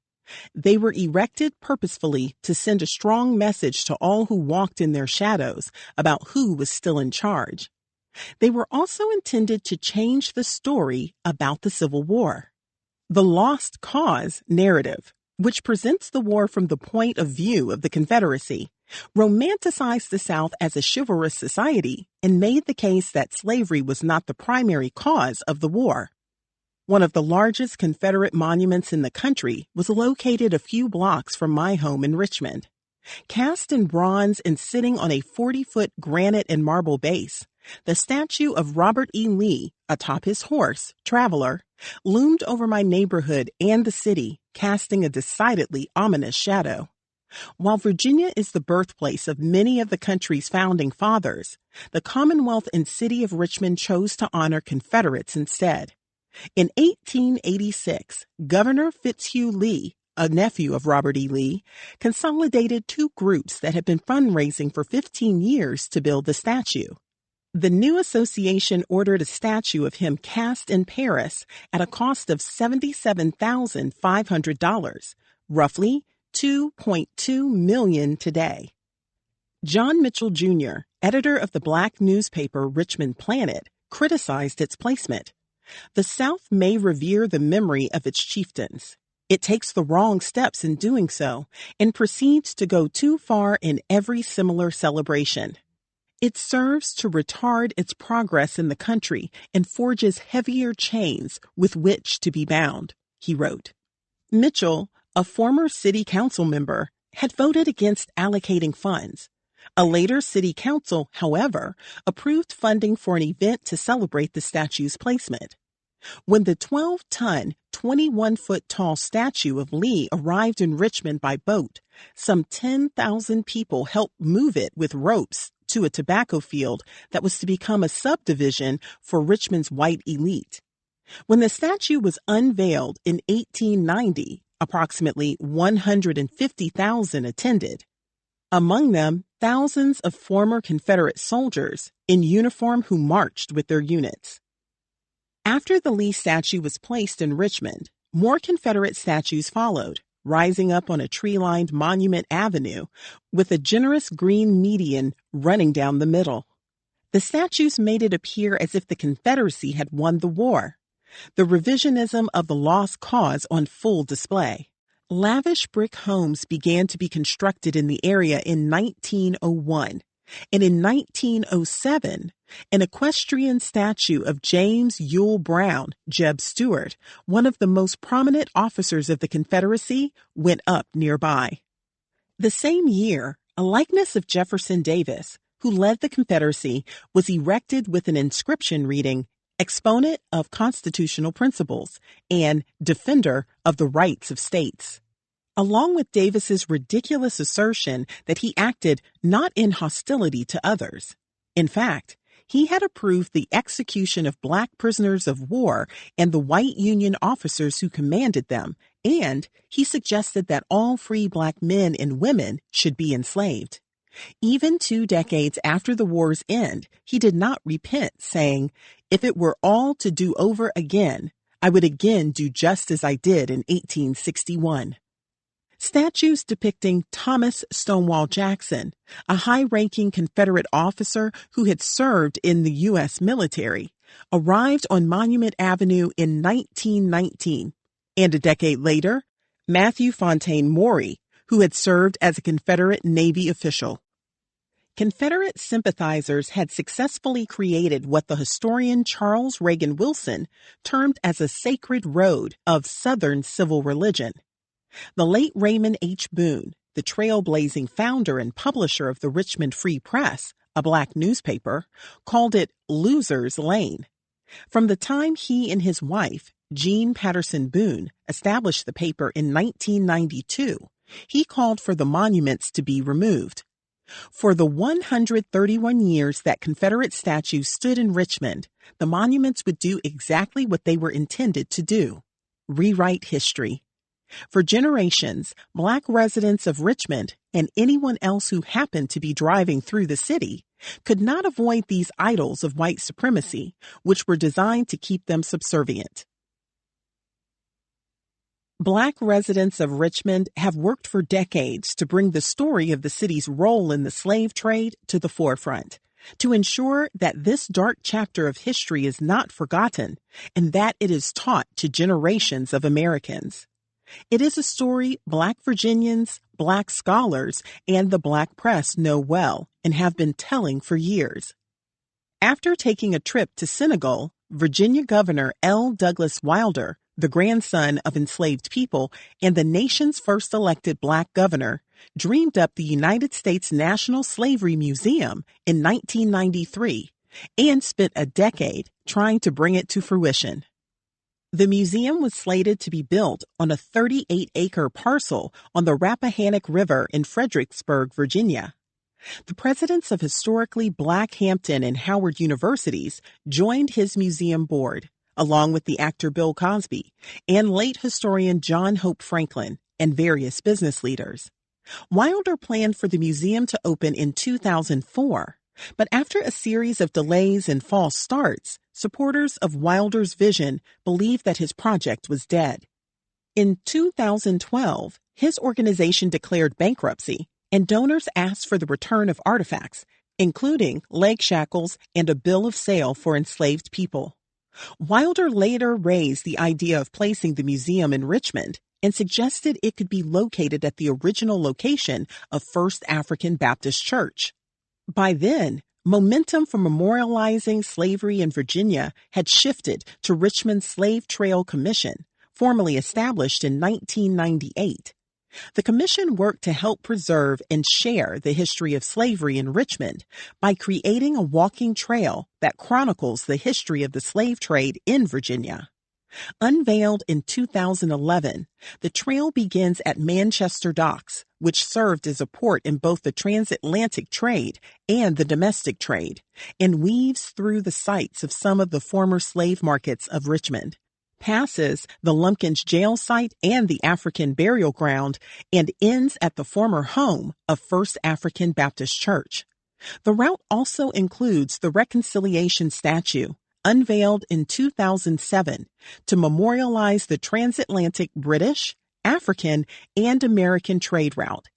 They were erected purposefully to send a strong message to all who walked in their shadows about who was still in charge. They were also intended to change the story about the Civil War. The Lost Cause narrative, which presents the war from the point of view of the Confederacy, romanticized the South as a chivalrous society and made the case that slavery was not the primary cause of the war. One of the largest Confederate monuments in the country was located a few blocks from my home in Richmond. Cast in bronze and sitting on a 40-foot granite and marble base, the statue of Robert E. Lee, atop his horse, Traveler, loomed over my neighborhood and the city, casting a decidedly ominous shadow. While Virginia is the birthplace of many of the country's founding fathers, the Commonwealth and city of Richmond chose to honor Confederates instead. In 1886, Governor Fitzhugh Lee, a nephew of Robert E. Lee, consolidated two groups that had been fundraising for 15 years to build the statue. The new association ordered a statue of him cast in Paris at a cost of $77,500, roughly $2.2 million today. John Mitchell Jr., editor of the black newspaper Richmond Planet, criticized its placement. The South may revere the memory of its chieftains. It takes the wrong steps in doing so and proceeds to go too far in every similar celebration. It serves to retard its progress in the country and forges heavier chains with which to be bound, he wrote. Mitchell, a former city council member, had voted against allocating funds. A later city council, however, approved funding for an event to celebrate the statue's placement. When the 12-ton, 21-foot-tall statue of Lee arrived in Richmond by boat, some 10,000 people helped move it with ropes to a tobacco field that was to become a subdivision for Richmond's white elite. When the statue was unveiled in 1890, approximately 150,000 attended. Among them, thousands of former Confederate soldiers in uniform who marched with their units. After the Lee statue was placed in Richmond, more Confederate statues followed, rising up on a tree-lined Monument Avenue with a generous green median running down the middle. The statues made it appear as if the Confederacy had won the war. The revisionism of the lost cause on full display. Lavish brick homes began to be constructed in the area in 1901, and in 1907, an equestrian statue of James Ewell Brown, Jeb Stuart, one of the most prominent officers of the Confederacy, went up nearby. The same year, a likeness of Jefferson Davis, who led the Confederacy, was erected with an inscription reading, "Exponent of Constitutional Principles" and "Defender of the Rights of States." Along with Davis's ridiculous assertion that he acted not in hostility to others. In fact, he had approved the execution of black prisoners of war and the white Union officers who commanded them, and he suggested that all free black men and women should be enslaved. Even 2 decades after the war's end, he did not repent, saying, "If it were all to do over again, I would again do just as I did in 1861. Statues depicting Thomas Stonewall Jackson, a high-ranking Confederate officer who had served in the U.S. military, arrived on Monument Avenue in 1919, and a decade later, Matthew Fontaine Maury, who had served as a Confederate Navy official. Confederate sympathizers had successfully created what the historian Charles Reagan Wilson termed as a sacred road of Southern civil religion. The late Raymond H. Boone, the trailblazing founder and publisher of the Richmond Free Press, a black newspaper, called it Loser's Lane. From the time he and his wife, Jean Patterson Boone, established the paper in 1992, he called for the monuments to be removed. For the 131 years that Confederate statues stood in Richmond, the monuments would do exactly what they were intended to do: rewrite history. For generations, black residents of Richmond and anyone else who happened to be driving through the city could not avoid these idols of white supremacy, which were designed to keep them subservient. Black residents of Richmond have worked for decades to bring the story of the city's role in the slave trade to the forefront, to ensure that this dark chapter of history is not forgotten and that it is taught to generations of Americans. It is a story Black Virginians, Black scholars, and the Black press know well and have been telling for years. After taking a trip to Senegal, Virginia Governor L. Douglas Wilder, the grandson of enslaved people and the nation's first elected Black governor, dreamed up the United States National Slavery Museum in 1993 and spent a decade trying to bring it to fruition. The museum was slated to be built on a 38-acre parcel on the Rappahannock River in Fredericksburg, Virginia. The presidents of historically Black Hampton and Howard universities joined his museum board, along with the actor Bill Cosby and late historian John Hope Franklin and various business leaders. Wilder planned for the museum to open in 2004, But after a series of delays and false starts, supporters of Wilder's vision believed that his project was dead. In 2012, his organization declared bankruptcy, and donors asked for the return of artifacts, including leg shackles and a bill of sale for enslaved people. Wilder later raised the idea of placing the museum in Richmond and suggested it could be located at the original location of First African Baptist Church. By then, momentum for memorializing slavery in Virginia had shifted to Richmond's Slave Trail Commission, formally established in 1998. The commission worked to help preserve and share the history of slavery in Richmond by creating a walking trail that chronicles the history of the slave trade in Virginia. Unveiled in 2011, the trail begins at Manchester Docks, which served as a port in both the transatlantic trade and the domestic trade, and weaves through the sites of some of the former slave markets of Richmond, passes the Lumpkins jail site and the African burial ground, and ends at the former home of First African Baptist Church. The route also includes the Reconciliation Statue, unveiled in 2007 to memorialize the transatlantic British, African, and American trade route.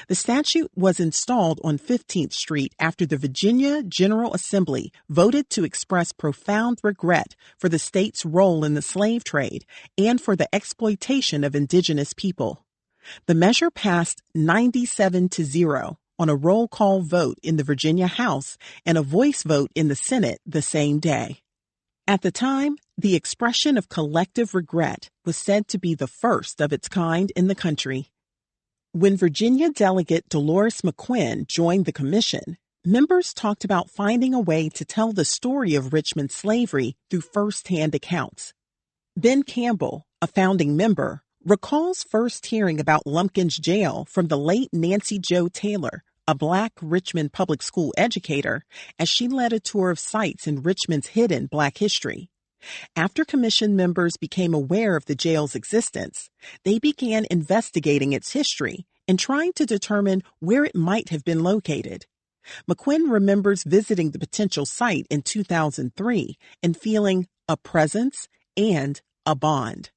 The statue was installed on 15th Street after the Virginia General Assembly voted to express profound regret for the state's role in the slave trade and for the exploitation of indigenous people. The measure passed 97-0 on a roll call vote in the Virginia House and a voice vote in the Senate the same day. At the time, the expression of collective regret was said to be the first of its kind in the country. When Virginia Delegate Dolores McQuinn joined the commission, members talked about finding a way to tell the story of Richmond's slavery through first-hand accounts. Ben Campbell, a founding member, recalls first hearing about Lumpkins Jail from the late Nancy Jo Taylor, a Black Richmond public school educator, as she led a tour of sites in Richmond's hidden Black history. After commission members became aware of the jail's existence, they began investigating its history and trying to determine where it might have been located. McQuinn remembers visiting the potential site in 2003 and feeling a presence and a bond.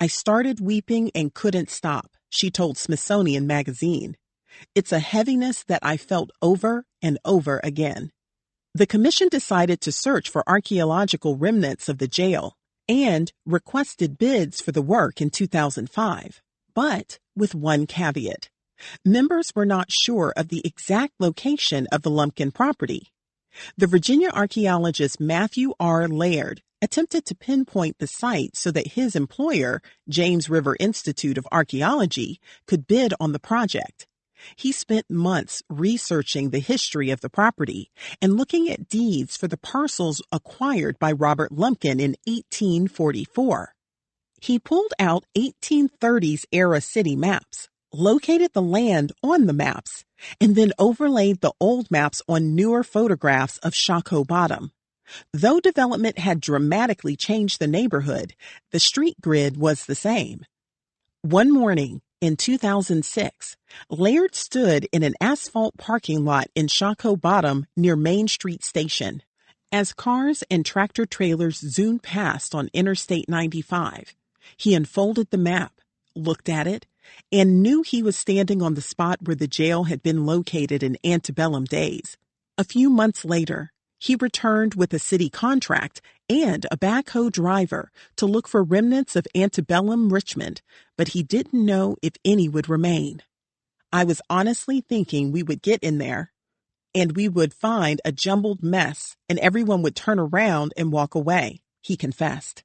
"I started weeping and couldn't stop," she told Smithsonian Magazine. "It's a heaviness that I felt over and over again." The commission decided to search for archaeological remnants of the jail and requested bids for the work in 2005, but with one caveat. Members were not sure of the exact location of the Lumpkin property. The Virginia archaeologist Matthew R. Laird attempted to pinpoint the site so that his employer, James River Institute of Archaeology, could bid on the project. He spent months researching the history of the property and looking at deeds for the parcels acquired by Robert Lumpkin in 1844. He pulled out 1830s-era city maps, located the land on the maps, and then overlaid the old maps on newer photographs of Shockoe Bottom. Though development had dramatically changed the neighborhood, the street grid was the same. One morning, in 2006, Laird stood in an asphalt parking lot in Shockoe Bottom near Main Street Station. As cars and tractor-trailers zoomed past on Interstate 95, he unfolded the map, looked at it, and knew he was standing on the spot where the jail had been located in antebellum days. A few months later, he returned with a city contract and a backhoe driver to look for remnants of antebellum Richmond, but he didn't know if any would remain. "I was honestly thinking we would get in there, and we would find a jumbled mess, and everyone would turn around and walk away," he confessed.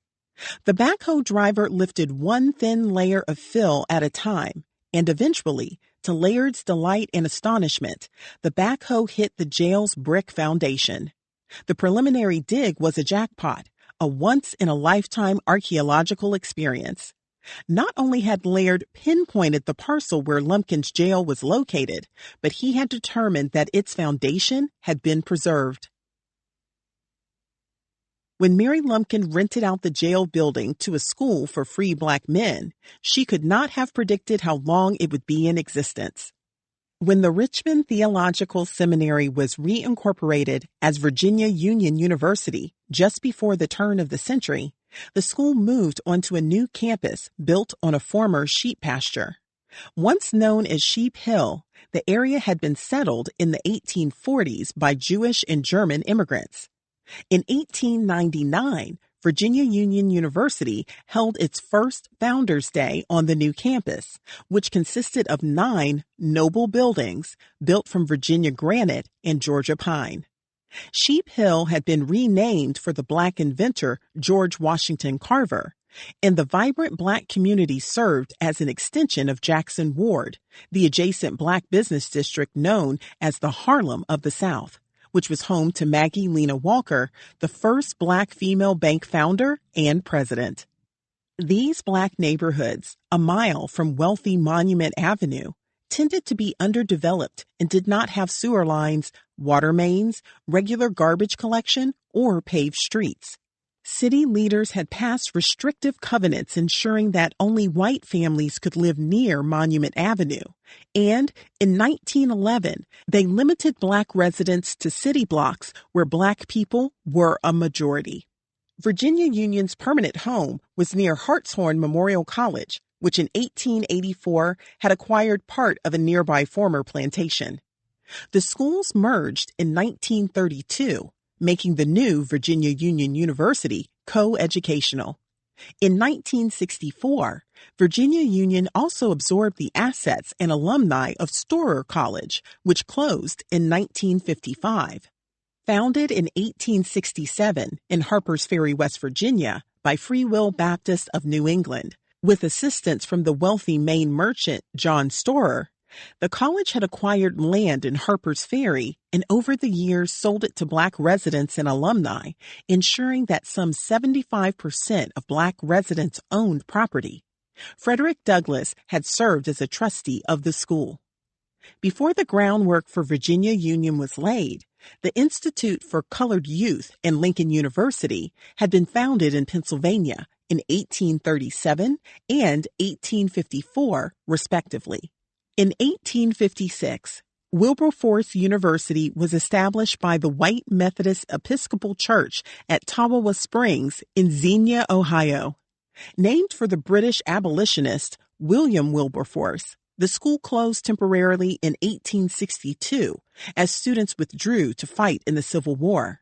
The backhoe driver lifted one thin layer of fill at a time, and eventually, to Laird's delight and astonishment, the backhoe hit the jail's brick foundation. The preliminary dig was a jackpot, a once-in-a-lifetime archaeological experience. Not only had Laird pinpointed the parcel where Lumpkin's jail was located, but he had determined that its foundation had been preserved. When Mary Lumpkin rented out the jail building to a school for free Black men, she could not have predicted how long it would be in existence. When the Richmond Theological Seminary was reincorporated as Virginia Union University just before the turn of the century, the school moved onto a new campus built on a former sheep pasture. Once known as Sheep Hill, the area had been settled in the 1840s by Jewish and German immigrants. In 1899, Virginia Union University held its first Founders Day on the new campus, which consisted of 9 noble buildings built from Virginia granite and Georgia pine. Sheep Hill had been renamed for the Black inventor George Washington Carver, and the vibrant Black community served as an extension of Jackson Ward, the adjacent Black business district known as the Harlem of the South, which was home to Maggie Lena Walker, the first Black female bank founder and president. These Black neighborhoods, a mile from wealthy Monument Avenue, tended to be underdeveloped and did not have sewer lines, water mains, regular garbage collection, or paved streets. City leaders had passed restrictive covenants ensuring that only white families could live near Monument Avenue, and in 1911, they limited Black residents to city blocks where Black people were a majority. Virginia Union's permanent home was near Hartshorn Memorial College, which in 1884 had acquired part of a nearby former plantation. The schools merged in 1932, making the new Virginia Union University co-educational. In 1964, Virginia Union also absorbed the assets and alumni of Storer College, which closed in 1955. Founded in 1867 in Harpers Ferry, West Virginia, by Free Will Baptists of New England, with assistance from the wealthy Maine merchant John Storer, the college had acquired land in Harpers Ferry and over the years sold it to Black residents and alumni, ensuring that some 75% of Black residents owned property. Frederick Douglass had served as a trustee of the school. Before the groundwork for Virginia Union was laid, the Institute for Colored Youth and Lincoln University had been founded in Pennsylvania in 1837 and 1854, respectively. In 1856, Wilberforce University was established by the White Methodist Episcopal Church at Tawawa Springs in Xenia, Ohio. Named for the British abolitionist William Wilberforce, the school closed temporarily in 1862 as students withdrew to fight in the Civil War.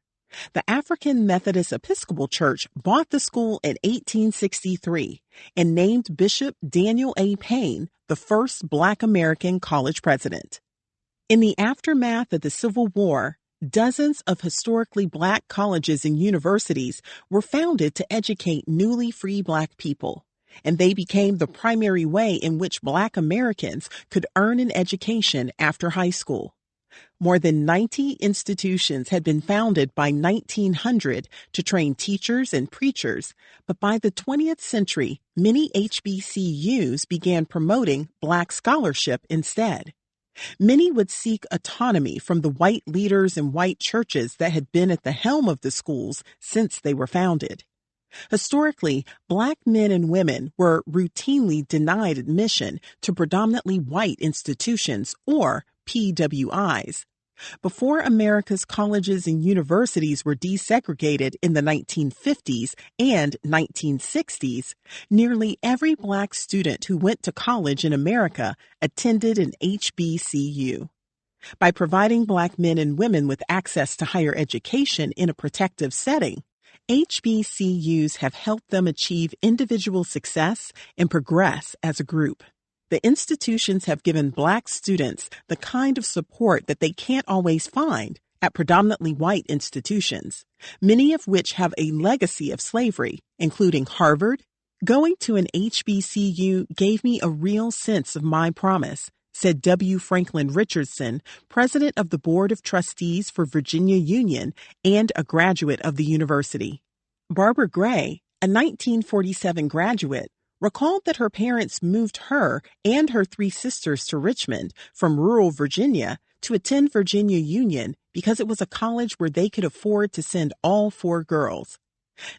The African Methodist Episcopal Church bought the school in 1863 and named Bishop Daniel A. Payne the first Black American college president. In the aftermath of the Civil War, dozens of historically Black colleges and universities were founded to educate newly free Black people, and they became the primary way in which Black Americans could earn an education after high school. More than 90 institutions had been founded by 1900 to train teachers and preachers, but by the 20th century, many HBCUs began promoting Black scholarship instead. Many would seek autonomy from the white leaders and white churches that had been at the helm of the schools since they were founded. Historically, Black men and women were routinely denied admission to predominantly white institutions, or PWIs. Before America's colleges and universities were desegregated in the 1950s and 1960s, nearly every Black student who went to college in America attended an HBCU. By providing Black men and women with access to higher education in a protective setting, HBCUs have helped them achieve individual success and progress as a group. The institutions have given Black students the kind of support that they can't always find at predominantly white institutions, many of which have a legacy of slavery, including Harvard. Going to an HBCU gave me a real sense of my promise, said W. Franklin Richardson, president of the Board of Trustees for Virginia Union and a graduate of the university. Barbara Gray, a 1947 graduate, recalled that her parents moved her and her 3 sisters to Richmond from rural Virginia to attend Virginia Union because it was a college where they could afford to send all 4 girls.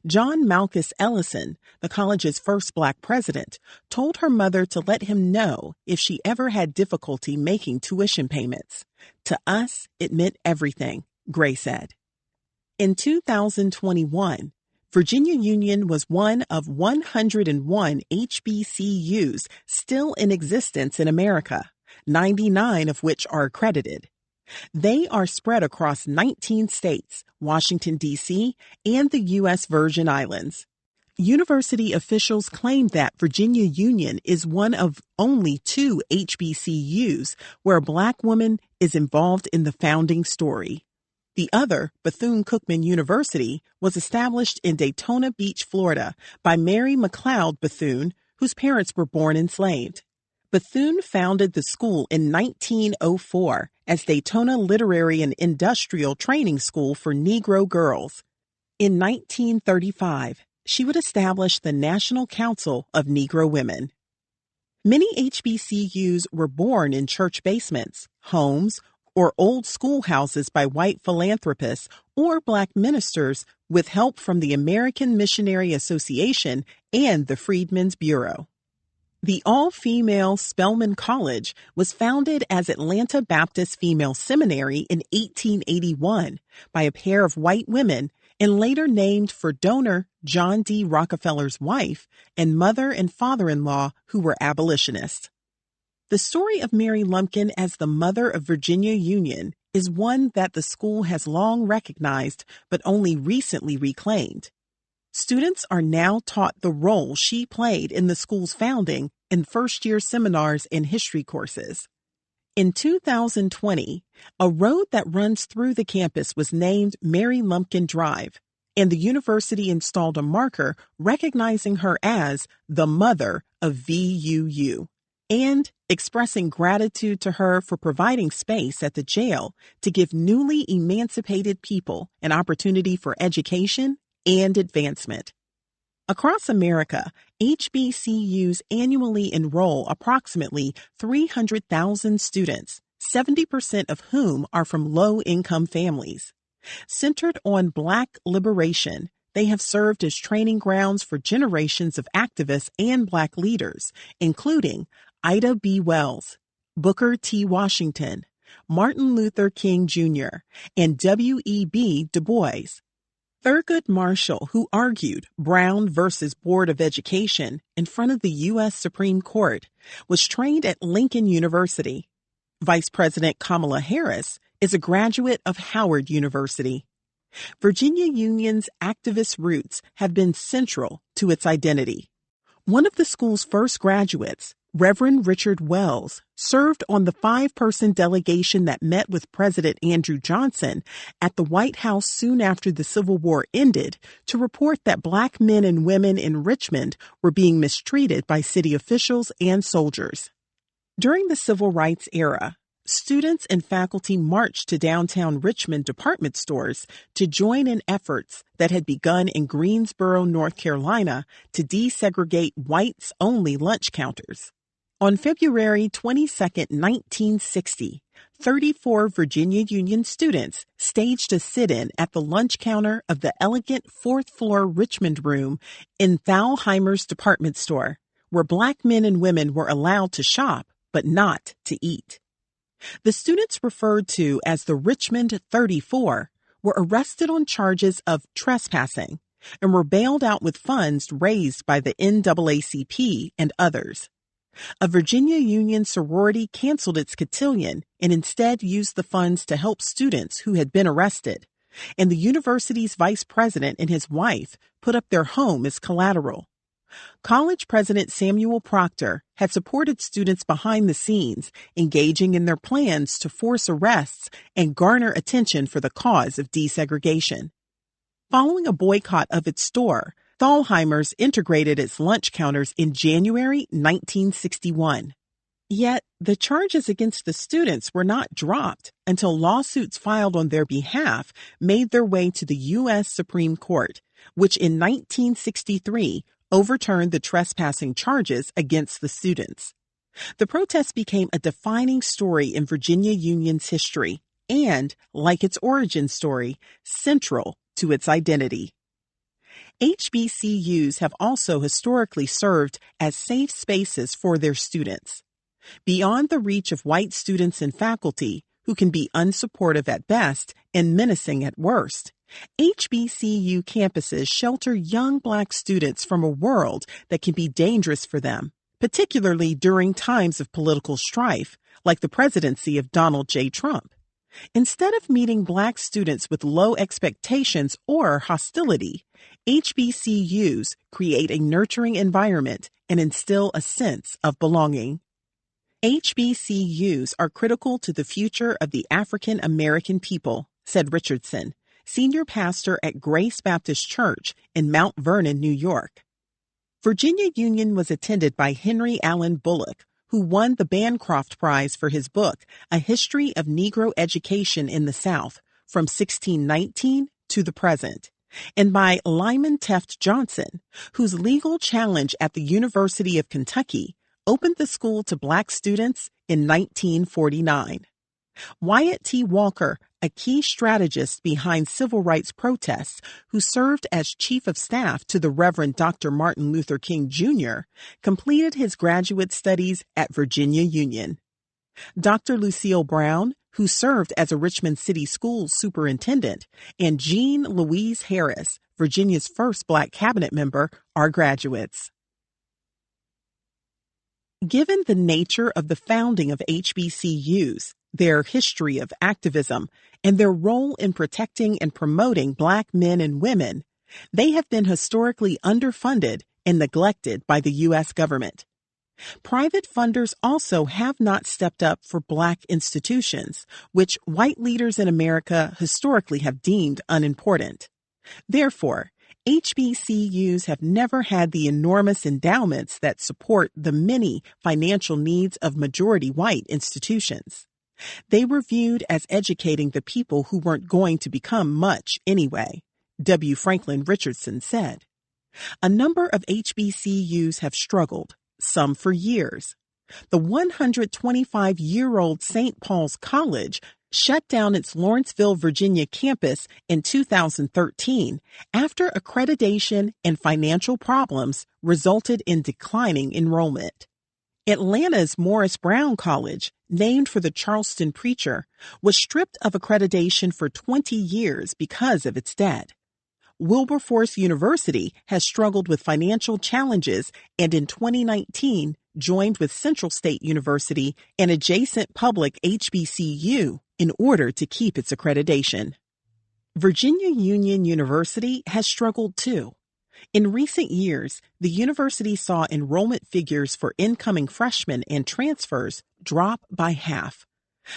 John Malchus Ellison, the college's first black president, told her mother to let him know if she ever had difficulty making tuition payments. To us, it meant everything, Gray said. In 2021, Virginia Union was one of 101 HBCUs still in existence in America, 99 of which are accredited. They are spread across 19 states, Washington, D.C., and the U.S. Virgin Islands. University officials claim that Virginia Union is one of only 2 HBCUs where a black woman is involved in the founding story. The other, Bethune-Cookman University, was established in Daytona Beach, Florida, by Mary McLeod Bethune, whose parents were born enslaved. Bethune founded the school in 1904 as Daytona Literary and Industrial Training School for Negro girls. In 1935, she would establish the National Council of Negro Women. Many HBCUs were born in church basements, homes, or old schoolhouses by white philanthropists or black ministers with help from the American Missionary Association and the Freedmen's Bureau. The all-female Spelman College was founded as Atlanta Baptist Female Seminary in 1881 by a pair of white women and later named for donor John D. Rockefeller's wife and mother and father-in-law who were abolitionists. The story of Mary Lumpkin as the mother of Virginia Union is one that the school has long recognized but only recently reclaimed. Students are now taught the role she played in the school's founding in first-year seminars and history courses. In 2020, a road that runs through the campus was named Mary Lumpkin Drive, and the university installed a marker recognizing her as the mother of VUU and expressing gratitude to her for providing space at the jail to give newly emancipated people an opportunity for education and advancement. Across America, HBCUs annually enroll approximately 300,000 students, 70% of whom are from low-income families. Centered on Black liberation, they have served as training grounds for generations of activists and Black leaders, including Ida B. Wells, Booker T. Washington, Martin Luther King Jr., and W.E.B. Du Bois. Thurgood Marshall, who argued Brown versus Board of Education in front of the U.S. Supreme Court, was trained at Lincoln University. Vice President Kamala Harris is a graduate of Howard University. Virginia Union's activist roots have been central to its identity. One of the school's first graduates, Reverend Richard Wells, served on the 5-person delegation that met with President Andrew Johnson at the White House soon after the Civil War ended to report that Black men and women in Richmond were being mistreated by city officials and soldiers. During the Civil Rights era, students and faculty marched to downtown Richmond department stores to join in efforts that had begun in Greensboro, North Carolina, to desegregate whites-only lunch counters. On February 22, 1960, 34 Virginia Union students staged a sit-in at the lunch counter of the elegant 4th-floor Richmond room in Thalheimer's department store, where Black men and women were allowed to shop but not to eat. The students, referred to as the Richmond 34, were arrested on charges of trespassing and were bailed out with funds raised by the NAACP and others. A Virginia Union sorority canceled its cotillion and instead used the funds to help students who had been arrested, and the university's vice president and his wife put up their home as collateral. College President Samuel Proctor had supported students behind the scenes, engaging in their plans to force arrests and garner attention for the cause of desegregation. Following a boycott of its store, Thalheimer's integrated its lunch counters in January 1961. Yet, the charges against the students were not dropped until lawsuits filed on their behalf made their way to the U.S. Supreme Court, which in 1963 overturned the trespassing charges against the students. The protest became a defining story in Virginia Union's history and, like its origin story, central to its identity. HBCUs have also historically served as safe spaces for their students. Beyond the reach of white students and faculty, who can be unsupportive at best and menacing at worst, HBCU campuses shelter young Black students from a world that can be dangerous for them, particularly during times of political strife, like the presidency of Donald J. Trump. Instead of meeting Black students with low expectations or hostility, HBCUs create a nurturing environment and instill a sense of belonging. HBCUs are critical to the future of the African American people, said Richardson, senior pastor at Grace Baptist Church in Mount Vernon, New York. Virginia Union was attended by Henry Allen Bullock, who won the Bancroft Prize for his book, A History of Negro Education in the South, from 1619 to the present, and by Lyman Teft Johnson, whose legal challenge at the University of Kentucky opened the school to Black students in 1949. Wyatt T. Walker, a key strategist behind civil rights protests who served as chief of staff to the Reverend Dr. Martin Luther King, Jr., completed his graduate studies at Virginia Union. Dr. Lucille Brown, who served as a Richmond City Schools superintendent, and Jean Louise Harris, Virginia's first Black cabinet member, are graduates. Given the nature of the founding of HBCUs, their history of activism, and their role in protecting and promoting Black men and women, they have been historically underfunded and neglected by the U.S. government. Private funders also have not stepped up for Black institutions, which white leaders in America historically have deemed unimportant. Therefore, HBCUs have never had the enormous endowments that support the many financial needs of majority white institutions. They were viewed as educating the people who weren't going to become much anyway, W. Franklin Richardson said. A number of HBCUs have struggled, some for years. The 125-year-old St. Paul's College shut down its Lawrenceville, Virginia campus in 2013 after accreditation and financial problems resulted in declining enrollment. Atlanta's Morris Brown College, named for the Charleston preacher, was stripped of accreditation for 20 years because of its debt. Wilberforce University has struggled with financial challenges and in 2019 joined with Central State University, an adjacent public HBCU, in order to keep its accreditation. Virginia Union University has struggled too. In recent years, the university saw enrollment figures for incoming freshmen and transfers drop by half.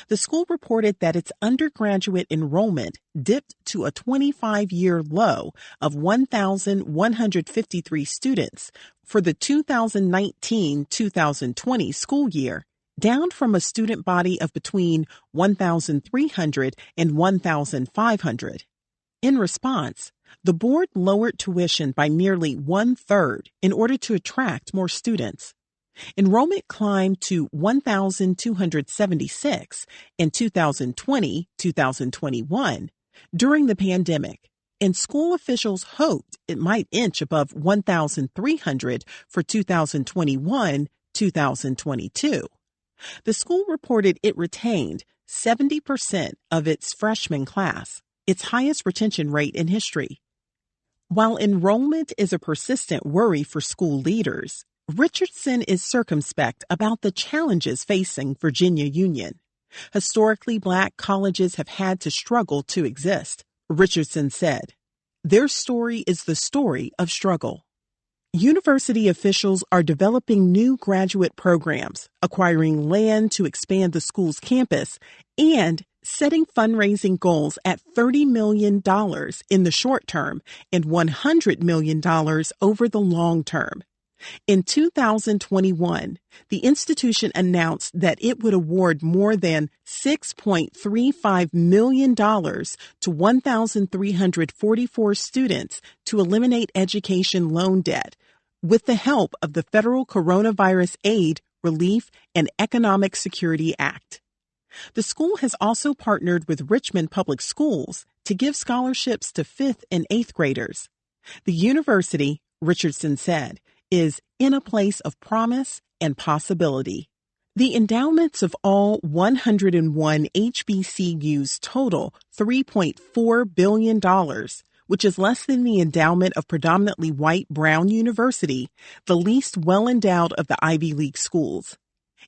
The school reported that its undergraduate enrollment dipped to a 25-year low of 1,153 students for the 2019-2020 school year, down from a student body of between 1,300 and 1,500. In response, the board lowered tuition by nearly 1/3 in order to attract more students. Enrollment climbed to 1,276 in 2020-2021 during the pandemic, and school officials hoped it might inch above 1,300 for 2021-2022. The school reported it retained 70% of its freshman class, its highest retention rate in history. While enrollment is a persistent worry for school leaders, Richardson is circumspect about the challenges facing Virginia Union. Historically Black colleges have had to struggle to exist, Richardson said. Their story is the story of struggle. University officials are developing new graduate programs, acquiring land to expand the school's campus, and setting fundraising goals at $30 million in the short term and $100 million over the long term. In 2021, the institution announced that it would award more than $6.35 million to 1,344 students to eliminate education loan debt, with the help of the Federal Coronavirus Aid, Relief, and Economic Security Act. The school has also partnered with Richmond Public Schools to give scholarships to 5th and 8th graders. The university, Richardson said, is in a place of promise and possibility. The endowments of all 101 HBCUs total $3.4 billion, which is less than the endowment of predominantly white Brown University, the least well-endowed of the Ivy League schools.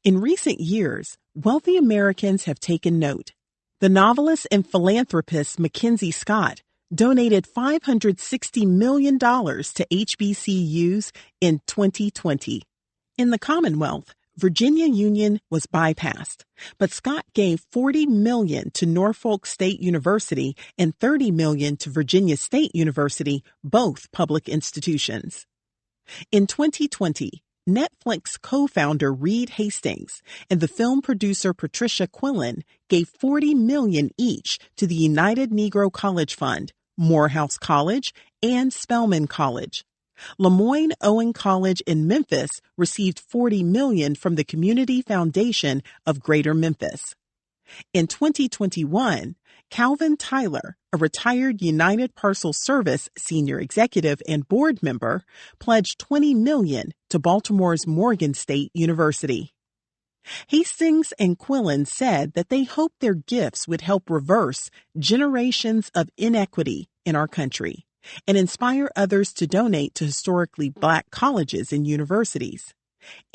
In recent years, wealthy Americans have taken note. The novelist and philanthropist Mackenzie Scott donated $560 million to HBCUs in 2020. In the Commonwealth, Virginia Union was bypassed, but Scott gave $40 million to Norfolk State University and $30 million to Virginia State University, both public institutions. In 2020, Netflix co-founder Reed Hastings and the film producer Patricia Quillen gave $40 million each to the United Negro College Fund, Morehouse College, and Spelman College. Lemoyne-Owen College in Memphis received $40 million from the Community Foundation of Greater Memphis. In 2021, Calvin Tyler, a retired United Parcel Service senior executive and board member, pledged $20 million to Baltimore's Morgan State University. Hastings and Quillen said that they hoped their gifts would help reverse generations of inequity in our country and inspire others to donate to historically Black colleges and universities.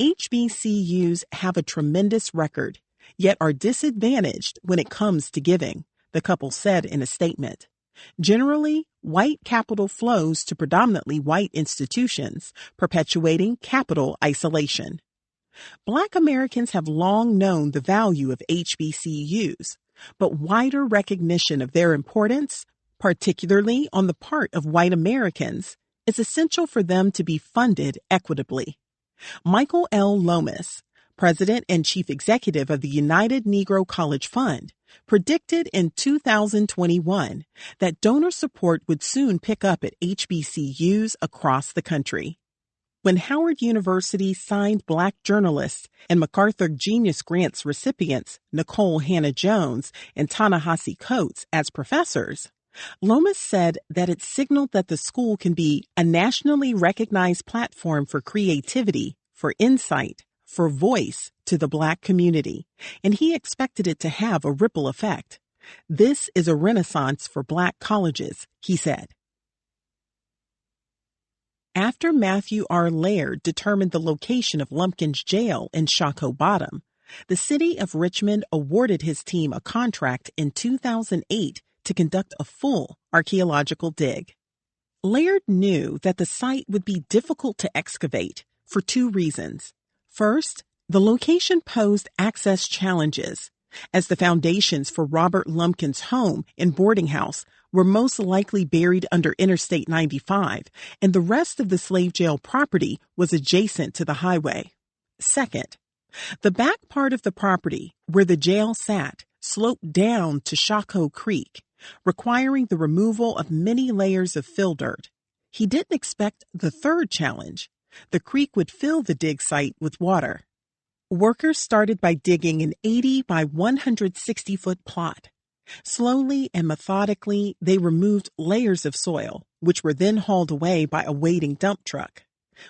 HBCUs have a tremendous record, yet are disadvantaged when it comes to giving, the couple said in a statement. Generally, white capital flows to predominantly white institutions, perpetuating capital isolation. Black Americans have long known the value of HBCUs, but wider recognition of their importance, particularly on the part of white Americans, is essential for them to be funded equitably. Michael L. Lomas, president and chief executive of the United Negro College Fund, predicted in 2021 that donor support would soon pick up at HBCUs across the country. When Howard University signed Black journalists and MacArthur Genius Grants recipients Nicole Hannah-Jones and Ta-Nehisi Coates as professors, Lomas said that it signaled that the school can be a nationally recognized platform for creativity, for insight, for voice to the Black community, and he expected it to have a ripple effect. This is a renaissance for Black colleges, he said. After Matthew R. Laird determined the location of Lumpkin's jail in Shockoe Bottom, the city of Richmond awarded his team a contract in 2008 to conduct a full archaeological dig. Laird knew that the site would be difficult to excavate for two reasons. First, the location posed access challenges, as the foundations for Robert Lumpkin's home and boarding house were most likely buried under Interstate 95, and the rest of the slave jail property was adjacent to the highway. Second, the back part of the property where the jail sat sloped down to Shockoe Creek, requiring the removal of many layers of fill dirt. He didn't expect the third challenge. The creek would fill the dig site with water. Workers started by digging an 80 by 160-foot plot. Slowly and methodically, they removed layers of soil, which were then hauled away by a waiting dump truck.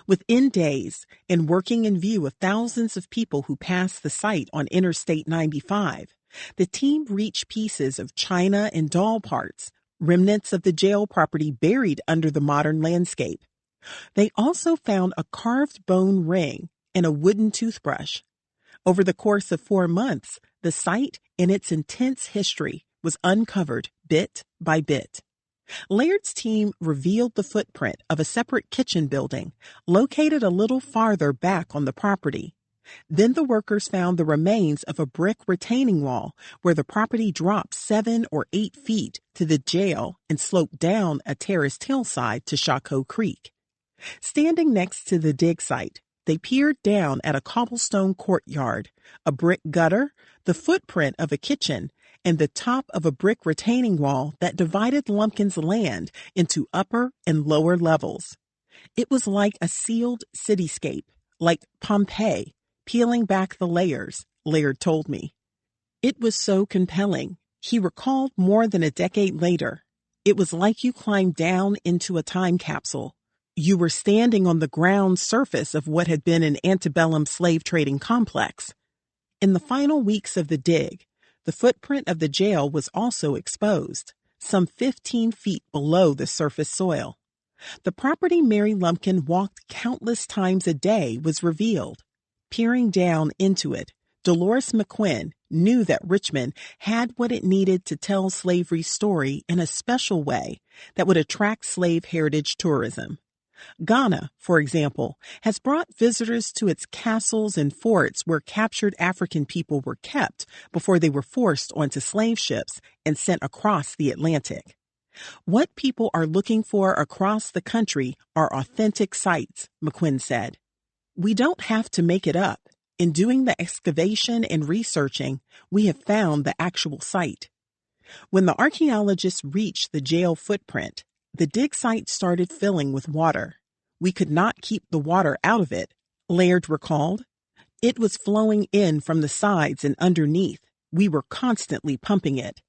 Within days, and working in view of thousands of people who passed the site on Interstate 95, the team reached pieces of china and doll parts, remnants of the jail property buried under the modern landscape. They also found a carved bone ring and a wooden toothbrush. Over the course of 4 months, the site and its intense history was uncovered bit by bit. Laird's team revealed the footprint of a separate kitchen building located a little farther back on the property. Then the workers found the remains of a brick retaining wall where the property dropped 7 or 8 feet to the jail and sloped down a terraced hillside to Shockoe Creek. Standing next to the dig site, they peered down at a cobblestone courtyard, a brick gutter, the footprint of a kitchen, and the top of a brick retaining wall that divided Lumpkin's land into upper and lower levels. It was like a sealed cityscape, like Pompeii, peeling back the layers, Laird told me. It was so compelling, he recalled more than a decade later. It was like you climbed down into a time capsule. You were standing on the ground surface of what had been an antebellum slave trading complex. In the final weeks of the dig, the footprint of the jail was also exposed, some 15 feet below the surface soil. The property Mary Lumpkin walked countless times a day was revealed. Peering down into it, Dolores McQuinn knew that Richmond had what it needed to tell slavery's story in a special way that would attract slave heritage tourism. Ghana, for example, has brought visitors to its castles and forts where captured African people were kept before they were forced onto slave ships and sent across the Atlantic. What people are looking for across the country are authentic sites, McQuinn said. We don't have to make it up. In doing the excavation and researching, we have found the actual site. When the archaeologists reached the jail footprint, the dig site started filling with water. We could not keep the water out of it, Laird recalled. It was flowing in from the sides and underneath. We were constantly pumping it.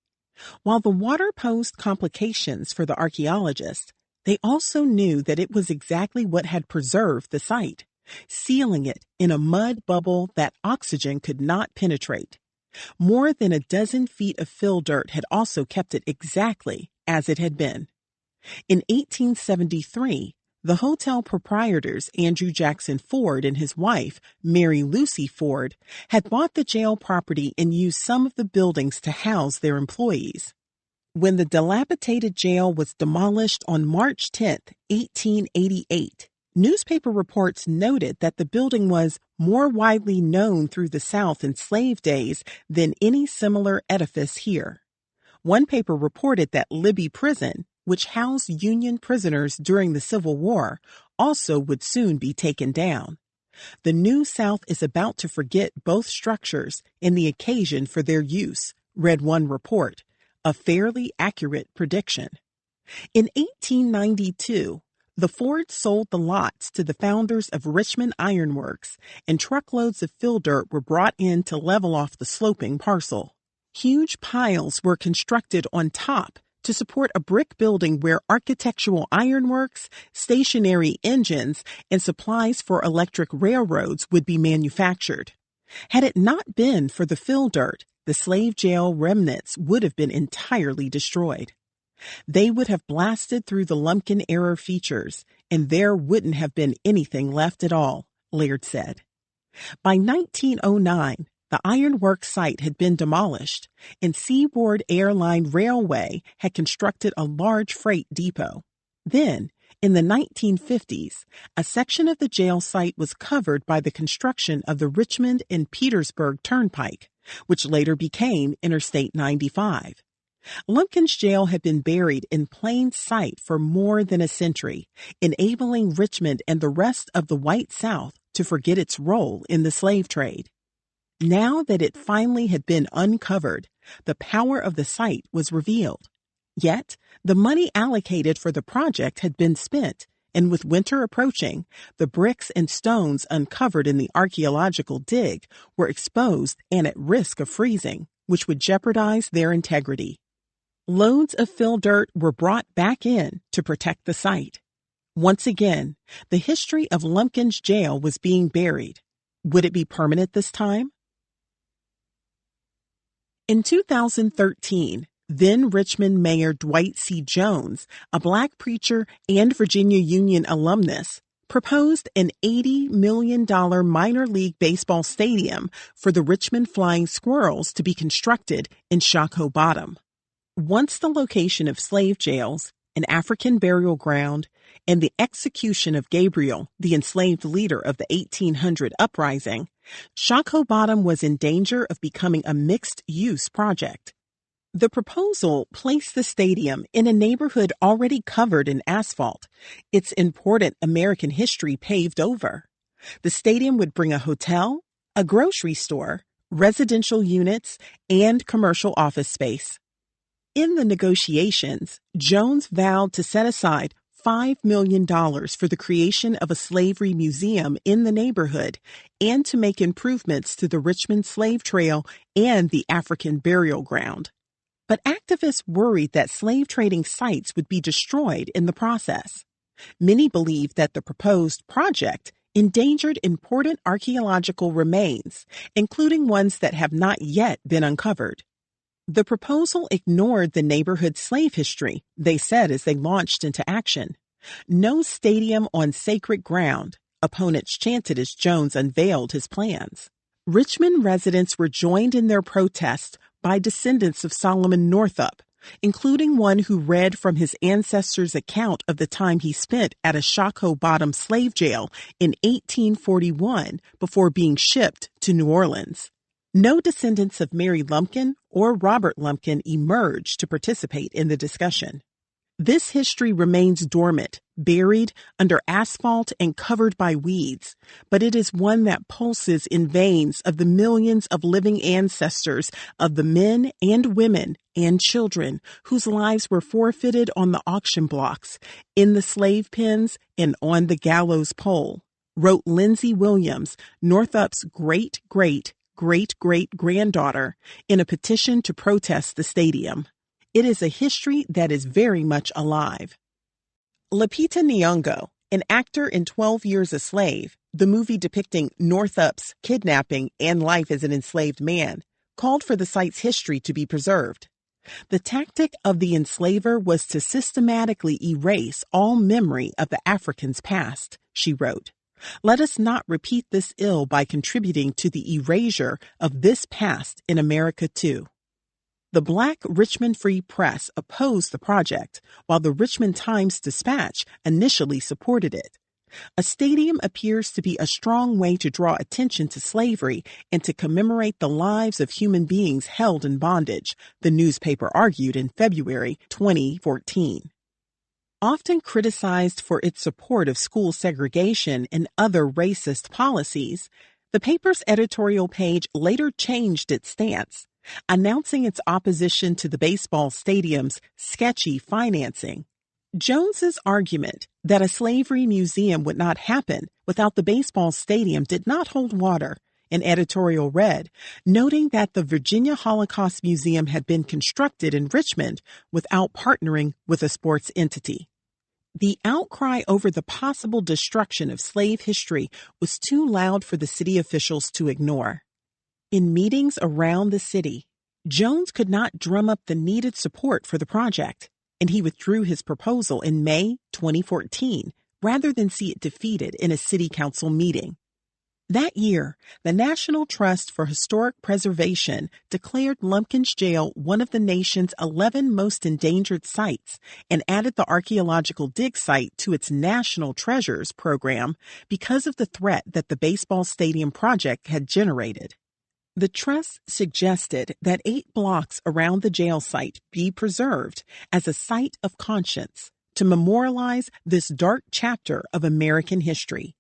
While the water posed complications for the archaeologists, they also knew that it was exactly what had preserved the site, sealing it in a mud bubble that oxygen could not penetrate. More than a dozen feet of fill dirt had also kept it exactly as it had been. In 1873, the hotel proprietors Andrew Jackson Ford and his wife, Mary Lucy Ford, had bought the jail property and used some of the buildings to house their employees. When the dilapidated jail was demolished on March 10, 1888, newspaper reports noted that the building was more widely known through the South in slave days than any similar edifice here. One paper reported that Libby Prison, which housed Union prisoners during the Civil War, also would soon be taken down. The New South is about to forget both structures and the occasion for their use, read one report, a fairly accurate prediction. In 1892, the Fords sold the lots to the founders of Richmond Iron Works, and truckloads of fill dirt were brought in to level off the sloping parcel. Huge piles were constructed on top to support a brick building where architectural ironworks, stationary engines, and supplies for electric railroads would be manufactured. Had it not been for the fill dirt, the slave jail remnants would have been entirely destroyed. They would have blasted through the Lumpkin-era features, and there wouldn't have been anything left at all, Laird said. By 1909, the ironworks site had been demolished, and Seaboard Airline Railway had constructed a large freight depot. Then, in the 1950s, a section of the jail site was covered by the construction of the Richmond and Petersburg Turnpike, which later became Interstate 95. Lumpkin's jail had been buried in plain sight for more than a century, enabling Richmond and the rest of the white South to forget its role in the slave trade. Now that it finally had been uncovered, the power of the site was revealed. Yet, the money allocated for the project had been spent, and with winter approaching, the bricks and stones uncovered in the archaeological dig were exposed and at risk of freezing, which would jeopardize their integrity. Loads of fill dirt were brought back in to protect the site. Once again, the history of Lumpkin's jail was being buried. Would it be permanent this time? In 2013, then Richmond Mayor Dwight C. Jones, a Black preacher and Virginia Union alumnus, proposed an $80 million minor league baseball stadium for the Richmond Flying Squirrels to be constructed in Shockoe Bottom. Once the location of slave jails, an African burial ground, and the execution of Gabriel, the enslaved leader of the 1800 uprising, Shockoe Bottom was in danger of becoming a mixed-use project. The proposal placed the stadium in a neighborhood already covered in asphalt, its important American history paved over. The stadium would bring a hotel, a grocery store, residential units, and commercial office space. In the negotiations, Jones vowed to set aside $5 million for the creation of a slavery museum in the neighborhood and to make improvements to the Richmond Slave Trail and the African Burial Ground. But activists worried that slave trading sites would be destroyed in the process. Many believed that the proposed project endangered important archaeological remains, including ones that have not yet been uncovered. The proposal ignored the neighborhood's slave history, they said as they launched into action. No stadium on sacred ground, opponents chanted as Jones unveiled his plans. Richmond residents were joined in their protest by descendants of Solomon Northup, including one who read from his ancestors' account of the time he spent at a Shockoe Bottom slave jail in 1841 before being shipped to New Orleans. No descendants of Mary Lumpkin or Robert Lumpkin emerged to participate in the discussion. This history remains dormant, buried under asphalt and covered by weeds, but it is one that pulses in veins of the millions of living ancestors of the men and women and children whose lives were forfeited on the auction blocks, in the slave pens, and on the gallows pole, wrote Lindsay Williams, Northup's great-great-great-great-granddaughter, in a petition to protest the stadium. It is a history that is very much alive. Lupita Nyong'o, an actor in 12 Years a Slave, the movie depicting Northup's kidnapping and life as an enslaved man, called for the site's history to be preserved. The tactic of the enslaver was to systematically erase all memory of the African's past, she wrote. Let us not repeat this ill by contributing to the erasure of this past in America too. The Black Richmond Free Press opposed the project, while the Richmond Times-Dispatch initially supported it. A stadium appears to be a strong way to draw attention to slavery and to commemorate the lives of human beings held in bondage, the newspaper argued in February 2014. Often criticized for its support of school segregation and other racist policies, the paper's editorial page later changed its stance, announcing its opposition to the baseball stadium's sketchy financing. Jones's argument that a slavery museum would not happen without the baseball stadium did not hold water, an editorial read, noting that the Virginia Holocaust Museum had been constructed in Richmond without partnering with a sports entity. The outcry over the possible destruction of slave history was too loud for the city officials to ignore. In meetings around the city, Jones could not drum up the needed support for the project, and he withdrew his proposal in May 2014 rather than see it defeated in a city council meeting. That year, the National Trust for Historic Preservation declared Lumpkin's Jail one of the nation's 11 most endangered sites and added the archaeological dig site to its National Treasures program because of the threat that the baseball stadium project had generated. The trust suggested that 8 blocks around the jail site be preserved as a site of conscience to memorialize this dark chapter of American history.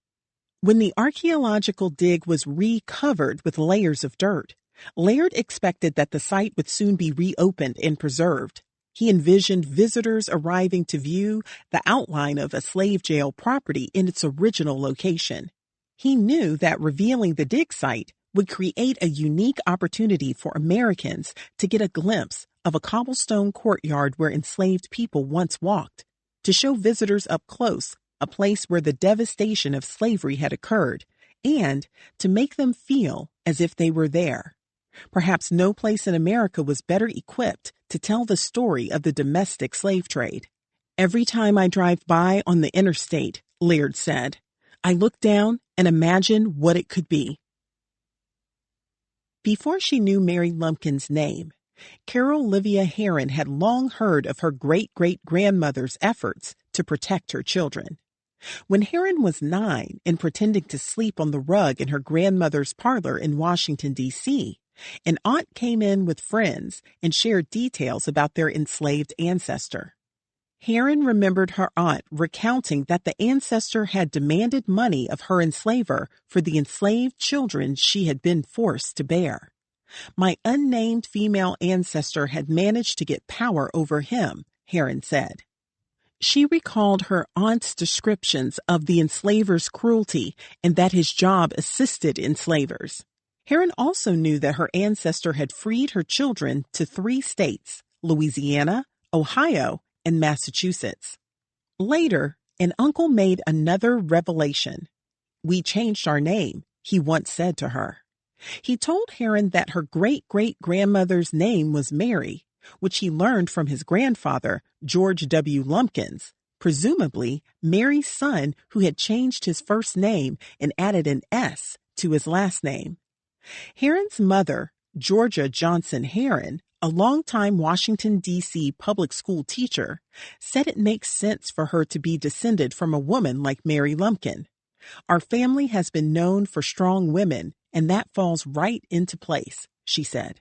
When the archaeological dig was recovered with layers of dirt, Laird expected that the site would soon be reopened and preserved. He envisioned visitors arriving to view the outline of a slave jail property in its original location. He knew that revealing the dig site would create a unique opportunity for Americans to get a glimpse of a cobblestone courtyard where enslaved people once walked, to show visitors up close a place where the devastation of slavery had occurred, and to make them feel as if they were there. Perhaps no place in America was better equipped to tell the story of the domestic slave trade. Every time I drive by on the interstate, Laird said, I look down and imagine what it could be. Before she knew Mary Lumpkin's name, Carol Livia Heron had long heard of her great-great-grandmother's efforts to protect her children. When Heron was 9 and pretending to sleep on the rug in her grandmother's parlor in Washington, D.C., an aunt came in with friends and shared details about their enslaved ancestor. Heron remembered her aunt recounting that the ancestor had demanded money of her enslaver for the enslaved children she had been forced to bear. My unnamed female ancestor had managed to get power over him, Heron said. She recalled her aunt's descriptions of the enslaver's cruelty and that his job assisted enslavers. Heron also knew that her ancestor had freed her children to 3 states, Louisiana, Ohio, and Massachusetts. Later, an uncle made another revelation. "We changed our name," he once said to her. He told Heron that her great-great-grandmother's name was Mary, which he learned from his grandfather, George W. Lumpkins, presumably Mary's son who had changed his first name and added an S to his last name. Heron's mother, Georgia Johnson Heron, a longtime Washington, D.C. public school teacher, said it makes sense for her to be descended from a woman like Mary Lumpkin. "Our family has been known for strong women, and that falls right into place," she said.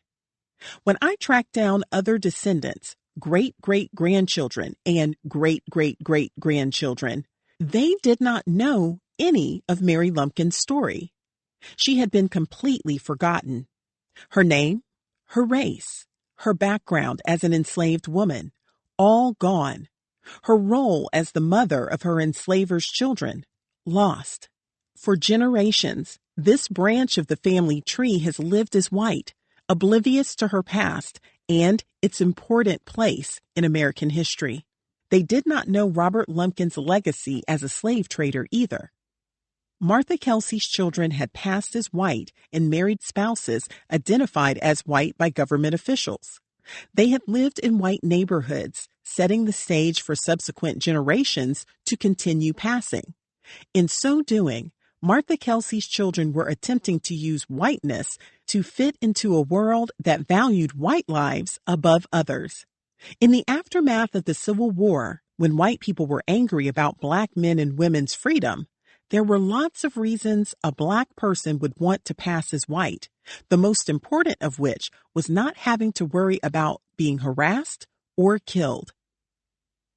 When I tracked down other descendants, great-great-grandchildren and great-great-great-grandchildren, they did not know any of Mary Lumpkin's story. She had been completely forgotten. Her name, her race, her background as an enslaved woman, all gone. Her role as the mother of her enslaver's children, lost. For generations, this branch of the family tree has lived as white, oblivious to her past and its important place in American history. They did not know Robert Lumpkin's legacy as a slave trader either. Martha Kelsey's children had passed as white and married spouses identified as white by government officials. They had lived in white neighborhoods, setting the stage for subsequent generations to continue passing. In so doing, Martha Kelsey's children were attempting to use whiteness to fit into a world that valued white lives above others. In the aftermath of the Civil War, when white people were angry about Black men and women's freedom, there were lots of reasons a Black person would want to pass as white, the most important of which was not having to worry about being harassed or killed.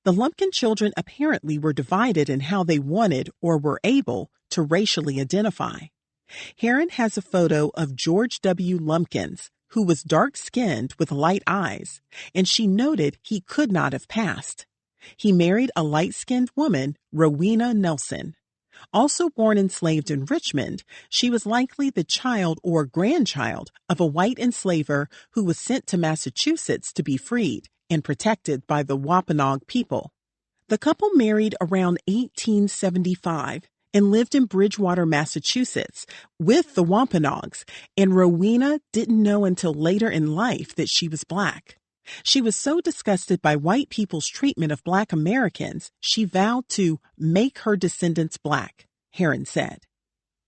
The Lumpkin children apparently were divided in how they wanted or were able to racially identify. Heron has a photo of George W. Lumpkins, who was dark-skinned with light eyes, and she noted he could not have passed. He married a light-skinned woman, Rowena Nelson. Also born enslaved in Richmond, she was likely the child or grandchild of a white enslaver who was sent to Massachusetts to be freed and protected by the Wampanoag people. The couple married around 1875 and lived in Bridgewater, Massachusetts, with the Wampanoags, and Rowena didn't know until later in life that she was Black. She was so disgusted by white people's treatment of Black Americans, she vowed to make her descendants Black, Heron said.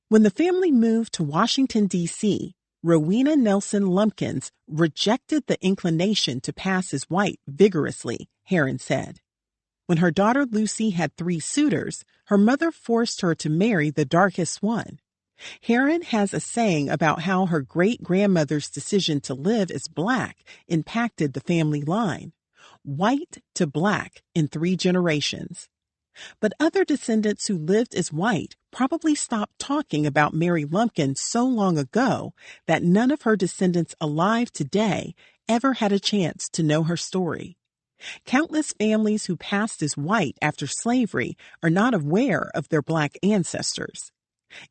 When the family moved to Washington, D.C., Rowena Nelson Lumpkins rejected the inclination to pass as white vigorously, Heron said. When her daughter Lucy had 3 suitors, her mother forced her to marry the darkest one. Heron has a saying about how her great-grandmother's decision to live as Black impacted the family line, white to Black in 3 generations. But other descendants who lived as white probably stopped talking about Mary Lumpkin so long ago that none of her descendants alive today ever had a chance to know her story. Countless families who passed as white after slavery are not aware of their Black ancestors.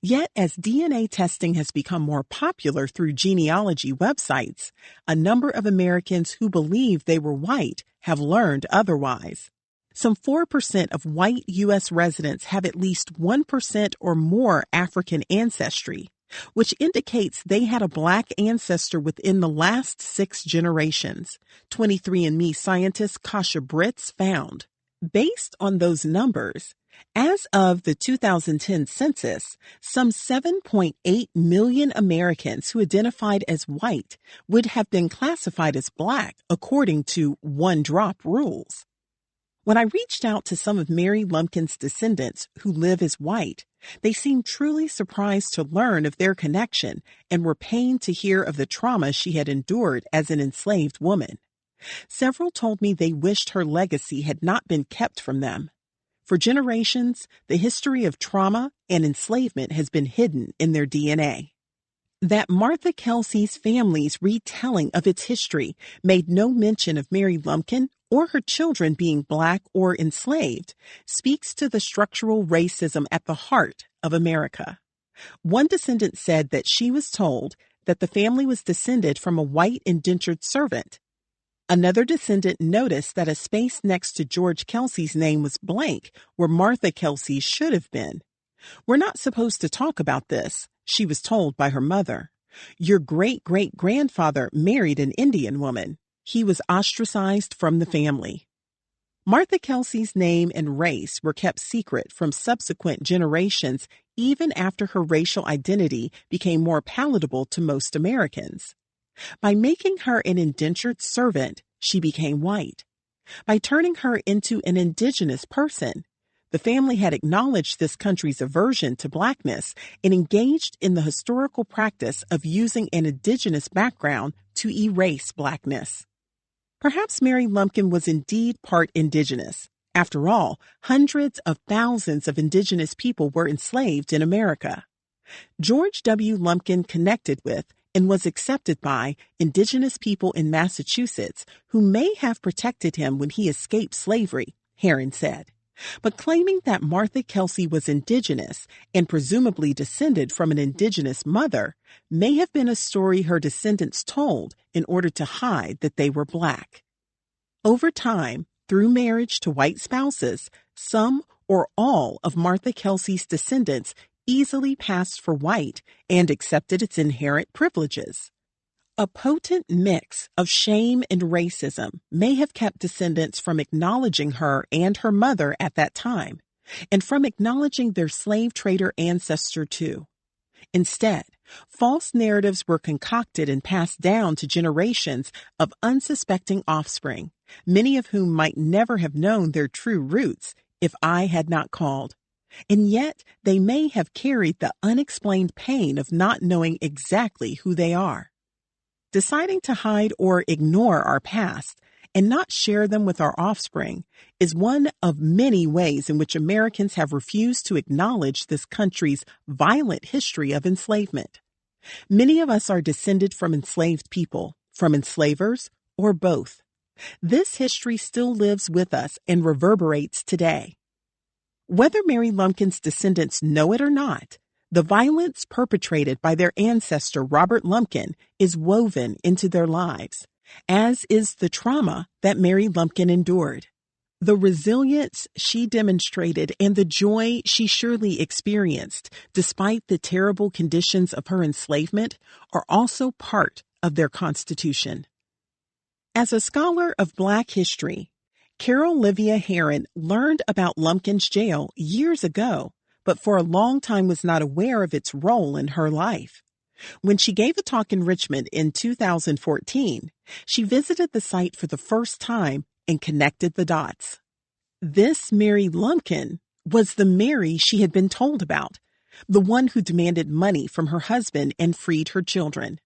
Yet, as DNA testing has become more popular through genealogy websites, a number of Americans who believe they were white have learned otherwise. Some 4% of white U.S. residents have at least 1% or more African ancestry, which indicates they had a Black ancestor within the last 6 generations, 23andMe scientist Kasha Britz found. Based on those numbers, as of the 2010 census, some 7.8 million Americans who identified as white would have been classified as Black according to one-drop rules. When I reached out to some of Mary Lumpkin's descendants who live as white, they seemed truly surprised to learn of their connection and were pained to hear of the trauma she had endured as an enslaved woman. Several told me they wished her legacy had not been kept from them. For generations, the history of trauma and enslavement has been hidden in their DNA. That Martha Kelsey's family's retelling of its history made no mention of Mary Lumpkin or her children being Black or enslaved speaks to the structural racism at the heart of America. One descendant said that she was told that the family was descended from a white indentured servant. Another descendant noticed that a space next to George Kelsey's name was blank where Martha Kelsey should have been. "We're not supposed to talk about this," she was told by her mother. "Your great-great-grandfather married an Indian woman." He was ostracized from the family. Martha Kelsey's name and race were kept secret from subsequent generations even after her racial identity became more palatable to most Americans. By making her an indentured servant, she became white. By turning her into an indigenous person, the family had acknowledged this country's aversion to blackness and engaged in the historical practice of using an indigenous background to erase blackness. Perhaps Mary Lumpkin was indeed part indigenous. After all, hundreds of thousands of indigenous people were enslaved in America. George W. Lumpkin connected with and was accepted by indigenous people in Massachusetts who may have protected him when he escaped slavery, Herron said. But claiming that Martha Kelsey was indigenous and presumably descended from an indigenous mother may have been a story her descendants told in order to hide that they were black. Over time, through marriage to white spouses, some or all of Martha Kelsey's descendants easily passed for white and accepted its inherent privileges. A potent mix of shame and racism may have kept descendants from acknowledging her and her mother at that time, and from acknowledging their slave trader ancestor too. Instead, false narratives were concocted and passed down to generations of unsuspecting offspring, many of whom might never have known their true roots if I had not called. And yet they may have carried the unexplained pain of not knowing exactly who they are. Deciding to hide or ignore our past and not share them with our offspring is one of many ways in which Americans have refused to acknowledge this country's violent history of enslavement. Many of us are descended from enslaved people, from enslavers, or both. This history still lives with us and reverberates today. Whether Mary Lumpkin's descendants know it or not, the violence perpetrated by their ancestor Robert Lumpkin is woven into their lives, as is the trauma that Mary Lumpkin endured. The resilience she demonstrated and the joy she surely experienced, despite the terrible conditions of her enslavement, are also part of their constitution. As a scholar of Black history, Carol Livia Herron learned about Lumpkin's jail years ago, but for a long time was not aware of its role in her life. When she gave a talk in Richmond in 2014, she visited the site for the first time and connected the dots. This Mary Lumpkin was the Mary she had been told about, the one who demanded money from her husband and freed her children.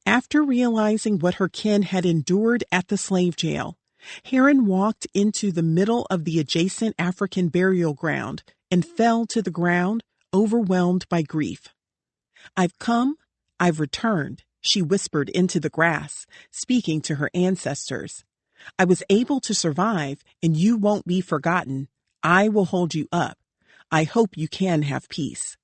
After realizing what her kin had endured at the slave jail, Herron walked into the middle of the adjacent African burial ground and fell to the ground, overwhelmed by grief. "I've come, I've returned," she whispered into the grass, speaking to her ancestors. "I was able to survive, and you won't be forgotten. I will hold you up. I hope you can have peace."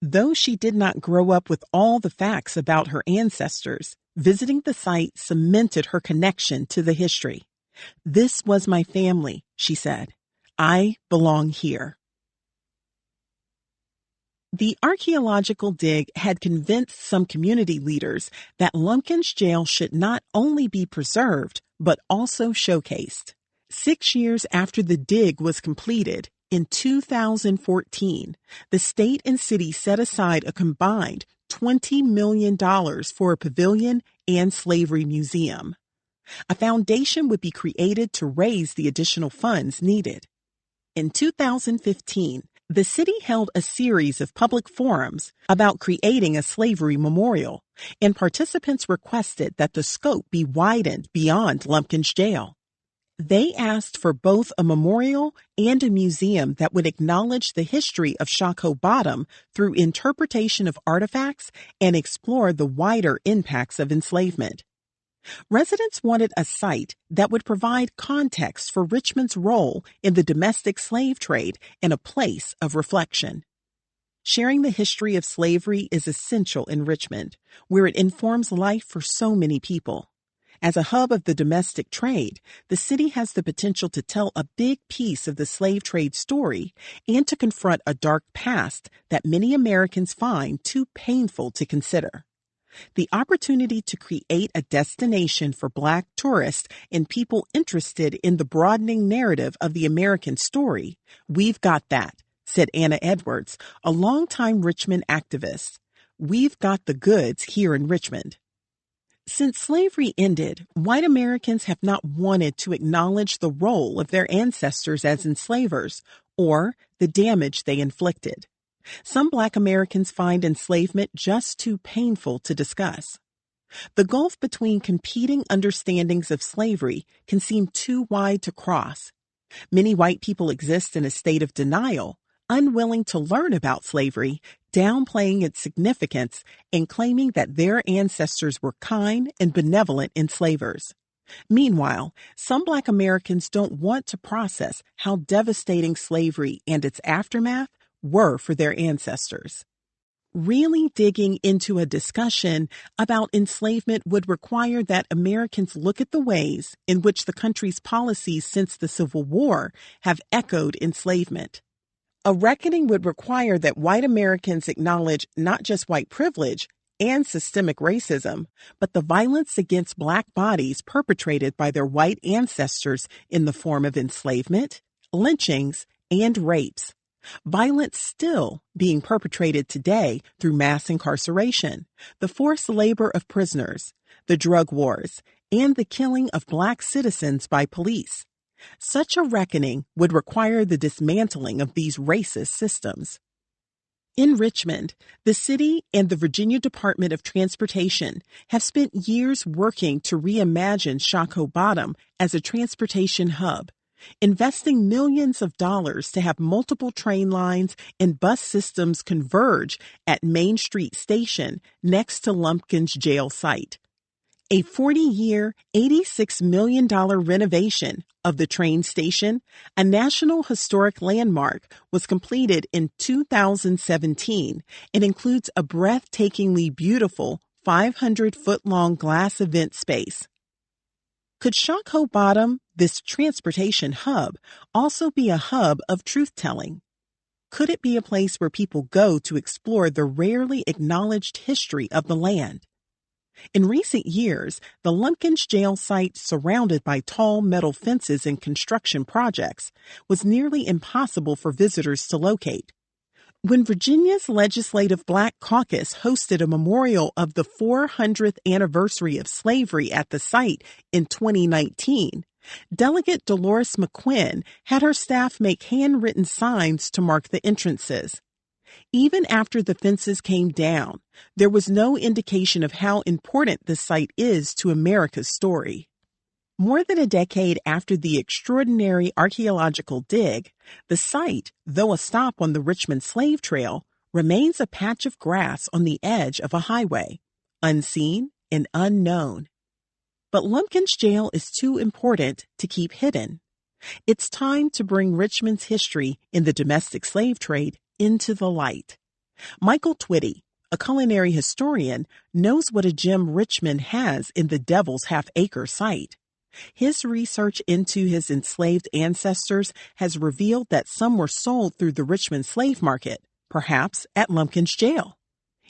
Though she did not grow up with all the facts about her ancestors, visiting the site cemented her connection to the history. "This was my family," she said. "I belong here." The archaeological dig had convinced some community leaders that Lumpkin's jail should not only be preserved, but also showcased. 6 years after the dig was completed, in 2014, the state and city set aside a combined $20 million for a pavilion and slavery museum. A foundation would be created to raise the additional funds needed. In 2015, the city held a series of public forums about creating a slavery memorial, and participants requested that the scope be widened beyond Lumpkin's jail. They asked for both a memorial and a museum that would acknowledge the history of Shockoe Bottom through interpretation of artifacts and explore the wider impacts of enslavement. Residents wanted a site that would provide context for Richmond's role in the domestic slave trade and a place of reflection. Sharing the history of slavery is essential in Richmond, where it informs life for so many people. As a hub of the domestic trade, the city has the potential to tell a big piece of the slave trade story and to confront a dark past that many Americans find too painful to consider. The opportunity to create a destination for Black tourists and people interested in the broadening narrative of the American story, we've got that, said Anna Edwards, a longtime Richmond activist. We've got the goods here in Richmond. Since slavery ended, white Americans have not wanted to acknowledge the role of their ancestors as enslavers or the damage they inflicted. Some Black Americans find enslavement just too painful to discuss. The gulf between competing understandings of slavery can seem too wide to cross. Many white people exist in a state of denial, unwilling to learn about slavery, downplaying its significance, and claiming that their ancestors were kind and benevolent enslavers. Meanwhile, some Black Americans don't want to process how devastating slavery and its aftermath were for their ancestors. Really digging into a discussion about enslavement would require that Americans look at the ways in which the country's policies since the Civil War have echoed enslavement. A reckoning would require that white Americans acknowledge not just white privilege and systemic racism, but the violence against Black bodies perpetrated by their white ancestors in the form of enslavement, lynchings, and rapes. Violence still being perpetrated today through mass incarceration, the forced labor of prisoners, the drug wars, and the killing of Black citizens by police. Such a reckoning would require the dismantling of these racist systems. In Richmond, the city and the Virginia Department of Transportation have spent years working to reimagine Shockoe Bottom as a transportation hub, investing millions of dollars to have multiple train lines and bus systems converge at Main Street Station next to Lumpkin's jail site. A 40-year, $86 million renovation of the train station, a National Historic Landmark, was completed in 2017 and includes a breathtakingly beautiful 500-foot-long glass event space. Could Shockoe Bottom, this transportation hub, also be a hub of truth-telling? Could it be a place where people go to explore the rarely acknowledged history of the land? In recent years, the Lumpkins jail site, surrounded by tall metal fences and construction projects, was nearly impossible for visitors to locate. When Virginia's Legislative Black Caucus hosted a memorial of the 400th anniversary of slavery at the site in 2019, Delegate Dolores McQuinn had her staff make handwritten signs to mark the entrances. Even after the fences came down, there was no indication of how important the site is to America's story. More than a decade after the extraordinary archaeological dig, the site, though a stop on the Richmond Slave Trail, remains a patch of grass on the edge of a highway, unseen and unknown. But Lumpkin's jail is too important to keep hidden. It's time to bring Richmond's history in the domestic slave trade into the light. Michael Twitty, a culinary historian, knows what a gem Richmond has in the Devil's Half-Acre site. His research into his enslaved ancestors has revealed that some were sold through the Richmond slave market, perhaps at Lumpkin's jail.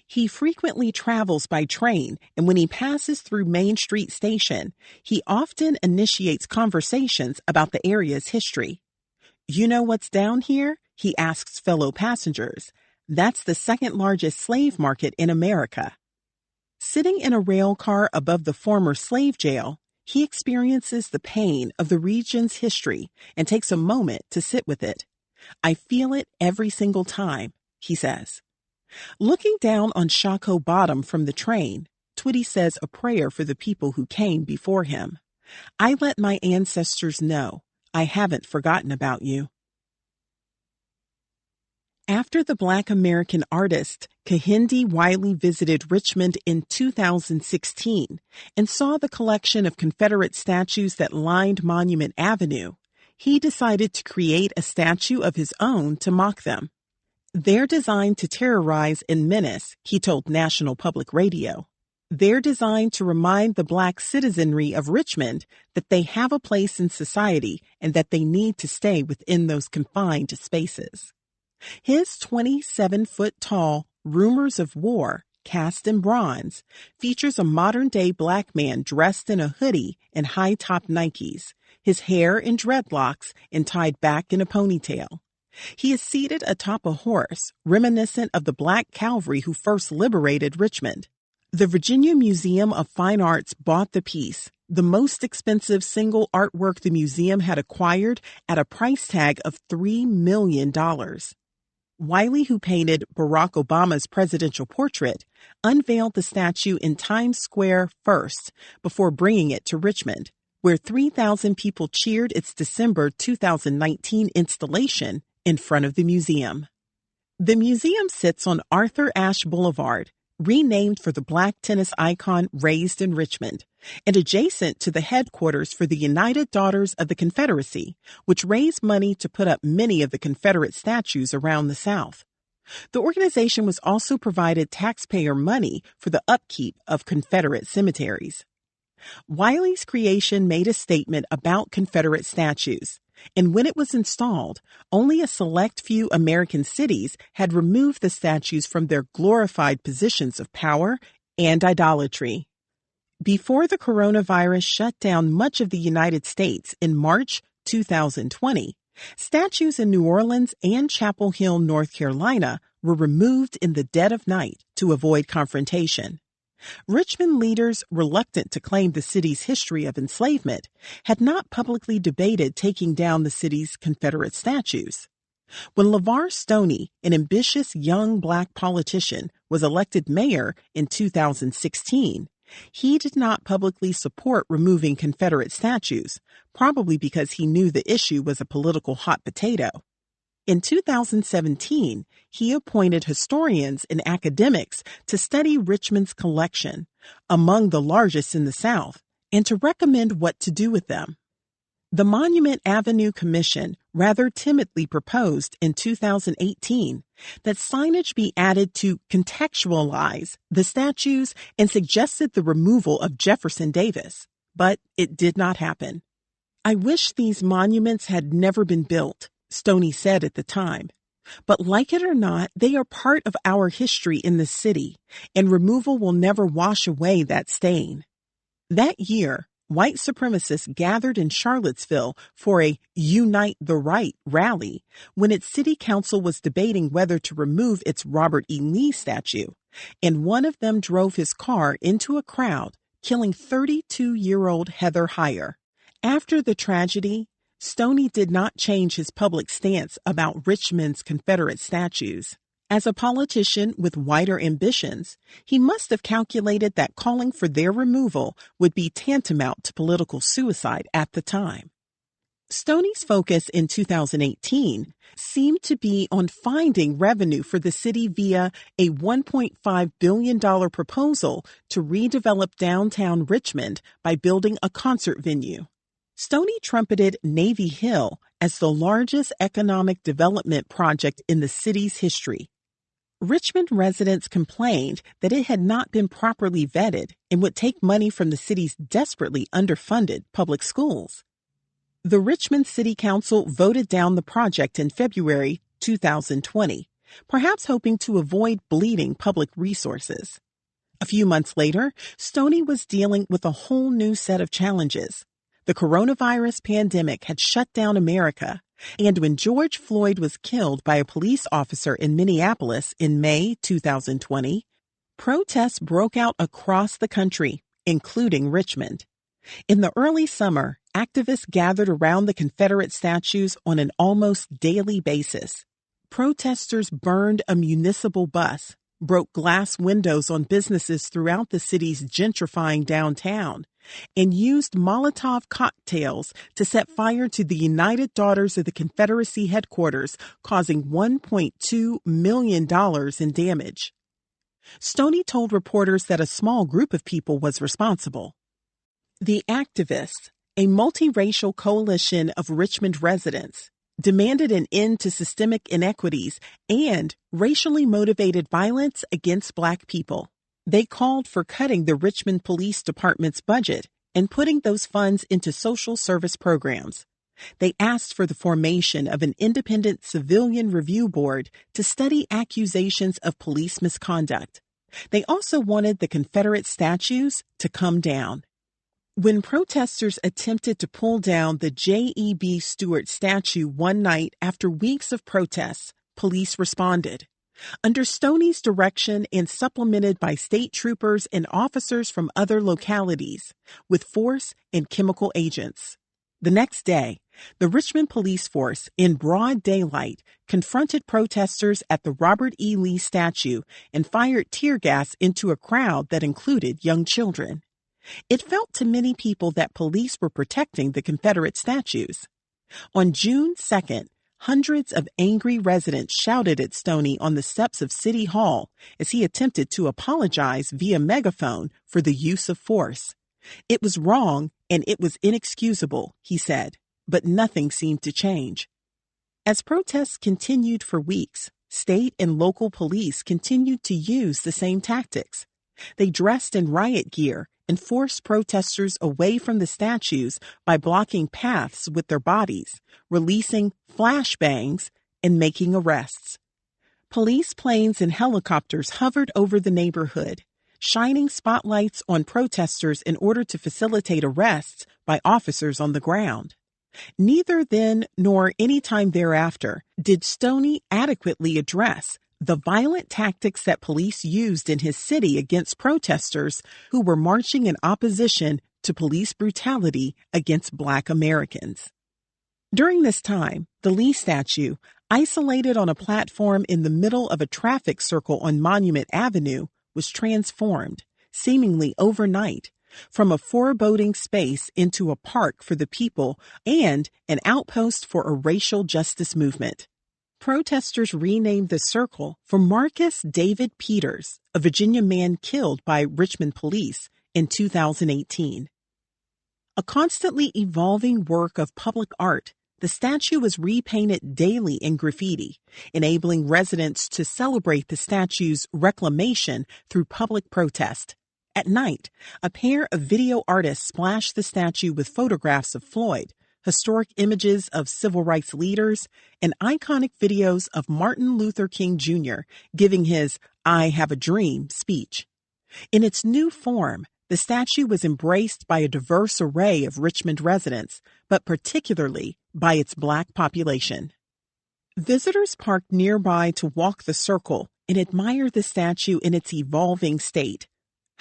He frequently travels by train, and when he passes through Main Street Station, he often initiates conversations about the area's history. "You know what's down here?" he asks fellow passengers. "That's the second largest slave market in America." Sitting in a rail car above the former slave jail, he experiences the pain of the region's history and takes a moment to sit with it. "I feel it every single time," he says. Looking down on Shockoe Bottom from the train, Twitty says a prayer for the people who came before him. "I let my ancestors know I haven't forgotten about you." After the Black American artist Kehinde Wiley visited Richmond in 2016 and saw the collection of Confederate statues that lined Monument Avenue, he decided to create a statue of his own to mock them. "They're designed to terrorize and menace," he told National Public Radio. They're designed to remind the Black citizenry of Richmond that they have a place in society and that they need to stay within those confined spaces. His 27-foot-tall Rumors of War, cast in bronze, features a modern-day Black man dressed in a hoodie and high-top Nikes, his hair in dreadlocks and tied back in a ponytail. He is seated atop a horse, reminiscent of the Black cavalry who first liberated Richmond. The Virginia Museum of Fine Arts bought the piece, the most expensive single artwork the museum had acquired, at a price tag of $3 million. Wiley, who painted Barack Obama's presidential portrait, unveiled the statue in Times Square first before bringing it to Richmond, where 3,000 people cheered its December 2019 installation in front of the museum. The museum sits on Arthur Ashe Boulevard, renamed for the Black tennis icon raised in Richmond, and adjacent to the headquarters for the United Daughters of the Confederacy, which raised money to put up many of the Confederate statues around the South. The organization was also provided taxpayer money for the upkeep of Confederate cemeteries. Wiley's creation made a statement about Confederate statues, and when it was installed, only a select few American cities had removed the statues from their glorified positions of power and idolatry. Before the coronavirus shut down much of the United States in March 2020, statues in New Orleans and Chapel Hill, North Carolina, were removed in the dead of night to avoid confrontation. Richmond leaders, reluctant to claim the city's history of enslavement, had not publicly debated taking down the city's Confederate statues. When LeVar Stoney, an ambitious young Black politician, was elected mayor in 2016, he did not publicly support removing Confederate statues, probably because he knew the issue was a political hot potato. In 2017, he appointed historians and academics to study Richmond's collection, among the largest in the South, and to recommend what to do with them. The Monument Avenue Commission rather timidly proposed in 2018 that signage be added to contextualize the statues and suggested the removal of Jefferson Davis, but it did not happen. "I wish these monuments had never been built," Stoney said at the time. "But like it or not, they are part of our history in the city, and removal will never wash away that stain." That year, white supremacists gathered in Charlottesville for a Unite the Right rally when its city council was debating whether to remove its Robert E. Lee statue, and one of them drove his car into a crowd, killing 32-year-old Heather Heyer. After the tragedy, Stoney did not change his public stance about Richmond's Confederate statues. As a politician with wider ambitions, he must have calculated that calling for their removal would be tantamount to political suicide at the time. Stoney's focus in 2018 seemed to be on finding revenue for the city via a $1.5 billion proposal to redevelop downtown Richmond by building a concert venue. Stoney trumpeted Navy Hill as the largest economic development project in the city's history. Richmond residents complained that it had not been properly vetted and would take money from the city's desperately underfunded public schools. The Richmond City Council voted down the project in February 2020, perhaps hoping to avoid bleeding public resources. A few months later, Stoney was dealing with a whole new set of challenges. The coronavirus pandemic had shut down America, and when George Floyd was killed by a police officer in Minneapolis in May 2020, protests broke out across the country, including Richmond. In the early summer, activists gathered around the Confederate statues on an almost daily basis. Protesters burned a municipal bus, broke glass windows on businesses throughout the city's gentrifying downtown, and used Molotov cocktails to set fire to the United Daughters of the Confederacy headquarters, causing $1.2 million in damage. Stoney told reporters that a small group of people was responsible. The activists, a multiracial coalition of Richmond residents, demanded an end to systemic inequities and racially motivated violence against Black people. They called for cutting the Richmond Police Department's budget and putting those funds into social service programs. They asked for the formation of an independent civilian review board to study accusations of police misconduct. They also wanted the Confederate statues to come down. When protesters attempted to pull down the J.E.B. Stuart statue one night after weeks of protests, police responded. Under Stoney's direction and supplemented by state troopers and officers from other localities, with force and chemical agents. The next day, the Richmond police force, in broad daylight, confronted protesters at the Robert E. Lee statue and fired tear gas into a crowd that included young children. It felt to many people that police were protecting the Confederate statues. On June 2nd, hundreds of angry residents shouted at Stoney on the steps of City Hall as he attempted to apologize via megaphone for the use of force. It was wrong and it was inexcusable, he said, but nothing seemed to change. As protests continued for weeks, state and local police continued to use the same tactics. They dressed in riot gear and forced protesters away from the statues by blocking paths with their bodies, releasing flashbangs, and making arrests. Police planes and helicopters hovered over the neighborhood, shining spotlights on protesters in order to facilitate arrests by officers on the ground. Neither then nor any time thereafter did Stoney adequately address the violent tactics that police used in his city against protesters who were marching in opposition to police brutality against Black Americans. During this time, the Lee statue, isolated on a platform in the middle of a traffic circle on Monument Avenue, was transformed, seemingly overnight, from a foreboding space into a park for the people and an outpost for a racial justice movement. Protesters renamed the circle for Marcus David Peters, a Virginia man killed by Richmond police in 2018. A constantly evolving work of public art, the statue was repainted daily in graffiti, enabling residents to celebrate the statue's reclamation through public protest. At night, a pair of video artists splashed the statue with photographs of Floyd, historic images of civil rights leaders, and iconic videos of Martin Luther King Jr. giving his "I Have a Dream" speech. In its new form, the statue was embraced by a diverse array of Richmond residents, but particularly by its Black population. Visitors parked nearby to walk the circle and admire the statue in its evolving state.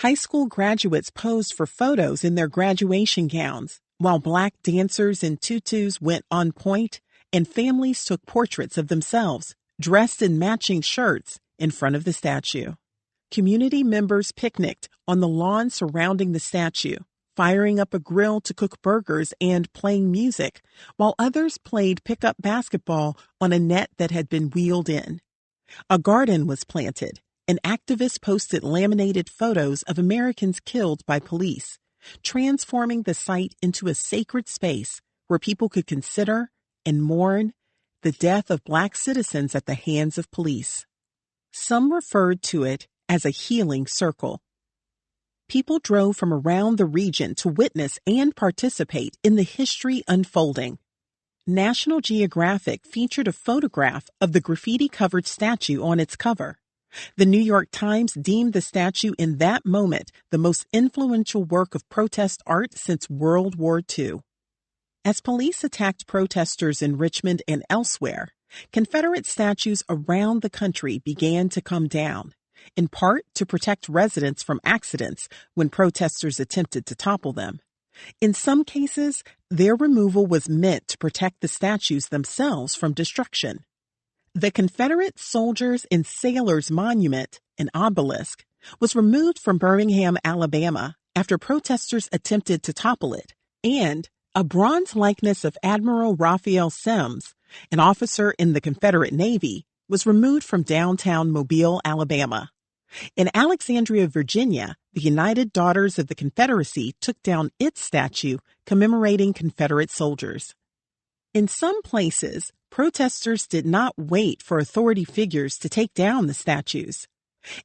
High school graduates posed for photos in their graduation gowns, while Black dancers in tutus went on point, and families took portraits of themselves, dressed in matching shirts, in front of the statue. Community members picnicked on the lawn surrounding the statue, firing up a grill to cook burgers and playing music, while others played pickup basketball on a net that had been wheeled in. A garden was planted, and activists posted laminated photos of Americans killed by police, transforming the site into a sacred space where people could consider and mourn the death of Black citizens at the hands of police. Some referred to it as a healing circle. People drove from around the region to witness and participate in the history unfolding. National Geographic featured a photograph of the graffiti-covered statue on its cover. The New York Times deemed the statue in that moment the most influential work of protest art since World War II. As police attacked protesters in Richmond and elsewhere, Confederate statues around the country began to come down, in part to protect residents from accidents when protesters attempted to topple them. In some cases, their removal was meant to protect the statues themselves from destruction. The Confederate Soldiers and Sailors Monument, an obelisk, was removed from Birmingham, Alabama, after protesters attempted to topple it, and a bronze likeness of Admiral Raphael Semmes, an officer in the Confederate Navy, was removed from downtown Mobile, Alabama. In Alexandria, Virginia, the United Daughters of the Confederacy took down its statue commemorating Confederate soldiers. In some places, protesters did not wait for authority figures to take down the statues.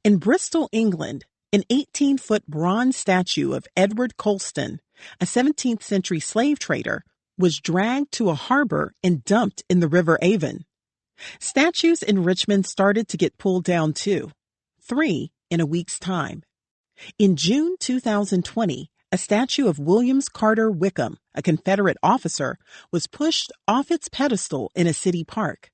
In Bristol, England, An 18-foot bronze statue of Edward Colston, a 17th century slave trader, was dragged to a harbor and dumped in the River Avon. Statues in Richmond started to get pulled down too, 3 in a week's time. In June 2020, a statue of Williams Carter Wickham, a Confederate officer, was pushed off its pedestal in a city park.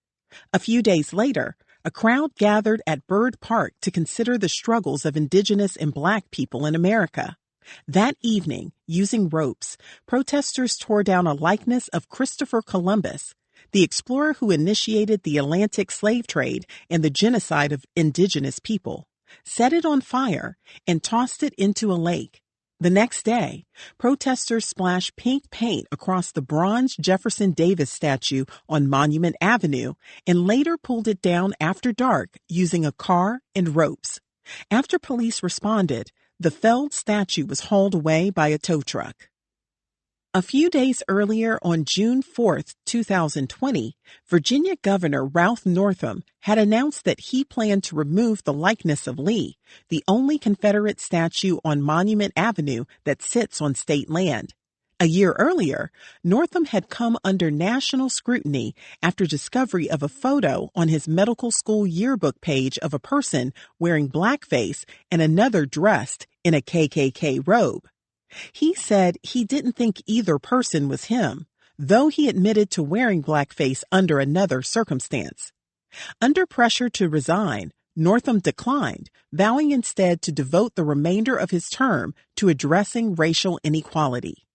A few days later, a crowd gathered at Byrd Park to consider the struggles of Indigenous and Black people in America. That evening, using ropes, protesters tore down a likeness of Christopher Columbus, the explorer who initiated the Atlantic slave trade and the genocide of Indigenous people, set it on fire, and tossed it into a lake. The next day, protesters splashed pink paint across the bronze Jefferson Davis statue on Monument Avenue and later pulled it down after dark using a car and ropes. After police responded, the felled statue was hauled away by a tow truck. A few days earlier, on June 4, 2020, Virginia Governor Ralph Northam had announced that he planned to remove the likeness of Lee, the only Confederate statue on Monument Avenue that sits on state land. A year earlier, Northam had come under national scrutiny after discovery of a photo on his medical school yearbook page of a person wearing blackface and another dressed in a KKK robe. He said he didn't think either person was him, though he admitted to wearing blackface under another circumstance. Under pressure to resign, Northam declined, vowing instead to devote the remainder of his term to addressing racial inequality.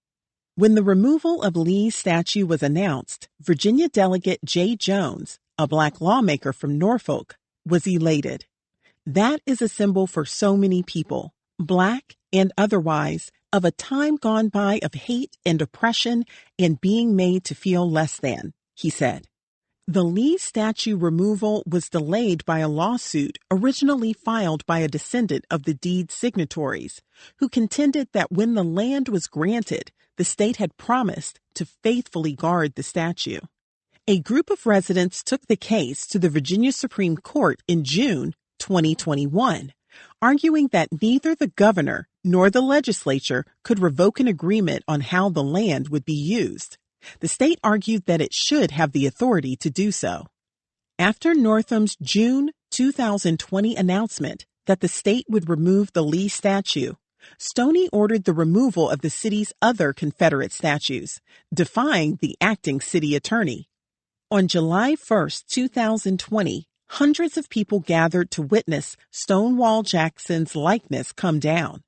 When the removal of Lee's statue was announced, Virginia Delegate Jay Jones, a Black lawmaker from Norfolk, was elated. That is a symbol for so many people, Black and otherwise, of a time gone by of hate and oppression and being made to feel less than, he said. The Lee statue removal was delayed by a lawsuit originally filed by a descendant of the deed signatories, who contended that when the land was granted, the state had promised to faithfully guard the statue. A group of residents took the case to the Virginia Supreme Court in June 2021, arguing that neither the governor nor the legislature could revoke an agreement on how the land would be used. The state argued that it should have the authority to do so. After Northam's June 2020 announcement that the state would remove the Lee statue, Stoney ordered the removal of the city's other Confederate statues, defying the acting city attorney. On July 1, 2020, hundreds of people gathered to witness Stonewall Jackson's likeness come down.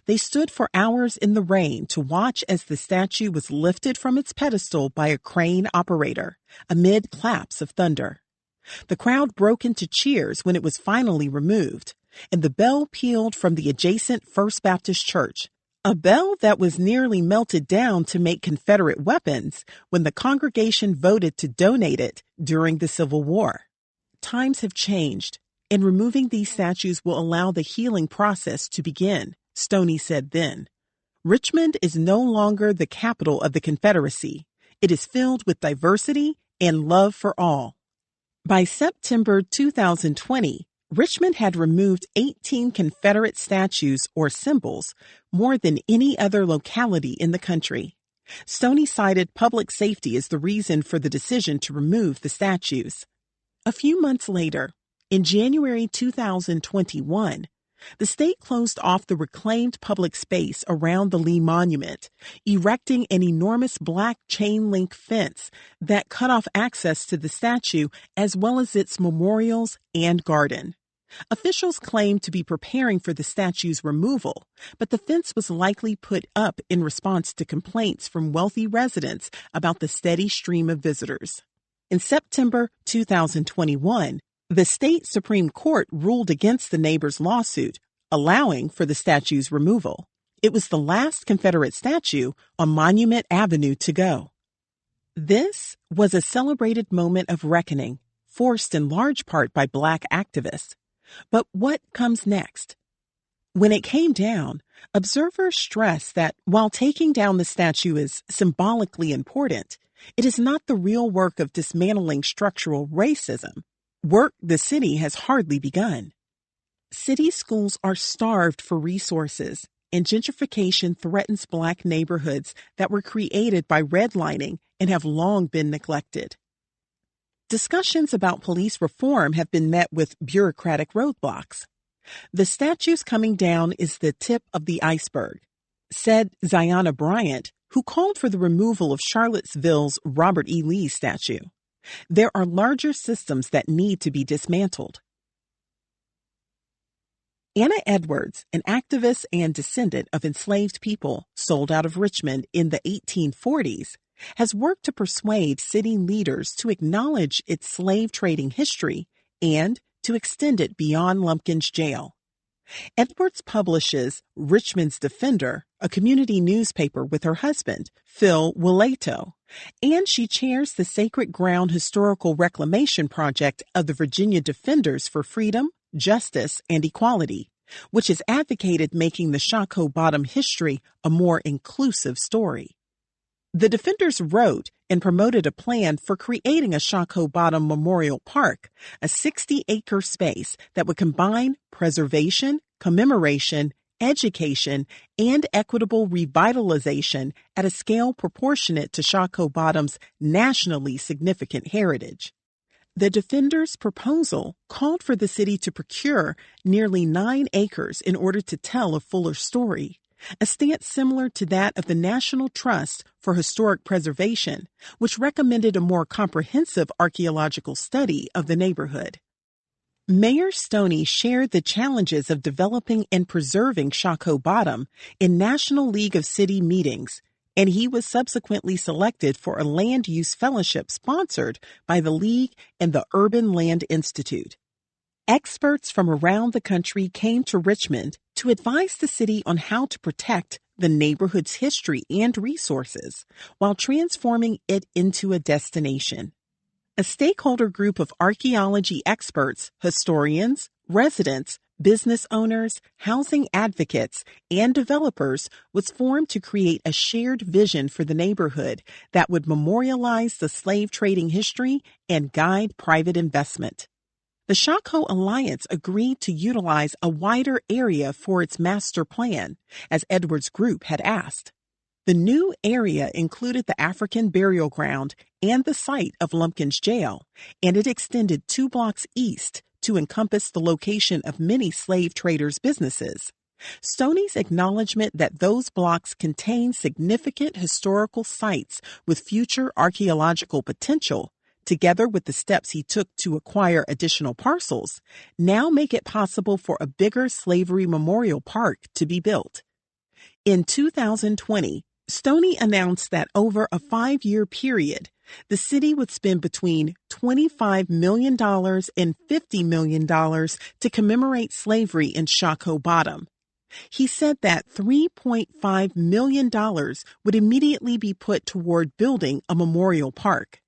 They stood for hours in the rain to watch as the statue was lifted from its pedestal by a crane operator, amid claps of thunder. The crowd broke into cheers when it was finally removed, and the bell pealed from the adjacent First Baptist Church, a bell that was nearly melted down to make Confederate weapons when the congregation voted to donate it during the Civil War. Times have changed, and removing these statues will allow the healing process to begin, Stoney said then. Richmond is no longer the capital of the Confederacy. It is filled with diversity and love for all. By September 2020, Richmond had removed 18 Confederate statues or symbols, more than any other locality in the country. Stoney cited public safety as the reason for the decision to remove the statues. A few months later, in January 2021, the state closed off the reclaimed public space around the Lee Monument, erecting an enormous black chain-link fence that cut off access to the statue as well as its memorials and garden. Officials claimed to be preparing for the statue's removal, but the fence was likely put up in response to complaints from wealthy residents about the steady stream of visitors. In September 2021, the state Supreme Court ruled against the neighbors' lawsuit, allowing for the statue's removal. It was the last Confederate statue on Monument Avenue to go. This was a celebrated moment of reckoning, forced in large part by Black activists. But what comes next? When it came down, observers stressed that while taking down the statue is symbolically important, it is not the real work of dismantling structural racism, work the city has hardly begun. City schools are starved for resources, and gentrification threatens Black neighborhoods that were created by redlining and have long been neglected. Discussions about police reform have been met with bureaucratic roadblocks. The statues coming down is the tip of the iceberg, said Ziona Bryant, who called for the removal of Charlottesville's Robert E. Lee statue. There are larger systems that need to be dismantled. Anna Edwards, an activist and descendant of enslaved people sold out of Richmond in the 1840s, has worked to persuade city leaders to acknowledge its slave trading history and to extend it beyond Lumpkin's jail. Edwards publishes Richmond's Defender, a community newspaper, with her husband, Phil Wilato, and she chairs the Sacred Ground Historical Reclamation Project of the Virginia Defenders for Freedom, Justice, and Equality, which has advocated making the Shockoe Bottom history a more inclusive story. The Defenders wrote and promoted a plan for creating a Shockoe Bottom Memorial Park, a 60-acre space that would combine preservation, commemoration, education, and equitable revitalization at a scale proportionate to Shockoe Bottom's nationally significant heritage. The Defenders' proposal called for the city to procure nearly 9 acres in order to tell a fuller story, a stance similar to that of the National Trust for Historic Preservation, which recommended a more comprehensive archaeological study of the neighborhood. Mayor Stoney shared the challenges of developing and preserving Shockoe Bottom in National League of City meetings, and he was subsequently selected for a land use fellowship sponsored by the League and the Urban Land Institute. Experts from around the country came to Richmond to advise the city on how to protect the neighborhood's history and resources while transforming it into a destination. A stakeholder group of archaeology experts, historians, residents, business owners, housing advocates, and developers was formed to create a shared vision for the neighborhood that would memorialize the slave trading history and guide private investment. The Shockoe Alliance agreed to utilize a wider area for its master plan, as Edwards' group had asked. The new area included the African burial ground and the site of Lumpkin's jail, and it extended 2 blocks east to encompass the location of many slave traders' businesses. Stoney's acknowledgement that those blocks contain significant historical sites with future archaeological potential, together with the steps he took to acquire additional parcels, now make it possible for a bigger slavery memorial park to be built. In 2020, Stoney announced that over a 5-year period, the city would spend between $25 million and $50 million to commemorate slavery in Shockoe Bottom. He said that $3.5 million would immediately be put toward building a memorial park.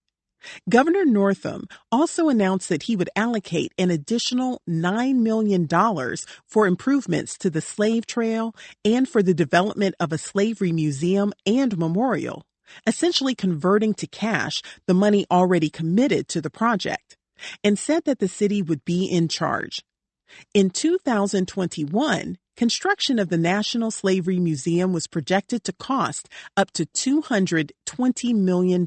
Governor Northam also announced that he would allocate an additional $9 million for improvements to the slave trail and for the development of a slavery museum and memorial, essentially converting to cash the money already committed to the project, and said that the city would be in charge. In 2021, construction of the National Slavery Museum was projected to cost up to $220 million.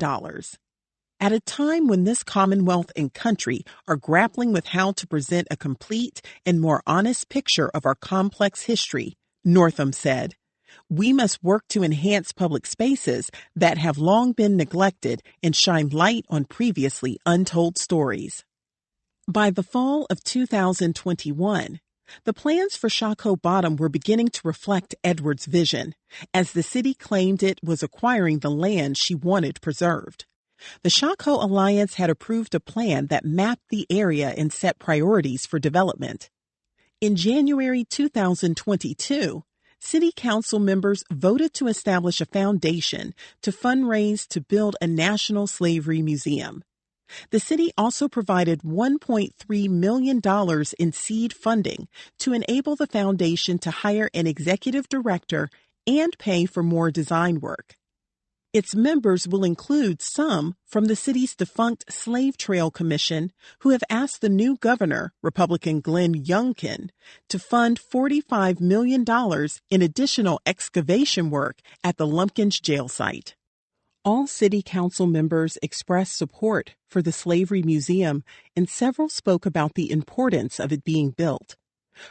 At a time when this Commonwealth and country are grappling with how to present a complete and more honest picture of our complex history, Northam said, we must work to enhance public spaces that have long been neglected and shine light on previously untold stories. By the fall of 2021, the plans for Shockoe Bottom were beginning to reflect Edwards' vision, as the city claimed it was acquiring the land she wanted preserved. The Shockoe Alliance had approved a plan that mapped the area and set priorities for development. In January 2022, City Council members voted to establish a foundation to fundraise to build a National Slavery Museum. The city also provided $1.3 million in seed funding to enable the foundation to hire an executive director and pay for more design work. Its members will include some from the city's defunct Slave Trail Commission, who have asked the new governor, Republican Glenn Youngkin, to fund $45 million in additional excavation work at the Lumpkins jail site. All city council members expressed support for the Slavery Museum, and several spoke about the importance of it being built.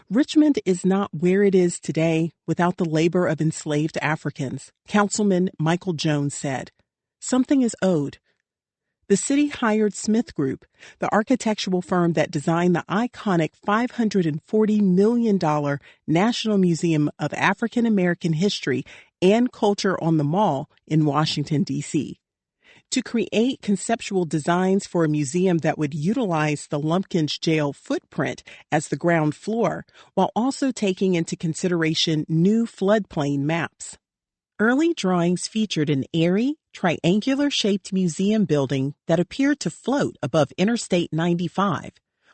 Richmond is not where it is today without the labor of enslaved Africans, Councilman Michael Jones said. Something is owed. The city hired Smith Group, the architectural firm that designed the iconic $540 million National Museum of African American History and Culture on the Mall in Washington, D.C., to create conceptual designs for a museum that would utilize the Lumpkins jail footprint as the ground floor, while also taking into consideration new floodplain maps. Early drawings featured an airy, triangular-shaped museum building that appeared to float above Interstate 95,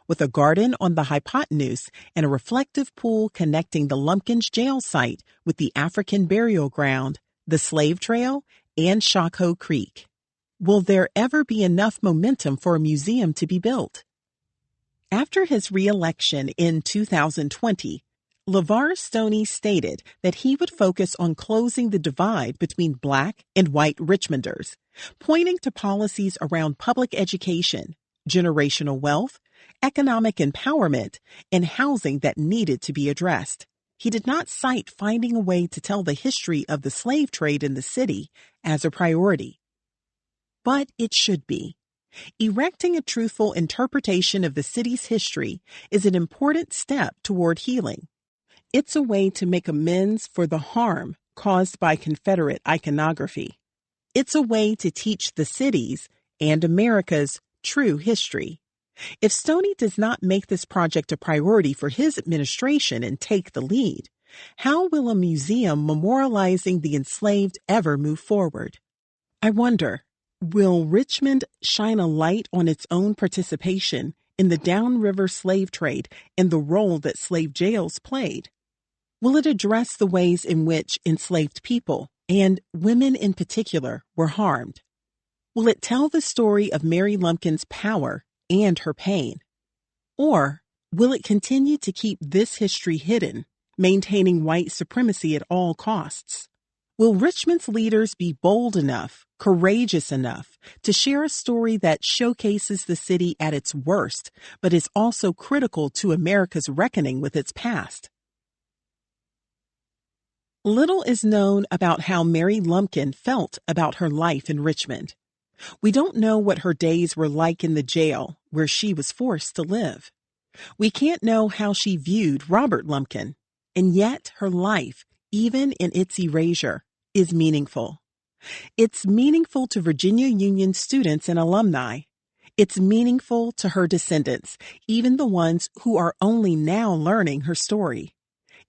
with a garden on the hypotenuse and a reflective pool connecting the Lumpkins jail site with the African burial ground, the Slave Trail, and Shockoe Creek. Will there ever be enough momentum for a museum to be built? After his re-election in 2020, LeVar Stoney stated that he would focus on closing the divide between Black and white Richmonders, pointing to policies around public education, generational wealth, economic empowerment, and housing that needed to be addressed. He did not cite finding a way to tell the history of the slave trade in the city as a priority. But it should be. Erecting a truthful interpretation of the city's history is an important step toward healing. It's a way to make amends for the harm caused by Confederate iconography. It's a way to teach the city's and America's true history. If Stoney does not make this project a priority for his administration and take the lead, how will a museum memorializing the enslaved ever move forward? I wonder, will Richmond shine a light on its own participation in the downriver slave trade and the role that slave jails played? Will it address the ways in which enslaved people, and women in particular, were harmed? Will it tell the story of Mary Lumpkin's power and her pain? Or will it continue to keep this history hidden, maintaining white supremacy at all costs? Will Richmond's leaders be bold enough, courageous enough, to share a story that showcases the city at its worst, but is also critical to America's reckoning with its past? Little is known about how Mary Lumpkin felt about her life in Richmond. We don't know what her days were like in the jail where she was forced to live. We can't know how she viewed Robert Lumpkin, and yet her life, even in its erasure, is meaningful. It's meaningful to Virginia Union students and alumni. It's meaningful to her descendants, even the ones who are only now learning her story.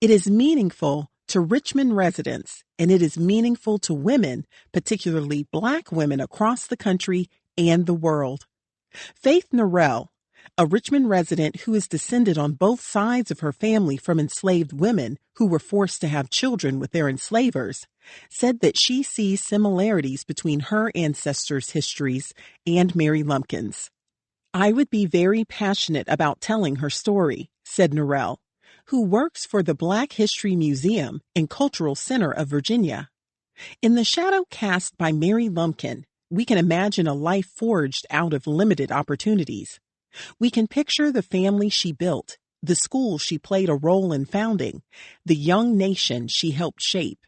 It is meaningful to Richmond residents, and it is meaningful to women, particularly Black women across the country and the world. Faith Norrell, a Richmond resident who is descended on both sides of her family from enslaved women who were forced to have children with their enslavers, said that she sees similarities between her ancestors' histories and Mary Lumpkin's. I would be very passionate about telling her story, said Norrell, who works for the Black History Museum and Cultural Center of Virginia. In the shadow cast by Mary Lumpkin, we can imagine a life forged out of limited opportunities. We can picture the family she built, the school she played a role in founding, the young nation she helped shape.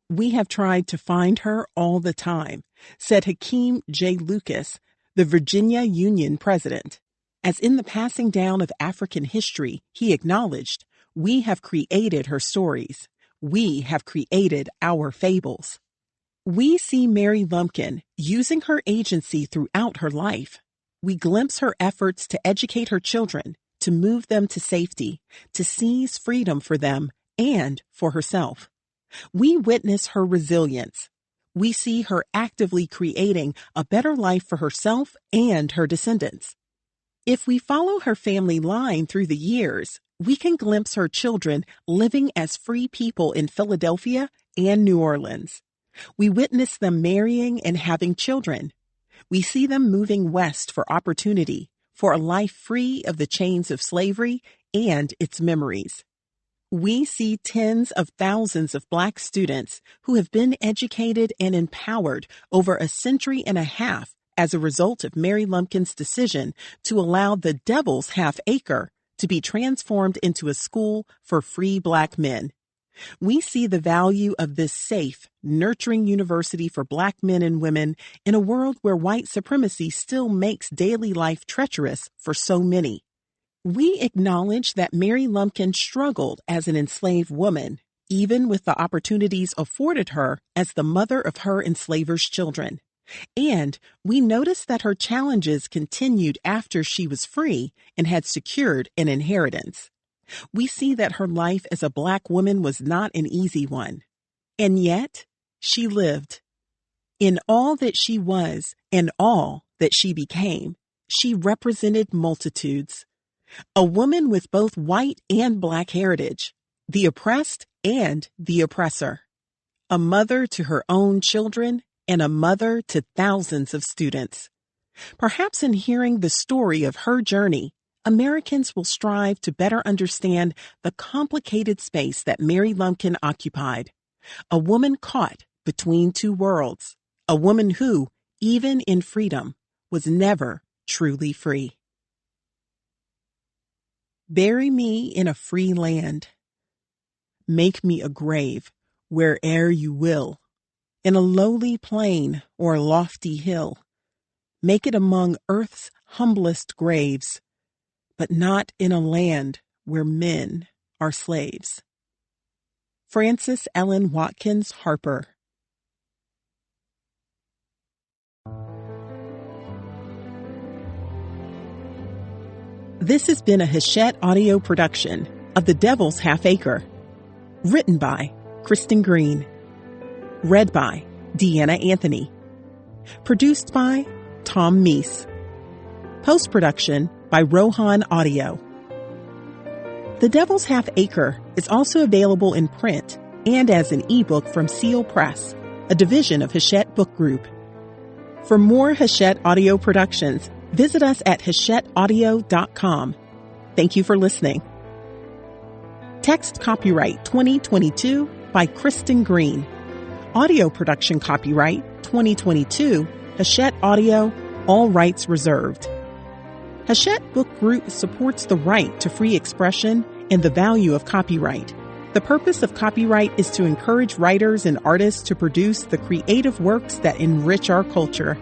We have tried to find her all the time, said Hakeem J. Lucas, the Virginia Union president. As in the passing down of African history, he acknowledged, we have created her stories. We have created our fables. We see Mary Lumpkin using her agency throughout her life. We glimpse her efforts to educate her children, to move them to safety, to seize freedom for them and for herself. We witness her resilience. We see her actively creating a better life for herself and her descendants. If we follow her family line through the years, we can glimpse her children living as free people in Philadelphia and New Orleans. We witness them marrying and having children. We see them moving west for opportunity, for a life free of the chains of slavery and its memories. We see tens of thousands of Black students who have been educated and empowered over a century and a half as a result of Mary Lumpkin's decision to allow the Devil's Half Acre to be transformed into a school for free Black men. We see the value of this safe, nurturing university for Black men and women in a world where white supremacy still makes daily life treacherous for so many. We acknowledge that Mary Lumpkin struggled as an enslaved woman, even with the opportunities afforded her as the mother of her enslavers' children. And we notice that her challenges continued after she was free and had secured an inheritance. We see that her life as a Black woman was not an easy one. And yet, she lived. In all that she was and all that she became, she represented multitudes. A woman with both white and Black heritage, the oppressed and the oppressor. A mother to her own children and a mother to thousands of students. Perhaps in hearing the story of her journey, Americans will strive to better understand the complicated space that Mary Lumpkin occupied. A woman caught between two worlds. A woman who, even in freedom, was never truly free. Bury me in a free land. Make me a grave where'er you will, in a lowly plain or lofty hill. Make it among earth's humblest graves, but not in a land where men are slaves. Frances Ellen Watkins Harper. This has been a Hachette audio production of The Devil's Half Acre. Written by Kristen Green. Read by Deanna Anthony. Produced by Tom Meese. Post-production by Rohan Audio. The Devil's Half Acre is also available in print and as an ebook from Seal Press, a division of Hachette Book Group. For more Hachette audio productions, visit us at hachetteaudio.com. Thank you for listening. Text copyright 2022 by Kristen Green. Audio production copyright 2022, Hachette Audio, all rights reserved. Hachette Book Group supports the right to free expression and the value of copyright. The purpose of copyright is to encourage writers and artists to produce the creative works that enrich our culture.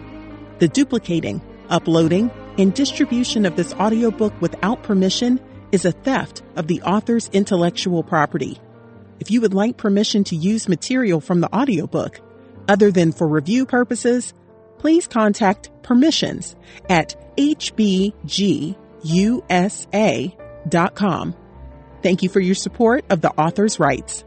The duplicating, uploading, and distribution of this audiobook without permission is a theft of the author's intellectual property. If you would like permission to use material from the audiobook, other than for review purposes, please contact permissions at hbgusa.com. Thank you for your support of the author's rights.